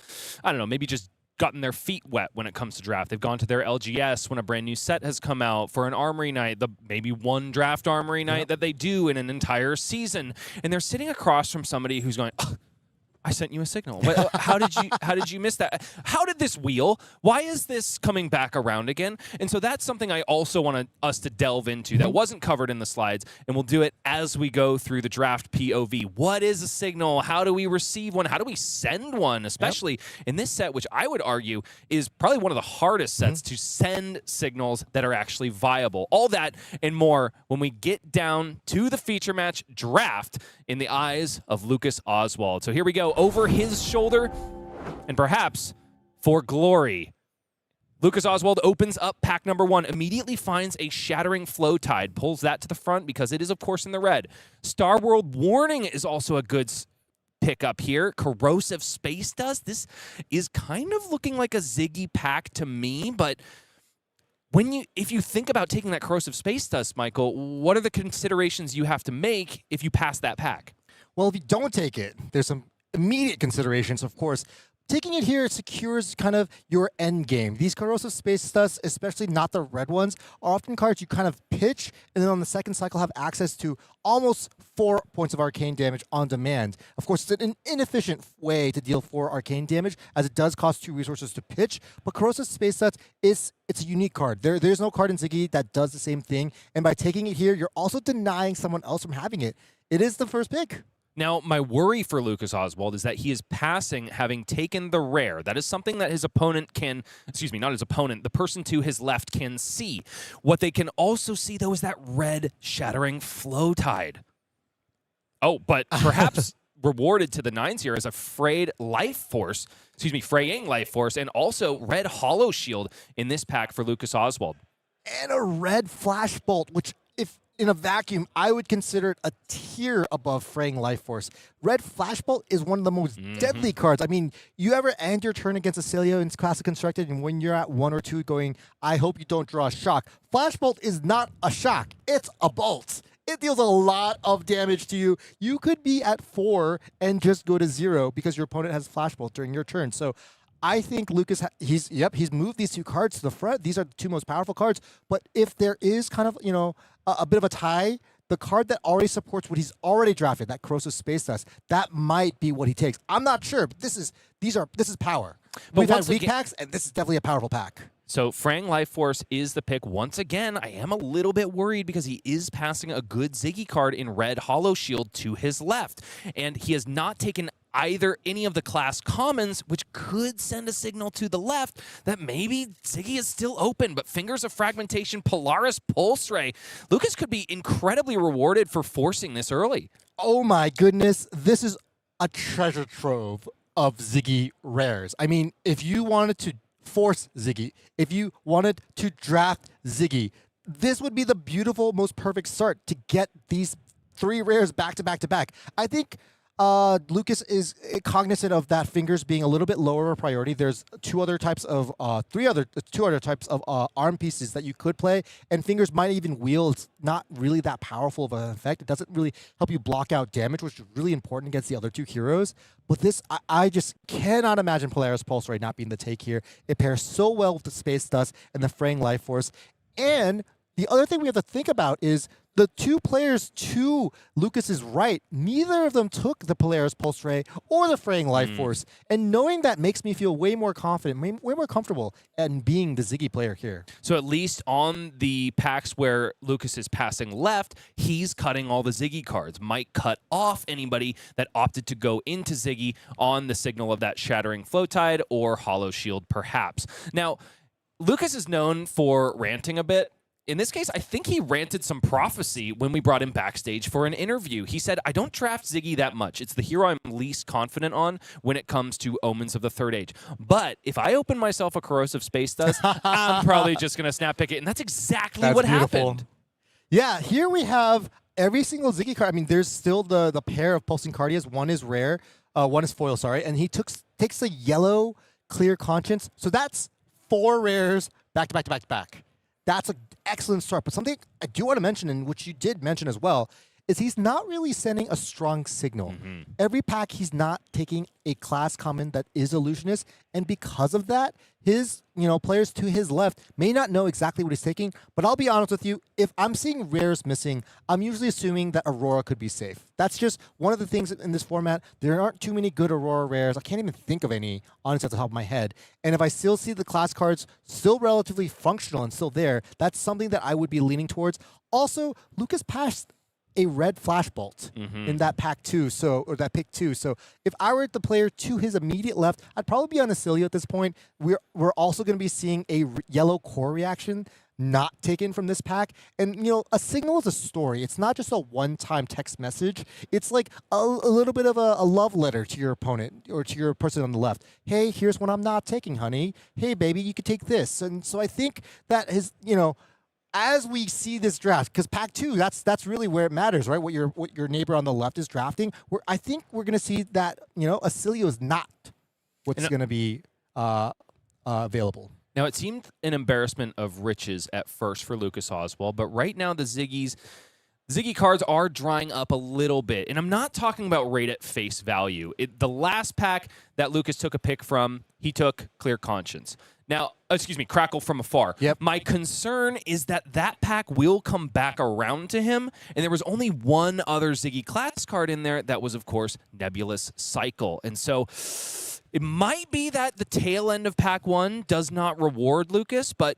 I don't know, maybe just gotten their feet wet when it comes to draft. They've gone to their LGS when a brand new set has come out for an armory night, the maybe one draft armory night that they do in an entire season, and they're sitting across from somebody who's going, oh, I sent you a signal. How did you miss that? How did this wheel? Why is this coming back around again? And so that's something I also want us to delve into that wasn't covered in the slides, and we'll do it as we go through the draft POV. What is a signal? How do we receive one? How do we send one? Especially in this set, which I would argue is probably one of the hardest sets to send signals that are actually viable. All that and more when we get down to the feature match draft in the eyes of Lucas Oswald. So here we go. Over his shoulder, and perhaps for glory, Lucas Oswald opens up pack number 1, immediately finds a Shattering Flow Tide, pulls that to the front because it is, of course, in the red. Star World Warning is also a good pick up here. Corrosive Space Dust. This is kind of looking like a Zyggy pack to me, but if you think about taking that Corrosive Space Dust, Michael, what are the considerations you have to make if you pass that pack? Well, if you don't take it, there's some immediate considerations, of course. Taking it here secures kind of your end game. These Corrosive Space Dust, especially not the red ones, are often cards you kind of pitch, and then on the second cycle have access to almost 4 points of arcane damage on demand. Of course, it's an inefficient way to deal 4 arcane damage, as it does cost 2 resources to pitch, but Corrosive Space Dust it's a unique card. There's no card in Zyggy that does the same thing, and by taking it here, you're also denying someone else from having it. It is the first pick. Now, my worry for Lucas Oswald is that he is passing having taken the rare. That is something that his opponent can, not his opponent, the person to his left can see. What they can also see, though, is that red Shattering Flow Tide. Oh, but perhaps rewarded to the 9s here is a fraying Life Force, and also red Hollow Shield in this pack for Lucas Oswald. And a red Flash Bolt, which if in a vacuum, I would consider it a tier above Fraying Life Force. Red Flashbolt is one of the most deadly cards. I mean, you ever end your turn against Oscilio in Classic Constructed, and when you're at 1 or 2 going, I hope you don't draw a shock. Flashbolt is not a shock. It's a bolt. It deals a lot of damage to you. You could be at 4 and just go to 0 because your opponent has Flashbolt during your turn. So I think Lucas, he's moved these 2 cards to the front. These are the 2 most powerful cards. But if there is kind of, a bit of a tie, the card that already supports what he's already drafted, that Corrosive Space Dust, that might be what he takes. I'm not sure, but this is power. But We've had weak packs, and this is definitely a powerful pack. So Fraying Life Force is the pick. Once again, I am a little bit worried because he is passing a good Zyggy card in red Hollow Shield to his left. And he has not taken any of the class commons, which could send a signal to the left that maybe Zyggy is still open, but Fingers of Fragmentation, Polaris Pulse Ray. Lucas could be incredibly rewarded for forcing this early. Oh my goodness, this is a treasure trove of Zyggy rares. I mean, if you wanted to force Zyggy, if you wanted to draft Zyggy, this would be the beautiful, most perfect start to get these 3 rares back to back to back. I think Lucas is cognizant of that fingers being a little bit lower of a priority. There's two other types of arm pieces that you could play, and fingers might even wheel. It's not really that powerful of an effect. It doesn't really help you block out damage, which is really important against the other 2 heroes. But this, I just cannot imagine Polaris Pulse Ray not being the take here. It pairs so well with the Space Dust and the Fraying Life Force. And the other thing we have to think about is the 2 players to Lucas's right, neither of them took the Polaris Pulse Ray or the Fraying Life Force. And knowing that makes me feel way more confident, way more comfortable in being the Zyggy player here. So at least on the packs where Lucas is passing left, he's cutting all the Zyggy cards. Might cut off anybody that opted to go into Zyggy on the signal of that Shattering Flowtide or Hollow Shield, perhaps. Now, Lucas is known for ranting a bit. In this case, I think he ranted some prophecy when we brought him backstage for an interview. He said, I don't draft Zyggy that much. It's the hero I'm least confident on when it comes to Omens of the Third Age. But if I open myself a Corrosive Space Dust, I'm probably just going to snap pick it. And that's exactly what happened. Yeah, here we have every single Zyggy card. I mean, there's still the pair of Pulsing Cardias. One is rare, one is foil, sorry. And he takes a yellow Clear Conscience. So that's 4 rares back to back to back to back. That's an excellent start. But something I do want to mention, and which you did mention as well, is he's not really sending a strong signal. Every pack, he's not taking a class common that is Illusionist, and because of that, his players to his left may not know exactly what he's taking. But I'll be honest with you, if I'm seeing rares missing, I'm usually assuming that Aurora could be safe. That's just one of the things in this format. There aren't too many good Aurora rares. I can't even think of any, honestly, at the top of my head. And if I still see the class cards still relatively functional and still there, that's something that I would be leaning towards. Also, Lucas passed a red Flashbolt in that pack 2, or that pick 2. So if I were the player to his immediate left, I'd probably be on Oscilio at this point. We're also going to be seeing a yellow core reaction not taken from this pack. And, a signal is a story. It's not just a one-time text message. It's like a little bit of a love letter to your opponent or to your person on the left. Hey, here's what I'm not taking, honey. Hey, baby, you could take this. And so I think that his, as we see this draft, because pack 2, that's really where it matters, right? What your neighbor on the left is drafting. I think we're going to see that Oscilio is not what's going to be available. Now, it seemed an embarrassment of riches at first for Lucas Oswald, but right now the Zyggy cards are drying up a little bit. And I'm not talking about rate at face value. The last pack that Lucas took a pick from, he took Clear Conscience. Now, Crackle from Afar. Yep. My concern is that pack will come back around to him, and there was only one other Zyggy class card in there that was, of course, Nebulous Cycle. And so it might be that the tail end of pack 1 does not reward Lucas, but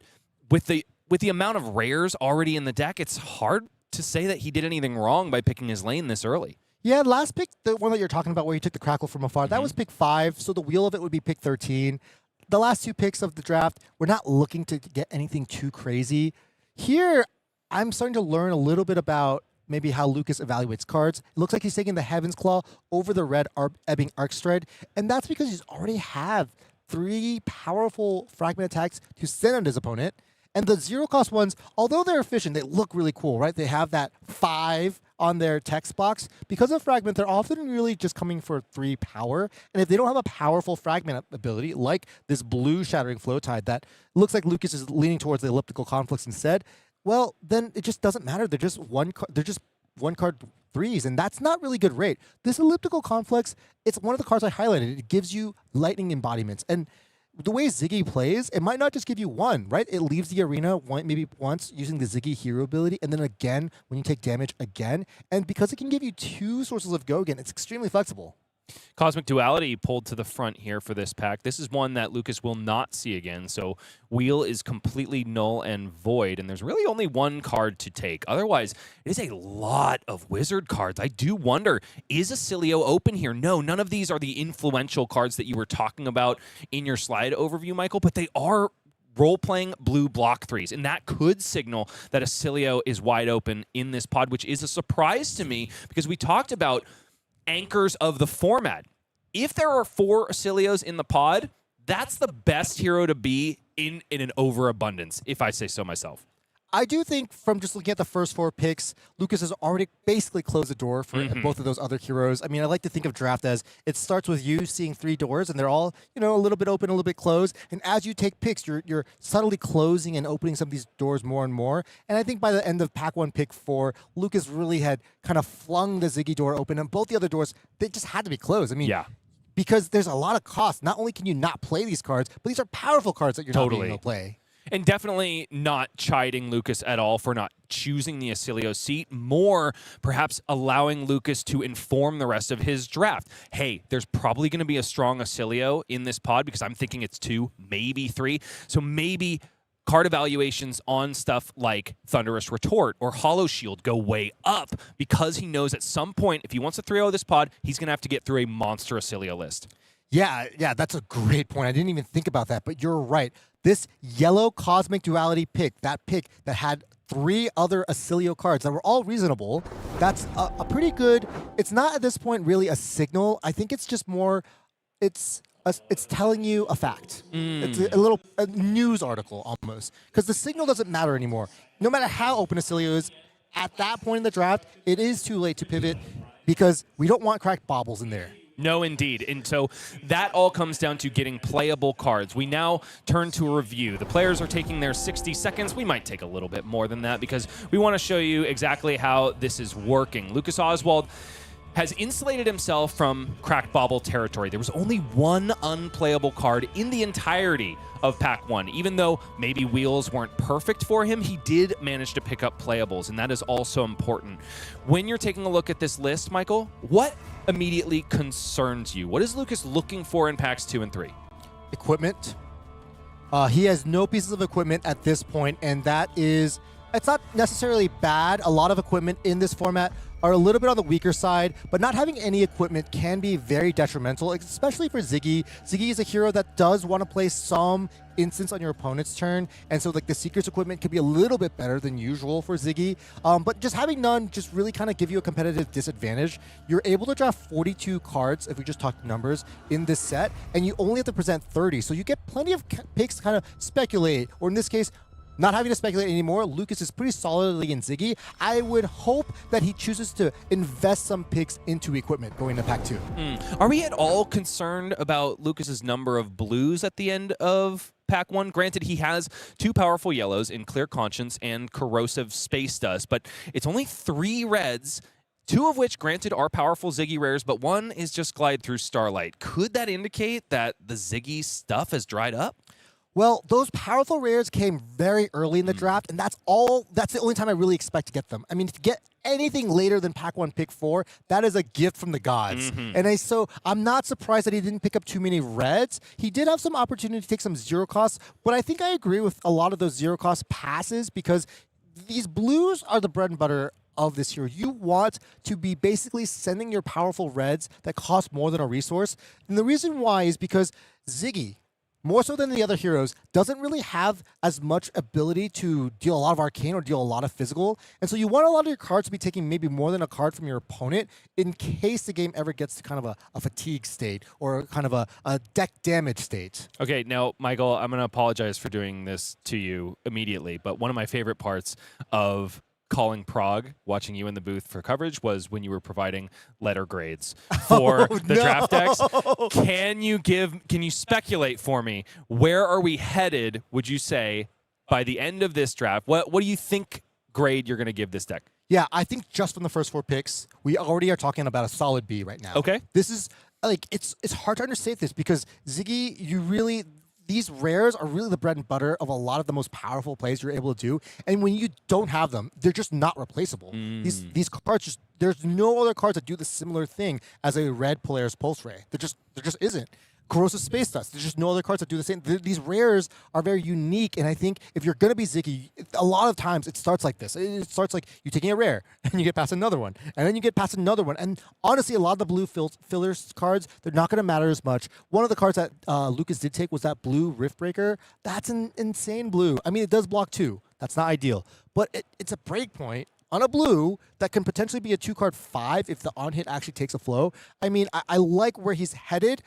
with the amount of rares already in the deck, it's hard to say that he did anything wrong by picking his lane this early. Yeah, last pick, the one that you're talking about where he took the Crackle from Afar, that was pick 5, so the wheel of it would be pick 13. The last 2 picks of the draft, we're not looking to get anything too crazy. Here, I'm starting to learn a little bit about maybe how Lucas evaluates cards. It looks like he's taking the Heaven's Claw over the red Ebbing Arcstride, and that's because he's already have 3 powerful fragment attacks to send on his opponent. And the 0-cost ones, although they're efficient, they look really cool, right? They have that 5 on their text box. Because of Fragment, they're often really just coming for 3 power. And if they don't have a powerful Fragment ability, like this blue Shattering Flowtide that looks like Lucas is leaning towards the Elliptical Conflicts instead, well, then it just doesn't matter. They're just one card 3s, and that's not really good rate. This Elliptical Conflicts, it's one of the cards I highlighted. It gives you lightning embodiments. And the way Zyggy plays, it might not just give you 1, right? It leaves the arena maybe once using the Zyggy hero ability, and then again when you take damage again. And because it can give you 2 sources of go again, it's extremely flexible. Cosmic Duality pulled to the front here for this pack. This is one that Lucas will not see again, so Wheel is completely null and void, and there's really only 1 card to take. Otherwise, it is a lot of Wizard cards. I do wonder, is Oscilio open here? No, none of these are the influential cards that you were talking about in your slide overview, Michael, but they are role-playing blue block 3s, and that could signal that Oscilio is wide open in this pod, which is a surprise to me because we talked about anchors of the format. If there are 4 Oscilios in the pod, that's the best hero to be in an overabundance, if I say so myself. I do think from just looking at the first 4 picks, Lucas has already basically closed the door for both of those other heroes. I mean, I like to think of draft as it starts with you seeing 3 doors, and they're all, a little bit open, a little bit closed. And as you take picks, you're subtly closing and opening some of these doors more and more. And I think by the end of Pack 1 Pick 4, Lucas really had kind of flung the Zyggy door open, and both the other doors, they just had to be closed. I mean, because there's a lot of cost. Not only can you not play these cards, but these are powerful cards that you're not being able to play. And definitely not chiding Lucas at all for not choosing the Oscilio seat, more perhaps allowing Lucas to inform the rest of his draft. Hey, there's probably going to be a strong Oscilio in this pod because I'm thinking it's 2, maybe 3. So maybe card evaluations on stuff like Thunderous Retort or Hollow Shield go way up because he knows at some point, if he wants to 3-0 this pod, he's going to have to get through a monster Oscilio list. Yeah, that's a great point. I didn't even think about that, but you're right. This yellow Cosmic Duality pick that had 3 other Oscilio cards that were all reasonable, that's a pretty good, it's not at this point really a signal. I think it's just more, it's telling you a fact. It's a news article almost, because the signal doesn't matter anymore. No matter how open Oscilio is, at that point in the draft, it is too late to pivot because we don't want cracked baubles in there. No, indeed. And so that all comes down to getting playable cards. We now turn to a review. The players are taking their 60 seconds. We might take a little bit more than that because we want to show you exactly how this is working. Lucas Oswald has insulated himself from cracked bauble territory. There was only 1 unplayable card in the entirety of Pack 1. Even though maybe wheels weren't perfect for him, he did manage to pick up playables, and that is also important. When you're taking a look at this list, Michael, what immediately concerns you? What is Lucas looking for in Packs 2 and 3? Equipment. He has no pieces of equipment at this point, and it's not necessarily bad. A lot of equipment in this format are a little bit on the weaker side, but not having any equipment can be very detrimental, especially for Zyggy. Zyggy is a hero that does want to play some instance on your opponent's turn, and so like the Seeker's equipment could be a little bit better than usual for Zyggy, but just having none just really kind of give you a competitive disadvantage. You're able to draft 42 cards, if we just talk numbers, in this set, and you only have to present 30, so you get plenty of picks to kind of speculate, or in this case, not having to speculate anymore. Lucas is pretty solidly in Zyggy. I would hope that he chooses to invest some picks into equipment going into Pack 2. Are we at all concerned about Lucas's number of blues at the end of Pack 1? Granted, he has 2 powerful yellows in Clear Conscience and Corrosive Space Dust, but it's only 3 reds, 2 of which, granted, are powerful Zyggy rares, but 1 is just Glide Through Starlight. Could that indicate that the Zyggy stuff has dried up? Well, those powerful rares came very early in the draft, and that's the only time I really expect to get them. I mean, to get anything later than Pack 1 Pick 4, that is a gift from the gods. And so I'm not surprised that he didn't pick up too many reds. He did have some opportunity to take some 0 costs, but I think I agree with a lot of those 0 cost passes because these blues are the bread and butter of this hero. You want to be basically sending your powerful reds that cost more than a resource. And the reason why is because Zyggy, more so than the other heroes, doesn't really have as much ability to deal a lot of arcane or deal a lot of physical. And so you want a lot of your cards to be taking maybe more than a card from your opponent in case the game ever gets to kind of a fatigue state or kind of a deck damage state. Okay, now, Michael, I'm going to apologize for doing this to you immediately, but one of my favorite parts of calling Prague, watching you in the booth for coverage, was when you were providing letter grades for the draft decks. Can you speculate for me, where are we headed, would you say, by the end of this draft? What do you think grade you're going to give this deck? Yeah, I think just from the first 4 picks, we already are talking about a solid B right now. Okay. This is, like, it's hard to understate this because Zyggy, these rares are really the bread and butter of a lot of the most powerful plays you're able to do. And when you don't have them, they're just not replaceable. These cards there's no other cards that do the similar thing as a red Polaris Pulse Ray. There just isn't. Corrosive Space Dust. There's just no other cards that do the same. These rares are very unique, and I think if you're going to be Zyggy, a lot of times it starts like this. It starts like you taking a rare, and you get past another one, and then you get past another one. And honestly, a lot of the blue fillers cards, they're not going to matter as much. One of the cards that Lucas did take was that blue Riftbreaker. That's an insane blue. I mean, it does block 2. That's not ideal. But it's a break point on a blue that can potentially be a 2-card 5 if the on hit actually takes a flow. I mean, I like where he's headed.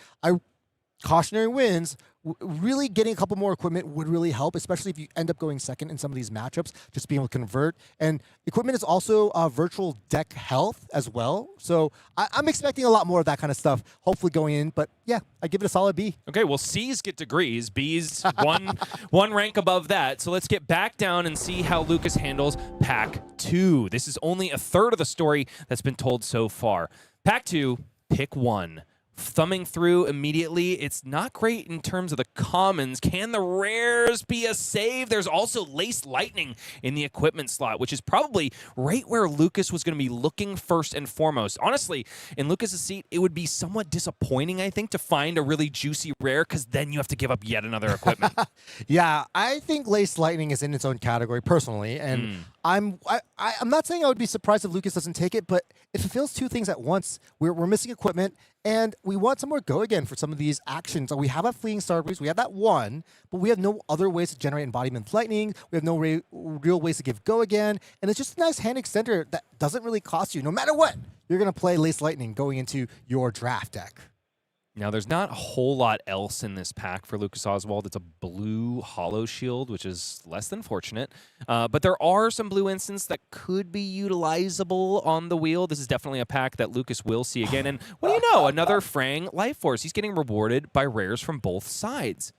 Cautionary wins, really getting a couple more equipment would really help, especially if you end up going second in some of these matchups, just being able to convert. And equipment is also virtual deck health as well. So I'm expecting a lot more of that kind of stuff, hopefully going in. But yeah, I give it a solid B. Okay, well, C's get degrees. B's one rank above that. So let's get back down and see how Lucas handles Pack 2. This is only a third of the story that's been told so far. Pack 2, pick 1. Thumbing through immediately, it's not great in terms of the commons. Can the rares be a save? There's also Lace Lightning in the equipment slot, which is probably right where Lucas was going to be looking first and foremost. Honestly, in Lucas's seat, it would be somewhat disappointing, I think, to find a really juicy rare, because then you have to give up yet another equipment. Yeah, I think Lace Lightning is in its own category personally, and I'm not saying I would be surprised if Lucas doesn't take it, but it fulfills two things at once. We're missing equipment, and we want some more go again for some of these actions. So we have a Fleeing Star Breeze, we have that one, but we have no other ways to generate Embodiment Lightning. We have no real ways to give go again, and it's just a nice hand extender that doesn't really cost you. No matter what, you're going to play Lace Lightning going into your draft deck. Now, there's not a whole lot else in this pack for Lucas Oswald. It's a blue Hollow Shield, which is less than fortunate. But there are some blue instants that could be utilizable on the wheel. This is definitely a pack that Lucas will see again. And what do you know? Another Fang Life Force. He's getting rewarded by rares from both sides.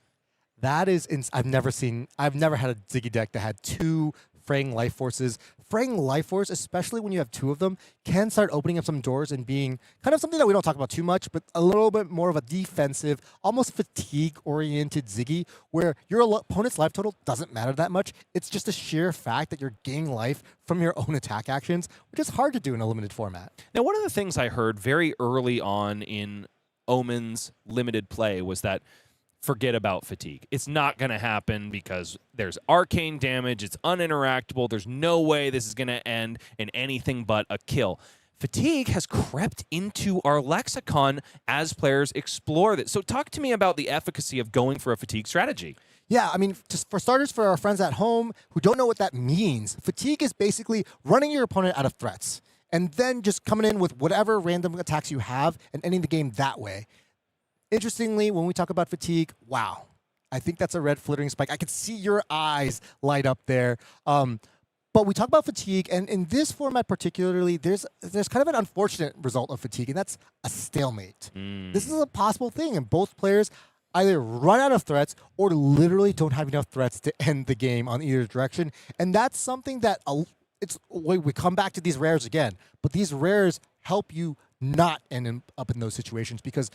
That is, I've never had a Ziggy deck that had 2 Fang Life Forces. Fang Life Force, especially when you have 2 of them, can start opening up some doors and being kind of something that we don't talk about too much, but a little bit more of a defensive, almost fatigue-oriented Ziggy, where your opponent's life total doesn't matter that much. It's just a sheer fact that you're gaining life from your own attack actions, which is hard to do in a limited format. Now, one of the things I heard very early on in Omens limited play was that forget about fatigue. It's not going to happen because there's arcane damage. It's uninteractable. There's no way this is going to end in anything but a kill. Fatigue has crept into our lexicon as players explore this. So talk to me about the efficacy of going for a fatigue strategy. Yeah, I mean, just for starters, for our friends at home who don't know what that means, fatigue is basically running your opponent out of threats and then just coming in with whatever random attacks you have and ending the game that way. Interestingly, when we talk about fatigue, wow, I think that's a red flittering spike. I can see your eyes light up there. But we talk about fatigue, and in this format particularly, there's kind of an unfortunate result of fatigue, and that's a stalemate. This is a possible thing, and both players either run out of threats or literally don't have enough threats to end the game on either direction. And that's something that we come back to these rares again, but these rares help you not end up in those situations because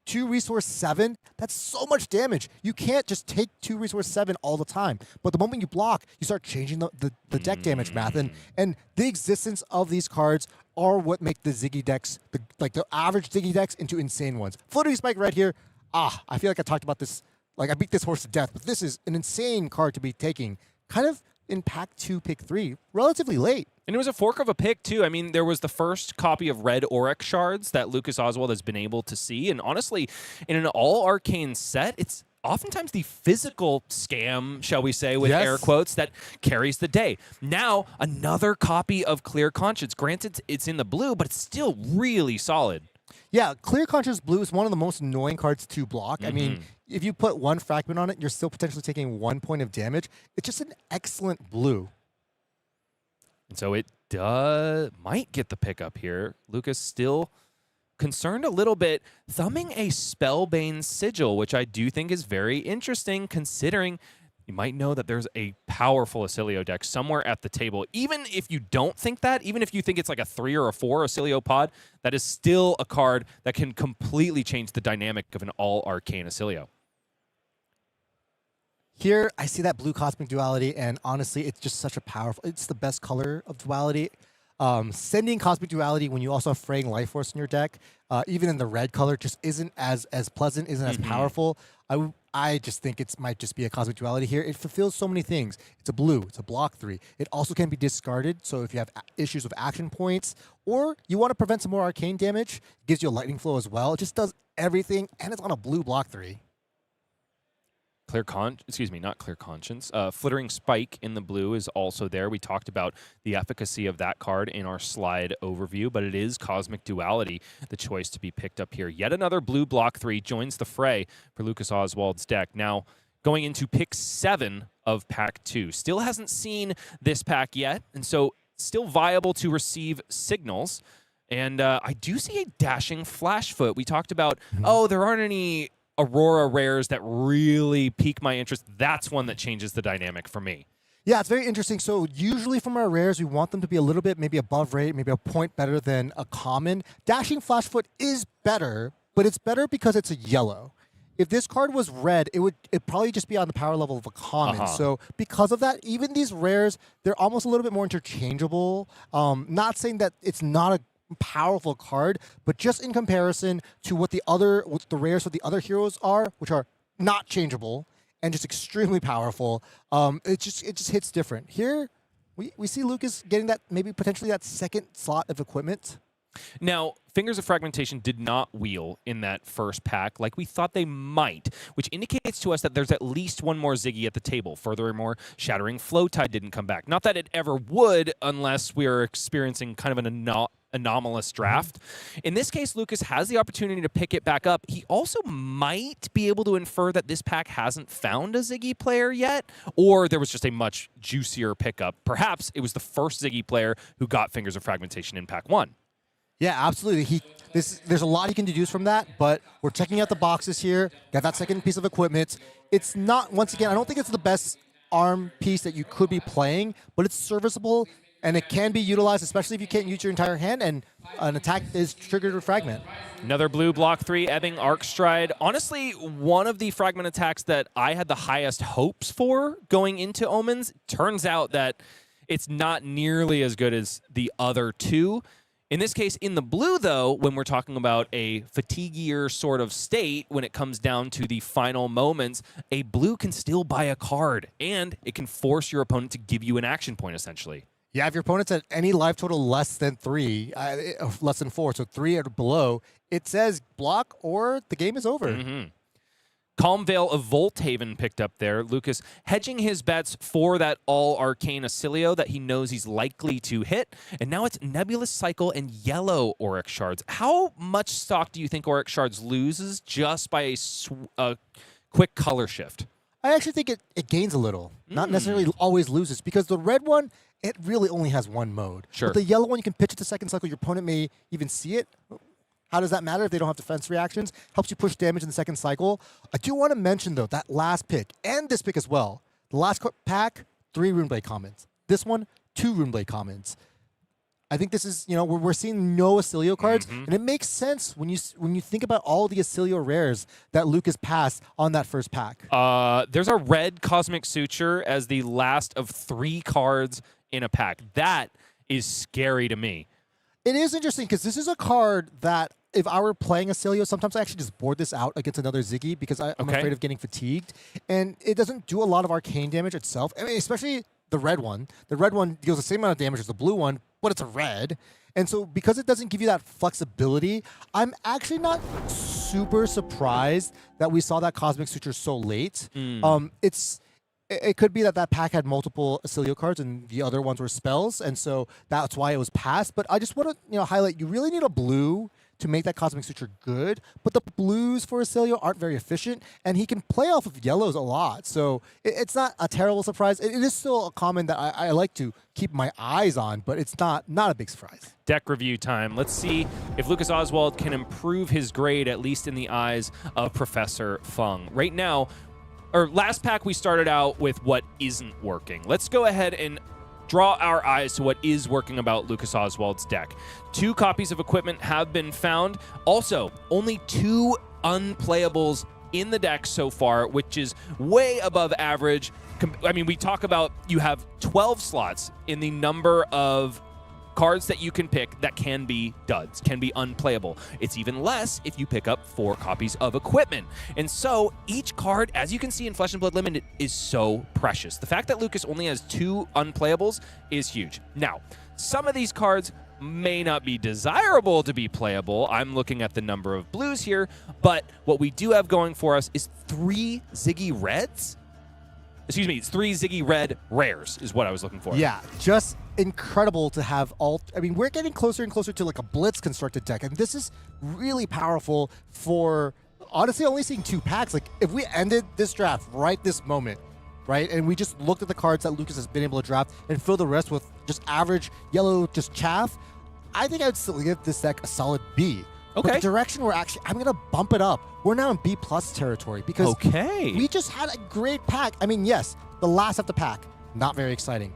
2 resource 7, that's so much damage. You can't just take 2 resource 7 all the time. But the moment you block, you start changing the deck damage math. And the existence of these cards are what make the Ziggy decks, the average Ziggy decks, into insane ones. Flittering Spike right here, I feel like I talked about this, like I beat this horse to death, but this is an insane card to be taking. Kind of in pack 2, pick 3, relatively late. And it was a fork of a pick, too. I mean, there was the first copy of Red Auric Shards that Lucas Oswald has been able to see. And honestly, in an all-arcane set, it's oftentimes the physical scam, shall we say, with air quotes, that carries the day. Now, another copy of Clear Conscience. Granted, it's in the blue, but it's still really solid. Yeah, Clear Conscience Blue is one of the most annoying cards to block. I mean, if you put 1 fragment on it, you're still potentially taking 1 point of damage. It's just an excellent blue. And so it might get the pickup here. Lucas still concerned a little bit, thumbing a Spellbane Sigil, which I do think is very interesting, considering you might know that there's a powerful Oscilio deck somewhere at the table. Even if you don't think that, even if you think it's like a 3 or a 4 Oscilio pod, that is still a card that can completely change the dynamic of an all-arcane Oscilio. Here, I see that blue Cosmic Duality, and honestly, it's just such a powerful... It's the best color of Duality. Sending Cosmic Duality when you also have Fraying Life Force in your deck, even in the red color, just isn't as pleasant, isn't as powerful. I just think it might just be a Cosmic Duality here. It fulfills so many things. It's a blue. It's a block 3. It also can be discarded, so if you have issues with action points, or you want to prevent some more arcane damage, it gives you a Lightning Flow as well. It just does everything, and it's on a blue block 3. not Clear Conscience. Flittering Spike in the blue is also there. We talked about the efficacy of that card in our slide overview, but it is Cosmic Duality, the choice to be picked up here. Yet another blue block 3 joins the fray for Lucas Oswald's deck. Now, going into pick 7 of pack 2. Still hasn't seen this pack yet, and so still viable to receive signals. And I do see a dashing Flashfoot. We talked about, there aren't any Aurora rares that really pique my interest. That's one that changes the dynamic for me. Yeah, it's very interesting. So usually from our rares, we want them to be a little bit maybe above rate, maybe a point better than a common. Dashing Flashfoot is better, but it's better because it's a yellow. If this card was red, it'd probably just be on the power level of a common. So because of that, even these rares, they're almost a little bit more interchangeable. Not saying that it's not a powerful card, but just in comparison to what the rares of the other heroes are, which are not changeable and just extremely powerful, it just hits different. Here, we see Lucas getting that maybe potentially that second slot of equipment. Now, Fingers of Fragmentation did not wheel in that first pack like we thought they might, which indicates to us that there's at least one more Zyggy at the table. Furthermore, Shattering Flow Tide didn't come back. Not that it ever would unless we are experiencing kind of an anomalous draft. In this case, Lucas has the opportunity to pick it back up. He also might be able to infer that this pack hasn't found a Zyggy player yet, or there was just a much juicier pickup. Perhaps it was the first Zyggy player who got Fingers of Fragmentation in pack 1. Yeah, absolutely. There's a lot he can deduce from that, but we're checking out the boxes here. Got that second piece of equipment. It's not, once again, I don't think it's the best arm piece that you could be playing, but it's serviceable, and it can be utilized, especially if you can't use your entire hand, and an attack is triggered with Fragment. Another blue block 3, Ebbing Arcstride. Honestly, one of the Fragment attacks that I had the highest hopes for going into Omens. Turns out that it's not nearly as good as the other two. In this case, in the blue, though, when we're talking about a fatiguier sort of state, when it comes down to the final moments, a blue can still buy a card, and it can force your opponent to give you an action point, essentially. Yeah, if your opponent's at any life total less than 3, less than 4, so 3 or below, it says block or the game is over. Calm Veil of Volthaven picked up there. Lucas hedging his bets for that all-arcane Oscilio that he knows he's likely to hit. And now it's Nebulous Cycle and yellow Auric Shards. How much stock do you think Auric Shards loses just by a quick color shift? I actually think it gains a little. Not necessarily always loses, because the red one, it really only has one mode. Sure. But the yellow one, you can pitch it to second cycle. Your opponent may even see it. How does that matter if they don't have defense reactions? Helps you push damage in the second cycle. I do want to mention, though, that last pick, and this pick as well. The last pack, 3 Runeblade commons. This one, 2 Runeblade commons. I think this is, we're seeing no Oscilio cards, and it makes sense when you think about all the Oscilio rares that Lucas passed on that first pack. There's a red Cosmic Suture as the last of 3 cards in a pack. That is scary to me. It is interesting because this is a card that if I were playing Oscilio, sometimes I actually just board this out against another Zyggy because I'm afraid of getting fatigued. And it doesn't do a lot of arcane damage itself, I mean, especially the red one. The red one deals the same amount of damage as the blue one, but it's a red. And so because it doesn't give you that flexibility, I'm actually not super surprised that we saw that Cosmic Suture so late. It could be that pack had multiple Oscilio cards and the other ones were spells, and so that's why it was passed. But I just want to highlight, you really need a blue to make that Cosmic Suture good, but the blues for Oscilio aren't very efficient, and he can play off of yellows a lot. So it's not a terrible surprise. It is still a common that I like to keep my eyes on, but it's not a big surprise. Deck review time. Let's see if Lucas Oswald can improve his grade, at least in the eyes of Professor Fang. Right now, last pack, we started out with what isn't working. Let's go ahead and draw our eyes to what is working about Lucas Oswald's deck. 2 copies of equipment have been found. Also, only 2 unplayables in the deck so far, which is way above average. I mean, we talk about you have 12 slots in the number of cards that you can pick that can be duds, can be unplayable. It's even less if you pick up 4 copies of equipment. And so each card, as you can see in Flesh and Blood Limited, is so precious. The fact that Lucas only has 2 unplayables is huge. Now, some of these cards may not be desirable to be playable. I'm looking at the number of blues here, but what we do have going for us is 3 Zyggy Reds? Excuse me, it's 3 Zyggy Red rares is what I was looking for. Yeah, just incredible to have all. I mean, we're getting closer and closer to like a blitz constructed deck, and this is really powerful for honestly only seeing 2 packs. Like, if we ended this draft right this moment, right, and we just looked at the cards that Lucas has been able to draft and fill the rest with just average yellow, just chaff, I think I would still give this deck a solid B. Okay. But the direction we're actually, I'm going to bump it up. We're now in B+ territory because we just had a great pack. I mean, yes, the last of the pack, not very exciting.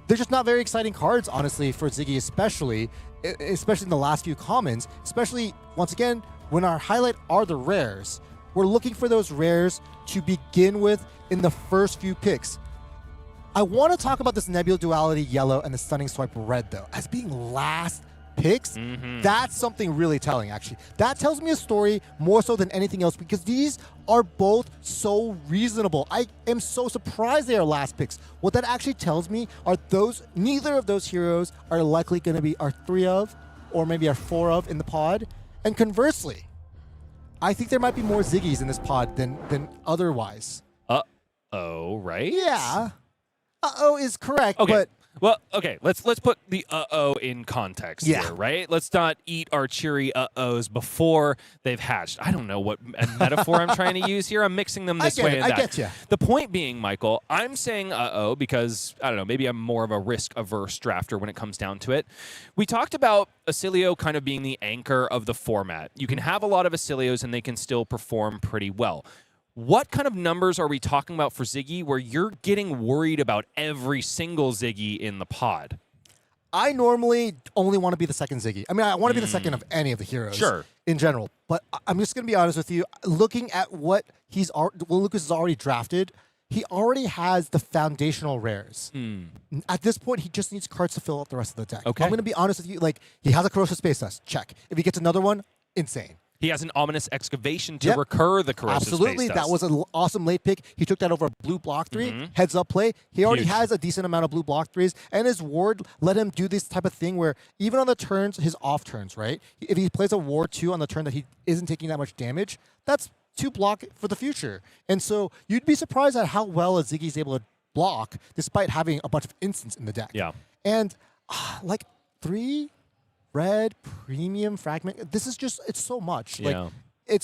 They're just not very exciting cards, honestly, for Zyggy, especially in the last few commons, especially, once again, when our highlight are the rares. We're looking for those rares to begin with in the first few picks. I want to talk about this Nebula Duality Yellow and the Stunning Swipe Red, though, as being last picks. That's something really telling, actually. That tells me a story more so than anything else, because these are both so reasonable. I am so surprised they are last picks. What that actually tells me are neither of those heroes are likely going to be our 3 of, or maybe our 4 of in the pod. And conversely, I think there might be more Zyggies in this pod than otherwise. Uh-oh, right? Yeah. Uh-oh is correct, okay. but... Well, okay, let's put the uh-oh in context here, right? Let's not eat our cheery uh-ohs before they've hatched. I don't know what metaphor I'm trying to use here. I'm mixing them this way and that. I get you. The point being, Michael, I'm saying uh-oh because, I don't know, maybe I'm more of a risk-averse drafter when it comes down to it. We talked about Oscilio kind of being the anchor of the format. You can have a lot of Oscilios and they can still perform pretty well. What kind of numbers are we talking about for Zyggy where you're getting worried about every single Zyggy in the pod? I normally only want to be the second Zyggy. I mean, I want to be the second of any of the heroes in general. But I'm just going to be honest with you. Looking at what Lucas has already drafted, he already has the foundational rares. At this point, he just needs cards to fill out the rest of the deck. Okay. I'm going to be honest with you. Like, he has a Corrosive Space Dust. Check. If he gets another one, insane. He has an Ominous Excavation to recur the Corrosive Absolutely. Space Dust. That was an awesome late pick. He took that over a blue block 3. Heads up play. He already has a decent amount of blue block 3s, and his ward let him do this type of thing where even on the turns, his off turns, right? If he plays a ward 2 on the turn that he isn't taking that much damage, that's 2 block for the future. And so you'd be surprised at how well a Ziggy's able to block despite having a bunch of instants in the deck. Yeah. And like 3 red premium fragment, this is just, it's so much. Yeah. Like,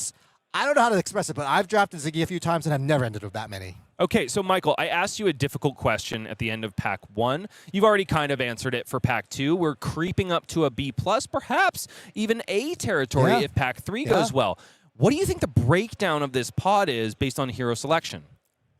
I don't know how to express it, but I've drafted Zyggy a few times and I've never ended with that many. Okay, so Michael, I asked you a difficult question at the end of Pack 1. You've already kind of answered it for Pack 2. We're creeping up to a B+, perhaps even A territory if Pack 3 goes well. What do you think the breakdown of this pod is based on hero selection?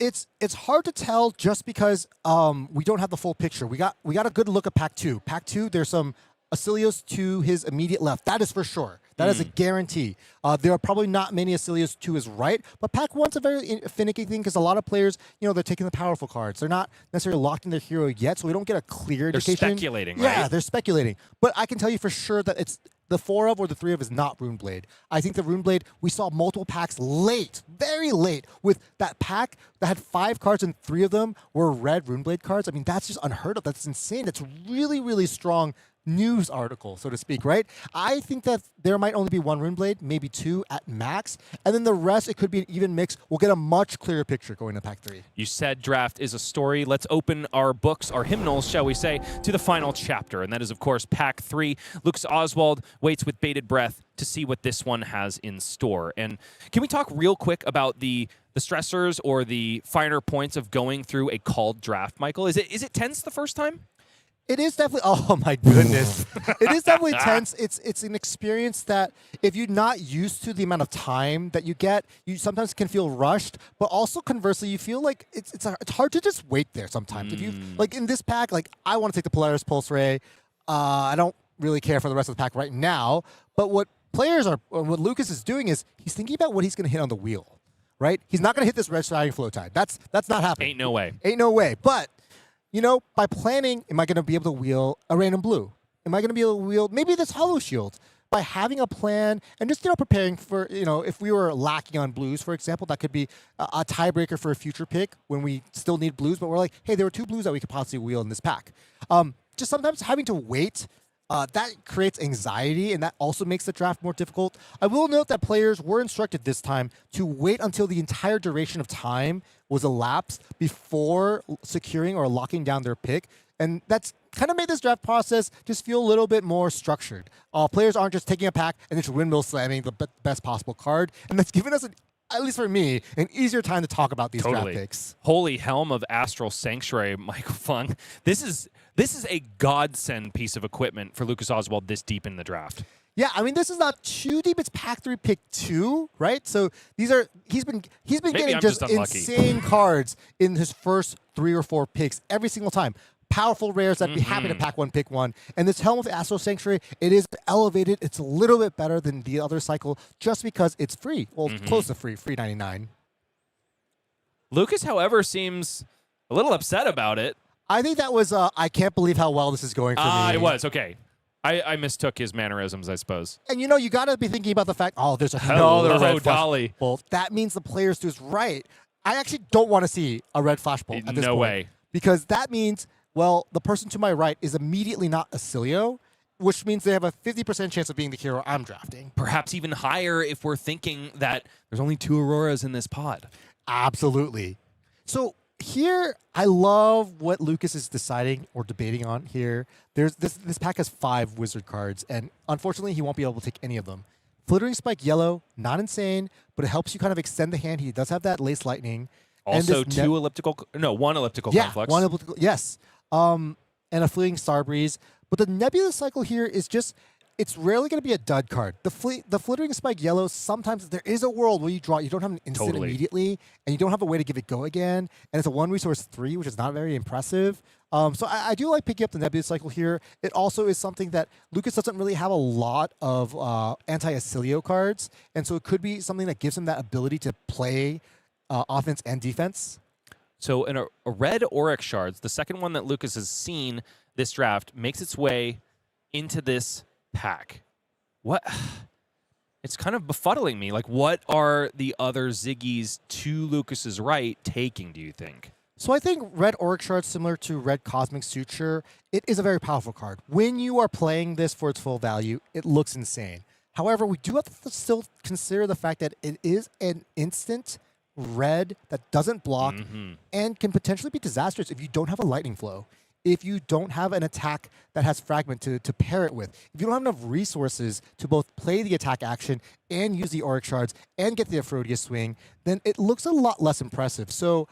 It's hard to tell just because we don't have the full picture. We got a good look at Pack 2. Pack 2, there's some Oscilios to his immediate left. That is for sure. That is a guarantee. There are probably not many Oscilios to his right, but Pack 1's a very finicky thing because a lot of players, they're taking the powerful cards. They're not necessarily locked in their hero yet, so we don't get a clear indication. They're speculating, right? Yeah, they're speculating. But I can tell you for sure that it's the 4 of or the 3 of is not Runeblade. I think the Runeblade, we saw multiple packs late, very late, with that pack that had 5 cards and 3 of them were red Runeblade cards. I mean, that's just unheard of. That's insane. That's really, really strong news article, so to speak, right? I think that there might only be 1 Runeblade, maybe 2 at max, and then the rest, it could be an even mix. We'll get a much clearer picture going to Pack 3. You said draft is a story. Let's open our books, our hymnals, shall we say, to the final chapter, and that is, of course, Pack 3. Lucas Oswald waits with bated breath to see what this one has in store. And can we talk real quick about the stressors or the finer points of going through a called draft, Michael? Is it tense the first time? It is definitely, oh my goodness. It is definitely tense. It's an experience that if you're not used to the amount of time that you get, you sometimes can feel rushed, but also conversely, you feel like it's hard to just wait there sometimes. If you, like in this pack, like I want to take the Polaris Pulse Ray. I don't really care for the rest of the pack right now, but what Lucas is doing is he's thinking about what he's going to hit on the wheel, right? He's not going to hit this Red Striding Flow Tide. That's not happening. Ain't no way. Ain't no way. But by planning, am I going to be able to wheel a random blue? Am I going to be able to wield maybe this Hollow Shield? By having a plan and just, preparing for, if we were lacking on blues, for example, that could be a tiebreaker for a future pick when we still need blues, but we're like, hey, there were 2 blues that we could possibly wield in this pack. Just sometimes having to wait, that creates anxiety, and that also makes the draft more difficult. I will note that players were instructed this time to wait until the entire duration of time was elapsed before securing or locking down their pick, and that's kind of made this draft process just feel a little bit more structured. Players aren't just taking a pack and just windmill slamming the best possible card, and that's given us, at least for me, an easier time to talk about these draft picks. Holy Helm of Astral Sanctuary, Michael Fung. This is a godsend piece of equipment for Lucas Oswald this deep in the draft. Yeah, I mean, this is not too deep. It's pack 3, pick 2, right? So these are he's been getting just insane cards in his first 3 or 4 picks every single time. Powerful rares. I'd be happy to pack 1, pick 1. And this Helm of Astral Sanctuary, it is elevated. It's a little bit better than the other cycle just because it's free. Well, close to free, free 99. Lucas, however, seems a little upset about it. I think that was, I can't believe how well this is going for me. It was, okay. I mistook his mannerisms, I suppose. And you got to be thinking about the fact, there's another red Dolly. Flashbolt. That means the players do is right. I actually don't want to see a red Flashbolt at this point. No way. Because that means, well, the person to my right is immediately not Oscilio, which means they have a 50% chance of being the hero I'm drafting. Perhaps even higher if we're thinking that there's only 2 Auroras in this pod. Absolutely. So here, I love what Lucas is deciding or debating on here. There's this pack has 5 wizard cards, and unfortunately, he won't be able to take any of them. Flittering Spike Yellow, not insane, but it helps you kind of extend the hand. He does have that Lace Lightning. Also, 1 elliptical conflux. 1 elliptical, yes. And a Fleeting Starbreeze. But the Nebula cycle here is just, it's rarely going to be a dud card. The Flittering Spike Yellow, sometimes there is a world where you don't have an instant immediately, and you don't have a way to give it go again, and it's a 1 resource 3, which is not very impressive. So I do like picking up the Nebula cycle here. It also is something that Lucas doesn't really have a lot of anti-Oscilio cards, and so it could be something that gives him that ability to play offense and defense. So in a red Oryx Shards, the second one that Lucas has seen this draft, makes its way into this pack. What? It's kind of befuddling me. Like, what are the other Zyggies to Lucas's right taking, do you think? So I think red Oryx Shard, similar to red Cosmic Suture, it is a very powerful card. When you are playing this for its full value, it looks insane. However, we do have to still consider the fact that it is an instant red that doesn't block and can potentially be disastrous if you don't have a lightning flow, if you don't have an attack that has fragment to pair it with, if you don't have enough resources to both play the attack action and use the Oryx Shards and get the Aphrodite swing, then it looks a lot less impressive. So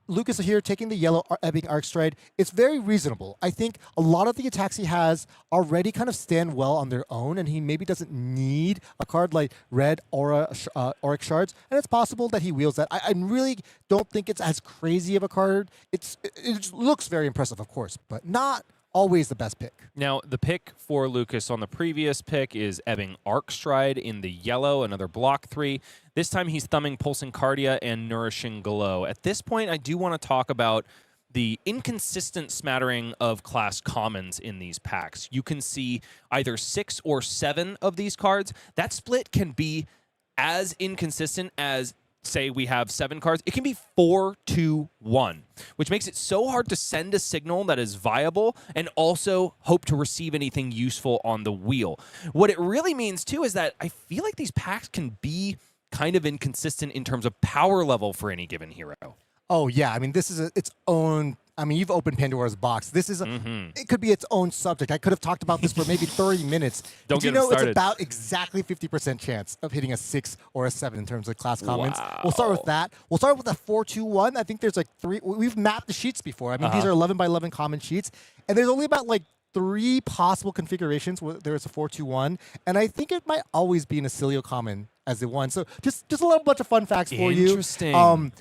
Lucas here taking the yellow Ebbing Arcstride, it's very reasonable. I think a lot of the attacks he has already kind of stand well on their own, and he maybe doesn't need a card like red Oryx Shards, and it's possible that he wields that. I really don't think it's as crazy of a card. It looks very impressive, of course, but not always the best pick. Now, the pick for Lucas on the previous pick is Ebbing Arcstride in the yellow, another block 3. This time he's thumbing Pulsing Cardia and Nourishing Glow. At this point, I do want to talk about the inconsistent smattering of class commons in these packs. You can see either 6 or 7 of these cards. That split can be as inconsistent as, say we have 7 cards, it can be 4-2-1, which makes it so hard to send a signal that is viable and also hope to receive anything useful on the wheel. What it really means, too, is that I feel like these packs can be kind of inconsistent in terms of power level for any given hero. Oh, yeah. I mean, this is its own... I mean, you've opened Pandora's box. This is it could be its own subject. I could have talked about this for maybe 30 minutes. Don't you get know started. It's about exactly 50% chance of hitting a 6 or a 7 in terms of class commons. We'll start with that. We'll start with a 4-2-1. I think there's like 3. We've mapped the sheets before. I mean, these are 11 by 11 common sheets, and there's only about like 3 possible configurations where there's a 4-2-1, and I think it might always be an Oscilio common as the one. So just a little bunch of fun facts for you. Interesting.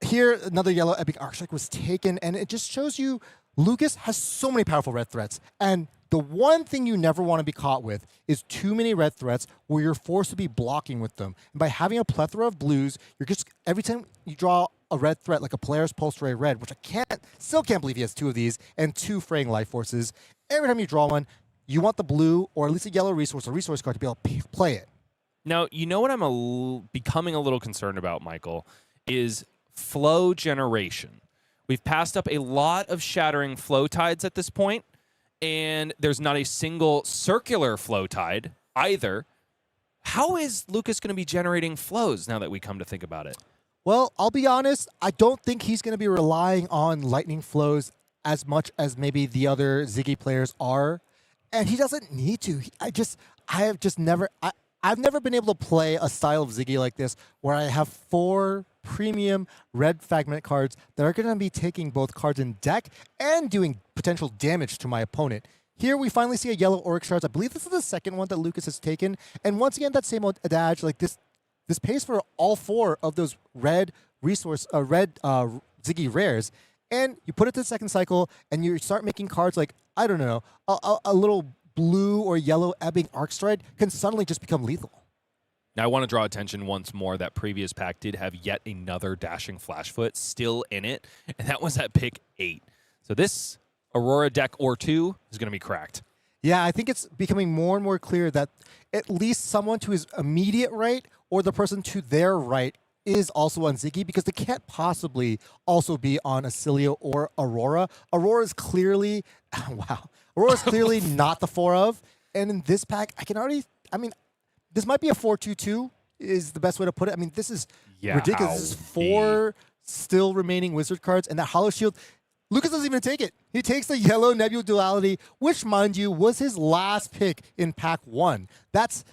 Here, another yellow Epic Arcstrike was taken, and it just shows you Lucas has so many powerful red threats. And the one thing you never want to be caught with is too many red threats where you're forced to be blocking with them. And by having a plethora of blues, you're just, every time you draw a red threat, like a Polaris Pulse Ray Red, which I still can't believe he has 2 of these, and 2 Fraying Life Forces, every time you draw one, you want the blue or at least a yellow resource or resource card to be able to play it. Now, you know what I'm becoming a little concerned about, Michael, is flow generation. We've passed up a lot of shattering flow tides at this point, and there's not a single circular flow tide either. How is Lucas going to be generating flows now that we come to think about it? Well, I'll be honest, I don't think he's going to be relying on lightning flows as much as maybe the other Zyggy players are, and he doesn't need to. I've never been able to play a style of Zyggy like this where I have 4 premium red fragment cards that are going to be taking both cards in deck and doing potential damage to my opponent. Here we finally see a yellow Auric Shards. I believe this is the second one that Lucas has taken, and once again that same adage, like this pays for all 4 of those red Zyggy rares, and you put it to the second cycle, and you start making cards like, I don't know, a little blue or yellow Ebbing Arcstride can suddenly just become lethal. Now, I want to draw attention once more that previous pack did have yet another Dashing Flashfoot still in it, and that was at pick 8. So this Aurora deck or 2 is going to be cracked. Yeah, I think it's becoming more and more clear that at least someone to his immediate right or the person to their right is also on Zyggy, because they can't possibly also be on Oscilio or Aurora. Aurora's clearly, wow, Aurora's clearly not the 4 of. And in this pack, this might be a 4-2-2 is the best way to put it. I mean, this is ridiculous. This is 4 still remaining wizard cards, and that Hollow Shield, Lucas doesn't even take it. He takes the yellow Nebula Duality, which, mind you, was his last pick in pack 1. That's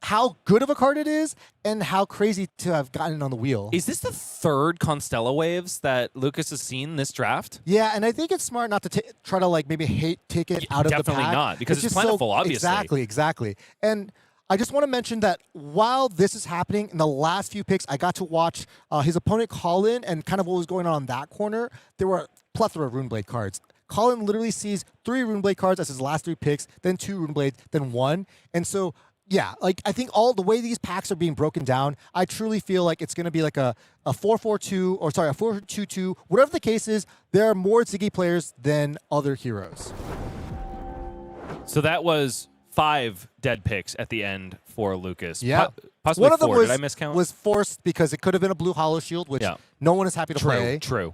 how good of a card it is and how crazy to have gotten it on the wheel. Is this the 3rd Constella waves that Lucas has seen this draft? Yeah, and I think it's smart not to try to maybe take it out of the pack. Definitely not, because it's just plentiful, obviously. Exactly. And I just want to mention that while this is happening, in the last few picks, I got to watch his opponent Colin and kind of what was going on in that corner. There were a plethora of Runeblade cards. Colin literally sees 3 Runeblade cards as his last 3 picks, then 2 Runeblades, then 1. And so, yeah, I think all the way these packs are being broken down, I truly feel like it's going to be like a 4-4-2, or sorry, a 4-2-2. Whatever the case is, there are more Zyggy players than other heroes. So that was 5 dead picks at the end for Lucas. Yeah. Possibly one of them 4. Did I miscount? Was forced because it could have been a blue Hollow Shield, which no one is happy to play. True.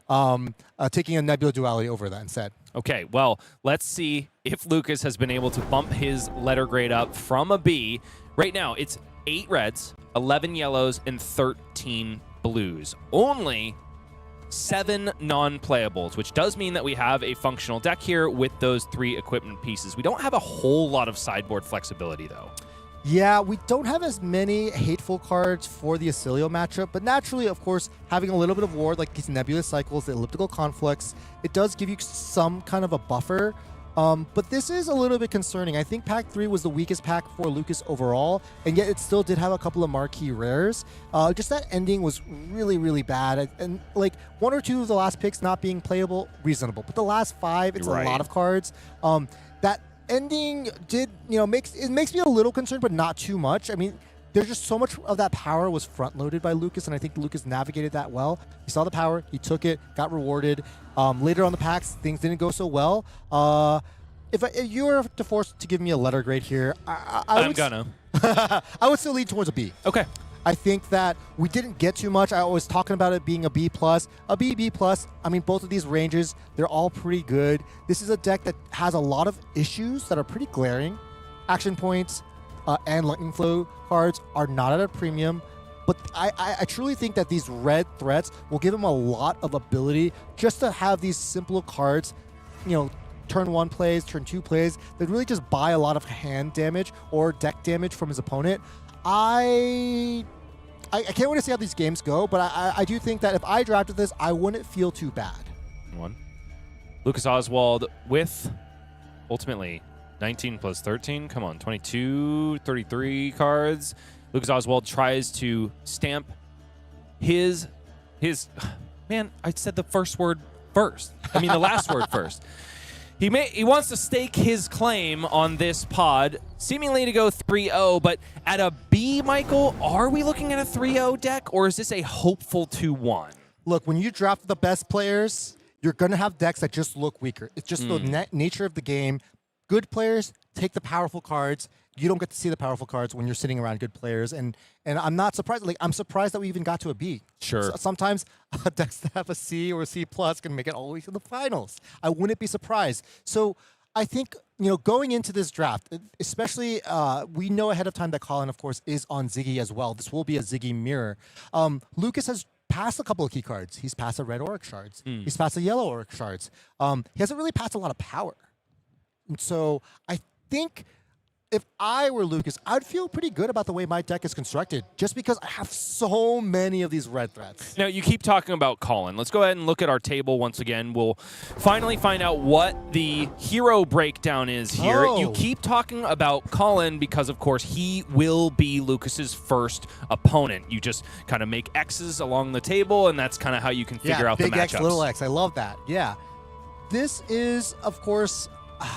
Taking a Nebula Duality over that instead. Okay, well, let's see if Lucas has been able to bump his letter grade up from a B. Right now, it's 8 reds, 11 yellows, and 13 blues. Only 7 non-playables, which does mean that we have a functional deck here with those 3 equipment pieces. We don't have a whole lot of sideboard flexibility, though. Yeah, we don't have as many hateful cards for the Oscilio matchup, but naturally, of course, having a little bit of ward, like these Nebulous Cycles, the Elliptical Conflicts, it does give you some kind of a buffer. But this is a little bit concerning. I think pack 3 was the weakest pack for Lucas overall, and yet it still did have a couple of marquee rares. Just that ending was really, really bad. And like 1 or 2 of the last picks not being playable, reasonable. But the last 5, it's a lot of cards. That ending did, makes me a little concerned, but not too much. I mean, there's just so much of that power was front-loaded by Lucas, and I think Lucas navigated that well. He saw the power, he took it, got rewarded. Later on the packs, things didn't go so well. If you were forced to give me a letter grade here, I would still lean towards a B. Okay. I think that we didn't get too much. I was talking about it being a B+, a B+. I mean, both of these ranges, they're all pretty good. This is a deck that has a lot of issues that are pretty glaring. Action points and lightning flow cards are not at a premium, but I truly think that these red threats will give him a lot of ability just to have these simple cards, turn 1 plays, turn 2 plays, that really just buy a lot of hand damage or deck damage from his opponent. I can't wait to see how these games go, but I do think that if I drafted this, I wouldn't feel too bad. Lucas Oswald with, ultimately, 19 plus 13. Come on, 22, 33 cards. Lucas Oswald tries to stamp his man, I said the first word first. I mean the last word first. He wants to stake his claim on this pod, seemingly to go 3-0, but at a B, Michael, are we looking at a 3-0 deck, or is this a hopeful 2-1? Look, when you draft the best players, you're going to have decks that just look weaker. It's just the nature of the game. good players take the powerful cards. You don't get to see the powerful cards when you're sitting around good players, and I'm not surprised. Like, I'm surprised that we even got to a B. Sure. Sometimes decks that have a C or a C plus can make it all the way to the finals. I wouldn't be surprised. So I think, going into this draft, especially we know ahead of time that Colin, of course, is on Zyggy as well. This will be a Zyggy mirror. Lucas has passed a couple of key cards. He's passed a red Auric Shards. He's passed a yellow Auric Shards. He hasn't really passed a lot of power. And so I think if I were Lucas, I'd feel pretty good about the way my deck is constructed, just because I have so many of these red threats. Now, you keep talking about Colin. Let's go ahead and look at our table once again. We'll finally find out what the hero breakdown is here. Oh. You keep talking about Colin because, of course, he will be Lucas's first opponent. You just kind of make X's along the table, and that's kind of how you can figure out the matchups. Big X, little X. I love that. Yeah. This is, of course,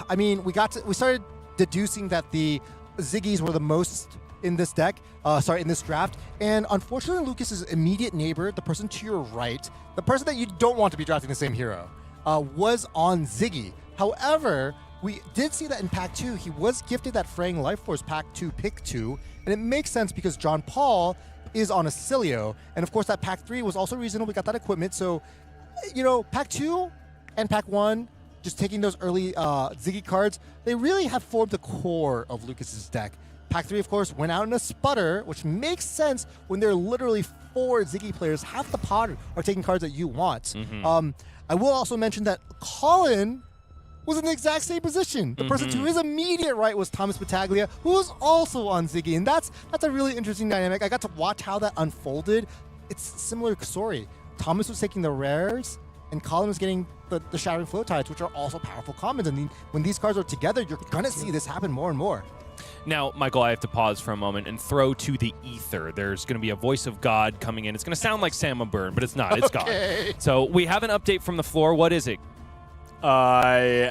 I mean, we started deducing that the Ziggies were the most in this deck, in this draft. And unfortunately, Lucas's immediate neighbor, the person to your right, the person that you don't want to be drafting the same hero, was on Zyggy. However, we did see that in Pack 2, he was gifted that Fang Life Force Pack 2 Pick 2, and it makes sense because John Paul is on Oscilio. And of course, that Pack 3 was also reasonable. We got that equipment. So, Pack 2 and Pack 1, just taking those early Zyggy cards, they really have formed the core of Lucas's deck. Pack 3, of course, went out in a sputter, which makes sense when there are literally 4 Zyggy players. Half the pod are taking cards that you want. I will also mention that Colin was in the exact same position. The person to his immediate right was Thomas Battaglia, who was also on Zyggy, and that's a really interesting dynamic. I got to watch how that unfolded. It's a similar story. Thomas was taking the rares, and Colin was getting the Shattering Flow Tides, which are also powerful commons. And when these cards are together, you're going to see this happen more and more. Now, Michael, I have to pause for a moment and throw to the ether. There's going to be a voice of God coming in. It's going to sound like Sam Burn, but it's not. It's God. So we have an update from the floor. What is it? I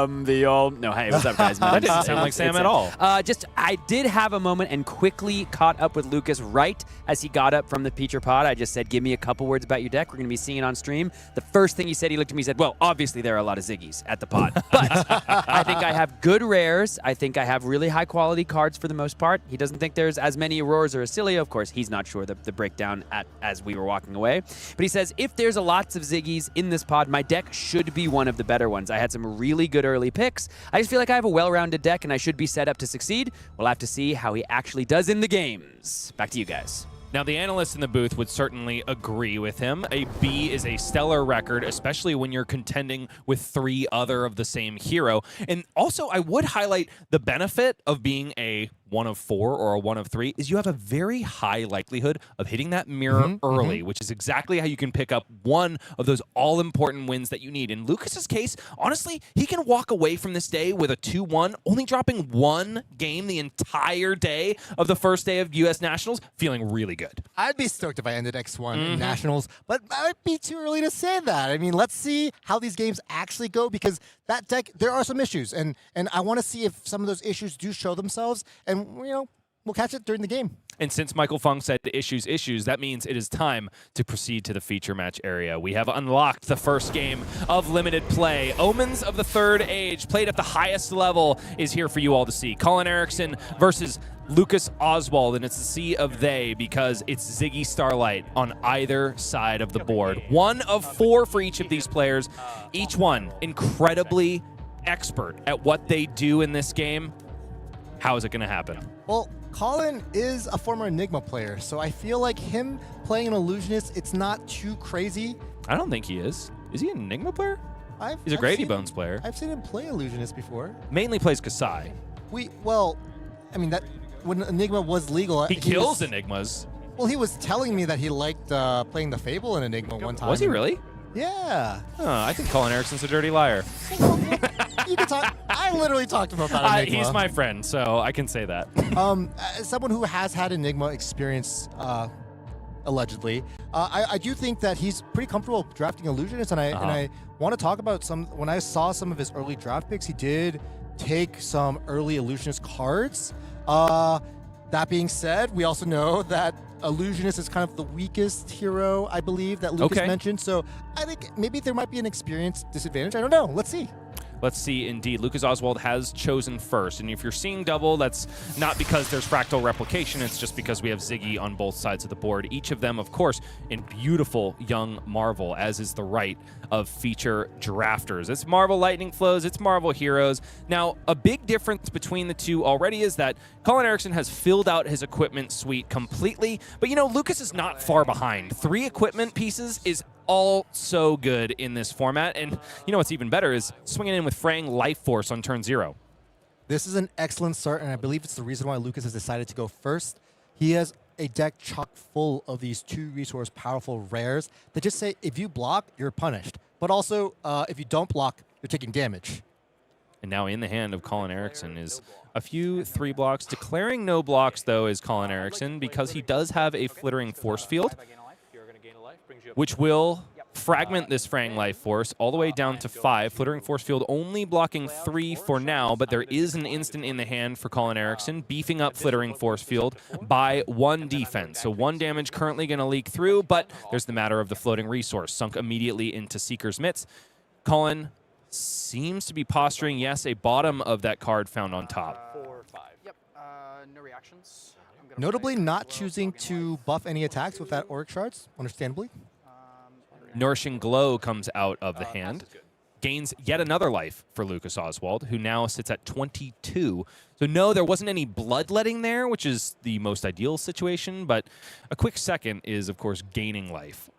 am the old... No, hey, what's up, guys? That didn't sound like Sam at all. I did have a moment and quickly caught up with Lucas right as he got up from the Peacher pod. I just said, give me a couple words about your deck. We're going to be seeing it on stream. The first thing he said, he looked at me and said, well, obviously there are a lot of Ziggies at the pod. But I think I have good rares. I think I have really high-quality cards for the most part. He doesn't think there's as many Auroras or Oscilio. Of course, he's not sure the breakdown as we were walking away. But he says, if there's lots of Ziggies in this pod, my deck should be one of the better ones. I had some really good early picks. I just feel like I have a well-rounded deck and I should be set up to succeed. We'll have to see how he actually does in the games. Back to you guys. Now, the analysts in the booth would certainly agree with him. A B is a stellar record, especially when you're contending with 3 other of the same hero. And also, I would highlight the benefit of being a 1 of 4 or a 1 of 3 is you have a very high likelihood of hitting that mirror early, which is exactly how you can pick up one of those all-important wins that you need. In Lucas's case, honestly, he can walk away from this day with a 2-1, only dropping 1 game the entire day of the first day of U.S. Nationals, feeling really good. I'd be stoked if I ended X1 in Nationals, but it might be too early to say that. I mean, let's see how these games actually go, because that deck, there are some issues, and I want to see if some of those issues do show themselves, and we'll catch it during the game. And since Michael Fang said issues, that means it is time to proceed to the feature match area. We have unlocked the first game of limited play. Omens of the Third Age, played at the highest level, is here for you all to see. Colin Erickson versus Lucas Oswald, and it's a sea of they because it's Zyggy Starlight on either side of the board. 1 of 4 for each of these players. Each one incredibly expert at what they do in this game. How is it going to happen? Well, Colin is a former Enigma player, so I feel like him playing an Illusionist, it's not too crazy. I don't think he is. Is he an Enigma player? He's a I've Grady seen- Bones player. I've seen him play Illusionist before. Mainly plays Kasai. That when Enigma was legal, He kills Enigmas. Well, he was telling me that he liked playing the Fable in Enigma one time. Was he really? Yeah. Oh, I think Colin Erickson's a dirty liar. You can talk. I literally talked to him about Enigma. He's my friend, so I can say that. As someone who has had Enigma experience, allegedly, I do think that he's pretty comfortable drafting Illusionists, and I want to talk about some. When I saw some of his early draft picks, he did take some early Illusionist cards. That being said, we also know that Illusionist is kind of the weakest hero, I believe, that Lucas mentioned. So I think maybe there might be an experience disadvantage. I don't know. Let's see. Let's see, indeed. Lucas Oswald has chosen first. And if you're seeing double, that's not because there's fractal replication. It's just because we have Zyggy on both sides of the board. Each of them, of course, in beautiful young Marvel, as is the right of feature drafters. It's Marvel Lightning Flows. It's Marvel Heroes. Now, a big difference between the two already is that Colin Erickson has filled out his equipment suite completely. But, you know, Lucas is not far behind. 3 equipment pieces is all so good in this format. And you know what's even better is swinging in with Fang Life Force on turn 0. This is an excellent start, and I believe it's the reason why Lucas has decided to go first. He has a deck chock full of these 2-resource powerful rares that just say if you block, you're punished. But also, if you don't block, you're taking damage. And now in the hand of Colin Erickson is a few 3 blocks. Declaring no blocks, though, is Colin Erickson because he does have a Flittering Force Field, which will fragment this Fang Life Force all the way down to 5. Flittering Force Field only blocking 3 for now, but there is an instant in the hand for Colin Erickson, beefing up Flittering Force Field by 1 defense. So 1 damage currently going to leak through, but there's the matter of the floating resource, sunk immediately into Seeker's Mitts. Colin seems to be posturing, yes, a bottom of that card found on top. 4 or 5. Yep. No reactions. Notably not choosing to buff any attacks with that Auric Shards, understandably. Nourishing Glow comes out of the hand. Gains yet another life for Lucas Oswald, who now sits at 22. So no, there wasn't any bloodletting there, which is the most ideal situation, but a quick second is, of course, gaining life.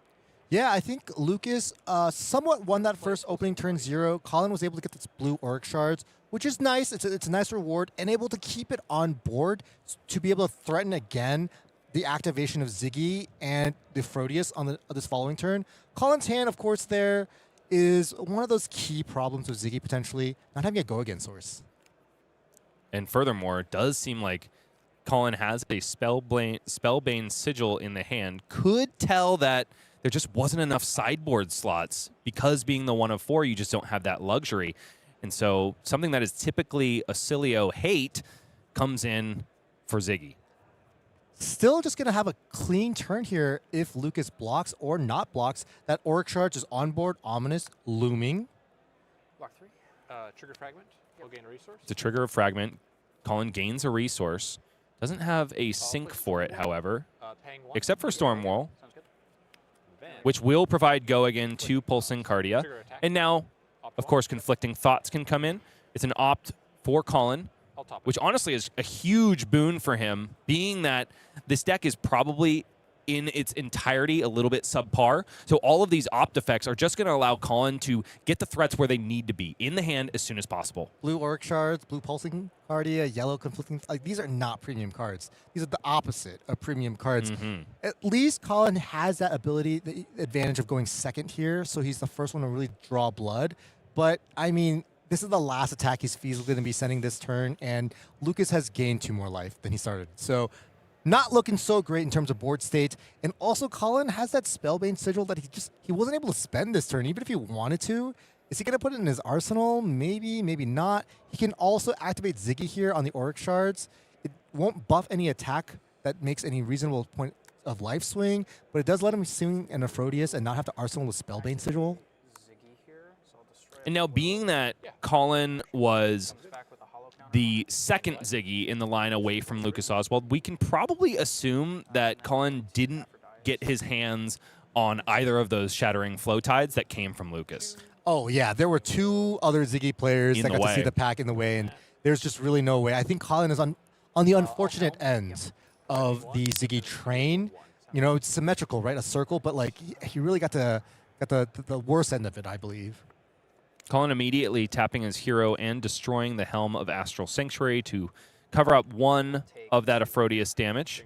Yeah, I think Lucas somewhat won that first opening turn 0. Colin was able to get this blue Auric Shards, which is nice. It's a nice reward, and able to keep it on board to be able to threaten again the activation of Zyggy and the Proteus on this following turn. Colin's hand, of course, there is one of those key problems with Zyggy potentially, not having a go-again source. And furthermore, it does seem like Colin has a Spellbane Sigil in the hand. Could tell that there just wasn't enough sideboard slots because being the 1 of 4, you just don't have that luxury. And so something that is typically Oscilio hate comes in for Zyggy. Still just going to have a clean turn here if Lucas blocks or not blocks. That Auric Charge is on board, ominous, looming. Block 3. Trigger Fragment. We'll gain a resource. It's a trigger of Fragment. Colin gains a resource. Doesn't have a sync for it, however, except for Stormwall, which will provide go again to Pulsing Cardia. And now, of course, Conflicting Thoughts can come in. It's an opt for Colin, which honestly is a huge boon for him, being that this deck is probably in its entirety a little bit subpar. So all of these opt effects are just going to allow Colin to get the threats where they need to be, in the hand as soon as possible. Blue Auric Shards, blue Pulsing Cardia, yellow Conflicting... these are not premium cards. These are the opposite of premium cards. At least Colin has that ability, the advantage of going second here, so he's the first one to really draw blood. But, I mean, this is the last attack he's feasibly going to be sending this turn, and Lucas has gained 2 more life than he started. So, not looking so great in terms of board state. And also, Colin has that Spellbane Sigil that he wasn't able to spend this turn, even if he wanted to. Is he going to put it in his arsenal? Maybe, maybe not. He can also activate Zyggy here on the Auric Shards. It won't buff any attack that makes any reasonable point of life swing, but it does let him swing an Aphrodisiac and not have to arsenal with Spellbane Sigil. And now, being that Colin was the second Zyggy in the line away from Lucas Oswald, we can probably assume that Colin didn't get his hands on either of those Shattering Flow Tides that came from Lucas. Oh, yeah. There were 2 other Zyggy players that got to see the pack in the way, and there's just really no way. I think Colin is on the unfortunate end of the Zyggy train. You know, it's symmetrical, right? A circle, but like he really got the worst end of it, I believe. Colin immediately tapping his hero and destroying the Helm of Astral Sanctuary to cover up 1 of that Aphrodisiac damage.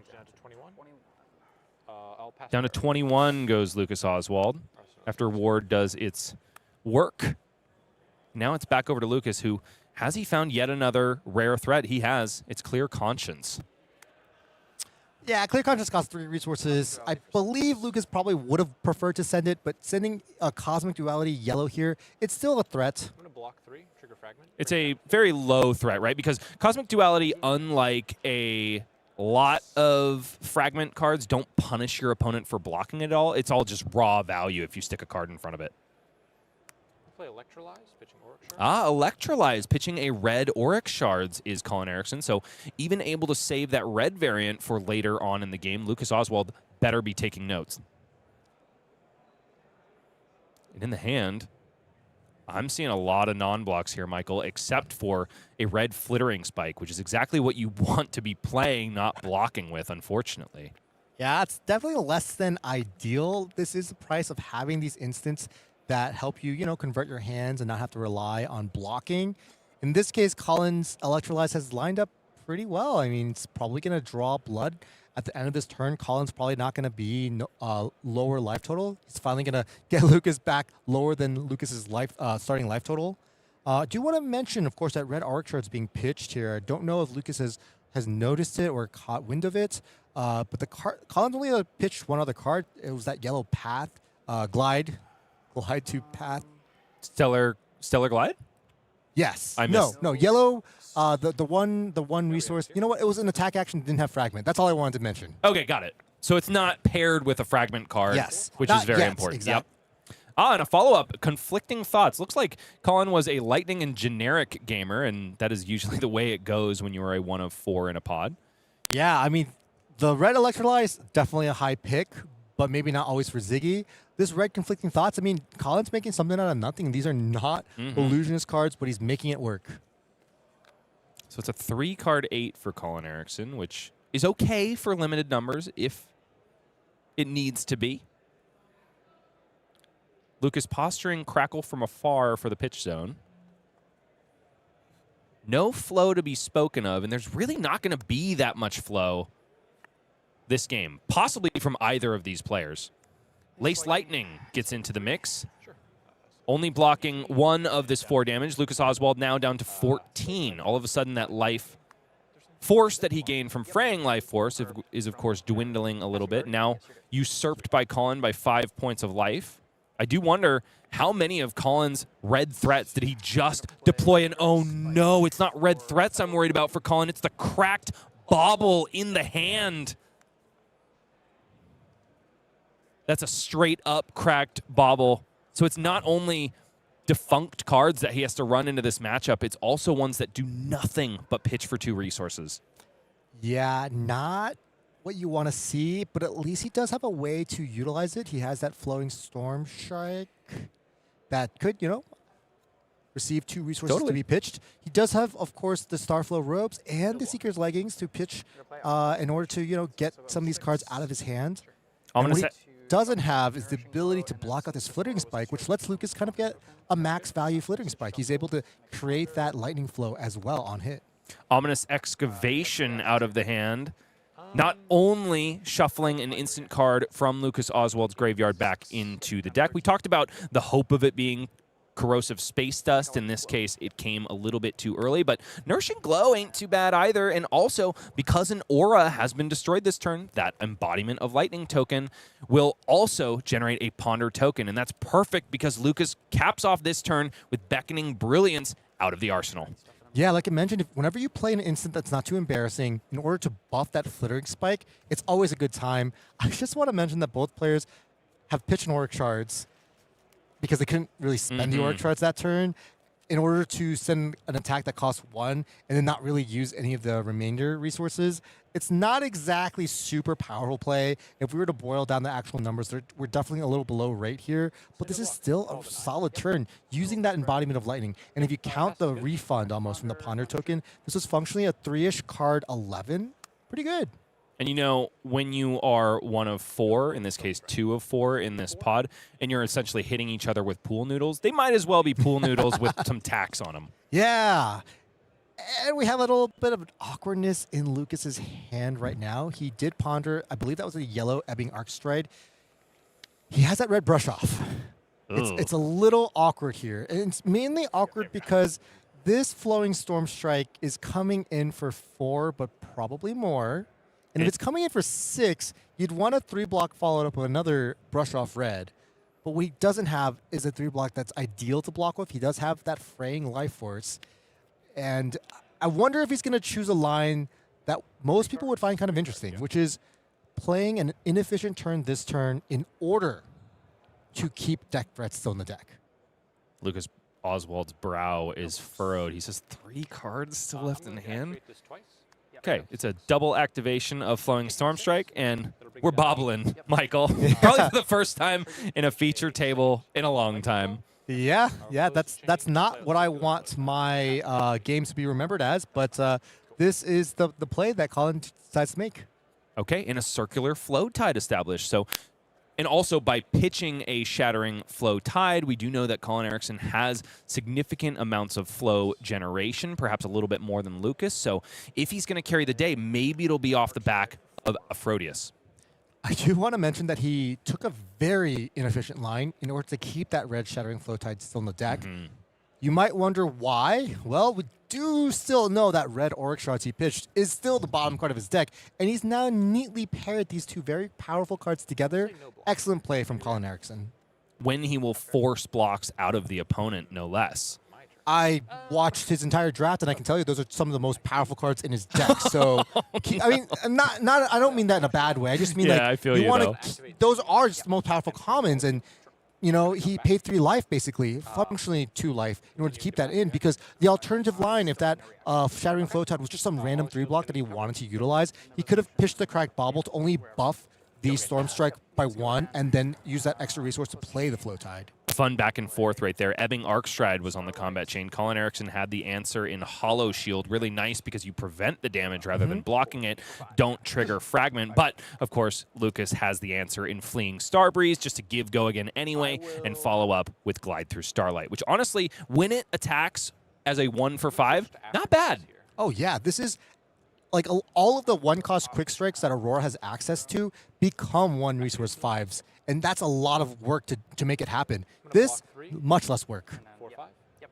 Down to 21 goes Lucas Oswald after Ward does its work. Now it's back over to Lucas, who has he found yet another rare threat? He has. It's Clear Conscience. Yeah, Clear Conscience costs 3 resources. I believe Lucas probably would have preferred to send it, but sending a Cosmic Duality yellow here, it's still a threat. I'm going to block 3, trigger Fragment. It's a very low threat, right? Because Cosmic Duality, unlike a lot of Fragment cards, don't punish your opponent for blocking it all. It's all just raw value if you stick a card in front of it. play Electrolyze, pitching Auric Shards. Electrolyze, pitching a red Auric Shards is Colin Erickson. So even able to save that red variant for later on in the game. Lucas Oswald better be taking notes. And in the hand, I'm seeing a lot of non-blocks here, Michael, except for a red Flittering Spike, which is exactly what you want to be playing, not blocking with, unfortunately. Yeah, it's definitely less than ideal. This is the price of having these instants that help you, convert your hands and not have to rely on blocking. In this case, Colin's Electrolyze has lined up pretty well. I mean, it's probably going to draw blood at the end of this turn. Colin's probably not going to be lower life total. He's finally going to get Lucas back lower than Lucas's starting life total. Do want to mention, of course, that red Auric Shard is being pitched here. I don't know if Lucas has noticed it or caught wind of it, but Colin's only pitched one other card. It was that yellow Path, Glide to Path. Stellar Glide? Yes. I missed. No, yellow. The one resource. You know what? It was an attack action. Didn't have fragment. That's all I wanted to mention. Okay, got it. So it's not paired with a fragment card. Yes, which not is very yet, important. exactly. Yep. And a follow-up, conflicting thoughts. Looks like Colin was a lightning and generic gamer, and that is usually the way it goes when you are a 1 of 4 in a pod. Yeah, I mean, the red Electrolyze, definitely a high pick, but maybe not always for Zyggy. This red conflicting thoughts, I mean, Colin's making something out of nothing. These are not illusionist cards, but he's making it work. So it's a 3-card 8 for Colin Erickson, which is okay for limited numbers if it needs to be. Lucas posturing Crackle from afar for the pitch zone. No flow to be spoken of, and there's really not going to be that much flow this game, possibly from either of these players. Lace Lightning gets into the mix. Only blocking 1 of this 4 damage. Lucas Oswald now down to 14. All of a sudden, that life force that he gained from fraying life force is, of course, dwindling a little bit. Now usurped by Colin by 5 points of life. I do wonder how many of Colin's red threats did he just deploy? And oh no, it's not red threats I'm worried about for Colin. It's the cracked bauble in the hand. That's a straight up cracked bauble. So it's not only defunct cards that he has to run into this matchup, it's also ones that do nothing but pitch for 2 resources. Yeah, not what you want to see, but at least he does have a way to utilize it. He has that Flowing Storm Strike that could, receive 2 resources to be pitched. He does have, of course, the Starflow Robes and the Seeker's Leggings to pitch in order to, get some of these cards out of his hand. I'm and going what to he doesn't have is the ability to block out this Flittering Spike, which lets Lucas kind of get a max value Flittering Spike. He's able to create that lightning flow as well on hit. Ominous Excavation out of the hand. Not only shuffling an instant card from Lucas Oswald's graveyard back into the deck. We talked about the hope of it being Corrosive Space Dust. In this case, it came a little bit too early, but Nourishing Glow ain't too bad either. And also, because an aura has been destroyed this turn, that Embodiment of Lightning token will also generate a Ponder token. And that's perfect because Lucas caps off this turn with Beckoning Brilliance out of the arsenal. Yeah, like I mentioned, whenever you play an instant that's not too embarrassing, in order to buff that Flittering Spike, it's always a good time. I just want to mention that both players have pitched an Auric Shards because they couldn't really spend the Auric Shards that turn in order to send an attack that costs 1 and then not really use any of the remainder resources. It's not exactly super powerful play. If we were to boil down the actual numbers, we're definitely a little below rate here, but this is still a solid turn using that Embodiment of Lightning. And if you count the refund almost from the Ponder token, this is functionally a 3-ish card 11. Pretty good. And when you are 1 of 4, in this case 2 of 4 in this pod, and you're essentially hitting each other with pool noodles, they might as well be pool noodles with some tax on them. Yeah. And we have a little bit of awkwardness in Lucas's hand right now. He did ponder, I believe that was a yellow Ebbing Arcstride. He has that red brush off. It's a little awkward here. And it's mainly awkward because this Flowing Storm Strike is coming in for 4, but probably more. And if it's coming in for 6, you'd want a 3-block followed up with another brush off red. But what he doesn't have is a 3-block that's ideal to block with. He does have that Fraying Life Force. And I wonder if he's going to choose a line that most people would find kind of interesting, which is playing an inefficient turn this turn in order to keep deck threats still in the deck. Lucas Oswald's brow is furrowed. He says 3 cards still left in hand. Okay, it's a double activation of Flowing Storm Strike, and we're bobbling, Michael. Probably for the first time in a feature table in a long time. Yeah, that's not what I want my games to be remembered as, but this is the play that Colin decides to make. Okay, and a circular flow tide established. So, and also by pitching a shattering flow tide, we do know that Colin Erickson has significant amounts of flow generation, perhaps a little bit more than Lucas. So if he's going to carry the day, maybe it'll be off the back of Aphrodis. I do want to mention that he took a very inefficient line in order to keep that red shattering flow tide still in the deck. You might wonder why. Well, we do still know that red Auric Shards he pitched is still the bottom card of his deck, and he's now neatly paired these 2 very powerful cards together. Excellent play from Colin Erickson. When he will force blocks out of the opponent, no less. I watched his entire draft, and I can tell you those are some of the most powerful cards in his deck. So, I mean, I don't mean that in a bad way. I just mean I feel you want to. Those are just the most powerful commons, and you know, he paid 3 life, basically, functionally 2 life, in order to keep that in, because the alternative line, if that Shattering Flow Tide was just some random 3 block that he wanted to utilize, he could have pitched the Cracked Bauble to only buff the Storm Strike by 1, and then use that extra resource to play the Flow Tide. Fun back and forth right there. Ebbing Arkstride was on the combat chain. Colin Erickson had the answer in Hollow Shield. Really nice because you prevent the damage rather than blocking it. Don't trigger Fragment. But, of course, Lucas has the answer in Fleeing Starbreeze just to give go again anyway and follow up with Glide Through Starlight, which honestly, when it attacks as a 1 for 5, not bad. Oh, yeah. This is like all of the 1-cost quick strikes that Aurora has access to become 1 resource 5s. And that's a lot of work to make it happen. This, much less work. 4, 5. Yep.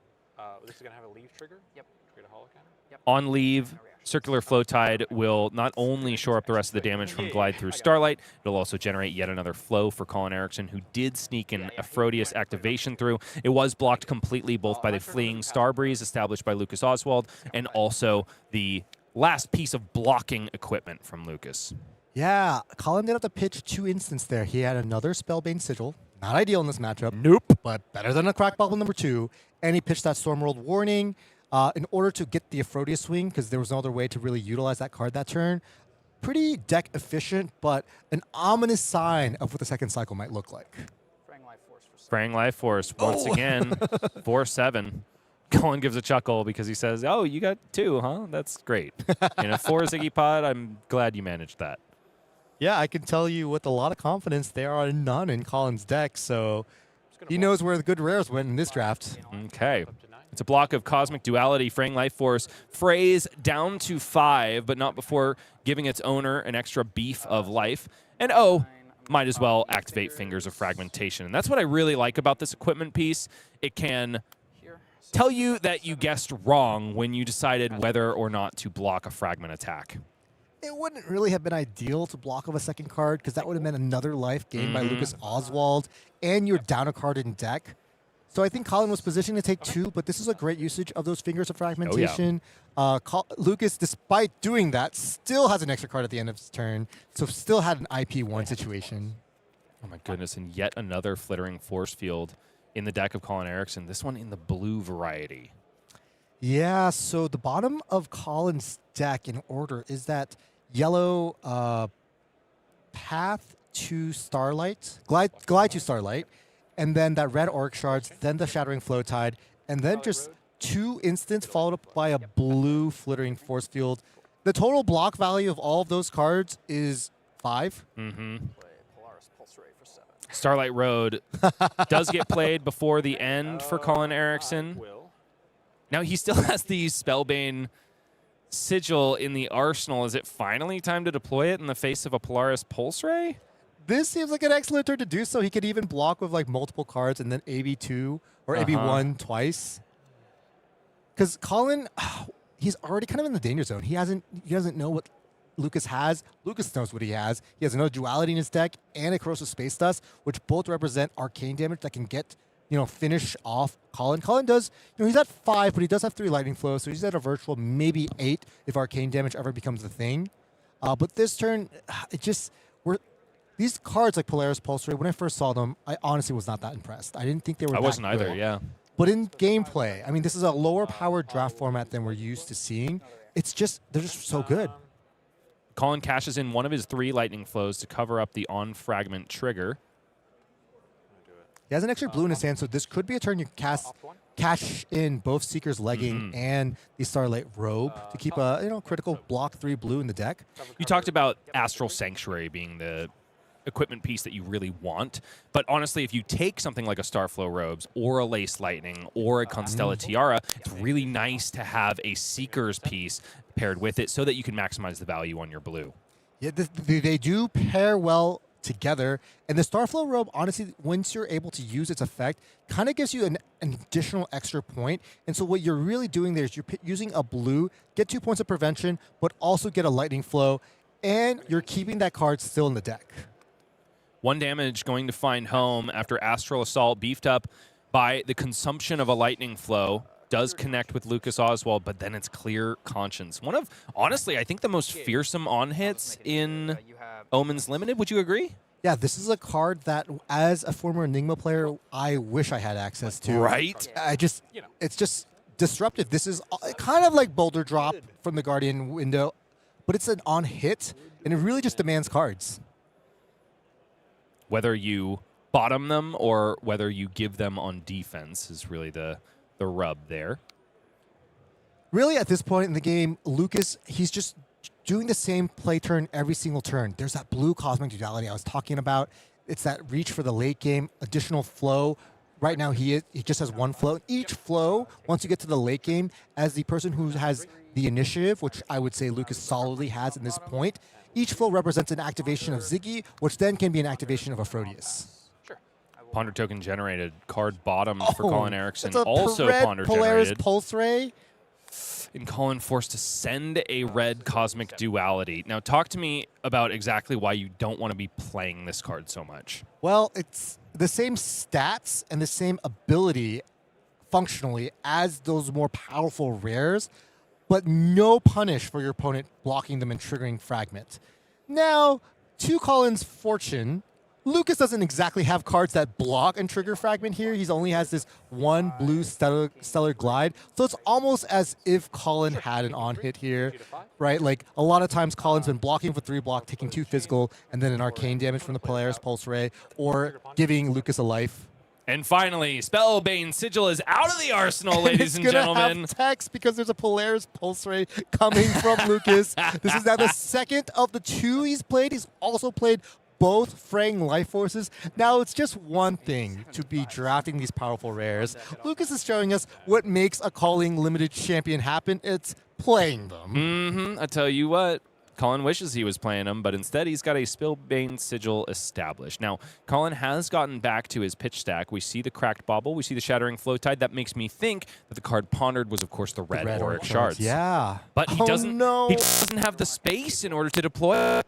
This is going to have a leave trigger. Yep. Trigger a Hollow Cannon. Yep. On leave, Circular Flow Tide will not only shore up the rest of the damage from Glide Through Starlight, it'll also generate yet another flow for Colin Erickson, who did sneak an Aphrodis activation through. It was blocked completely both by the Fleeing Starbreeze established by Lucas Oswald and also the last piece of blocking equipment from Lucas. Yeah, Colin did have to pitch 2 instants there. He had another Spellbane Sigil. Not ideal in this matchup. Nope. But better than a Crack Bubble number 2. And he pitched that Stormworld Warning in order to get the Aphrodis swing, because there was no other way to really utilize that card that turn. Pretty deck efficient, but an ominous sign of what the second cycle might look like. Frang Life Force once again, 4/7. Colin gives a chuckle because he says, "Oh, you got 2, huh? That's great." In a 4 Ziggy Pod, I'm glad you managed that. Yeah, I can tell you with a lot of confidence there are none in Colin's deck, so he knows where the good rares went in this draft. Okay. It's a block of Cosmic Duality, Frang Life Force, phrase down to 5, but not before giving its owner an extra beef of life. And might as well activate Fingers of Fragmentation. And that's what I really like about this equipment piece. It can tell you that you guessed wrong when you decided whether or not to block a fragment attack. It wouldn't really have been ideal to block off a second card, because that would have meant another life gained by Lucas Oswald, and you're down a card in deck. So I think Colin was positioned to take 2, but this is a great usage of those Fingers of Fragmentation. Lucas, despite doing that, still has an extra card at the end of his turn, so still had an IP1 situation. Oh my goodness, and yet another Flittering Force Field in the deck of Colin Erickson, this one in the blue variety. Yeah, so the bottom of Colin's deck in order is that yellow Path to Starlight, Glide to Starlight, and then that red Auric Shards, then the Shattering Flow Tide, and then just 2 instants followed up by a blue Flittering Force Field. The total block value of all of those cards is 5. Starlight Road does get played before the end for Colin Erickson. Now he still has the Spellbane Sigil in the arsenal. Is it finally time to deploy it in the face of a Polaris Pulse Ray? This seems like an excellent turn to do so. He could even block with like multiple cards and then AB2 or AB1 twice. Because Colin, he's already kind of in the danger zone. He doesn't know what Lucas has. Lucas knows what he has. He has another duality in his deck and a Corrosive Space Dust, which both represent arcane damage that can get, finish off Colin. Colin does, he's at 5, but he does have 3 lightning flows, so he's at a virtual maybe 8 if arcane damage ever becomes a thing. But this turn, these cards like Polaris Pulse Ray, when I first saw them, I honestly was not that impressed. I didn't think they were. I wasn't either. Yeah. But in gameplay, I mean, this is a lower powered draft format than we're used to seeing. It's just, they're just so good. Colin cashes in one of his 3 lightning flows to cover up the on-fragment trigger. He has an extra blue in his hand, so this could be a turn you cash in both Seeker's Legging and the Starlight Robe to keep a critical block 3 blue in the deck. You talked about Astral Sanctuary being the equipment piece that you really want, but honestly, if you take something like a Starflow Robes or a Lace Lightning or a Constella Tiara, it's really nice to have a Seeker's piece paired with it so that you can maximize the value on your blue. Yeah, they do pair well together, and the Starflow Robe, honestly, once you're able to use its effect, kind of gives you an additional extra point. And so what you're really doing there is you're using a blue, get 2 points of prevention, but also get a lightning flow, and you're keeping that card still in the deck. 1 damage going to find home after Astral Assault, beefed up by the consumption of a lightning flow. Does connect with Lucas Oswald, but then it's Clear Conscience. One of, honestly, I think the most fearsome on-hits in Omens Limited. Would you agree? Yeah, this is a card that, as a former Enigma player, I wish I had access to. Right? It's just disruptive. This is kind of like Boulder Drop from the Guardian window, but it's an on-hit, and it really just demands cards. Whether you bottom them or whether you give them on defense is really the rub there. Really, at this point in the game, Lucas, he's just doing the same play turn every single turn. There's that blue Cosmic Duality I was talking about. It's that reach for the late game, additional flow. Right now, he just has 1 flow. Each flow, once you get to the late game, as the person who has the initiative, which I would say Lucas solidly has in this point, each flow represents an activation of Zyggy, which then can be an activation of Aphrodite. Ponder token generated. Card bottom for Colin Erickson. It's a Also red Ponder Polaris generated. Pulse Ray. And Colin forced to send a red Cosmic Duality. Now talk to me about exactly why you don't want to be playing this card so much. Well, it's the same stats and the same ability functionally as those more powerful rares, but no punish for your opponent blocking them and triggering Fragment. Now, to Colin's fortune, Lucas doesn't exactly have cards that block and trigger Fragment here. He only has this 1 blue Stellar Glide. So it's almost as if Colin had an on-hit here, right? Like, a lot of times Colin's been blocking for 3 block, taking 2 physical, and then an arcane damage from the Polaris Pulse Ray, or giving Lucas a life. And finally, Spellbane Sigil is out of the arsenal, ladies and gentlemen. Have text because there's a Polaris Pulse Ray coming from Lucas. This is now the second of the 2 he's played. He's also played both fraying life forces. Now it's just one thing to be drafting these powerful rares. Lucas is showing us what makes a Calling Limited champion happen. It's playing them. I tell you what, Colin wishes he was playing them, but instead he's got a Spellbane Sigil established. Now, Colin has gotten back to his pitch stack. We see the Cracked Bauble. We see the Shattering Flowtide. That makes me think that the card pondered was, of course, the red Auric Shards. Yeah. But he doesn't have the space in order to deploy it.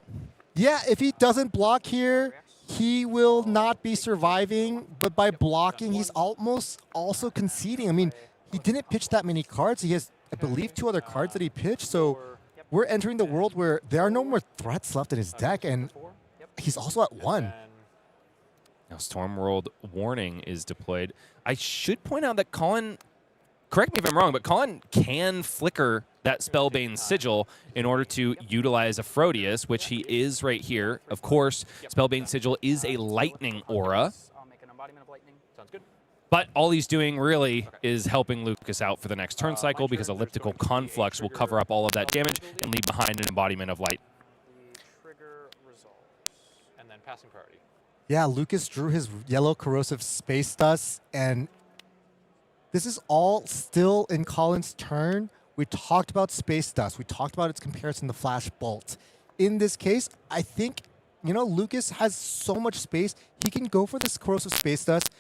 Yeah, if he doesn't block here, he will not be surviving. But by blocking, he's almost also conceding. I mean, he didn't pitch that many cards. He has, I believe, 2 other cards that he pitched. So we're entering the world where there are no more threats left in his deck, and he's also at 1. Now, Stormworld Warning is deployed. I should point out that Colin, correct me if I'm wrong, but Colin can flicker that Spellbane Sigil in order to utilize Aphrodite, which he is right here. Of course, Spellbane Sigil is a lightning aura. But all he's doing really is helping Lucas out for the next turn cycle because Elliptical Conflux will cover up all of that damage and leave behind an embodiment of light. Trigger resolves. And then passing priority. Yeah, Lucas drew his yellow corrosive space dust, and this is all still in Colin's turn. We talked about space dust. We talked about its comparison to Flash Bolt. In this case, I think, Lucas has so much space. He can go for this corrosive space dust,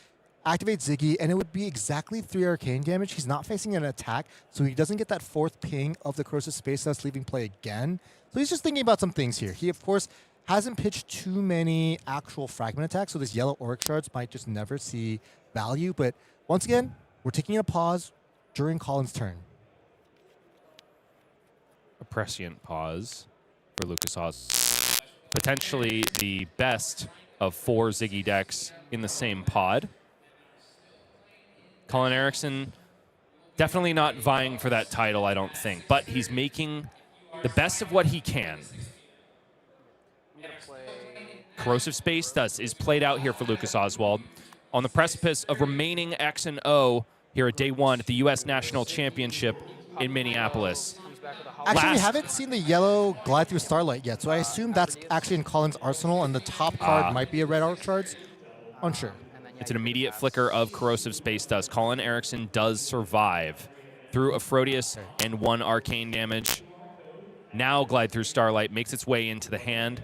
activate Zyggy, and it would be exactly 3 arcane damage. He's not facing an attack, so he doesn't get that 4th ping of the corrosive space dust, leaving play again. So he's just thinking about some things here. He, of course, hasn't pitched too many actual fragment attacks, so this yellow Auric Shards might just never see value. But once again, we're taking a pause during Colin's turn. A prescient pause for Lucas Oz. Potentially the best of 4 Zyggy decks in the same pod. Colin Erickson definitely not vying for that title, I don't think, but he's making the best of what he can. Corrosive Space Dust is played out here for Lucas Oswald on the precipice of remaining X and O here at day one at the U.S. National Championship in Minneapolis. Actually, we haven't seen the yellow glide through Starlight yet, so I assume that's actually in Colin's arsenal, and the top card might be a red arc shards. Unsure. It's an immediate flicker of Corrosive Space Dust. Colin Erickson does survive through Aphrodisias and 1 arcane damage. Now glide through Starlight makes its way into the hand.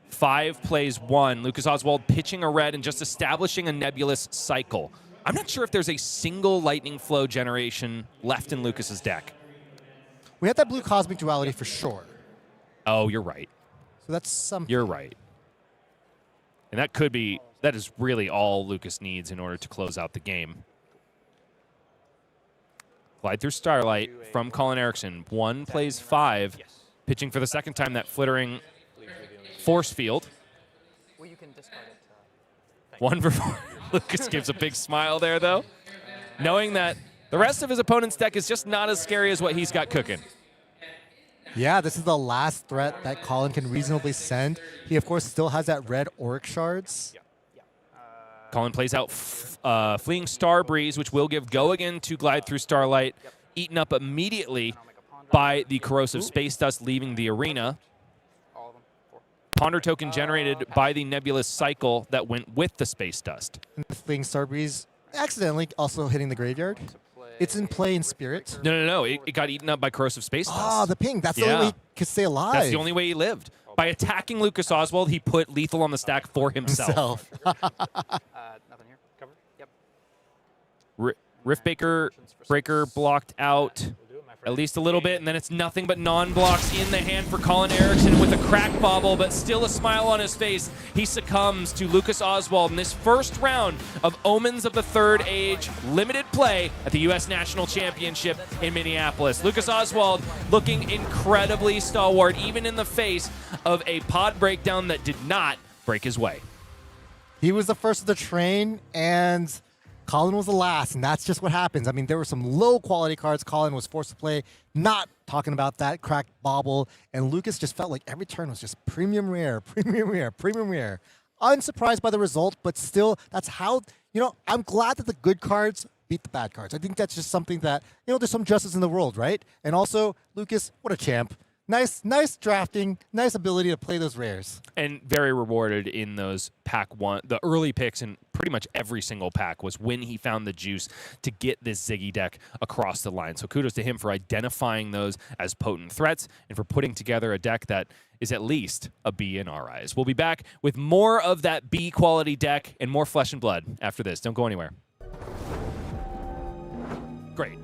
5 plays 1. Lucas Oswald pitching a red and just establishing a nebulous cycle. I'm not sure if there's a single lightning flow generation left in Lucas's deck. We have that blue cosmic duality for sure. Oh, you're right. So that's something. You're right. And that is really all Lucas needs in order to close out the game. Glide through Starlight from Colin Erickson. 1 plays 5, pitching for the second time that flittering force field. Well, you can discard it. 1 for 4. Lucas gives a big smile there, though, knowing that the rest of his opponent's deck is just not as scary as what he's got cooking. Yeah, this is the last threat that Colin can reasonably send. He, of course, still has that red Auric Shards. Colin plays out Fleeing Star Breeze, which will give go again to glide through Starlight, eaten up immediately by the Corrosive Space Dust, leaving the arena. Ponder token generated by the Nebulous Cycle that went with the Space Dust. And the Fleeing Star Breeze accidentally also hitting the graveyard. It's in play in spirit. No. It got eaten up by Corrosive Space Dust. Ah, the ping. That's the only way he could stay alive. That's the only way he lived. By attacking Lucas Oswald, he put lethal on the stack for himself. Nothing here. Cover. Yep. Rift Breaker blocked out at least a little bit, and then it's nothing but non-blocks in the hand for Colin Erickson with a crack bobble, but still a smile on his face. He succumbs to Lucas Oswald in this first round of Omens of the Third Age limited play at the U.S. National Championship in Minneapolis. Lucas Oswald looking incredibly stalwart, even in the face of a pod breakdown that did not break his way. He was the first of the train, and Colin was the last, and that's just what happens. I mean, there were some low-quality cards Colin was forced to play, not talking about that cracked bobble, and Lucas just felt like every turn was just premium rare, premium rare, premium rare. Unsurprised by the result, but still, that's how, I'm glad that the good cards beat the bad cards. I think that's just something that, there's some justice in the world, right? And also, Lucas, what a champ. Nice drafting, nice ability to play those rares. And very rewarded in those pack one. The early picks in pretty much every single pack was when he found the juice to get this Zyggy deck across the line. So kudos to him for identifying those as potent threats and for putting together a deck that is at least a B in our eyes. We'll be back with more of that B quality deck and more Flesh and Blood after this. Don't go anywhere. Great.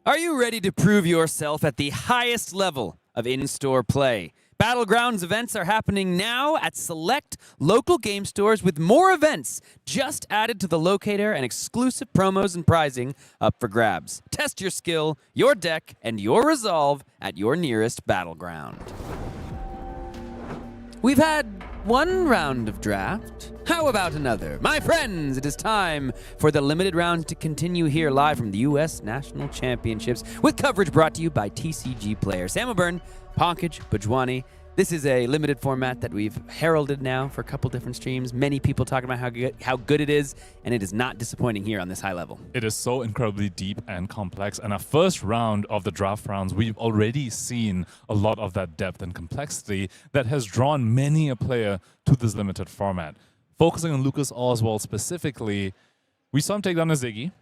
Are you ready to prove yourself at the highest level of in-store play? Battlegrounds events are happening now at select local game stores with more events just added to the locator and exclusive promos and pricing up for grabs. Test your skill, your deck, and your resolve at your nearest battleground. We've had one round of draft. How about another? My friends, it is time for the limited round to continue here live from the U.S. National Championships with coverage brought to you by TCG Player. Sam O'Byrne, Pankaj Bhojwani. This is a limited format that we've heralded now for a couple different streams. Many people talking about how good it is, and it is not disappointing here on this high level. It is so incredibly deep and complex. And our first round of the draft rounds, we've already seen a lot of that depth and complexity that has drawn many a player to this limited format. Focusing on Lucas Oswald specifically, we saw him take down a Zyggy,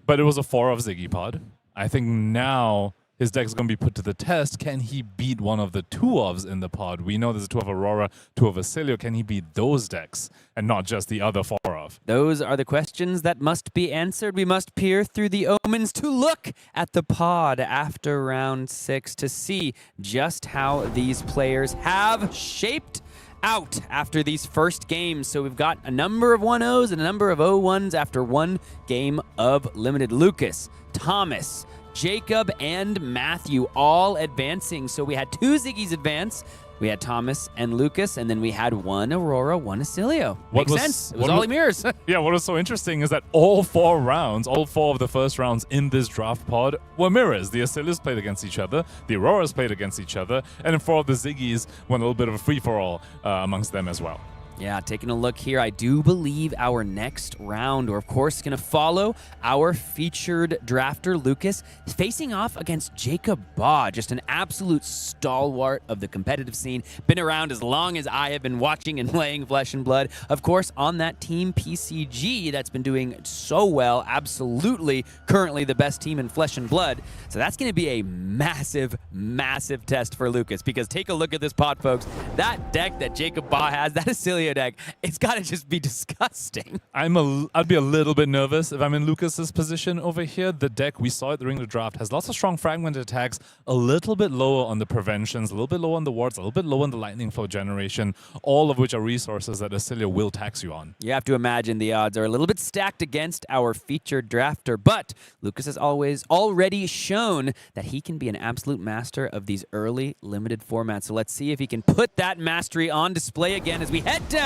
but it was a 4 of Zyggy pod. I think now his deck is going to be put to the test. Can he beat one of the 2-ofs in the pod? We know there's a 2 of Aurora, 2 of Oscilio. Can he beat those decks and not just the other 4-of? Those are the questions that must be answered. We must peer through the omens to look at the pod after round 6 to see just how these players have shaped out after these first games. So we've got a number of 1-0s and a number of 0-1s after one game of limited. Lucas, Thomas, Jacob, and Matthew all advancing. So we had 2 Ziggy's advance. We had Thomas and Lucas, and then we had 1 Aurora, 1 Oscilio. Makes sense. It was all mirrors. Yeah, what was so interesting is that all 4 rounds, all 4 of the first rounds in this draft pod were mirrors. The Oscilios played against each other, the Auroras played against each other, and then 4 of the Ziggies went a little bit of a free-for-all amongst them as well. Yeah, taking a look here, I do believe our next round, we're of course going to follow our featured drafter, Lucas, facing off against Jacob Baugh, just an absolute stalwart of the competitive scene. Been around as long as I have been watching and playing Flesh and Blood. Of course, on that team PCG that's been doing so well, absolutely currently the best team in Flesh and Blood. So that's going to be a massive, massive test for Lucas, because take a look at this pod, folks. That deck that Jacob Baugh has, that Oscilio deck, it's got to just be disgusting. I'd be a little bit nervous if I'm in Lucas's position over here. The deck, we saw it during the draft, has lots of strong fragment attacks, a little bit lower on the preventions, a little bit lower on the wards, a little bit lower on the lightning flow generation, all of which are resources that Oscilio will tax you on. You have to imagine the odds are a little bit stacked against our featured drafter, but Lucas has already shown that he can be an absolute master of these early limited formats. So let's see if he can put that mastery on display again as we head down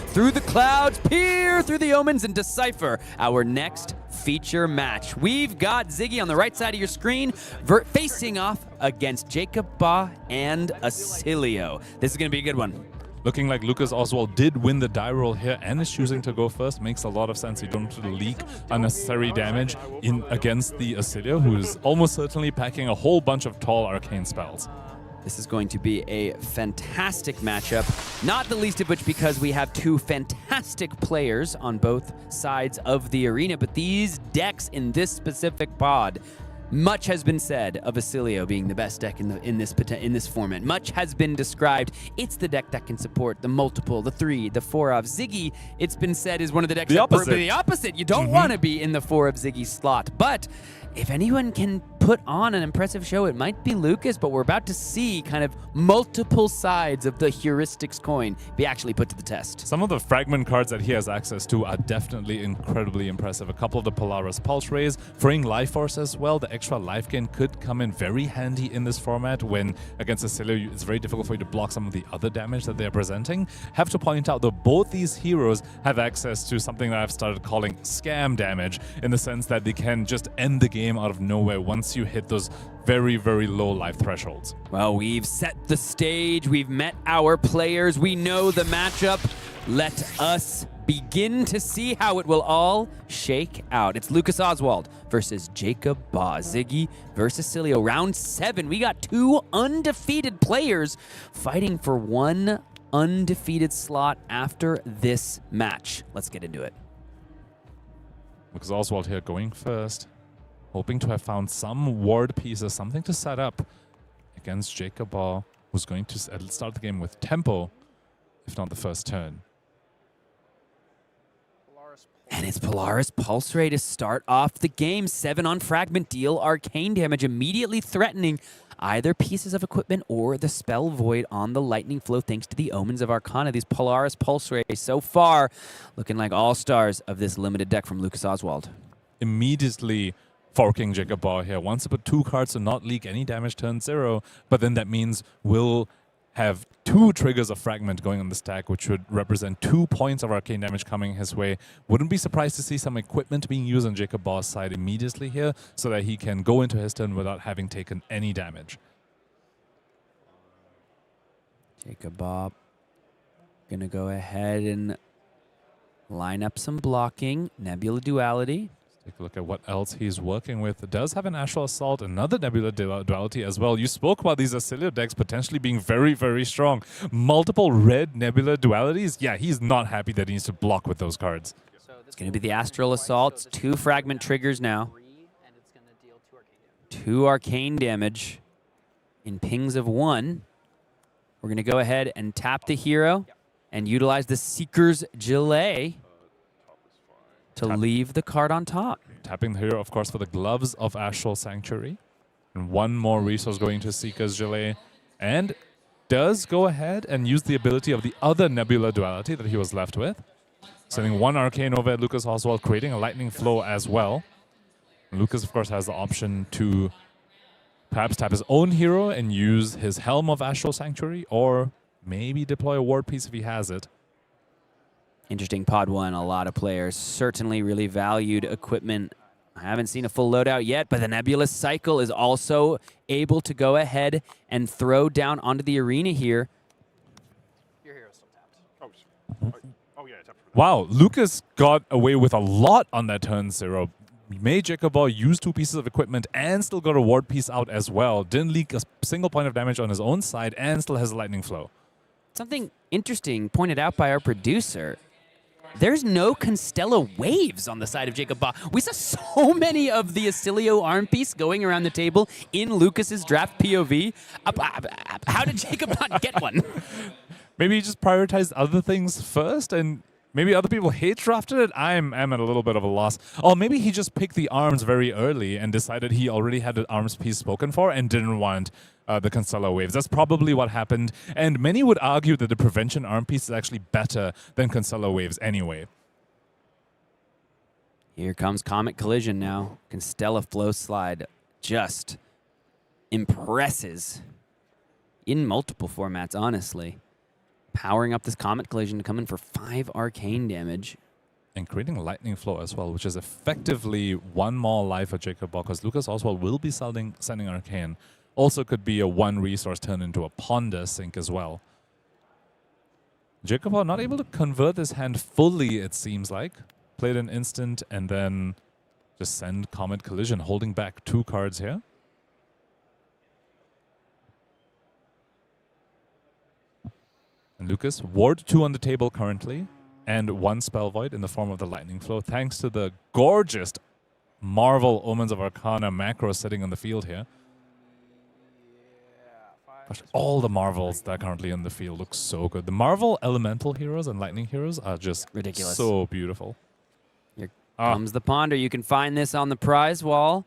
through the clouds, peer through the omens, and decipher our next feature match. We've got Zyggy on the right side of your screen, facing off against Jacob Baugh and Oscilio. This is going to be a good one. Looking like Lucas Oswald did win the die roll here and is choosing to go first. Makes a lot of sense. You don't have to leak unnecessary damage in against the Oscilio, who is almost certainly packing a whole bunch of tall arcane spells. This is going to be a fantastic matchup, not the least of which because we have 2 fantastic players on both sides of the arena, but these decks in this specific pod, much has been said of Oscilio being the best deck in this format. Much has been described. It's the deck that can support the multiple, the 3, the 4 of Zyggy. It's been said is one of the decks the opposite. You don't want to be in the 4 of Zyggy slot, but if anyone can put on an impressive show, it might be Lucas, but we're about to see kind of multiple sides of the heuristics coin be actually put to the test. Some of the fragment cards that he has access to are definitely incredibly impressive. A couple of the Polaris Pulse Rays, freeing life force as well. The extra life gain could come in very handy in this format when against Oscilio it's very difficult for you to block some of the other damage that they're presenting. Have to point out that both these heroes have access to something that I've started calling scam damage, in the sense that they can just end the game out of nowhere once you hit those very, very low life thresholds. Well, we've set the stage. We've met our players. We know the matchup. Let us begin to see how it will all shake out. It's Lucas Oswald versus Jacob Baugh. Zyggy versus Oscilio. Round 7. We got 2 undefeated players fighting for 1 undefeated slot after this match. Let's get into it. Lucas Oswald here going first, hoping to have found some ward pieces, something to set up against Jacob Baugh, who's going to start the game with tempo, if not the first turn. And it's Polaris Pulse Ray to start off the game. 7 on Fragment, deal arcane damage, immediately threatening either pieces of equipment or the Spell Void on the Lightning Flow thanks to the Omens of Arcana. These Polaris Pulse Rays so far looking like all-stars of this limited deck from Lucas Oswald. Immediately forking Jacob Ball here. Wants to put 2 cards to not leak any damage turn 0, but then that means we'll have 2 triggers of Fragment going on the stack, which would represent 2 points of arcane damage coming his way. Wouldn't be surprised to see some equipment being used on Jacob Ball's side immediately here so that he can go into his turn without having taken any damage. Jacob Bob gonna go ahead and line up some blocking. Nebula Duality. Take a look at what else he's working with. It does have an Astral Assault, another Nebula Duality as well. You spoke about these Oscilio decks potentially being very, very strong. Multiple red Nebula Dualities. Yeah, he's not happy that he needs to block with those cards. It's going to be the Astral Assaults. 2 Fragment triggers now. 2 arcane damage in pings of 1. We're going to go ahead and tap the hero and utilize the Seeker's Gelée to leave the card on top. Tapping the hero, of course, for the Gloves of Astral Sanctuary. And 1 more resource going to Seeker's Gelée. And does go ahead and use the ability of the other Nebula Duality that he was left with. Sending 1 Arcane over at Lucas Oswald, creating a Lightning Flow as well. And Lucas, of course, has the option to perhaps tap his own hero and use his Helm of Astral Sanctuary, or maybe deploy a Ward Piece if he has it. Interesting pod 1. A lot of players certainly really valued equipment. I haven't seen a full loadout yet, but the Nebulous Cycle is also able to go ahead and throw down onto the arena here. Your hero's still tapped. Oh yeah, tapped. Wow, Lucas got away with a lot on that turn 0. Made Jacob Ball use 2 pieces of equipment and still got a Ward Piece out as well. Didn't leak a single point of damage on his own side and still has a Lightning Flow. Something interesting pointed out by our producer. There's no Constella waves on the side of Jacob Ball. We saw so many of the Oscilio arm piece going around the table in Lucas's draft POV. How did Jacob not get one? Maybe he just prioritized other things first, and maybe other people hate drafted it. I'm at a little bit of a loss. Or maybe he just picked the arms very early and decided he already had the arms piece spoken for and didn't want the Constella waves. That's probably what happened. And many would argue that the Prevention arm piece is actually better than Constella waves anyway. Here comes Comet Collision now. Constella Flow Slide just impresses in multiple formats, honestly. Powering up this Comet Collision to come in for 5 arcane damage. And creating Lightning Flow as well, which is effectively 1 more life for Jacob Ball, because Lucas Oswald will be sending Arcane. Also could be a 1 resource turned into a Ponder Sink as well. Jacob Ball not able to convert this hand fully, it seems like. Played an instant and then just send Comet Collision, holding back 2 cards here. And Lucas, Ward 2 on the table currently, and 1 Spell Void in the form of the Lightning Flow, thanks to the gorgeous Marvel Omens of Arcana macro sitting on the field here. Gosh, all the Marvels that are currently in the field look so good. The Marvel Elemental heroes and Lightning heroes are just ridiculous. So beautiful. Here comes the Ponder. You can find this on the prize wall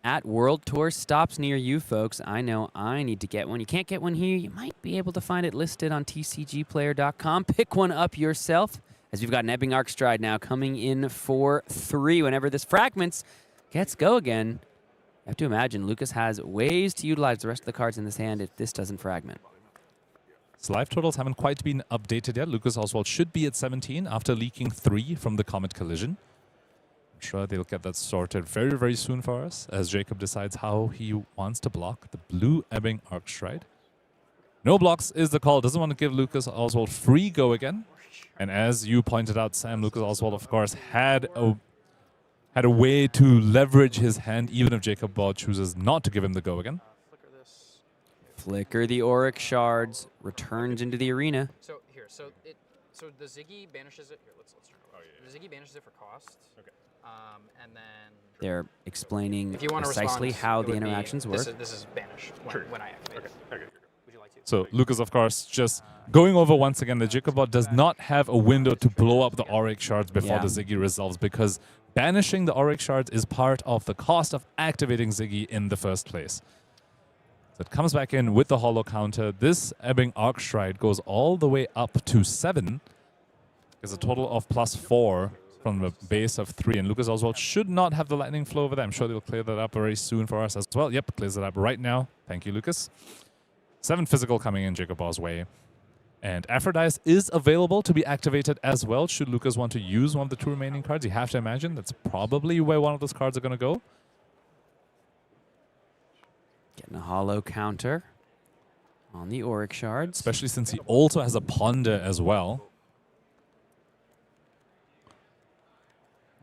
at World Tour stops near you, folks. I know I need to get one. You can't get one here. You might be able to find it listed on tcgplayer.com. Pick one up yourself, as we've got an Ebbing Arc Stride now coming in for 3. Whenever this fragments gets go again, you have to imagine Lucas has ways to utilize the rest of the cards in this hand if this doesn't fragment. So life totals haven't quite been updated yet. Lucas Oswald should be at 17 after leaking 3 from the Comet Collision. I'm sure they'll get that sorted very, very soon for us as Jacob decides how he wants to block the blue Ebbing Arc Stride. No blocks is the call. Doesn't want to give Lucas Oswald free go again. And as you pointed out, Sam, Lucas Oswald, of course, had a way to leverage his hand, even if Jacob Ball chooses not to give him the go again. Flicker the Auric Shards, returns into the arena. So here, so the Zyggy banishes it. Here, let's turn it over. The Zyggy banishes it for cost. Okay. And then they're explaining if you want to precisely respond, how the interactions work. This is banish when I activate. Okay. Would you like to? So Lucas, of course, just going over once again, the Jacobot does not have a window to blow up the Auric Shards before the Zyggy resolves, because banishing the Auric Shards is part of the cost of activating Zyggy in the first place. So it comes back in with the Hollow counter. This Ebbing Arcstride goes all the way up to 7. There's a total of +4 from the base of 3. And Lucas Oswald should not have the lightning flow over there. I'm sure they'll clear that up very soon for us as well. Yep, clears it up right now. Thank you, Lucas. 7 physical coming in Jacobot's way. And Aphrodite is available to be activated as well, should Lucas want to use one of the 2 remaining cards. You have to imagine that's probably where one of those cards are going to go. Getting a hollow counter on the Auric Shards. Especially since he also has a Ponder as well.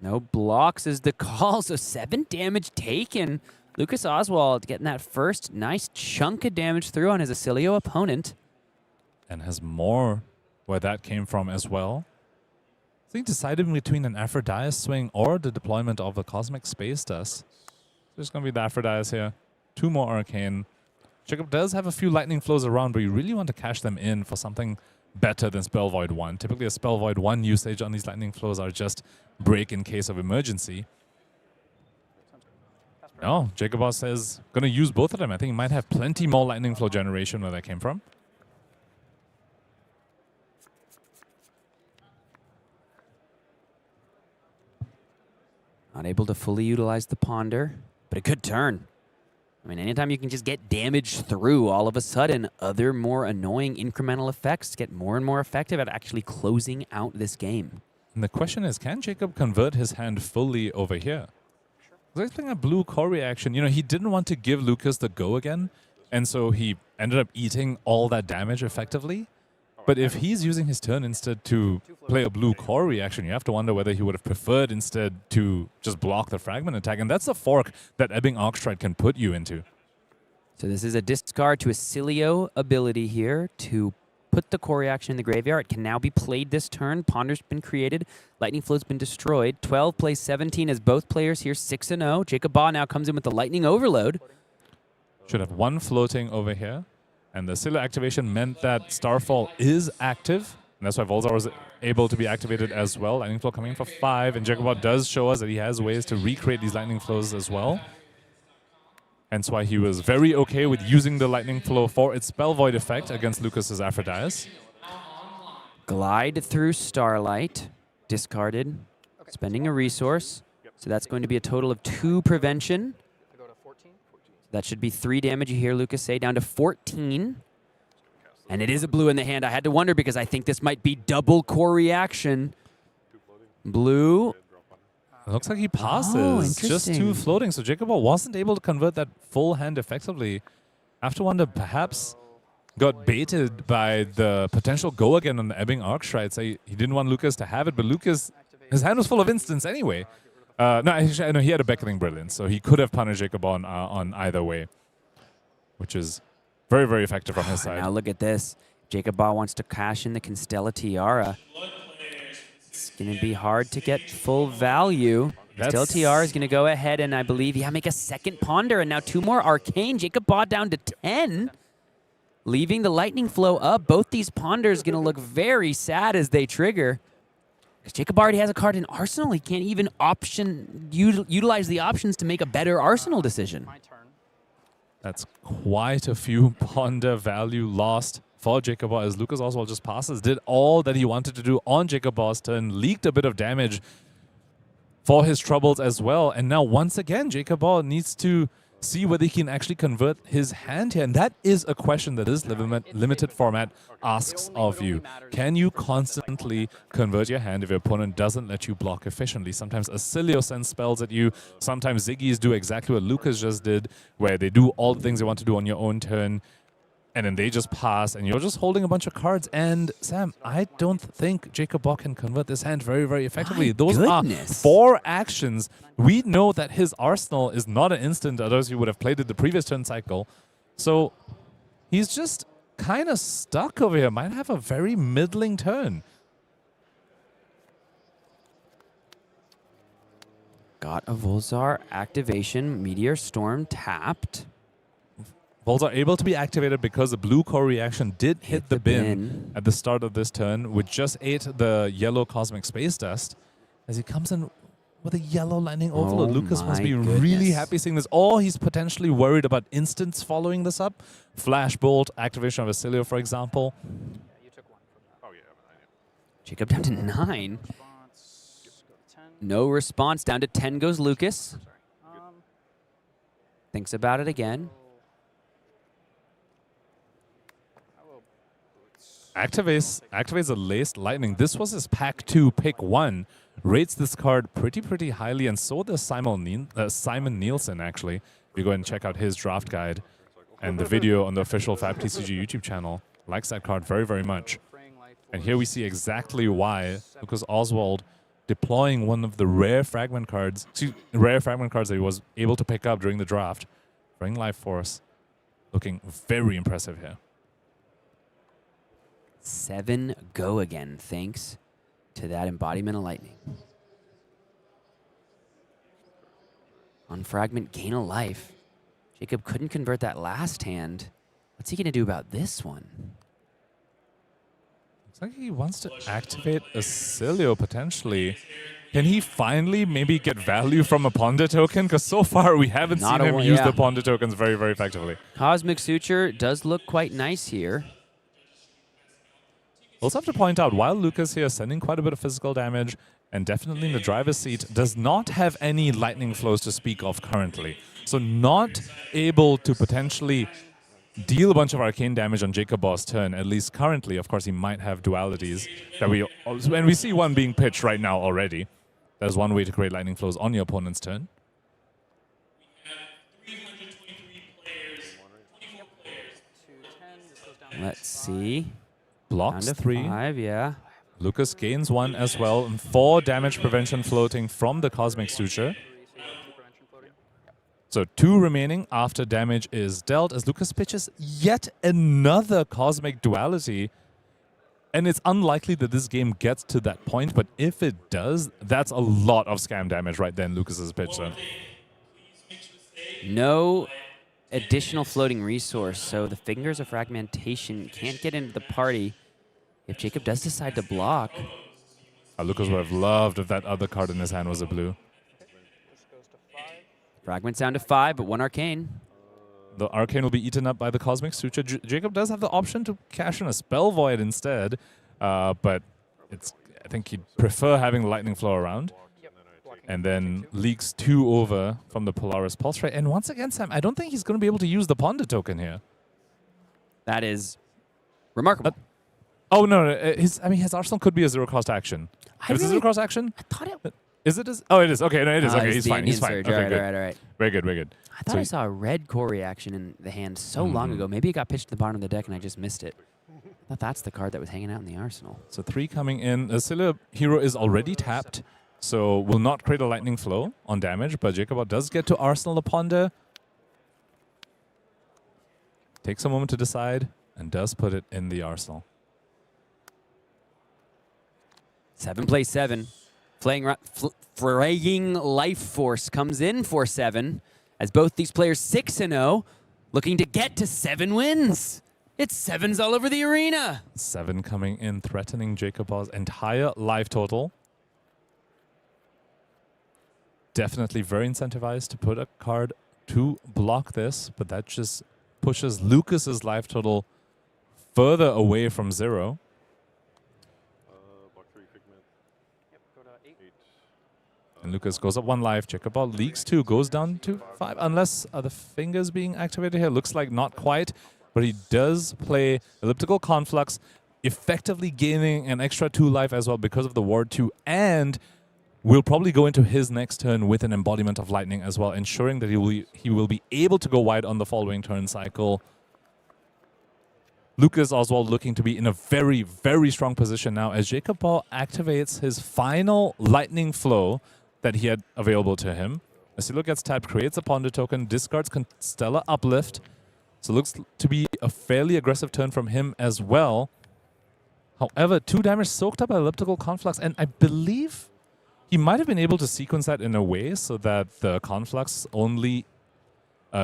No blocks is the call, so 7 damage taken. Lucas Oswald getting that first nice chunk of damage through on his Oscilio opponent. And has more where that came from as well. I think deciding between an Aphrodite swing or the deployment of the Cosmic Space Dust. There's going to be the Aphrodite here. 2 more Arcane. Jacob does have a few lightning flows around, but you really want to cash them in for something better than Spell Void 1. Typically a Spell Void 1 usage on these lightning flows are just break in case of emergency. No, Jacobot says going to use both of them. I think he might have plenty more lightning flow generation where that came from. Not able to fully utilize the Ponder, but a good turn. I mean, anytime you can just get damage through, all of a sudden, other more annoying incremental effects get more and more effective at actually closing out this game. And the question is, can Jacob convert his hand fully over here? He's playing a blue core reaction. You know, he didn't want to give Lucas the go again, and so he ended up eating all that damage effectively. But if he's using his turn instead to play a blue core reaction, you have to wonder whether he would have preferred instead to just block the fragment attack. And that's a fork that Ebbing Arcstride can put you into. So this is a discard to Oscilio ability here to put the core reaction in the graveyard. It can now be played this turn. Ponder's been created. Lightning Flow's been destroyed. 12 plays 17 as both players here 6-0. Jacob Baugh now comes in with the Lightning Overload. Should have 1 floating over here. And the Oscilio activation meant that Starfall is active. And that's why Volzar was able to be activated as well. Lightning Flow coming in for 5. And Jacobot does show us that he has ways to recreate these Lightning Flows as well. Hence why he was very okay with using the Lightning Flow for its Spell Void effect against Lucas's Aphrodite. Glide through Starlight. Discarded. Spending a resource. So that's going to be a total of 2 prevention. That should be 3 damage, you hear Lucas say, down to 14. And it is a blue in the hand. I had to wonder because I think this might be double core reaction. Blue. It looks like he passes. Oh, just 2 floating. So Jacob wasn't able to convert that full hand effectively. I have to wonder, perhaps got baited by the potential go again on the Ebbing Arcstride. Say he didn't want Lucas to have it, but Lucas, his hand was full of instants anyway. No, actually, no, he had a Beckoning Brilliance, so he could have punished Jacob on either way, which is very, very effective from his side. Now look at this. Jacob Baugh wants to cash in the Constella Tiara. It's going to be hard to get full value. Constella Tiara is going to go ahead and I believe, make a second Ponder, and now 2 more Arcane. Jacob Baugh down to 10, leaving the Lightning Flow up. Both these Ponders going to look very sad as they trigger. Because Jacob already has a card in Arsenal. He can't even utilize the options to make a better Arsenal decision. That's quite a few Ponder value lost for Jacob Baugh as Lucas Oswald just passes. Did all that he wanted to do on Jacob Baugh's turn. Leaked a bit of damage for his troubles as well. And now once again, Jacob Baugh needs to see whether he can actually convert his hand here. And that is a question that this limited format asks of you. Can you constantly convert your hand if your opponent doesn't let you block efficiently? Sometimes Oscilio sends spells at you. Sometimes Ziggy's do exactly what Lucas just did, where they do all the things they want to do on your own turn, and then they just pass, and you're just holding a bunch of cards. And Sam, I don't think Jacob Baugh can convert this hand very, very effectively. Those are 4 actions. We know that his arsenal is not an instant, otherwise he would have played it the previous turn cycle. So he's just kind of stuck over here. Might have a very middling turn. Got a Volzar activation. Meteor Storm tapped. Balls are able to be activated because the blue core reaction did hit the bin at the start of this turn, which just ate the yellow cosmic space dust. As he comes in with a yellow lightning overload, Lucas must be really happy seeing this. Or he's potentially worried about instants following this up. Flash Bolt, activation of Oscilio, for example. Jacob down to 9. No response. Down to 10 goes Lucas. Thinks about it again. Activates the Laced Lightning. This was his pack 2, pick 1. Rates this card pretty highly, and so does Simon Nielsen, actually. If you go and check out his draft guide and the video on the official FabTCG YouTube channel. Likes that card very much. And here we see exactly why Lucas Oswald deploying one of the rare fragment cards that he was able to pick up during the draft. Bring Life Force. Looking very impressive here. 7 go again, thanks to that embodiment of lightning. On fragment, gain a life. Jacob couldn't convert that last hand. What's he going to do about this one? Looks like he wants to activate Oscilio potentially. Can he finally maybe get value from a Ponder token? Because so far we haven't seen him use the Ponder tokens very effectively. Cosmic Suture does look quite nice here. Also have to point out, while Lucas here sending quite a bit of physical damage and definitely in the driver's seat, does not have any lightning flows to speak of currently. So not able to potentially deal a bunch of arcane damage on Jacob Boss' turn, at least currently. Of course, he might have dualities that and we see one being pitched right now already. There's one way to create lightning flows on your opponent's turn. Let's see. Blocks 3. 5, yeah. Lucas gains 1 as well, and 4 damage prevention floating from the Cosmic Suture. So 2 remaining after damage is dealt, as Lucas pitches yet another Cosmic Duality. And it's unlikely that this game gets to that point, but if it does, that's a lot of scam damage right then, Lucas's pitch. So. No additional floating resource, so the Fingers of Fragmentation can't get into the party if Jacob does decide to block. Lucas would have loved if that other card in his hand was a blue. Fragments down to 5, but 1 Arcane. The Arcane will be eaten up by the Cosmic Suture. Jacob does have the option to cash in a Spell Void instead, but I think he'd prefer having Lightning Flow around. And then leaks 2 over from the Polaris Pulse Ray. And once again, Sam, I don't think he's going to be able to use the Ponder token here. That is remarkable. Oh, no. His arsenal could be a zero-cost action. Is it a zero-cost action? I thought it... Is it? Oh, it is. Okay, no, it is. Okay, he's fine. He's fine. Okay, good. All right. Very good. I thought I saw a red core reaction in the hand so long ago. Maybe it got pitched to the bottom of the deck and I just missed it. I thought that's the card that was hanging out in the arsenal. So 3 coming in. Oscilio Hero is already tapped, so will not create a lightning flow on damage, but Jacob does get to Arsenal the Ponder. Takes a moment to decide and does put it in the arsenal. 7 plays 7. Fraying Life Force comes in for 7 as both these players 6-0, looking to get to 7 wins. It's 7s all over the arena. 7 coming in, threatening Jacob's entire life total. Definitely very incentivized to put a card to block this, but that just pushes Lucas's life total further away from 0. And Lucas goes up 1 life. Jacob leaks 2, goes down to 5. Unless the Fingers being activated here. Looks like not quite. But he does play Elliptical Conflux, effectively gaining an extra 2 life as well because of the Ward 2. And will probably go into his next turn with an Embodiment of Lightning as well, ensuring that he will be able to go wide on the following turn cycle. Lucas Oswald looking to be in a very, very strong position now as Jacob Ball activates his final Lightning Flow that he had available to him. Oscilio gets tapped, creates a Ponder token, discards Constella Uplift. So looks to be a fairly aggressive turn from him as well. However, 2 damage soaked up by Elliptical Conflux, and I believe he might have been able to sequence that in a way so that the Conflux only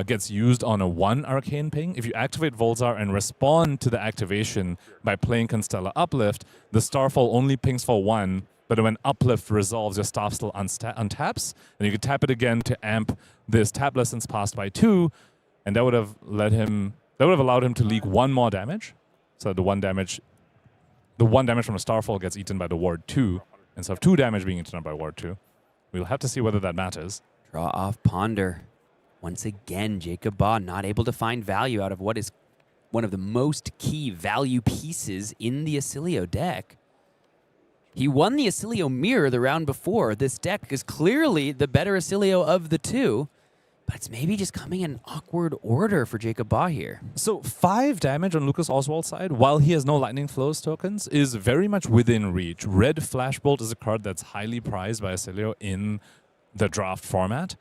gets used on a 1 arcane ping. If you activate Volzar and respond to the activation by playing Constella Uplift, the Starfall only pings for 1, but when Uplift resolves, your staff still untaps, and you can tap it again to amp this tap lessons passed by 2, and that would have allowed him to leak 1 more damage. So the 1 damage from a Starfall gets eaten by the Ward 2, instead of 2 damage being eaten up by Ward 2. We'll have to see whether that matters. Draw off Ponder. Once again, Jacob Baugh not able to find value out of what is one of the most key value pieces in the Oscilio deck. He won the Oscilio Mirror the round before. This deck is clearly the better Oscilio of the two, but it's maybe just coming in awkward order for Jacob Baugh here. So 5 damage on Lucas Oswald's side, while he has no Lightning Flows tokens, is very much within reach. Red Flashbolt is a card that's highly prized by Oscilio in the draft format.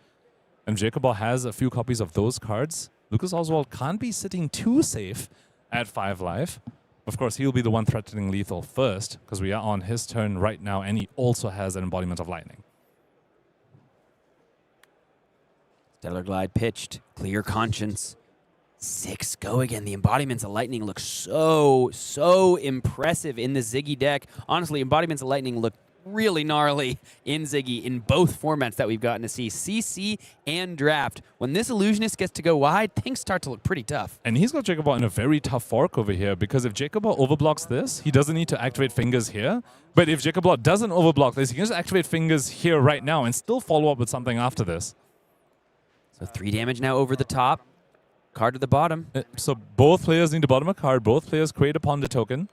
And Jacob Baugh has a few copies of those cards. Lucas Oswald can't be sitting too safe at 5 life. Of course, he'll be the one threatening lethal first, because we are on his turn right now, and he also has an embodiment of lightning. Stellar Glide pitched. Clear Conscience. 6 go again. The embodiments of lightning look so impressive in the Zyggy deck. Honestly, embodiments of lightning look really gnarly in Zyggy in both formats that we've gotten to see, CC and Draft. When this Illusionist gets to go wide, things start to look pretty tough. And he's got Jacob Baugh in a very tough fork over here, because if Jacob Baugh overblocks this, he doesn't need to activate Fingers here. But if Jacob Baugh doesn't overblock this, he can just activate Fingers here right now and still follow up with something after this. So 3 damage now over the top. Card to the bottom. So both players need to bottom a card. Both players create a Ponder token.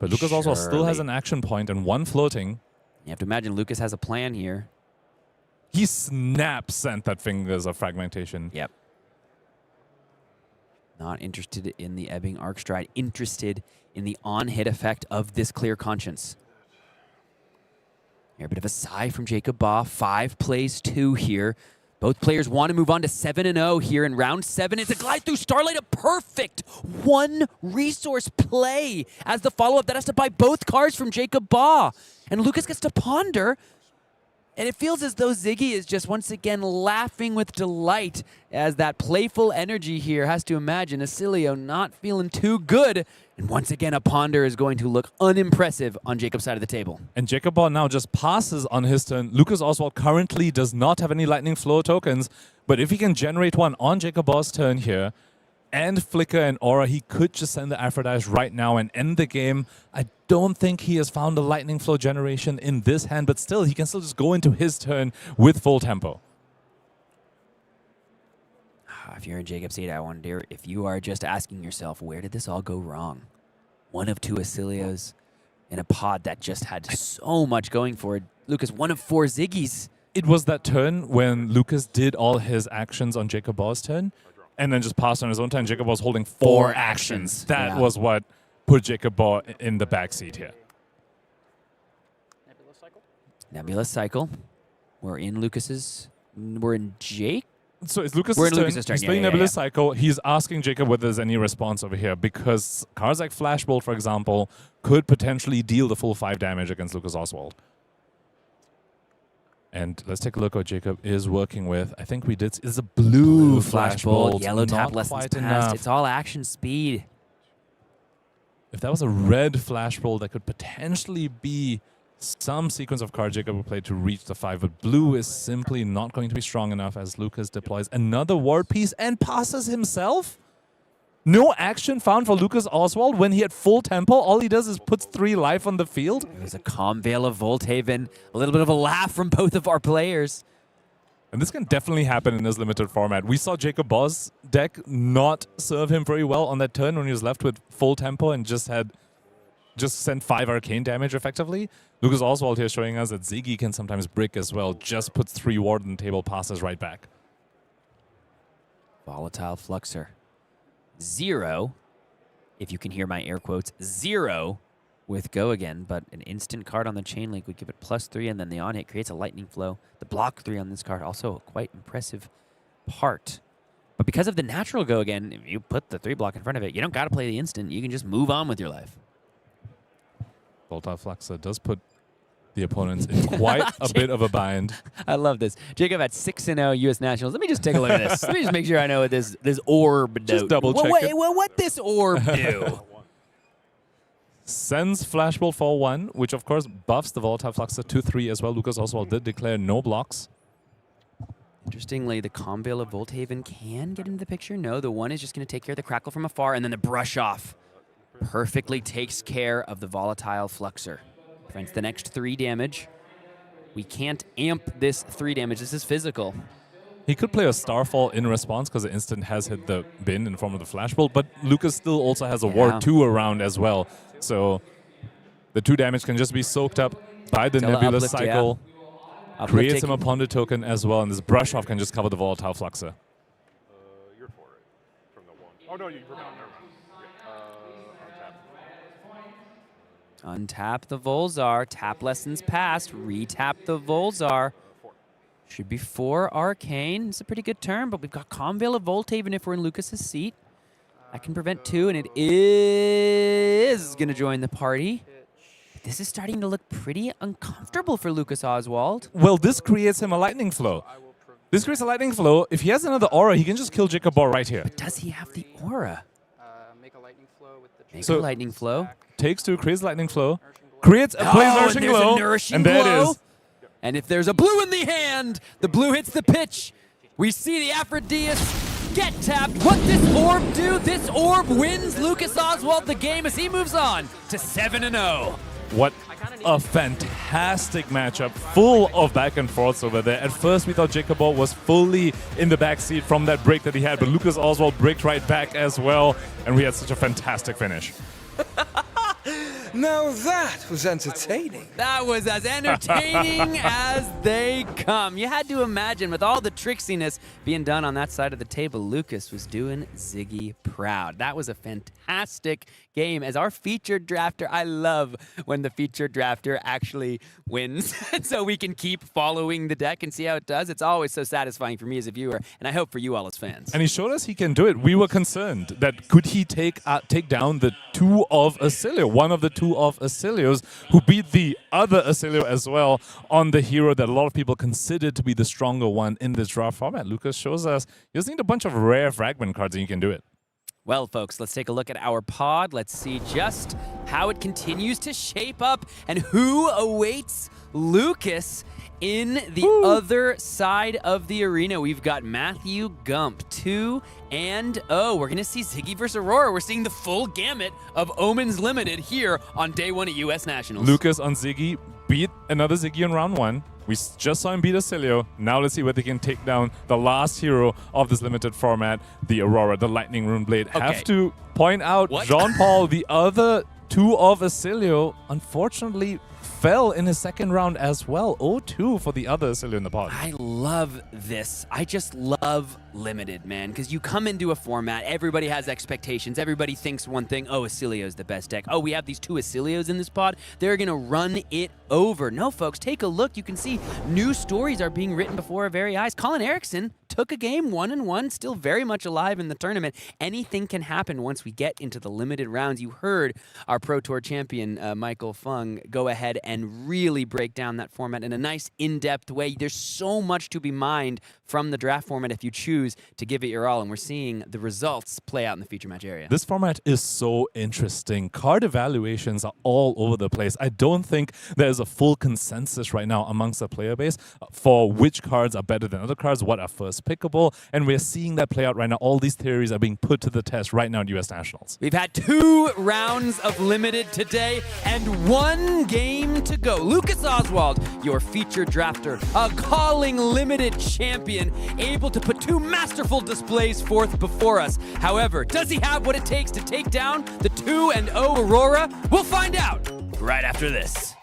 But Lucas also still has an action point and 1 floating. You have to imagine Lucas has a plan here. He sent that Fingers of Fragmentation. Yep. Not interested in the Ebbing Arcstride. Interested in the on-hit effect of this Clear Conscience. Here, a bit of a sigh from Jacob Baugh. 5 plays 2 here. Both players want to move on to 7-0 here in round 7. It's a glide through Starlight, a perfect 1 resource play as the follow-up. That has to buy both cards from Jacob Baugh. And Lucas gets to ponder. And it feels as though Zyggy is just once again laughing with delight as that playful energy here has to imagine Oscilio not feeling too good. And once again, a ponder is going to look unimpressive on Jacob's side of the table. And Jacob Baugh now just passes on his turn. Lucas Oswald currently does not have any Lightning Flow tokens, but if he can generate one on Jacob Baugh's turn here, and Flicker and Aura, he could just send the Aphrodite right now and end the game. I don't think he has found a Lightning Flow generation in this hand, but still, he can still just go into his turn with full tempo. If you're in Jacob's seat, I wonder if you are just asking yourself, where did this all go wrong? 1 of 2 Oscilios in a pod that just had so much going for it. Lucas, 1 of 4 Zyggies. It was that turn when Lucas did all his actions on Jacob Baugh's turn, and then just passed on his own turn. Jacob was holding 4 actions. That was what put Jacob Baugh in the backseat here. Nebulous Cycle? Nebulous Cycle. We're in Jake? So it's Lucas' We're in turn. Lucas' turn. He's playing Nebulous Cycle. He's asking Jacob whether there's any response over here, because cards like Flashbolt, for example, could potentially deal the full 5 damage against Lucas Oswald. And let's take a look what Jacob is working with. I think we did. It's a blue Flashbolt. Yellow tap Not lessons quite passed. enough. It's all action speed. If that was a red Flashbolt, that could potentially be some sequence of cards Jacob would play to reach the 5. But blue is simply not going to be strong enough as Lucas deploys another ward piece and passes himself. No action found for Lucas Oswald when he had full tempo. All he does is puts 3 life on the field. It was a calm veil of Volthaven. A little bit of a laugh from both of our players. And this can definitely happen in this limited format. We saw Jacob Baugh's deck not serve him very well on that turn when he was left with full tempo and just sent 5 arcane damage effectively. Lucas Oswald here showing us that Zyggy can sometimes brick as well. Just puts 3 ward on the table, passes right back. Volatile Fluxer. 0, if you can hear my air quotes, 0 with Go Again, but an instant card on the chain link would give it +3, and then the on-hit creates a lightning flow. The block 3 on this card, also a quite impressive part. But because of the natural Go Again, if you put the 3 block in front of it, you don't got to play the instant. You can just move on with your life. Volatile Fluxer does put the opponents in quite a bit of a bind. I love this. Jacob at 6-0 U.S. Nationals. Let me just take a look at this. Let me just make sure I know what this orb does. Just double check it. What this orb do? Sends Flashball for 1, which of course buffs the Volatile Fluxer to 3 as well. Lucas Oswald did declare no blocks. Interestingly, the Comveil of Volthaven can get into the picture. No, the 1 is just going to take care of the Crackle from afar, and then the Brush Off perfectly takes care of the Volatile Fluxer. Prevents the next 3 damage. We can't amp this 3 damage. This is physical. He could play a Starfall in response because the instant has hit the bin in the form of the Flashball, but Lucas still also has a Ward 2 around as well. So the 2 damage can just be soaked up by the Nebula cycle. Yeah. Creates him a Ponder token as well, and this Brush Off can just cover the Volatile Fluxer. You're for it from the 1. Oh, no, you forgot. Never mind. Untap the Volzar. Tap lessons passed. Retap the Volzar. Should be 4 Arcane. It's a pretty good turn, but we've got Conveil of Volthaven if we're in Lucas's seat. That can prevent 2, and it is going to join the party. This is starting to look pretty uncomfortable for Lucas Oswald. Well, this creates him a Lightning Flow. This creates a Lightning Flow. If he has another Aura, he can just kill Jacob Ball right here. But does he have the Aura? Make a lightning flow with the Make a Lightning Flow. Takes 2, creates Lightning Flow. Creates a plays Nourishing Glow. And there it is. And if there's a blue in the hand, the blue hits the pitch. We see the Aphrodite get tapped. What this orb do? This orb wins Lucas Oswald the game as he moves on to 7-0. What a fantastic matchup, full of back and forths over there. At first, we thought Jacob Ball was fully in the backseat from that break that he had, but Lucas Oswald bricked right back as well, and we had such a fantastic finish. Now that was entertaining. That was as entertaining as they come. You had to imagine with all the tricksiness being done on that side of the table, Lucas was doing Zyggy proud. That was a fantastic game. As our featured drafter, I love when the featured drafter actually wins so we can keep following the deck and see how it does. It's always so satisfying for me as a viewer, and I hope for you all as fans. And he showed us he can do it. We were concerned that could he take down the 2 of Oscilio, one of the 2 of Oscilios, who beat the other Oscilio as well on the hero that a lot of people considered to be the stronger one in this draft format. Lucas shows us you just need a bunch of rare fragment cards and you can do it. Well, folks, let's take a look at our pod. Let's see just how it continues to shape up and who awaits Lucas in the other side of the arena. We've got Matthew Gump, 2-0. We're going to see Zyggy versus Aurora. We're seeing the full gamut of Omens Limited here on day 1 at U.S. Nationals. Lucas on Zyggy beat another Zyggy in round 1. We just saw him beat Oscilio. Now let's see whether he can take down the last hero of this limited format, the Aurora, the Lightning Rune Blade. Okay. Have to point out, Jean-Paul, the other 2 of Oscilio, unfortunately fell in his second round as well. 0-2 for the other Oscilio in the pod. I love this. I just love limited, man, because you come into a format, everybody has expectations, everybody thinks one thing, oh, Oscilio's the best deck. Oh, we have these 2 Oscilios in this pod, they're going to run it over. No, folks, take a look. You can see new stories are being written before our very eyes. Colin Erickson took a game 1-1, still very much alive in the tournament. Anything can happen once we get into the limited rounds. You heard our Pro Tour champion, Michael Fang, go ahead and really break down that format in a nice in-depth way. There's so much to be mined from the draft format if you choose to give it your all, and we're seeing the results play out in the feature match area. This format is so interesting. Card evaluations are all over the place. I don't think there's a full consensus right now amongst the player base for which cards are better than other cards, what are first pickable, and we're seeing that play out right now. All these theories are being put to the test right now in US Nationals. We've had 2 rounds of limited today and 1 game to go. Lucas Oswald, your featured drafter, a calling limited champion, able to put 2 masterful displays forth before us. However, does he have what it takes to take down the 2-0 Aurora? We'll find out right after this.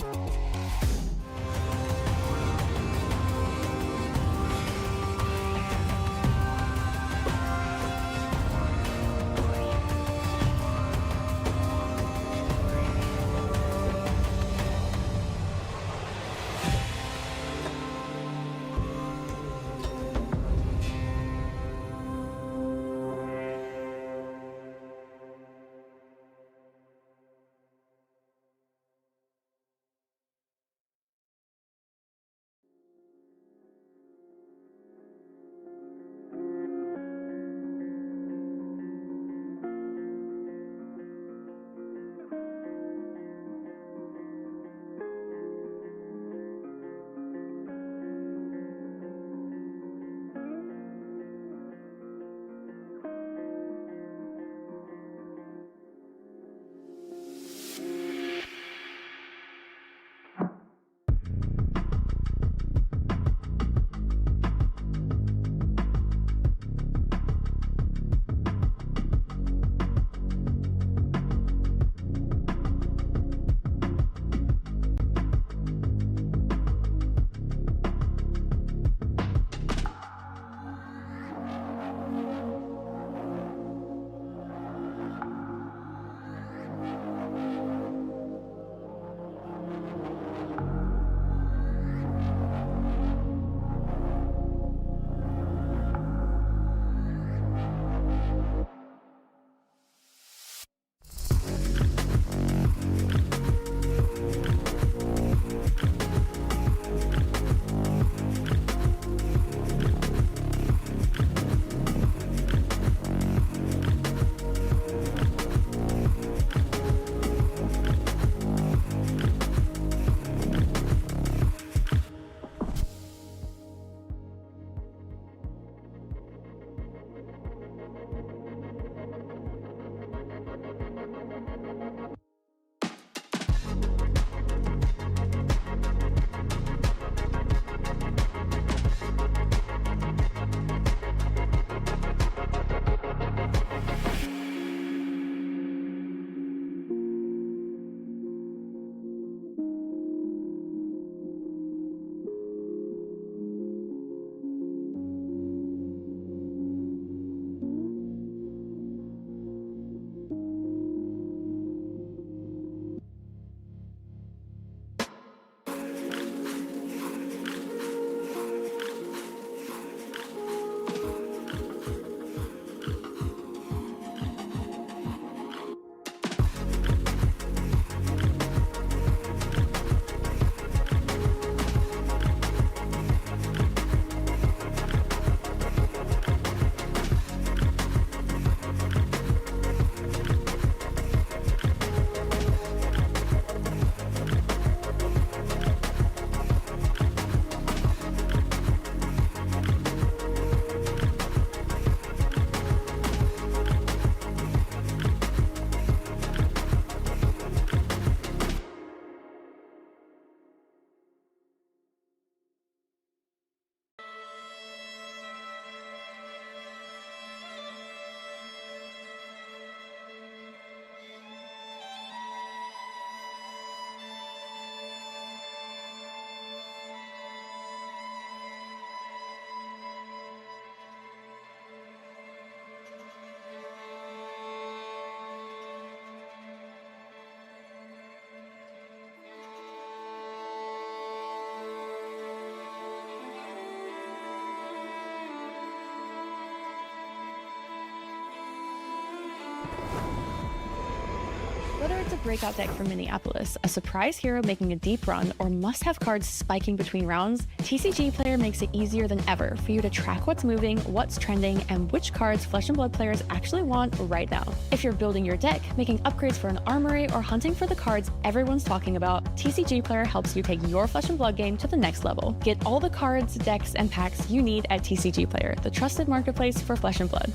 Whether it's a breakout deck from Minneapolis, a surprise hero making a deep run, or must-have cards spiking between rounds, TCG Player makes it easier than ever for you to track what's moving, what's trending, and which cards Flesh and Blood players actually want right now. If you're building your deck, making upgrades for an armory, or hunting for the cards everyone's talking about, TCG Player helps you take your Flesh and Blood game to the next level. Get all the cards, decks, and packs you need at TCG Player, the trusted marketplace for Flesh and Blood.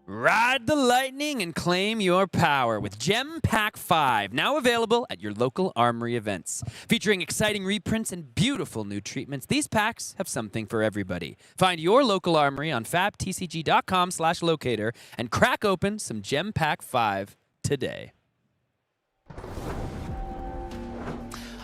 Ride the lightning and claim your power with Gem Pack 5, now available at your local armory events. Featuring exciting reprints and beautiful new treatments, these packs have something for everybody. Find your local armory on fabtcg.com/locator and crack open some Gem Pack 5 today.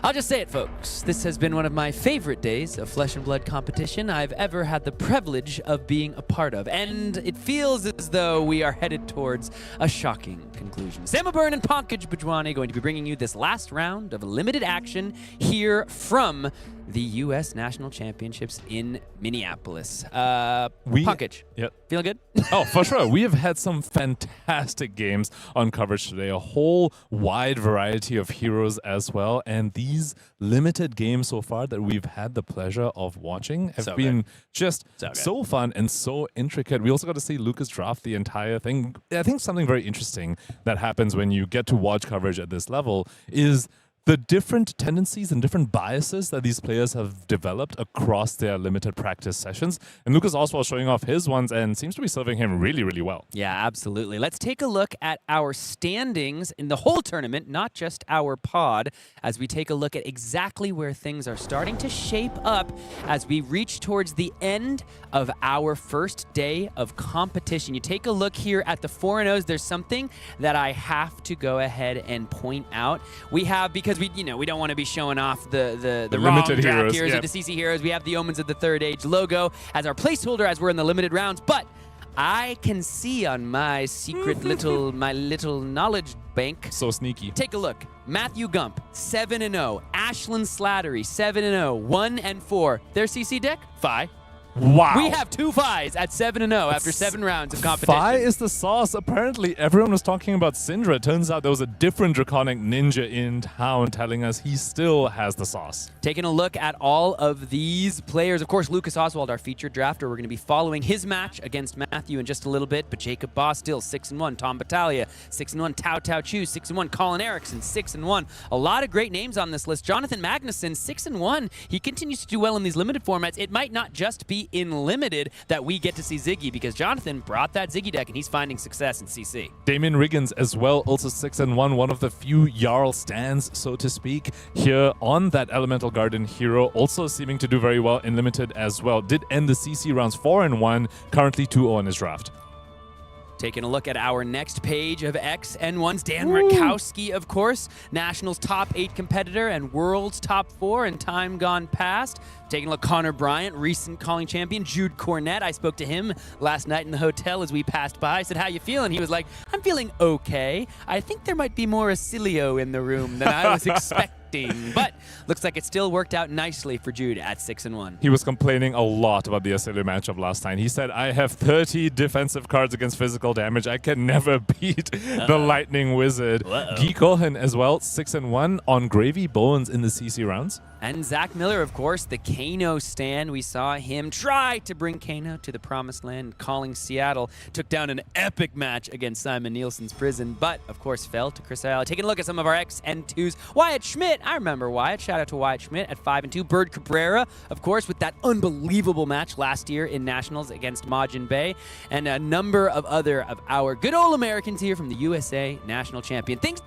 I'll just say it, folks. This has been one of my favorite days of Flesh and Blood competition I've ever had the privilege of being a part of, and it feels as though we are headed towards a shocking conclusion. Sam O'Byrne and Pankaj Bhojwani going to be bringing you this last round of limited action here from the U.S. National Championships in Minneapolis. Pankaj, feeling good? Oh, for sure. We have had some fantastic games on coverage today. A whole wide variety of heroes as well. And these limited games so far that we've had the pleasure of watching have been just so fun and so intricate. We also got to see Lucas draft the entire thing. I think something very interesting that happens when you get to watch coverage at this level is the different tendencies and different biases that these players have developed across their limited practice sessions. And Lucas Oswald showing off his ones and seems to be serving him really, really well. Yeah, absolutely. Let's take a look at our standings in the whole tournament, not just our pod, as we take a look at exactly where things are starting to shape up as we reach towards the end of our first day of competition. You take a look here at the 4-0s. There's something that I have to go ahead and point out. We have, because we don't want to be showing off the wrong limited draft heroes, of the CC heroes. We have the Omens of the Third Age logo as our placeholder as we're in the limited rounds, but I can see on my secret little knowledge bank. So sneaky. Take a look. Matthew Gump, 7-0. Ashlyn Slattery, 7-0. 1-4. Their CC deck? Fi. Wow. We have 2 Fis at 7-0 after 7 rounds of competition. Fi is the sauce. Apparently, everyone was talking about Cindra. It turns out there was a different Draconic ninja in town telling us he still has the sauce. Taking a look at all of these players. Of course, Lucas Oswald, our featured drafter. We're going to be following his match against Matthew in just a little bit. But Jacob Boss still 6-1. Tom Battaglia, 6-1. Tao Tao Chu, 6-1. Colin Erickson, 6-1. A lot of great names on this list. Jonathan Magnuson, 6-1. He continues to do well in these limited formats. It might not just be in limited that we get to see Zyggy, because Jonathan brought that Zyggy deck and he's finding success in CC. Damien Riggins as well, also 6-1, one of the few Jarl stands, so to speak, here on that Elemental Garden hero, also seeming to do very well in limited as well. Did end the CC rounds 4-1, currently 2-0 in his draft. Taking a look at our next page of X and 1s, Dan Rakowski, of course, Nationals top 8 competitor and World's top 4 in time gone past. Taking a look, Connor Bryant, recent calling champion. Jude Cornett, I spoke to him last night in the hotel as we passed by. I said, how you feeling? He was like, I'm feeling okay. I think there might be more Oscilio in the room than I was expecting. But looks like it still worked out nicely for Jude at 6-1. He was complaining a lot about the Oscilio matchup last time. He said, I have 30 defensive cards against physical damage. I can never beat the Lightning Wizard. Guy Cohen as well, 6-1 on Gravy Bones in the CC rounds. And Zach Miller, of course, the Kano stand. We saw him try to bring Kano to the promised land. Calling Seattle took down an epic match against Simon Nielsen's Prison, but of course fell to Chris Ayala. Taking a look at some of our X and 2s. Wyatt Schmidt, I remember Wyatt. Shout out to Wyatt Schmidt at 5-2. Bird Cabrera, of course, with that unbelievable match last year in Nationals against Majin Bay, and a number of other of our good old Americans here from the USA National Champion. Things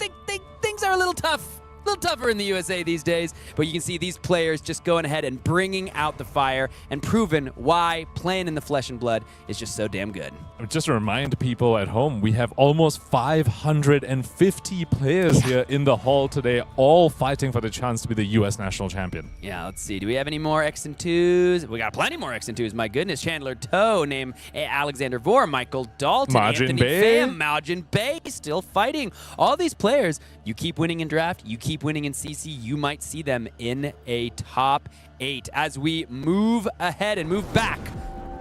are a little tough. A little tougher in the USA these days, but you can see these players just going ahead and bringing out the fire and proving why playing in the Flesh and Blood is just so damn good. Just to remind people at home, we have almost 550 players here in the hall today, all fighting for the chance to be the U.S. national champion. Yeah, let's see. Do we have any more X and 2s? We got plenty more X and 2s. My goodness. Chandler Toe, named Alexander Vore, Michael Dalton, Majin Anthony Bay. Pham, Majin Bay, still fighting. All these players, you keep winning in draft, you keep winning in CC, you might see them in a top 8 as we move ahead and move back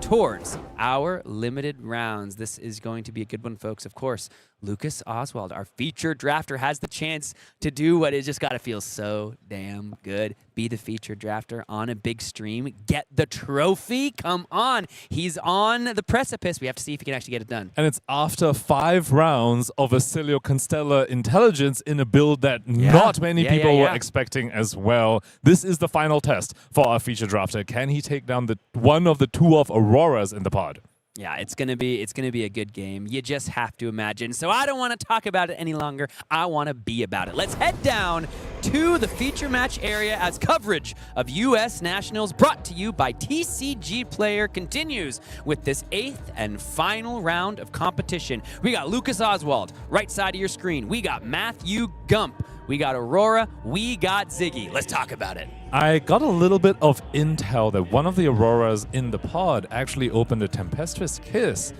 towards our limited rounds. This is going to be a good one, folks. Of course, Lucas Oswald, our featured drafter, has the chance to do what is just got to feel so damn good. Be the featured drafter on a big stream. Get the trophy. Come on. He's on the precipice. We have to see if he can actually get it done. And it's after 5 rounds of Oscilio Constella intelligence in a build that not many people were expecting as well. This is the final test for our featured drafter. Can he take down the one of the 2 of Auroras in the pod? Yeah, it's gonna be a good game. You just have to imagine. So I don't want to talk about it any longer. I want to be about it. Let's head down to the feature match area as coverage of U.S. Nationals brought to you by TCG Player continues with this 8th and final round of competition. We got Lucas Oswald, right side of your screen. We got Matthew Gump. We got Aurora. We got Zyggy. Let's talk about it. I got a little bit of intel that one of the Auroras in the pod actually opened a Tempestuous Kiss.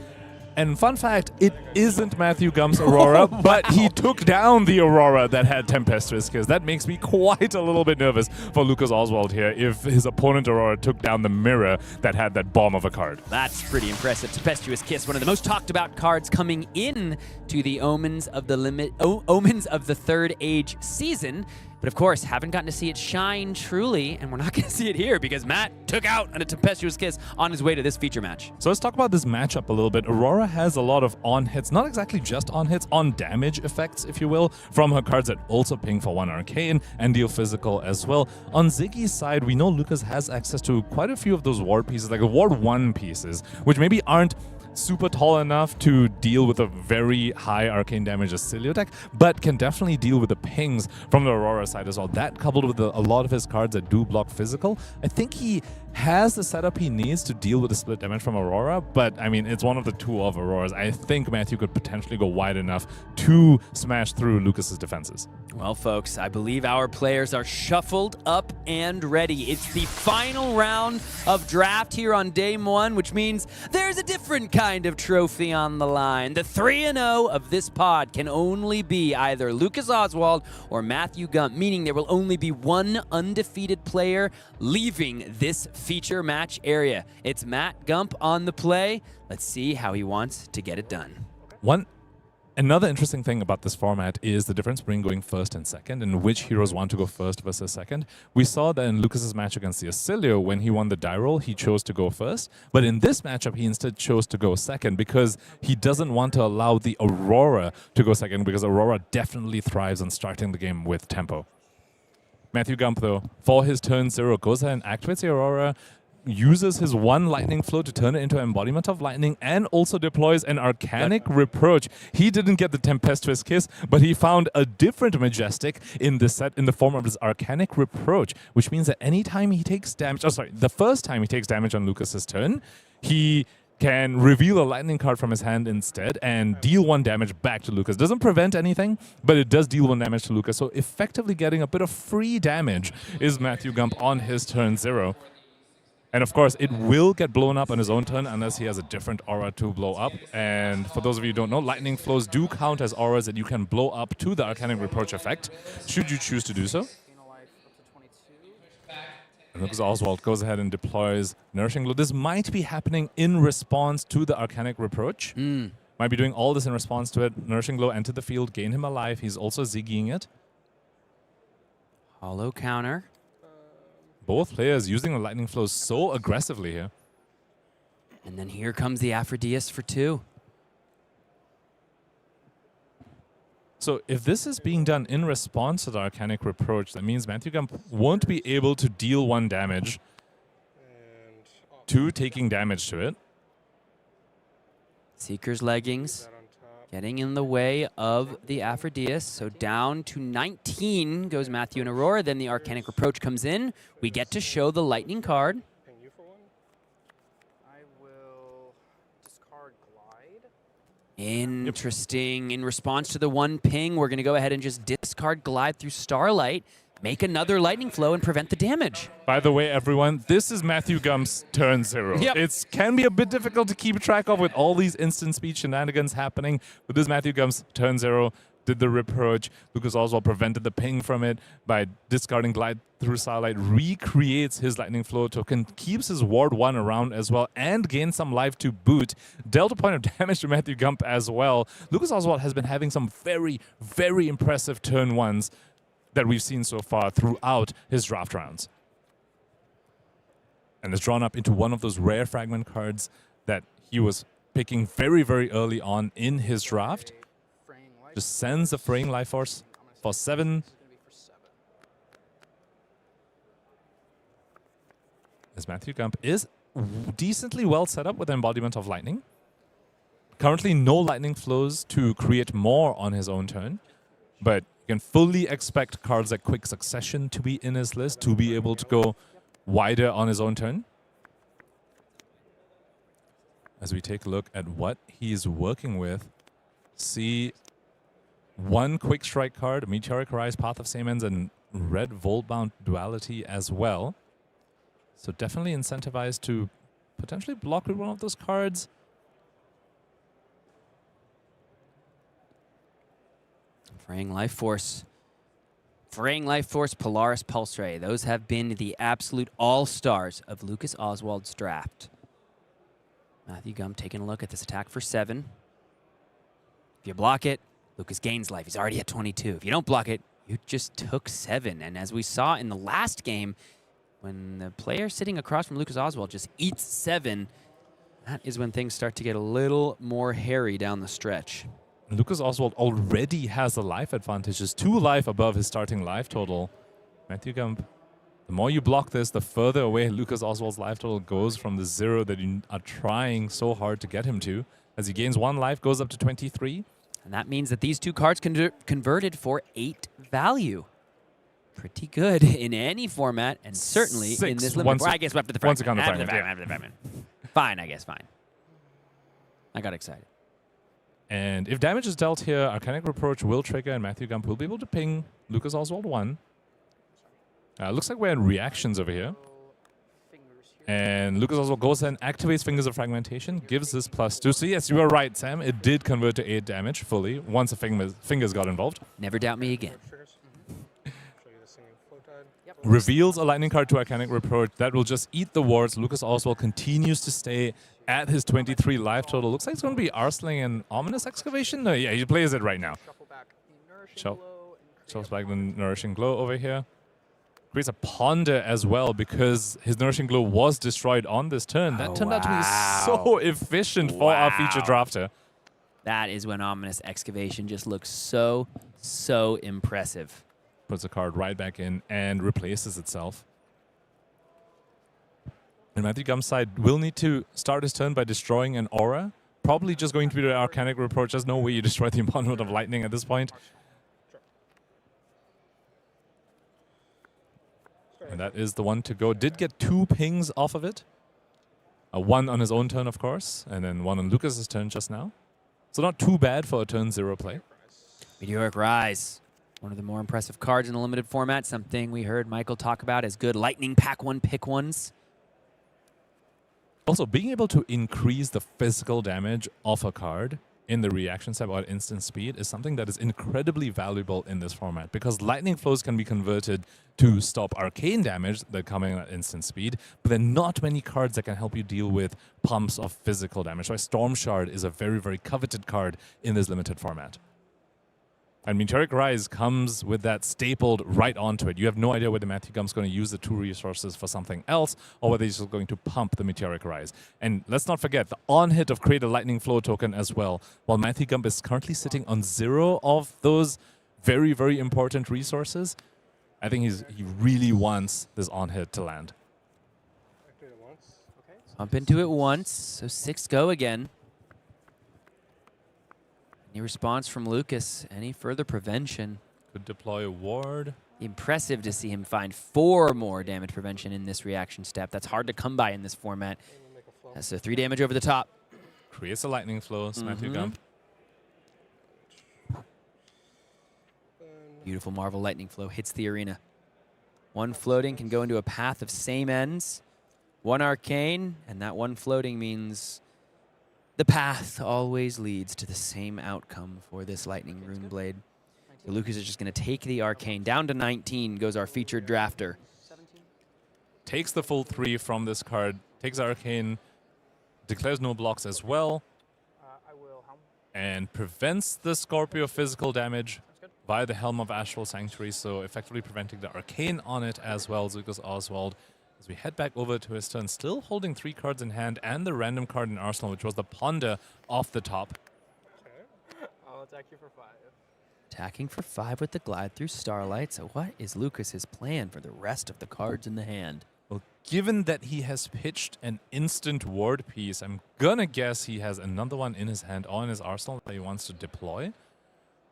And fun fact, it isn't Matthew Gump's Aurora, but he took down the Aurora that had Tempestuous Kiss. That makes me quite a little bit nervous for Lucas Oswald here if his opponent Aurora took down the mirror that had that bomb of a card. That's pretty impressive. Tempestuous Kiss, one of the most talked about cards coming in to the Omens of the Third Age season. But of course, haven't gotten to see it shine truly, and we're not going to see it here because Matt took out a Tempestuous Kiss on his way to this feature match. So let's talk about this matchup a little bit. Aurora has a lot of on-hits, not exactly just on-hits, on-damage effects, if you will, from her cards that also ping for 1 arcane and deal physical as well. On Ziggy's side, we know Lucas has access to quite a few of those ward pieces, like Ward 1 pieces, which maybe aren't super tall enough to deal with a very high arcane damage Oscilio deck, but can definitely deal with the pings from the Aurora side as well. That coupled with a lot of his cards that do block physical, I think he has the setup he needs to deal with the split damage from Aurora, but I mean, it's one of the 2 of Auroras. I think Matthew could potentially go wide enough to smash through Lucas's defenses. Well, folks, I believe our players are shuffled up and ready. It's the final round of draft here on day 1, which means there's a different kind of trophy on the line. The 3-0 of this pod can only be either Lucas Oswald or Matthew Gump, meaning there will only be one undefeated player leaving this feature match area. It's Matt Gump on the play. Let's see how he wants to get it done. Another interesting thing about this format is the difference between going first and second and which heroes want to go first versus second. We saw that in Lucas's match against the Oscilio, when he won the die roll, he chose to go first. But in this matchup, he instead chose to go second because he doesn't want to allow the Aurora to go second because Aurora definitely thrives on starting the game with tempo. Matthew Gump, though, for his turn 0, goes ahead and activates the Aurora, uses his 1 lightning flow to turn it into an embodiment of lightning, and also deploys an Arcanic Reproach. He didn't get the Tempestuous Kiss, but he found a different Majestic in this set in the form of his Arcanic Reproach, which means that anytime he takes damage, the first time he takes damage on Lucas's turn, he can reveal a lightning card from his hand instead and deal 1 damage back to Lucas. Doesn't prevent anything, but it does deal 1 damage to Lucas. So effectively getting a bit of free damage is Matthew Gump on his turn 0. And of course, it will get blown up on his own turn unless he has a different aura to blow up. And for those of you who don't know, lightning flows do count as auras that you can blow up to the Arcanic Reproach effect, should you choose to do so. And Lucas Oswald goes ahead and deploys Nourishing Glow. This might be happening in response to the Arcanic Reproach. Might be doing all this in response to it. Nourishing Glow enter the field, gain him alive. He's also Ziggying it. Hollow counter. Both players using the lightning flow so aggressively here. And then here comes the Aphrodisias for 2. So if this is being done in response to the Arcanic Reproach, that means Matthew Gump won't be able to deal 1 damage to taking damage to it. Seeker's Leggings getting in the way of the Aphrodisias. So down to 19 goes Matthew and Aurora. Then the Arcanic Reproach comes in. We get to show the lightning card. I will discard Glide. Interesting. In response to the 1 ping, we're going to go ahead and just discard Glide through Starlight, make another lightning flow, and prevent the damage. By the way, everyone, this is Matthew Gump's turn 0. Yep. It can be a bit difficult to keep track of with all these instant speed shenanigans happening, but this is Matthew Gump's turn 0. did the reproach. Lucas Oswald prevented the ping from it by discarding Glide through Starlight, recreates his Lightning Flow token, keeps his Ward 1 around as well, and gains some life to boot. Dealt a point of damage to Matthew Gump as well. Lucas Oswald has been having some very, very impressive turn ones that we've seen so far throughout his draft rounds. And is drawn up into one of those rare fragment cards that he was picking very, very early on in his draft. Just sends the Fraying Life Force for 7. As Matthew Gump is decently well set up with Embodiment of Lightning. Currently no lightning flows to create more on his own turn, but you can fully expect cards like Quick Succession to be in his list, to be able to go wider on his own turn. As we take a look at what he's working with, see one Quick Strike card, Meteoric Rise, Path of Simmons, and Red Voltbound Duality as well. So definitely incentivized to potentially block with one of those cards. Fraying Life Force. Fraying Life Force, Polaris Pulse Ray. Those have been the absolute all-stars of Lucas Oswald's draft. Matthew Gump taking a look at this attack for 7. If you block it, Lucas gains life. He's already at 22. If you don't block it, you just took 7. And as we saw in the last game, when the player sitting across from Lucas Oswald just eats 7, that is when things start to get a little more hairy down the stretch. Lucas Oswald already has a life advantage, is 2 life above his starting life total. Matthew Gump, the more you block this, the further away Lucas Oswald's life total goes from the 0 that you are trying so hard to get him to. As he gains 1 life, goes up to 23. And that means that these 2 cards converted for 8 value. Pretty good in any format, and certainly 6 in this limit. I guess after the fragment. Once you count the fragment, After the fragment. Fine, I guess, fine. I got excited. And if damage is dealt here, Arcanic Reproach will trigger, and Matthew Gump will be able to ping Lucas Oswald 1. Looks like we're in reactions over here. And Lucas Oswald goes and activates Fingers of Fragmentation, gives this +2. So yes, you were right, Sam. It did convert to 8 damage fully once the fingers got involved. Never doubt me again. Reveals a lightning card to Arcanic Reproach. That will just eat the wards. Lucas Oswald continues to stay at his 23 life total. Looks like it's going to be Arsling and Ominous Excavation. No, yeah, he plays it right now. Shuffles back the Nourishing Glow over here. Creates a Ponder as well because his Nourishing Glow was destroyed on this turn. That turned out to be so efficient for our feature drafter. That is when Ominous Excavation just looks so, so impressive. Puts a card right back in and replaces itself. And Matthew Gump's side will need to start his turn by destroying an Aura. Probably just going to be the Arcanic Reproach. There's no way you destroy the Embodiment of Lightning at this point. And that is the one to go. Did get 2 pings off of it. 1 on his own turn, of course, and then 1 on Lucas's turn just now. So not too bad for a turn 0 play. Meteoric Rise. One of the more impressive cards in the limited format. Something we heard Michael talk about as good Lightning Pack 1 pick ones. Also, being able to increase the physical damage of a card in the reaction step or at instant speed is something that is incredibly valuable in this format because lightning flows can be converted to stop arcane damage that come in at instant speed, but there are not many cards that can help you deal with pumps of physical damage. So Storm Shard is a very, very coveted card in this limited format. And Meteoric Rise comes with that stapled right onto it. You have no idea whether Matthew Gump's going to use the 2 resources for something else or whether he's just going to pump the Meteoric Rise. And let's not forget the on-hit of Create a Lightning Flow token as well. While Matthew Gump is currently sitting on 0 of those very, very important resources, I think he really wants this on-hit to land. Bump into it once, so 6 go again. Any response from Lucas? Any further prevention? Could deploy a ward. Impressive to see him find 4 more damage prevention in this reaction step. That's hard to come by in this format. So 3 damage over the top. Creates a lightning flow, Matthew Gump. Beautiful Marvel Lightning Flow hits the arena. 1 floating can go into a path of same ends. 1 arcane, and that 1 floating means the path always leads to the same outcome for this Lightning Rune Blade. So Lucas is just going to take the Arcane. Down to 19 goes our featured drafter. Takes the full 3 from this card, takes Arcane, declares no blocks as well, and prevents the Scorpio physical damage via the Helm of Astral Sanctuary, so effectively preventing the Arcane on it as well. Lucas Oswald, as we head back over to his turn, still holding 3 cards in hand and the random card in Arsenal, which was the Ponder off the top. I'll attack you for 5. Attacking for 5 with the Glide through Starlight. So what is Lucas's plan for the rest of the cards in the hand? Well, given that he has pitched an instant ward piece, I'm gonna guess he has another one in his hand or in his arsenal that he wants to deploy.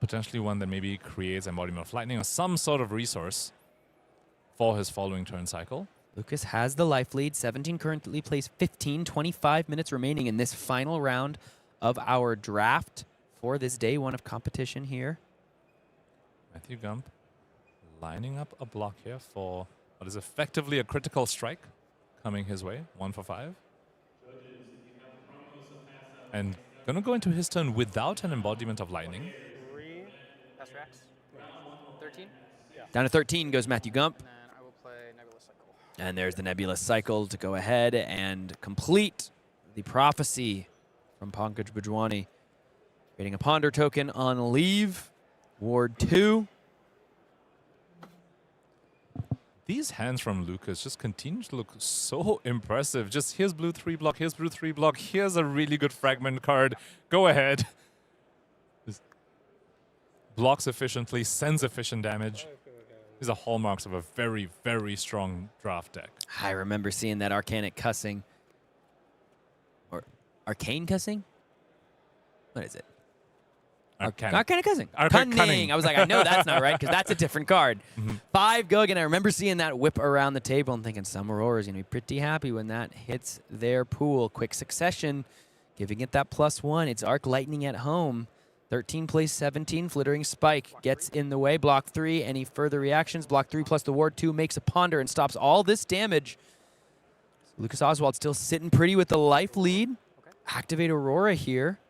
Potentially one that maybe creates Embodiment of Lightning or some sort of resource for his following turn cycle. Lucas has the life lead. 17 currently plays 15, 25 minutes remaining in this final round of our draft for this day 1 of competition here. Matthew Gump lining up a block here for what is effectively a critical strike coming his way, 1 for 5. And gonna go into his turn without an Embodiment of Lightning. 3. That's Rex. 13. Down to 13 goes Matthew Gump. And I will play Nebulous Cycle. And there's the Nebulous Cycle to go ahead and complete the prophecy from Pankaj Bhojwani. Creating a Ponder token on leave. Ward 2. These hands from Lucas just continue to look so impressive. Just here's blue 3 block, here's blue 3 block, here's a really good fragment card. Go ahead. Just blocks efficiently, sends efficient damage. These are hallmarks of a very, very strong draft deck. I remember seeing that Arcanic Cussing. Or Arcane Cussing? What is it? Arcanic Cussing. Cunning. I was like, I know that's not right because that's a different card. 5 go again. I remember seeing that whip around the table and thinking some Aurora is going to be pretty happy when that hits their pool. Quick Succession, giving it that +1. It's Arc Lightning at home. 13 plays 17. Flittering Spike gets in the way. Block 3. Any further reactions? Block 3 plus the Ward 2 makes a Ponder and stops all this damage. So Lucas Oswald still sitting pretty with the life lead. Activate Aurora here.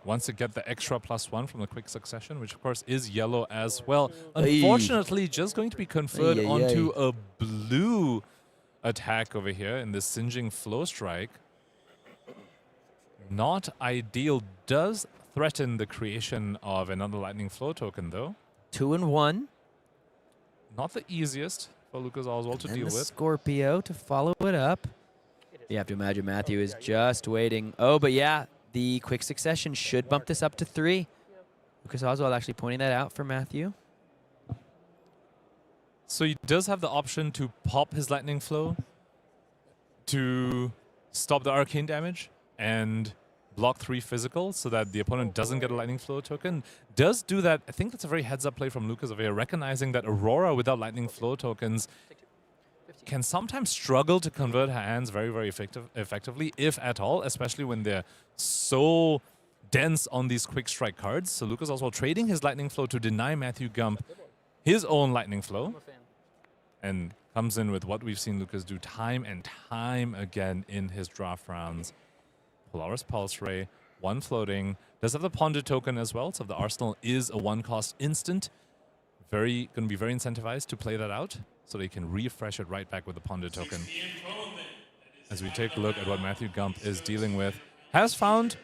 Wants to get the extra +1 from the Quick Succession, which of course is yellow as well. Unfortunately, just going to be conferred onto a blue attack over here in this Singeing Flow Strike. Not ideal. Does threaten the creation of another Lightning Flow token, though. 2 and 1. Not the easiest for Lucas Oswald to deal with. Scorpio to follow it up. You have to imagine Matthew is just waiting. Oh, but yeah. The Quick Succession should bump this up to 3. Lucas Oswald actually pointing that out for Matthew. So he does have the option to pop his Lightning Flow to stop the Arcane damage and block 3 physical so that the opponent doesn't get a Lightning Flow token. Does do that. I think that's a very heads-up play from Lucas over here, recognizing that Aurora without Lightning Flow tokens can sometimes struggle to convert her hands very, very effectively, if at all, especially when they're so dense on these quick strike cards. So Lucas Oswald trading his Lightning Flow to deny Matthew Gump his own Lightning Flow, and comes in with what we've seen Lucas do time and time again in his draft rounds. Polaris Pulse Ray, 1 floating, does have the Ponder token as well, so the Arsenal is a 1-cost instant. Going to be very incentivized to play that out, so they can refresh it right back with the Ponder token. As we take a look at what Matthew Gump is dealing with, has found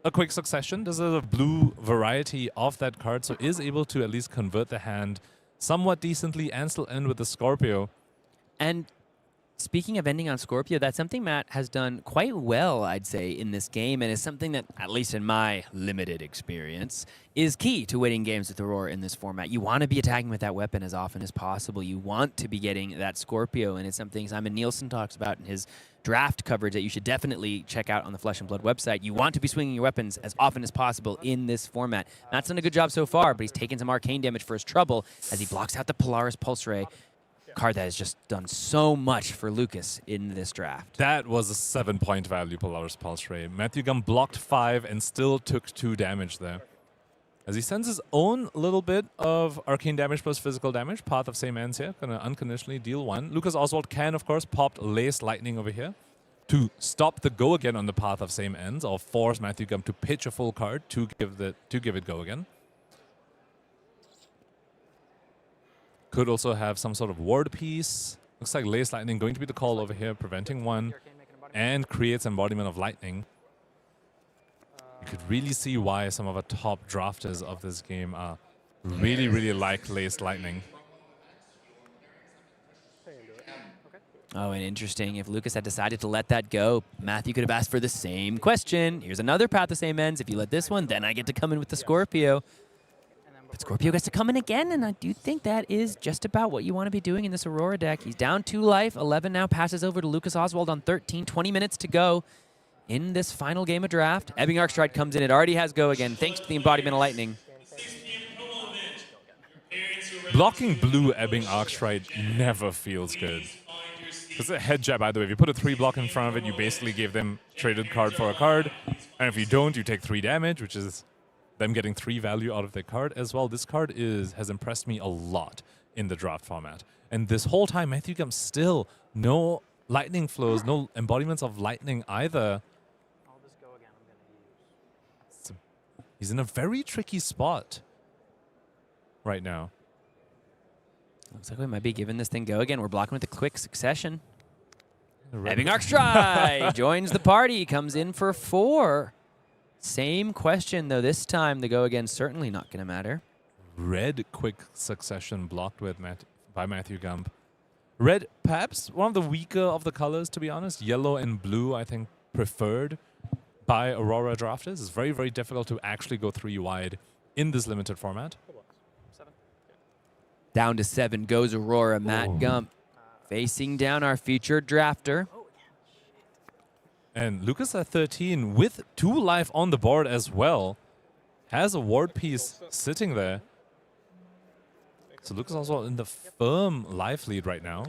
a Quick Succession. This is a blue variety of that card, so is able to at least convert the hand somewhat decently and still end with the Scorpio. And speaking of ending on Scorpio, that's something Matt has done quite well, I'd say, in this game, and is something that, at least in my limited experience, is key to winning games with Aurora in this format. You want to be attacking with that weapon as often as possible. You want to be getting that Scorpio, and it's something Simon Nielsen talks about in his draft coverage that you should definitely check out on the Flesh and Blood website. You want to be swinging your weapons as often as possible in this format. Matt's done a good job so far, but he's taken some arcane damage for his trouble as he blocks out the Polaris Pulse Ray. Card that has just done so much for Lucas in this draft. That was a 7-point value Polaris Pulse Ray. Matthew Gump blocked 5 and still took 2 damage there. As he sends his own little bit of arcane damage plus physical damage, Path of Same Ends here, gonna unconditionally deal 1. Lucas Oswald can, of course, pop Lace Lightning over here to stop the go again on the Path of Same Ends, or force Matthew Gump to pitch a full card to give it go again. could also have some sort of ward piece. Looks like Lace Lightning going to be the call over here, preventing one, and creates embodiment of lightning. You could really see why some of the top drafters of this game are really like Lace Lightning. Oh, and interesting. If Lucas had decided to let that go, Matthew could have asked for the same question. Here's another path the same ends. If you let this one, then I get to come in with the Scorpio. But Scorpio gets to come in again, and I do think that is just about what you want to be doing in this Aurora deck. He's down 2 life. 11 now passes over to Lucas Oswald on 13. 20 minutes to go in this final game of draft. Ebbing Arcstride comes in. It already has go again, thanks to the embodiment of lightning. Blocking blue Ebbing Arcstride never feels good. It's a head jab, by the way. If you put a 3 block in front of it, you basically give them traded card for a card. And if you don't, you take 3 damage, which is them getting 3 value out of their card as well. This card has impressed me a lot in the draft format. And this whole time, Matthew Gump still no lightning flows, no embodiments of lightning either. He's in a very tricky spot right now. Looks like we might be giving this thing go again. We're blocking with a quick succession. Ebbing Arcstride joins the party, comes in for 4. Same question, though. This time the go again certainly not going to matter. Red quick succession blocked with by Matthew Gump. Red, perhaps one of the weaker of the colors, to be honest. Yellow and blue, I think, preferred by Aurora drafters. It's very difficult to actually go 3 wide in this limited format. Down to 7 goes Aurora. Matt Gump facing down our featured drafter. And Lucas at 13 with 2 life on the board as well. Has a ward piece sitting there. So Lucas also in the firm life lead right now.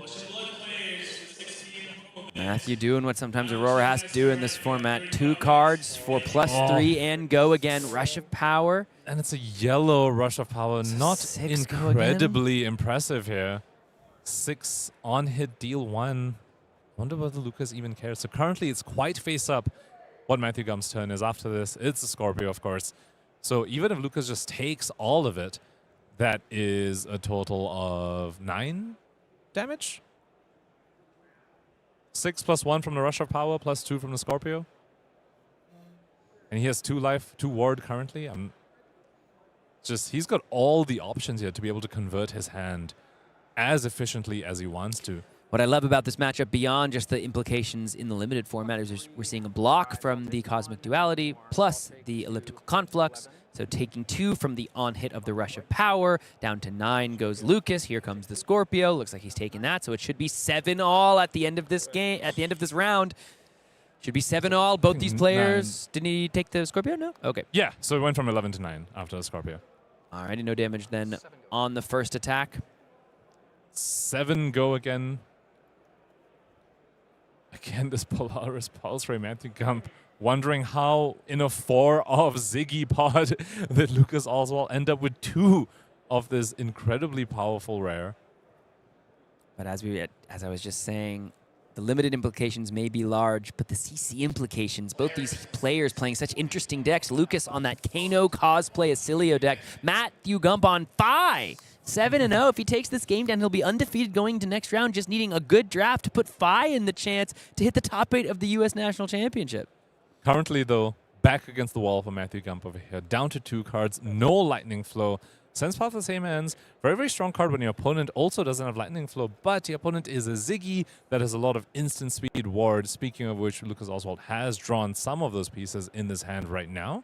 Matthew doing what sometimes Aurora has to do in this format. 2 cards for +3 and go again. Rush of Power. And it's a yellow Rush of Power. Not incredibly impressive here. 6 on hit, deal 1. Wonder whether Lucas even cares. So currently it's quite face up what Matthew Gump's turn is. After this, it's a Scorpio, of course. So even if Lucas just takes all of it, that is a total of 9 damage. 6 + 1 from the Rush of Power, +2 from the Scorpio. And he has 2 life, 2 ward currently. He's got all the options here to be able to convert his hand as efficiently as he wants to. What I love about this matchup, beyond just the implications in the limited format, is we're seeing a block from the Cosmic Duality plus the Elliptical Conflux. So taking 2 from the on-hit of the Rush of Power. Down to 9 goes Lucas. Here comes the Scorpio. Looks like he's taking that. So it should be 7-all at the end of this game, at the end of this round. Should be 7-all. Both these players. 9. Didn't he take the Scorpio? No? Okay. Yeah, so it went from 11 to 9 after the Scorpio. Alrighty, no damage then on the first attack. 7 go again. Again, this Polaris Pulse Ray, Matthew Gump wondering how in a 4 of Zyggy pod that Lucas Oswald end up with 2 of this incredibly powerful rare. But as I was just saying, the limited implications may be large, but the CC implications, both these players playing such interesting decks. Lucas on that Kano cosplay Oscilio deck. Matthew Gump on 5. 7-0. If he takes this game down, he'll be undefeated going to next round, just needing a good draft to put Phi in the chance to hit the top 8 of the U.S. National Championship. Currently, though, back against the wall for Matthew Gump over here. Down to 2 cards, no lightning flow. Sends path the same ends. Very strong card when your opponent also doesn't have lightning flow, but the opponent is a Zyggy that has a lot of instant speed ward. Speaking of which, Lucas Oswald has drawn some of those pieces in this hand right now.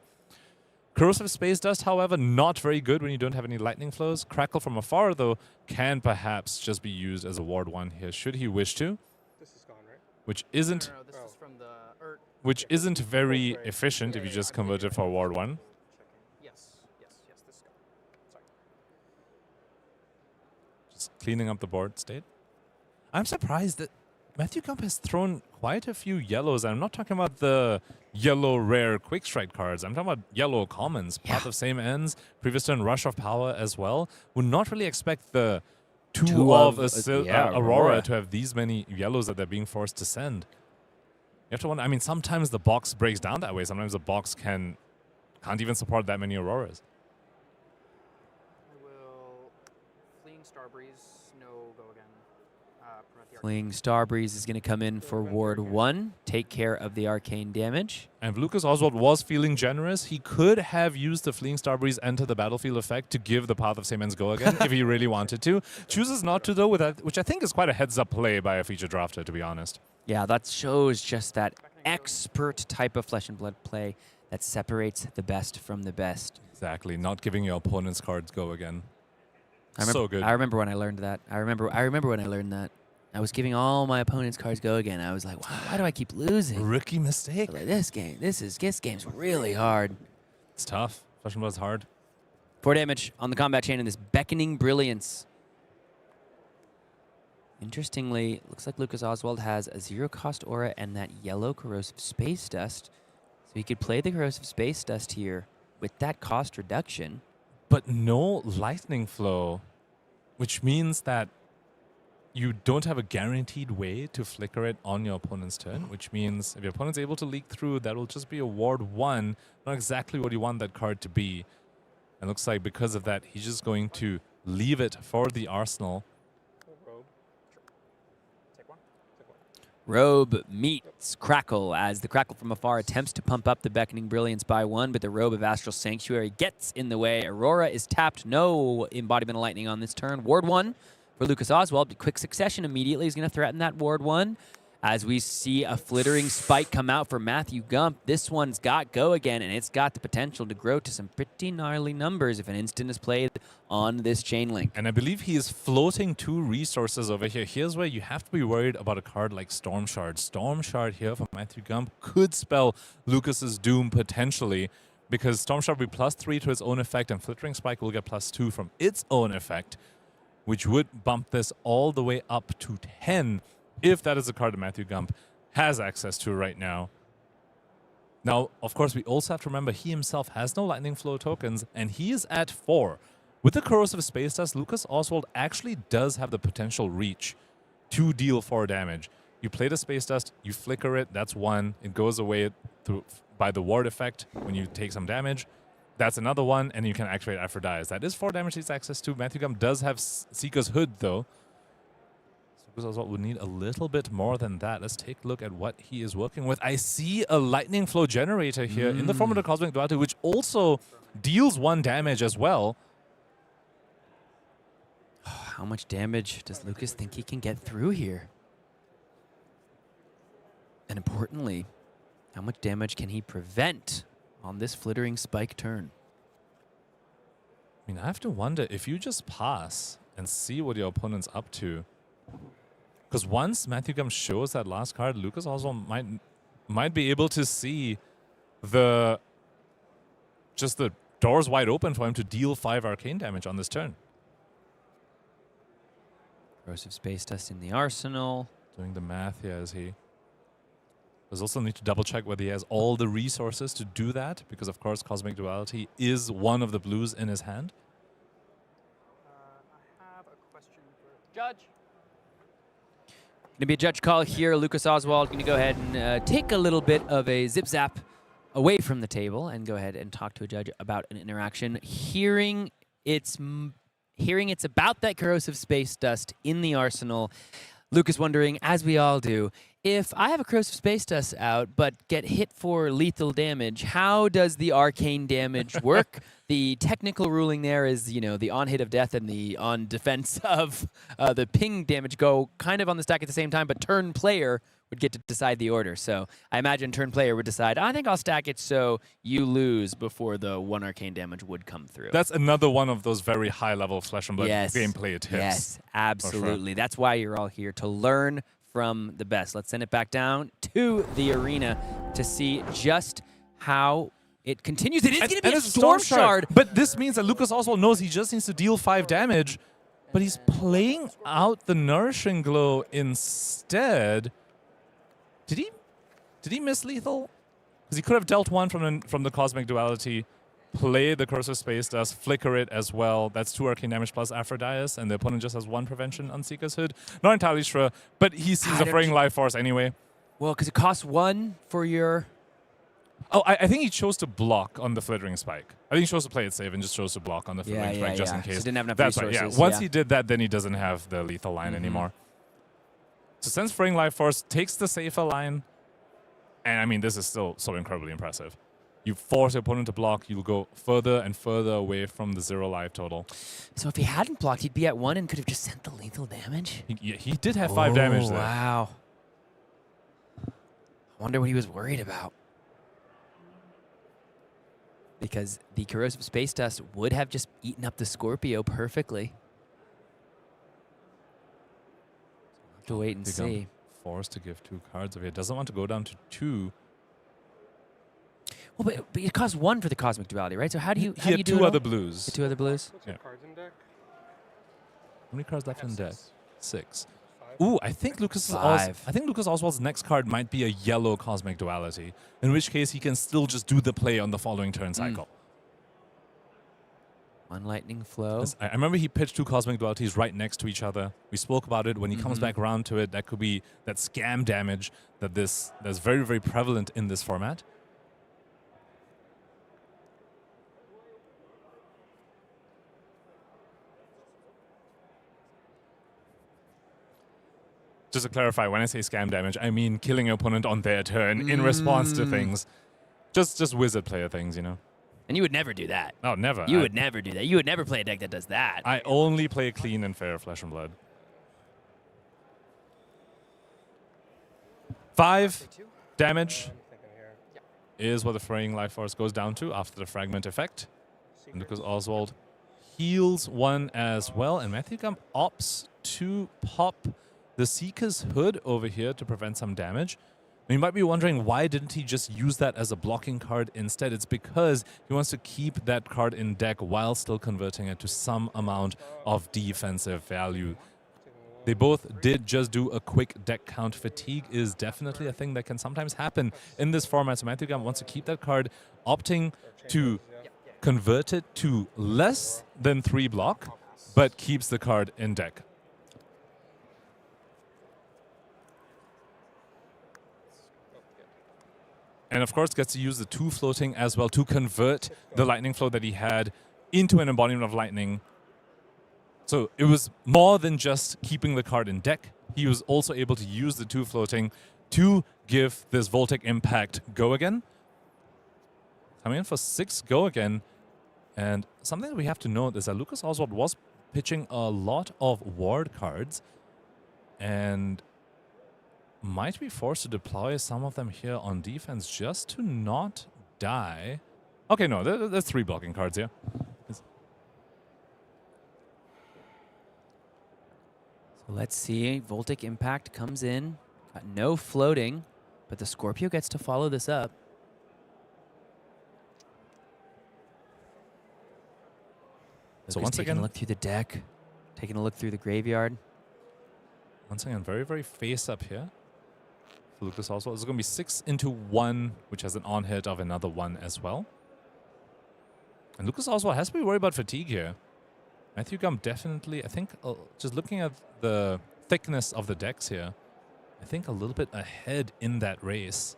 Corrosive Space Dust, however, not very good when you don't have any lightning flows. Crackle from afar, though, can perhaps just be used as a ward 1 here, should he wish to. This is gone, right? Which isn't... No, this is from the... Which isn't very efficient if you just convert it for ward 1. Yes, this is gone. Sorry. Just cleaning up the board state. I'm surprised that Matthew Gump has thrown quite a few yellows. I'm not talking about the yellow rare quick strike cards. I'm talking about yellow commons, path of same ends, previous turn Rush of Power as well. Would not really expect the 2 of Aurora to have these many yellows that they're being forced to send. You have to wonder, I mean, sometimes the box breaks down that way. Sometimes the box can't even support that many Auroras. I will Fleeing Starbreeze. Fleeing Starbreeze is going to come in for Ward 1, take care of the arcane damage. And if Lucas Oswald was feeling generous, he could have used the Fleeing Starbreeze Enter the Battlefield effect to give the Path of Simmons go again if he really wanted to. Chooses not to, though, with that, which I think is quite a heads-up play by a feature drafter, to be honest. Yeah, that shows just that expert type of Flesh and Blood play that separates the best from the best. Exactly, not giving your opponent's cards go again. So good. I remember when I learned that. I remember when I learned that. I was giving all my opponent's cards go again. I was like, wow, why do I keep losing? Rookie mistake. Like, this game's really hard. It's tough. Flesh and Blood's hard. 4 damage on the combat chain in this Beckoning Brilliance. Interestingly, looks like Lucas Oswald has a 0-cost aura and that yellow Corrosive Space Dust. So he could play the Corrosive Space Dust here with that cost reduction. But no lightning flow, which means that you don't have a guaranteed way to flicker it on your opponent's turn, which means if your opponent's able to leak through, that will just be a Ward 1, not exactly what you want that card to be. And looks like because of that, he's just going to leave it for the arsenal. Robe meets Crackle as the Crackle from afar attempts to pump up the Beckoning Brilliance by 1, but the Robe of Astral Sanctuary gets in the way. Aurora is tapped. No Embodiment of Lightning on this turn. Ward 1 for Lucas Oswald. Quick succession immediately. He's going to threaten that Ward 1. As we see a Flittering Spike come out for Matthew Gump. This one's got go again, and it's got the potential to grow to some pretty gnarly numbers if an instant is played on this chain link. And I believe he is floating 2 resources over here. Here's where you have to be worried about a card like Storm Shard. Storm Shard here for Matthew Gump could spell Lucas's doom potentially, because Storm Shard will be +3 to its own effect, and Flittering Spike will get +2 from its own effect, which would bump this all the way up to 10. If that is a card that Matthew Gump has access to right now. Now, of course, we also have to remember he himself has no Lightning Flow tokens, and he is at 4. With the Corrosive Space Dust, Lucas Oswald actually does have the potential reach to deal 4 damage. You play the Space Dust, you flicker it, that's 1. It goes away by the ward effect when you take some damage. That's another 1, and you can activate Aphrodite. That is 4 damage he's access to. Matthew Gump does have Seeker's Hood, though. Lucas Oswald would need a little bit more than that. Let's take a look at what he is working with. I see a Lightning Flow generator here in the form of the Cosmic Duality, which also deals 1 damage as well. How much damage does Lucas think he can get through here? And importantly, how much damage can he prevent on this Flittering Spike turn? I mean, I have to wonder if you just pass and see what your opponent's up to. Because once Matthew Gump shows that last card, Lucas also might be able to see the doors wide open for him to deal 5 arcane damage on this turn. Corrosive Space Dust in the arsenal. Doing the math here, is he? Does also need to double check whether he has all the resources to do that, because of course Cosmic Duality is one of the blues in his hand. I have a question for Judge. Going to be a judge call here. Lucas Oswald going to go ahead and take a little bit of a zip-zap away from the table and go ahead and talk to a judge about an interaction. Hearing it's about that Corrosive Space Dust in the arsenal, Lucas wondering, as we all do, if I have a Corrosive Space Dust out but get hit for lethal damage, how does the arcane damage work? The technical ruling there is, you know, the on-hit of death and the on-defense of the ping damage go kind of on the stack at the same time, but turn player would get to decide the order. So I imagine turn player would decide, I think I'll stack it so you lose before the 1 arcane damage would come through. That's another one of those very high-level Flesh and Blood gameplay tips. Yes, absolutely. Sure. That's why you're all here, to learn from the best. Let's send it back down to the arena to see just how it continues. It is going to be a Storm Shard. But this means that Lucas Oswald knows he just needs to deal 5 damage, but he's playing out the Nourishing Glow instead. Did he miss lethal? Because he could have dealt 1 from the Cosmic Duality, play the Corrosive Space Dust, flicker it as well. That's 2 arcane damage plus Aphrodite, and the opponent just has 1 prevention on Seeker's Hood. Not entirely sure, but he sees a Fraying Life Force anyway. Well, because it costs 1 for your... Oh, I think he chose to block on the Flittering Spike. I think he chose to play it safe and just chose to block on the Flittering Spike just in case. So didn't have enough That's resources. right, yeah. Once he did that, then he doesn't have the lethal line anymore. So sends Fraying Life Force, takes the safer line. And I mean, this is still so incredibly impressive. You force your opponent to block, you'll go further and further away from the 0 life total. So if he hadn't blocked, he'd be at 1 and could have just sent the lethal damage? He did have 5 damage there. Wow. I wonder what he was worried about. Because the Corrosive Space Dust would have just eaten up the Scorpio perfectly. We'll have to wait and see. Forced to give 2 cards away. Doesn't want to go down to 2. Well, but it costs 1 for the Cosmic Duality, right? So how do you He had do it 2 all? other blues. The 2 other blues? Yeah. Cards in deck? How many cards left in deck? 6. Ooh, I think Lucas Oswald's next card might be a yellow Cosmic Duality, in which case he can still just do the play on the following turn cycle. 1 Lightning Flow. I remember he pitched 2 Cosmic Dualities right next to each other. We spoke about it. When he comes back around to it, that could be that scam damage that's very, very prevalent in this format. Just to clarify, when I say scam damage, I mean killing your opponent on their turn in response to things. Just wizard player things, you know. And you would never do that. Oh, never. You would never do that. You would never play a deck that does that. I only play clean and fair Flesh and Blood. 5 damage is what the Fraying Life Force goes down to after the Fragment effect. And Lucas Oswald heals 1 as well. And Matthew Gump opts to pop the Seeker's Hood over here to prevent some damage. And you might be wondering, why didn't he just use that as a blocking card instead? It's because he wants to keep that card in deck while still converting it to some amount of defensive value. They both did just do a quick deck count. Fatigue is definitely a thing that can sometimes happen in this format. So Matthew Gump wants to keep that card, opting to convert it to less than 3 block, but keeps the card in deck. And of course gets to use the 2 floating as well to convert the lightning flow that he had into an embodiment of lightning. So it was more than just keeping the card in deck. He was also able to use the 2 floating to give this Voltaic Impact go again. Coming in for 6 go again. And something that we have to note is that Lucas Oswald was pitching a lot of ward cards and might be forced to deploy some of them here on defense just to not die. Okay, no, there's 3 blocking cards here. So let's see. Voltaic Impact comes in. Got no floating, but the Scorpio gets to follow this up. So Lucas once taking again, a look through the deck, taking a look through the graveyard. Once again, very, very face up here for Lucas Oswald. It's going to be 6 into 1, which has an on hit of another 1 as well. And Lucas Oswald has to be worried about fatigue here. Matthew Gump definitely, I think, just looking at the thickness of the decks here, I think a little bit ahead in that race,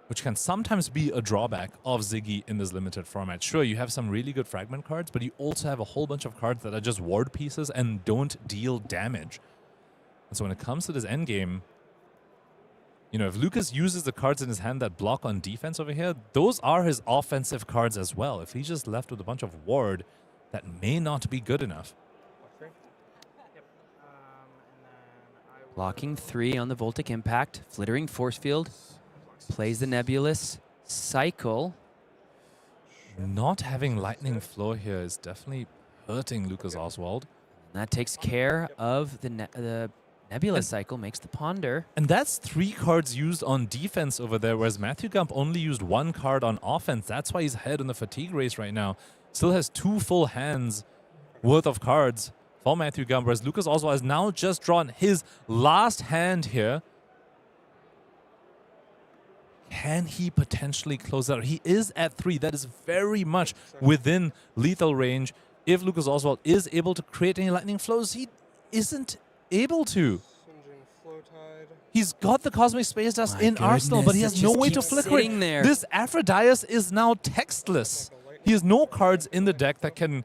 which can sometimes be a drawback of Zyggy in this limited format. Sure, you have some really good fragment cards, but you also have a whole bunch of cards that are just ward pieces and don't deal damage. And so when it comes to this endgame, you know, if Lucas uses the cards in his hand that block on defense over here, those are his offensive cards as well. If he's just left with a bunch of ward, that may not be good enough. Blocking 3 on the Voltaic Impact. Flittering Force Field. Plays the Nebulous Cycle. Not having Lightning Flow here is definitely hurting Lucas Oswald. And that takes care of the Nebula Cycle, makes the Ponder. And that's 3 cards used on defense over there, whereas Matthew Gump only used 1 card on offense. That's why he's ahead in the fatigue race right now. Still has 2 full hands worth of cards for Matthew Gump, whereas Lucas Oswald has now just drawn his last hand here. Can he potentially close out? He is at 3. That is very much within lethal range. If Lucas Oswald is able to create any lightning flows, he isn't able to. He's got the Cosmic Space Dust in Arsenal, but he has no way to flicker it. There. This Aphrodite is now textless. He has no cards in the deck that can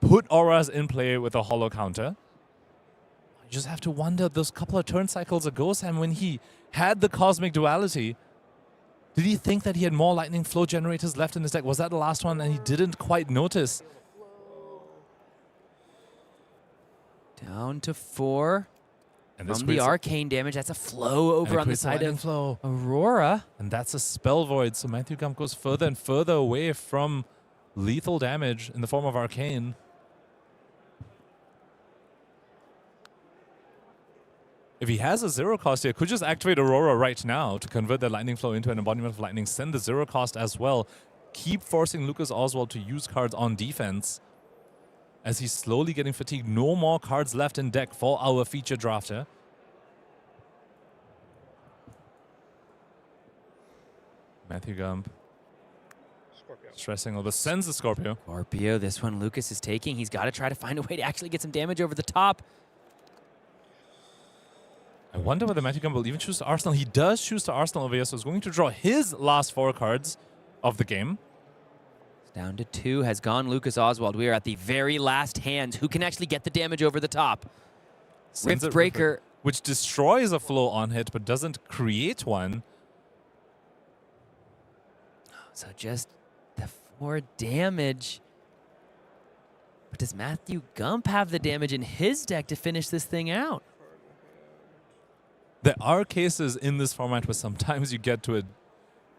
put auras in play with a hollow counter. You just have to wonder, those couple of turn cycles ago, Sam, when he had the Cosmic Duality, did he think that he had more Lightning Flow generators left in his deck? Was that the last one and he didn't quite notice? Down to 4. And From the arcane damage, that's a flow over on the side of Aurora. And that's a Spell Void, so Matthew Gump goes further and further away from lethal damage in the form of arcane. If he has a 0 cost here, could just activate Aurora right now to convert that Lightning Flow into an embodiment of lightning, send the 0 cost as well, keep forcing Lucas Oswald to use cards on defense as he's slowly getting fatigued. No more cards left in deck for our feature drafter. Matthew Gump stressing over, sends the Scorpio. Scorpio, this one Lucas is taking. He's got to try to find a way to actually get some damage over the top. I wonder whether Matthew Gump will even choose to Arsenal. He does choose to Arsenal over here, so he's going to draw his last 4 cards of the game. It's down to 2, has gone Lucas Oswald. We are at the very last hands. Who can actually get the damage over the top? Rift Breaker. Which destroys a flow on hit, but doesn't create one. So just the 4 damage. But does Matthew Gump have the damage in his deck to finish this thing out? There are cases in this format where sometimes you get to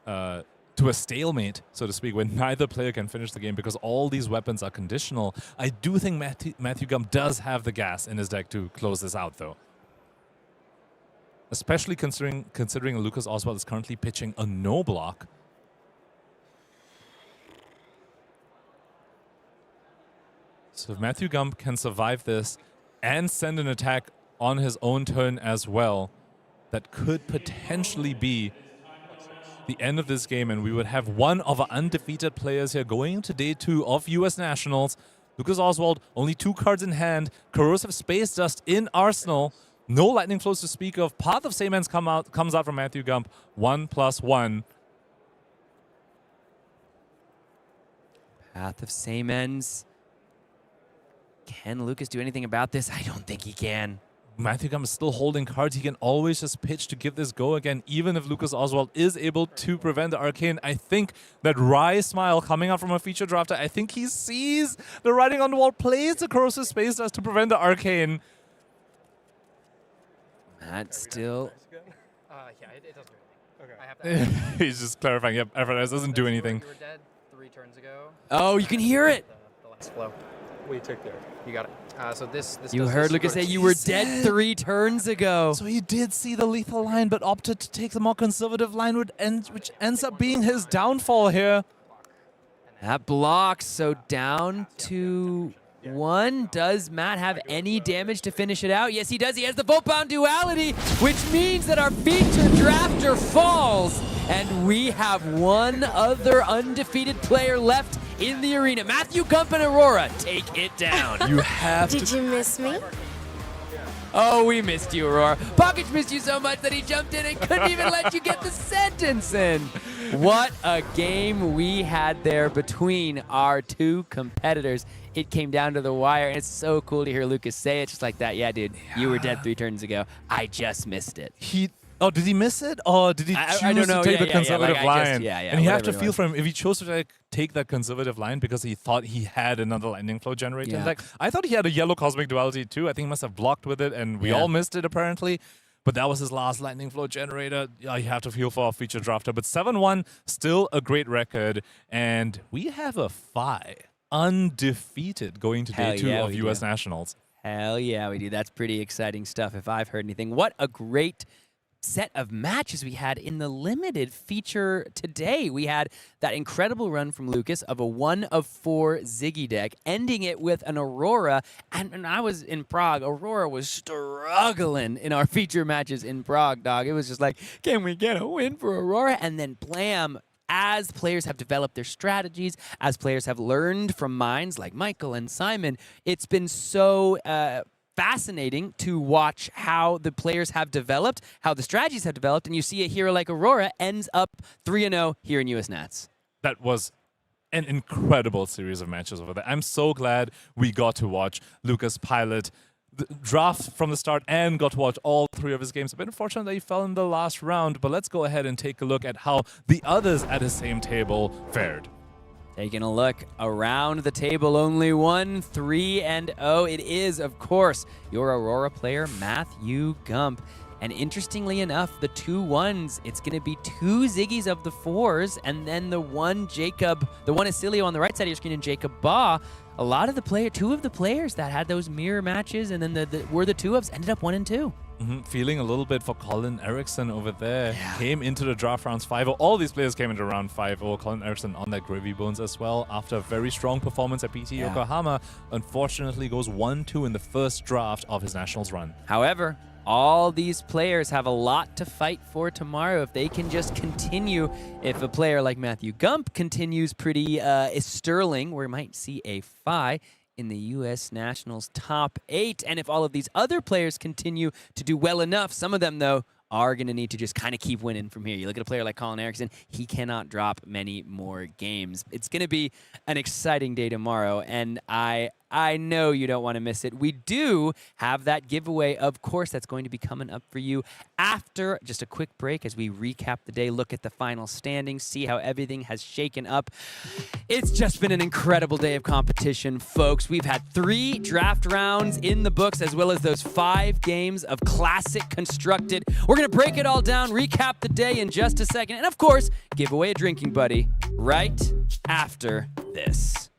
a stalemate, so to speak, when neither player can finish the game because all these weapons are conditional. I do think Matthew Gump does have the gas in his deck to close this out, though. Especially considering Lucas Oswald is currently pitching a no block. So if Matthew Gump can survive this and send an attack on his own turn as well, that could potentially be the end of this game, and we would have one of our undefeated players here going into day 2 of US Nationals. Lucas Oswald, only 2 cards in hand. Corrosive Space Dust in Arsenal. No Lightning Flows to speak of. Path of Simmons comes out from Matthew Gump. 1+1. Path of Simmons. Can Lucas do anything about this? I don't think he can. Matthew Gump is still holding cards. He can always just pitch to give this go again, even if Lucas Oswald is able to prevent the arcane. I think that wry smile coming out from a feature drafter, I think he sees the writing on the wall, plays the Corrosive Space Dust to prevent the arcane. Matt still... Yeah, it doesn't do anything. Okay. I have that. He's just clarifying. Yep, everyone else doesn't do anything. You were dead 3 turns ago. Oh, you can hear it! The last flow. What you took there? You got it. So this you heard Lucas say you were dead 3 turns ago. So he did see the lethal line, but opted to take the more conservative line, which ends up being his downfall here. That blocks, so down to 1. Does Matt have any damage to finish it out? Yes, he does. He has the Voltbound Duality, which means that our feature drafter falls, and we have one other undefeated player left in the arena. Matthew Gump and Aurora, take it down. You have Did you miss me? Oh, we missed you, Aurora. Pankaj missed you so much that he jumped in and couldn't even let you get the sentence in. What a game we had there between our 2 competitors. It came down to the wire, and it's so cool to hear Lucas say it just like that. Yeah, dude, you were dead 3 turns ago. I just missed it. Oh, did he miss it? Or did he choose to take the conservative line? And you have to feel for him, if he chose to take that conservative line because he thought he had another Lightning Flow generator. Yeah. Like, I thought he had a yellow Cosmic Duality too. I think he must have blocked with it, and we all missed it apparently. But that was his last Lightning Flow generator. Yeah, you have to feel for a feature drafter. But 7-1, still a great record. And we have a 5 undefeated going to day 2 of US Nationals. Hell yeah, we do. That's pretty exciting stuff if I've heard anything. What a great set of matches we had in the limited feature today. We had that incredible run from Lucas of a 1 of 4 Zyggy deck, ending it with an Aurora. And when I was in Prague, Aurora was struggling in our feature matches in Prague, dog. It was just like, can we get a win for Aurora? And then blam, as players have developed their strategies, as players have learned from minds like Michael and Simon, it's been so fascinating to watch how the players have developed, how the strategies have developed, and you see a hero like Aurora ends up 3-0 here in US Nats. That was an incredible series of matches over there. I'm so glad we got to watch Lucas pilot the draft from the start and got to watch all 3 of his games. A bit unfortunate that he fell in the last round, but let's go ahead and take a look at how the others at his same table fared. Taking a look around the table, only 1 3-0. It is, of course, your Aurora player, Matthew Gump. And interestingly enough, the 2 1s, it's going to be 2 Zyggies of the 4s, and then the 1 Oscilio on the right side of your screen, and Jacob Baugh. A lot of the 2 of the players that had those mirror matches, and then were the 2 ofs, ended up 1 and 2. Feeling a little bit for Colin Eriksson over there. Yeah. Came into the draft rounds 5-0. All these players came into round 5-0. Colin Eriksson on that gravy bones as well. After a very strong performance at PT Yokohama, unfortunately goes 1-2 in the first draft of his Nationals run. However, all these players have a lot to fight for tomorrow. If they can just continue, if a player like Matthew Gump continues pretty sterling, we might see a FI in the U.S. Nationals top 8. And if all of these other players continue to do well enough, some of them, though, are going to need to just kind of keep winning from here. You look at a player like Colin Eriksson, he cannot drop many more games. It's going to be an exciting day tomorrow, and I know you don't want to miss it. We do have that giveaway, of course, that's going to be coming up for you after just a quick break as we recap the day, look at the final standings, see how everything has shaken up. It's just been an incredible day of competition, folks. We've had 3 draft rounds in the books, as well as those 5 games of Classic Constructed. We're going to break it all down, recap the day in just a second, and of course, give away a drinking buddy right after this.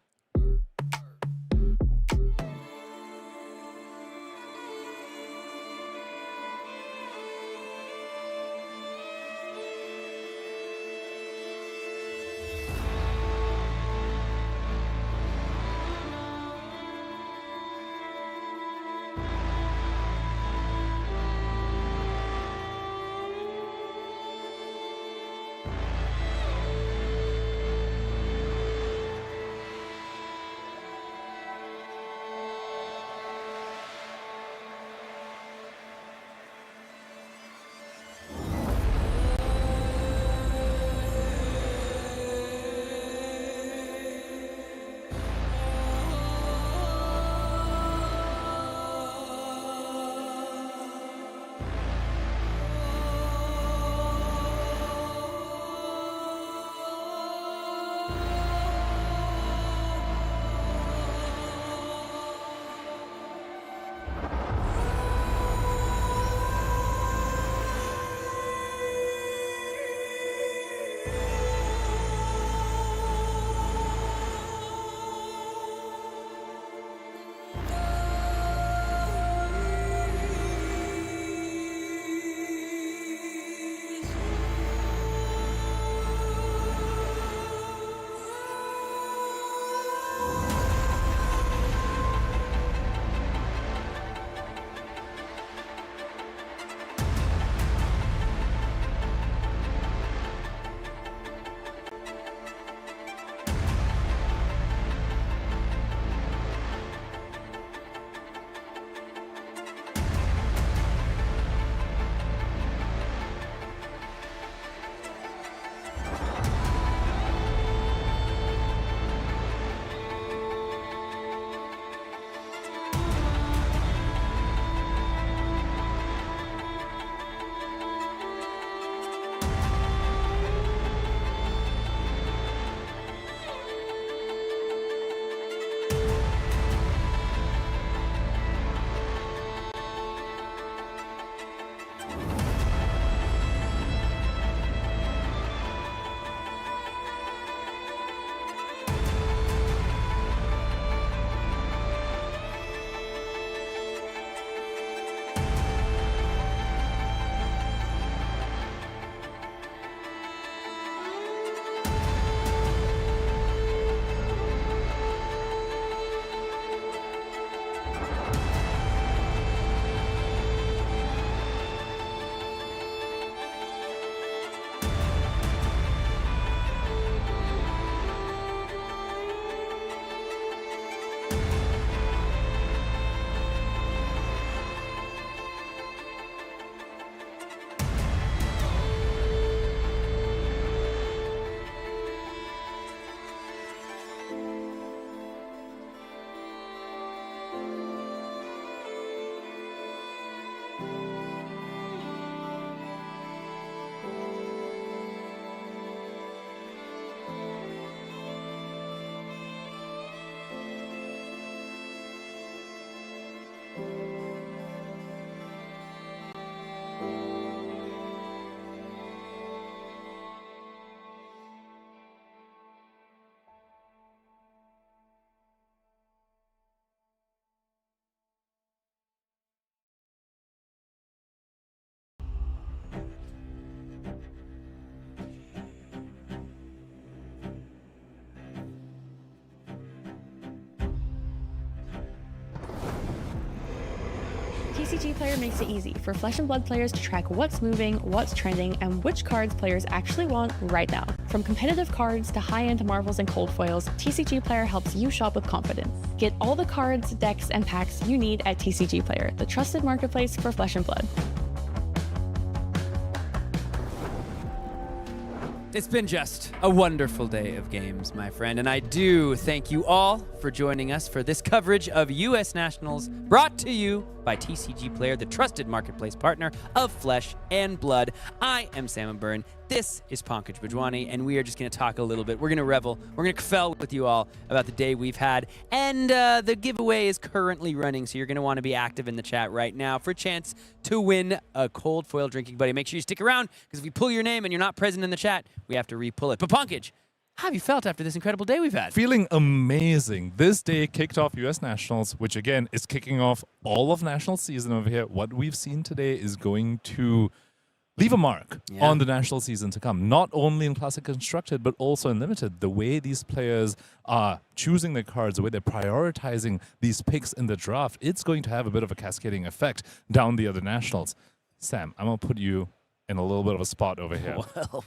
TCG Player makes it easy for Flesh and Blood players to track what's moving, what's trending, and which cards players actually want right now. From competitive cards to high-end marvels and cold foils, TCG Player helps you shop with confidence. Get all the cards, decks, and packs you need at TCG Player, the trusted marketplace for Flesh and Blood. It's been just a wonderful day of games, my friend, and I do thank you all for joining us for this coverage of U.S. Nationals, brought to you by TCG Player, the trusted marketplace partner of Flesh and Blood. I am Sam Byrne. This is Pankaj Bhojwani, and we are just going to talk a little bit. We're going to revel. We're going to kfel with you all about the day we've had. And the giveaway is currently running, so you're going to want to be active in the chat right now for a chance to win a cold foil drinking buddy. Make sure you stick around, because if we pull your name and you're not present in the chat, we have to re-pull it. But Pankaj, how have you felt after this incredible day we've had? Feeling amazing. This day kicked off U.S. Nationals, which again is kicking off all of national season over here. What we've seen today is going to leave a mark on the national season to come, not only in Classic Constructed, but also in Limited. The way these players are choosing their cards, the way they're prioritizing these picks in the draft, it's going to have a bit of a cascading effect down the other nationals. Sam, I'm going to put you in a little bit of a spot over here.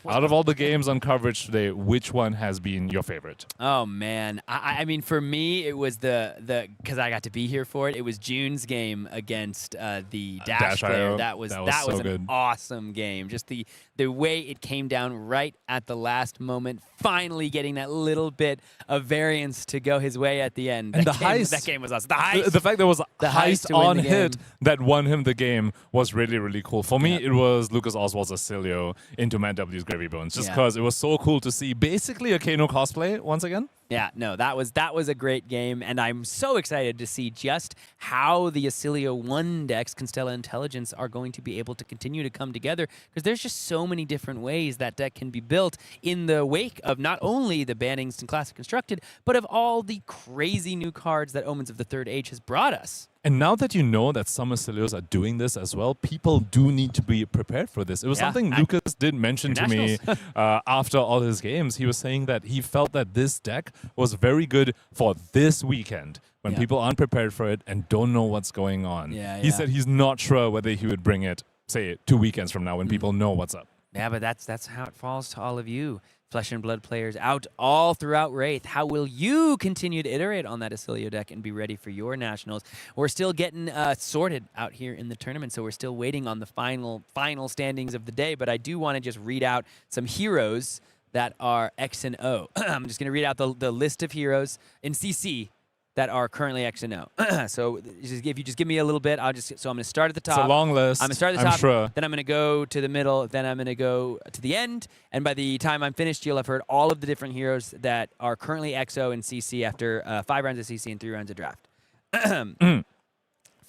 Out of all the games on coverage today, which one has been your favorite? Oh man, I mean, for me, it was because I got to be here for it. It was June's game against the Dash player. That was so an awesome game. Just the way it came down right at the last moment, finally getting that little bit of variance to go his way at the end. And that game was awesome. The heist. The fact there was a heist on hit game that won him the game was really, really cool. For me, it was Lucas Oswald's Oscilio into Matt W's Gravy Bones, just because it was so cool to see basically a Kano cosplay once again. Yeah, no, that was a great game, and I'm so excited to see just how the Oscilio 1 decks, Constella Intelligence, are going to be able to continue to come together, because there's just so many different ways that deck can be built in the wake of not only the bannings in Classic Constructed, but of all the crazy new cards that Omens of the Third Age has brought us. And now that you know that some Oscilios are doing this as well, people do need to be prepared for this. It was something Lucas did mention to me after all his games. He was saying that he felt that this deck was very good for this weekend when people aren't prepared for it and don't know what's going on. He said he's not sure whether he would bring it, say, 2 weekends from now when people know what's up. Yeah, but that's how it falls to all of you, Flesh and Blood players out all throughout Wraith. How will you continue to iterate on that Oscilio deck and be ready for your nationals? We're still getting sorted out here in the tournament, so we're still waiting on the final standings of the day. But I do want to just read out some heroes that are X and O. I'm just going to read out the list of heroes in CC that are currently X and O. So if you just give me a little bit, I'm going to start at the top. It's a long list. I'm going to start at the top, sure. Then I'm going to go to the middle, then I'm going to go to the end, and by the time I'm finished, you'll have heard all of the different heroes that are currently XO and CC after 5 rounds of CC and 3 rounds of draft. Get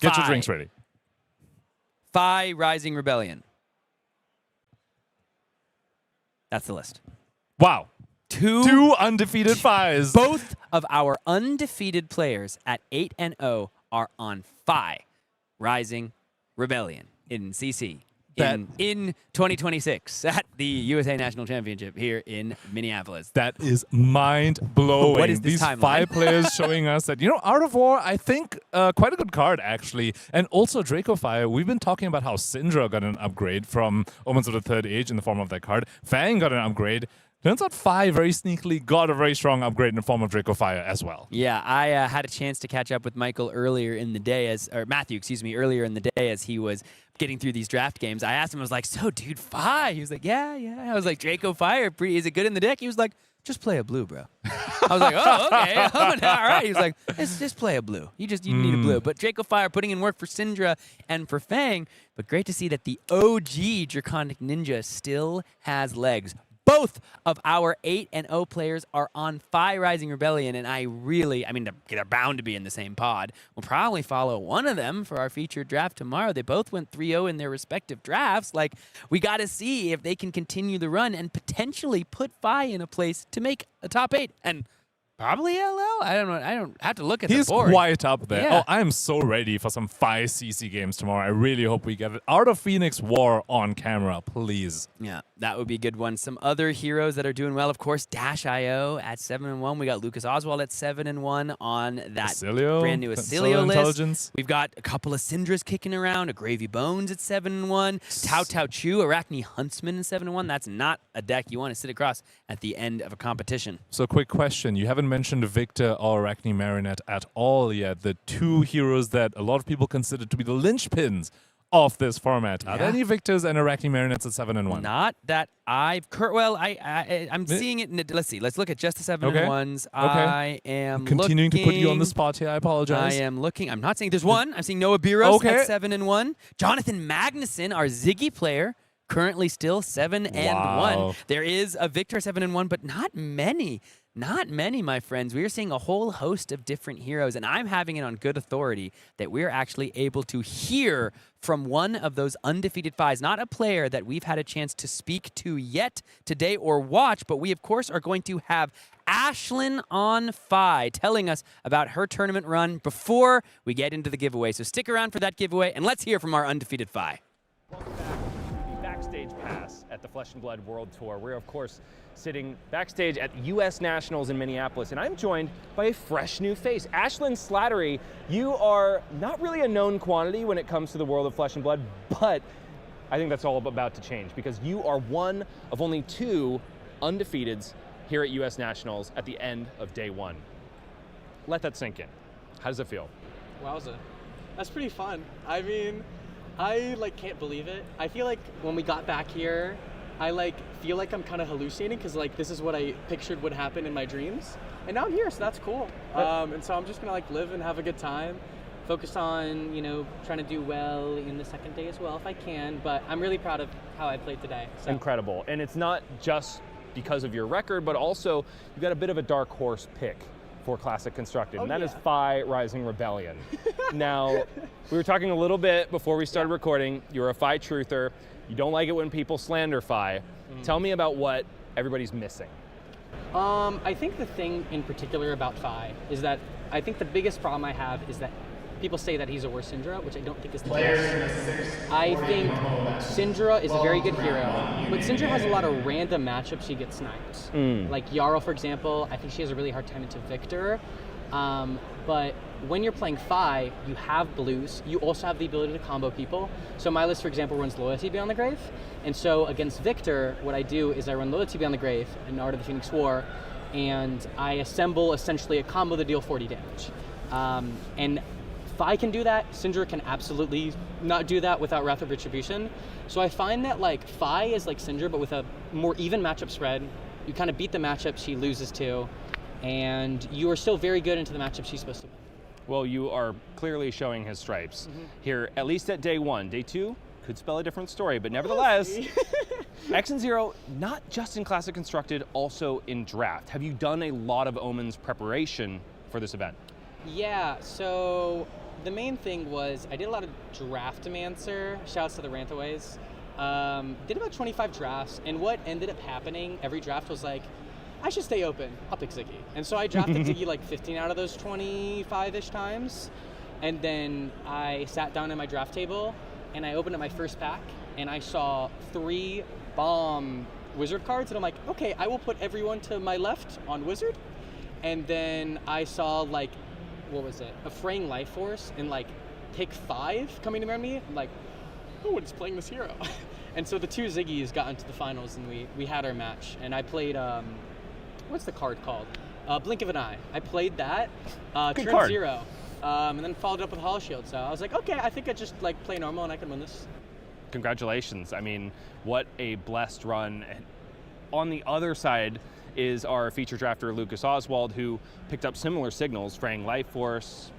your drinks ready. Phi Rising Rebellion. That's the list. Wow. Two undefeated Phis. Both of our undefeated players at 8-0 are on Phi Rising Rebellion in CC in 2026 at the USA National Championship here in Minneapolis. That is mind-blowing. What is this These timeline? 5 players showing us that, Art of War, I think, quite a good card, actually. And also Draco Fire. We've been talking about how Cindra got an upgrade from Omens of the Third Age in the form of that card. Fang got an upgrade. Turns out Phi very sneakily got a very strong upgrade in the form of Draco Fire as well. Yeah, I had a chance to catch up with Michael earlier in the day, Matthew, earlier in the day as he was getting through these draft games. I asked him, I was like, so dude, Phi? He was like, yeah. I was like, Draco Fire, is it good in the deck? He was like, just play a blue, bro. I was like, oh, okay. All right. He was like, just play a blue. You need a blue. But Draco Fire putting in work for Cindra and for Fang. But great to see that the OG Draconic Ninja still has legs. Both of our 8-0 players are on Phi Rising Rebellion, and they're bound to be in the same pod. We'll probably follow one of them for our featured draft tomorrow. They both went 3-0 in their respective drafts. We got to see if they can continue the run and potentially put Phi in a place to make a top 8. And Probably LO. I don't know. I don't have to look at He's the board. quite up there. Yeah. Oh, I am so ready for some 5 CC games tomorrow. I really hope we get it. Out of Phoenix War on camera, please. Yeah, that would be a good one. Some other heroes that are doing well, of course, Dash.io at 7-1. We got Lucas Oswald at 7-1 on that Oscilio, brand new Constella Oscilio list. Intelligence. We've got a couple of Cindras kicking around, a Gravy Bones at 7-1, Tao Tao Chu, Arachne Huntsman at 7-1. That's not a deck you want to sit across at the end of a competition. So, quick question. You haven't mentioned Victor or Arachne Marinette at all yet. The two heroes that a lot of people consider to be the linchpins of this format. Are there any Victors and Arachne Marinettes at 7-1? Not that I'm seeing it. Let's see. Let's look at just the 7-1s. I am continuing to put you on the looking- spot here. I apologize. I am looking. I'm not saying there's one. I'm seeing Noah Biros Okay. at 7-1. Jonathan Magnuson, our Zyggy player, currently still 7-1. Wow. There is a Victor 7-1, but not many. Not many, my friends. We are seeing a whole host of different heroes, and I'm having it on good authority that we're actually able to hear from one of those undefeated fives. Not a player that we've had a chance to speak to yet today or watch, but we, of course, are going to have Ashlyn on Fi telling us about her tournament run before we get into the giveaway. So stick around for that giveaway, and let's hear from our undefeated Fi. Welcome back to the Backstage Pass at the Flesh and Blood World Tour. We're, of course, sitting backstage at U.S. Nationals in Minneapolis, and I'm joined by a fresh new face. Ashlyn Slattery, you are not really a known quantity when it comes to the world of Flesh and Blood, but I think that's all about to change because you are one of only 2 undefeateds here at U.S. Nationals at the end of day 1. Let that sink in. How does it feel? Wowza. That's pretty fun. I mean, I can't believe it. I feel like when we got back here, I feel like I'm kind of hallucinating because this is what I pictured would happen in my dreams. And now I'm here, so that's cool. And so I'm just gonna live and have a good time. Focus on, trying to do well in the second day as well if I can. But I'm really proud of how I played today. So. Incredible. And it's not just because of your record, but also you've got a bit of a dark horse pick for Classic Constructed, and that is Phi Rising Rebellion. Now, we were talking a little bit before we started recording. You're a Phi truther. You don't like it when people slander Phi. Tell me about what everybody's missing. I think the thing in particular about Phi is that I think the biggest problem I have is that people say that he's a worse Cindra, which I don't think is the case. I think Cindra is a very good hero, but Cindra has a lot of random matchups she gets sniped. Like Yarrow, for example, I think she has a really hard time into Victor. But when you're playing Phi, you have blues. You also have the ability to combo people. So my list, for example, runs Loyalty Beyond the Grave. And so against Victor, what I do is I run Loyalty Beyond the Grave in Art of the Phoenix War, and I assemble essentially a combo that deal 40 damage. And Phi can do that. Cindra can absolutely not do that without Wrath of Retribution. So I find that Phi is like Cindra, but with a more even matchup spread. You kind of beat the matchup she loses to, and you are still very good into the matchup she's supposed to win. Well, you are clearly showing his stripes here, at least at day 1. Day 2 could spell a different story, but nevertheless, X and Zero, not just in Classic Constructed, also in Draft. Have you done a lot of Omens preparation for this event? Yeah, so the main thing was I did a lot of Draftomancer. Shouts to the Ranthaways. Did about 25 drafts, and what ended up happening every draft was I should stay open. I'll pick Zyggy. And so I drafted Zyggy 15 out of those 25-ish times. And then I sat down at my draft table and I opened up my first pack and I saw 3 bomb wizard cards. And I'm like, okay, I will put everyone to my left on wizard. And then I saw what was it? A Fraying Life Force and pick 5 coming to me. I'm like, oh, it's playing this hero. And so the 2 Ziggies got into the finals and we had our match. And I played, what's the card called? Blink of an Eye. I played that, turn card. 0, and then followed up with Hollow Shield. So I was like, okay, I think I just play normal and I can win this. Congratulations. I mean, what a blessed run. On the other side is our feature drafter, Lucas Oswald, who picked up similar signals, Fraying Life Force,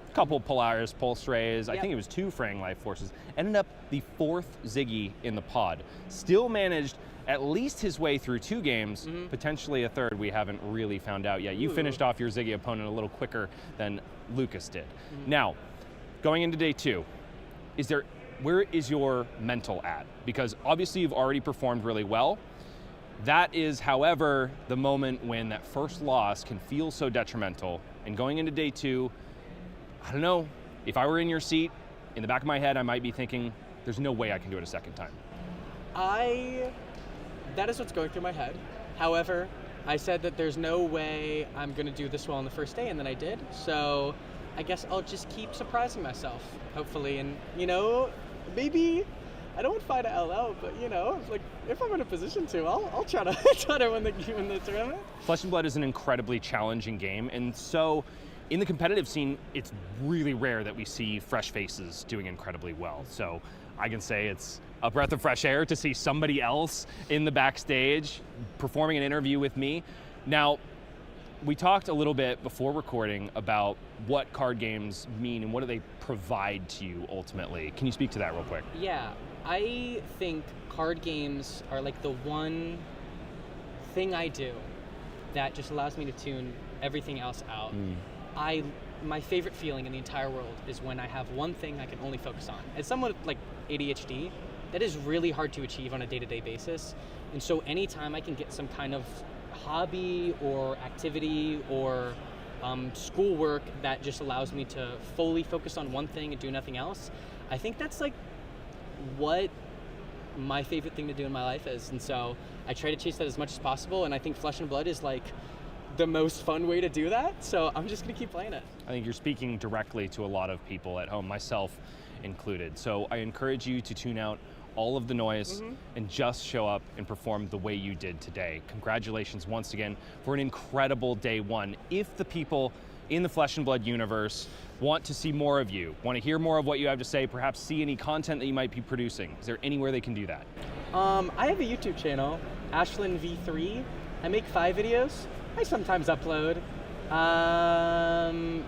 a couple Polaris Pulse Rays, I think it was 2 Fraying Life Forces, ended up the 4th Zyggy in the pod. Still managed at least his way through 2 games, potentially a 3rd we haven't really found out yet. You finished off your Zyggy opponent a little quicker than Lucas did. Now, going into day 2, where is your mental at? Because obviously you've already performed really well. That is, however, the moment when that first loss can feel so detrimental. And going into day 2, I don't know, if I were in your seat, in the back of my head, I might be thinking, there's no way I can do it a second time. That is what's going through my head. However, I said that there's no way I'm going to do this well on the first day, and then I did. So I guess I'll just keep surprising myself, hopefully. And, maybe I don't want to fight at LL, but, like, if I'm in a position to, I'll try to win the tournament. Flesh and Blood is an incredibly challenging game, and so in the competitive scene, it's really rare that we see fresh faces doing incredibly well. So I can say it's a breath of fresh air to see somebody else in the backstage performing an interview with me. Now, we talked a little bit before recording about what card games mean and what do they provide to you ultimately. Can you speak to that real quick? Yeah, I think card games are like the one thing I do that just allows me to tune everything else out. My favorite feeling in the entire world is when I have one thing I can only focus on. As someone with like ADHD, that is really hard to achieve on a day-to-day basis. And so anytime I can get some kind of hobby or activity or schoolwork that just allows me to fully focus on one thing and do nothing else, I think that's like what my favorite thing to do in my life is. And so I try to chase that as much as possible, and I think Flesh and Blood is like the most fun way to do that, so I'm just gonna keep playing it. I think you're speaking directly to a lot of people at home, myself included. So I encourage you to tune out all of the noise and just show up and perform the way you did today. Congratulations once again for an incredible day 1. If the people in the Flesh and Blood universe want to see more of you, want to hear more of what you have to say, perhaps see any content that you might be producing, is there anywhere they can do that? I have a YouTube channel, Ashlyn V3. I make 5 videos. I sometimes upload.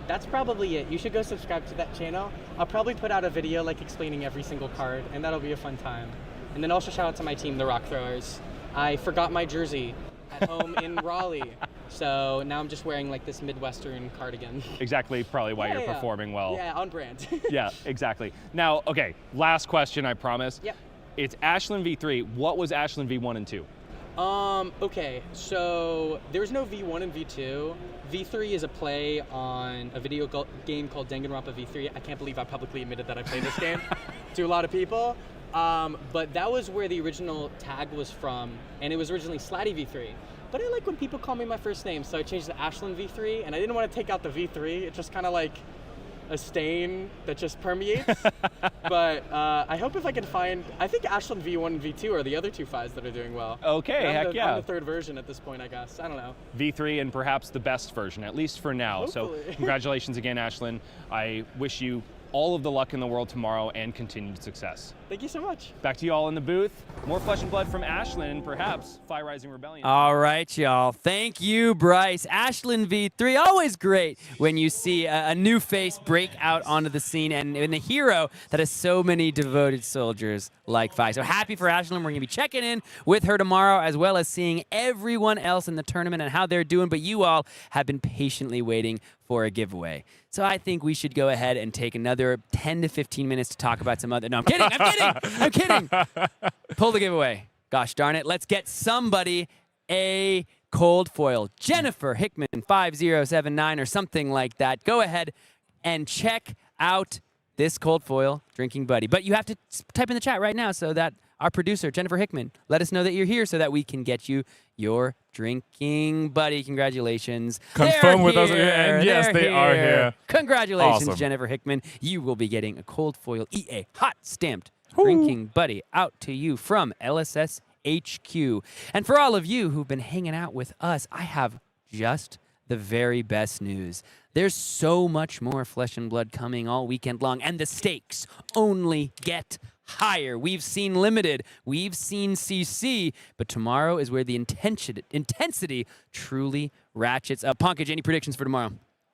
That's probably it. You should go subscribe to that channel. I'll probably put out a video like explaining every single card, and that'll be a fun time. And then also shout out to my team, the Rock Throwers. I forgot my jersey at home in Raleigh, so now I'm just wearing like this Midwestern cardigan. Exactly, probably why you're performing well. Yeah, on brand. Yeah, exactly. Now, okay, last question, I promise. Yep. It's Ashlyn V3. What was Ashlyn V1 and 2? Okay, so there's no V1 and V2. V3 is a play on a video game called Danganronpa V3. I can't believe I publicly admitted that I played this game to a lot of people. But that was where the original tag was from, and it was originally Slatty V3. But I like when people call me my first name, so I changed it to Ashlyn V3, and I didn't want to take out the V3. It's just kind of like a stain that just permeates. But I hope if I can find, I think Ashlyn V1 and V2 are the other 2 fives that are doing well. Okay, heck yeah. I'm the 3rd version at this point, I guess. I don't know. V3 and perhaps the best version, at least for now. Hopefully. So congratulations again, Ashlyn. I wish you all of the luck in the world tomorrow and continued success. Thank you so much. Back to you all in the booth. More Flesh and Blood from Ashlyn and perhaps Phi Rising Rebellion. All right, y'all. Thank you, Bryce. Ashlyn V3, always great when you see a new face break out onto the scene and a hero that has so many devoted soldiers like Phi. So happy for Ashlyn. We're going to be checking in with her tomorrow as well as seeing everyone else in the tournament and how they're doing. But you all have been patiently waiting for a giveaway. So I think we should go ahead and take another 10 to 15 minutes to talk about some other... No, I'm kidding. I'm kidding. Pull the giveaway. Gosh darn it. Let's get somebody a cold foil. Jennifer Hickman 5079 or something like that. Go ahead and check out this cold foil drinking buddy. But you have to type in the chat right now so that our producer, Jennifer Hickman, let us know that you're here so that we can get you your drinking buddy. Congratulations. Confirm with us. And yes, they are here. Congratulations, Awesome. Jennifer Hickman. You will be getting a cold foil EA hot stamped drinking buddy out to you from LSS HQ. And for all of you who've been hanging out with us, I have just the very best news. There's so much more Flesh and Blood coming all weekend long, and the stakes only get higher. We've seen Limited, we've seen CC, but tomorrow is where the intensity truly ratchets up. Pankaj, any predictions for tomorrow?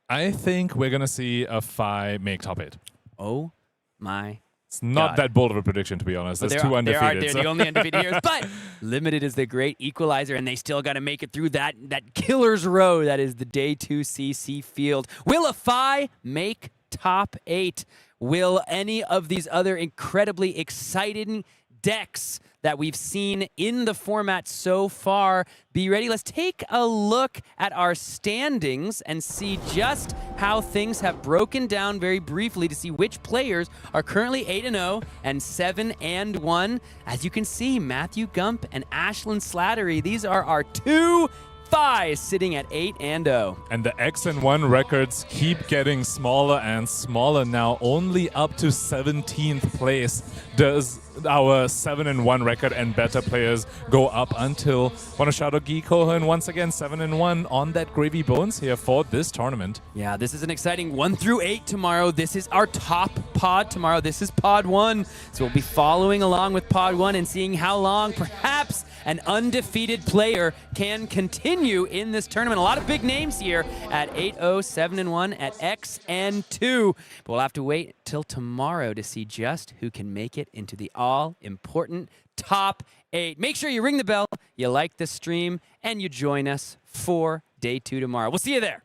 I think we're going to see a Phi make top 8. Oh my It's not God. that bold of a prediction, to be honest. There's 2 undefeated. They're the only undefeated heroes, but Limited is the great equalizer, and they still got to make it through that killer's row that is the Day 2 CC field. Will a Phi make top 8? Will any of these other incredibly exciting decks that we've seen in the format so far. Be ready. Let's take a look at our standings and see just how things have broken down very briefly to see which players are currently 8-0 and 7-1. As you can see, Matthew Gump and Ashlyn Slattery, these are our two Thighs sitting at 8-0. And the X and 1 records keep getting smaller and smaller now. Only up to 17th place does our 7-1 record and better players go up until. Want to shout out Guy Cohen once again, 7-1 on that Gravy Bones here for this tournament. Yeah, this is an exciting 1 through 8 tomorrow. This is our top pod tomorrow. This is pod 1. So we'll be following along with pod 1 and seeing how long perhaps an undefeated player can continue in this tournament. A lot of big names here at 8-0, 7-1 at X and 2. But we'll have to wait till tomorrow to see just who can make it into the all-important top 8. Make sure you ring the bell, you like the stream, and you join us for day 2 tomorrow. We'll see you there.